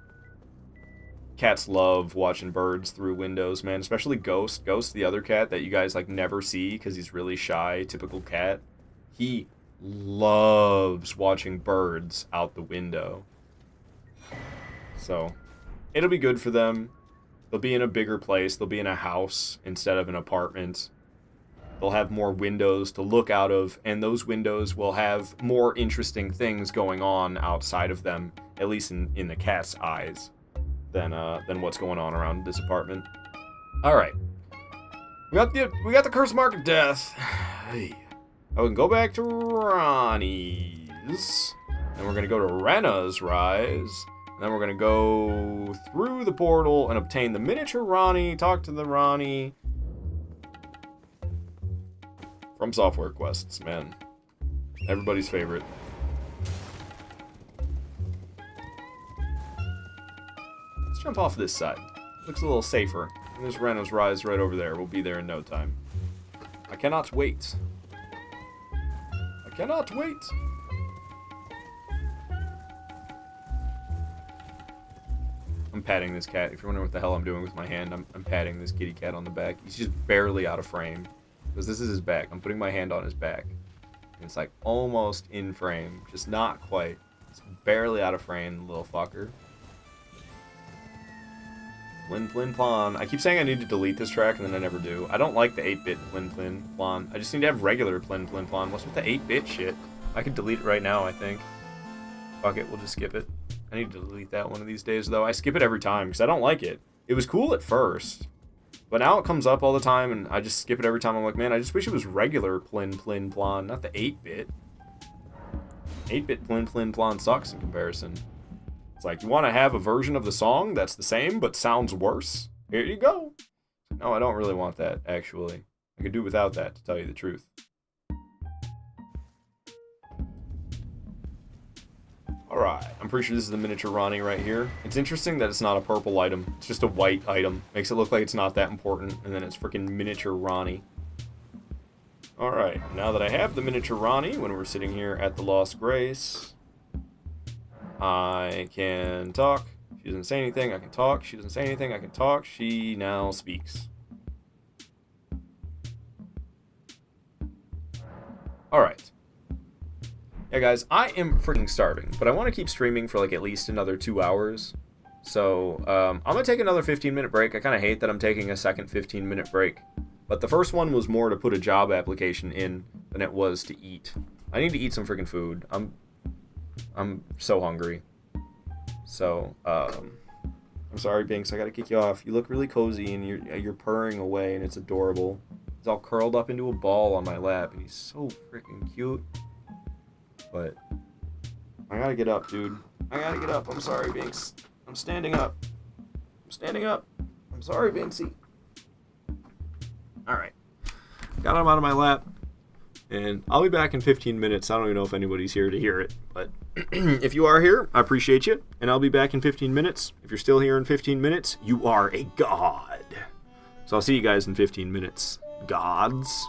cats love watching birds through windows, man. Especially Ghost. Ghost, the other cat that you guys like never see because he's really shy, typical cat. He loves watching birds out the window. So, it'll be good for them. They'll be in a bigger place. They'll be in a house instead of an apartment. They'll have more windows to look out of, and those windows will have more interesting things going on outside of them, at least in the cat's eyes, than what's going on around this apartment. All right, we got the curse mark of death. Hey. Oh, we can go back to Ronnie's, and we're gonna go to Rena's Rise, and then we're gonna go through the portal and obtain the miniature Ronnie. Talk to the Ronnie. From Software quests, man. Everybody's favorite. Let's jump off this side. Looks a little safer. And there's Rena's Rise right over there. We'll be there in no time. I cannot wait. I cannot wait. I'm patting this cat. If you're wondering what the hell I'm doing with my hand, I'm patting this kitty cat on the back. He's just barely out of frame. Because this is his back. I'm putting my hand on his back. And it's like almost in frame. Just not quite. It's barely out of frame, little fucker. Plin Plin Plon. I keep saying I need to delete this track and then I never do. I don't like the 8-bit Plin Plin Plon. I just need to have regular Plin Plin Plon. What's with the 8-bit shit? I could delete it right now, I think. Fuck it, we'll just skip it. I need to delete that one of these days, though. I skip it every time because I don't like it. It was cool at first, but now it comes up all the time, and I just skip it every time. I'm like, man, I just wish it was regular plin plin plon, not the 8-bit. 8-bit plin plin plon sucks in comparison. It's like, you want to have a version of the song that's the same but sounds worse? Here you go. No, I don't really want that, actually. I could do without that, to tell you the truth. Alright, I'm pretty sure this is the miniature Ronnie right here. It's interesting that it's not a purple item. It's just a white item. Makes it look like it's not that important, and then it's freaking miniature Ronnie. Alright, now that I have the miniature Ronnie, when we're sitting here at the Lost Grace, I can talk. She doesn't say anything, I can talk. She doesn't say anything, I can talk. She now speaks. Alright. Yeah, guys, I am freaking starving, but I want to keep streaming for like at least another 2 hours. So, I'm going to take another 15-minute break. I kind of hate that I'm taking a second 15-minute break. But the first one was more to put a job application in than it was to eat. I need to eat some freaking food. I'm so hungry. So, I'm sorry, Binks, I got to kick you off. You look really cozy, and you're purring away, and it's adorable. He's all curled up into a ball on my lap, and he's so freaking cute. But I gotta get up, dude. I gotta get up. I'm sorry, Binks. I'm standing up. I'm standing up. I'm sorry, Binksy. Alright. Got him out of my lap. And I'll be back in 15 minutes. I don't even know if anybody's here to hear it. But if you are here, I appreciate you. And I'll be back in 15 minutes. If you're still here in 15 minutes, you are a god. So I'll see you guys in 15 minutes. Gods.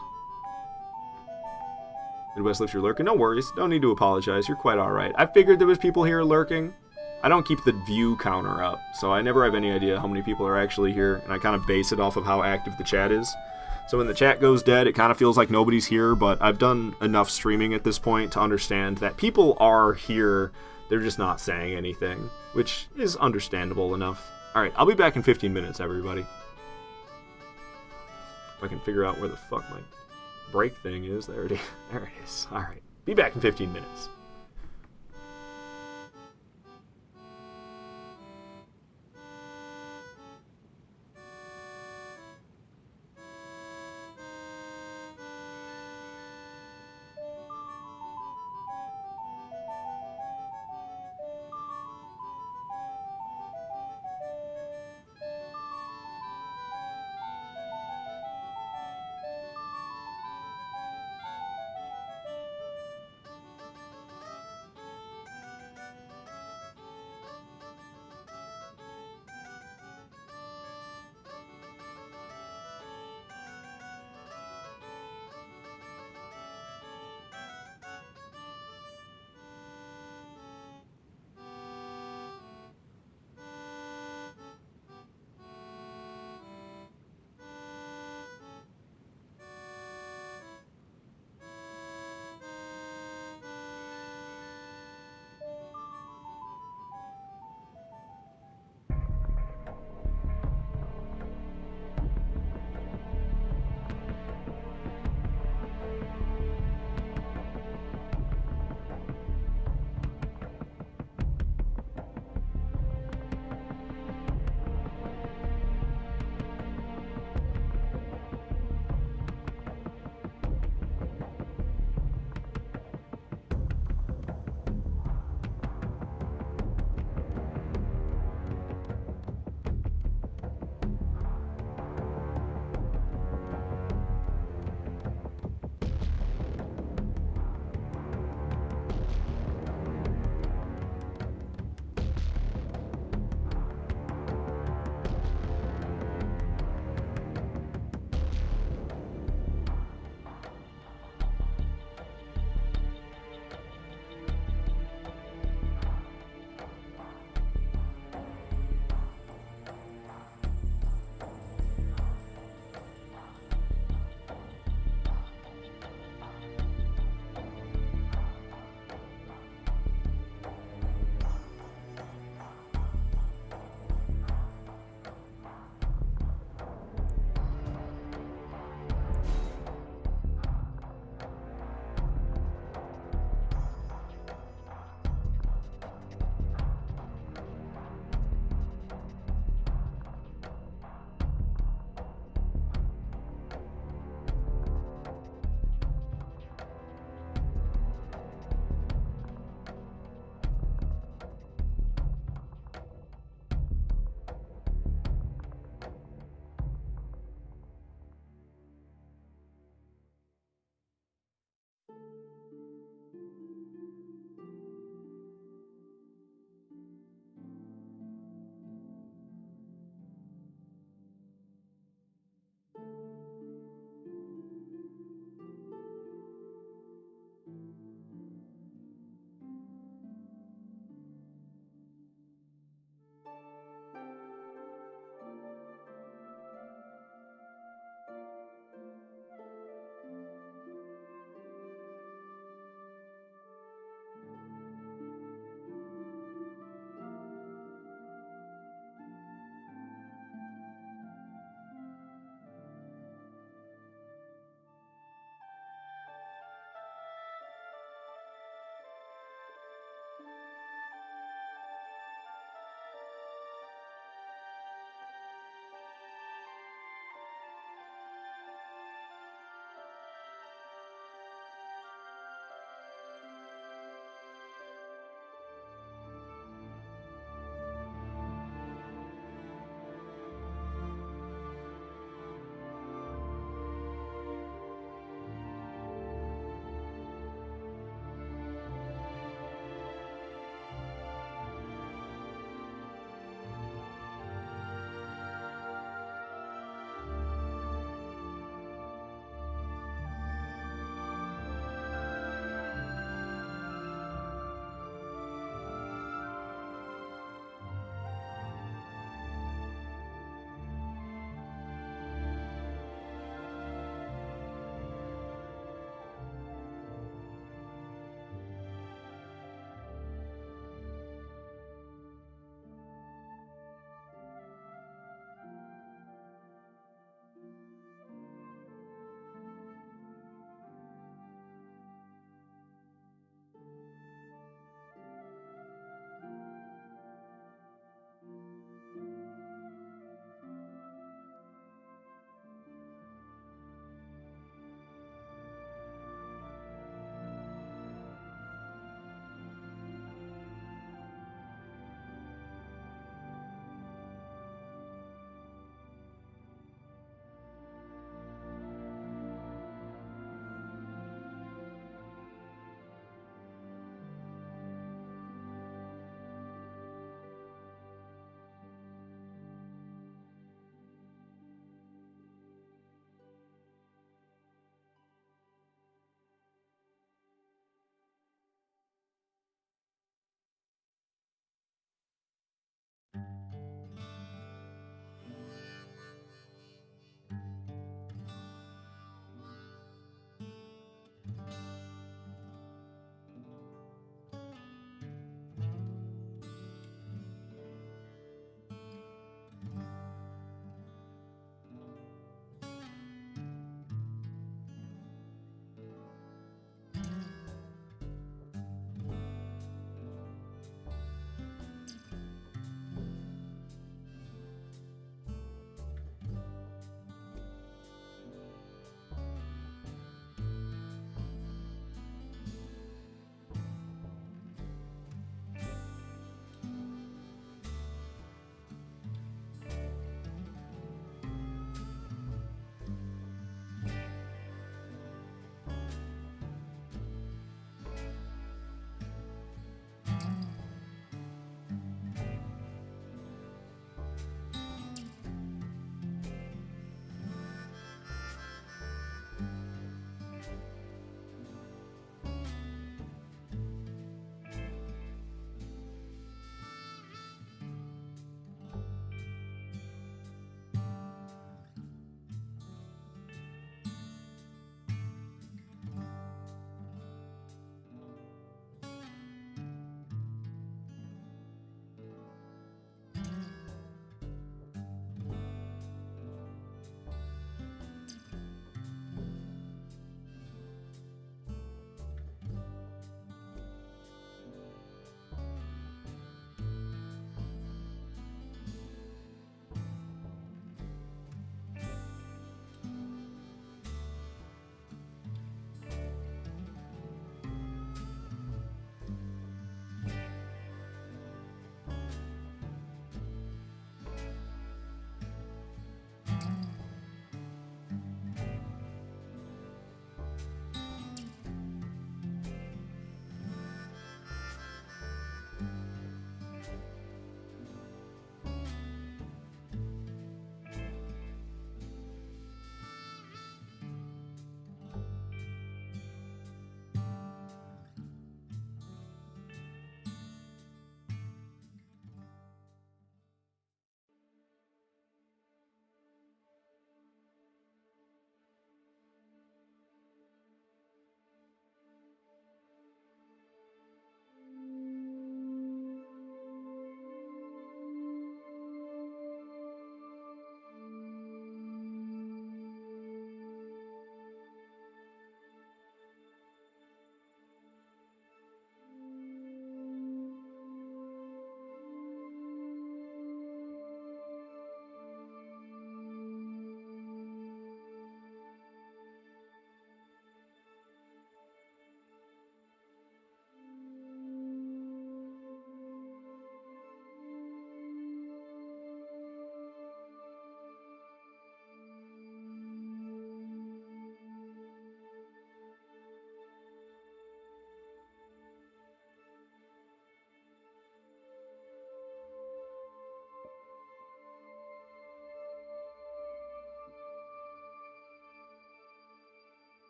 Midwest Lift, you're lurking. No worries. Don't need to apologize. You're quite alright. I figured there was people here lurking. I don't keep the view counter up, so I never have any idea how many people are actually here, and I kind of base it off of how active the chat is. So when the chat goes dead, it kind of feels like nobody's here, but I've done enough streaming at this point to understand that people are here. They're just not saying anything, which is understandable enough. Alright, I'll be back in 15 minutes, everybody. If I can figure out where the fuck my break thing is. There it is. Alright. Be back in 15 minutes.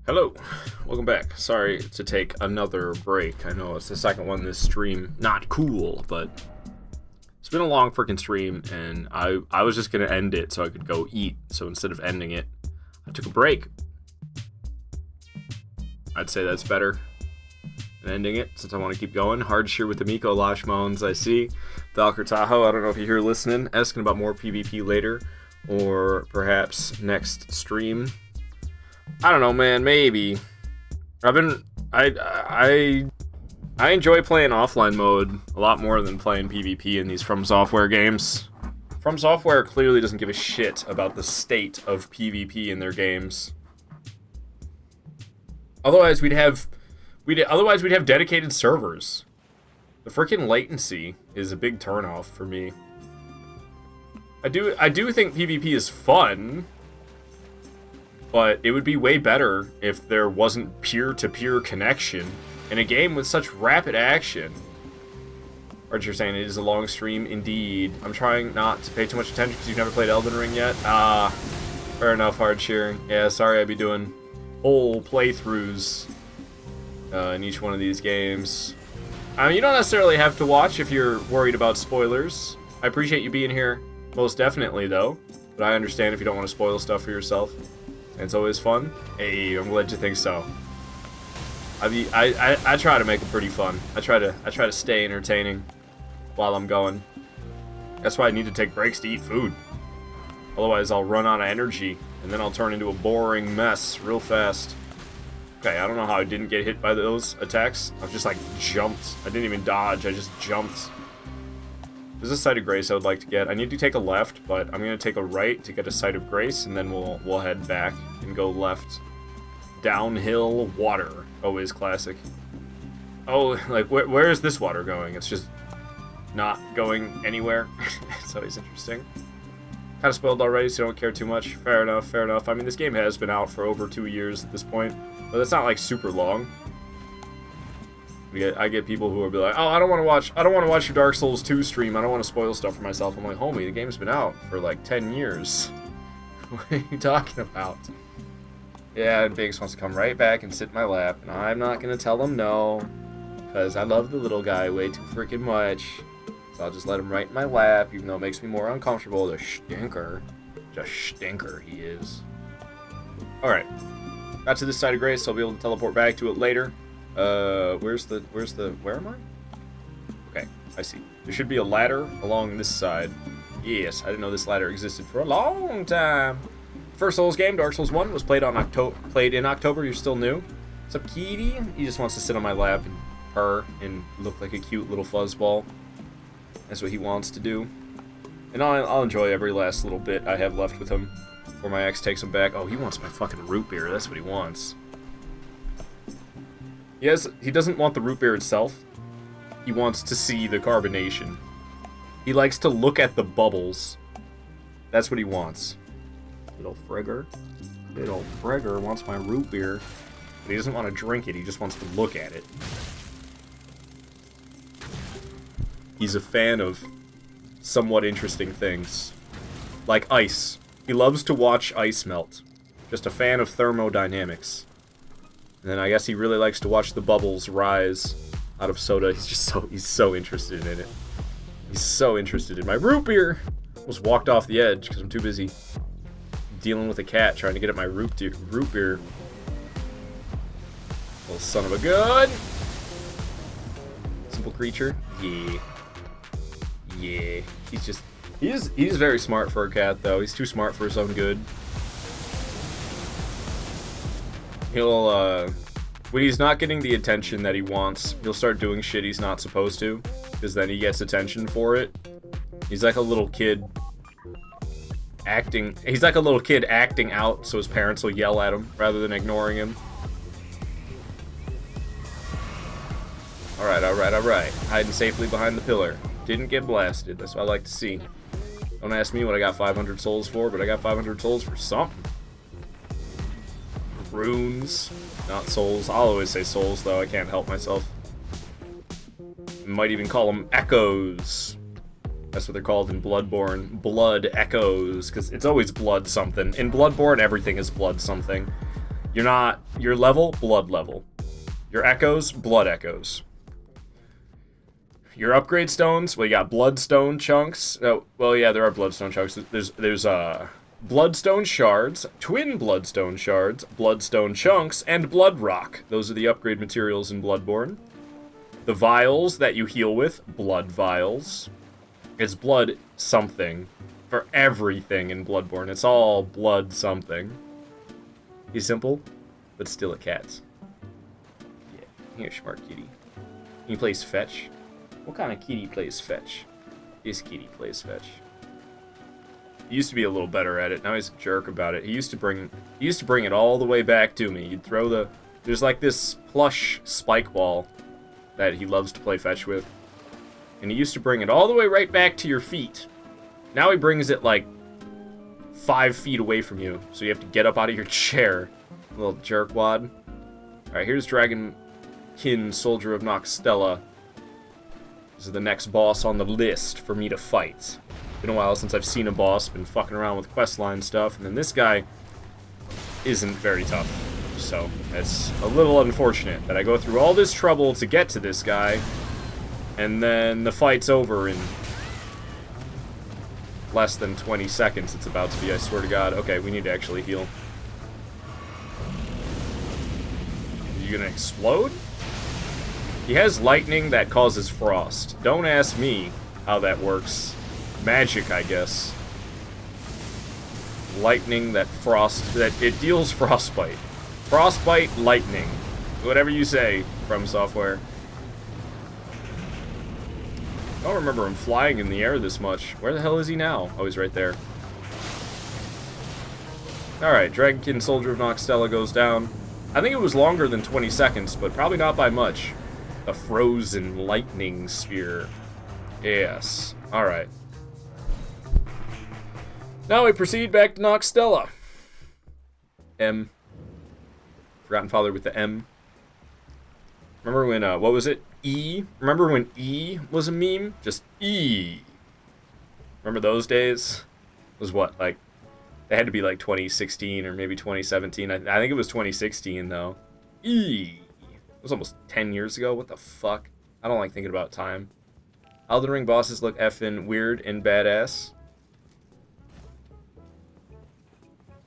Hello, welcome back. Sorry to take another break. I know it's the second one this stream. Not cool, but it's been a long freaking stream, and I was just gonna end it so I could go eat. So instead of ending it, I took a break. I'd say that's better than ending it, since I want to keep going. Hard shear with the Miko Lashmones, I see. Valkyr Tahoe, I don't know if you're here listening, asking about more PvP later, or perhaps next stream. I don't know, man, maybe. I enjoy playing offline mode a lot more than playing PvP in these From Software games. From Software clearly doesn't give a shit about the state of PvP in their games. Otherwise we'd have dedicated servers. The freaking latency is a big turnoff for me. I do think PvP is fun, but it would be way better if there wasn't peer-to-peer connection in a game with such rapid action. Archer saying it is a long stream indeed. I'm trying not to pay too much attention because you've never played Elden Ring yet. Fair enough, hard shearing. Yeah, sorry I'd be doing whole playthroughs in each one of these games. You don't necessarily have to watch if you're worried about spoilers. I appreciate you being here, most definitely though. But I understand if you don't want to spoil stuff for yourself. And it's always fun. Hey, I'm glad you think so. I try to make it pretty fun. I try to stay entertaining while I'm going. That's why I need to take breaks to eat food. Otherwise I'll run out of energy and then I'll turn into a boring mess real fast. Okay, I don't know how I didn't get hit by those attacks. I just like jumped. I didn't even dodge, I just jumped. There's a Site of Grace I would like to get. I need to take a left, but I'm gonna take a right to get a Site of Grace, and then we'll head back and go left. Downhill water, always classic. Oh, like where is this water going? It's just not going anywhere. It's always interesting. Kind of spoiled already, so don't care too much. Fair enough, fair enough. I mean, this game has been out for over 2 years at this point, but it's not like super long. I get people who will be like, oh, I don't want to watch your Dark Souls 2 stream. I don't want to spoil stuff for myself. I'm like, homie, the game's been out for like 10 years. What are you talking about? Yeah, and Biggs wants to come right back and sit in my lap, and I'm not gonna tell him no, because I love the little guy way too freaking much. So I'll just let him right in my lap, even though it makes me more uncomfortable. The stinker. Just stinker he is. Alright. Got to this Site of Grace, so I'll be able to teleport back to it later. Where am I? Okay, I see. There should be a ladder along this side. Yes, I didn't know this ladder existed for a long time. First Souls game, Dark Souls 1, was played in October. You're still new. What's up, Kitty? He just wants to sit on my lap and purr and look like a cute little fuzzball. That's what he wants to do. And I'll enjoy every last little bit I have left with him before my ex takes him back. Oh, he wants my fucking root beer. That's what he wants. He doesn't want the root beer itself. He wants to see the carbonation. He likes to look at the bubbles. That's what he wants. Little frigger. Little frigger wants my root beer. But he doesn't want to drink it, he just wants to look at it. He's a fan of somewhat interesting things. Like ice. He loves to watch ice melt. Just a fan of thermodynamics. And then I guess he really likes to watch the bubbles rise out of soda. He's so interested in it. He's so interested in my root beer. Almost walked off the edge because I'm too busy dealing with a cat trying to get at my root beer. Little son of a gun. Simple creature. Yeah. Yeah. He's very smart for a cat though. He's too smart for his own good. He'll, when he's not getting the attention that he wants, he'll start doing shit he's not supposed to, because then he gets attention for it. He's like a little kid acting out so his parents will yell at him rather than ignoring him. Alright. Hiding safely behind the pillar. Didn't get blasted. That's what I like to see. Don't ask me what I got 500 souls for, but I got 500 souls for something. Runes, not souls. I'll always say souls, though. I can't help myself. Might even call them echoes. That's what they're called in Bloodborne. Blood echoes, because it's always blood something. In Bloodborne, everything is blood something. You're not... Your level, blood level. Your echoes, blood echoes. Your upgrade stones, well, you got bloodstone chunks. Oh, well, yeah, there are bloodstone chunks. There's bloodstone shards, twin bloodstone shards, bloodstone chunks, and blood rock. Those are the upgrade materials in Bloodborne. The vials that you heal with, blood vials. It's blood something for everything in Bloodborne. It's all blood something. He's simple, but still a cat. Yeah, you're a smart kitty. He plays fetch. What kind of kitty plays fetch? This kitty plays fetch. He used to be a little better at it. Now he's a jerk about it. He used to bring it all the way back to me. You'd throw the... There's like this plush spike ball that he loves to play fetch with. And he used to bring it all the way right back to your feet. Now he brings it like 5 feet away from you. So you have to get up out of your chair. Little jerkwad. Alright, here's Dragonkin, Soldier of Noxtella. This is the next boss on the list for me to fight. Been a while since I've seen a boss, been fucking around with questline stuff, and then this guy isn't very tough. So, it's a little unfortunate that I go through all this trouble to get to this guy, and then the fight's over in less than 20 seconds it's about to be, I swear to God. Okay, we need to actually heal. Are you gonna explode? He has lightning that causes frost. Don't ask me how that works. Magic, I guess. Lightning that it deals frostbite. Frostbite, lightning. Whatever you say, From Software. I don't remember him flying in the air this much. Where the hell is he now? Oh, he's right there. Alright, Dragonkin, Soldier of Noxtella goes down. I think it was longer than 20 seconds, but probably not by much. A frozen lightning spear. Yes. Alright. Now we proceed back to Noxtella. M. Forgotten Father with the M. Remember when, what was it? E? Remember when E was a meme? Just E. Remember those days? It was what, like, they had to be like 2016 or maybe 2017. I think it was 2016, though. E. It was almost 10 years ago. What the fuck? I don't like thinking about time. Elden Ring bosses look effing weird and badass.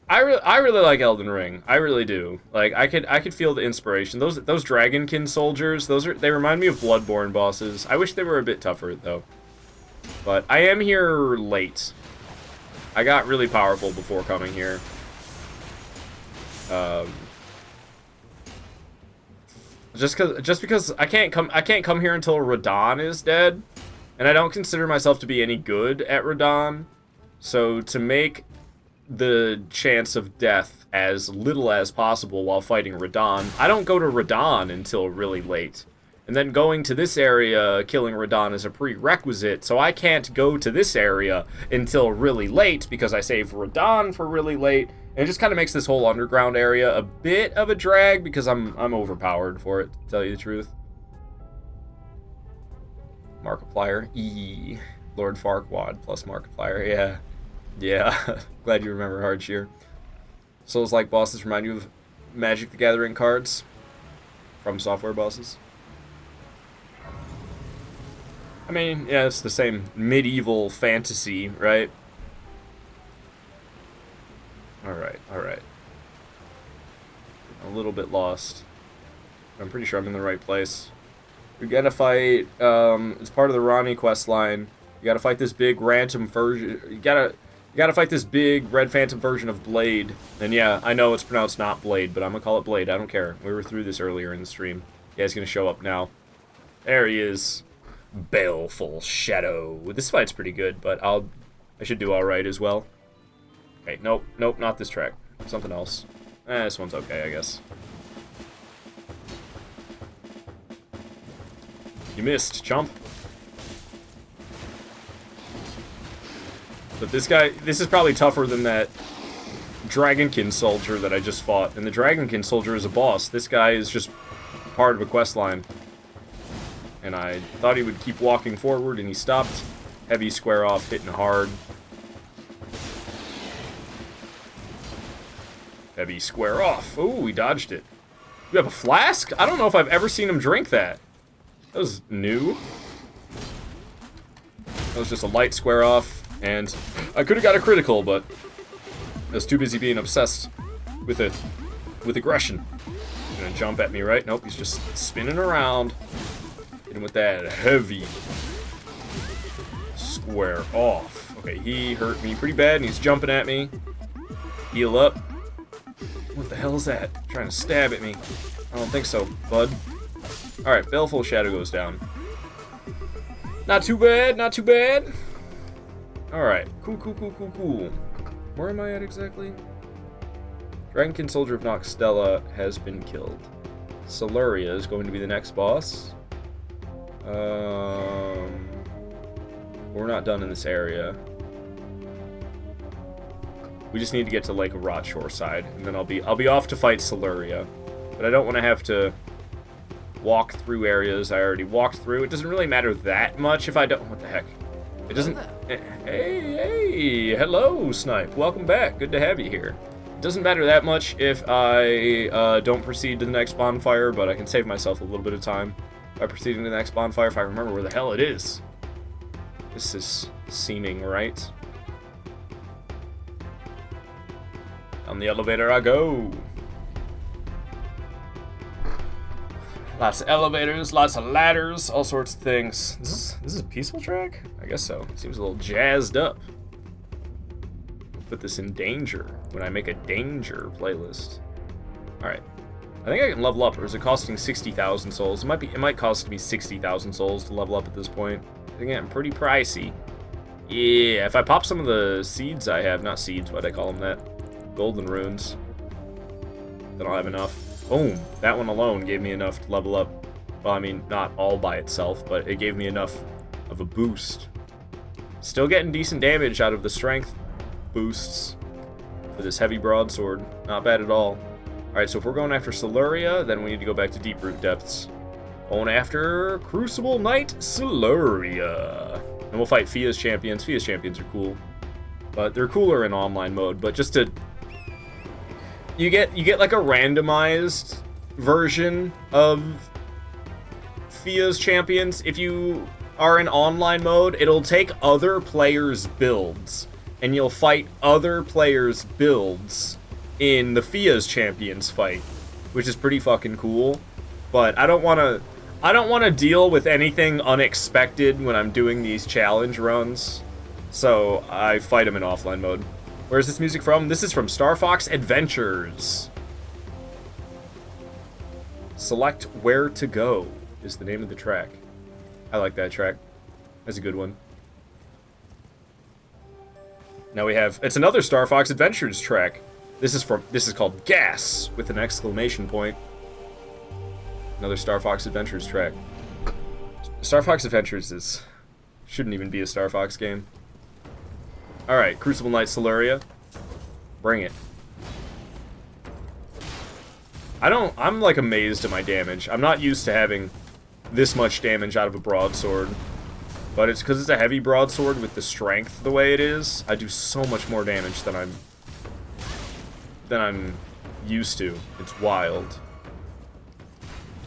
I really like Elden Ring. I really do. Like I could feel the inspiration. Those Dragonkin soldiers, they remind me of Bloodborne bosses. I wish they were a bit tougher though. But I am here late. I got really powerful before coming here. Just because I can't come here until Radahn is dead, and I don't consider myself to be any good at Radahn. So to make the chance of death as little as possible while fighting Radahn, I don't go to Radahn until really late. And then going to this area, killing Radahn is a prerequisite, so I can't go to this area until really late because I save Radahn for really late. And it just kind of makes this whole underground area a bit of a drag because I'm overpowered for it, to tell you the truth. Markiplier, E. Lord Farquaad plus Markiplier, yeah. Yeah, glad you remember Hardshear. Souls-like bosses remind you of Magic the Gathering cards from Software bosses. I mean, yeah, it's the same medieval fantasy, right? Alright. A little bit lost. I'm pretty sure I'm in the right place. We gotta fight, it's part of the Ronnie quest line. You gotta fight this big random version. You gotta fight this big red phantom version of Blade. And yeah, I know it's pronounced not Blade, but I'm gonna call it Blade. I don't care. We were through this earlier in the stream. Yeah, he's gonna show up now. There he is. Baleful Shadow. This fight's pretty good, but I should do alright as well. Okay, nope, not this track. Something else. This one's okay, I guess. You missed, chump. But this is probably tougher than that Dragonkin soldier that I just fought. And the Dragonkin soldier is a boss. This guy is just part of a quest line. And I thought he would keep walking forward, and he stopped. Heavy square off, hitting hard. Heavy square off. Oh, we dodged it. You have a flask? I don't know if I've ever seen him drink that. That was new. That was just a light square off, and I could have got a critical, but I was too busy being obsessed with it, with aggression. He's gonna jump at me, right? Nope, he's just spinning around. Hitting with that heavy square off. Okay, he hurt me pretty bad, and he's jumping at me. Heal up. What the hell is that? Trying to stab at me. I don't think so, bud. Alright, Baleful Shadow goes down. Not too bad, not too bad. Alright, cool. Where am I at exactly? Dragonkin Soldier of Noxtella has been killed. Siluria is going to be the next boss. We're not done in this area. We just need to get to Lake of Rotshore side, and then I'll be off to fight Siluria. But I don't want to have to walk through areas I already walked through. It doesn't really matter that much if I don't. What the heck? It doesn't. Hey, hello, Snipe. Welcome back. Good to have you here. It doesn't matter that much if I don't proceed to the next bonfire, but I can save myself a little bit of time by proceeding to the next bonfire if I remember where the hell it is. This is seeming right. On the elevator I go. Lots of elevators, lots of ladders, all sorts of things. This is a peaceful track? I guess so. Seems a little jazzed up. Put this in danger when I make a danger playlist. Alright. I think I can level up, or is it costing 60,000 souls? It might cost me 60,000 souls to level up at this point. Again, pretty pricey. Yeah, if I pop some of the seeds I have, not seeds, why'd I call them that? Golden runes. Then I'll have enough. Boom! That one alone gave me enough to level up. Well, I mean, not all by itself, but it gave me enough of a boost. Still getting decent damage out of the strength boosts for this heavy broadsword. Not bad at all. Alright, so if we're going after Siluria, then we need to go back to Deep Root Depths. Going after Crucible Knight Siluria. And we'll fight Fia's champions. Fia's champions are cool. But they're cooler in online mode, but just to... You get like a randomized version of Fia's champions. If you are in online mode, it'll take other players' builds, and you'll fight other players' builds in the Fia's champions fight, which is pretty fucking cool. But I don't want to deal with anything unexpected when I'm doing these challenge runs, so I fight them in offline mode. Where's this music from? This is from Star Fox Adventures. Select Where to Go is the name of the track. I like that track. That's a good one. Now we have, it's another Star Fox Adventures track. This is called Gas with an exclamation point. Another Star Fox Adventures track. Star Fox Adventures shouldn't even be a Star Fox game. Alright, Crucible Knight Siluria. Bring it. I'm like amazed at my damage. I'm not used to having this much damage out of a broadsword. But it's because it's a heavy broadsword with the strength the way it is. I do so much more damage than I'm used to. It's wild.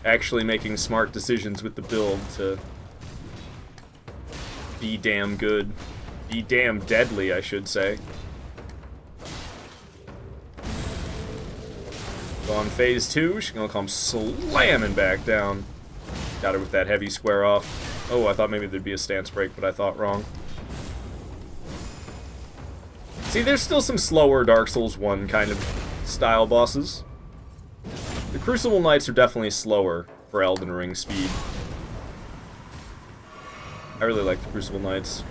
Actually making smart decisions with the build to be damn good. Be damn deadly, I should say. So on phase 2, she's gonna come slamming back down. Got her with that heavy square off. Oh, I thought maybe there'd be a stance break, but I thought wrong. See, there's still some slower Dark Souls 1 kind of style bosses. The Crucible Knights are definitely slower for Elden Ring speed. I really like the Crucible Knights.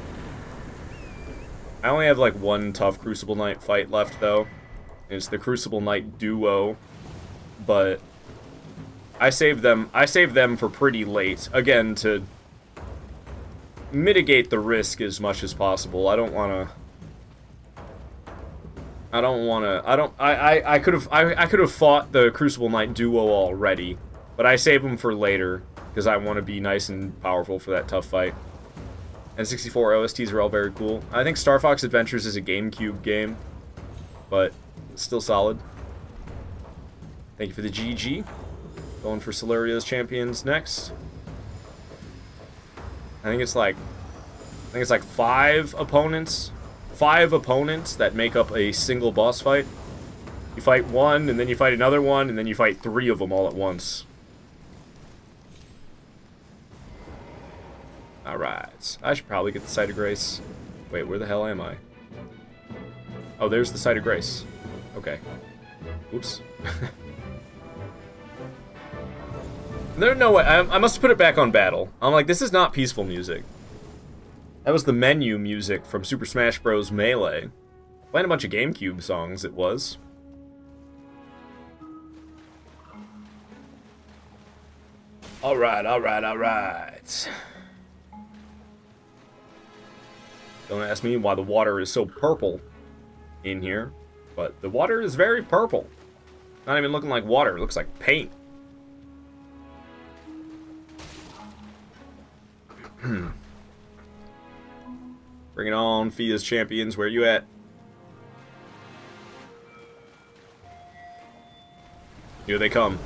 I only have like one tough Crucible Knight fight left though. It's the Crucible Knight duo, but I saved them for pretty late, again to mitigate the risk as much as possible. I could have fought the Crucible Knight duo already, but I save them for later because I want to be nice and powerful for that tough fight. And 64 OSTs are all very cool. I think Star Fox Adventures is a GameCube game, but it's still solid. Thank you for the GG. Going for Solaria's champions next. I think it's like 5 opponents. 5 opponents that make up a single boss fight. You fight one, and then you fight another one, and then you fight 3 of them all at once. Alright. I should probably get the Site of Grace. Wait, where the hell am I? Oh, there's the Site of Grace. Okay. Oops. There's no way. I must put it back on battle. I'm like, this is not peaceful music. That was the menu music from Super Smash Bros. Melee. Playing a bunch of GameCube songs, it was. Alright, alright, alright. Don't ask me why the water is so purple in here, but the water is very purple. Not even looking like water, it looks like paint. Bring it on, Fia's champions, where you at? Here they come.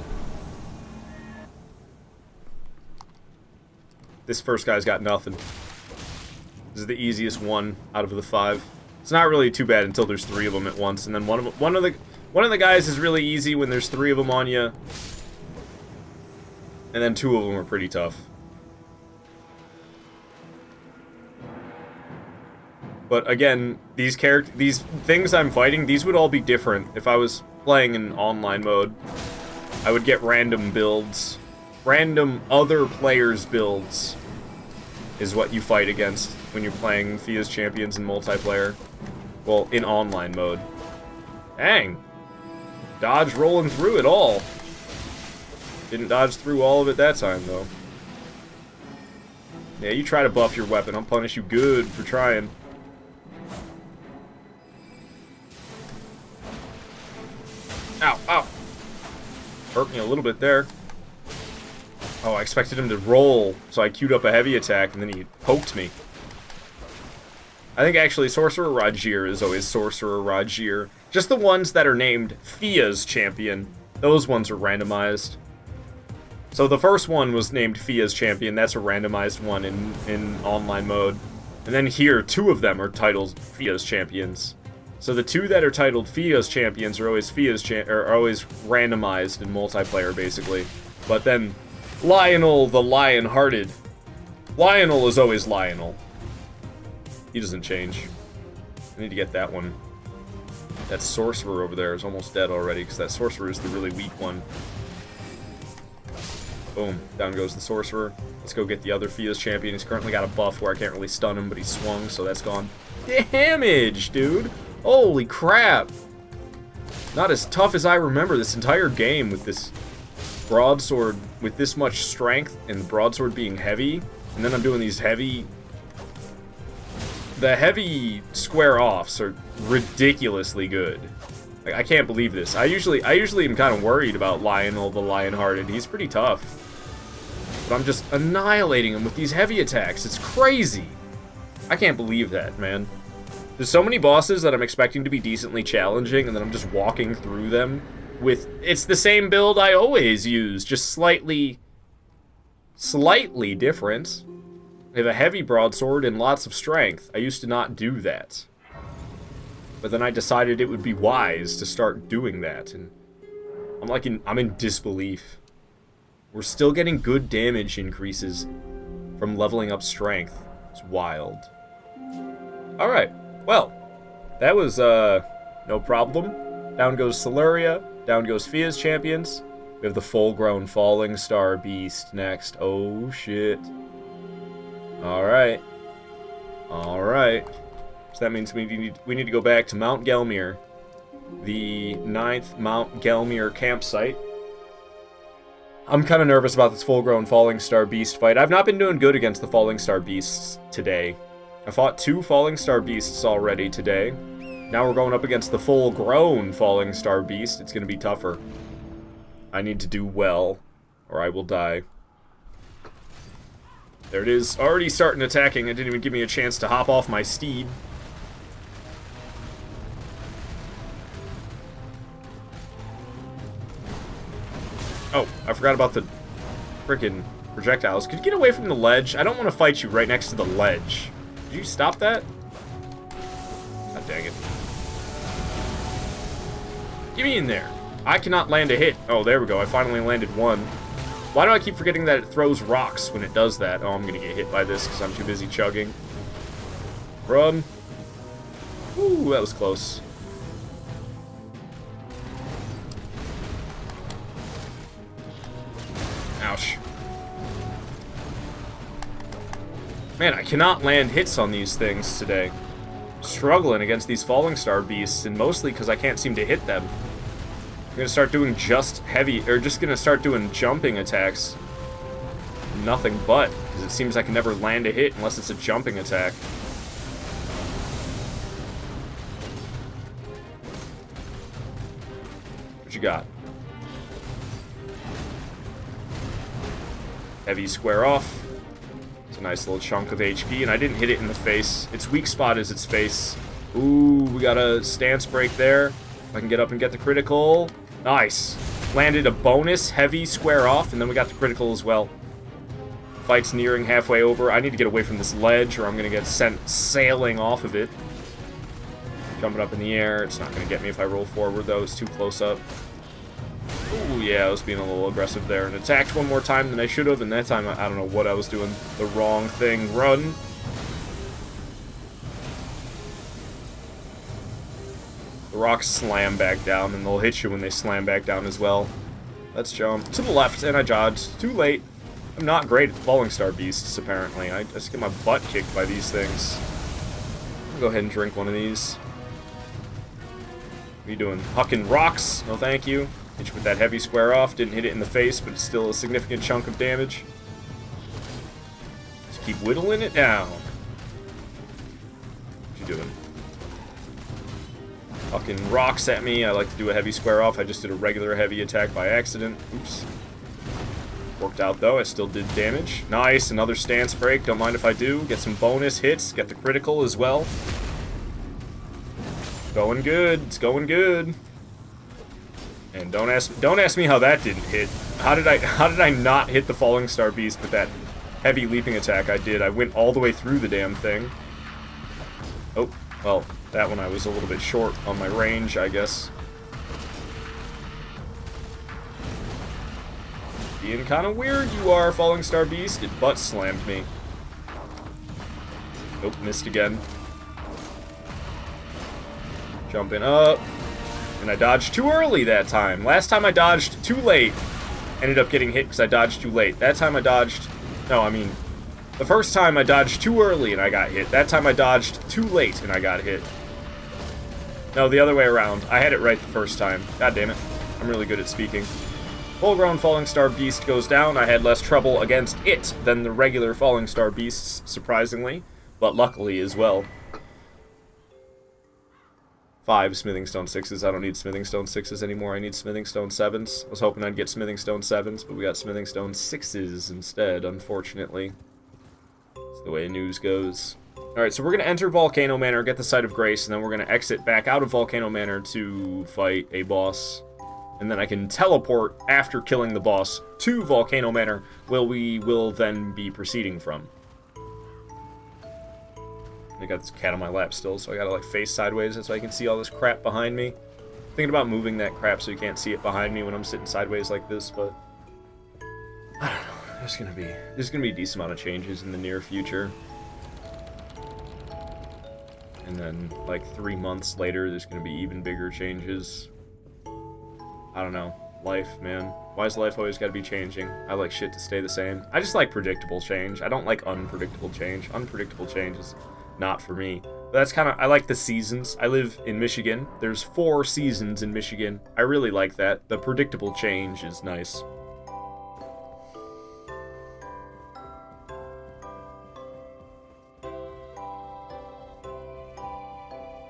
This first guy's got nothing. This is the easiest one out of the 5. It's not really too bad until there's 3 of them at once, and then one of the guys is really easy when there's 3 of them on you, and then 2 of them are pretty tough. But again, these things I'm fighting, these would all be different if I was playing in online mode. I would get random builds. Random other players' builds is what you fight against when you're playing Fia's champions in multiplayer. Well, in online mode. Dang. Dodge rolling through it all. Didn't dodge through all of it that time, though. Yeah, you try to buff your weapon. I'll punish you good for trying. Ow, ow. Hurt me a little bit there. Oh, I expected him to roll, so I queued up a heavy attack, and then he poked me. I think actually Sorcerer Rajir is always Sorcerer Rajir. Just the ones that are named Fia's champion, those ones are randomized. So the first one was named Fia's champion, that's a randomized one in online mode. And then here, 2 of them are titled Fia's champions. So the 2 that are titled Fia's champions are always always randomized in multiplayer, basically. But then Lionel the Lion-Hearted. Lionel is always Lionel. He doesn't change. I need to get that one. That Sorcerer over there is almost dead already, because that Sorcerer is the really weak one. Boom. Down goes the Sorcerer. Let's go get the other Fia's champion. He's currently got a buff where I can't really stun him, but he swung, so that's gone. Damage, dude! Holy crap! Not as tough as I remember this entire game with this Broadsword with this much strength and the Broadsword being heavy. And then I'm doing these heavy... The heavy square-offs are ridiculously good. Like, I can't believe this. I usually am kind of worried about Lionel the Lion-Hearted. He's pretty tough. But I'm just annihilating him with these heavy attacks. It's crazy. I can't believe that, man. There's so many bosses that I'm expecting to be decently challenging, and then I'm just walking through them with... It's the same build I always use, just slightly different. I have a heavy broadsword and lots of strength. I used to not do that. But then I decided it would be wise to start doing that, and I'm in disbelief. We're still getting good damage increases from leveling up strength. It's wild. Alright, well, that was, no problem. Down goes Solaria, down goes Fia's champions. We have the full-grown Falling Star Beast next. Oh, shit. Alright. Alright. So that means we need to go back to Mount Gelmir. The 9th Mount Gelmir campsite. I'm kind of nervous about this full-grown Falling Star Beast fight. I've not been doing good against the Falling Star Beasts today. I fought 2 Falling Star Beasts already today. Now we're going up against the full-grown Falling Star Beast. It's going to be tougher. I need to do well, or I will die. There it is. Already starting attacking. It didn't even give me a chance to hop off my steed. Oh, I forgot about the frickin' projectiles. Could you get away from the ledge? I don't want to fight you right next to the ledge. Did you stop that? God dang it. Get me in there. I cannot land a hit. Oh, there we go. I finally landed one. Why do I keep forgetting that it throws rocks when it does that? Oh, I'm gonna get hit by this because I'm too busy chugging. Run. Ooh, that was close. Ouch. Man, I cannot land hits on these things today. Struggling against these falling star beasts, and mostly because I can't seem to hit them. I'm gonna start doing just gonna start doing jumping attacks. Nothing but, because it seems I can never land a hit unless it's a jumping attack. What you got? Heavy square off. It's a nice little chunk of HP, and I didn't hit it in the face. Its weak spot is its face. Ooh, we got a stance break there. If I can get up and get the critical. Nice. Landed a bonus heavy square off, and then we got the critical as well. Fight's nearing halfway over. I need to get away from this ledge, or I'm going to get sent sailing off of it. Jumping up in the air. It's not going to get me if I roll forward, though. It's too close up. Ooh, yeah, I was being a little aggressive there. And attacked one more time than I should have, and that time, I don't know what I was doing. The wrong thing. Run. The rocks slam back down, and they'll hit you when they slam back down as well. Let's jump to the left, and I dodged. Too late. I'm not great at falling star beasts, apparently. I just get my butt kicked by these things. I'll go ahead and drink one of these. What are you doing? Hucking rocks? No thank you. Hit you with that heavy square off. Didn't hit it in the face, but it's still a significant chunk of damage. Just keep whittling it down. What you doing? Fucking rocks at me. I like to do a heavy square off. I just did a regular heavy attack by accident. Oops. Worked out though. I still did damage. Nice. Another stance break. Don't mind if I do. Get some bonus hits. Get the critical as well. Going good. It's going good. And don't ask me how that didn't hit. How did I not hit the falling star beast with that heavy leaping attack I did? I went all the way through the damn thing. Oh, well, that one I was a little bit short on my range, I guess. Being kind of weird you are, falling star beast. It butt slammed me. Nope, missed again. Jumping up. And I dodged too early that time. Last time I dodged too late. Ended up getting hit because I dodged too late. That time I dodged... No, I mean... The first time I dodged too early and I got hit. That time I dodged too late and I got hit. No, the other way around. I had it right the first time. God damn it. I'm really good at speaking. Full-grown falling star beast goes down. I had less trouble against it than the regular falling star beasts, surprisingly. But luckily as well. 5 smithing stone 6s. I don't need smithing stone 6s anymore. I need smithing stone 7s. I was hoping I'd get smithing stone 7s, but we got smithing stone 6s instead, unfortunately. That's the way news goes. Alright, so we're going to enter Volcano Manor, get the Site of Grace, and then we're going to exit back out of Volcano Manor to fight a boss. And then I can teleport after killing the boss to Volcano Manor, where we will then be proceeding from. I got this cat on my lap still, so I gotta like face sideways so I can see all this crap behind me. Thinking about moving that crap so you can't see it behind me when I'm sitting sideways like this, but I don't know. There's gonna be a decent amount of changes in the near future. And then like 3 months later, there's gonna be even bigger changes. I don't know. Life, man. Why is life always gotta be changing? I like shit to stay the same. I just like predictable change. I don't like unpredictable change. Unpredictable change is not for me. But that's kind of... I like the seasons. I live in Michigan. There's 4 seasons in Michigan. I really like that. The predictable change is nice.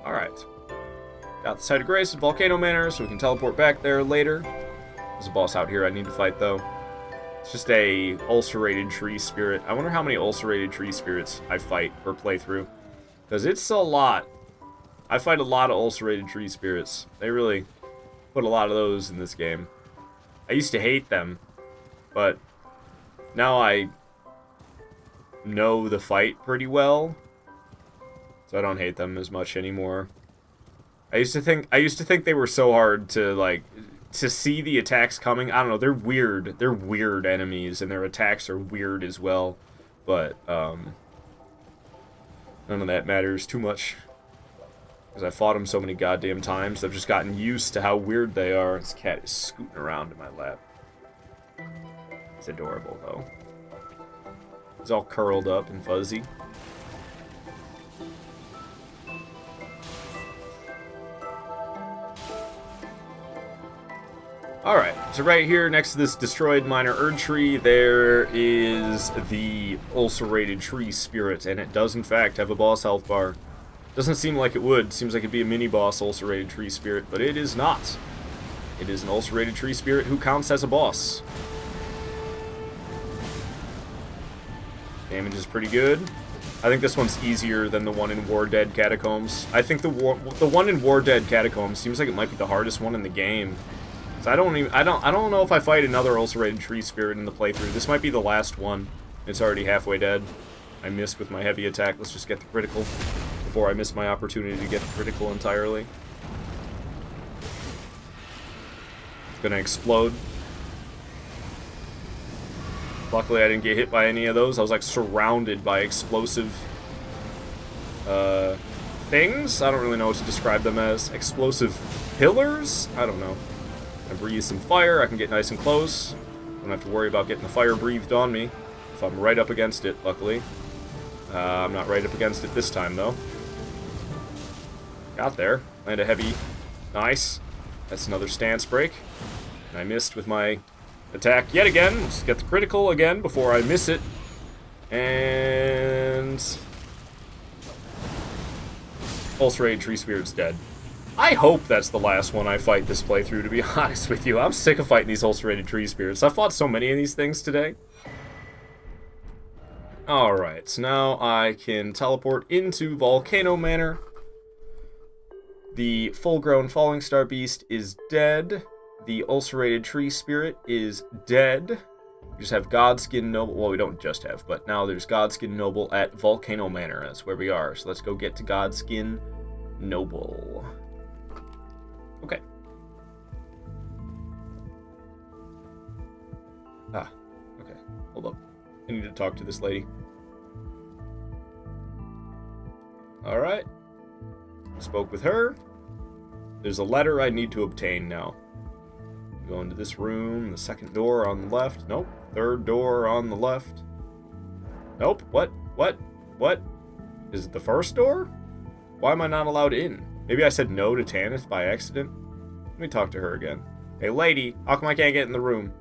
Alright. Got the Site of Grace at Volcano Manor, so we can teleport back there later. There's a boss out here I need to fight, though. It's just a ulcerated tree spirit. I wonder how many ulcerated tree spirits I fight per playthrough. Because it's a lot. I fight a lot of ulcerated tree spirits. They really put a lot of those in this game. I used to hate them, but now I know the fight pretty well, so I don't hate them as much anymore. I used to think they were so hard to, like, to see the attacks coming. I don't know, they're weird. They're weird enemies, and their attacks are weird as well. But, none of that matters too much. Because I fought them so many goddamn times, I've just gotten used to how weird they are. This cat is scooting around in my lap. It's adorable, though. He's all curled up and fuzzy. Alright, so right here next to this destroyed minor Erd tree, there is the ulcerated tree spirit, and it does in fact have a boss health bar. Doesn't seem like it would. Seems like it'd be a mini-boss ulcerated tree spirit, but it is not. It is an ulcerated tree spirit who counts as a boss. Damage is pretty good. I think this one's easier than the one in War Dead Catacombs. I think the one in War Dead Catacombs seems like it might be the hardest one in the game. So I don't know if I fight another ulcerated tree spirit in the playthrough. This might be the last one. It's already halfway dead. I missed with my heavy attack. Let's just get the critical before I miss my opportunity to get the critical entirely. It's gonna explode. Luckily I didn't get hit by any of those. I was like surrounded by explosive things. I don't really know what to describe them as. Explosive pillars? I don't know. I breathe some fire, I can get nice and close. Don't have to worry about getting the fire breathed on me if I'm right up against it, luckily. I'm not right up against it this time, though. Got there. Land a heavy. Nice. That's another stance break. And I missed with my attack yet again. Let's get the critical again before I miss it. And... ulcerated tree spirit's dead. I hope that's the last one I fight this playthrough, to be honest with you. I'm sick of fighting these ulcerated tree spirits. I fought so many of these things today. Alright, so now I can teleport into Volcano Manor. The full-grown Falling Star Beast is dead. The ulcerated tree spirit is dead. We just have Godskin Noble. Well, we don't just have, but now there's Godskin Noble at Volcano Manor. That's where we are. So let's go get to Godskin Noble. Okay. Ah, okay. Hold up. I need to talk to this lady. Alright. Spoke with her. There's a letter I need to obtain now. Go into this room, the second door on the left. Nope. Third door on the left. Nope. What? Is it the first door? Why am I not allowed in? Maybe I said no to Tanith by accident? Let me talk to her again. Hey, lady, how come I can't get in the room?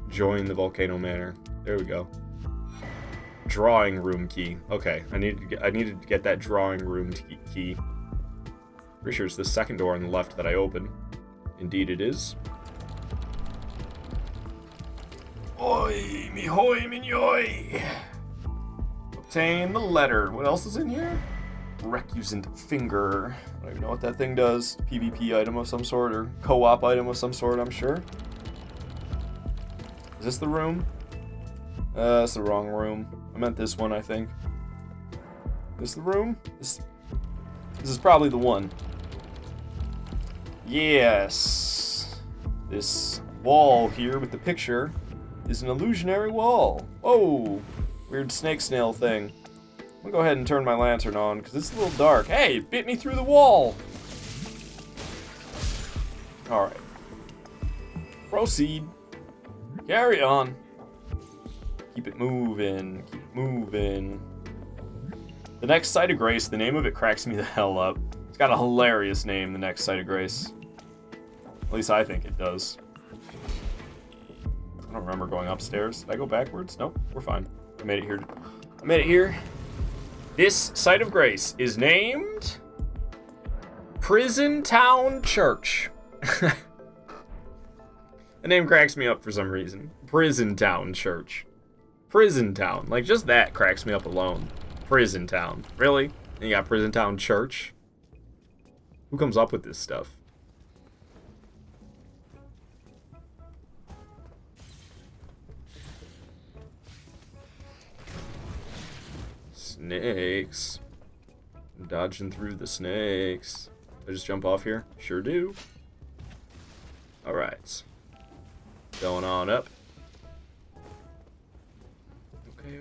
Join the Volcano Manor. There we go. Drawing room key. Okay, I needed to get that drawing room key. Pretty sure it's the second door on the left that I opened. Indeed it is. Oi, me hoy, me yoy. Obtain the letter. What else is in here? Recusant finger. I don't even know what that thing does. PvP item of some sort, or co-op item of some sort, I'm sure. Is this the room? That's the wrong room. I meant this one, I think. This the room? This is probably the one. Yes. This wall here with the picture is an illusionary wall. Whoa. Weird snake snail thing. I'm gonna go ahead and turn my lantern on because it's a little dark. Hey, it bit me through the wall. Alright. Proceed. Carry on. Keep it moving. Keep it moving. The next Site of Grace, the name of it cracks me the hell up. It's got a hilarious name, the next Site of Grace. At least I think it does. I don't remember going upstairs. Did I go backwards? Nope, we're fine. I made it here. I made it here. This Site of Grace is named Prison Town Church. The name cracks me up for some reason. Prison Town Church. Prison Town. Like, just that cracks me up alone. Prison Town. Really? And you got Prison Town Church? Who comes up with this stuff? Snakes. I'm dodging through the snakes. I just jump off here? Sure do. Alright. Going on up. Okay.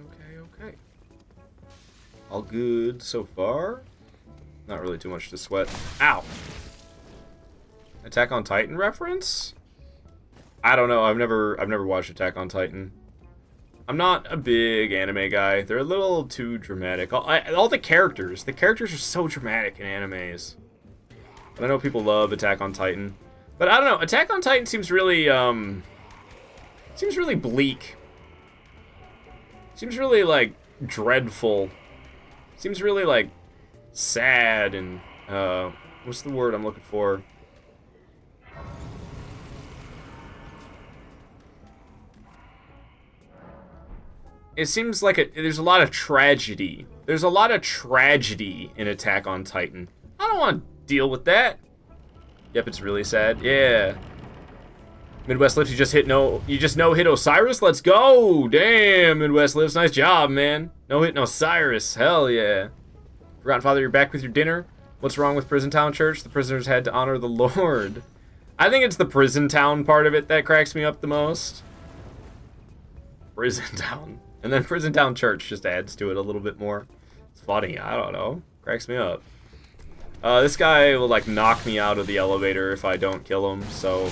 All good so far. Not really too much to sweat. Ow! Attack on Titan reference? I don't know. I've never watched Attack on Titan. I'm not a big anime guy. They're a little too dramatic. All the characters are so dramatic in animes. But I know people love Attack on Titan. But I don't know. Attack on Titan seems really bleak. Seems really, like, dreadful. Seems really, like, sad and, what's the word I'm looking for? It seems like there's a lot of tragedy. There's a lot of tragedy in Attack on Titan. I don't want to deal with that. Yep, it's really sad. Yeah. Midwest Lifts, you just no-hit Osiris? Let's go! Damn, Midwest Lifts, nice job, man. No-hit Osiris, hell yeah. Forgotten Father, you're back with your dinner? What's wrong with Prison Town Church? The prisoners had to honor the Lord. I think it's the Prison Town part of it that cracks me up the most. Prison Town. And then Prison Town Church just adds to it a little bit more. It's funny, I don't know. Cracks me up. This guy will, like, knock me out of the elevator if I don't kill him, so...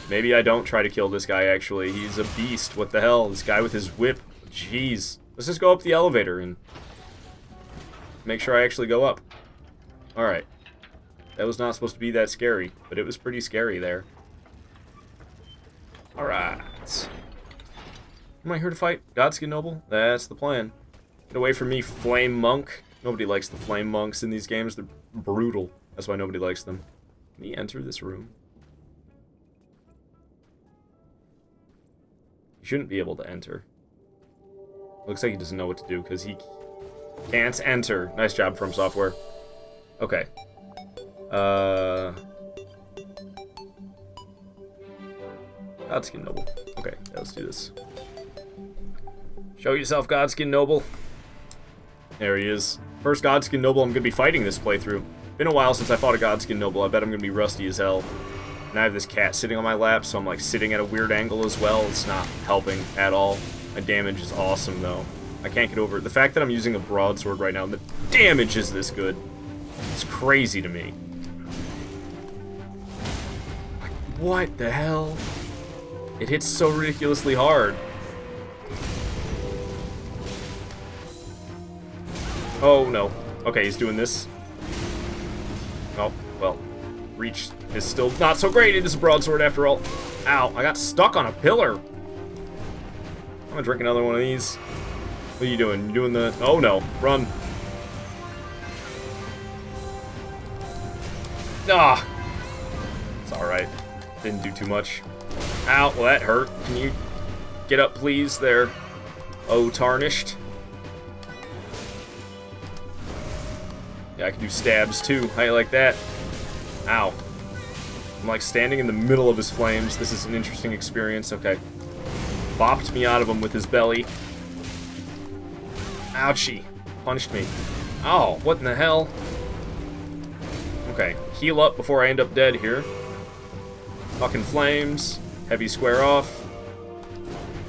Maybe I don't try to kill this guy, actually. He's a beast. What the hell? This guy with his whip. Jeez. Let's just go up the elevator and make sure I actually go up. Alright. That was not supposed to be that scary, but it was pretty scary there. Alright. Am I here to fight? Godskin Noble? That's the plan. Get away from me, Flame Monk. Nobody likes the Flame Monks in these games. They're brutal. That's why nobody likes them. Can he enter this room? He shouldn't be able to enter. Looks like he doesn't know what to do because he can't enter. Nice job, From Software. Okay. Godskin Noble. Okay, yeah, let's do this. Show yourself, Godskin Noble. There he is. First Godskin Noble I'm going to be fighting this playthrough. Been a while since I fought a Godskin Noble. I bet I'm going to be rusty as hell. And I have this cat sitting on my lap, so I'm like sitting at a weird angle as well. It's not helping at all. My damage is awesome though. I can't get over it. The fact that I'm using a broadsword right now and the damage is this good. It's crazy to me. Like, what the hell? It hits so ridiculously hard. Oh no. Okay, he's doing this. Oh, well. Reach is still not so great. It is a broadsword after all. Ow, I got stuck on a pillar. I'm gonna drink another one of these. What are you doing? You doing the... Oh no, run. Ah! It's alright. Didn't do too much. Ow, well that hurt. Can you get up please there? Oh, tarnished. Yeah, I can do stabs too. How you like that? Ow. I'm like standing in the middle of his flames. This is an interesting experience. Okay. Bopped me out of him with his belly. Ouchie. Punched me. Oh, what in the hell? Okay. Heal up before I end up dead here. Fucking flames. Heavy square off.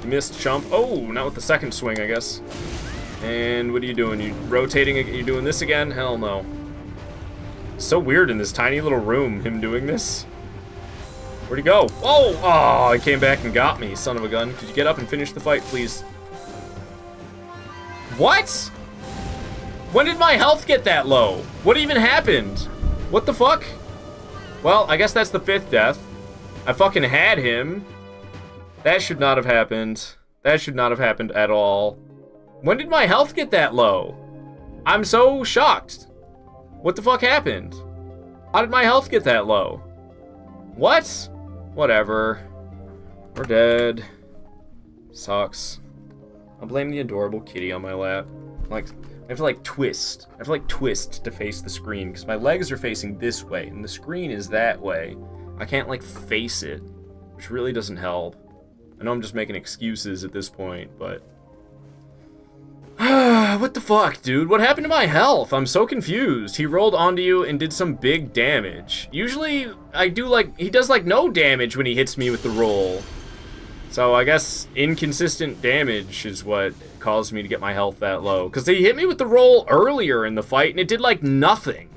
Missed chump. Oh, not with the second swing, I guess. And what are you doing? You rotating? Are you doing this again? Hell no. So weird in this tiny little room, him doing this. Where'd he go? Oh! Oh, he came back and got me, son of a gun. Could you get up and finish the fight, please? What? When did my health get that low? What even happened? What the fuck? Well, I guess that's the 5th death. I fucking had him. That should not have happened. That should not have happened at all. When did my health get that low? I'm so shocked. What the fuck happened? How did my health get that low? What? Whatever. We're dead. Sucks. I'll blame the adorable kitty on my lap. Like, I have to like twist. I have to like twist to face the screen because my legs are facing this way and the screen is that way. I can't like face it, which really doesn't help. I know I'm just making excuses at this point, but what the fuck, dude? What happened to my health? I'm so confused. He rolled onto you and did some big damage. Usually, he does like no damage when he hits me with the roll. So I guess inconsistent damage is what caused me to get my health that low. Because he hit me with the roll earlier in the fight and it did like nothing.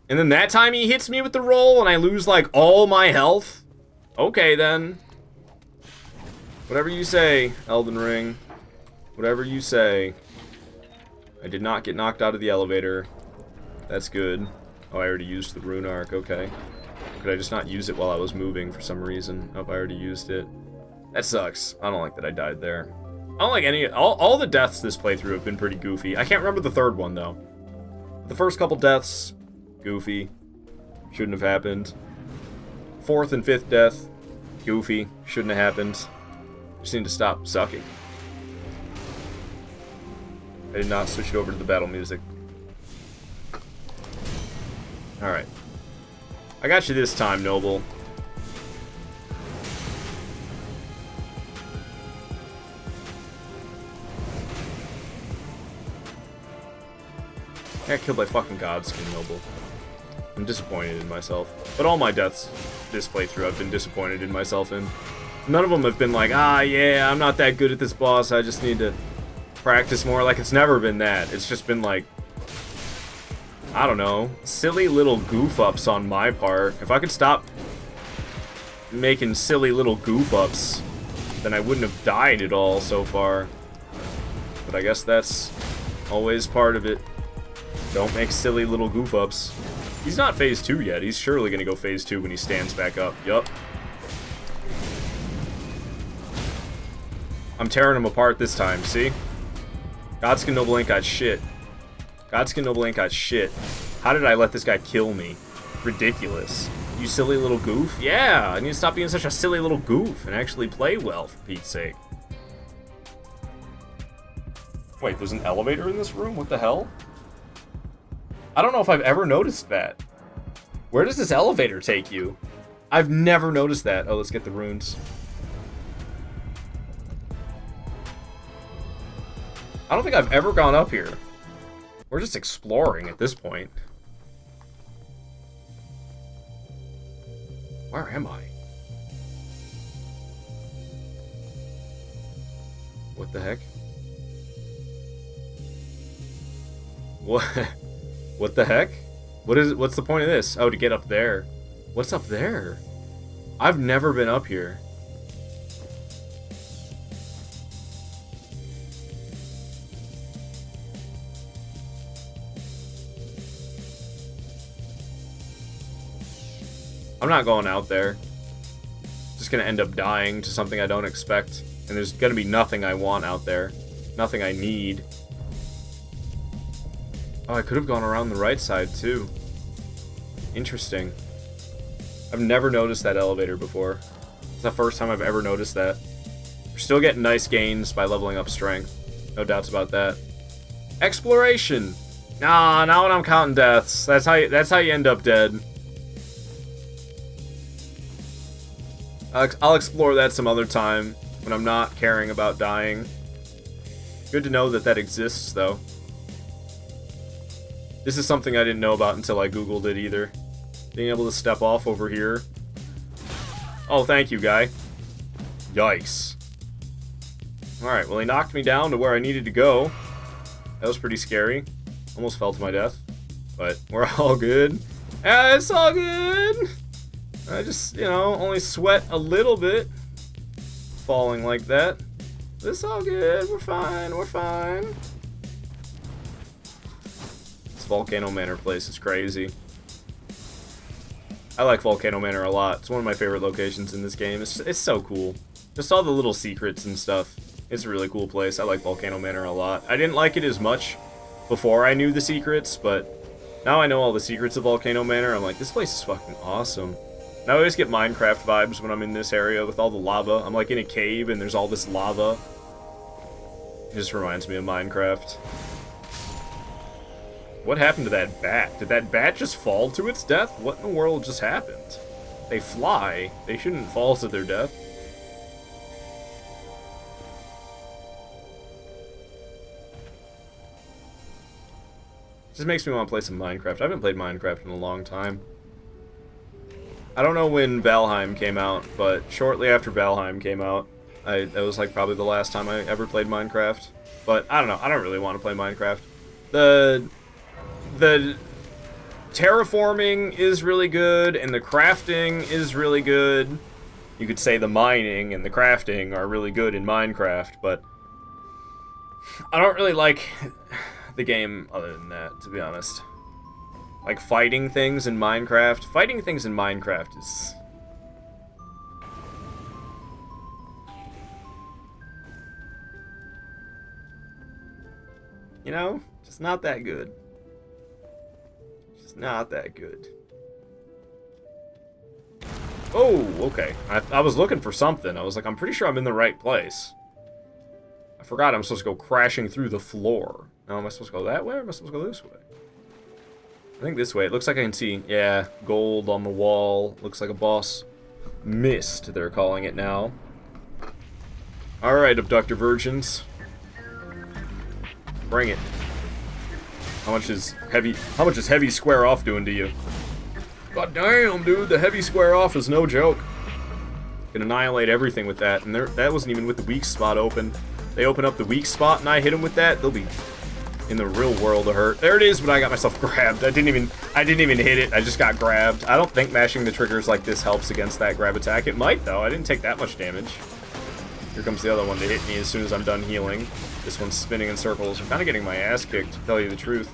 And then that time he hits me with the roll and I lose like all my health. Okay then. Whatever you say, Elden Ring. Whatever you say. I did not get knocked out of the elevator. That's good. Oh, I already used the rune arc, okay. Could I just not use it while I was moving for some reason? Oh, I already used it. That sucks. I don't like that I died there. I don't like any... All the deaths this playthrough have been pretty goofy. I can't remember the third one, though. The first couple deaths, goofy. Shouldn't have happened. Fourth and fifth death, goofy. Shouldn't have happened. Just need to stop sucking. I did not switch it over to the battle music. Alright. I got you this time, Noble. I got killed by fucking Godskin, Noble. I'm disappointed in myself. But all my deaths this playthrough I've been disappointed in myself in. None of them have been like, ah, yeah, I'm not that good at this boss, I just need to practice more. Like, it's never been that. It's just been like, I don't know, silly little goof-ups on my part. If I could stop making silly little goof-ups, then I wouldn't have died at all so far. But I guess that's always part of it. Don't make silly little goof-ups. He's not phase 2 yet. He's surely gonna go phase 2 when he stands back up. Yup. I'm tearing him apart this time, see? Godskin Noble ain't got shit. Godskin Noble ain't got shit. How did I let this guy kill me? Ridiculous. You silly little goof? Yeah, I need to stop being such a silly little goof and actually play well, for Pete's sake. Wait, there's an elevator in this room? What the hell? I don't know if I've ever noticed that. Where does this elevator take you? I've never noticed that. Oh, let's get the runes. I don't think I've ever gone up here. We're just exploring at this point. Where am I? What the heck? What? What the heck? What's the point of this? Oh, to get up there. What's up there? I've never been up here. I'm not going out there. Just gonna end up dying to something I don't expect. And there's gonna be nothing I want out there. Nothing I need. Oh, I could have gone around the right side, too. Interesting. I've never noticed that elevator before. It's the first time I've ever noticed that. We're still getting nice gains by leveling up strength. No doubts about that. Exploration! Nah, not when I'm counting deaths. That's how you end up dead. I'll explore that some other time, when I'm not caring about dying. Good to know that that exists, though. This is something I didn't know about until I googled it, either. Being able to step off over here. Oh, thank you, guy. Yikes. Alright, well, he knocked me down to where I needed to go. That was pretty scary. Almost fell to my death. But we're all good. Yeah, it's all good! I just, you know, only sweat a little bit falling like that. It's all good. We're fine. We're fine. This Volcano Manor place is crazy. I like Volcano Manor a lot. It's one of my favorite locations in this game. It's so cool. Just all the little secrets and stuff. It's a really cool place. I like Volcano Manor a lot. I didn't like it as much before I knew the secrets, but now I know all the secrets of Volcano Manor. I'm like, this place is fucking awesome. And I always get Minecraft vibes when I'm in this area with all the lava. I'm like in a cave and there's all this lava. It just reminds me of Minecraft. What happened to that bat? Did that bat just fall to its death? What in the world just happened? They fly. They shouldn't fall to their death. Just makes me want to play some Minecraft. I haven't played Minecraft in a long time. I don't know when Valheim came out, but shortly after Valheim came out, that was like probably the last time I ever played Minecraft. But I don't know. I don't really want to play Minecraft. The terraforming is really good, and the crafting is really good. You could say the mining and the crafting are really good in Minecraft, but I don't really like the game other than that, to be honest. Like fighting things in Minecraft. Fighting things in Minecraft is... you know, just not that good. Just not that good. Oh, okay. I was looking for something. I was like, I'm pretty sure I'm in the right place. I forgot I'm supposed to go crashing through the floor. Now, am I supposed to go that way, or am I supposed to go this way? I think this way. It looks like I can see, yeah, gold on the wall. Looks like a boss mist, they're calling it now. Alright, abductor virgins. Bring it. How much is heavy square off doing to you? God damn, dude, the heavy square off is no joke. Can annihilate everything with that, and that wasn't even with the weak spot open. They open up the weak spot and I hit them with that, they'll be in the real world of hurt. There it is, but I got myself grabbed. I didn't even hit it. I just got grabbed. I don't think mashing the triggers like this helps against that grab attack. It might though. I didn't take that much damage. Here comes the other one to hit me as soon as I'm done healing. This one's spinning in circles. I'm kind of getting my ass kicked, to tell you the truth.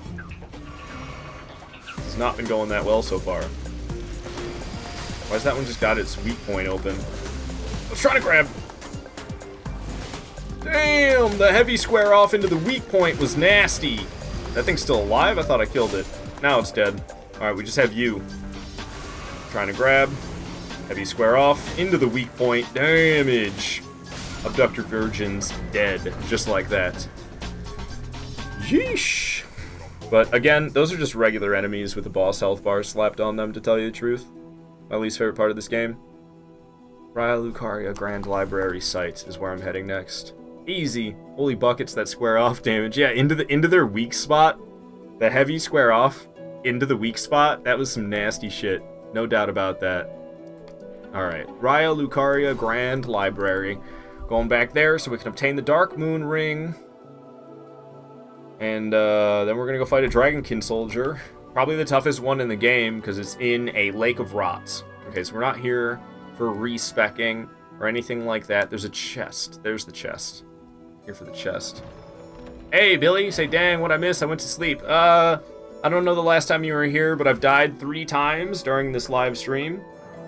This has not been going that well so far. Why's that one just got its weak point open? I was trying to grab. Damn, the heavy square off into the weak point was nasty. That thing's still alive? I thought I killed it. Now it's dead. Alright, we just have you. Trying to grab. Heavy square off into the weak point. Damage. Abductor virgins dead. Just like that. Yeesh. But again, those are just regular enemies with a boss health bar slapped on them, to tell you the truth. My least favorite part of this game. Raya Lucaria Grand Library site is where I'm heading next. Easy. Holy buckets, that square off damage. Yeah, into their weak spot. The heavy square off into the weak spot. That was some nasty shit. No doubt about that. Alright. Raya Lucaria Grand Library. Going back there so we can obtain the Dark Moon Ring. And then we're going to go fight a Dragonkin soldier. Probably the toughest one in the game because it's in a Lake of Rots. Okay, so we're not here for respecking or anything like that. There's a chest. There's the chest. Here for the chest. Hey, Billy. Say, dang, what I missed. I went to sleep. I don't know the last time you were here, but I've died 3 times during this live stream.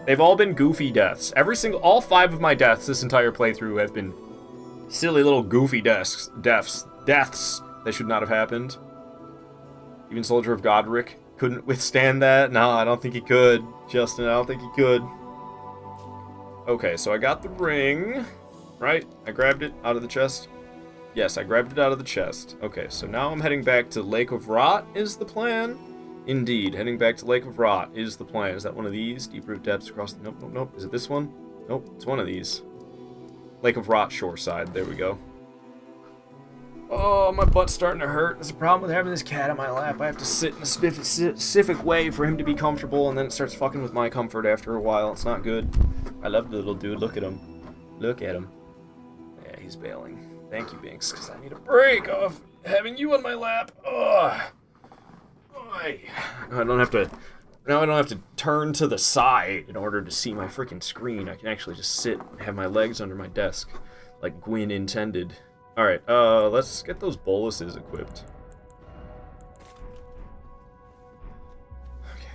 They've all been goofy deaths. All 5 of my deaths this entire playthrough have been silly little goofy deaths. Deaths that should not have happened. Even Soldier of Godric couldn't withstand that. No, I don't think he could. Justin, I don't think he could. Okay, so I got the ring, right? I grabbed it out of the chest. Yes, I grabbed it out of the chest. Okay, so now I'm heading back to Lake of Rot is the plan. Indeed, heading back to Lake of Rot is the plan. Is that one of these? Deep root depths across the... Nope, nope, nope. Is it this one? Nope, it's one of these. Lake of Rot shoreside. There we go. Oh, my butt's starting to hurt. There's a problem with having this cat on my lap. I have to sit in a specific way for him to be comfortable, and then it starts fucking with my comfort after a while. It's not good. I love the little dude. Look at him. Look at him. Yeah, he's bailing. Thank you, Binks, because I need a break off having you on my lap. Ugh. Now I don't have to turn to the side in order to see my freaking screen. I can actually just sit and have my legs under my desk, like Gwyn intended. Alright, let's get those boluses equipped. Okay.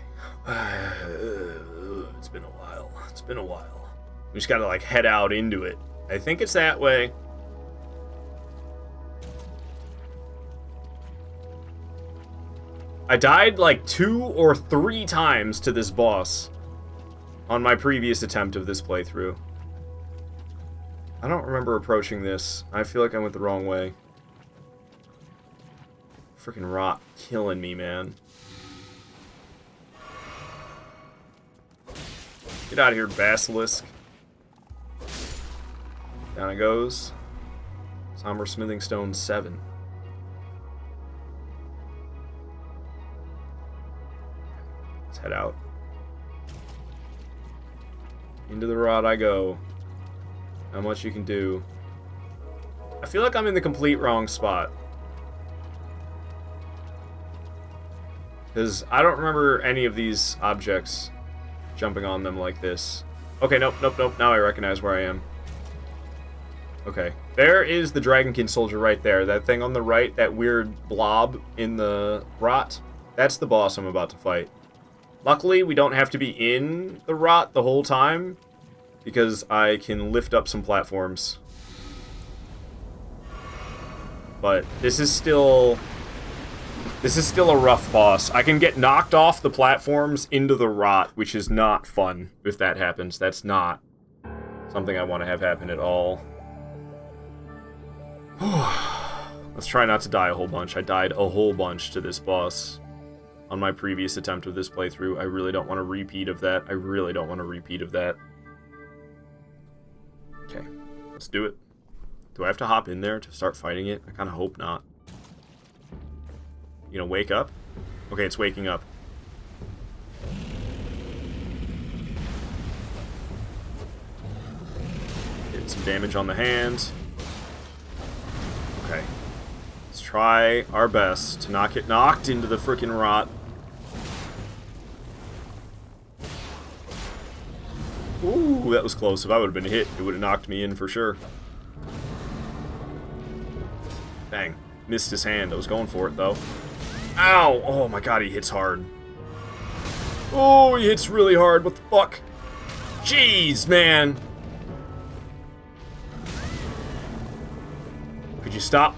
It's been a while. It's been a while. We just gotta, like, head out into it. I think it's that way. I died, like, 2 or 3 times to this boss on my previous attempt of this playthrough. I don't remember approaching this. I feel like I went the wrong way. freaking rot killing me, man. Get out of here, Basilisk. Down it goes. Somber Smithing Stone 7. Let's head out. Into the rod I go. How much you can do. I feel like I'm in the complete wrong spot. Because I don't remember any of these objects jumping on them like this. Okay, nope. Now I recognize where I am. Okay. There is the Dragonkin soldier right there. That thing on the right, that weird blob in the rot. That's the boss I'm about to fight. Luckily, we don't have to be in the rot the whole time, because I can lift up some platforms. But this is still a rough boss. I can get knocked off the platforms into the rot, which is not fun if that happens. That's not something I want to have happen at all. Let's try not to die a whole bunch. I died a whole bunch to this boss on my previous attempt of this playthrough. I really don't want a repeat of that. Okay, let's do it. Do I have to hop in there to start fighting it? I kind of hope not. You gonna wake up? Okay, it's waking up. Get some damage on the hand. Okay. Let's try our best to not get knocked into the frickin' rot. Ooh, that was close. If I would have been hit, it would have knocked me in for sure. Dang. Missed his hand. I was going for it, though. Ow! Oh my god, he hits hard. Oh, he hits really hard. What the fuck? Jeez, man. Could you stop?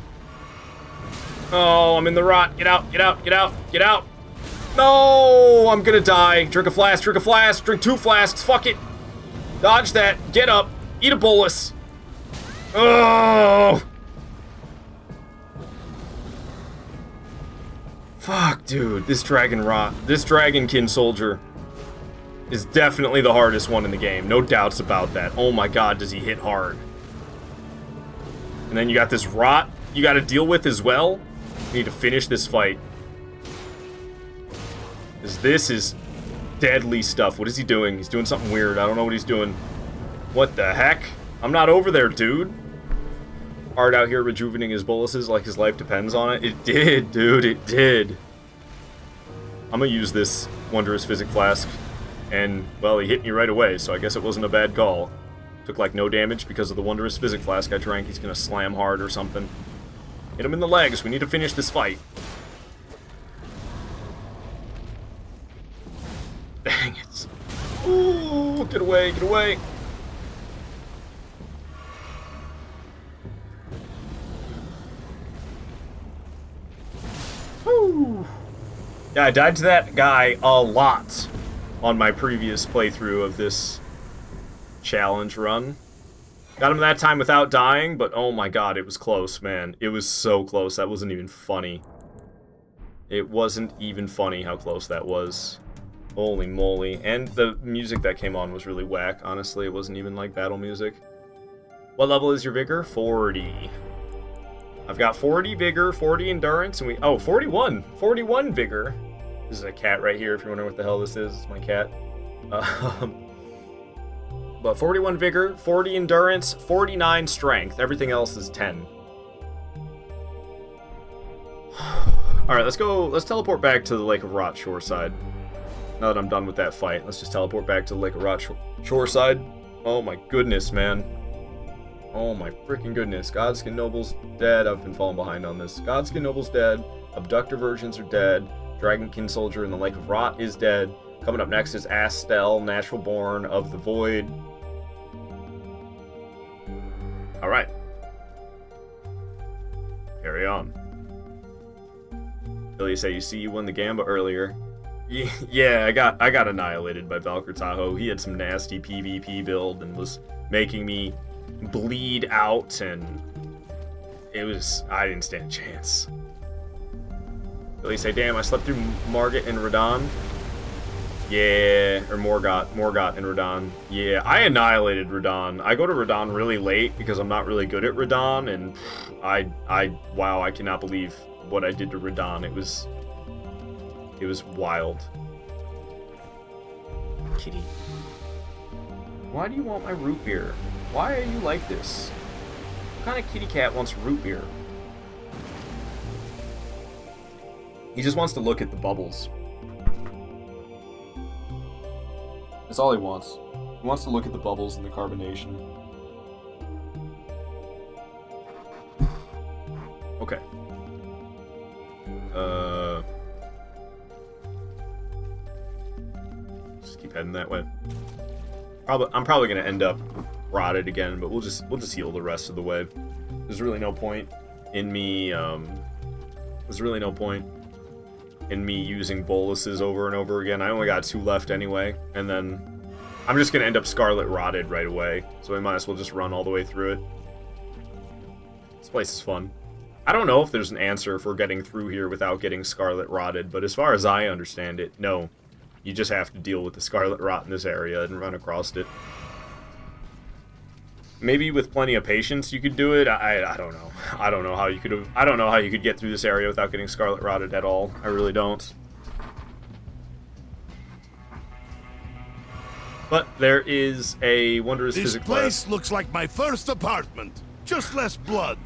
Oh, I'm in the rot. Get out, get out, get out, get out. No, I'm gonna die. Drink a flask, drink 2 flasks. Fuck it. Dodge that. Get up. Eat a bolus. Oh! Fuck, dude. This Dragonkin soldier is definitely the hardest one in the game. No doubts about that. Oh my god, does he hit hard. And then you got this rot you gotta deal with as well. You need to finish this fight. Because this is deadly stuff. What is he doing? He's doing something weird. I don't know what he's doing. What the heck? I'm not over there, dude. Art out here rejuvenating his boluses like his life depends on it. It did, dude. It did. I'm gonna use this Wondrous Physic Flask. And, well, he hit me right away, so I guess it wasn't a bad call. Took, like, no damage because of the Wondrous Physic Flask I drank. He's gonna slam hard or something. Hit him in the legs. We need to finish this fight. Dang it. Ooh, get away, get away. Woo. Yeah, I died to that guy a lot on my previous playthrough of this challenge run. Got him that time without dying, but oh my god, it was close, man. It was so close. That wasn't even funny. It wasn't even funny how close that was. Holy moly. And the music that came on was really whack, honestly. It wasn't even like battle music. What level is your vigor? 40. I've got 40 vigor, 40 endurance, and we... Oh, 41! 41 vigor. This is a cat right here, if you're wondering what the hell this is. It's my cat. But 41 vigor, 40 endurance, 49 strength. Everything else is 10. Alright, let's go. Let's teleport back to the Lake of Rot shoreside. Now that I'm done with that fight, let's just teleport back to the Lake of Rot shoreside. Oh my goodness, man. Oh my freaking goodness. Godskin Noble's dead. I've been falling behind on this. Godskin Noble's dead. Abductor Virgins are dead. Dragonkin Soldier in the Lake of Rot is dead. Coming up next is Astel, Natural Born of the Void. Alright. Carry on. Billy say you see you won the Gamba earlier. Yeah, I got annihilated by Valkyr Tahoe. He had some nasty PvP build and was making me bleed out, and I didn't stand a chance. Really say, damn, I slept through Margit and Radon. Yeah, or Morgott and Radon. Yeah, I annihilated Radon. I go to Radon really late because I'm not really good at Radon, and wow, I cannot believe what I did to Radon. It was wild. Kitty. Why do you want my root beer? Why are you like this? What kind of kitty cat wants root beer? He just wants to look at the bubbles. That's all he wants. He wants to look at the bubbles and the carbonation. Okay. Just keep heading that way. I'm probably gonna end up rotted again, but we'll just heal the rest of the way. There's really no point in me using boluses over and over again. I only got 2 left anyway, and then I'm just gonna end up Scarlet Rotted right away, so we might as well just run all the way through it. This place is fun. I don't know if there's an answer for getting through here without getting Scarlet Rotted, but as far as I understand it, no. You just have to deal with the Scarlet Rot in this area and run across it. Maybe with plenty of patience you could do it. I don't know. I don't know how you could get through this area without getting Scarlet Rotted at all. I really don't. But there is a wondrous This physics place class. looks like my first apartment. Just less blood.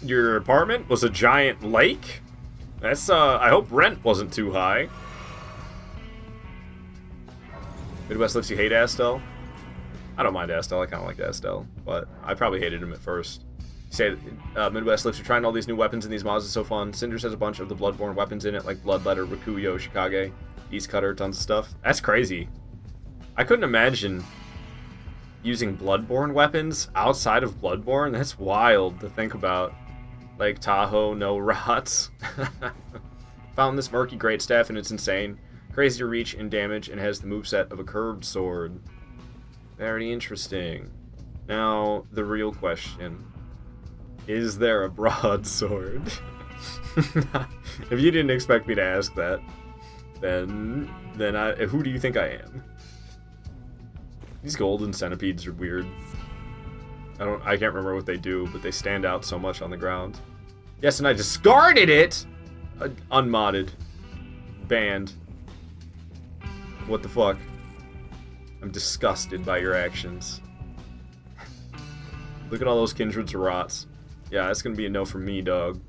Your apartment was a giant lake? That's, I hope rent wasn't too high. Midwest lets you hate Astel? I don't mind Astel, I kind of like Astel, but I probably hated him at first. You say, Midwest Lips, you're trying all these new weapons and these mods is so fun. Cinders has a bunch of the Bloodborne weapons in it, like Bloodletter, Rikuyo, Shikage, Beast Cutter, tons of stuff. That's crazy. I couldn't imagine using Bloodborne weapons outside of Bloodborne. That's wild to think about. Like Tahoe, no rots. Found this murky great staff and it's insane. Crazy to reach and damage and has the moveset of a curved sword. Very interesting. Now, the real question. Is there a broadsword? If you didn't expect me to ask that, then who do you think I am? These golden centipedes are weird. I can't remember what they do, but they stand out so much on the ground. Yes, and I discarded it! Unmodded. Banned. What the fuck? I'm disgusted by your actions. Look at all those kindreds of rots. Yeah, that's gonna be a no from me, dog.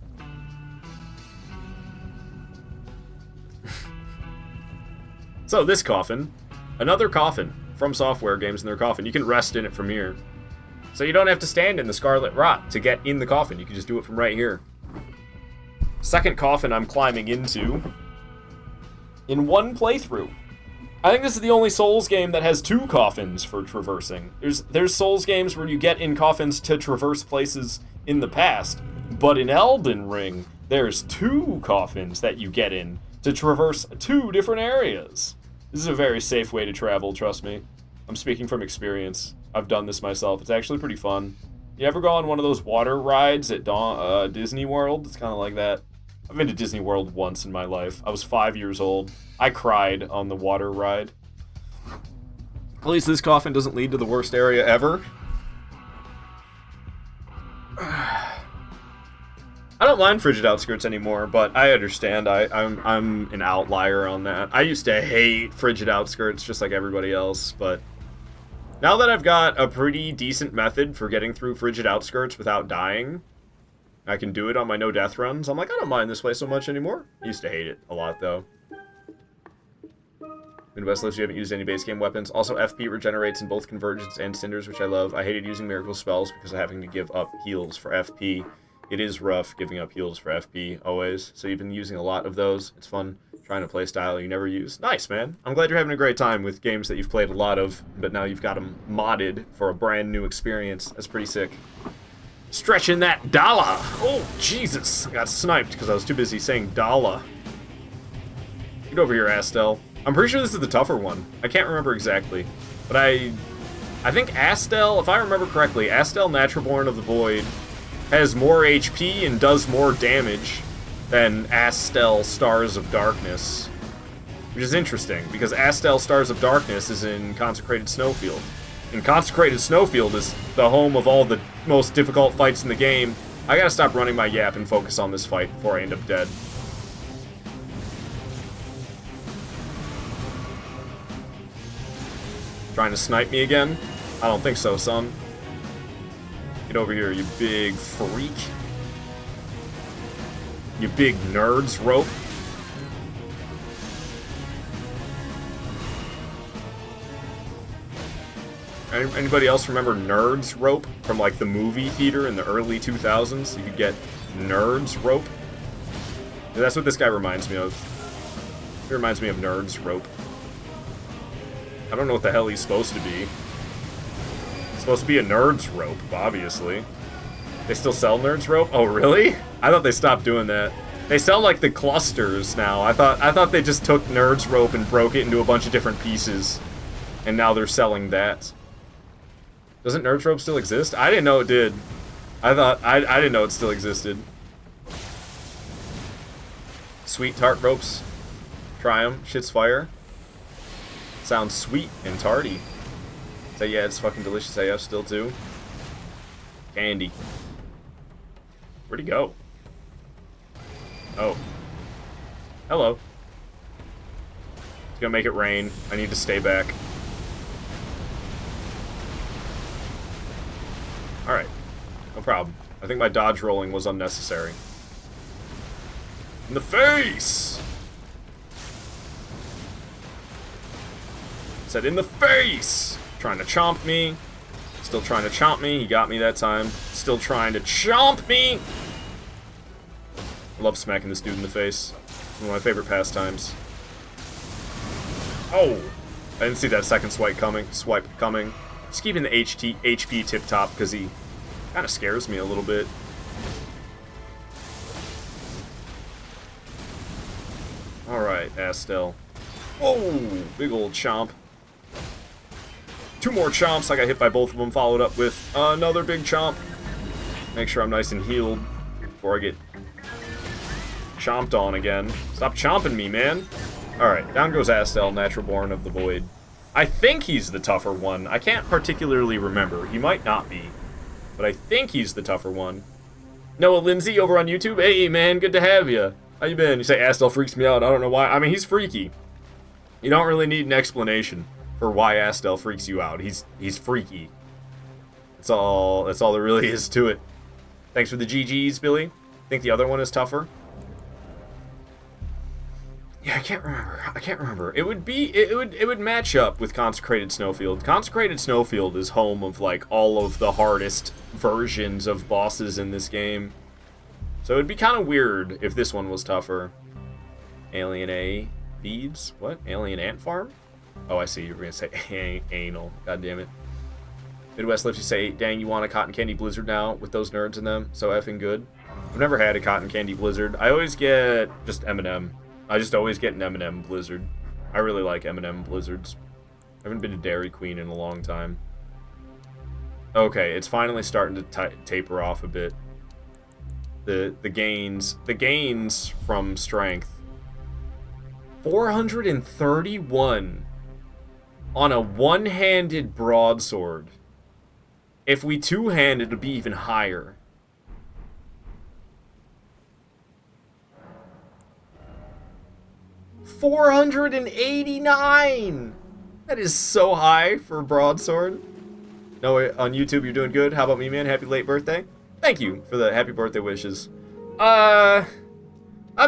So, this coffin. Another coffin. From Software Games in their coffin. You can rest in it from here. So you don't have to stand in the Scarlet Rot to get in the coffin. You can just do it from right here. Second coffin I'm climbing into in one playthrough. I think this is the only Souls game that has 2 coffins for traversing. There's Souls games where you get in coffins to traverse places in the past, but in Elden Ring, there's 2 coffins that you get in to traverse 2 different areas. This is a very safe way to travel, trust me. I'm speaking from experience. I've done this myself. It's actually pretty fun. You ever go on one of those water rides at Disney World? It's kind of like that. I've been to Disney World once in my life. I was 5 years old. I cried on the water ride. At least this coffin doesn't lead to the worst area ever. I don't mind Frigid Outskirts anymore, but I understand. I'm an outlier on that. I used to hate Frigid Outskirts just like everybody else, but now that I've got a pretty decent method for getting through Frigid Outskirts without dying, I can do it on my no-death runs. I'm like, I don't mind this place so much anymore. I used to hate it a lot, though. Midwest Lives, you haven't used any base game weapons. Also, FP regenerates in both Convergence and Cinders, which I love. I hated using Miracle spells because of having to give up heals for FP. It is rough giving up heals for FP, always. So you've been using a lot of those. It's fun trying to play style you never use. Nice, man. I'm glad you're having a great time with games that you've played a lot of, but now you've got them modded for a brand new experience. That's pretty sick. Stretching that dollar. Oh, Jesus. I got sniped because I was too busy saying dollar. Get over here, Astel. I'm pretty sure this is the tougher one. I can't remember exactly. But I think Astel, if I remember correctly, Astel Naturalborn of the Void has more HP and does more damage than Astel Stars of Darkness. Which is interesting, because Astel Stars of Darkness is in Consecrated Snowfield. And Consecrated Snowfield is the home of all the most difficult fights in the game. I gotta stop running my yap and focus on this fight before I end up dead. Trying to snipe me again? I don't think so, son. Get over here, you big freak. You big nerds rope. Anybody else remember Nerds Rope from like the movie theater in the early 2000s? You could get Nerds Rope. Yeah, that's what this guy reminds me of. He reminds me of Nerds Rope. I don't know what the hell he's supposed to be. It's supposed to be a Nerds Rope, obviously. They still sell Nerds Rope? Oh, really? I thought they stopped doing that. They sell like the clusters now. I thought they just took Nerds Rope and broke it into a bunch of different pieces, and now they're selling that. Doesn't Nerds Rope still exist? I didn't know it did. I didn't know it still existed. Sweet tart ropes. Try 'em. Shit's fire. Sounds sweet and tarty. So yeah, it's fucking delicious AF still too. Candy. Where'd he go? Oh. Hello. It's gonna make it rain. I need to stay back. Alright. No problem. I think my dodge rolling was unnecessary. In the face! Said in the face! Trying to chomp me. Still trying to chomp me. He got me that time. Still trying to chomp me! I love smacking this dude in the face. One of my favorite pastimes. Oh! I didn't see that second swipe coming. Just keeping the HP tip-top because he kind of scares me a little bit. Alright, Astel. Whoa! Big old chomp. Two more chomps. I got hit by both of them, followed up with another big chomp. Make sure I'm nice and healed before I get chomped on again. Stop chomping me, man. Alright, down goes Astel, Natural Born of the Void. I think he's the tougher one. I can't particularly remember. He might not be. But I think he's the tougher one. Noah Lindsay over on YouTube. Hey, man, good to have you. How you been? You say Astel freaks me out. I don't know why. I mean, he's freaky. You don't really need an explanation for why Astel freaks you out. He's freaky. That's all there really is to it. Thanks for the GGs, Billy. Think the other one is tougher? Yeah, I can't remember. It would match up with Consecrated Snowfield. Consecrated Snowfield is home of like all of the hardest versions of bosses in this game. So it'd be kind of weird if this one was tougher. Alien A beads? What? Alien ant farm? Oh, I see. You were gonna say anal. God damn it. Midwest lets you say, dang, you want a cotton candy blizzard now with those nerds in them? So effing good. I've never had a cotton candy blizzard. I always get just M&M. I just always get an M&M blizzard. I really like M&M blizzards. I haven't been to Dairy Queen in a long time. Okay, it's finally starting to taper off a bit. The gains from strength. 431 on a one-handed broadsword. If we two-handed, it'd be even higher. $489! That is so high for a broadsword. No, on YouTube, you're doing good. How about me, man? Happy late birthday. Thank you for the happy birthday wishes. I've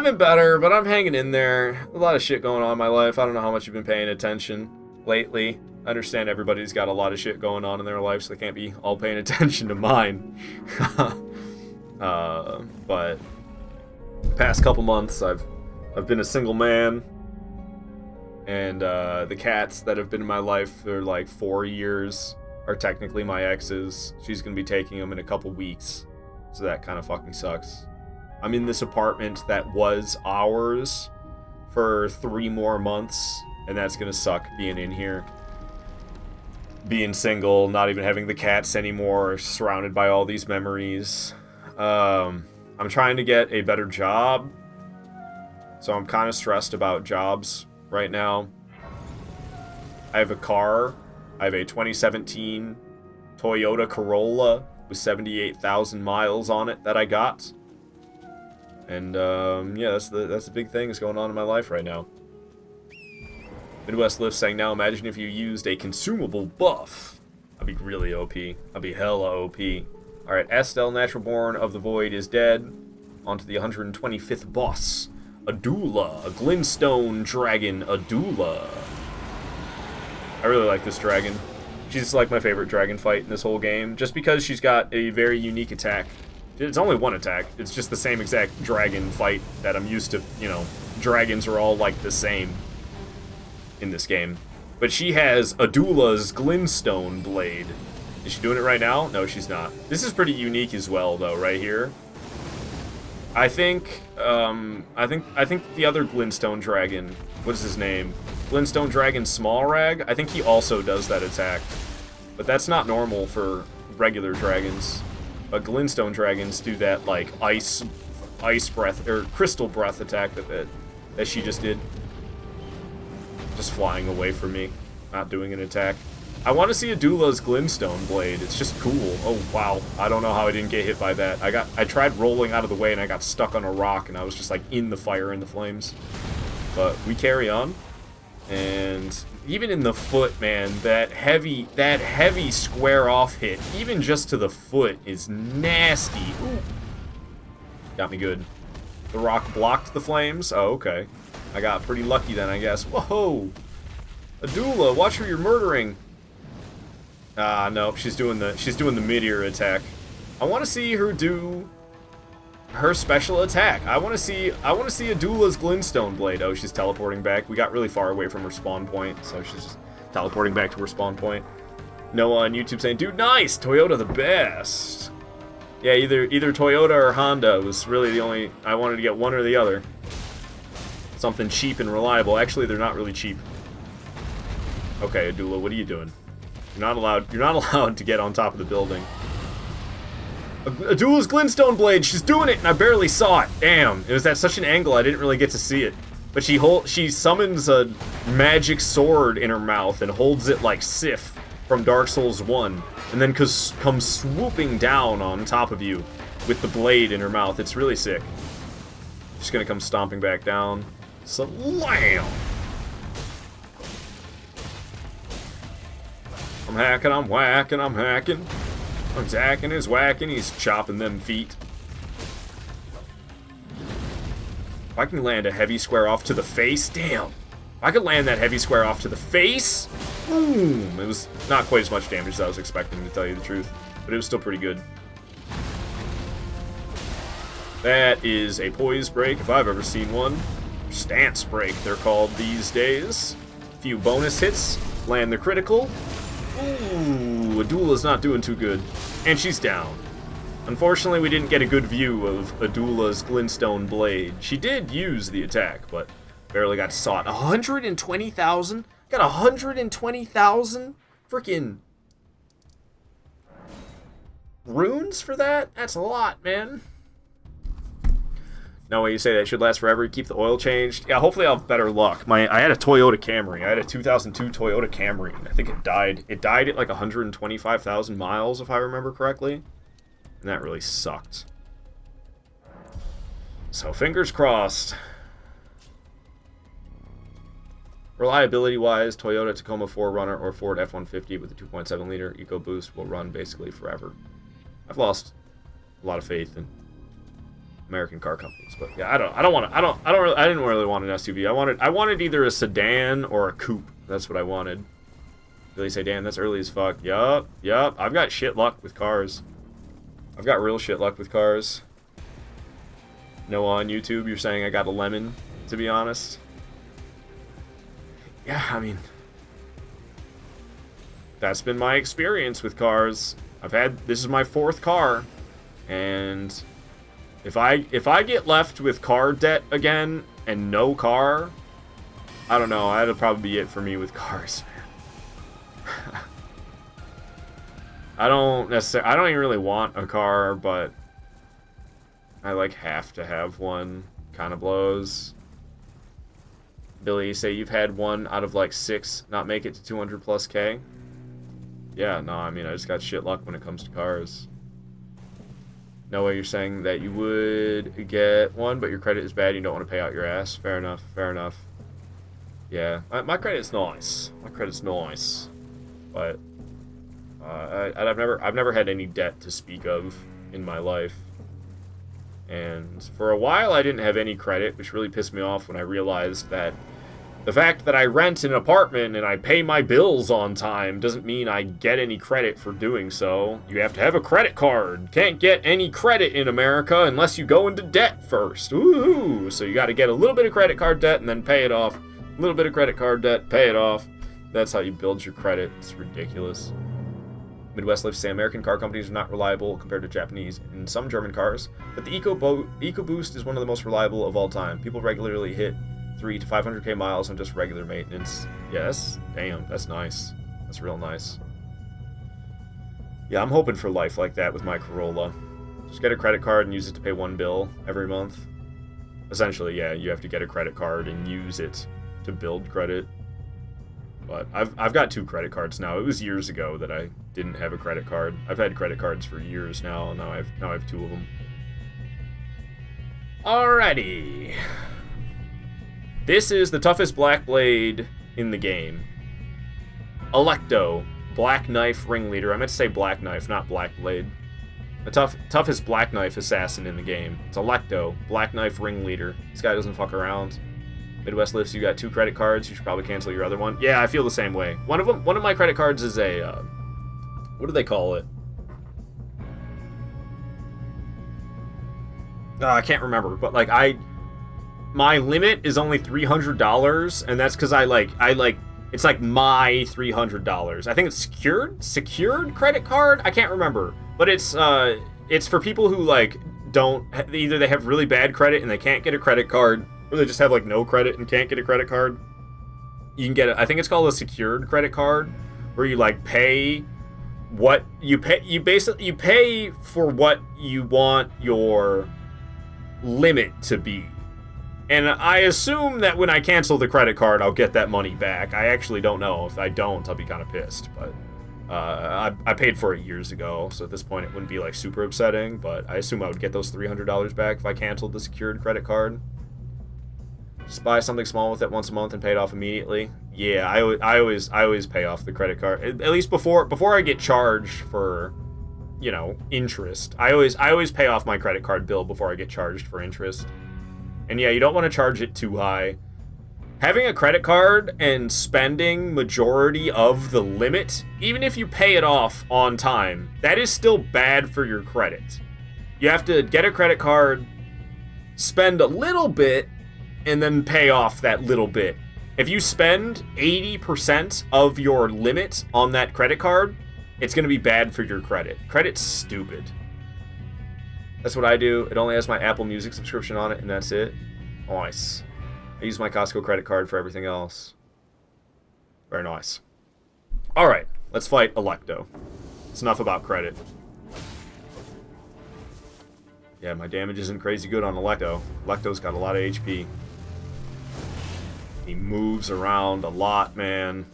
been better, but I'm hanging in there. A lot of shit going on in my life. I don't know how much you've been paying attention lately. I understand everybody's got a lot of shit going on in their life, so they can't be all paying attention to mine. But the past couple months, I've been a single man. And the cats that have been in my life for like 4 years are technically my ex's. She's gonna be taking them in a couple weeks. So that kind of fucking sucks. I'm in this apartment that was ours for 3 more months. And that's gonna suck being in here. Being single, not even having the cats anymore, surrounded by all these memories. I'm trying to get a better job, so I'm kind of stressed about jobs right now. I have a car. I have a 2017 Toyota Corolla with 78,000 miles on it that I got. And, yeah, that's the big thing that's going on in my life right now. Midwest Lift saying, now imagine if you used a consumable buff. I'd be really OP. I'd be hella OP. Alright, Estelle, Natural Born of the Void, is dead. On to the 125th boss. Adula, a Glintstone Dragon Adula. I really like this dragon. She's like my favorite dragon fight in this whole game, just because she's got a very unique attack. It's only one attack. It's just the same exact dragon fight that I'm used to. You know, dragons are all like the same in this game. But she has Adula's Glintstone Blade. Is she doing it right now? No, she's not. This is pretty unique as well, though, right here. I think the other Glintstone Dragon, what is his name? Glintstone Dragon Small Rag? I think he also does that attack. But that's not normal for regular dragons. But Glintstone Dragons do that, like, ice breath, or crystal breath attack that she just did. Just flying away from me, not doing an attack. I want to see Adula's Glintstone Blade. It's just cool. Oh, wow. I don't know how I didn't get hit by that. I tried rolling out of the way, and I got stuck on a rock, and I was just, like, in the fire and the flames. But we carry on. And even in the foot, man, that heavy square off hit, even just to the foot, is nasty. Ooh. Got me good. The rock blocked the flames? Oh, okay. I got pretty lucky then, I guess. Whoa! Adula, watch who you're murdering. No, she's doing the meteor attack. I want to see her do her special attack. I want to see Adula's Glintstone Blade. Oh, she's teleporting back. We got really far away from her spawn point, so she's just teleporting back to her spawn point. Noah on YouTube saying, dude, nice! Toyota the best. Yeah, either Toyota or Honda was really the only... I wanted to get one or the other. Something cheap and reliable. Actually, they're not really cheap. Okay, Adula, what are you doing? You're not allowed to get on top of the building. Adula's Glintstone Blade, she's doing it, and I barely saw it. Damn, it was at such an angle I didn't really get to see it. But she summons a magic sword in her mouth and holds it like Sif from Dark Souls 1, and then comes swooping down on top of you with the blade in her mouth. It's really sick. Just gonna come stomping back down. Slam! I'm hacking, I'm whacking, I'm hacking. I'm zacking, he's whacking, he's chopping them feet. If I can land a heavy square off to the face, damn. If I could land that heavy square off to the face, boom. It was not quite as much damage as I was expecting, to tell you the truth, but it was still pretty good. That is a poise break, if I've ever seen one. Stance break, they're called these days. Few bonus hits, land the critical. Ooh, Adula's not doing too good. And she's down. Unfortunately, we didn't get a good view of Adula's Glintstone Blade. She did use the attack, but barely got to saw it. 120,000? Got 120,000 freaking runes for that? That's a lot, man. No way you say that. It should last forever. Keep the oil changed. Yeah, hopefully I'll have better luck. I had a Toyota Camry. I had a 2002 Toyota Camry. I think it died. It died at like 125,000 miles, if I remember correctly. And that really sucked. So fingers crossed. Reliability-wise, Toyota Tacoma 4Runner or Ford F-150 with a 2.7-liter EcoBoost will run basically forever. I've lost a lot of faith in American car companies, but yeah, I didn't really want an SUV. I wanted either a sedan or a coupe. That's what I wanted. Really say, damn, that's early as fuck. Yup. I've got shit luck with cars. I've got real shit luck with cars. Noah on YouTube, you're saying I got a lemon, to be honest. Yeah, I mean, that's been my experience with cars. This is my 4th car, and if I get left with car debt again and no car, I don't know. That'll probably be it for me with cars, man. I don't even really want a car, but I like have to have one. Kind of blows. Billy, you say you've had one out of like 6 not make it to 200 plus K? Yeah, no, I mean, I just got shit luck when it comes to cars. No way you're saying that you would get one, but your credit is bad, you don't want to pay out your ass. Fair enough, fair enough. Yeah, my credit's nice. My credit's nice. But I've never had any debt to speak of in my life. And for a while I didn't have any credit, which really pissed me off when I realized that the fact that I rent an apartment and I pay my bills on time doesn't mean I get any credit for doing so. You have to have a credit card. Can't get any credit in America unless you go into debt first. Ooh, so you got to get a little bit of credit card debt and then pay it off. A little bit of credit card debt, pay it off. That's how you build your credit. It's ridiculous. Midwest lifts say American car companies are not reliable compared to Japanese and some German cars, but the EcoBoost is one of the most reliable of all time. People regularly hit 300 to 500k miles on just regular maintenance. Yes, damn, that's nice. That's real nice. Yeah, I'm hoping for life like that with my Corolla. Just get a credit card and use it to pay one bill every month. Essentially, yeah, you have to get a credit card and use it to build credit. But I've got 2 credit cards now. It was years ago that I didn't have a credit card. I've had credit cards for years now. Now I have 2 of them. Alrighty. This is the toughest black blade in the game. Electo, Black Knife Ringleader. I meant to say Black Knife, not Black Blade. The toughest Black Knife assassin in the game. It's Electo, Black Knife Ringleader. This guy doesn't fuck around. Midwest lifts, you got 2 credit cards. You should probably cancel your other one. Yeah, I feel the same way. One of my credit cards is a, what do they call it? I can't remember, but like my limit is only $300, and that's because I like it's like my $300. I think it's secured credit card. I can't remember, but it's for people who like don't either they have really bad credit and they can't get a credit card, or they just have like no credit and can't get a credit card. You can get it. I think it's called a secured credit card, where you like pay what you pay. You pay for what you want your limit to be. And I assume that when I cancel the credit card, I'll get that money back. I actually don't know. If I don't, I'll be kind of pissed. But I paid for it years ago, so at this point it wouldn't be like super upsetting. But I assume I would get those $300 back if I canceled the secured credit card. Just buy something small with it once a month and pay it off immediately. Yeah, I always pay off the credit card, at least before I get charged for, you know, interest. I always pay off my credit card bill before I get charged for interest. And yeah, you don't want to charge it too high. Having a credit card and spending majority of the limit, even if you pay it off on time, that is still bad for your credit. You have to get a credit card, spend a little bit, and then pay off that little bit. If you spend 80% of your limit on that credit card, it's going to be bad for your credit. Credit's stupid. That's what I do. It only has my Apple Music subscription on it, and that's it. Nice. I use my Costco credit card for everything else. Very nice. Alright, let's fight Electo. It's enough about credit. Yeah, my damage isn't crazy good on Electo. Electo's got a lot of HP. He moves around a lot, man.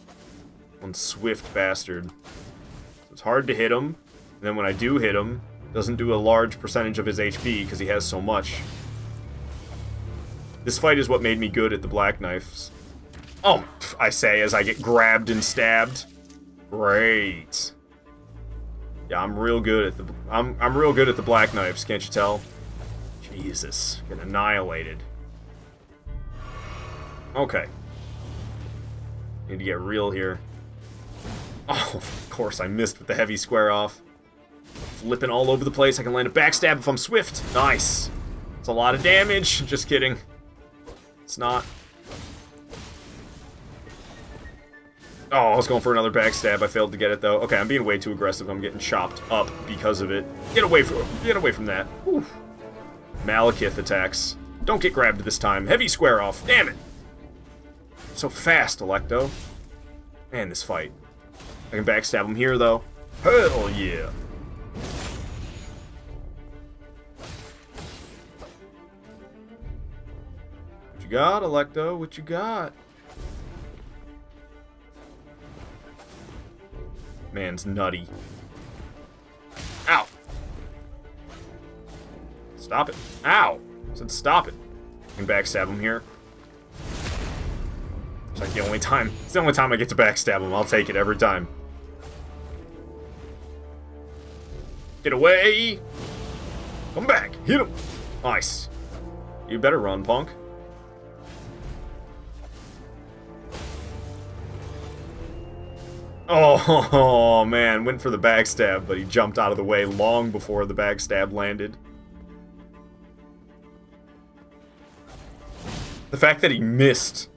One swift bastard. So it's hard to hit him. And then when I do hit him, doesn't do a large percentage of his HP because he has so much. This fight is what made me good at the Black Knives. Oh, I say as I get grabbed and stabbed. Great. Yeah, I'm real good at the I'm real good at the Black Knives, can't you tell? Jesus, get annihilated. Okay. Need to get real here. Oh, of course I missed with the heavy square off. Flipping all over the place. I can land a backstab if I'm swift. Nice. It's a lot of damage. Just kidding. It's not. Oh, I was going for another backstab. I failed to get it though. Okay, I'm being way too aggressive. I'm getting chopped up because of it. Get away from that. Whew. Malekith attacks. Don't get grabbed this time. Heavy square off. Damn it. So fast, Electo. Man, this fight. I can backstab him here though. Hell yeah. you got, Electo? What you got? Man's nutty. Ow! Stop it. Ow! I said stop it. I can backstab him here. It's like the only time. It's the only time I get to backstab him. I'll take it every time. Get away! Come back! Hit him! Nice. You better run, punk. Oh, man, went for the backstab, but he jumped out of the way long before the backstab landed. The fact that he missed,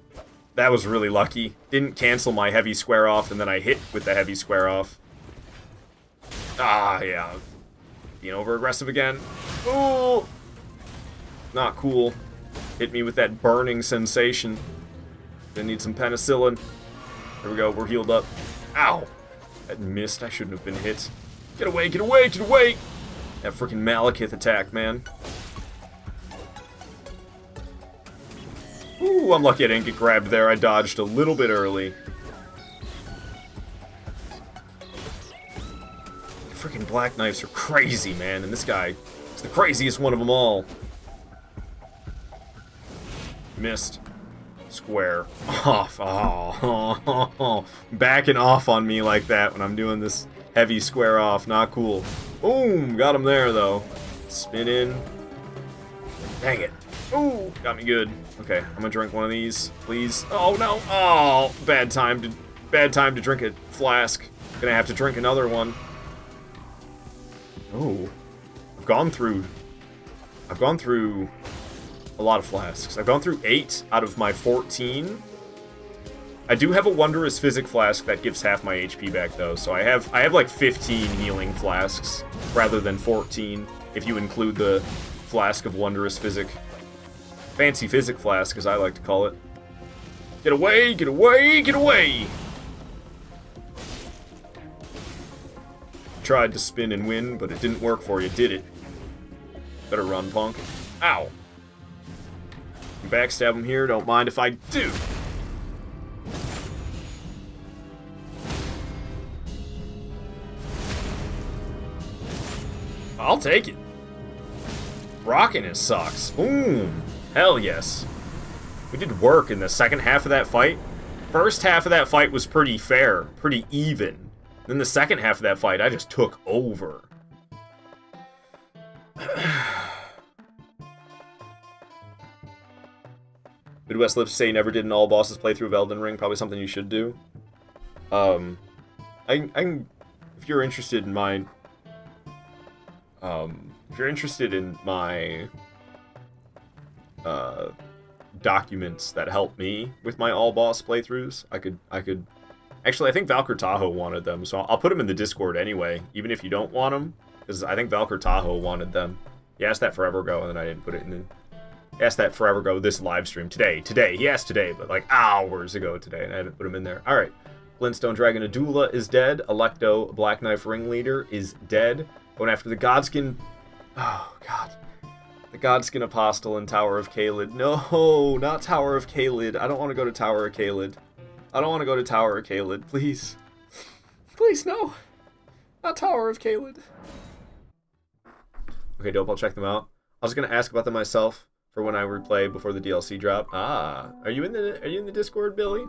that was really lucky. Didn't cancel my heavy square off, and then I hit with the heavy square off. Ah, yeah. Being over-aggressive again. Oh! Not cool. Hit me with that burning sensation. Gonna need some penicillin. There we go, we're healed up. Ow! That missed, I shouldn't have been hit. Get away, get away, get away! That freaking Malekith attack, man. Ooh, I'm lucky I didn't get grabbed there. I dodged a little bit early. Freaking Black Knives are crazy, man, and this guy is the craziest one of them all. Missed. Square. Off. Oh. Backing off on me like that when I'm doing this heavy square off. Not cool. Boom! Got him there, though. Spin in. Dang it. Ooh! Got me good. Okay, I'm gonna drink one of these, please. Oh, no! Oh! Bad time to drink a flask. Gonna have to drink another one. Oh. I've gone through a lot of flasks. I've gone through 8 out of my 14. I do have a Wondrous Physic flask that gives half my HP back, though, so I have like 15 healing flasks rather than 14 if you include the flask of Wondrous Physic. Fancy Physic flask, as I like to call it. Get away! Get away! Get away! Tried to spin and win, but it didn't work for you, did it? Better run, punk. Ow! Backstab him here, don't mind if I do. I'll take it. Rocking his socks. Boom. Hell yes. We did work in the second half of that fight. First half of that fight was pretty fair, pretty even. Then the second half of that fight, I just took over. Midwest Lips say never did an all bosses playthrough of Elden Ring. Probably something you should do. If you're interested in my, documents that help me with my all boss playthroughs, I could. Actually, I think Valkyr Tahoe wanted them, so I'll put them in the Discord anyway, even if you don't want them, because I think Valkyr Tahoe wanted them. He asked that forever ago, and then I didn't put it in the. Asked that forever ago this live stream. Today. He asked today, but like hours ago today, and I hadn't put him in there. Alright. Glintstone Dragon Adula is dead. Electo, Black Knife Ringleader, is dead. Going after the Godskin... Oh, God. The Godskin Apostle in Tower of Caelid. No, not Tower of Caelid. I don't want to go to Tower of Caelid. I don't want to go to Tower of Caelid. Please. Please, no. Not Tower of Caelid. Okay, dope. I'll check them out. I was going to ask about them myself for when I replay before the DLC drop. Ah, are you in the Discord, Billy?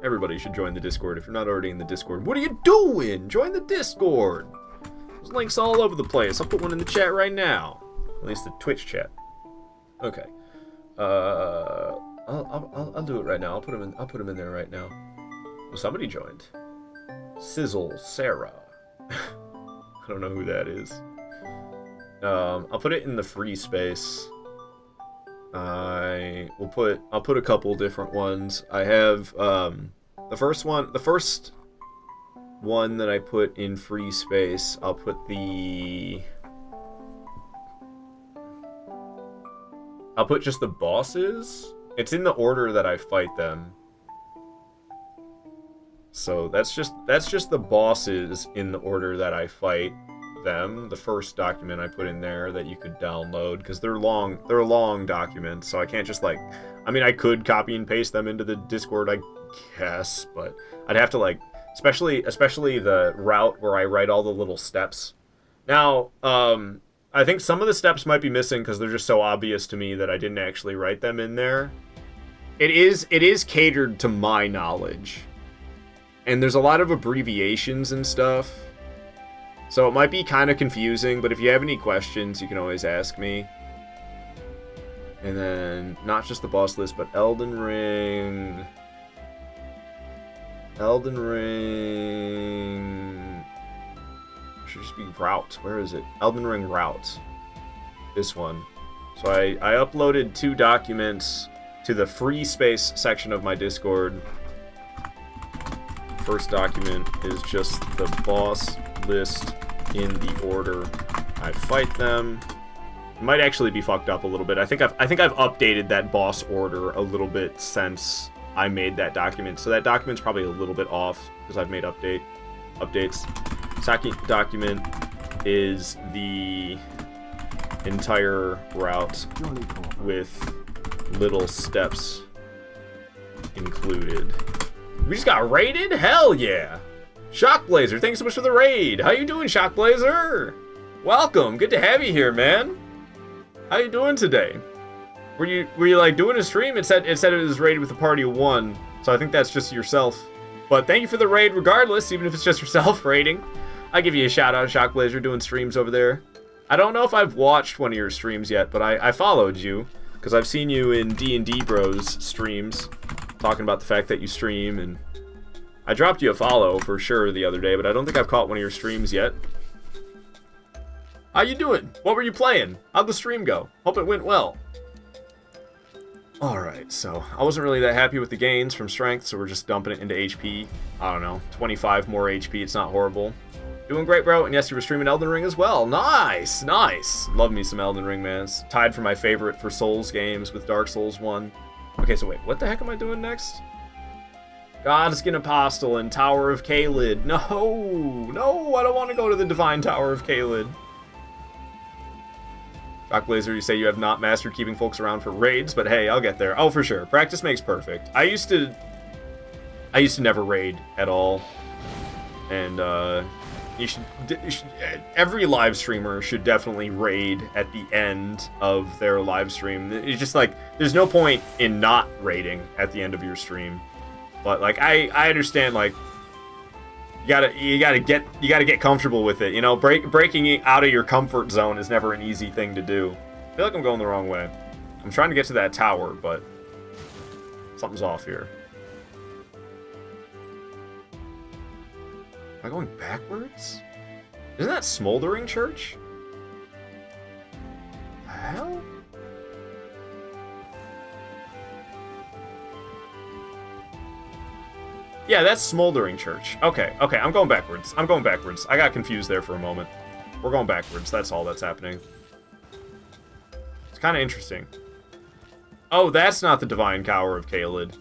Everybody should join the Discord if you're not already in the Discord. What are you doing? Join the Discord. There's links all over the place. I'll put one in the chat right now. At least the Twitch chat. Okay. I'll do it right now. I'll put him in there right now. Well, somebody joined. Sizzle Sarah. I don't know who that is. I'll put it in the free space. I'll put a couple different ones. I have the first one that I put in free space. I'll put just the bosses. It's in the order that I fight them. So that's just the bosses in the order that I fight. them. The first document I put in there that you could download, because they're long documents, so I can't just like, I mean, I could copy and paste them into the Discord, I guess, but I'd have to like, especially the route where I write all the little steps. Now, I think some of the steps might be missing because they're just so obvious to me that I didn't actually write them in there. It is catered to my knowledge. And there's a lot of abbreviations and stuff. So it might be kind of confusing, but if you have any questions, you can always ask me. And then, not just the boss list, but Elden Ring... Should just be route. Where is it? Elden Ring route. This one. So I uploaded 2 documents to the free space section of my Discord. First document is just the boss list in the order I fight them. It might actually be fucked up a little bit. I think I've updated that boss order a little bit since I made that document. So that document's probably a little bit off because I've made updates. Second document is the entire route with little steps included. We just got raided? Hell yeah! Shockblazer, thanks so much for the raid. How you doing, Shockblazer? Welcome. Good to have you here, man. How you doing today? Were you like doing a stream? It said it was raided with a party of 1, so I think that's just yourself. But thank you for the raid regardless, even if it's just yourself raiding. I give you a shout out, Shockblazer, doing streams over there. I don't know if I've watched one of your streams yet, but I followed you because I've seen you in D&D Bros streams talking about the fact that you stream, and I dropped you a follow for sure the other day, but I don't think I've caught one of your streams yet. How you doing? What were you playing? How'd the stream go? Hope it went well. Alright, so I wasn't really that happy with the gains from strength, so we're just dumping it into HP. I don't know, 25 more HP, it's not horrible. Doing great, bro, and yes, you were streaming Elden Ring as well. Nice, nice. Love me some Elden Ring, man. It's tied for my favorite for Souls games with Dark Souls 1. Okay, so wait, what the heck am I doing next? Godskin Apostle and Tower of Caelid. No, I don't want to go to the Divine Tower of Caelid. Shockblazer, you say you have not mastered keeping folks around for raids, but hey, I'll get there. Oh, for sure. Practice makes perfect. I used to never raid at all. And, you should, every live streamer should definitely raid at the end of their live stream. It's just like, there's no point in not raiding at the end of your stream. But, like, I understand, like, you gotta get comfortable with it, you know. Breaking out of your comfort zone is never an easy thing to do. I feel like I'm going the wrong way. I'm trying to get to that tower, but something's off here. Am I going backwards? Isn't that Smoldering Church? The hell? Yeah, that's Smoldering Church. Okay, I'm going backwards. I got confused there for a moment. We're going backwards. That's all that's happening. It's kind of interesting. Oh, that's not the Divine Tower of Caelid.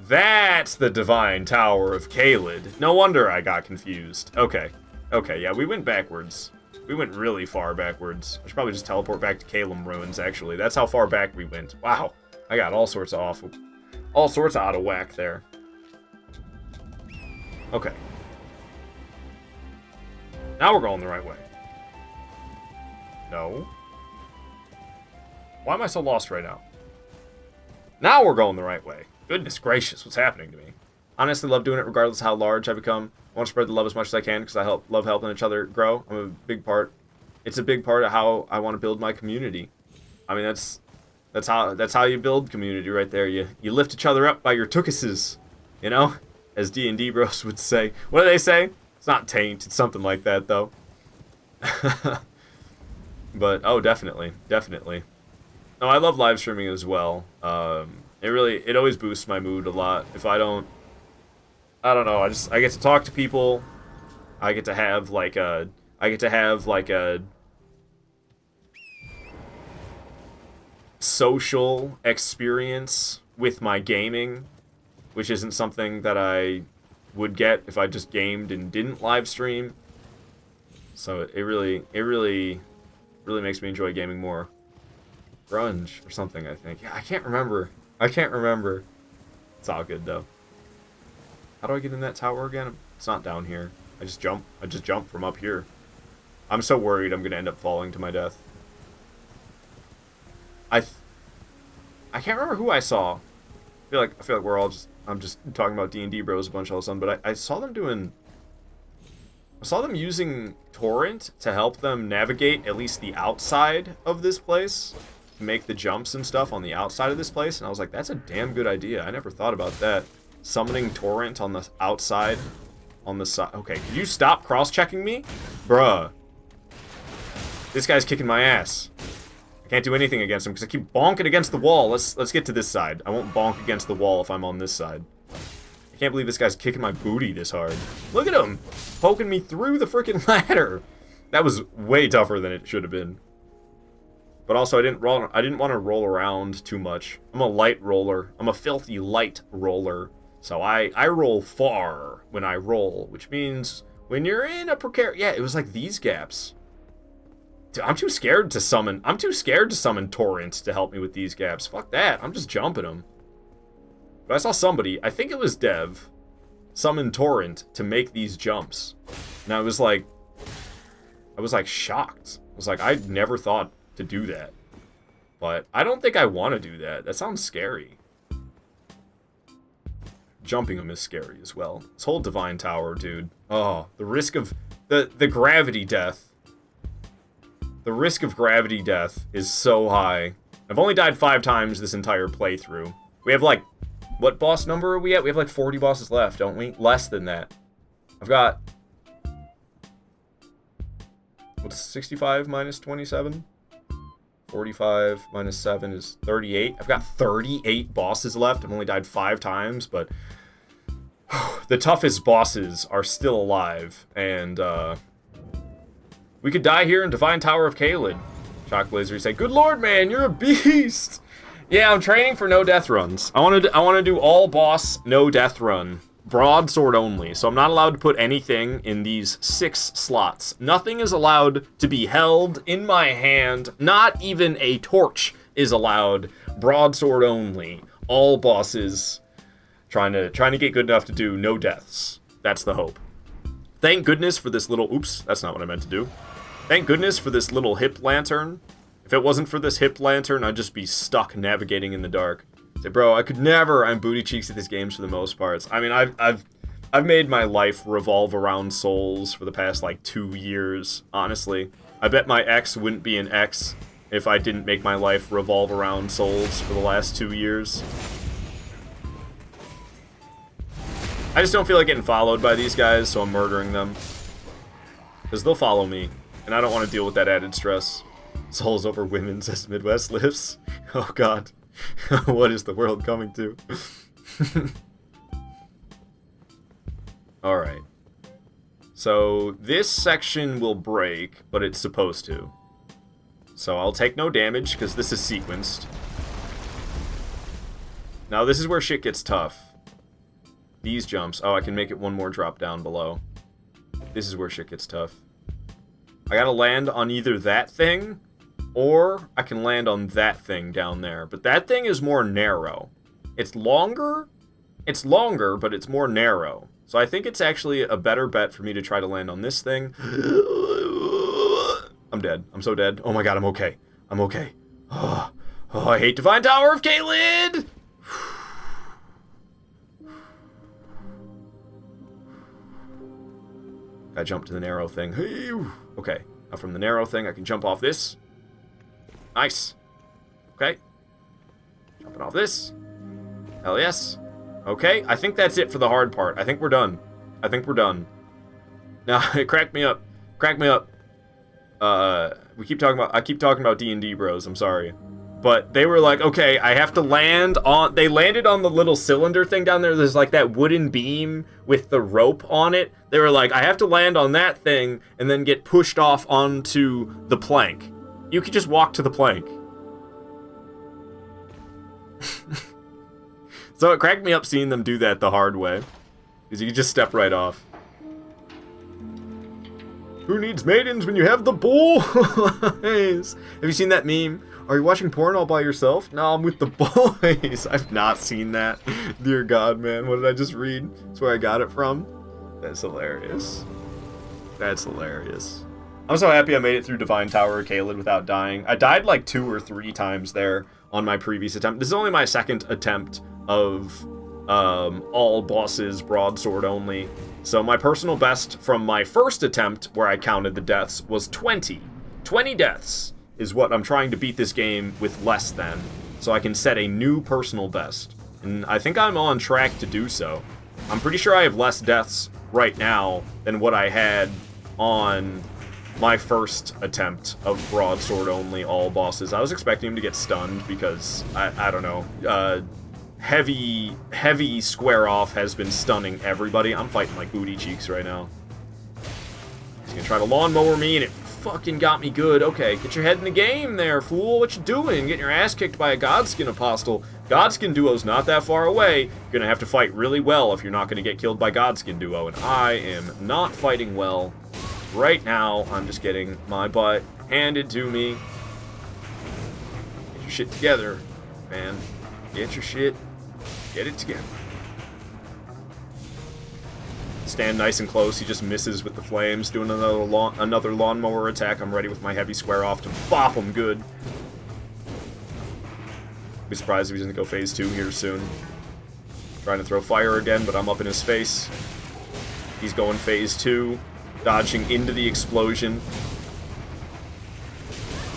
That's the Divine Tower of Caelid. No wonder I got confused. Okay, yeah, we went backwards. We went really far backwards. I should probably just teleport back to Caelum Ruins, actually. That's how far back we went. Wow, I got all sorts of out of whack there. Okay. Now we're going the right way. No. Why am I so lost right now? Now we're going the right way. Goodness gracious, what's happening to me? Honestly, love doing it regardless of how large I become. I want to spread the love as much as I can because I love helping each other grow. It's a big part of how I want to build my community. I mean, that's how you build community right there. You lift each other up by your tookuses, you know? As D&D Bros would say. What do they say? It's not taint. It's something like that, though. But, oh, definitely. No, I love live streaming as well. It always boosts my mood a lot. If I don't know, I get to talk to people. I get to have like a social experience with my gaming, which isn't something that I would get if I just gamed and didn't live stream. So it really makes me enjoy gaming more. Grunge or something, I think. Yeah, I can't remember. It's all good though. How do I get in that tower again? It's not down here. I just jump from up here. I'm so worried I'm gonna end up falling to my death. I can't remember who I saw. I feel like we're all I'm just talking about D&D bros a bunch all of a sudden, but I saw them using torrent to help them navigate at least the outside of this place, make the jumps and stuff on the outside of this place, and I was like, that's a damn good idea. I never thought about that. Summoning torrent on the outside, on the side. Okay, could you stop cross-checking me? Bruh. This guy's kicking my ass. I can't do anything against him because I keep bonking against the wall. Let's get to this side. I won't bonk against the wall if I'm on this side. I can't believe this guy's kicking my booty this hard. Look at him! Poking me through the freaking ladder! That was way tougher than it should have been. But also, I didn't want to roll around too much. I'm a light roller. I'm a filthy light roller. So I roll far when I roll, which means when you're in a precarious... Yeah, it was like these gaps. Dude, I'm too scared to summon torrent to help me with these gaps. Fuck that. I'm just jumping them. But I saw somebody, I think it was Dev, summon torrent to make these jumps. And I was like shocked. I was like, I never thought to do that. But I don't think I want to do that. That sounds scary. Jumping them is scary as well. This whole Divine Tower, dude. Oh, the risk of... The gravity death. The risk of gravity death is so high. I've only died 5 times this entire playthrough. We have, like... What boss number are we at? We have, like, 40 bosses left, don't we? Less than that. I've got... What's 65 minus 27? 45 minus 7 is 38. I've got 38 bosses left. I've only died 5 times, but the toughest bosses are still alive, and we could die here in Divine Tower of Caelid. Shock Blazer, you say, "Good lord, man, you're a beast." Yeah, I'm training for no death runs. I want to do all boss no death run. Broadsword only, so I'm not allowed to put anything in these 6 slots. Nothing is allowed to be held in my hand. Not even a torch is allowed. Broadsword only. All bosses trying to get good enough to do no deaths. That's the hope. Thank goodness for this little... Oops, that's not what I meant to do. Thank goodness for this little hip lantern. If it wasn't for this hip lantern, I'd just be stuck navigating in the dark. Say, bro, I could never. I'm booty cheeks at these games for the most parts. I mean, I've made my life revolve around souls for the past like 2 years. Honestly, I bet my ex wouldn't be an ex if I didn't make my life revolve around souls for the last 2 years. I just don't feel like getting followed by these guys, so I'm murdering them. Because they'll follow me, and I don't want to deal with that added stress. Souls over women, says Midwest Lives. Oh god. What is the world coming to? Alright. So, this section will break, but it's supposed to. So I'll take no damage, because this is sequenced. Now this is where shit gets tough. These jumps. Oh, I can make it one more drop down below. This is where shit gets tough. I gotta land on either that thing, or I can land on that thing down there. But that thing is more narrow. It's longer, but it's more narrow. So I think it's actually a better bet for me to try to land on this thing. I'm dead. I'm so dead. Oh my god, I'm okay. I'm okay. Oh, I hate Divine Tower of Caelid! I jump to the narrow thing. Okay. Now from the narrow thing, I can jump off this. Nice. Okay. Jumping off this. Hell yes. Okay, I think that's it for the hard part. I think we're done. I think we're done. Now, it cracked me up. Crack me up. I keep talking about D&D bros, I'm sorry. But they were like, okay, I have to land on... They landed on the little cylinder thing down there. There's like that wooden beam with the rope on it. They were like, I have to land on that thing and then get pushed off onto the plank. You could just walk to the plank. So it cracked me up seeing them do that the hard way. Because you could just step right off. Who needs maidens when you have the boys? Have you seen that meme? Are you watching porn all by yourself? No, I'm with the boys. I've not seen that. Dear God, man. What did I just read? That's where I got it from. That's hilarious. That's hilarious. I'm so happy I made it through Divine Tower of Caelid without dying. I died like 2 or 3 times there on my previous attempt. This is only my second attempt of all bosses, broadsword only. So my personal best from my first attempt, where I counted the deaths, was 20. 20 deaths is what I'm trying to beat this game with less than, so I can set a new personal best. And I think I'm on track to do so. I'm pretty sure I have less deaths right now than what I had on my first attempt of broadsword only all bosses. I was expecting him to get stunned because, I don't know, heavy square off has been stunning everybody. I'm fighting like booty cheeks right now. He's gonna try to lawnmower me, and it fucking got me good. Okay, get your head in the game there, fool. What you doing? Getting your ass kicked by a Godskin Apostle. Godskin Duo's not that far away. You're gonna have to fight really well if you're not gonna get killed by Godskin Duo, and I am not fighting well right now. I'm just getting my butt handed to me. Get your shit together, man. Get your shit. Get it together. Stand nice and close. He just misses with the flames. Doing another lawnmower attack. I'm ready with my heavy square off to bop him good. Be surprised if he doesn't go phase 2 here soon. Trying to throw fire again, but I'm up in his face. He's going phase 2. Dodging into the explosion.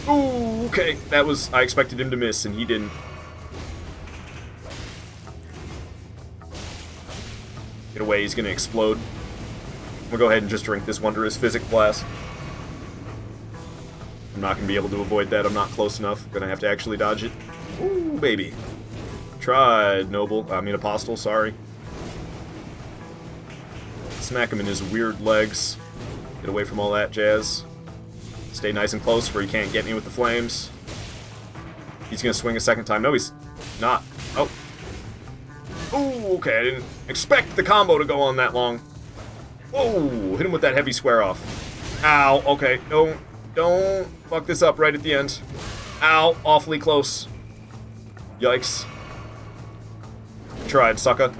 Ooh, okay. That was... I expected him to miss, and he didn't. Get away, he's gonna explode. I'm gonna go ahead and just drink this Wondrous Physic Blast. I'm not gonna be able to avoid that, I'm not close enough. I'm gonna have to actually dodge it. Ooh, baby. Tried, Apostle, sorry. Smack him in his weird legs. Get away from all that jazz. Stay nice and close where he can't get me with the flames. He's gonna swing a second time. No, he's not. Oh. Ooh, okay, I didn't expect the combo to go on that long. Whoa, hit him with that heavy square off. Ow, okay, don't fuck this up right at the end. Ow, awfully close. Yikes. Tried, sucker.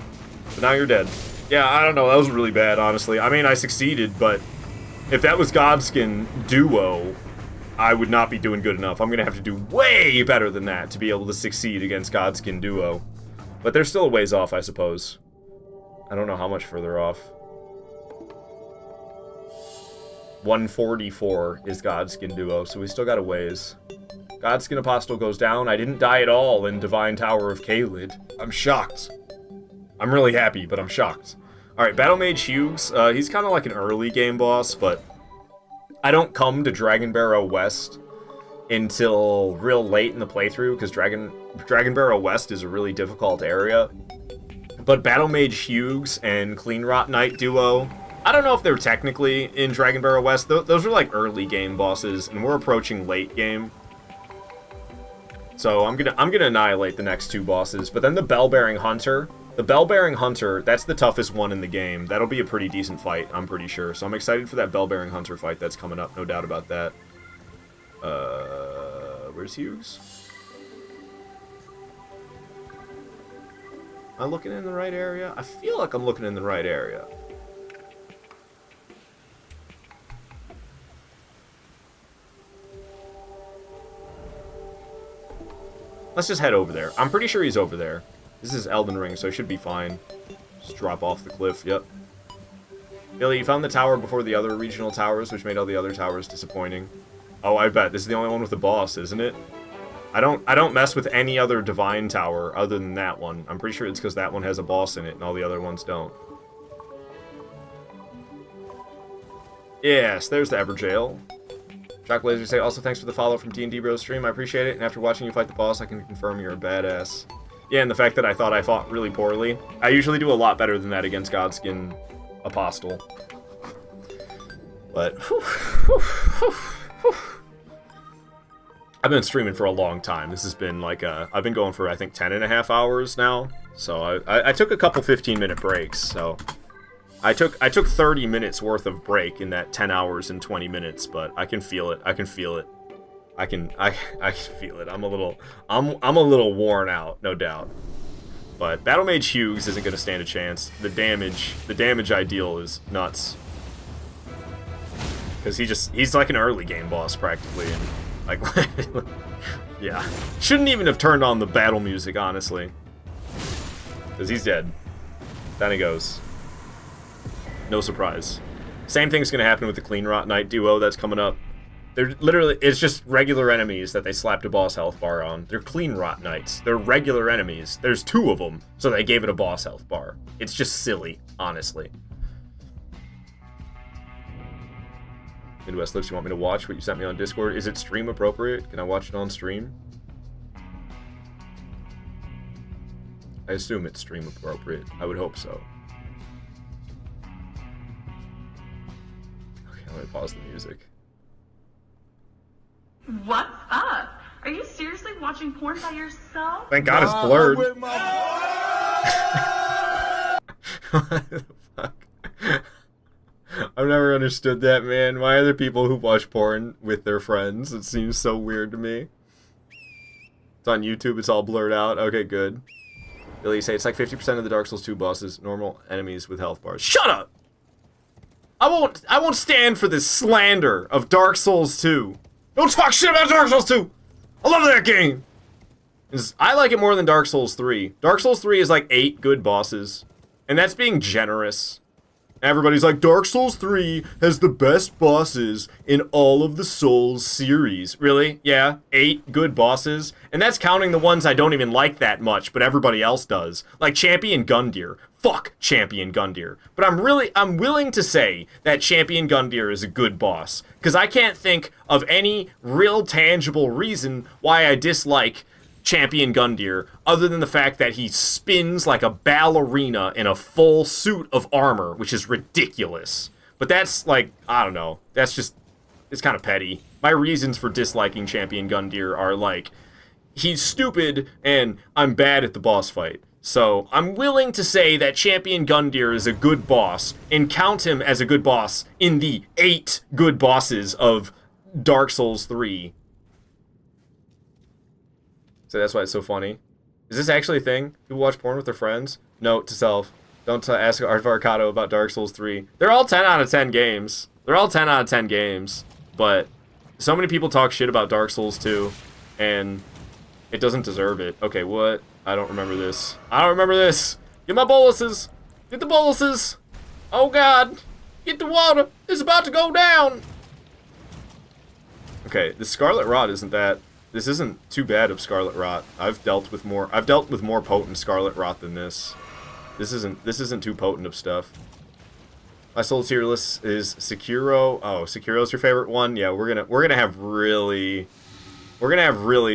But now you're dead. Yeah, I don't know, that was really bad, honestly. I mean, I succeeded, but if that was Godskin Duo, I would not be doing good enough. I'm gonna have to do way better than that to be able to succeed against Godskin Duo. But they're still a ways off, I suppose. I don't know how much further off. 144 is Godskin Duo, so we still got a ways. Godskin Apostle goes down. I didn't die at all in Divine Tower of Caelid. I'm shocked. I'm really happy, but I'm shocked. Alright, Battle Mage Hughes. He's kind of like an early game boss, but I don't come to Dragon Barrow West until real late in the playthrough, because Dragon Barrow West is a really difficult area. But Battle Mage Hughes and Clean Rot Knight Duo, I don't know if they're technically in Dragon Barrow West. Those are like early game bosses, and we're approaching late game. So I'm gonna annihilate the next 2 bosses. But then the Bell-Bearing Hunter. The Bell-Bearing Hunter, that's the toughest one in the game. That'll be a pretty decent fight, I'm pretty sure. So I'm excited for that Bell-Bearing Hunter fight that's coming up, no doubt about that. Where's Hughes? Am I looking in the right area? I feel like I'm looking in the right area. Let's just head over there. I'm pretty sure he's over there. This is Elden Ring, so it should be fine. Just drop off the cliff, yep. Billy, you found the tower before the other regional towers, which made all the other towers disappointing. Oh, I bet. This is the only one with a boss, isn't it? I don't mess with any other Divine Tower other than that one. I'm pretty sure it's because that one has a boss in it and all the other ones don't. Yes, there's the Everjail. Shock Laser say, also thanks for the follow from D&D Bros stream. I appreciate it, and after watching you fight the boss, I can confirm you're a badass. Yeah, and the fact that I thought I fought really poorly. I usually do a lot better than that against Godskin Apostle. But, I've been streaming for a long time. This has been like I've been going for, I think, 10.5 hours now. So I took a couple 15-minute breaks, so I took 30 minutes worth of break in that 10 hours and 20 minutes, but I can feel it. I can feel it. I can feel it. I'm a little worn out, no doubt. But Battle Mage Hughes isn't gonna stand a chance. The damage ideal is nuts. Cause he's like an early game boss practically, and like yeah. Shouldn't even have turned on the battle music, honestly. Cause he's dead. Down he goes. No surprise. Same thing's gonna happen with the Clean Rot Knight duo that's coming up. They're literally, it's just regular enemies that they slapped a boss health bar on. They're Clean Rot Knights. They're regular enemies. There's 2 of them, so they gave it a boss health bar. It's just silly, honestly. Midwest Lips, you want me to watch what you sent me on Discord? Is it stream appropriate? Can I watch it on stream? I assume it's stream appropriate. I would hope so. Okay, let me pause the music. What's up? Are you seriously watching porn by yourself? Thank God it's blurred. What the fuck? I've never understood that, man. Why are there people who watch porn with their friends? It seems so weird to me. It's on YouTube, it's all blurred out. Okay, good. Billy, you say it's like 50% of the Dark Souls 2 bosses, normal enemies with health bars. Shut up! I won't stand for this slander of Dark Souls 2. Don't talk shit about Dark Souls 2! I love that game! I like it more than Dark Souls 3. Dark Souls 3 is like 8 good bosses. And that's being generous. Everybody's like, Dark Souls 3 has the best bosses in all of the Souls series. Really? Yeah, 8 good bosses? And that's counting the ones I don't even like that much, but everybody else does. Like Champion Gundyr. Fuck Champion Gundyr. But I'm willing to say that Champion Gundyr is a good boss. Because I can't think of any real tangible reason why I dislike Champion Gundyr, other than the fact that he spins like a ballerina in a full suit of armor, which is ridiculous. But that's like, I don't know, that's just, it's kind of petty. My reasons for disliking Champion Gundyr are like, he's stupid and I'm bad at the boss fight. So I'm willing to say that Champion Gundyr is a good boss and count him as a good boss in the 8 good bosses of Dark Souls 3. So that's why it's so funny. Is this actually a thing? People watch porn with their friends? Note to self. Don't ask Arcado about Dark Souls 3. They're all 10 out of 10 games. They're all 10 out of 10 games. But so many people talk shit about Dark Souls 2. And it doesn't deserve it. Okay, what? I don't remember this. I don't remember this. Get my boluses. Get the boluses. Oh, God. Get the water. It's about to go down. Okay, the Scarlet Rot isn't that... This isn't too bad of Scarlet Rot. I've dealt with more potent Scarlet Rot than this. This isn't too potent of stuff. My soul tier list is Sekiro. Oh, Sekiro's your favorite one? Yeah, we're gonna have really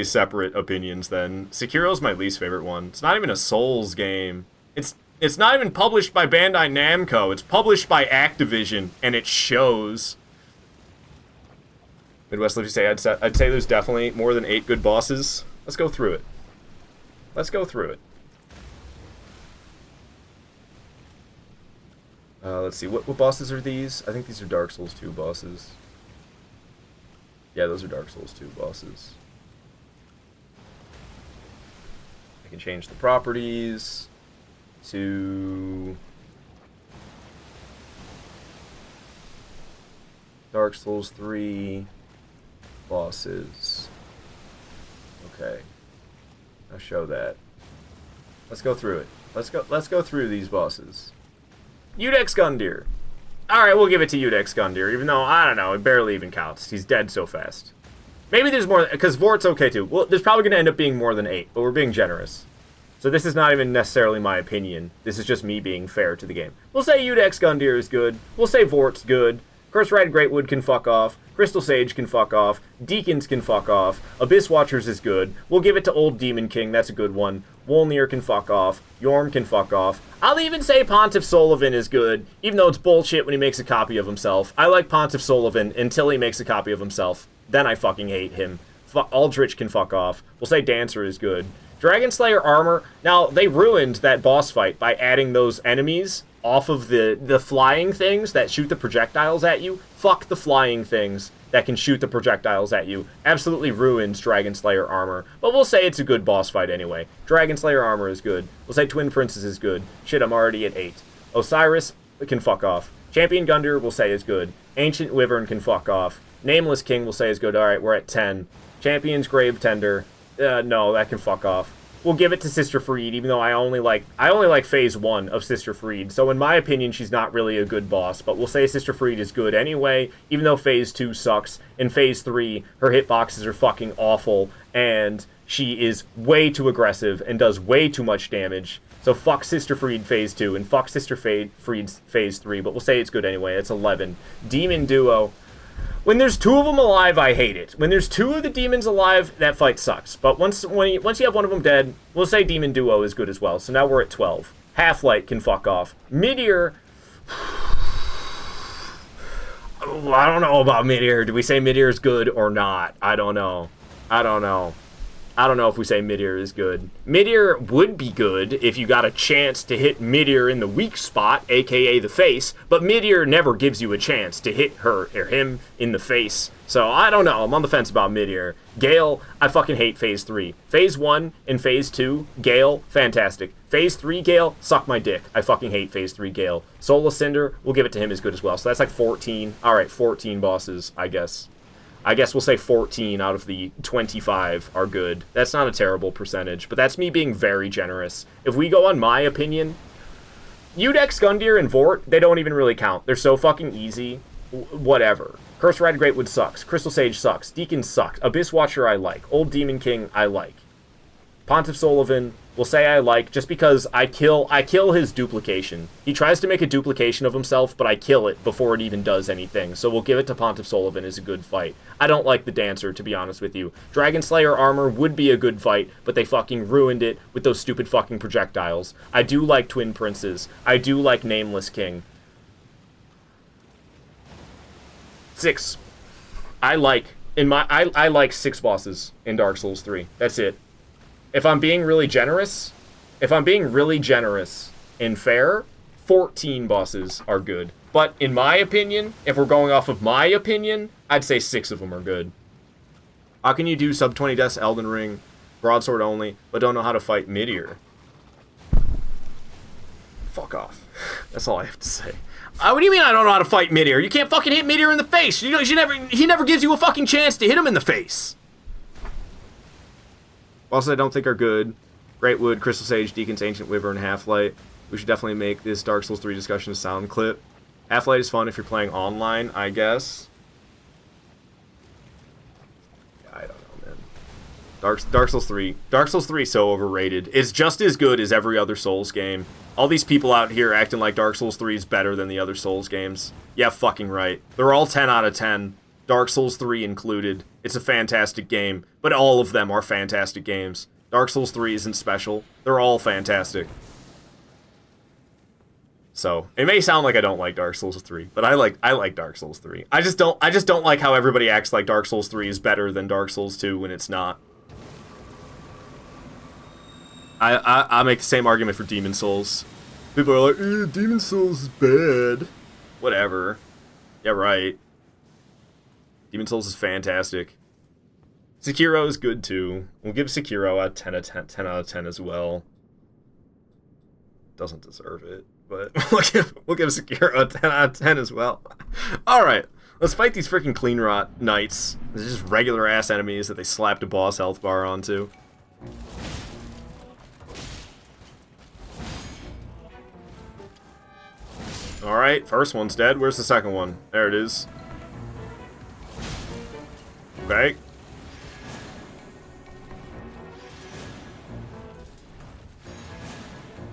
separate opinions then. Sekiro's my least favorite one. It's not even a Souls game. It's not even published by Bandai Namco. It's published by Activision, and it shows. Midwest Lives, you say, I'd say there's definitely more than 8 good bosses. Let's go through it. Let's go through it. Let's see, what bosses are these? I think these are Dark Souls 2 bosses. Yeah, those are Dark Souls 2 bosses. I can change the properties to Dark Souls 3 bosses. Okay. I'll show that. Let's go through it. Let's go through these bosses. Udex Gundyr. Alright, we'll give it to Udex Gundyr, even though, I don't know, it barely even counts. He's dead so fast. Maybe there's more, because Vort's okay too. Well, there's probably going to end up being more than 8, but we're being generous. So this is not even necessarily my opinion. This is just me being fair to the game. We'll say Udex Gundyr is good. We'll say Vort's good. Curse Red Greatwood can fuck off. Crystal Sage can fuck off. Deacons can fuck off. Abyss Watchers is good. We'll give it to Old Demon King. That's a good one. Wolnir can fuck off. Yorm can fuck off. I'll even say Pontiff Sullivan is good, even though it's bullshit when he makes a copy of himself. I like Pontiff Sullivan until he makes a copy of himself. Then I fucking hate him. Aldrich can fuck off. We'll say Dancer is good. Dragon Slayer Armor. Now, they ruined that boss fight by adding those enemies off of the flying things that shoot the projectiles at you. Fuck the flying things that can shoot the projectiles at you. Absolutely ruins Dragon Slayer armor. But we'll say it's a good boss fight anyway. Dragon Slayer armor is good. We'll say Twin Princess is good. Shit, I'm already at 8. Osiris can fuck off. Champion Gundyr we'll say is good. Ancient Wyvern can fuck off. Nameless King we'll say is good. Alright, we're at 10. Champion's Grave Tender. No, that can fuck off. We'll give it to Sister Fried, even though I only like Phase 1 of Sister Fried. So in my opinion, she's not really a good boss, but we'll say Sister Fried is good anyway, even though Phase 2 sucks. In Phase 3, her hitboxes are fucking awful, and she is way too aggressive and does way too much damage. So fuck Sister Fried Phase 2 and fuck Sister Fried's Phase 3, but we'll say it's good anyway. It's 11. Demon Duo. When there's 2 of them alive, I hate it. When there's 2 of the demons alive, that fight sucks. But once you have one of them dead, we'll say Demon Duo is good as well. So now we're at 12. Half-Light can fuck off. Meteor... I don't know about Meteor. Do we say Meteor is good or not? I don't know. I don't know if we say Meteor is good. Meteor would be good if you got a chance to hit Meteor in the weak spot, aka the face, but Meteor never gives you a chance to hit her or him in the face. So I don't know. I'm on the fence about Meteor. Gale, I fucking hate Phase 3. Phase 1 and Phase 2, Gale, fantastic. Phase 3 Gale, suck my dick. I fucking hate Phase 3 Gale. Soul Cinder, we'll give it to him as good as well. So that's like 14. Alright, 14 bosses, I guess. I guess we'll say 14 out of the 25 are good. That's not a terrible percentage, but that's me being very generous. If we go on my opinion, Udex, Gundyr, and Vort, they don't even really count. They're so fucking easy. Whatever. Curse Ride Greatwood sucks. Crystal Sage sucks. Deacon sucks. Abyss Watcher I like. Old Demon King I like. Pontiff Sullivan, we'll say I like, just because I kill his duplication. He tries to make a duplication of himself, but I kill it before it even does anything. So we'll give it to Pontiff Sullivan as a good fight. I don't like the Dancer, to be honest with you. Dragon Slayer armor would be a good fight, but they fucking ruined it with those stupid fucking projectiles. I do like Twin Princes. I do like Nameless King. 6. I like 6 bosses in Dark Souls 3. That's it. If I'm being really generous and fair, 14 bosses are good. But in my opinion, if we're going off of my opinion, I'd say 6 of them are good. How can you do sub 20 deaths Elden Ring, broadsword only, but don't know how to fight Meteor? Fuck off. That's all I have to say. What do you mean I don't know how to fight Meteor? You can't fucking hit Meteor in the face. He never gives you a fucking chance to hit him in the face. Also, I don't think are good. Greatwood, Crystal Sage, Deacon's Ancient Wyvern, Half-Light. We should definitely make this Dark Souls 3 discussion a sound clip. Half-Light is fun if you're playing online, I guess. I don't know, man. Dark Souls 3. Dark Souls 3 is so overrated. It's just as good as every other Souls game. All these people out here acting like Dark Souls 3 is better than the other Souls games. Yeah, fucking right. They're all 10 out of 10. Dark Souls 3 included. It's a fantastic game, but all of them are fantastic games. Dark Souls 3 isn't special. They're all fantastic. So, it may sound like I don't like Dark Souls 3, but I like Dark Souls 3. I just don't like how everybody acts like Dark Souls 3 is better than Dark Souls 2 when it's not. I make the same argument for Demon Souls. People are like, Demon Souls is bad. Whatever. Yeah, right. Demon Souls is fantastic. Sekiro is good too. We'll give Sekiro a 10 out of 10 as well. Doesn't deserve it, but we'll give Sekiro a 10 out of 10 as well. Alright, let's fight these freaking Clean Rot Knights. They're just regular ass enemies that they slapped a boss health bar onto. Alright, first one's dead. Where's the second one? There it is. Okay.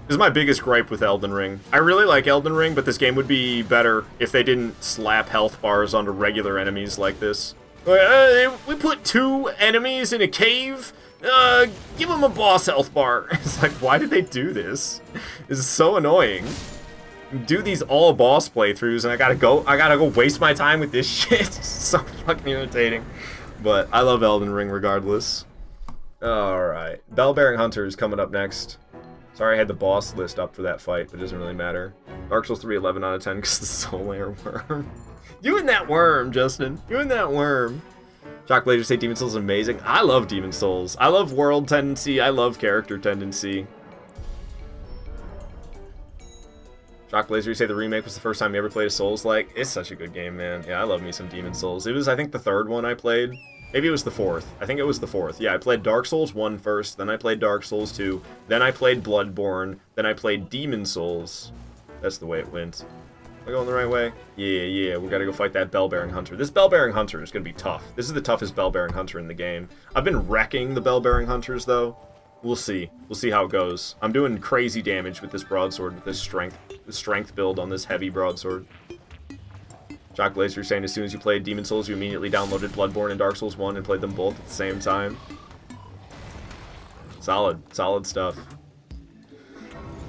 This is my biggest gripe with Elden Ring. I really like Elden Ring, but this game would be better if they didn't slap health bars onto regular enemies like this. We put 2 enemies in a cave? Give them a boss health bar. It's like, why did they do this? This is so annoying. Do these all boss playthroughs, and I gotta go waste my time with this shit. It's so fucking irritating. But I love Elden Ring regardless. Alright. Bell-Bearing Hunter is coming up next. Sorry I had the boss list up for that fight, but it doesn't really matter. Dark Souls 3, 11 out of 10 because the Soul Layer worm. You and that worm, Justin. You and that worm. Shock Laser say Demon Souls is amazing. I love Demon Souls. I love world tendency. I love character tendency. Shock Laser, you say the remake was the first time you ever played a Souls-like? It's such a good game, man. Yeah, I love me some Demon Souls. It was, I think, the third one I played. Maybe it was the fourth. I think it was the fourth. Yeah, I played Dark Souls 1 first, then I played Dark Souls 2, then I played Bloodborne, then I played Demon Souls. That's the way it went. Am I going the right way? Yeah, we gotta go fight that Bell-Bearing Hunter. This Bell-Bearing Hunter is gonna be tough. This is the toughest Bell-Bearing Hunter in the game. I've been wrecking the Bell-Bearing Hunters, though. We'll see. We'll see how it goes. I'm doing crazy damage with this broadsword, with this strength build on this heavy broadsword. Shock Laser saying as soon as you played Demon Souls, you immediately downloaded Bloodborne and Dark Souls 1 and played them both at the same time. Solid stuff.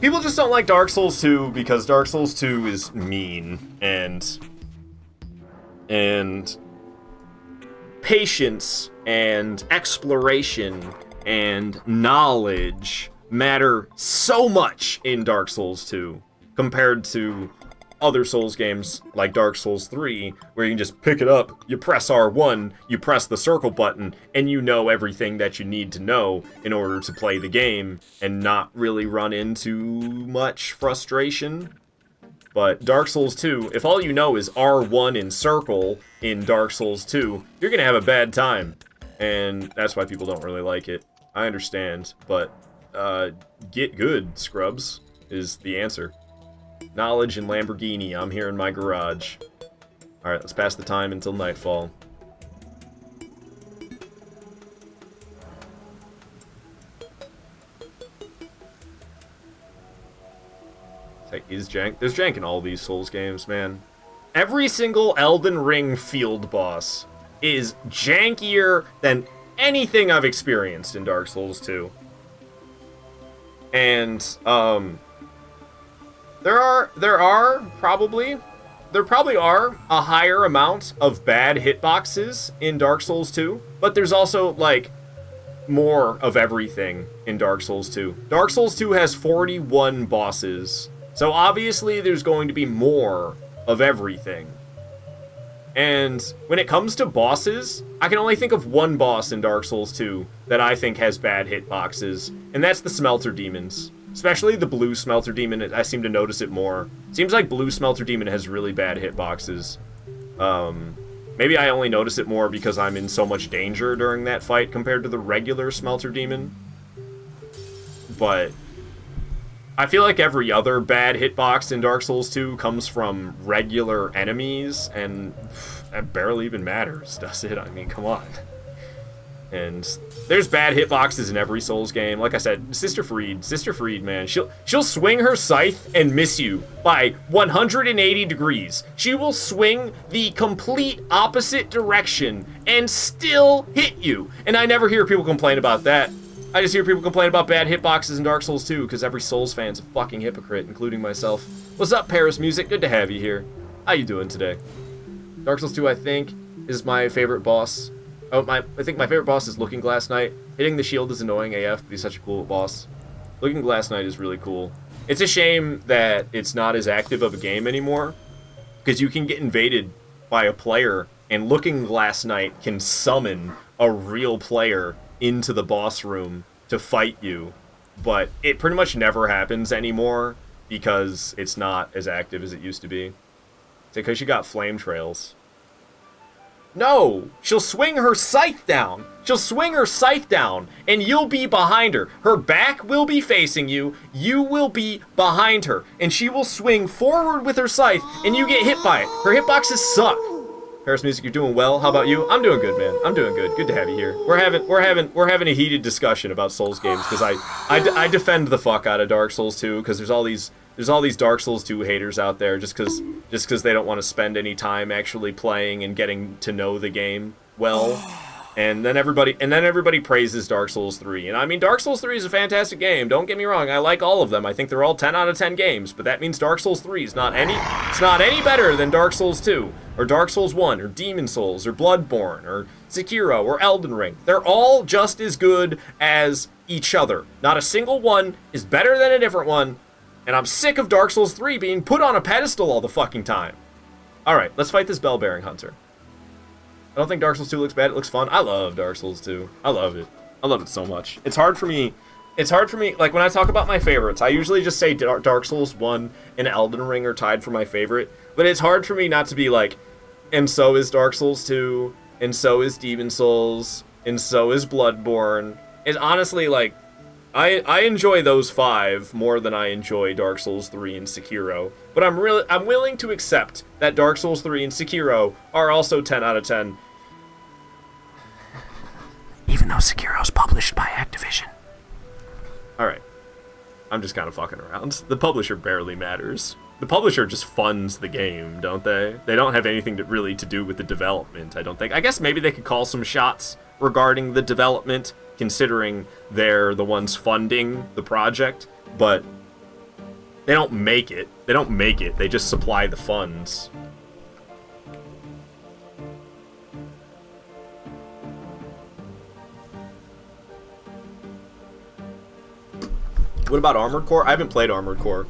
People just don't like Dark Souls 2 because Dark Souls 2 is mean and patience and exploration and knowledge matter so much in Dark Souls 2 compared to other Souls games like Dark Souls 3, where you can just pick it up, you press R1, you press the circle button, and you know everything that you need to know in order to play the game and not really run into much frustration. But Dark Souls 2, if all you know is R1 and circle in Dark Souls 2, you're gonna have a bad time. And that's why people don't really like it. I understand, but get good, scrubs, is the answer. Knowledge and Lamborghini, I'm here in my garage. Alright, let's pass the time until nightfall. Say, is jank? There's jank in all these Souls games, man. Every single Elden Ring field boss is jankier than anything I've experienced in Dark Souls 2. And, there probably are a higher amount of bad hitboxes in Dark Souls 2, but there's also, like, more of everything in Dark Souls 2. Dark Souls 2 has 41 bosses, so obviously there's going to be more of everything. And when it comes to bosses, I can only think of one boss in Dark Souls 2 that I think has bad hitboxes, and that's the Smelter Demons. Especially the Blue Smelter Demon, I seem to notice it more. Seems like Blue Smelter Demon has really bad hitboxes. Maybe I only notice it more because I'm in so much danger during that fight compared to the regular Smelter Demon. But I feel like every other bad hitbox in Dark Souls 2 comes from regular enemies, and that barely even matters, does it? I mean, come on. And there's bad hitboxes in every Souls game. Like I said, Sister Fried, man, she'll swing her scythe and miss you by 180 degrees. She will swing the complete opposite direction and still hit you. And I never hear people complain about that. I just hear people complain about bad hitboxes in Dark Souls 2 because every Souls fan's a fucking hypocrite, including myself. What's up, Paris Music? Good to have you here. How you doing today? Dark Souls 2, I think, is my favorite boss. Oh, I think my favorite boss is Looking Glass Knight. Hitting the shield is annoying AF, but he's such a cool boss. Looking Glass Knight is really cool. It's a shame that it's not as active of a game anymore, because you can get invaded by a player, and Looking Glass Knight can summon a real player into the boss room to fight you. But it pretty much never happens anymore, because it's not as active as it used to be. It's because you got flame trails. No! She'll swing her scythe down! She'll swing her scythe down, and you'll be behind her. Her back will be facing you, you will be behind her, and she will swing forward with her scythe, and you get hit by it. Her hitboxes suck. Paris Music, you're doing well. How about you? I'm doing good, man. I'm doing good. Good to have you here. We're having a heated discussion about Souls games, because I defend the fuck out of Dark Souls 2, because there's all these Dark Souls 2 haters out there just because they don't want to spend any time actually playing and getting to know the game well. And then everybody praises Dark Souls 3. And I mean, Dark Souls 3 is a fantastic game. Don't get me wrong. I like all of them. I think they're all 10 out of 10 games, but that means Dark Souls 3 is not any better than Dark Souls 2. or Dark Souls 1, or Demon Souls, or Bloodborne, or Sekiro, or Elden Ring. They're all just as good as each other. Not a single one is better than a different one, and I'm sick of Dark Souls 3 being put on a pedestal all the fucking time. Alright, let's fight this Bell-Bearing Hunter. I don't think Dark Souls 2 looks bad, it looks fun. I love Dark Souls 2. I love it. I love it so much. It's hard for me, like, when I talk about my favorites, I usually just say Dark Souls 1 and Elden Ring are tied for my favorite, but it's hard for me not to be like, and so is Dark Souls 2, and so is Demon Souls, and so is Bloodborne. It's honestly, like, I enjoy those 5 more than I enjoy Dark Souls 3 and Sekiro, but I'm willing to accept that Dark Souls 3 and Sekiro are also 10 out of 10. Even though Sekiro's published by Activision. Alright. I'm just kind of fucking around. The publisher barely matters. The publisher just funds the game, don't they? They don't have anything really to do with the development, I don't think. I guess maybe they could call some shots regarding the development, considering they're the ones funding the project, but they don't make it. They don't make it. They just supply the funds. What about Armored Core? I haven't played Armored Core.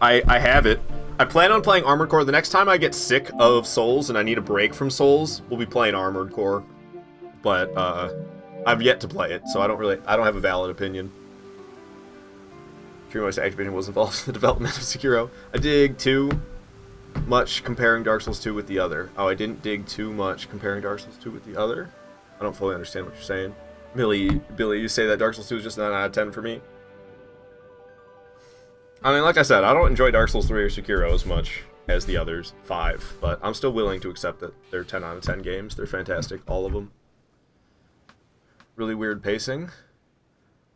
I have it. I plan on playing Armored Core. The next time I get sick of Souls and I need a break from Souls, we'll be playing Armored Core. But, I've yet to play it, so I don't have a valid opinion. Dreamwise Activision was involved in the development of Sekiro. I dig too much comparing Dark Souls 2 with the other. Oh, I didn't dig too much comparing Dark Souls 2 with the other? I don't fully understand what you're saying. Billy, you say that Dark Souls 2 is just 9 out of 10 for me? I mean, like I said, I don't enjoy Dark Souls 3 or Sekiro as much as the others 5, but I'm still willing to accept that they're 10 out of 10 games. They're fantastic, all of them. Really weird pacing.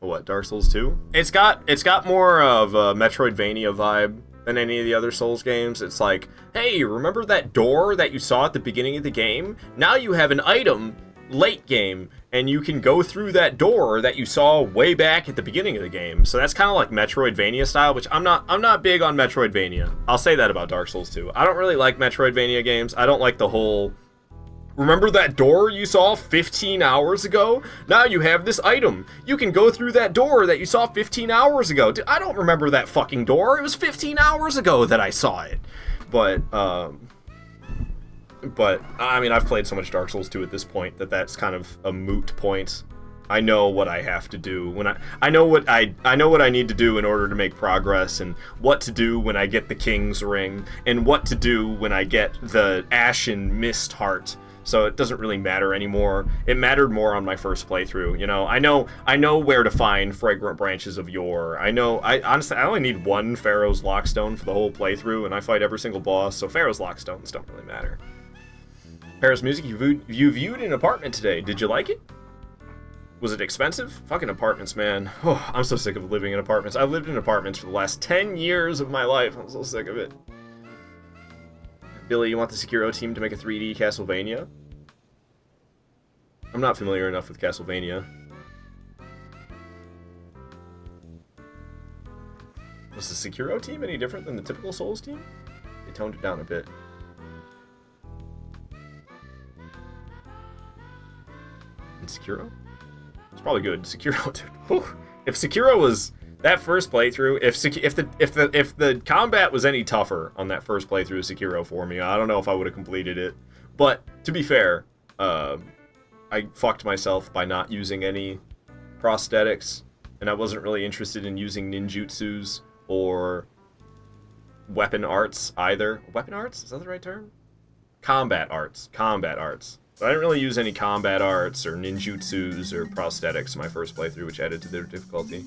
What, Dark Souls 2? It's got more of a Metroidvania vibe than any of the other Souls games. It's like, hey, remember that door that you saw at the beginning of the game? Now you have an item late game, and you can go through that door that you saw way back at the beginning of the game. So that's kind of like Metroidvania style, which I'm not big on Metroidvania. I'll say that about Dark Souls 2. I don't really like Metroidvania games. I don't like the whole, remember that door you saw 15 hours ago? Now you have this item. You can go through that door that you saw 15 hours ago. Dude, I don't remember that fucking door. It was 15 hours ago that I saw it. But I mean, I've played so much Dark Souls 2 at this point that that's kind of a moot point. I know what I have to do when I know what I need to do in order to make progress, and what to do when I get the King's Ring, and what to do when I get the Ashen Mist Heart. So it doesn't really matter anymore. It mattered more on my first playthrough, you know. I know where to find Fragrant Branches of Yore. Honestly, I only need one Pharaoh's Lockstone for the whole playthrough, and I fight every single boss, so Pharaoh's Lockstones don't really matter. Paris Music, you viewed an apartment today. Did you like it? Was it expensive? Fucking apartments, man. Oh, I'm so sick of living in apartments. I've lived in apartments for the last 10 years of my life. I'm so sick of it. Billy, you want the Sekiro team to make a 3D Castlevania? I'm not familiar enough with Castlevania. Was the Sekiro team any different than the typical Souls team? They toned it down a bit. And Sekiro? It's probably good. Sekiro, dude. Whew. If Sekiro was that first playthrough, if the combat was any tougher on that first playthrough of Sekiro for me, I don't know if I would have completed it. But to be fair, I fucked myself by not using any prosthetics, and I wasn't really interested in using ninjutsus or weapon arts either. Weapon arts? Is that the right term? Combat arts. Combat arts. So I didn't really use any combat arts or ninjutsus or prosthetics in my first playthrough, which added to their difficulty.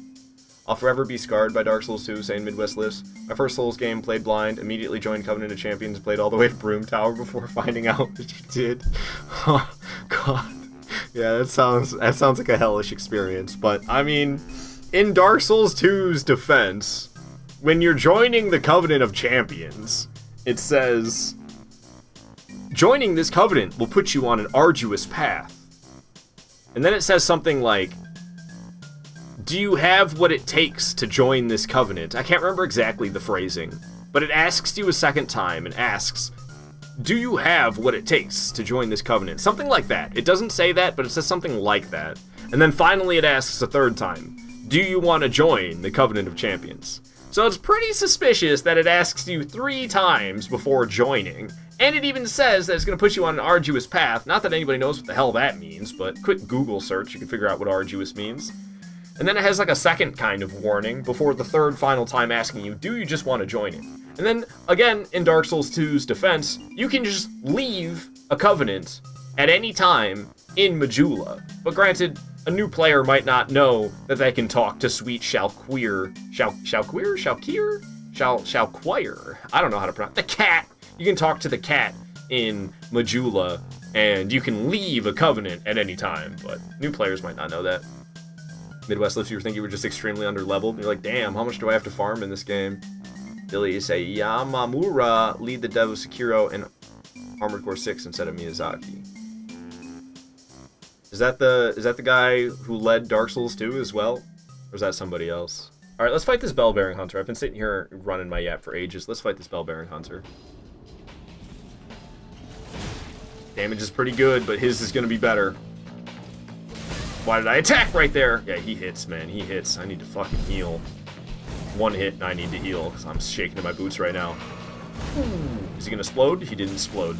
I'll forever be scarred by Dark Souls 2, saying Midwest Lifts. My first Souls game, played blind, immediately joined Covenant of Champions, and played all the way to Broom Tower before finding out that you did. Oh, God. Yeah, that sounds like a hellish experience, but, I mean, in Dark Souls 2's defense, when you're joining the Covenant of Champions, it says, joining this covenant will put you on an arduous path. And then it says something like, do you have what it takes to join this covenant? I can't remember exactly the phrasing, but it asks you a second time and asks, do you have what it takes to join this covenant? Something like that. It doesn't say that, but it says something like that. And then finally it asks a third time, do you want to join the Covenant of Champions? So it's pretty suspicious that it asks you 3 times before joining. And it even says that it's going to put you on an arduous path. Not that anybody knows what the hell that means, but quick Google search, you can figure out what arduous means. And then it has like a second kind of warning before the third final time asking you, do you just want to join it? And then, again, in Dark Souls 2's defense, you can just leave a covenant at any time in Majula. But granted, a new player might not know that they can talk to sweet Shalquir. Shalquire? I don't know how to pronounce the cat. You can talk to the cat in Majula, and you can leave a covenant at any time, but new players might not know that. Midwest Lifts, you were thinking you were just extremely underleveled, and you're like, damn, how much do I have to farm in this game? Billy, you say, Yamamura, lead the dev of Sekiro and Armored Core 6 instead of Miyazaki. Is that the guy who led Dark Souls 2 as well? Or is that somebody else? Alright, let's fight this Bell-Bearing Hunter. I've been sitting here running my yap for ages. Let's fight this Bell-Bearing Hunter. Damage is pretty good, but his is going to be better. Why did I attack right there? Yeah, he hits, man. He hits. I need to fucking heal. One hit and I need to heal because I'm shaking in my boots right now. Is he going to explode? He didn't explode.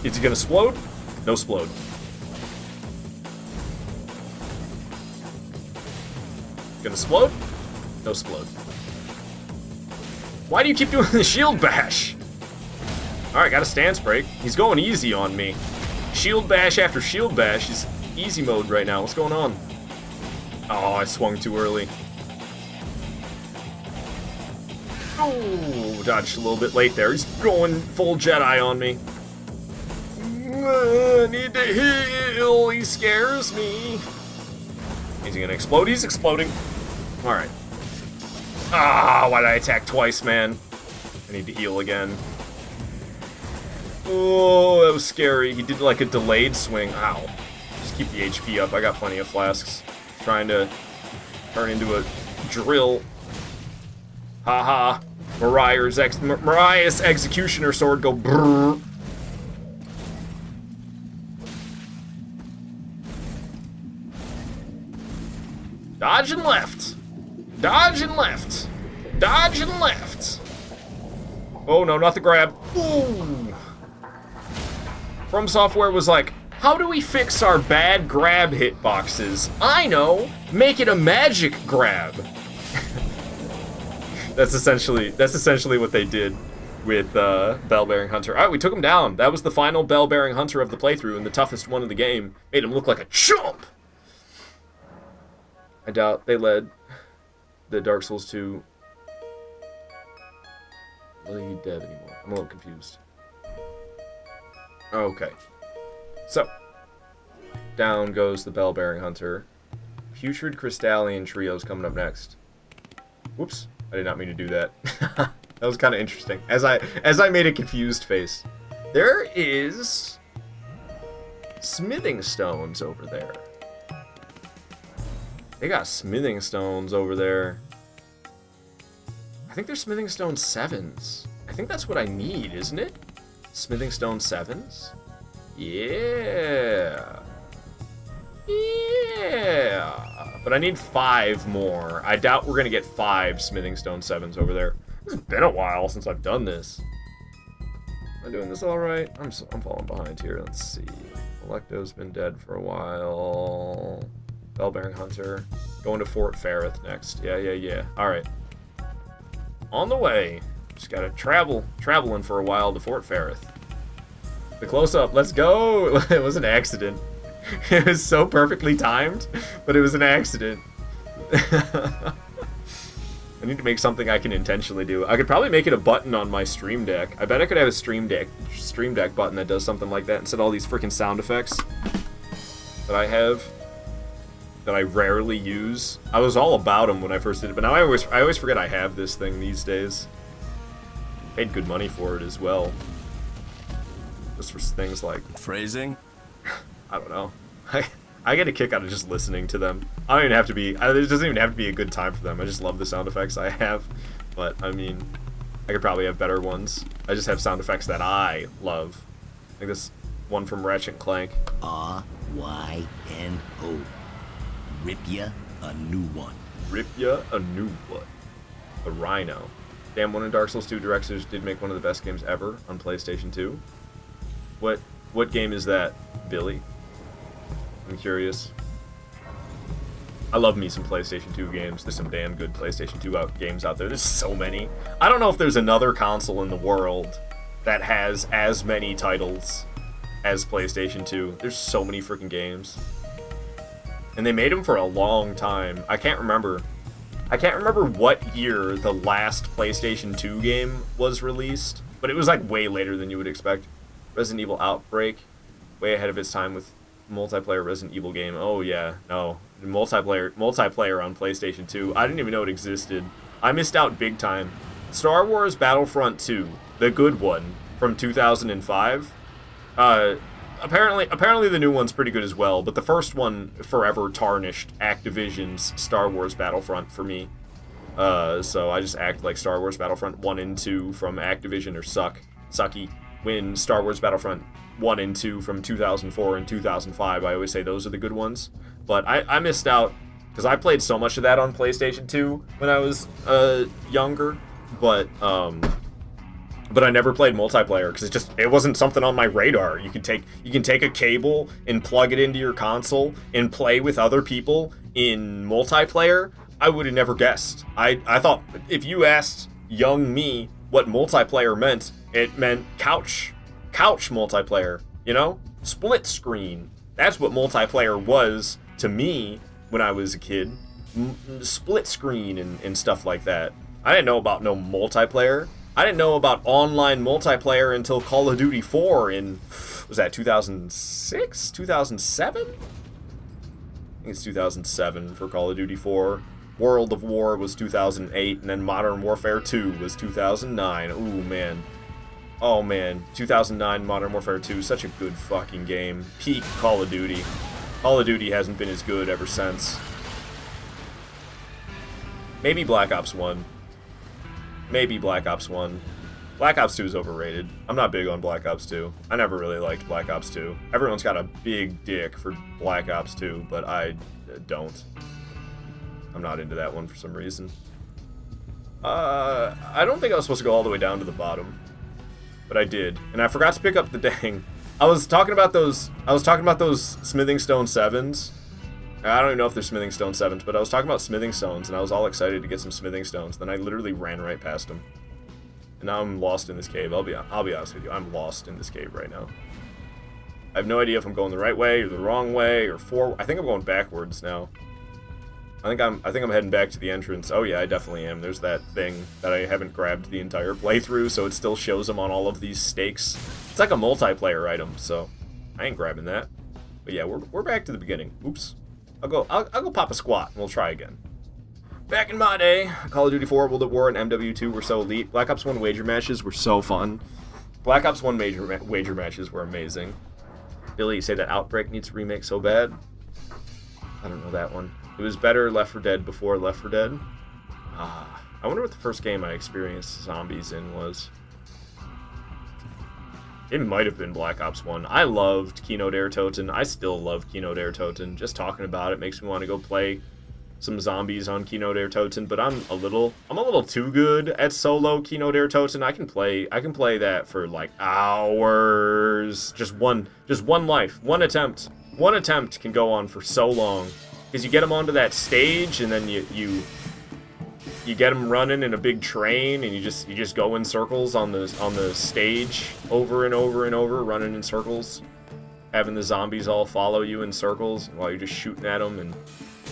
Is he going to explode? No explode. Gonna explode? No explode. Why do you keep doing the shield bash? Alright, got a stance break. He's going easy on me. Shield bash after shield bash. He's easy mode right now. What's going on? Oh, I swung too early. Oh, dodged a little bit late there. He's going full Jedi on me. I need to heal. He scares me. Is he gonna explode? He's exploding. Alright. Ah, why did I attack twice, man? I need to heal again. Oh, that was scary. He did like a delayed swing. Ow. Just keep the HP up. I got plenty of flasks. Trying to turn into a drill. Haha. Mariah's executioner sword go brrr. Dodge and left. Dodge and left. Dodge and left. Oh no, not the grab. Ooh. From Software was like, how do we fix our bad grab hitboxes? I know, make it a magic grab. That's essentially what they did with Bell-Bearing Hunter. Alright, we took him down. That was the final Bell-Bearing Hunter of the playthrough and the toughest one of the game. Made him look like a chump. I doubt they led the Dark Souls 2 lead dev anymore. I'm a little confused. Okay. So, down goes the Bell-Bearing Hunter. Putrid Crystallian Trio's coming up next. Whoops. I did not mean to do that. That was kind of interesting. As I made a confused face. There is smithing stones over there. They got smithing stones over there. I think they're smithing stone 7s. I think that's what I need, isn't it? Smithing stone 7s? Yeah. Yeah. But I need 5 more. I doubt we're gonna get 5 smithing stone 7s over there. It's been a while since I've done this. Am I doing this all right? I'm falling behind here. Let's see. Electo's been dead for a while. Bell-Bearing Hunter. Going to Fort Ferrith next. Yeah. Alright. On the way. Just gotta traveling for a while to Fort Ferrith. The close-up. Let's go! It was an accident. It was so perfectly timed, but it was an accident. I need to make something I can intentionally do. I could probably make it a button on my Stream Deck. I bet I could have a Stream Deck button that does something like that instead of all these freaking sound effects that I have. That I rarely use. I was all about them when I first did it, but now I always forget I have this thing these days. Paid good money for it as well. Just for things like phrasing. I don't know. I get a kick out of just listening to them. I don't even have to be. It doesn't even have to be a good time for them. I just love the sound effects I have. But I mean, I could probably have better ones. I just have sound effects that I love. Like this one from Ratchet and Clank. R-Y-N-O. Rip ya a new one. Rip ya a new one. The Rhino. Damn, one of Dark Souls 2 directors did make one of the best games ever on PlayStation 2. What game is that, Billy? I'm curious. I love me some PlayStation 2 games. There's some damn good PlayStation 2 games out there. There's so many. I don't know if there's another console in the world that has as many titles as PlayStation 2. There's so many freaking games. And they made them for a long time. I can't remember what year the last PlayStation 2 game was released, but it was like way later than you would expect. Resident Evil Outbreak, way ahead of its time with multiplayer Resident Evil game. Oh yeah, no. Multiplayer on PlayStation 2. I didn't even know it existed. I missed out big time. Star Wars Battlefront 2, the good one from 2005. Apparently the new one's pretty good as well, but the first one forever tarnished Activision's Star Wars Battlefront for me. So I just act like Star Wars Battlefront 1 and 2 from Activision are sucky. When Star Wars Battlefront 1 and 2 from 2004 and 2005, I always say those are the good ones. But I missed out, because I played so much of that on PlayStation 2 when I was younger, but I never played multiplayer, because it wasn't something on my radar. You can take a cable and plug it into your console and play with other people in multiplayer. I would have never guessed. I thought if you asked young me what multiplayer meant, it meant couch multiplayer, you know? Split screen. That's what multiplayer was to me when I was a kid. Split screen and stuff like that. I didn't know about no multiplayer. I didn't know about online multiplayer until Call of Duty 4 in, was that 2006? 2007? I think it's 2007 for Call of Duty 4. World of War was 2008, and then Modern Warfare 2 was 2009. Ooh, man. Oh, man. 2009 Modern Warfare 2, such a good fucking game. Peak Call of Duty. Call of Duty hasn't been as good ever since. Maybe Black Ops 1. Maybe Black Ops 1. Black Ops 2 is overrated. I'm not big on Black Ops 2. I never really liked Black Ops 2. Everyone's got a big dick for Black Ops 2, but I don't. I'm not into that one for some reason. I don't think I was supposed to go all the way down to the bottom, but I did, and I forgot to pick up the dang. I was talking about those smithing stone 7s. I don't even know if they're smithing stone 7s, but I was talking about smithing stones, and I was all excited to get some smithing stones. Then I literally ran right past them, and now I'm lost in this cave. I'll be honest with you, I'm lost in this cave right now. I have no idea if I'm going the right way or the wrong way or forward. I think I'm going backwards now. I think I'm heading back to the entrance. Oh yeah, I definitely am. There's that thing that I haven't grabbed the entire playthrough, so it still shows them on all of these stakes. It's like a multiplayer item, so I ain't grabbing that. But yeah, we're back to the beginning. Oops. I'll go pop a squat and we'll try again. Back in my day, Call of Duty 4, World at War, and MW2 were so elite. Black Ops 1 wager matches were so fun. Black Ops 1 wager matches were amazing. Billy, you say that Outbreak needs a remake so bad? I don't know that one. It was better Left 4 Dead before Left 4 Dead. I wonder what the first game I experienced zombies in was. It might have been Black Ops 1. I loved Kino der Toten. I still love Kino der Toten. Just talking about it makes me want to go play some zombies on Kino der Toten, but I'm a little too good at solo Kino der Toten. I can play that for like hours. Just one life, one attempt. One attempt can go on for so long. Because you get them onto that stage, and then you get them running in a big train, and you just go in circles on the stage over and over and over, running in circles, having the zombies all follow you in circles while you're just shooting at them, and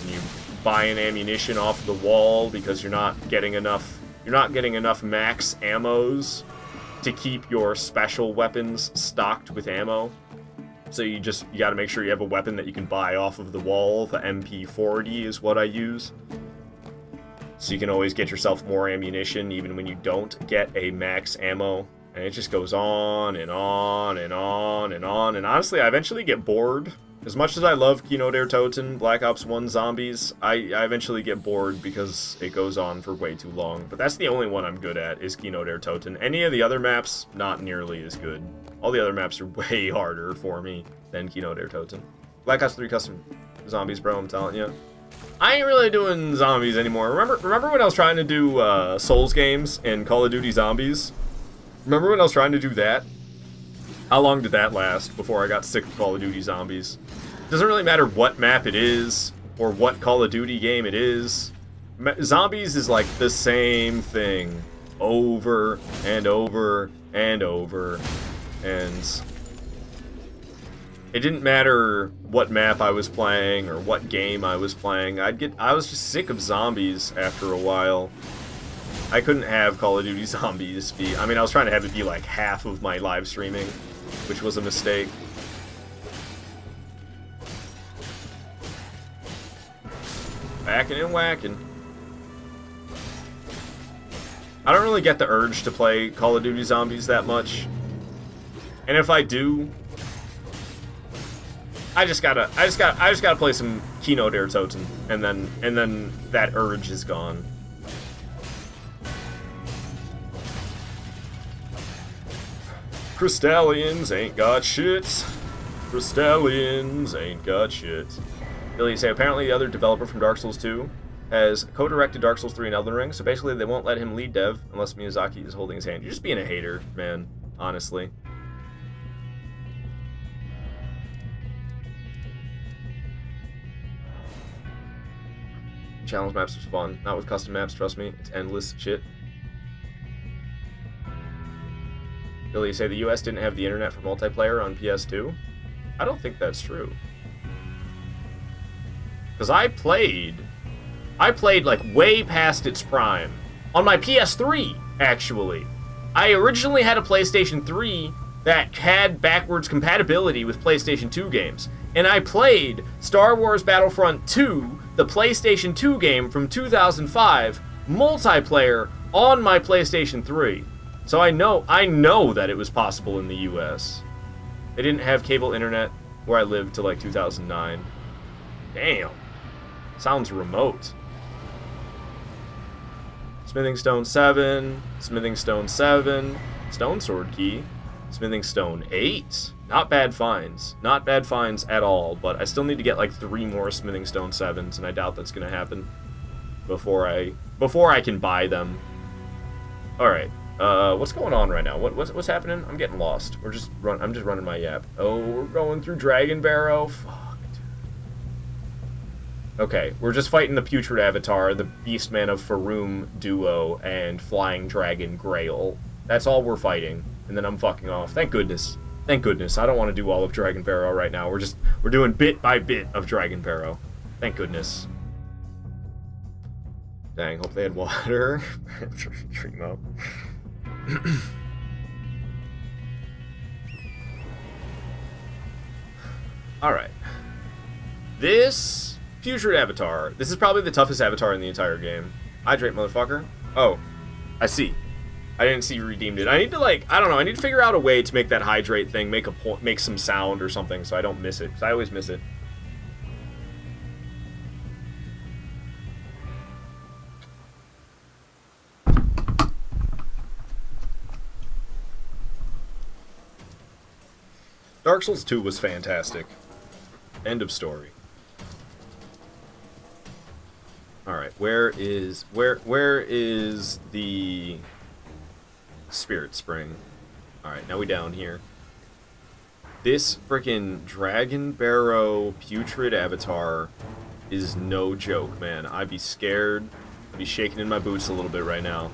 you buying ammunition off the wall because you're not getting enough max ammos to keep your special weapons stocked with ammo. So you got to make sure you have a weapon that you can buy off of the wall. The MP40 is what I use. So you can always get yourself more ammunition even when you don't get a max ammo. And it just goes on and on and on and on. And honestly, I eventually get bored As much as I love Kino der Toten, Black Ops 1 Zombies, I eventually get bored because it goes on for way too long. But that's the only one I'm good at, is Kino der Toten. Any of the other maps, not nearly as good. All the other maps are way harder for me than Kino der Toten. Black Ops 3 Custom Zombies, bro, I'm telling you. I ain't really doing zombies anymore. Remember when I was trying to do Souls games in Call of Duty Zombies? Remember when I was trying to do that? How long did that last before I got sick of Call of Duty Zombies? Doesn't really matter what map it is or what Call of Duty game it is. Zombies is like the same thing over and over and over, and it didn't matter what map I was playing or what game I was playing. I was just sick of zombies after a while. I couldn't have Call of Duty Zombies be... I mean, I was trying to have it be like half of my live streaming, which was a mistake. Whacking and whacking. I don't really get the urge to play Call of Duty Zombies that much. And if I do, I just gotta play some Kino der Toten, and then that urge is gone. Crystallians ain't got shit. Crystallians ain't got shit. Billy, you say, apparently the other developer from Dark Souls 2 has co-directed Dark Souls 3 and Elden Ring, so basically they won't let him lead dev unless Miyazaki is holding his hand. You're just being a hater, man, honestly. Challenge maps was fun. Not with custom maps, trust me. It's endless shit. Billy, you say the US didn't have the internet for multiplayer on PS2? I don't think that's true. Because I played like way past its prime. On my PS3, actually. I originally had a PlayStation 3 that had backwards compatibility with PlayStation 2 games. And I played Star Wars Battlefront 2, the PlayStation 2 game from 2005, multiplayer on my PlayStation 3. So I know that it was possible in the US. They didn't have cable internet where I lived till like 2009. Damn. Sounds remote. Smithing Stone 7, Smithing Stone 7, Stone Sword Key, Smithing Stone 8. Not bad finds. Not bad finds at all, but I still need to get like 3 more Smithing Stone 7s, and I doubt that's gonna happen before I can buy them. Alright. What's going on right now? What's happening? I'm getting lost. I'm just running my yap. Oh, we're going through Dragon Barrow. Fuck. Okay, we're just fighting the Putrid Avatar, the Beastman of Faroum duo, and Flying Dragon Grail. That's all we're fighting, and then I'm fucking off. Thank goodness. Thank goodness. I don't want to do all of Dragon Barrow right now. We're doing bit by bit of Dragon Barrow. Thank goodness. Dang, hope they had water. Dream up. Alright. This Putrid Avatar. This is probably the toughest avatar in the entire game. Hydrate, motherfucker. Oh, I see. I didn't see you redeemed it. I need to, like, I don't know, I need to figure out a way to make that hydrate thing make some sound or something so I don't miss it, because I always miss it. Dark Souls 2 was fantastic. End of story. Alright, where is the Spirit Spring? Alright, now we down here. This frickin' Dragon Barrow Putrid Avatar is no joke, man. I'd be scared. I'd be shaking in my boots a little bit right now.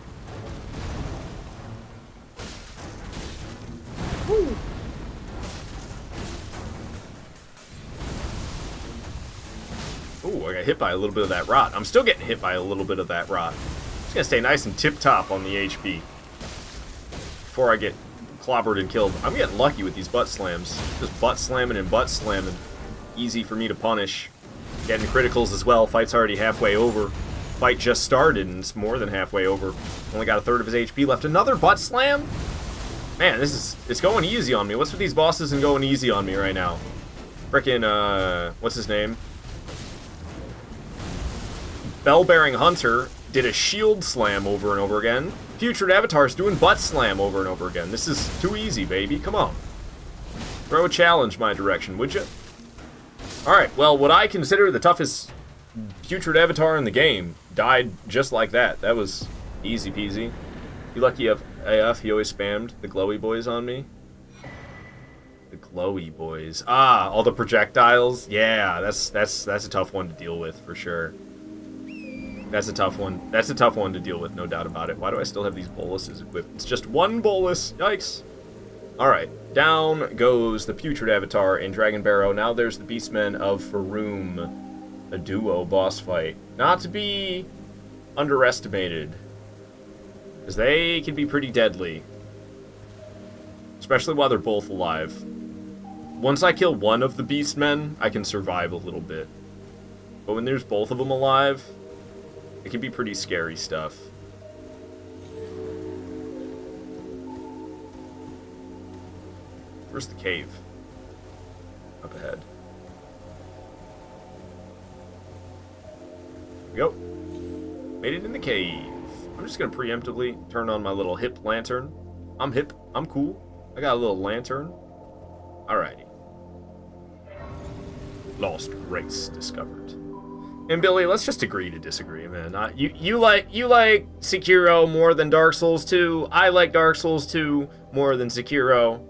Woo! Ooh, I got hit by a little bit of that rot. I'm still getting hit by a little bit of that rot. Just gonna stay nice and tip-top on the HP before I get clobbered and killed. I'm getting lucky with these butt slams. Just butt slamming and butt slamming. Easy for me to punish. Getting criticals as well. Fight's already halfway over. Fight just started and it's more than halfway over. Only got a third of his HP left. Another butt slam? Man, it's going easy on me. What's with these bosses and going easy on me right now? Frickin', what's his name? Bell-bearing Hunter did a shield slam over and over again. Putrid Avatar's doing butt slam over and over again. This is too easy, baby. Come on. Throw a challenge my direction, would you? Alright, well, what I consider the toughest Putrid Avatar in the game died just like that. That was easy peasy. You lucky AF, he always spammed the glowy boys on me. The glowy boys. Ah, all the projectiles. Yeah, that's a tough one to deal with for sure. That's a tough one. That's a tough one to deal with, no doubt about it. Why do I still have these boluses equipped? It's just one bolus. Yikes. Alright, down goes the Putrid Avatar in Dragon Barrow. Now there's the Beastmen of Faroum. A duo boss fight. Not to be underestimated. Because they can be pretty deadly. Especially while they're both alive. Once I kill one of the Beastmen, I can survive a little bit. But when there's both of them alive, it can be pretty scary stuff. Where's the cave? Up ahead. Here we go. Made it in the cave. I'm just gonna preemptively turn on my little hip lantern. I'm hip. I'm cool. I got a little lantern. Alrighty. Lost race discovered. And Billy, let's just agree to disagree, man. You like Sekiro more than Dark Souls 2. I like Dark Souls 2 more than Sekiro.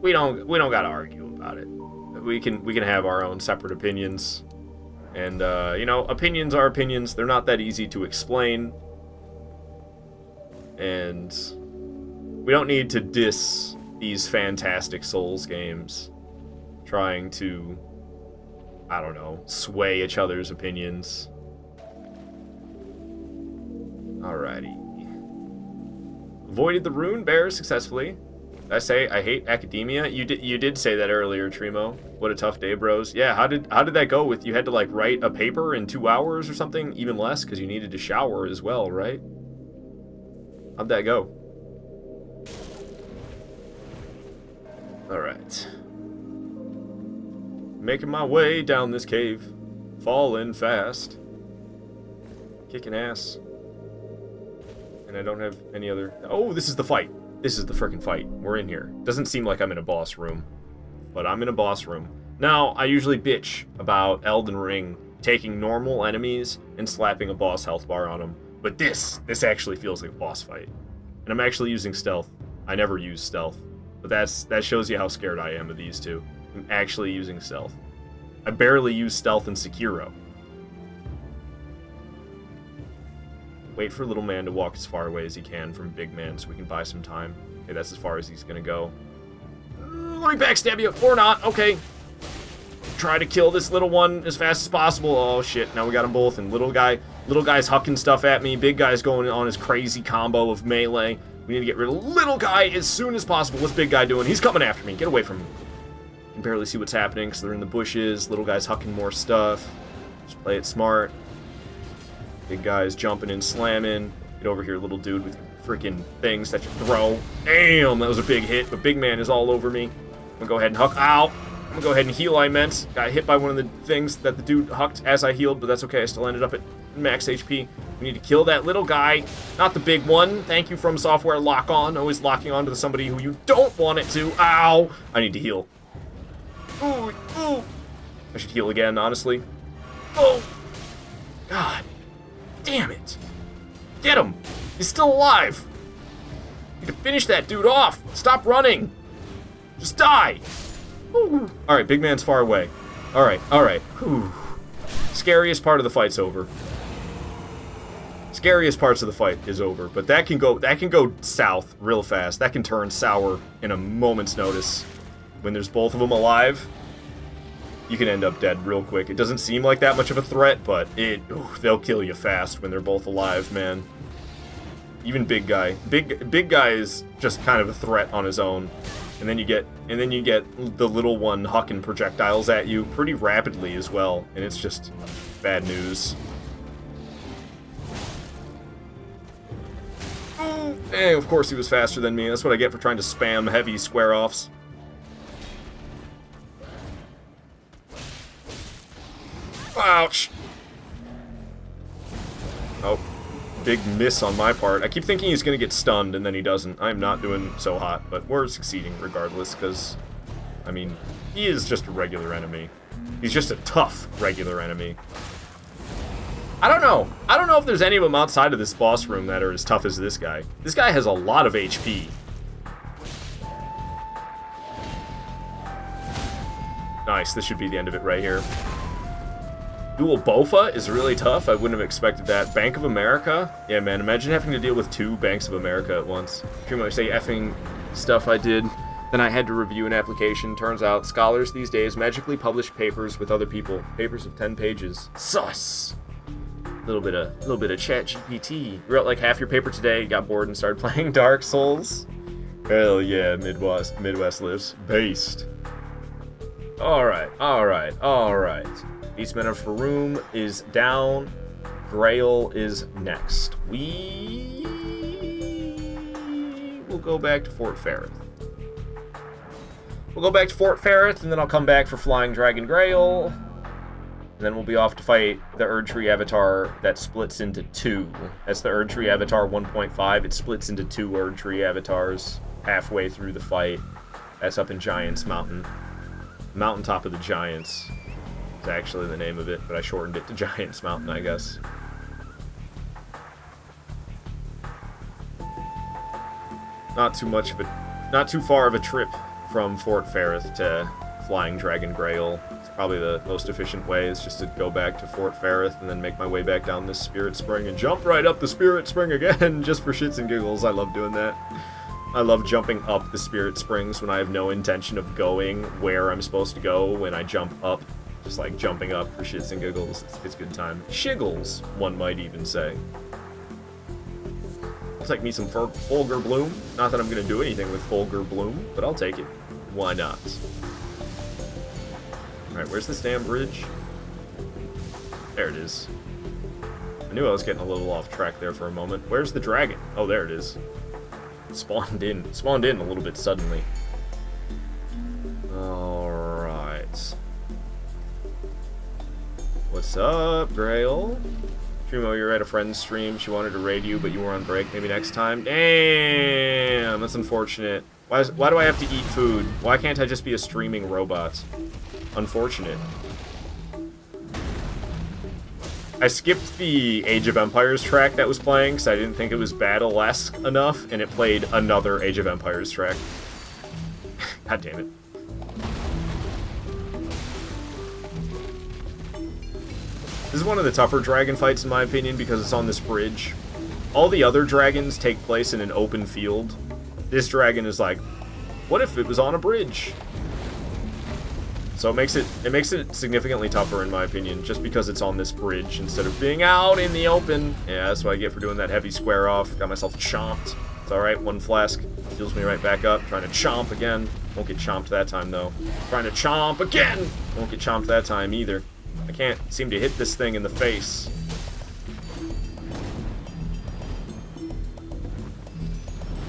We don't gotta argue about it. We can have our own separate opinions. And you know, opinions are opinions. They're not that easy to explain. And we don't need to diss these fantastic Souls games trying to, I don't know, sway each other's opinions. Alrighty. Avoided the rune bear successfully. Did I say I hate academia? You did say that earlier, Trimo. What a tough day, bros. Yeah, how did that go with you had to like write a paper in 2 hours or something? Even less, because you needed to shower as well, right? How'd that go? Alright. Making my way down this cave. Falling fast. Kicking ass. And I don't have any other... Oh, this is the fight. This is the frickin' fight. We're in here. Doesn't seem like I'm in a boss room. But I'm in a boss room. Now, I usually bitch about Elden Ring taking normal enemies and slapping a boss health bar on them. But this actually feels like a boss fight. And I'm actually using stealth. I never use stealth. But that shows you how scared I am of these two. I'm actually using stealth. I barely use stealth in Sekiro. Wait for little man to walk as far away as he can from big man so we can buy some time. Okay, that's as far as he's gonna go. Let me backstab you, or not, okay. Try to kill this little one as fast as possible. Oh shit, now we got them both, and little guy's hucking stuff at me. Big guy's going on his crazy combo of melee. We need to get rid of little guy as soon as possible. What's big guy doing? He's coming after me. Get away from him. You can barely see what's happening because they're in the bushes. Little guy's hucking more stuff. Just play it smart. Big guy's jumping and slamming. Get over here, little dude, with freaking things that you throw. Damn, that was a big hit, but big man is all over me. I'm gonna go ahead and huck. Ow! I'm gonna go ahead and heal, I meant. Got hit by one of the things that the dude hucked as I healed, but that's okay. I still ended up at max HP. We need to kill that little guy, not the big one. Thank you, From Software. Lock on. Always locking on to somebody who you don't want it to. Ow! I need to heal. Ooh, ooh. I should heal again, honestly. Oh! God. Damn it. Get him. He's still alive. You need to finish that dude off. Stop running. Just die. Alright, big man's far away. Alright. Whew. Scariest part of the fight's over. Scariest parts of the fight is over, but that can go south real fast. That can turn sour in a moment's notice. When there's both of them alive, you can end up dead real quick. It doesn't seem like that much of a threat, but they'll kill you fast when they're both alive, man. Even big guy. Big guy is just kind of a threat on his own. And then you get the little one hucking projectiles at you pretty rapidly as well, and it's just bad news. And of course he was faster than me. That's what I get for trying to spam heavy square-offs. Ouch! Oh, big miss on my part. I keep thinking he's gonna get stunned, and then he doesn't. I'm not doing so hot, but we're succeeding regardless, because, I mean, he is just a regular enemy. He's just a tough regular enemy. I don't know. I don't know if there's any of them outside of this boss room that are as tough as this guy. This guy has a lot of HP. Nice, this should be the end of it right here. Dual Bofa is really tough. I wouldn't have expected that. Bank of America? Yeah, man, imagine having to deal with 2 Banks of America at once. Pretty much say effing stuff I did. Then I had to review an application. Turns out scholars these days magically publish papers with other people. Papers of 10 pages. Sus! Little bit of ChatGPT. You wrote like half your paper today, got bored and started playing Dark Souls. Hell yeah, Midwest lives. Based. Alright. Beastman of Faroum is down. Grail is next. We will go back to Fort Ferrith. We'll go back to Fort Ferrith, and then I'll come back for Flying Dragon Grail. And then we'll be off to fight the Erdtree Avatar that splits into 2. That's the Erdtree Avatar 1.5. It splits into 2 Erdtree Avatars halfway through the fight. That's up in Giants Mountain. Mountaintop of the Giants is actually the name of it, but I shortened it to Giants Mountain, I guess. Not too far of a trip from Fort Ferrith to Flying Dragon Grail. It's probably the most efficient way is just to go back to Fort Ferrith and then make my way back down this Spirit Spring and jump right up the Spirit Spring again, just for shits and giggles. I love doing that. I love jumping up the Spirit Springs when I have no intention of going where I'm supposed to go when I jump up. Just like jumping up for shits and giggles. It's a good time. Shiggles, one might even say. I'll take me some Fulgur Bloom. Not that I'm going to do anything with Fulgur Bloom, but I'll take it. Why not? Alright, where's this damn bridge? There it is. I knew I was getting a little off track there for a moment. Where's the dragon? Oh, there it is. Spawned in a little bit suddenly. Alright. What's up, Grail? Trimo, you're at a friend's stream. She wanted to raid you, but you were on break. Maybe next time? Damn, that's unfortunate. Why do I have to eat food? Why can't I just be a streaming robot? Unfortunate. I skipped the Age of Empires track that was playing because I didn't think it was battle-esque enough, and it played another Age of Empires track. God damn it. This is one of the tougher dragon fights in my opinion because it's on this bridge. All the other dragons take place in an open field. This dragon is like, what if it was on a bridge? So it makes it significantly tougher in my opinion, just because it's on this bridge instead of being out in the open. Yeah, that's what I get for doing that heavy square off. Got myself chomped. It's alright, 1 flask. Heals me right back up. Trying to chomp again. Won't get chomped that time though. Trying to chomp again! Won't get chomped that time either. I can't seem to hit this thing in the face.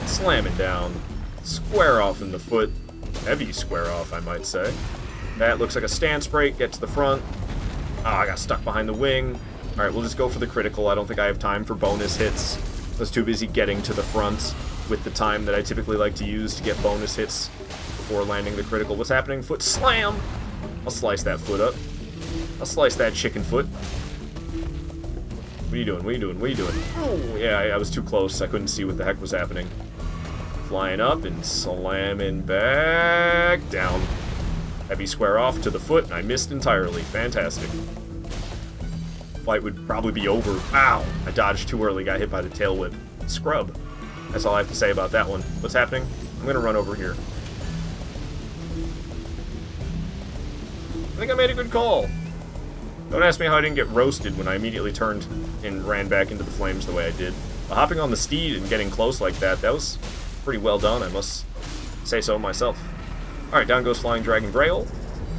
Slam it down. Square off in the foot. Heavy square off, I might say. That looks like a stance break. Get to the front. Ah, I got stuck behind the wing. Alright, we'll just go for the critical. I don't think I have time for bonus hits. I was too busy getting to the front with the time that I typically like to use to get bonus hits before landing the critical. What's happening? Foot slam! I'll slice that foot up. I'll slice that chicken foot. What are you doing? What are you doing? What are you doing? Oh, yeah, I was too close. I couldn't see what the heck was happening. Flying up and slamming back down. Heavy square off to the foot, and I missed entirely. Fantastic. Fight would probably be over. Ow! I dodged too early, got hit by the tail whip. Scrub. That's all I have to say about that one. What's happening? I'm gonna run over here. I think I made a good call. Don't ask me how I didn't get roasted when I immediately turned and ran back into the flames the way I did. But hopping on the steed and getting close like that, that was pretty well done, I must say so myself. Alright, down goes Flying Dragon Grail.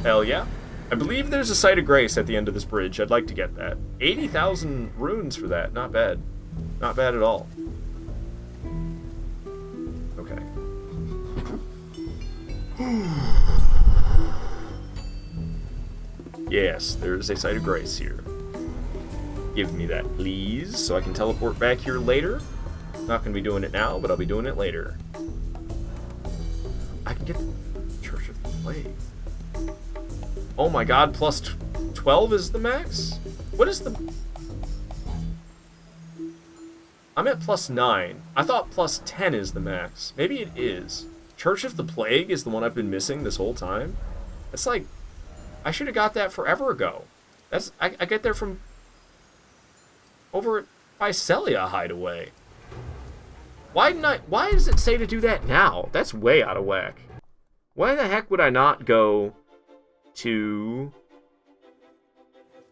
Hell yeah. I believe there's a Site of Grace at the end of this bridge. I'd like to get that. 80,000 runes for that. Not bad. Not bad at all. Okay. Yes, there's a site of grace here. Give me that, please, so I can teleport back here later. Not going to be doing it now, but I'll be doing it later. I can get the Church of the Plague. Oh my god, plus 12 is the max? What is the... I'm at plus 9. I thought plus 10 is the max. Maybe it is. Church of the Plague is the one I've been missing this whole time. It's like... I should have got that forever ago. That's... I get there from... over by Celia Hideaway. Why does it say to do that now? That's way out of whack. Why the heck would I not go to...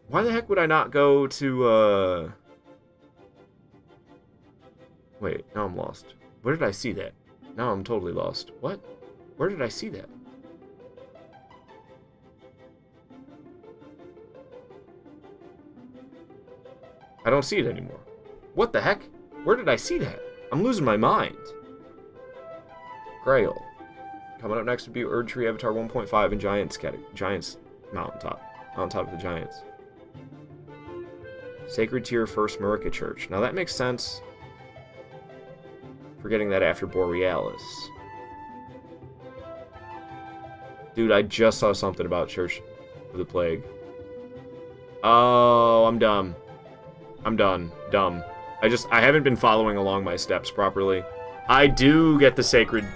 Why the heck would I not go to, Wait, now I'm lost. Where did I see that? Now I'm totally lost. What? Where did I see that? I don't see it anymore. What the heck? Where did I see that? I'm losing my mind. Grail. Coming up next would be Erd Tree Avatar 1.5 and Giants Mountaintop. Mountaintop of the Giants. Sacred Tier First Marika Church. Now that makes sense. For getting that after Borealis. Dude, I just saw something about Church of the Plague. Oh, I'm dumb. I'm done. Dumb. I haven't been following along my steps properly. I do get the Sacred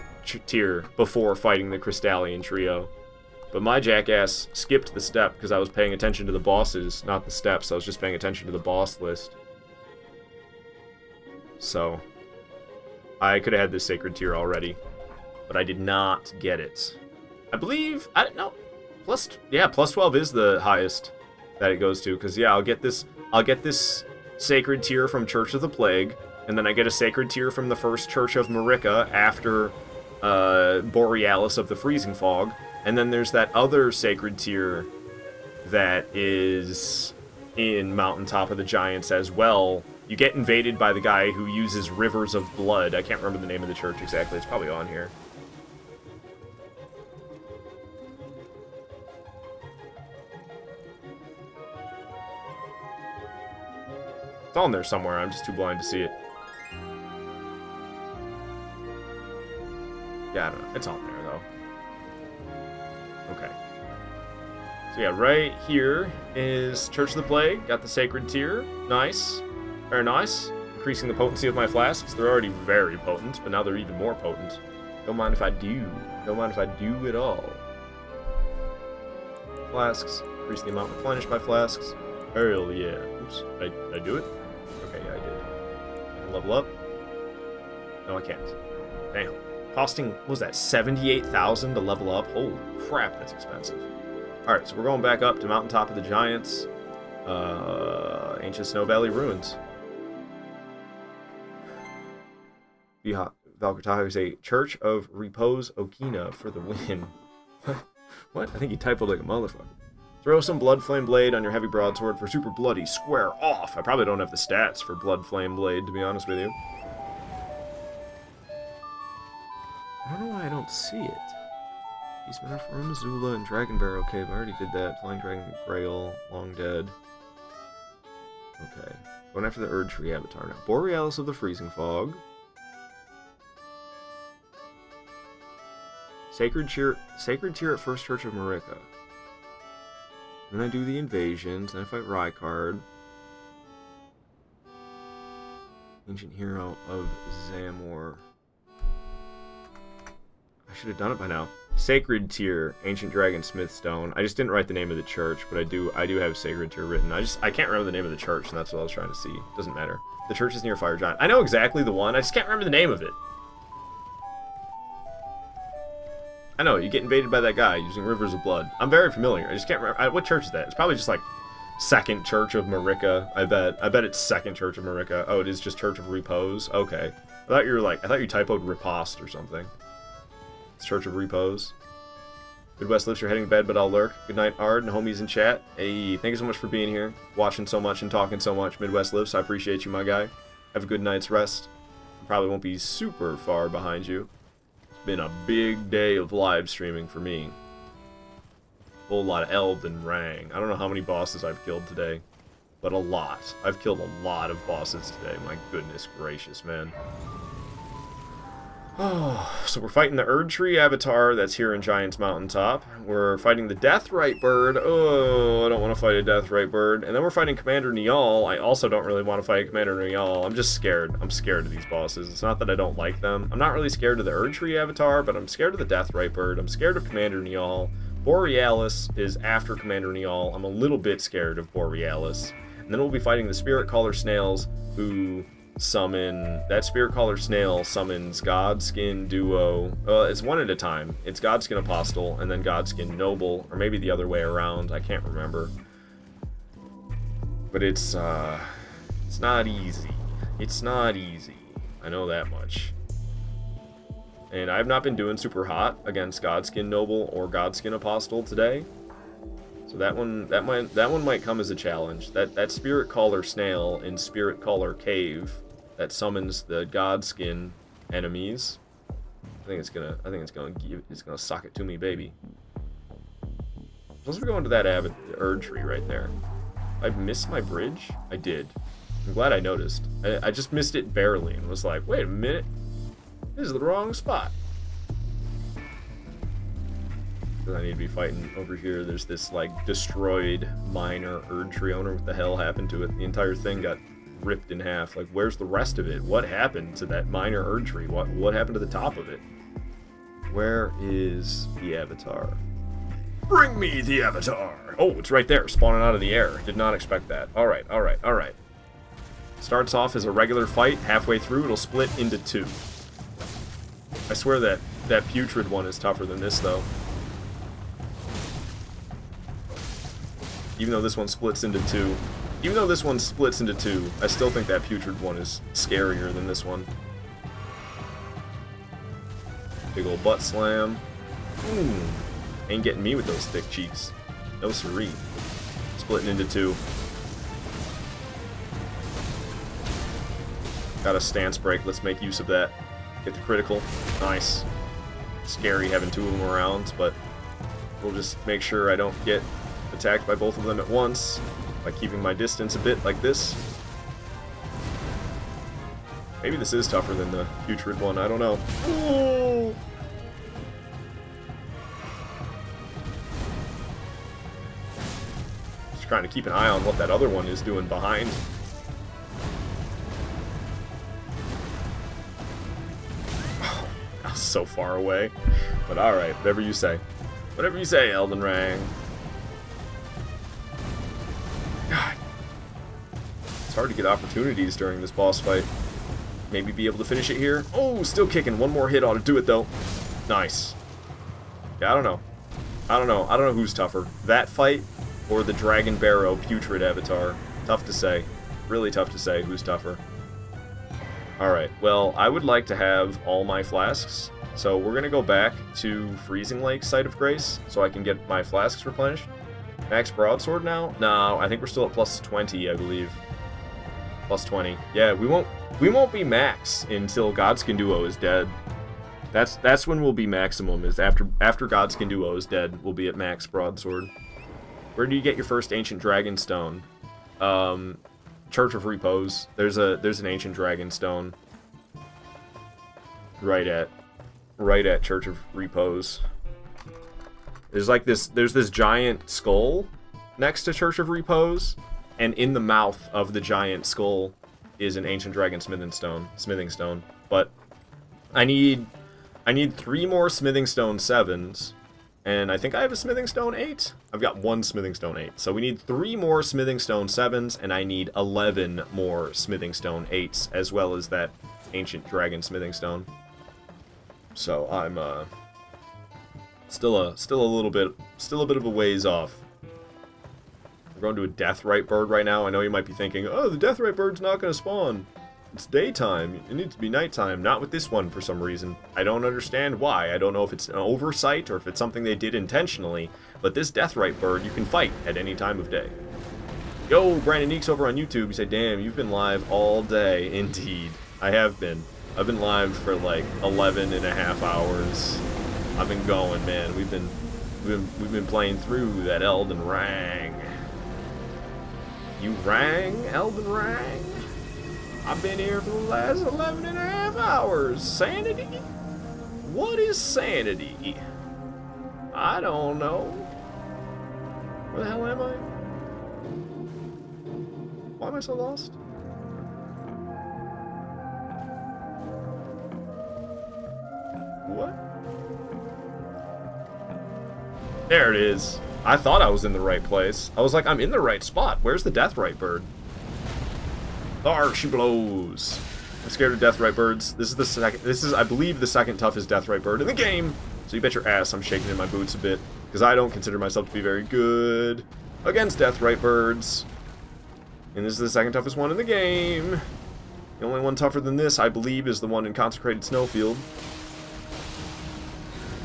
Tier before fighting the Crystallian Trio. But my jackass skipped the step because I was paying attention to the bosses, not the steps. I was just paying attention to the boss list. So, I could have had this Sacred Tier already, but I did not get it. I believe, I don't know, plus 12 is the highest that it goes to, because yeah, I'll get this Sacred Tier from Church of the Plague, and then I get a Sacred Tier from the first Church of Marika after Borealis of the Freezing Fog, and then there's that other Sacred Tier that is in Mountaintop of the Giants as well. You get invaded by the guy who uses Rivers of Blood. I can't remember the name of the church exactly. It's probably on here. It's on there somewhere. I'm just too blind to see it. Yeah, I don't know. It's on there, though. Okay. So yeah, right here is Church of the Plague. Got the Sacred Tier. Nice. Very nice. Increasing the potency of my flasks. They're already very potent, but now they're even more potent. Don't mind if I do. Don't mind if I do at all. Flasks. Increase the amount replenished by flasks. Hell yeah. Oops. Did I do it? Okay, yeah, I did. I can level up. No, I can't. Damn. Costing, what was that, 78,000 to level up? Holy crap, that's expensive. Alright, so we're going back up to Mountaintop of the Giants. Ancient Snow Valley Ruins. Valkartahu say, Church of Repose Okina for the win. What? I think you typoed like a motherfucker. Throw some Blood Flame Blade on your heavy broadsword for super bloody square off. I probably don't have the stats for Blood Flame Blade, to be honest with you. I don't know why I don't see it. Beastman from Zula and Dragon Bear. Okay, I already did that. Flying Dragon, Grail, Long Dead. Okay. Going after the Erd Tree Avatar now. Borealis of the Freezing Fog. Sacred Tier at First Church of Marika. Then I do the invasions, then I fight Rykard. Ancient Hero of Zamor. I should have done it by now. Sacred Tier, Ancient Dragon Smithstone. I just didn't write the name of the church, but I do have Sacred Tier written. I can't remember the name of the church, and that's what I was trying to see. Doesn't matter. The church is near Fire Giant. I know exactly the one, I just can't remember the name of it. I know, you get invaded by that guy using Rivers of Blood. I'm very familiar. I just can't remember. What church is that? It's probably just like Second Church of Marika. I bet it's Second Church of Marika. Oh, it is just Church of Repose. Okay. I thought you typoed Riposte or something. It's Church of Repose. Midwest Lips, you're heading to bed, but I'll lurk. Good night, Ard and homies in chat. Hey, thank you so much for being here, watching so much and talking so much. Midwest Lips, I appreciate you, my guy. Have a good night's rest. I probably won't be super far behind you. Been a big day of live streaming for me. whole lot of Elden Ring. I don't know how many bosses I've killed today, but a lot. I've killed a lot of bosses today. My goodness gracious, man. Oh, so we're fighting the Erd Tree Avatar that's here in Giant's Mountaintop. We're fighting the Deathrite Bird. Oh, I don't want to fight a Deathrite Bird. And then we're fighting Commander Niall. I also don't really want to fight Commander Niall. I'm just scared. I'm scared of these bosses. It's not that I don't like them. I'm not really scared of the Erd Tree Avatar, but I'm scared of the Deathrite Bird. I'm scared of Commander Niall. Borealis is after Commander Niall. I'm a little bit scared of Borealis. And then we'll be fighting the Spirit Caller Snails, who summon... That Spirit Caller Snail summons Godskin Duo. It's one at a time. It's Godskin Apostle, and then Godskin Noble, or maybe the other way around. I can't remember. But it's not easy. It's not easy. I know that much. And I've not been doing super hot against Godskin Noble or Godskin Apostle today. So that one might come as a challenge. That Spirit Caller Snail in Spirit Caller Cave that summons the Godskin enemies. I think it's gonna sock it to me, baby. Let's go into that Erd Tree right there. I missed my bridge? I did. I'm glad I noticed. I just missed it barely and was like, wait a minute. This is the wrong spot. I need to be fighting over here. There's this, like, destroyed minor Erd Tree owner. What the hell happened to it? The entire thing got ripped in half. Like, where's the rest of it? What happened to that minor Erd Tree? What happened to the top of it? Where is the Avatar? Bring me the Avatar! Oh, it's right there, spawning out of the air. Did not expect that. Alright, alright, alright. Starts off as a regular fight. Halfway through, it'll split into two. I swear that putrid one is tougher than this, though. Even though this one splits into two. I still think that putrid one is scarier than this one. Big ol' butt slam. Ain't getting me with those thick cheeks. No siree. Splitting into two. Got a stance break. Let's make use of that. Get the critical. Nice. Scary having two of them around, but we'll just make sure I don't get attacked by both of them at once by keeping my distance a bit like this. Maybe this is tougher than the putrid one, I don't know. Ooh. Just trying to keep an eye on what that other one is doing behind. Oh, I was so far away. But alright, whatever you say. Whatever you say, Elden Ring. God. It's hard to get opportunities during this boss fight. Maybe be able to finish it here. Oh, still kicking. One more hit ought to do it, though. Nice. Yeah, I don't know. I don't know who's tougher. That fight or the Dragon Barrow Putrid Avatar. Tough to say. Really tough to say who's tougher. Alright, well, I would like to have all my flasks. So we're going to go back to Freezing Lake Site of Grace so I can get my flasks replenished. Max Broadsword now? No, I think we're still at plus 20, I believe. Plus 20. Yeah, we won't be max until Godskin Duo is dead. That's when we'll be maximum, is after Godskin Duo is dead, we'll be at max Broadsword. Where do you get your first Ancient Dragon Stone? Church of Repose. There's an Ancient Dragon Stone. Right at Church of Repose. There's this giant skull next to Church of Repose, and in the mouth of the giant skull is an Ancient Dragon smithing stone. But I need 3 more Smithing Stone 7s, and I think I have a Smithing Stone 8? I've got 1 Smithing Stone 8. So we need 3 more Smithing Stone 7s, and I need 11 more Smithing Stone 8s, as well as that Ancient Dragon Smithing Stone. So I'm still a bit of a ways off. We're going to a Deathrite Bird right now. I know you might be thinking, oh, the Deathrite Bird's not going to spawn. It's daytime. It needs to be nighttime. Not with this one for some reason. I don't understand why. I don't know if it's an oversight or if it's something they did intentionally. But this Deathrite Bird you can fight at any time of day. Yo, Brandon Neeks over on YouTube. You say, damn, you've been live all day. Indeed. I have been. I've been live for like 11 and a half hours. I've been going, man. We've We've been playing through that Elden Ring. You rang, Elden Ring? I've been here for the last 11 and a half hours. Sanity? What is sanity? I don't know. Where the hell am I? Why am I so lost? What? There it is. I thought I was in the right place. I was like, I'm in the right spot. Where's the Deathrite bird? There she blows. I'm scared of Deathrite birds. This is the second. This is, I believe, the second toughest Deathrite bird in the game. So you bet your ass I'm shaking in my boots a bit, because I don't consider myself to be very good against Deathrite birds. And this is the second toughest one in the game. The only one tougher than this, I believe, is the one in Consecrated Snowfield.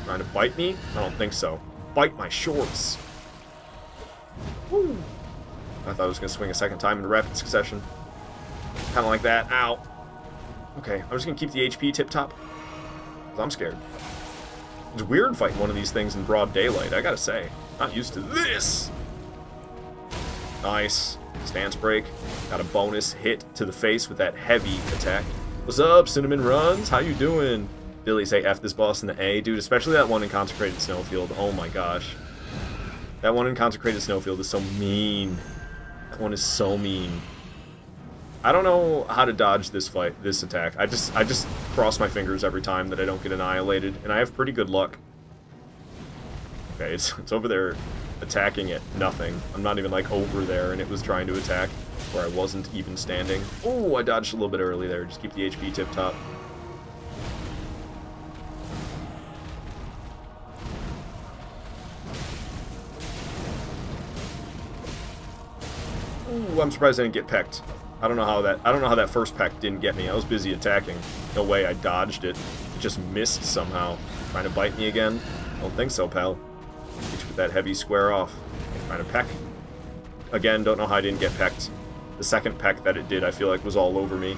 Trying to bite me? I don't think so. Bite my shorts. Woo. I thought I was going to swing a second time in rapid succession. Kind of like that. Ow. Okay, I'm just going to keep the HP tip-top. Because I'm scared. It's weird fighting one of these things in broad daylight, I gotta say. Not used to this. Nice. Stance break. Got a bonus hit to the face with that heavy attack. What's up, Cinnamon Runs? How you doing? Billy say F this boss in the A. Dude, especially that one in Consecrated Snowfield. Oh my gosh. That one in Consecrated Snowfield is so mean. That one is so mean. I don't know how to dodge this attack. I just cross my fingers every time that I don't get annihilated, and I have pretty good luck. Okay, it's over there attacking at nothing. I'm not even like over there, and it was trying to attack where I wasn't even standing. Oh, I dodged a little bit early there. Just keep the HP tip top. Ooh, I'm surprised I didn't get pecked. I don't know how that first peck didn't get me. I was busy attacking. No way I dodged it. It just missed somehow. Trying to bite me again? I don't think so, pal. Get you with that heavy square off. Trying to peck. Again, don't know how I didn't get pecked. The second peck that it did, I feel like, was all over me.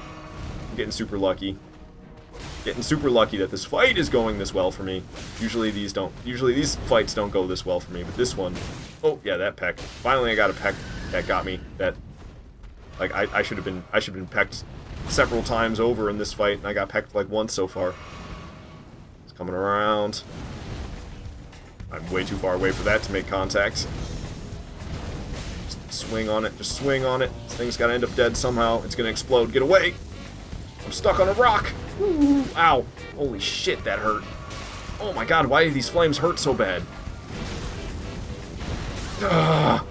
I'm getting super lucky. Getting super lucky that this fight is going this well for me. Usually these fights don't go this well for me, but this one, oh yeah, that peck. Finally I got a peck that got me. That, like, I should have been pecked several times over in this fight, and I got pecked like once so far. It's coming around. I'm way too far away for that to make contact. Just swing on it. Just swing on it. This thing's gotta end up dead somehow. It's gonna explode. Get away! I'm stuck on a rock! Ooh, ow. Holy shit, that hurt. Oh my god, why do these flames hurt so bad? Ugh.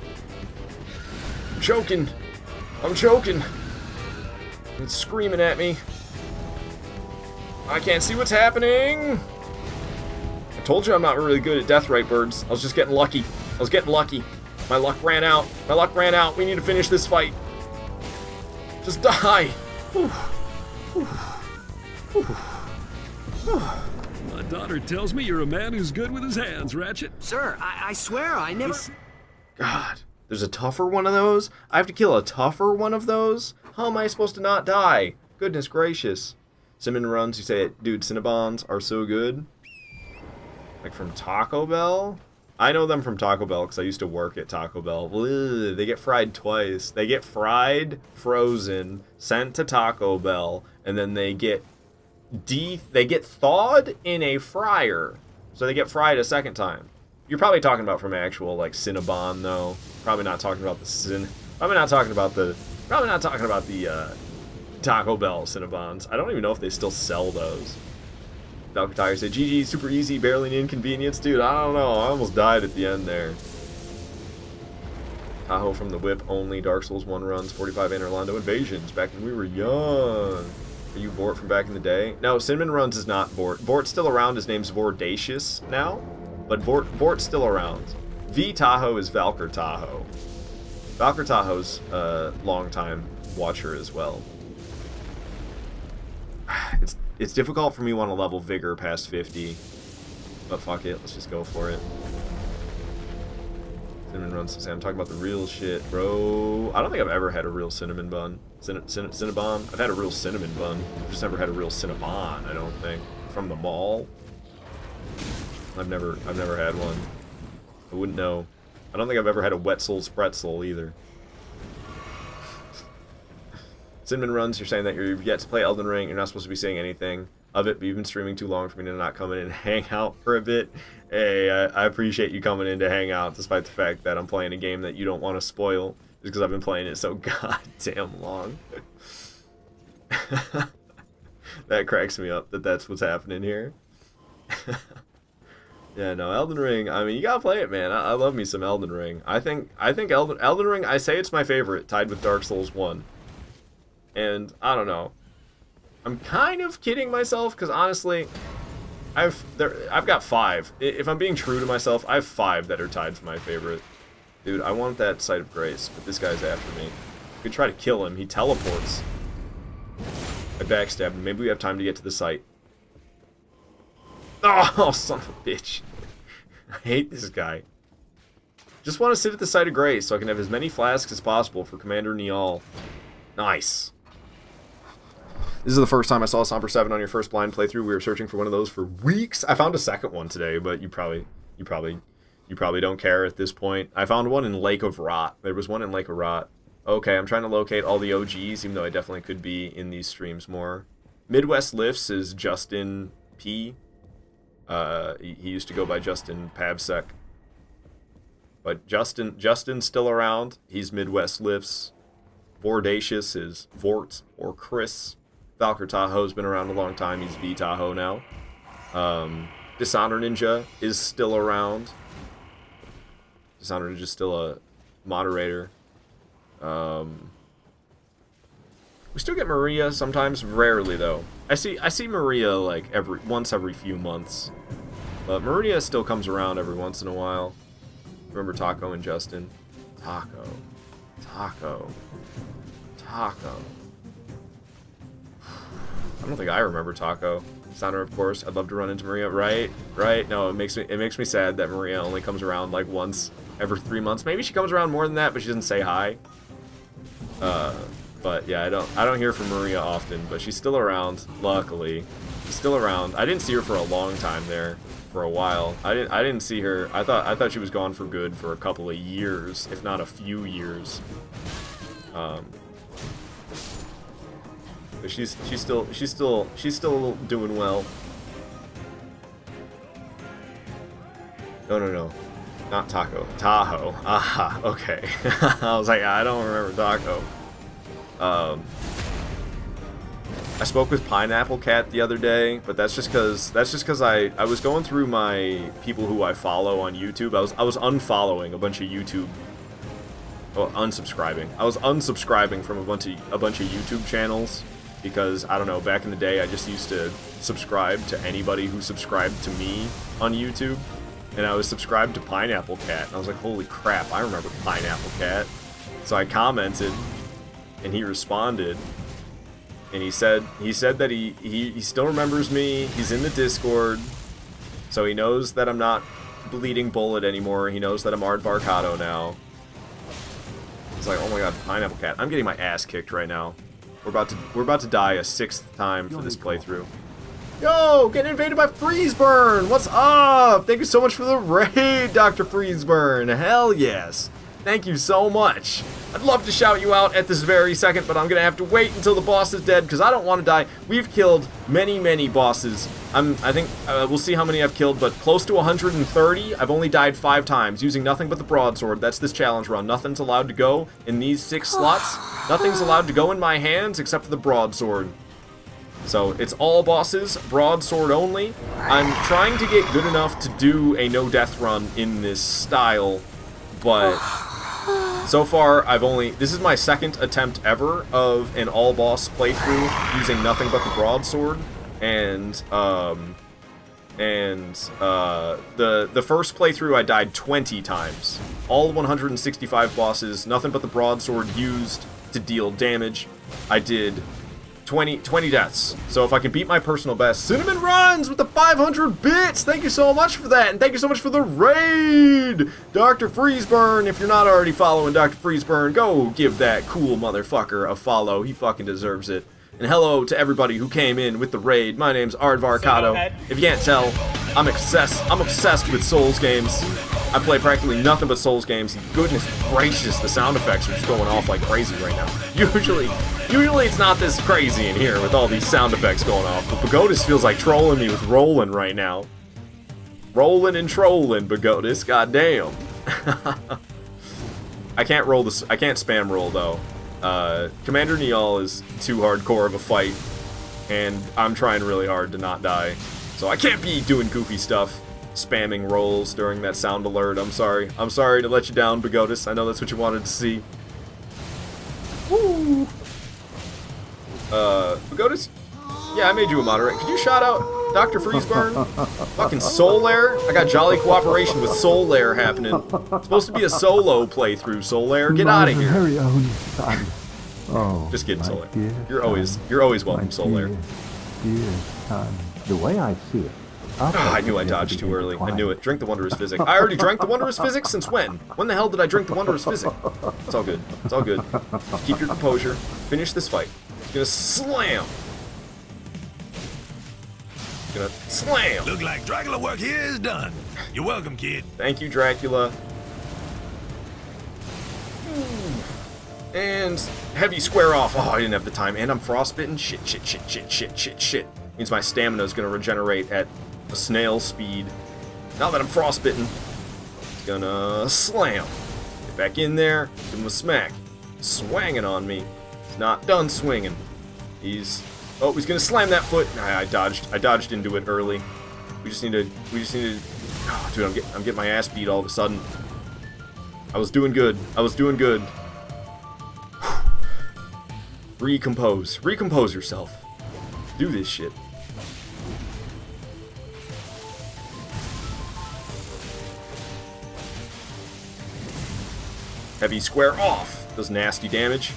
I'm choking. I'm choking. It's screaming at me. I can't see what's happening. I told you I'm not really good at Deathrite birds. I was just getting lucky. I was getting lucky. My luck ran out. My luck ran out. We need to finish this fight. Just die. Whew. My daughter tells me you're a man who's good with his hands, Ratchet. Sir, I swear I never... God, there's a tougher one of those? I have to kill a tougher one of those? How am I supposed to not die? Goodness gracious. Cinnamon Runs, you say, dude, Cinnabons are so good. Like from Taco Bell? I know them from Taco Bell because I used to work at Taco Bell. Ugh, they get fried twice. They get fried, frozen, sent to Taco Bell, and then they get thawed in a fryer. So they get fried a second time. You're probably talking about from actual like Cinnabon though. Probably not talking about the Taco Bell Cinnabons. I don't even know if they still sell those. Falcon Tiger said, GG, super easy, barely an inconvenience. Dude, I don't know. I almost died at the end there. Tahoe from the Whip only. Dark Souls 1 runs. 45 and Orlando Invasions. Back when we were young. Are you Vort from back in the day? No, Cinnamon Runs is not Vort. Vort's still around. His name's Vordacious now. But Vort's still around. V Tahoe is Valkyr Tahoe. Valkyr Tahoe's a long-time watcher as well. It's difficult for me to want to level Vigor past 50. But fuck it, let's just go for it. Cinnamon Runs to say, I'm talking about the real shit, bro. I don't think I've ever had a real cinnamon bun. Cinnabon? I've had a real cinnamon bun. I've just never had a real Cinnabon, I don't think. From the mall? I've never had one. I wouldn't know. I don't think I've ever had a Wet Souls pretzel either. Cinnamon Runs, you're saying that you've yet to play Elden Ring. You're not supposed to be saying anything of it, but you've been streaming too long for me to not come in and hang out for a bit. Hey, I appreciate you coming in to hang out, despite the fact that I'm playing a game that you don't want to spoil, just because I've been playing it so goddamn long. That cracks me up that that's what's happening here. Yeah, no, Elden Ring, I mean, you gotta play it, man. I love me some Elden Ring. I think Elden Ring, I say it's my favorite, tied with Dark Souls 1. And, I don't know. I'm kind of kidding myself, because honestly, I've got 5. If I'm being true to myself, I have 5 that are tied for my favorite. Dude, I want that Site of Grace, but this guy's after me. We could try to kill him. He teleports. I backstabbed him. Maybe we have time to get to the site. Oh, son of a bitch. I hate this guy. Just want to sit at the Site of Grace so I can have as many flasks as possible for Commander Niall. Nice. This is the first time I saw Somber 7 on your first blind playthrough. We were searching for one of those for weeks. I found a second one today, but you probably don't care at this point. I found one in Lake of Rot. There was one in Lake of Rot. Okay, I'm trying to locate all the OGs, even though I definitely could be in these streams more. Midwest Lifts is Justin P. He used to go by Justin Pavsek. But Justin's still around. He's Midwest Lifts. Vordacious is Vort or Chris. Valkyr Tahoe's been around a long time. He's V Tahoe now. Dishonor Ninja is still around. Dishonor Ninja's still a moderator. We still get Maria sometimes, rarely though. I see Maria like once every few months. But Maria still comes around every once in a while. Remember Taco and Justin? Taco. I don't think I remember Taco. Sounder, of course. I'd love to run into Maria. Right? No, it makes me sad that Maria only comes around like once every 3 months. Maybe she comes around more than that, but she doesn't say hi. But yeah, I don't hear from Maria often, but she's still around. Luckily, she's still around. I didn't see her for a long time there, for a while. I didn't see her. I thought she was gone for good for a couple of years, if not a few years. But she's still doing well. No. Not Taco. Tahoe. Aha, okay. I was like, I don't remember Taco. I spoke with Pineapple Cat the other day, but that's just because I was going through my people who I follow on YouTube. I was unfollowing a bunch of YouTube. Oh, unsubscribing. I was unsubscribing from a bunch of YouTube channels because I don't know. Back in the day, I just used to subscribe to anybody who subscribed to me on YouTube. And I was subscribed to Pineapple Cat, and I was like, holy crap, I remember Pineapple Cat. So I commented, and he responded, and he said that he still remembers me, he's in the Discord, so he knows that I'm not Bleeding Bullet anymore, he knows that I'm Aardvark Kato now. It's like, oh my god, Pineapple Cat. I'm getting my ass kicked right now. We're about to die a 6th time for this playthrough. Yo, getting invaded by Freezeburn! What's up? Thank you so much for the raid, Dr. Freezeburn. Hell yes. Thank you so much. I'd love to shout you out at this very second, but I'm going to have to wait until the boss is dead because I don't want to die. We've killed many bosses. I think we'll see how many I've killed, but close to 130. I've only died 5 times using nothing but the broadsword. That's this challenge run. Nothing's allowed to go in these 6 slots. Nothing's allowed to go in my hands except for the broadsword. So it's all bosses, broadsword only. I'm trying to get good enough to do a no-death run in this style, but so far this is my 2nd attempt ever of an all-boss playthrough using nothing but the broadsword, and the first playthrough I died 20 times. All 165 bosses, nothing but the broadsword used to deal damage. I did 20 deaths. So if I can beat my personal best, Cinnamon Runs with the 500 bits. Thank you so much for that, and thank you so much for the raid, Dr. Freezeburn. If you're not already following Dr. Freezeburn, go give that cool motherfucker a follow. He fucking deserves it. And hello to everybody who came in with the raid. My name's Aardvark Kato. If you can't tell, I'm obsessed with Souls games. I play practically nothing but Souls games. Goodness gracious, the sound effects are just going off like crazy right now. Usually it's not this crazy in here with all these sound effects going off, but Pagodas feels like trolling me with rolling right now. Rolling and trolling, Pagodas, goddamn. I can't roll this. I can't spam roll though. Commander Niall is too hardcore of a fight, and I'm trying really hard to not die. So I can't be doing goofy stuff, spamming rolls during that sound alert. I'm sorry. I'm sorry to let you down, Pagodas. I know that's what you wanted to see. Woo! Pagodas? Yeah, I made you a moderate. Could you shout out Dr. Freezeburn? Fucking Solaire? I got jolly cooperation with Solaire happening. It's supposed to be a solo playthrough, Solaire. Get out of here. Very own son. Oh, just kidding, my Solaire. dear You're always welcome, my Solaire. Dear son, the way I see it, I knew I dodged too early. I knew it. Drink the Wondrous Physic. I already drank the Wondrous Physic since when? When the hell did I drink the Wondrous Physic? It's all good. It's all good. Just keep your composure. Finish this fight. Gonna slam. Gonna slam. Look like Dracula work here is done. You're welcome, kid. Thank you, Dracula. And heavy square off. Oh, I didn't have the time. And I'm frostbitten. Shit. Means my stamina is gonna regenerate at a snail speed. Now that I'm frostbitten, it's gonna slam. Get back in there. Give him a smack. Swanging on me. He's not done swinging. He's gonna slam that foot. Nah, I dodged into it early. We just need to. Oh, dude, I'm getting my ass beat all of a sudden. I was doing good. Recompose yourself. Do this shit. Heavy square off. Does nasty damage.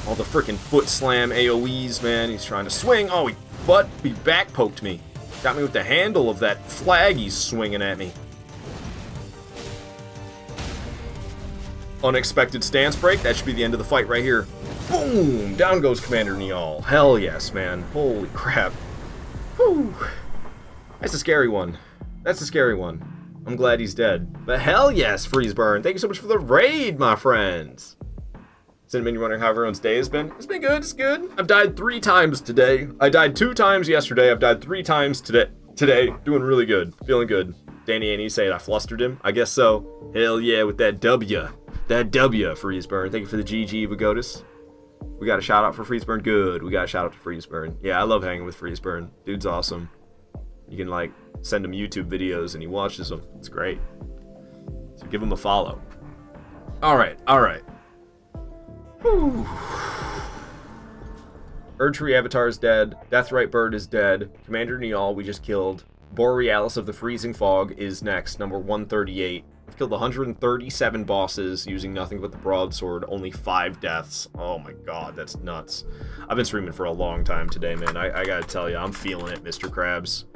All the frickin' foot slam AoEs, man. He's trying to swing. Oh, he back poked me. Got me with the handle of that flag he's swinging at me. Unexpected stance break. That should be the end of the fight right here. Boom! Down goes Commander Niall. Hell yes, man. Holy crap. Whew. That's a scary one. I'm glad he's dead. But hell yes, Freezeburn. Thank you so much for the raid, my friends. Cinnamon, you're wondering how everyone's day has been? It's been good, it's good. I've died 3 times today. I died 2 times yesterday. I've died 3 times today. Doing really good. Feeling good. Danny and saying I flustered him. I guess so. Hell yeah, with that W. That W, Freezeburn. Thank you for the GG, Pagodas. We got a shout out for Freezeburn. Good. We got a shout out to Freezeburn. Yeah, I love hanging with Freezeburn. Dude's awesome. You can, like, send him YouTube videos and he watches them. It's great. So give him a follow. Alright. Whew. Erdtree Avatar is dead. Deathrite Bird is dead. Commander Niall we just killed. Borealis of the Freezing Fog is next, number 138. I've killed 137 bosses using nothing but the Broadsword, only 5 deaths. Oh my god, that's nuts. I've been streaming for a long time today, man. I gotta tell you, I'm feeling it, Mr. Krabs.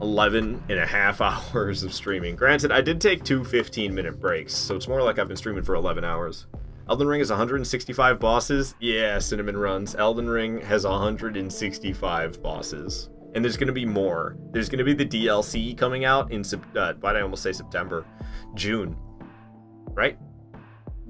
11.5 hours of streaming. Granted, I did take 2 15-minute breaks, so it's more like I've been streaming for 11 hours. Elden Ring is 165 bosses? Yeah, Cinnamon runs. Elden Ring has 165 bosses. And there's gonna be more. There's gonna be the DLC coming out in, why did I almost say September? June. Right?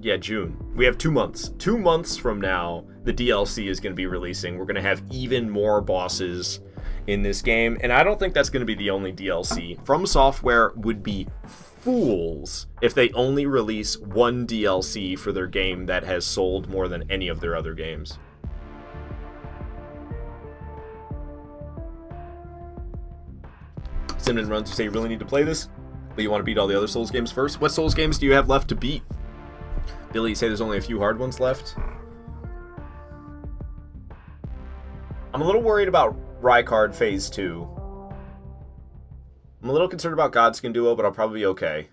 Yeah, June. We have 2 months. 2 months from now, the DLC is gonna be releasing. We're gonna have even more bosses in this game, and I don't think that's gonna be the only DLC. From Software would be fools if they only release one DLC for their game that has sold more than any of their other games. Cinnamon runs, you say you really need to play this, but you want to beat all the other Souls games first? What Souls games do you have left to beat? Billy, you say there's only a few hard ones left? I'm a little worried about Rykard Phase 2. I'm a little concerned about Godskin Duo, but I'll probably be okay.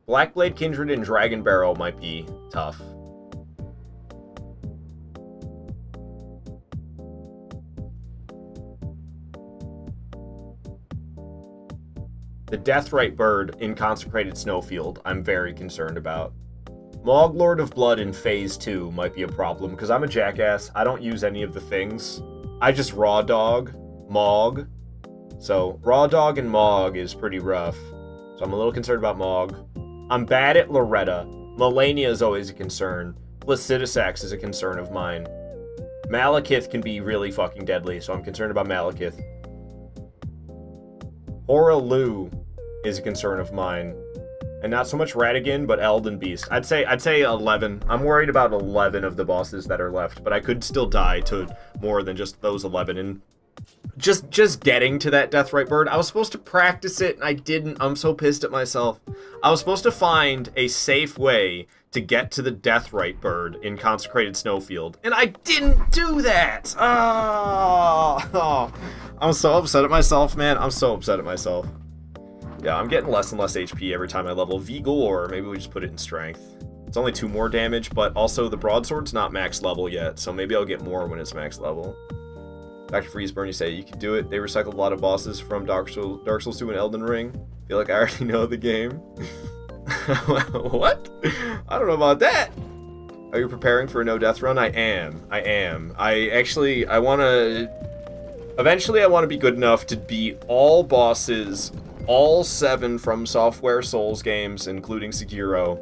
Blackblade, Kindred, and Dragon Barrel might be tough. The Deathrite Bird in Consecrated Snowfield, I'm very concerned about. Moglord of Blood in Phase 2 might be a problem, because I'm a jackass. I don't use any of the things. I just raw dog Mog. So Raw Dog and Mog is pretty rough. So I'm a little concerned about Mog. I'm bad at Loretta. Melania is always a concern. Placidusax is a concern of mine. Malekith can be really fucking deadly, so I'm concerned about Malekith. Horalu is a concern of mine. And not so much Ratigan, but Elden Beast. I'd say 11. I'm worried about 11 of the bosses that are left, but I could still die to more than just those 11. And just getting to that Deathrite Bird, I was supposed to practice it, and I didn't. I'm so pissed at myself. I was supposed to find a safe way to get to the Deathrite Bird in Consecrated Snowfield, and I didn't do that! Oh, I'm so upset at myself, man. I'm so upset at myself. Yeah, I'm getting less and less HP every time I level Vigor, or maybe we just put it in Strength. It's only 2 more damage, but also the Broadsword's not max level yet, so maybe I'll get more when it's max level. Dr. Freezeburn, you say you can do it. They recycled a lot of bosses from Dark Souls 2 and Elden Ring. Feel like I already know the game. What? I don't know about that. Are you preparing for a no death run? I am. Eventually I want to be good enough to beat all bosses, all 7 From Software Souls games, including Sekiro.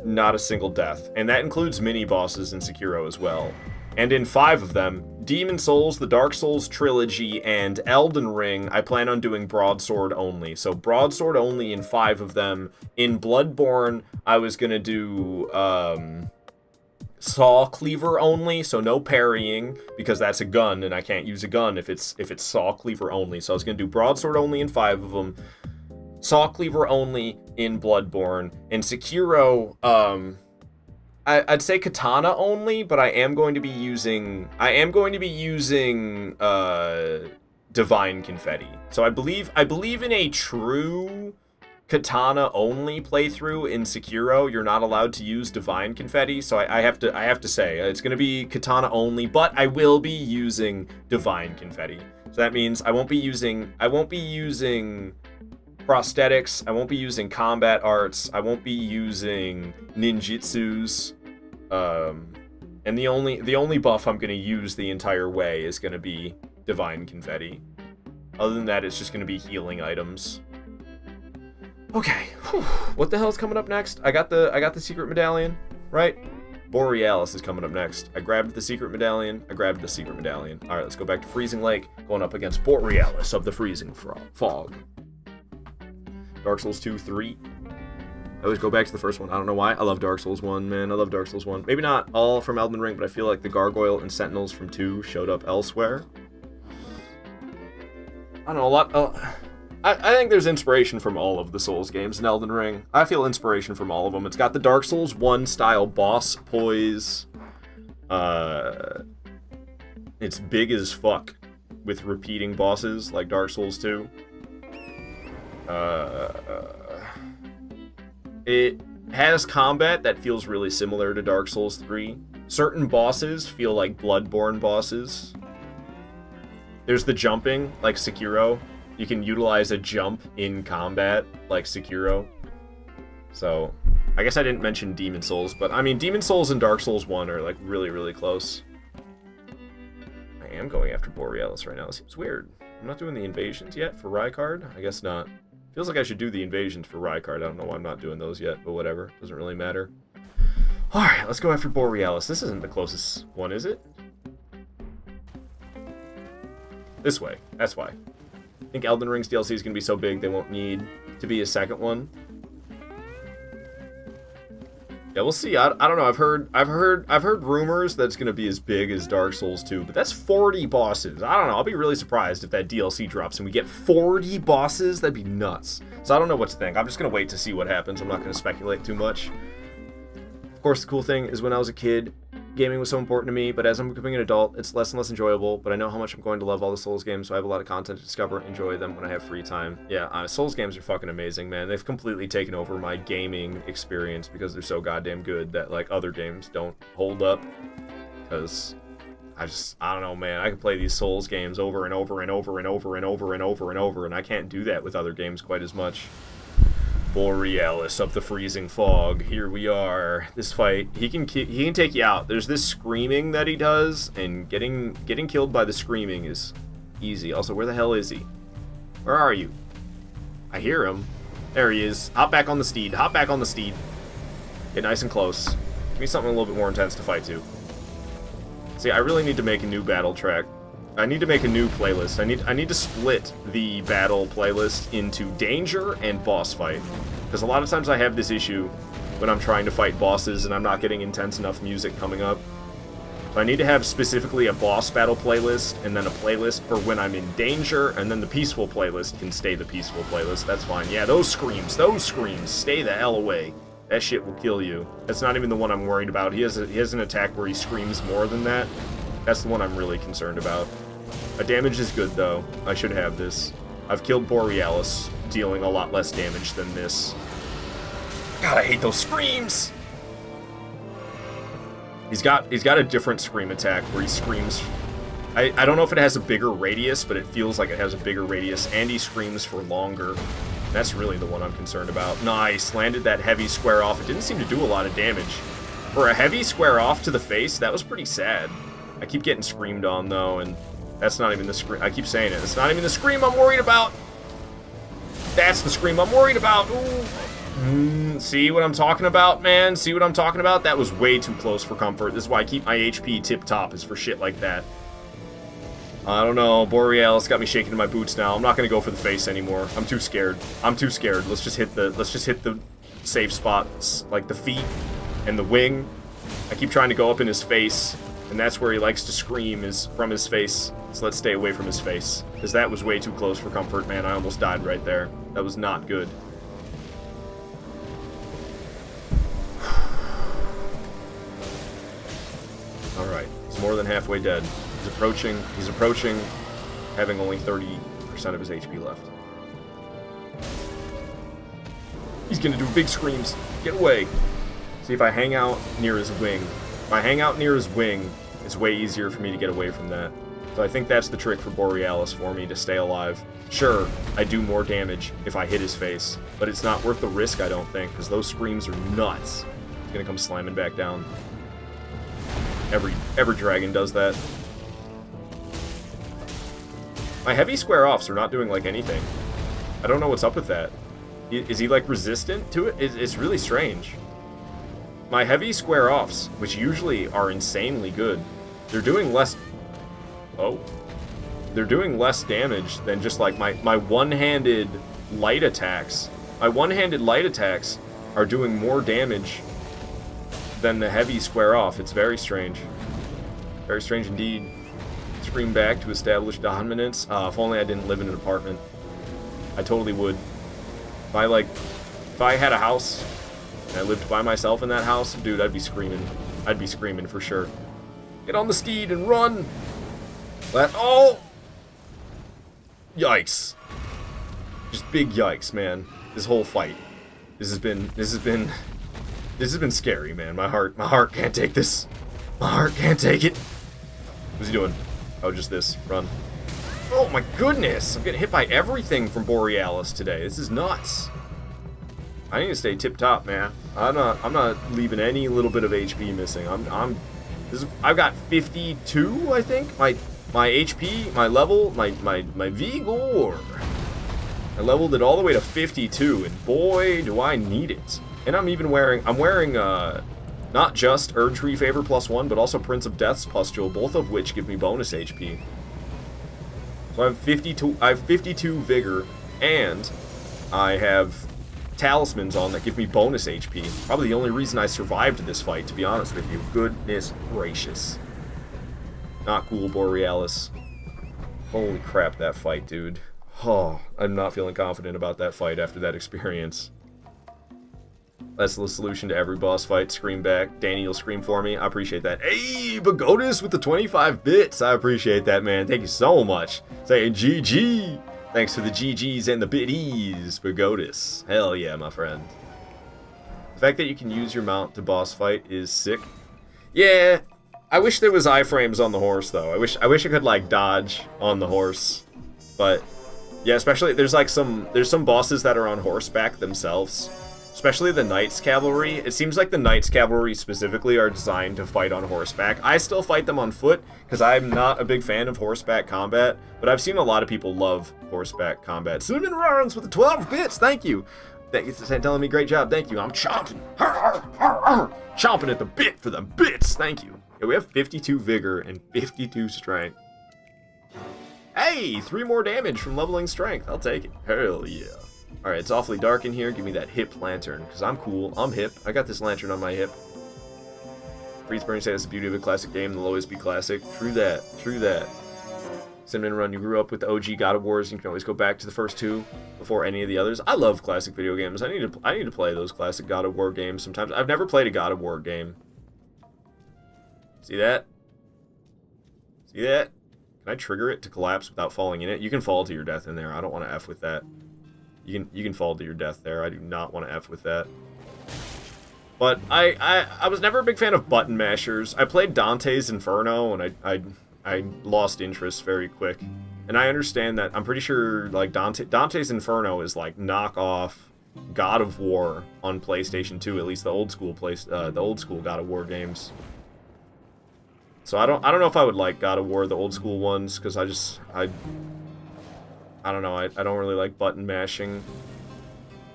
Not a single death. And that includes mini bosses in Sekiro as well. And in 5 of them, Demon Souls, the Dark Souls trilogy, and Elden Ring, I plan on doing Broadsword only. So Broadsword only in 5 of them. In Bloodborne, I was gonna do Saw Cleaver only, so no parrying, because that's a gun, and I can't use a gun if it's Saw Cleaver only. So I was gonna do Broadsword only in 5 of them, Saw Cleaver only in Bloodborne, and Sekiro, I'd say Katana only, but I am going to be using Divine Confetti. So I believe in a true Katana only playthrough in Sekiro, you're not allowed to use Divine Confetti. So I have to say it's going to be Katana only, but I will be using Divine Confetti. So that means I won't be using prosthetics, I won't be using combat arts, I won't be using ninjutsus, and the only buff I'm gonna use the entire way is gonna be Divine Confetti. Other than that, it's just gonna be healing items. Okay, whew. What the hell's coming up next? I got the secret medallion, right? Borealis is coming up next. I grabbed the secret medallion. All right, let's go back to Freezing Lake, going up against Borealis of the Freezing Fog. Dark Souls 2, 3. I always go back to the first one. I don't know why. I love Dark Souls 1, man. I love Dark Souls 1. Maybe not all from Elden Ring, but I feel like the Gargoyle and Sentinels from 2 showed up elsewhere. I don't know, a lot. I think there's inspiration from all of the Souls games in Elden Ring. I feel inspiration from all of them. It's got the Dark Souls 1 style boss poise. It's big as fuck with repeating bosses like Dark Souls 2. It has combat that feels really similar to Dark Souls 3. Certain bosses feel like Bloodborne bosses. There's the jumping, like Sekiro. You can utilize a jump in combat, like Sekiro. So, I guess I didn't mention Demon Souls, but I mean, Demon Souls and Dark Souls 1 are like really, really close. I am going after Borealis right now. It seems weird. I'm not doing the invasions yet for Rykard? I guess not. Feels like I should do the invasions for Rykard. I don't know why I'm not doing those yet, but whatever. Doesn't really matter. Alright, let's go after Borealis. This isn't the closest one, is it? This way. That's why. I think Elden Ring's DLC is going to be so big they won't need to be a second one. Yeah, we'll see. I don't know. I've heard rumors that it's going to be as big as Dark Souls 2, but that's 40 bosses. I don't know. I'll be really surprised if that DLC drops and we get 40 bosses. That'd be nuts. So I don't know what to think. I'm just going to wait to see what happens. I'm not going to speculate too much. Of course, the cool thing is when I was a kid, gaming was so important to me, but as I'm becoming an adult, it's less and less enjoyable, but I know how much I'm going to love all the Souls games, so I have a lot of content to discover and enjoy them when I have free time. Yeah, Souls games are fucking amazing, man. They've completely taken over my gaming experience because they're so goddamn good that, like, other games don't hold up. Because I don't know, man. I can play these Souls games over and over and over and over and over and over and over, and I can't do that with other games quite as much. Borealis of the Freezing Fog. Here we are. This fight, he can take you out. There's this screaming that he does, and getting killed by the screaming is Easy. Also, where the hell is he? Where are you? I hear him. There he is. Hop back on the steed. Hop back on the steed. Get nice and close. Give me something a little bit more intense to fight to. See, I really need to make a new battle track. I need to make a new playlist. I need to split the battle playlist into danger and boss fight. Because a lot of times I have this issue when I'm trying to fight bosses and I'm not getting intense enough music coming up. So I need to have specifically a boss battle playlist, and then a playlist for when I'm in danger, and then the peaceful playlist can stay the peaceful playlist. That's fine. Yeah, those screams, stay the hell away. That shit will kill you. That's not even the one I'm worried about. He has an attack where he screams more than that. That's the one I'm really concerned about. A damage is good, though. I should have this. I've killed Borealis, dealing a lot less damage than this. God, I hate those screams! He's got a different scream attack where he screams. I don't know if it has a bigger radius, but it feels like it has a bigger radius, and he screams for longer. That's really the one I'm concerned about. Nice, landed that heavy square off. It didn't seem to do a lot of damage. For a heavy square off to the face, that was pretty sad. I keep getting screamed on, though, and that's not even the scream. I keep saying it. It's not even the scream I'm worried about. That's the scream I'm worried about. Ooh. See what I'm talking about, man? See what I'm talking about? That was way too close for comfort. This is why I keep my HP tip-top, is for shit like that. I don't know. Borealis got me shaking in my boots now. I'm not gonna go for the face anymore. I'm too scared. Let's just hit the safe spots, like the feet and the wing. I keep trying to go up in his face, and that's where he likes to scream, is from his face. So let's stay away from his face, because that was way too close for comfort, man. I almost died right there. That was not good. Alright, he's more than halfway dead. He's approaching, having only 30% of his HP left. He's gonna do big screams. Get away. See if I hang out near his wing. If I hang out near his wing, it's way easier for me to get away from that. So I think that's the trick for Borealis for me to stay alive. Sure, I do more damage if I hit his face, but it's not worth the risk, I don't think, because those screams are nuts. He's gonna come slamming back down. Every dragon does that. My heavy square-offs are not doing, like, anything. I don't know what's up with that. Is he, like, resistant to it? It's really strange. My heavy square-offs, which usually are insanely good, they're doing less... Oh. They're doing less damage than just, like, my one-handed light attacks. My one-handed light attacks are doing more damage than the heavy square-off. It's very strange. Very strange indeed. Scream back to establish dominance. If only I didn't live in an apartment. I totally would. If I had a house and I lived by myself in that house, dude, I'd be screaming. I'd be screaming for sure. Get on the steed and run! Oh! Yikes. Just big yikes, man. This whole fight. This has been scary, man. My heart can't take this. My heart can't take it. What's he doing? Oh, just this. Run. Oh my goodness! I'm getting hit by everything from Borealis today. This is nuts. I need to stay tip-top, man. I'm not leaving any little bit of HP missing. I've got 52, I think. My HP, my level, my Vigor. I leveled it all the way to 52, and boy, do I need it. And I'm wearing not just Erdtree Favor +1, but also Prince of Death's Pustule, both of which give me bonus HP. So I have 52 Vigor, and I have Talismans on that give me bonus HP. Probably the only reason I survived this fight, to be honest with you. Goodness gracious. Not cool, Borealis. Holy crap, that fight, dude. Oh, I'm not feeling confident about that fight after that experience. That's the solution to every boss fight. Scream back. Danny, you'll scream for me. I appreciate that. Hey, Bagotis with the 25 bits. I appreciate that, man. Thank you so much. Saying GG. Thanks for the GGs and the bitties, Bagotis. Hell yeah, my friend. The fact that you can use your mount to boss fight is sick. Yeah, I wish there was iframes on the horse, though. I wish I could, like, dodge on the horse. But, yeah, especially, there's some bosses that are on horseback themselves. especially the Knights Cavalry. It seems like the Knights Cavalry specifically are designed to fight on horseback. I still fight them on foot because I'm not a big fan of horseback combat, but I've seen a lot of people love horseback combat. Cinnamon Runs with the 12 bits, thank you. Thank you for telling me great job, thank you. I'm chomping, chomping at the bit for the bits, thank you. Yeah, we have 52 vigor and 52 strength. Hey, 3 more damage from leveling strength. I'll take it. Hell yeah. Alright, it's awfully dark in here. Give me that hip lantern, because I'm cool. I'm hip. I got this lantern on my hip. Freezeburn says it's the beauty of a classic game. They'll always be classic. True that. True that. Cinnamon Run, you grew up with the OG God of Wars. You can always go back to the first 2 before any of the others. I love classic video games. I need to play those classic God of War games sometimes. I've never played a God of War game. See that? See that? Can I trigger it to collapse without falling in it? You can fall to your death in there. I don't want to F with that. You can fall to your death there. I do not want to F with that. But I was never a big fan of button mashers. I played Dante's Inferno and I lost interest very quick. And I understand that. I'm pretty sure like Dante's Inferno is like knockoff God of War on PlayStation 2, at least the old school God of War games. So I don't know if I would like God of War, the old school ones, because I don't know, I don't really like button mashing.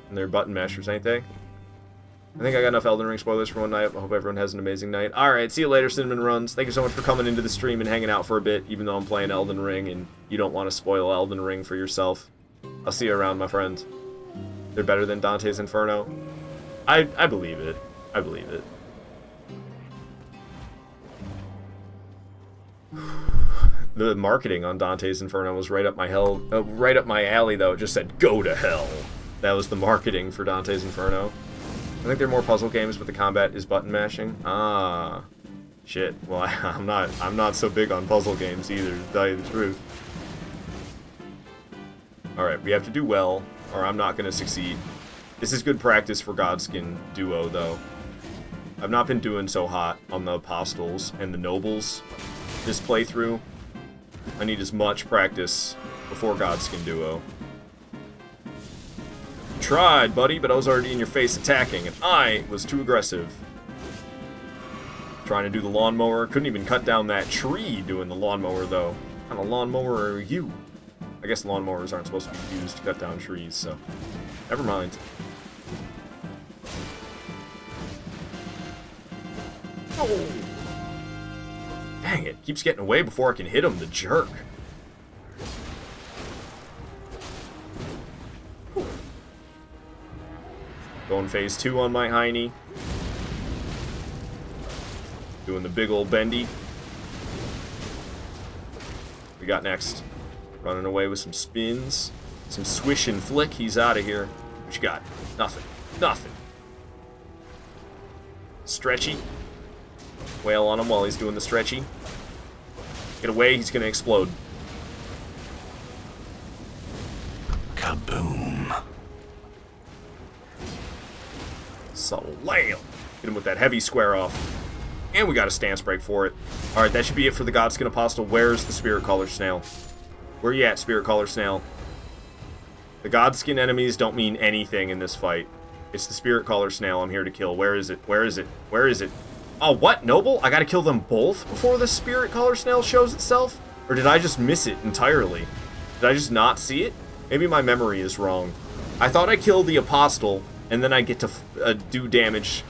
And they're button mashers, ain't they? I think I got enough Elden Ring spoilers for one night. I hope everyone has an amazing night. Alright, see you later, Cinnamon Runs. Thank you so much for coming into the stream and hanging out for a bit, even though I'm playing Elden Ring and you don't want to spoil Elden Ring for yourself. I'll see you around, my friend. They're better than Dante's Inferno. I believe it. I believe it. The marketing on Dante's Inferno was right up my alley, though. It just said, "Go to hell." That was the marketing for Dante's Inferno. I think they're more puzzle games, but the combat is button mashing. Ah, shit. Well, I'm not so big on puzzle games either, to tell you the truth. All right, we have to do well, or I'm not gonna succeed. This is good practice for Godskin duo, though. I've not been doing so hot on the Apostles and the Nobles this playthrough. I need as much practice before Godskin duo. Tried, buddy, but I was already in your face attacking, and I was too aggressive. Trying to do the lawnmower. Couldn't even cut down that tree doing the lawnmower, though. What kind of lawnmower are you? I guess lawnmowers aren't supposed to be used to cut down trees, so never mind. Oh! Dang it, keeps getting away before I can hit him, the jerk. Going phase 2 on my hiney. Doing the big old bendy. We got next. Running away with some spins. Some swish and flick, he's out of here. What you got? Nothing. Nothing. Stretchy. Wail on him while he's doing the stretchy. Get away, he's gonna explode. Kaboom. Slam! Hit him with that heavy square off. And we got a stance break for it. Alright, that should be it for the Godskin Apostle. Where's the Spirit Caller Snail? Where you at, Spirit Caller Snail? The Godskin enemies don't mean anything in this fight. It's the Spirit Caller Snail I'm here to kill. Where is it? Where is it? Where is it? Oh, what? Noble? I gotta kill them both before the Spirit Caller Snail shows itself? Or did I just miss it entirely? Did I just not see it? Maybe my memory is wrong. I thought I killed the Apostle, and then I get to do damage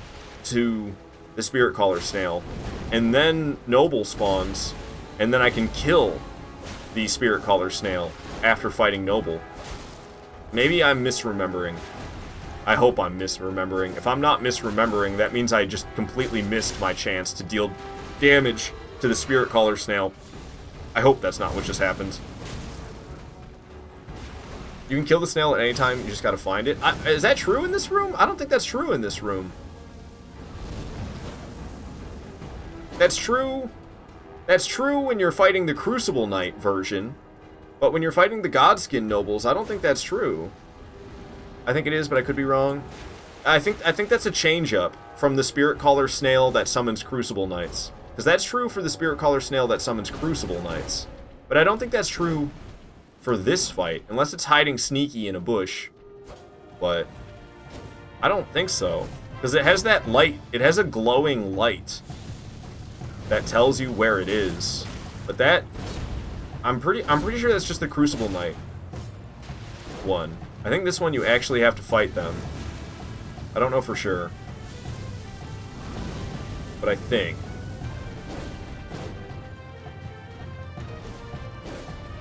to the Spirit Caller Snail. And then Noble spawns, and then I can kill the Spirit Caller Snail after fighting Noble. Maybe I'm misremembering. I hope I'm misremembering. If I'm not misremembering, that means I just completely missed my chance to deal damage to the Spirit Caller Snail. I hope that's not what just happened. You can kill the snail at any time, you just gotta find it. Is that true in this room? I don't think that's true in this room. That's true. That's true when you're fighting the Crucible Knight version. But when you're fighting the Godskin Nobles, I don't think that's true. I think it is, but I could be wrong. I think that's a change-up from the Spirit Caller Snail that summons Crucible Knights. Because that's true for the Spirit Caller Snail that summons Crucible Knights. But I don't think that's true for this fight, unless it's hiding sneaky in a bush. But I don't think so. Because it has that light. It has a glowing light that tells you where it is. But that... I'm pretty sure that's just the Crucible Knight one. I think this one you actually have to fight them. I don't know for sure. But I think.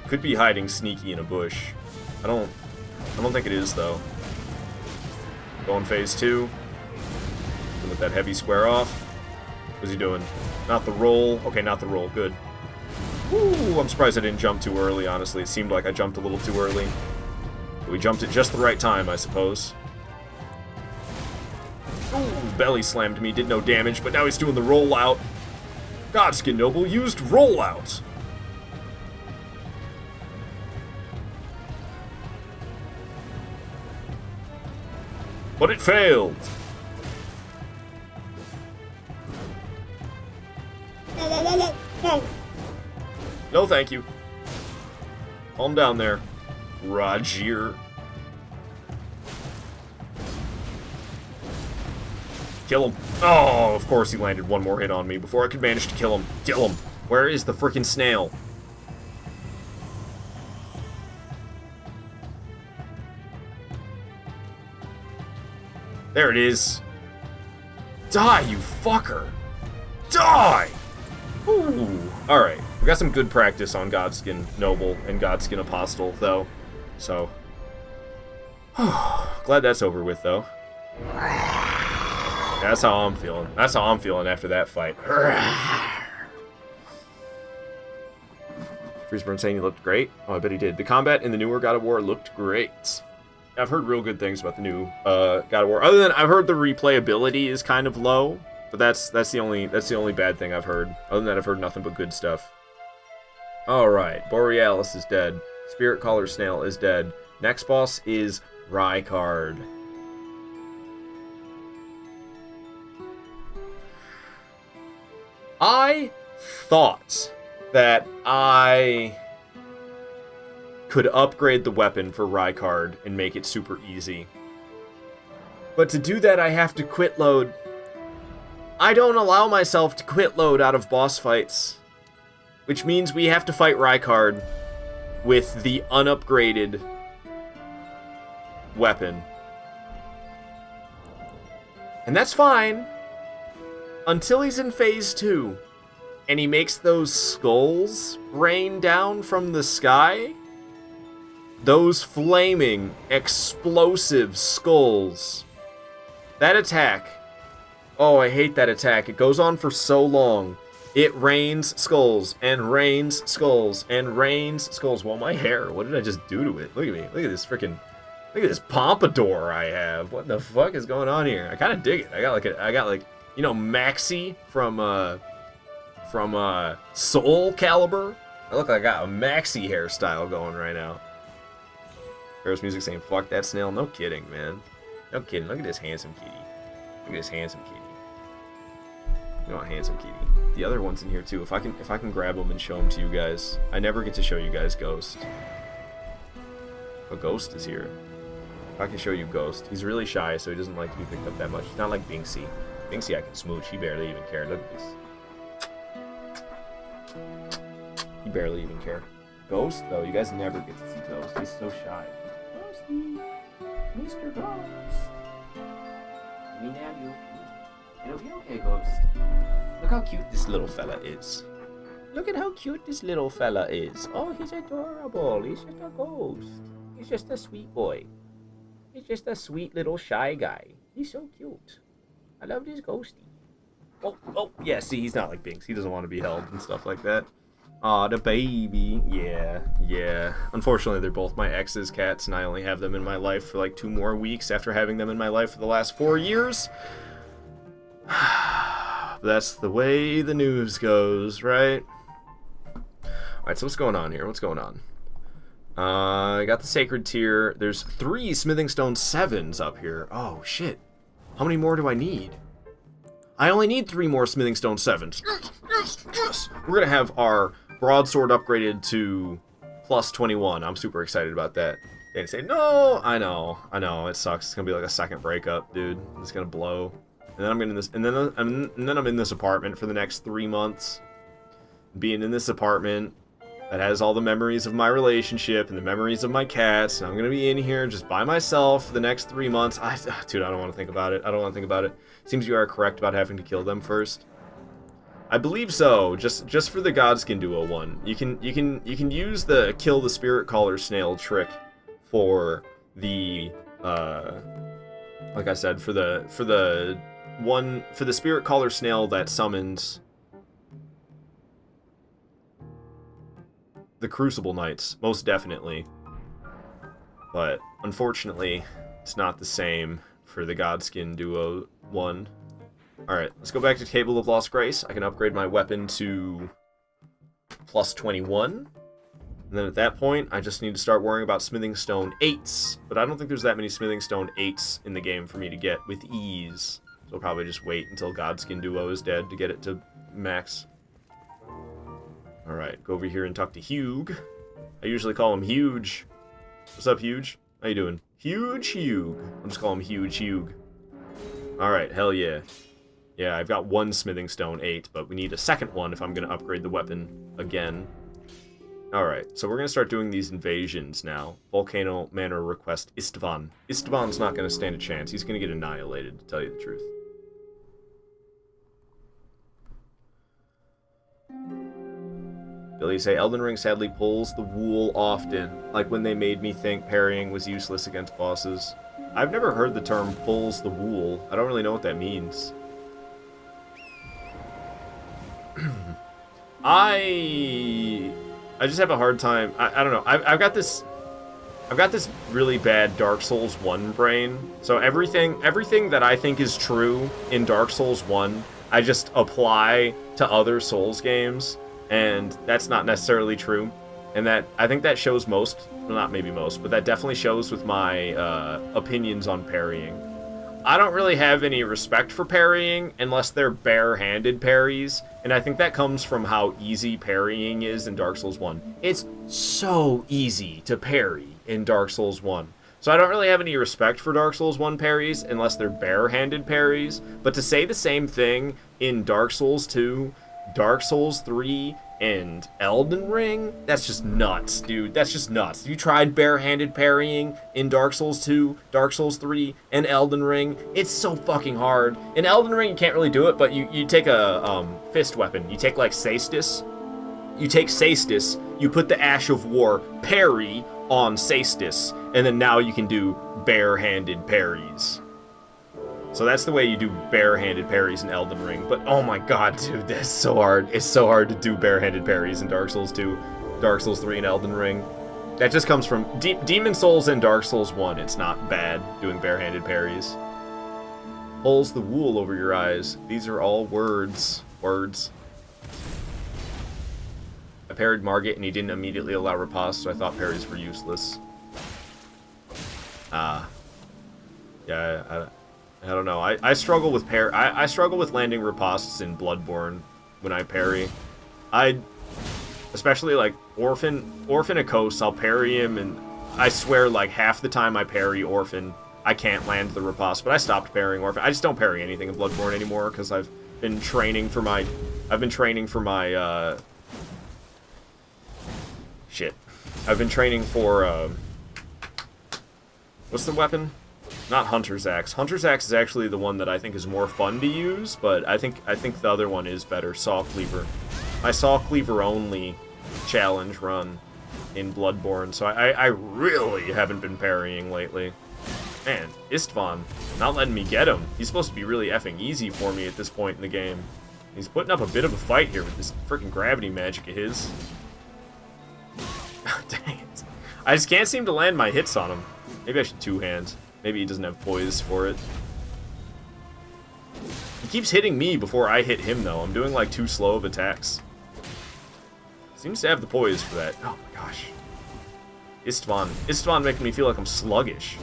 Could be hiding sneaky in a bush. I don't think it is though. Going phase 2. With that heavy square off. What's he doing? Not the roll. Okay, not the roll. Good. Ooh, I'm surprised I didn't jump too early, honestly. It seemed like I jumped a little too early. But we jumped at just the right time, I suppose. Ooh, belly slammed me, did no damage, but now he's doing the rollout. Godskin Noble used rollout. But it failed. No, thank you. Calm down there, Roger. Kill him. Oh, of course he landed one more hit on me before I could manage to kill him. Kill him. Where is the frickin' snail? There it is. Die, you fucker. Die! Ooh. Alright, we got some good practice on Godskin Noble and Godskin Apostle, though. So, glad that's over with, though. That's how I'm feeling. That's how I'm feeling after that fight. Freezeburn saying he looked great. Oh, I bet he did. The combat in the newer God of War looked great. I've heard real good things about the new God of War. Other than I've heard the replayability is kind of low, but that's the only bad thing I've heard. Other than that, I've heard nothing but good stuff. All right, Borealis is dead. Spirit Caller Snail is dead. Next boss is Rykard. I thought that I could upgrade the weapon for Rykard and make it super easy. But to do that, I have to quit load. I don't allow myself to quit load out of boss fights. Which means we have to fight Rykard with the unupgraded weapon. And that's fine. Until he's in phase 2. And he makes those skulls rain down from the sky. Those flaming, explosive skulls. That attack. Oh, I hate that attack. It goes on for so long. It rains skulls, and rains skulls, and rains skulls. Well, my hair, what did I just do to it? Look at me. Look at this freaking... Look at this pompadour I have. What the fuck is going on here? I kind of dig it. I got like, you know, Maxi from Soul Calibur. I look like I got a Maxi hairstyle going right now. Heroes Music saying, fuck that snail. No kidding, man. No kidding. Look at this handsome kitty. Look at this handsome kitty. You want handsome kitty. The other one's in here too. If I can grab them and show them to you guys. I never get to show you guys Ghost. But Ghost is here. If I can show you Ghost. He's really shy, so he doesn't like to be picked up that much. He's not like Binksy. Binksy I can smooch. He barely even cared. Look at this. He barely even cared. Ghost, though, you guys never get to see Ghost. He's so shy. Ghosty. Mr. Ghost. Let me nab you. It'll be okay, Ghost. Look how cute this little fella is. Look at how cute this little fella is. Oh, he's adorable. He's just a ghost. He's just a sweet boy. He's just a sweet little shy guy. He's so cute. I love this ghosty. Oh, yeah, see, he's not like Binks. He doesn't want to be held and stuff like that. Aw, the baby. Yeah. Unfortunately, they're both my ex's cats, and I only have them in my life for like 2 more weeks after having them in my life for the last 4 years. That's the way the news goes, right? Alright, so what's going on here? What's going on? I got the Sacred Tier. There's 3 Smithing Stone 7s up here. Oh, shit. How many more do I need? I only need 3 more Smithing Stone 7s. Yes. We're gonna have our Broadsword upgraded to plus 21. I'm super excited about that. They say, no, I know, it sucks. It's gonna be like a second breakup, dude. It's gonna blow. And then I'm in this, and then I'm in this apartment for the next 3 months. Being in this apartment that has all the memories of my relationship and the memories of my cats, and I'm gonna be in here just by myself for the next 3 months. Dude, I don't want to think about it. Seems you are correct about having to kill them first. I believe so. Just for the Godskin Duo one, you can use the kill the spirit caller snail trick for the like I said, for the spirit caller snail that summons the Crucible Knights, most definitely. But unfortunately, it's not the same for the Godskin Duo one. Alright, let's go back to Table of Lost Grace. I can upgrade my weapon to plus 21. And then at that point, I just need to start worrying about Smithing Stone 8s. But I don't think there's that many Smithing Stone 8s in the game for me to get with ease. So I'll probably just wait until Godskin Duo is dead to get it to max. Alright, go over here and talk to Hugh. I usually call him Huge. What's up, Huge? How you doing? Huge Hugh. I'll just call him Huge Hugh. Alright, hell yeah. Yeah, I've got one Smithing Stone 8, but we need a second one if I'm going to upgrade the weapon again. Alright, so we're going to start doing these invasions now. Volcano Manor request Istvan. Istvan's not going to stand a chance. He's going to get annihilated, to tell you the truth. Billy say, Elden Ring sadly pulls the wool often, like when they made me think parrying was useless against bosses. I've never heard the term pulls the wool. I don't really know what that means. I just have a hard time. I don't know. I've got this really bad Dark Souls 1 brain. So everything that I think is true in Dark Souls 1, I just apply to other Souls games, and that's not necessarily true. And that I think that shows most, well, not maybe most, but that definitely shows with my opinions on parrying. I don't really have any respect for parrying unless they're bare-handed parries, and I think that comes from how easy parrying is in Dark Souls 1. It's so easy to parry in Dark Souls 1. So I don't really have any respect for Dark Souls 1 parries unless they're bare-handed parries, but to say the same thing in Dark Souls 2, Dark Souls 3, and Elden Ring? That's just nuts, dude. That's just nuts. You tried bare-handed parrying in Dark Souls 2, Dark Souls 3, and Elden Ring? It's so fucking hard. In Elden Ring, you can't really do it, but you take a fist weapon. You take, like, Cestus. You take Cestus, you put the Ash of War parry on Cestus, and then now you can do bare-handed parries. So that's the way you do bare-handed parries in Elden Ring. But oh my god, dude, that's so hard. It's so hard to do bare-handed parries in Dark Souls 2, Dark Souls 3, and Elden Ring. That just comes from Demon Souls and Dark Souls 1. It's not bad doing bare-handed parries. Pulls the wool over your eyes. These are all words. Words. I parried Margit and he didn't immediately allow riposte, so I thought parries were useless. Yeah, I don't know. I struggle with I struggle with landing ripostes in Bloodborne when I parry. Especially like Orphan Akos, I'll parry him, and I swear like half the time I parry Orphan, I can't land the riposte. But I stopped parrying Orphan. I just don't parry anything in Bloodborne anymore because I've been training for my shit. I've been training for what's the weapon? Not Hunter's Axe. Hunter's Axe is actually the one that I think is more fun to use, but I think the other one is better. Saw Cleaver. My Saw Cleaver only challenge run in Bloodborne, so I really haven't been parrying lately. Man, Istvan, not letting me get him. He's supposed to be really effing easy for me at this point in the game. He's putting up a bit of a fight here with this freaking gravity magic of his. Dang it. I just can't seem to land my hits on him. Maybe I should two-hand. Maybe he doesn't have poise for it. He keeps hitting me before I hit him, though. I'm doing, like, too slow of attacks. Seems to have the poise for that. Oh, my gosh. Istvan making me feel like I'm sluggish.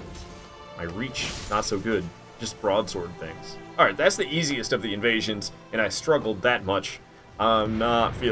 My reach, not so good. Just broadsword things. Alright, that's the easiest of the invasions, and I struggled that much. I'm not feeling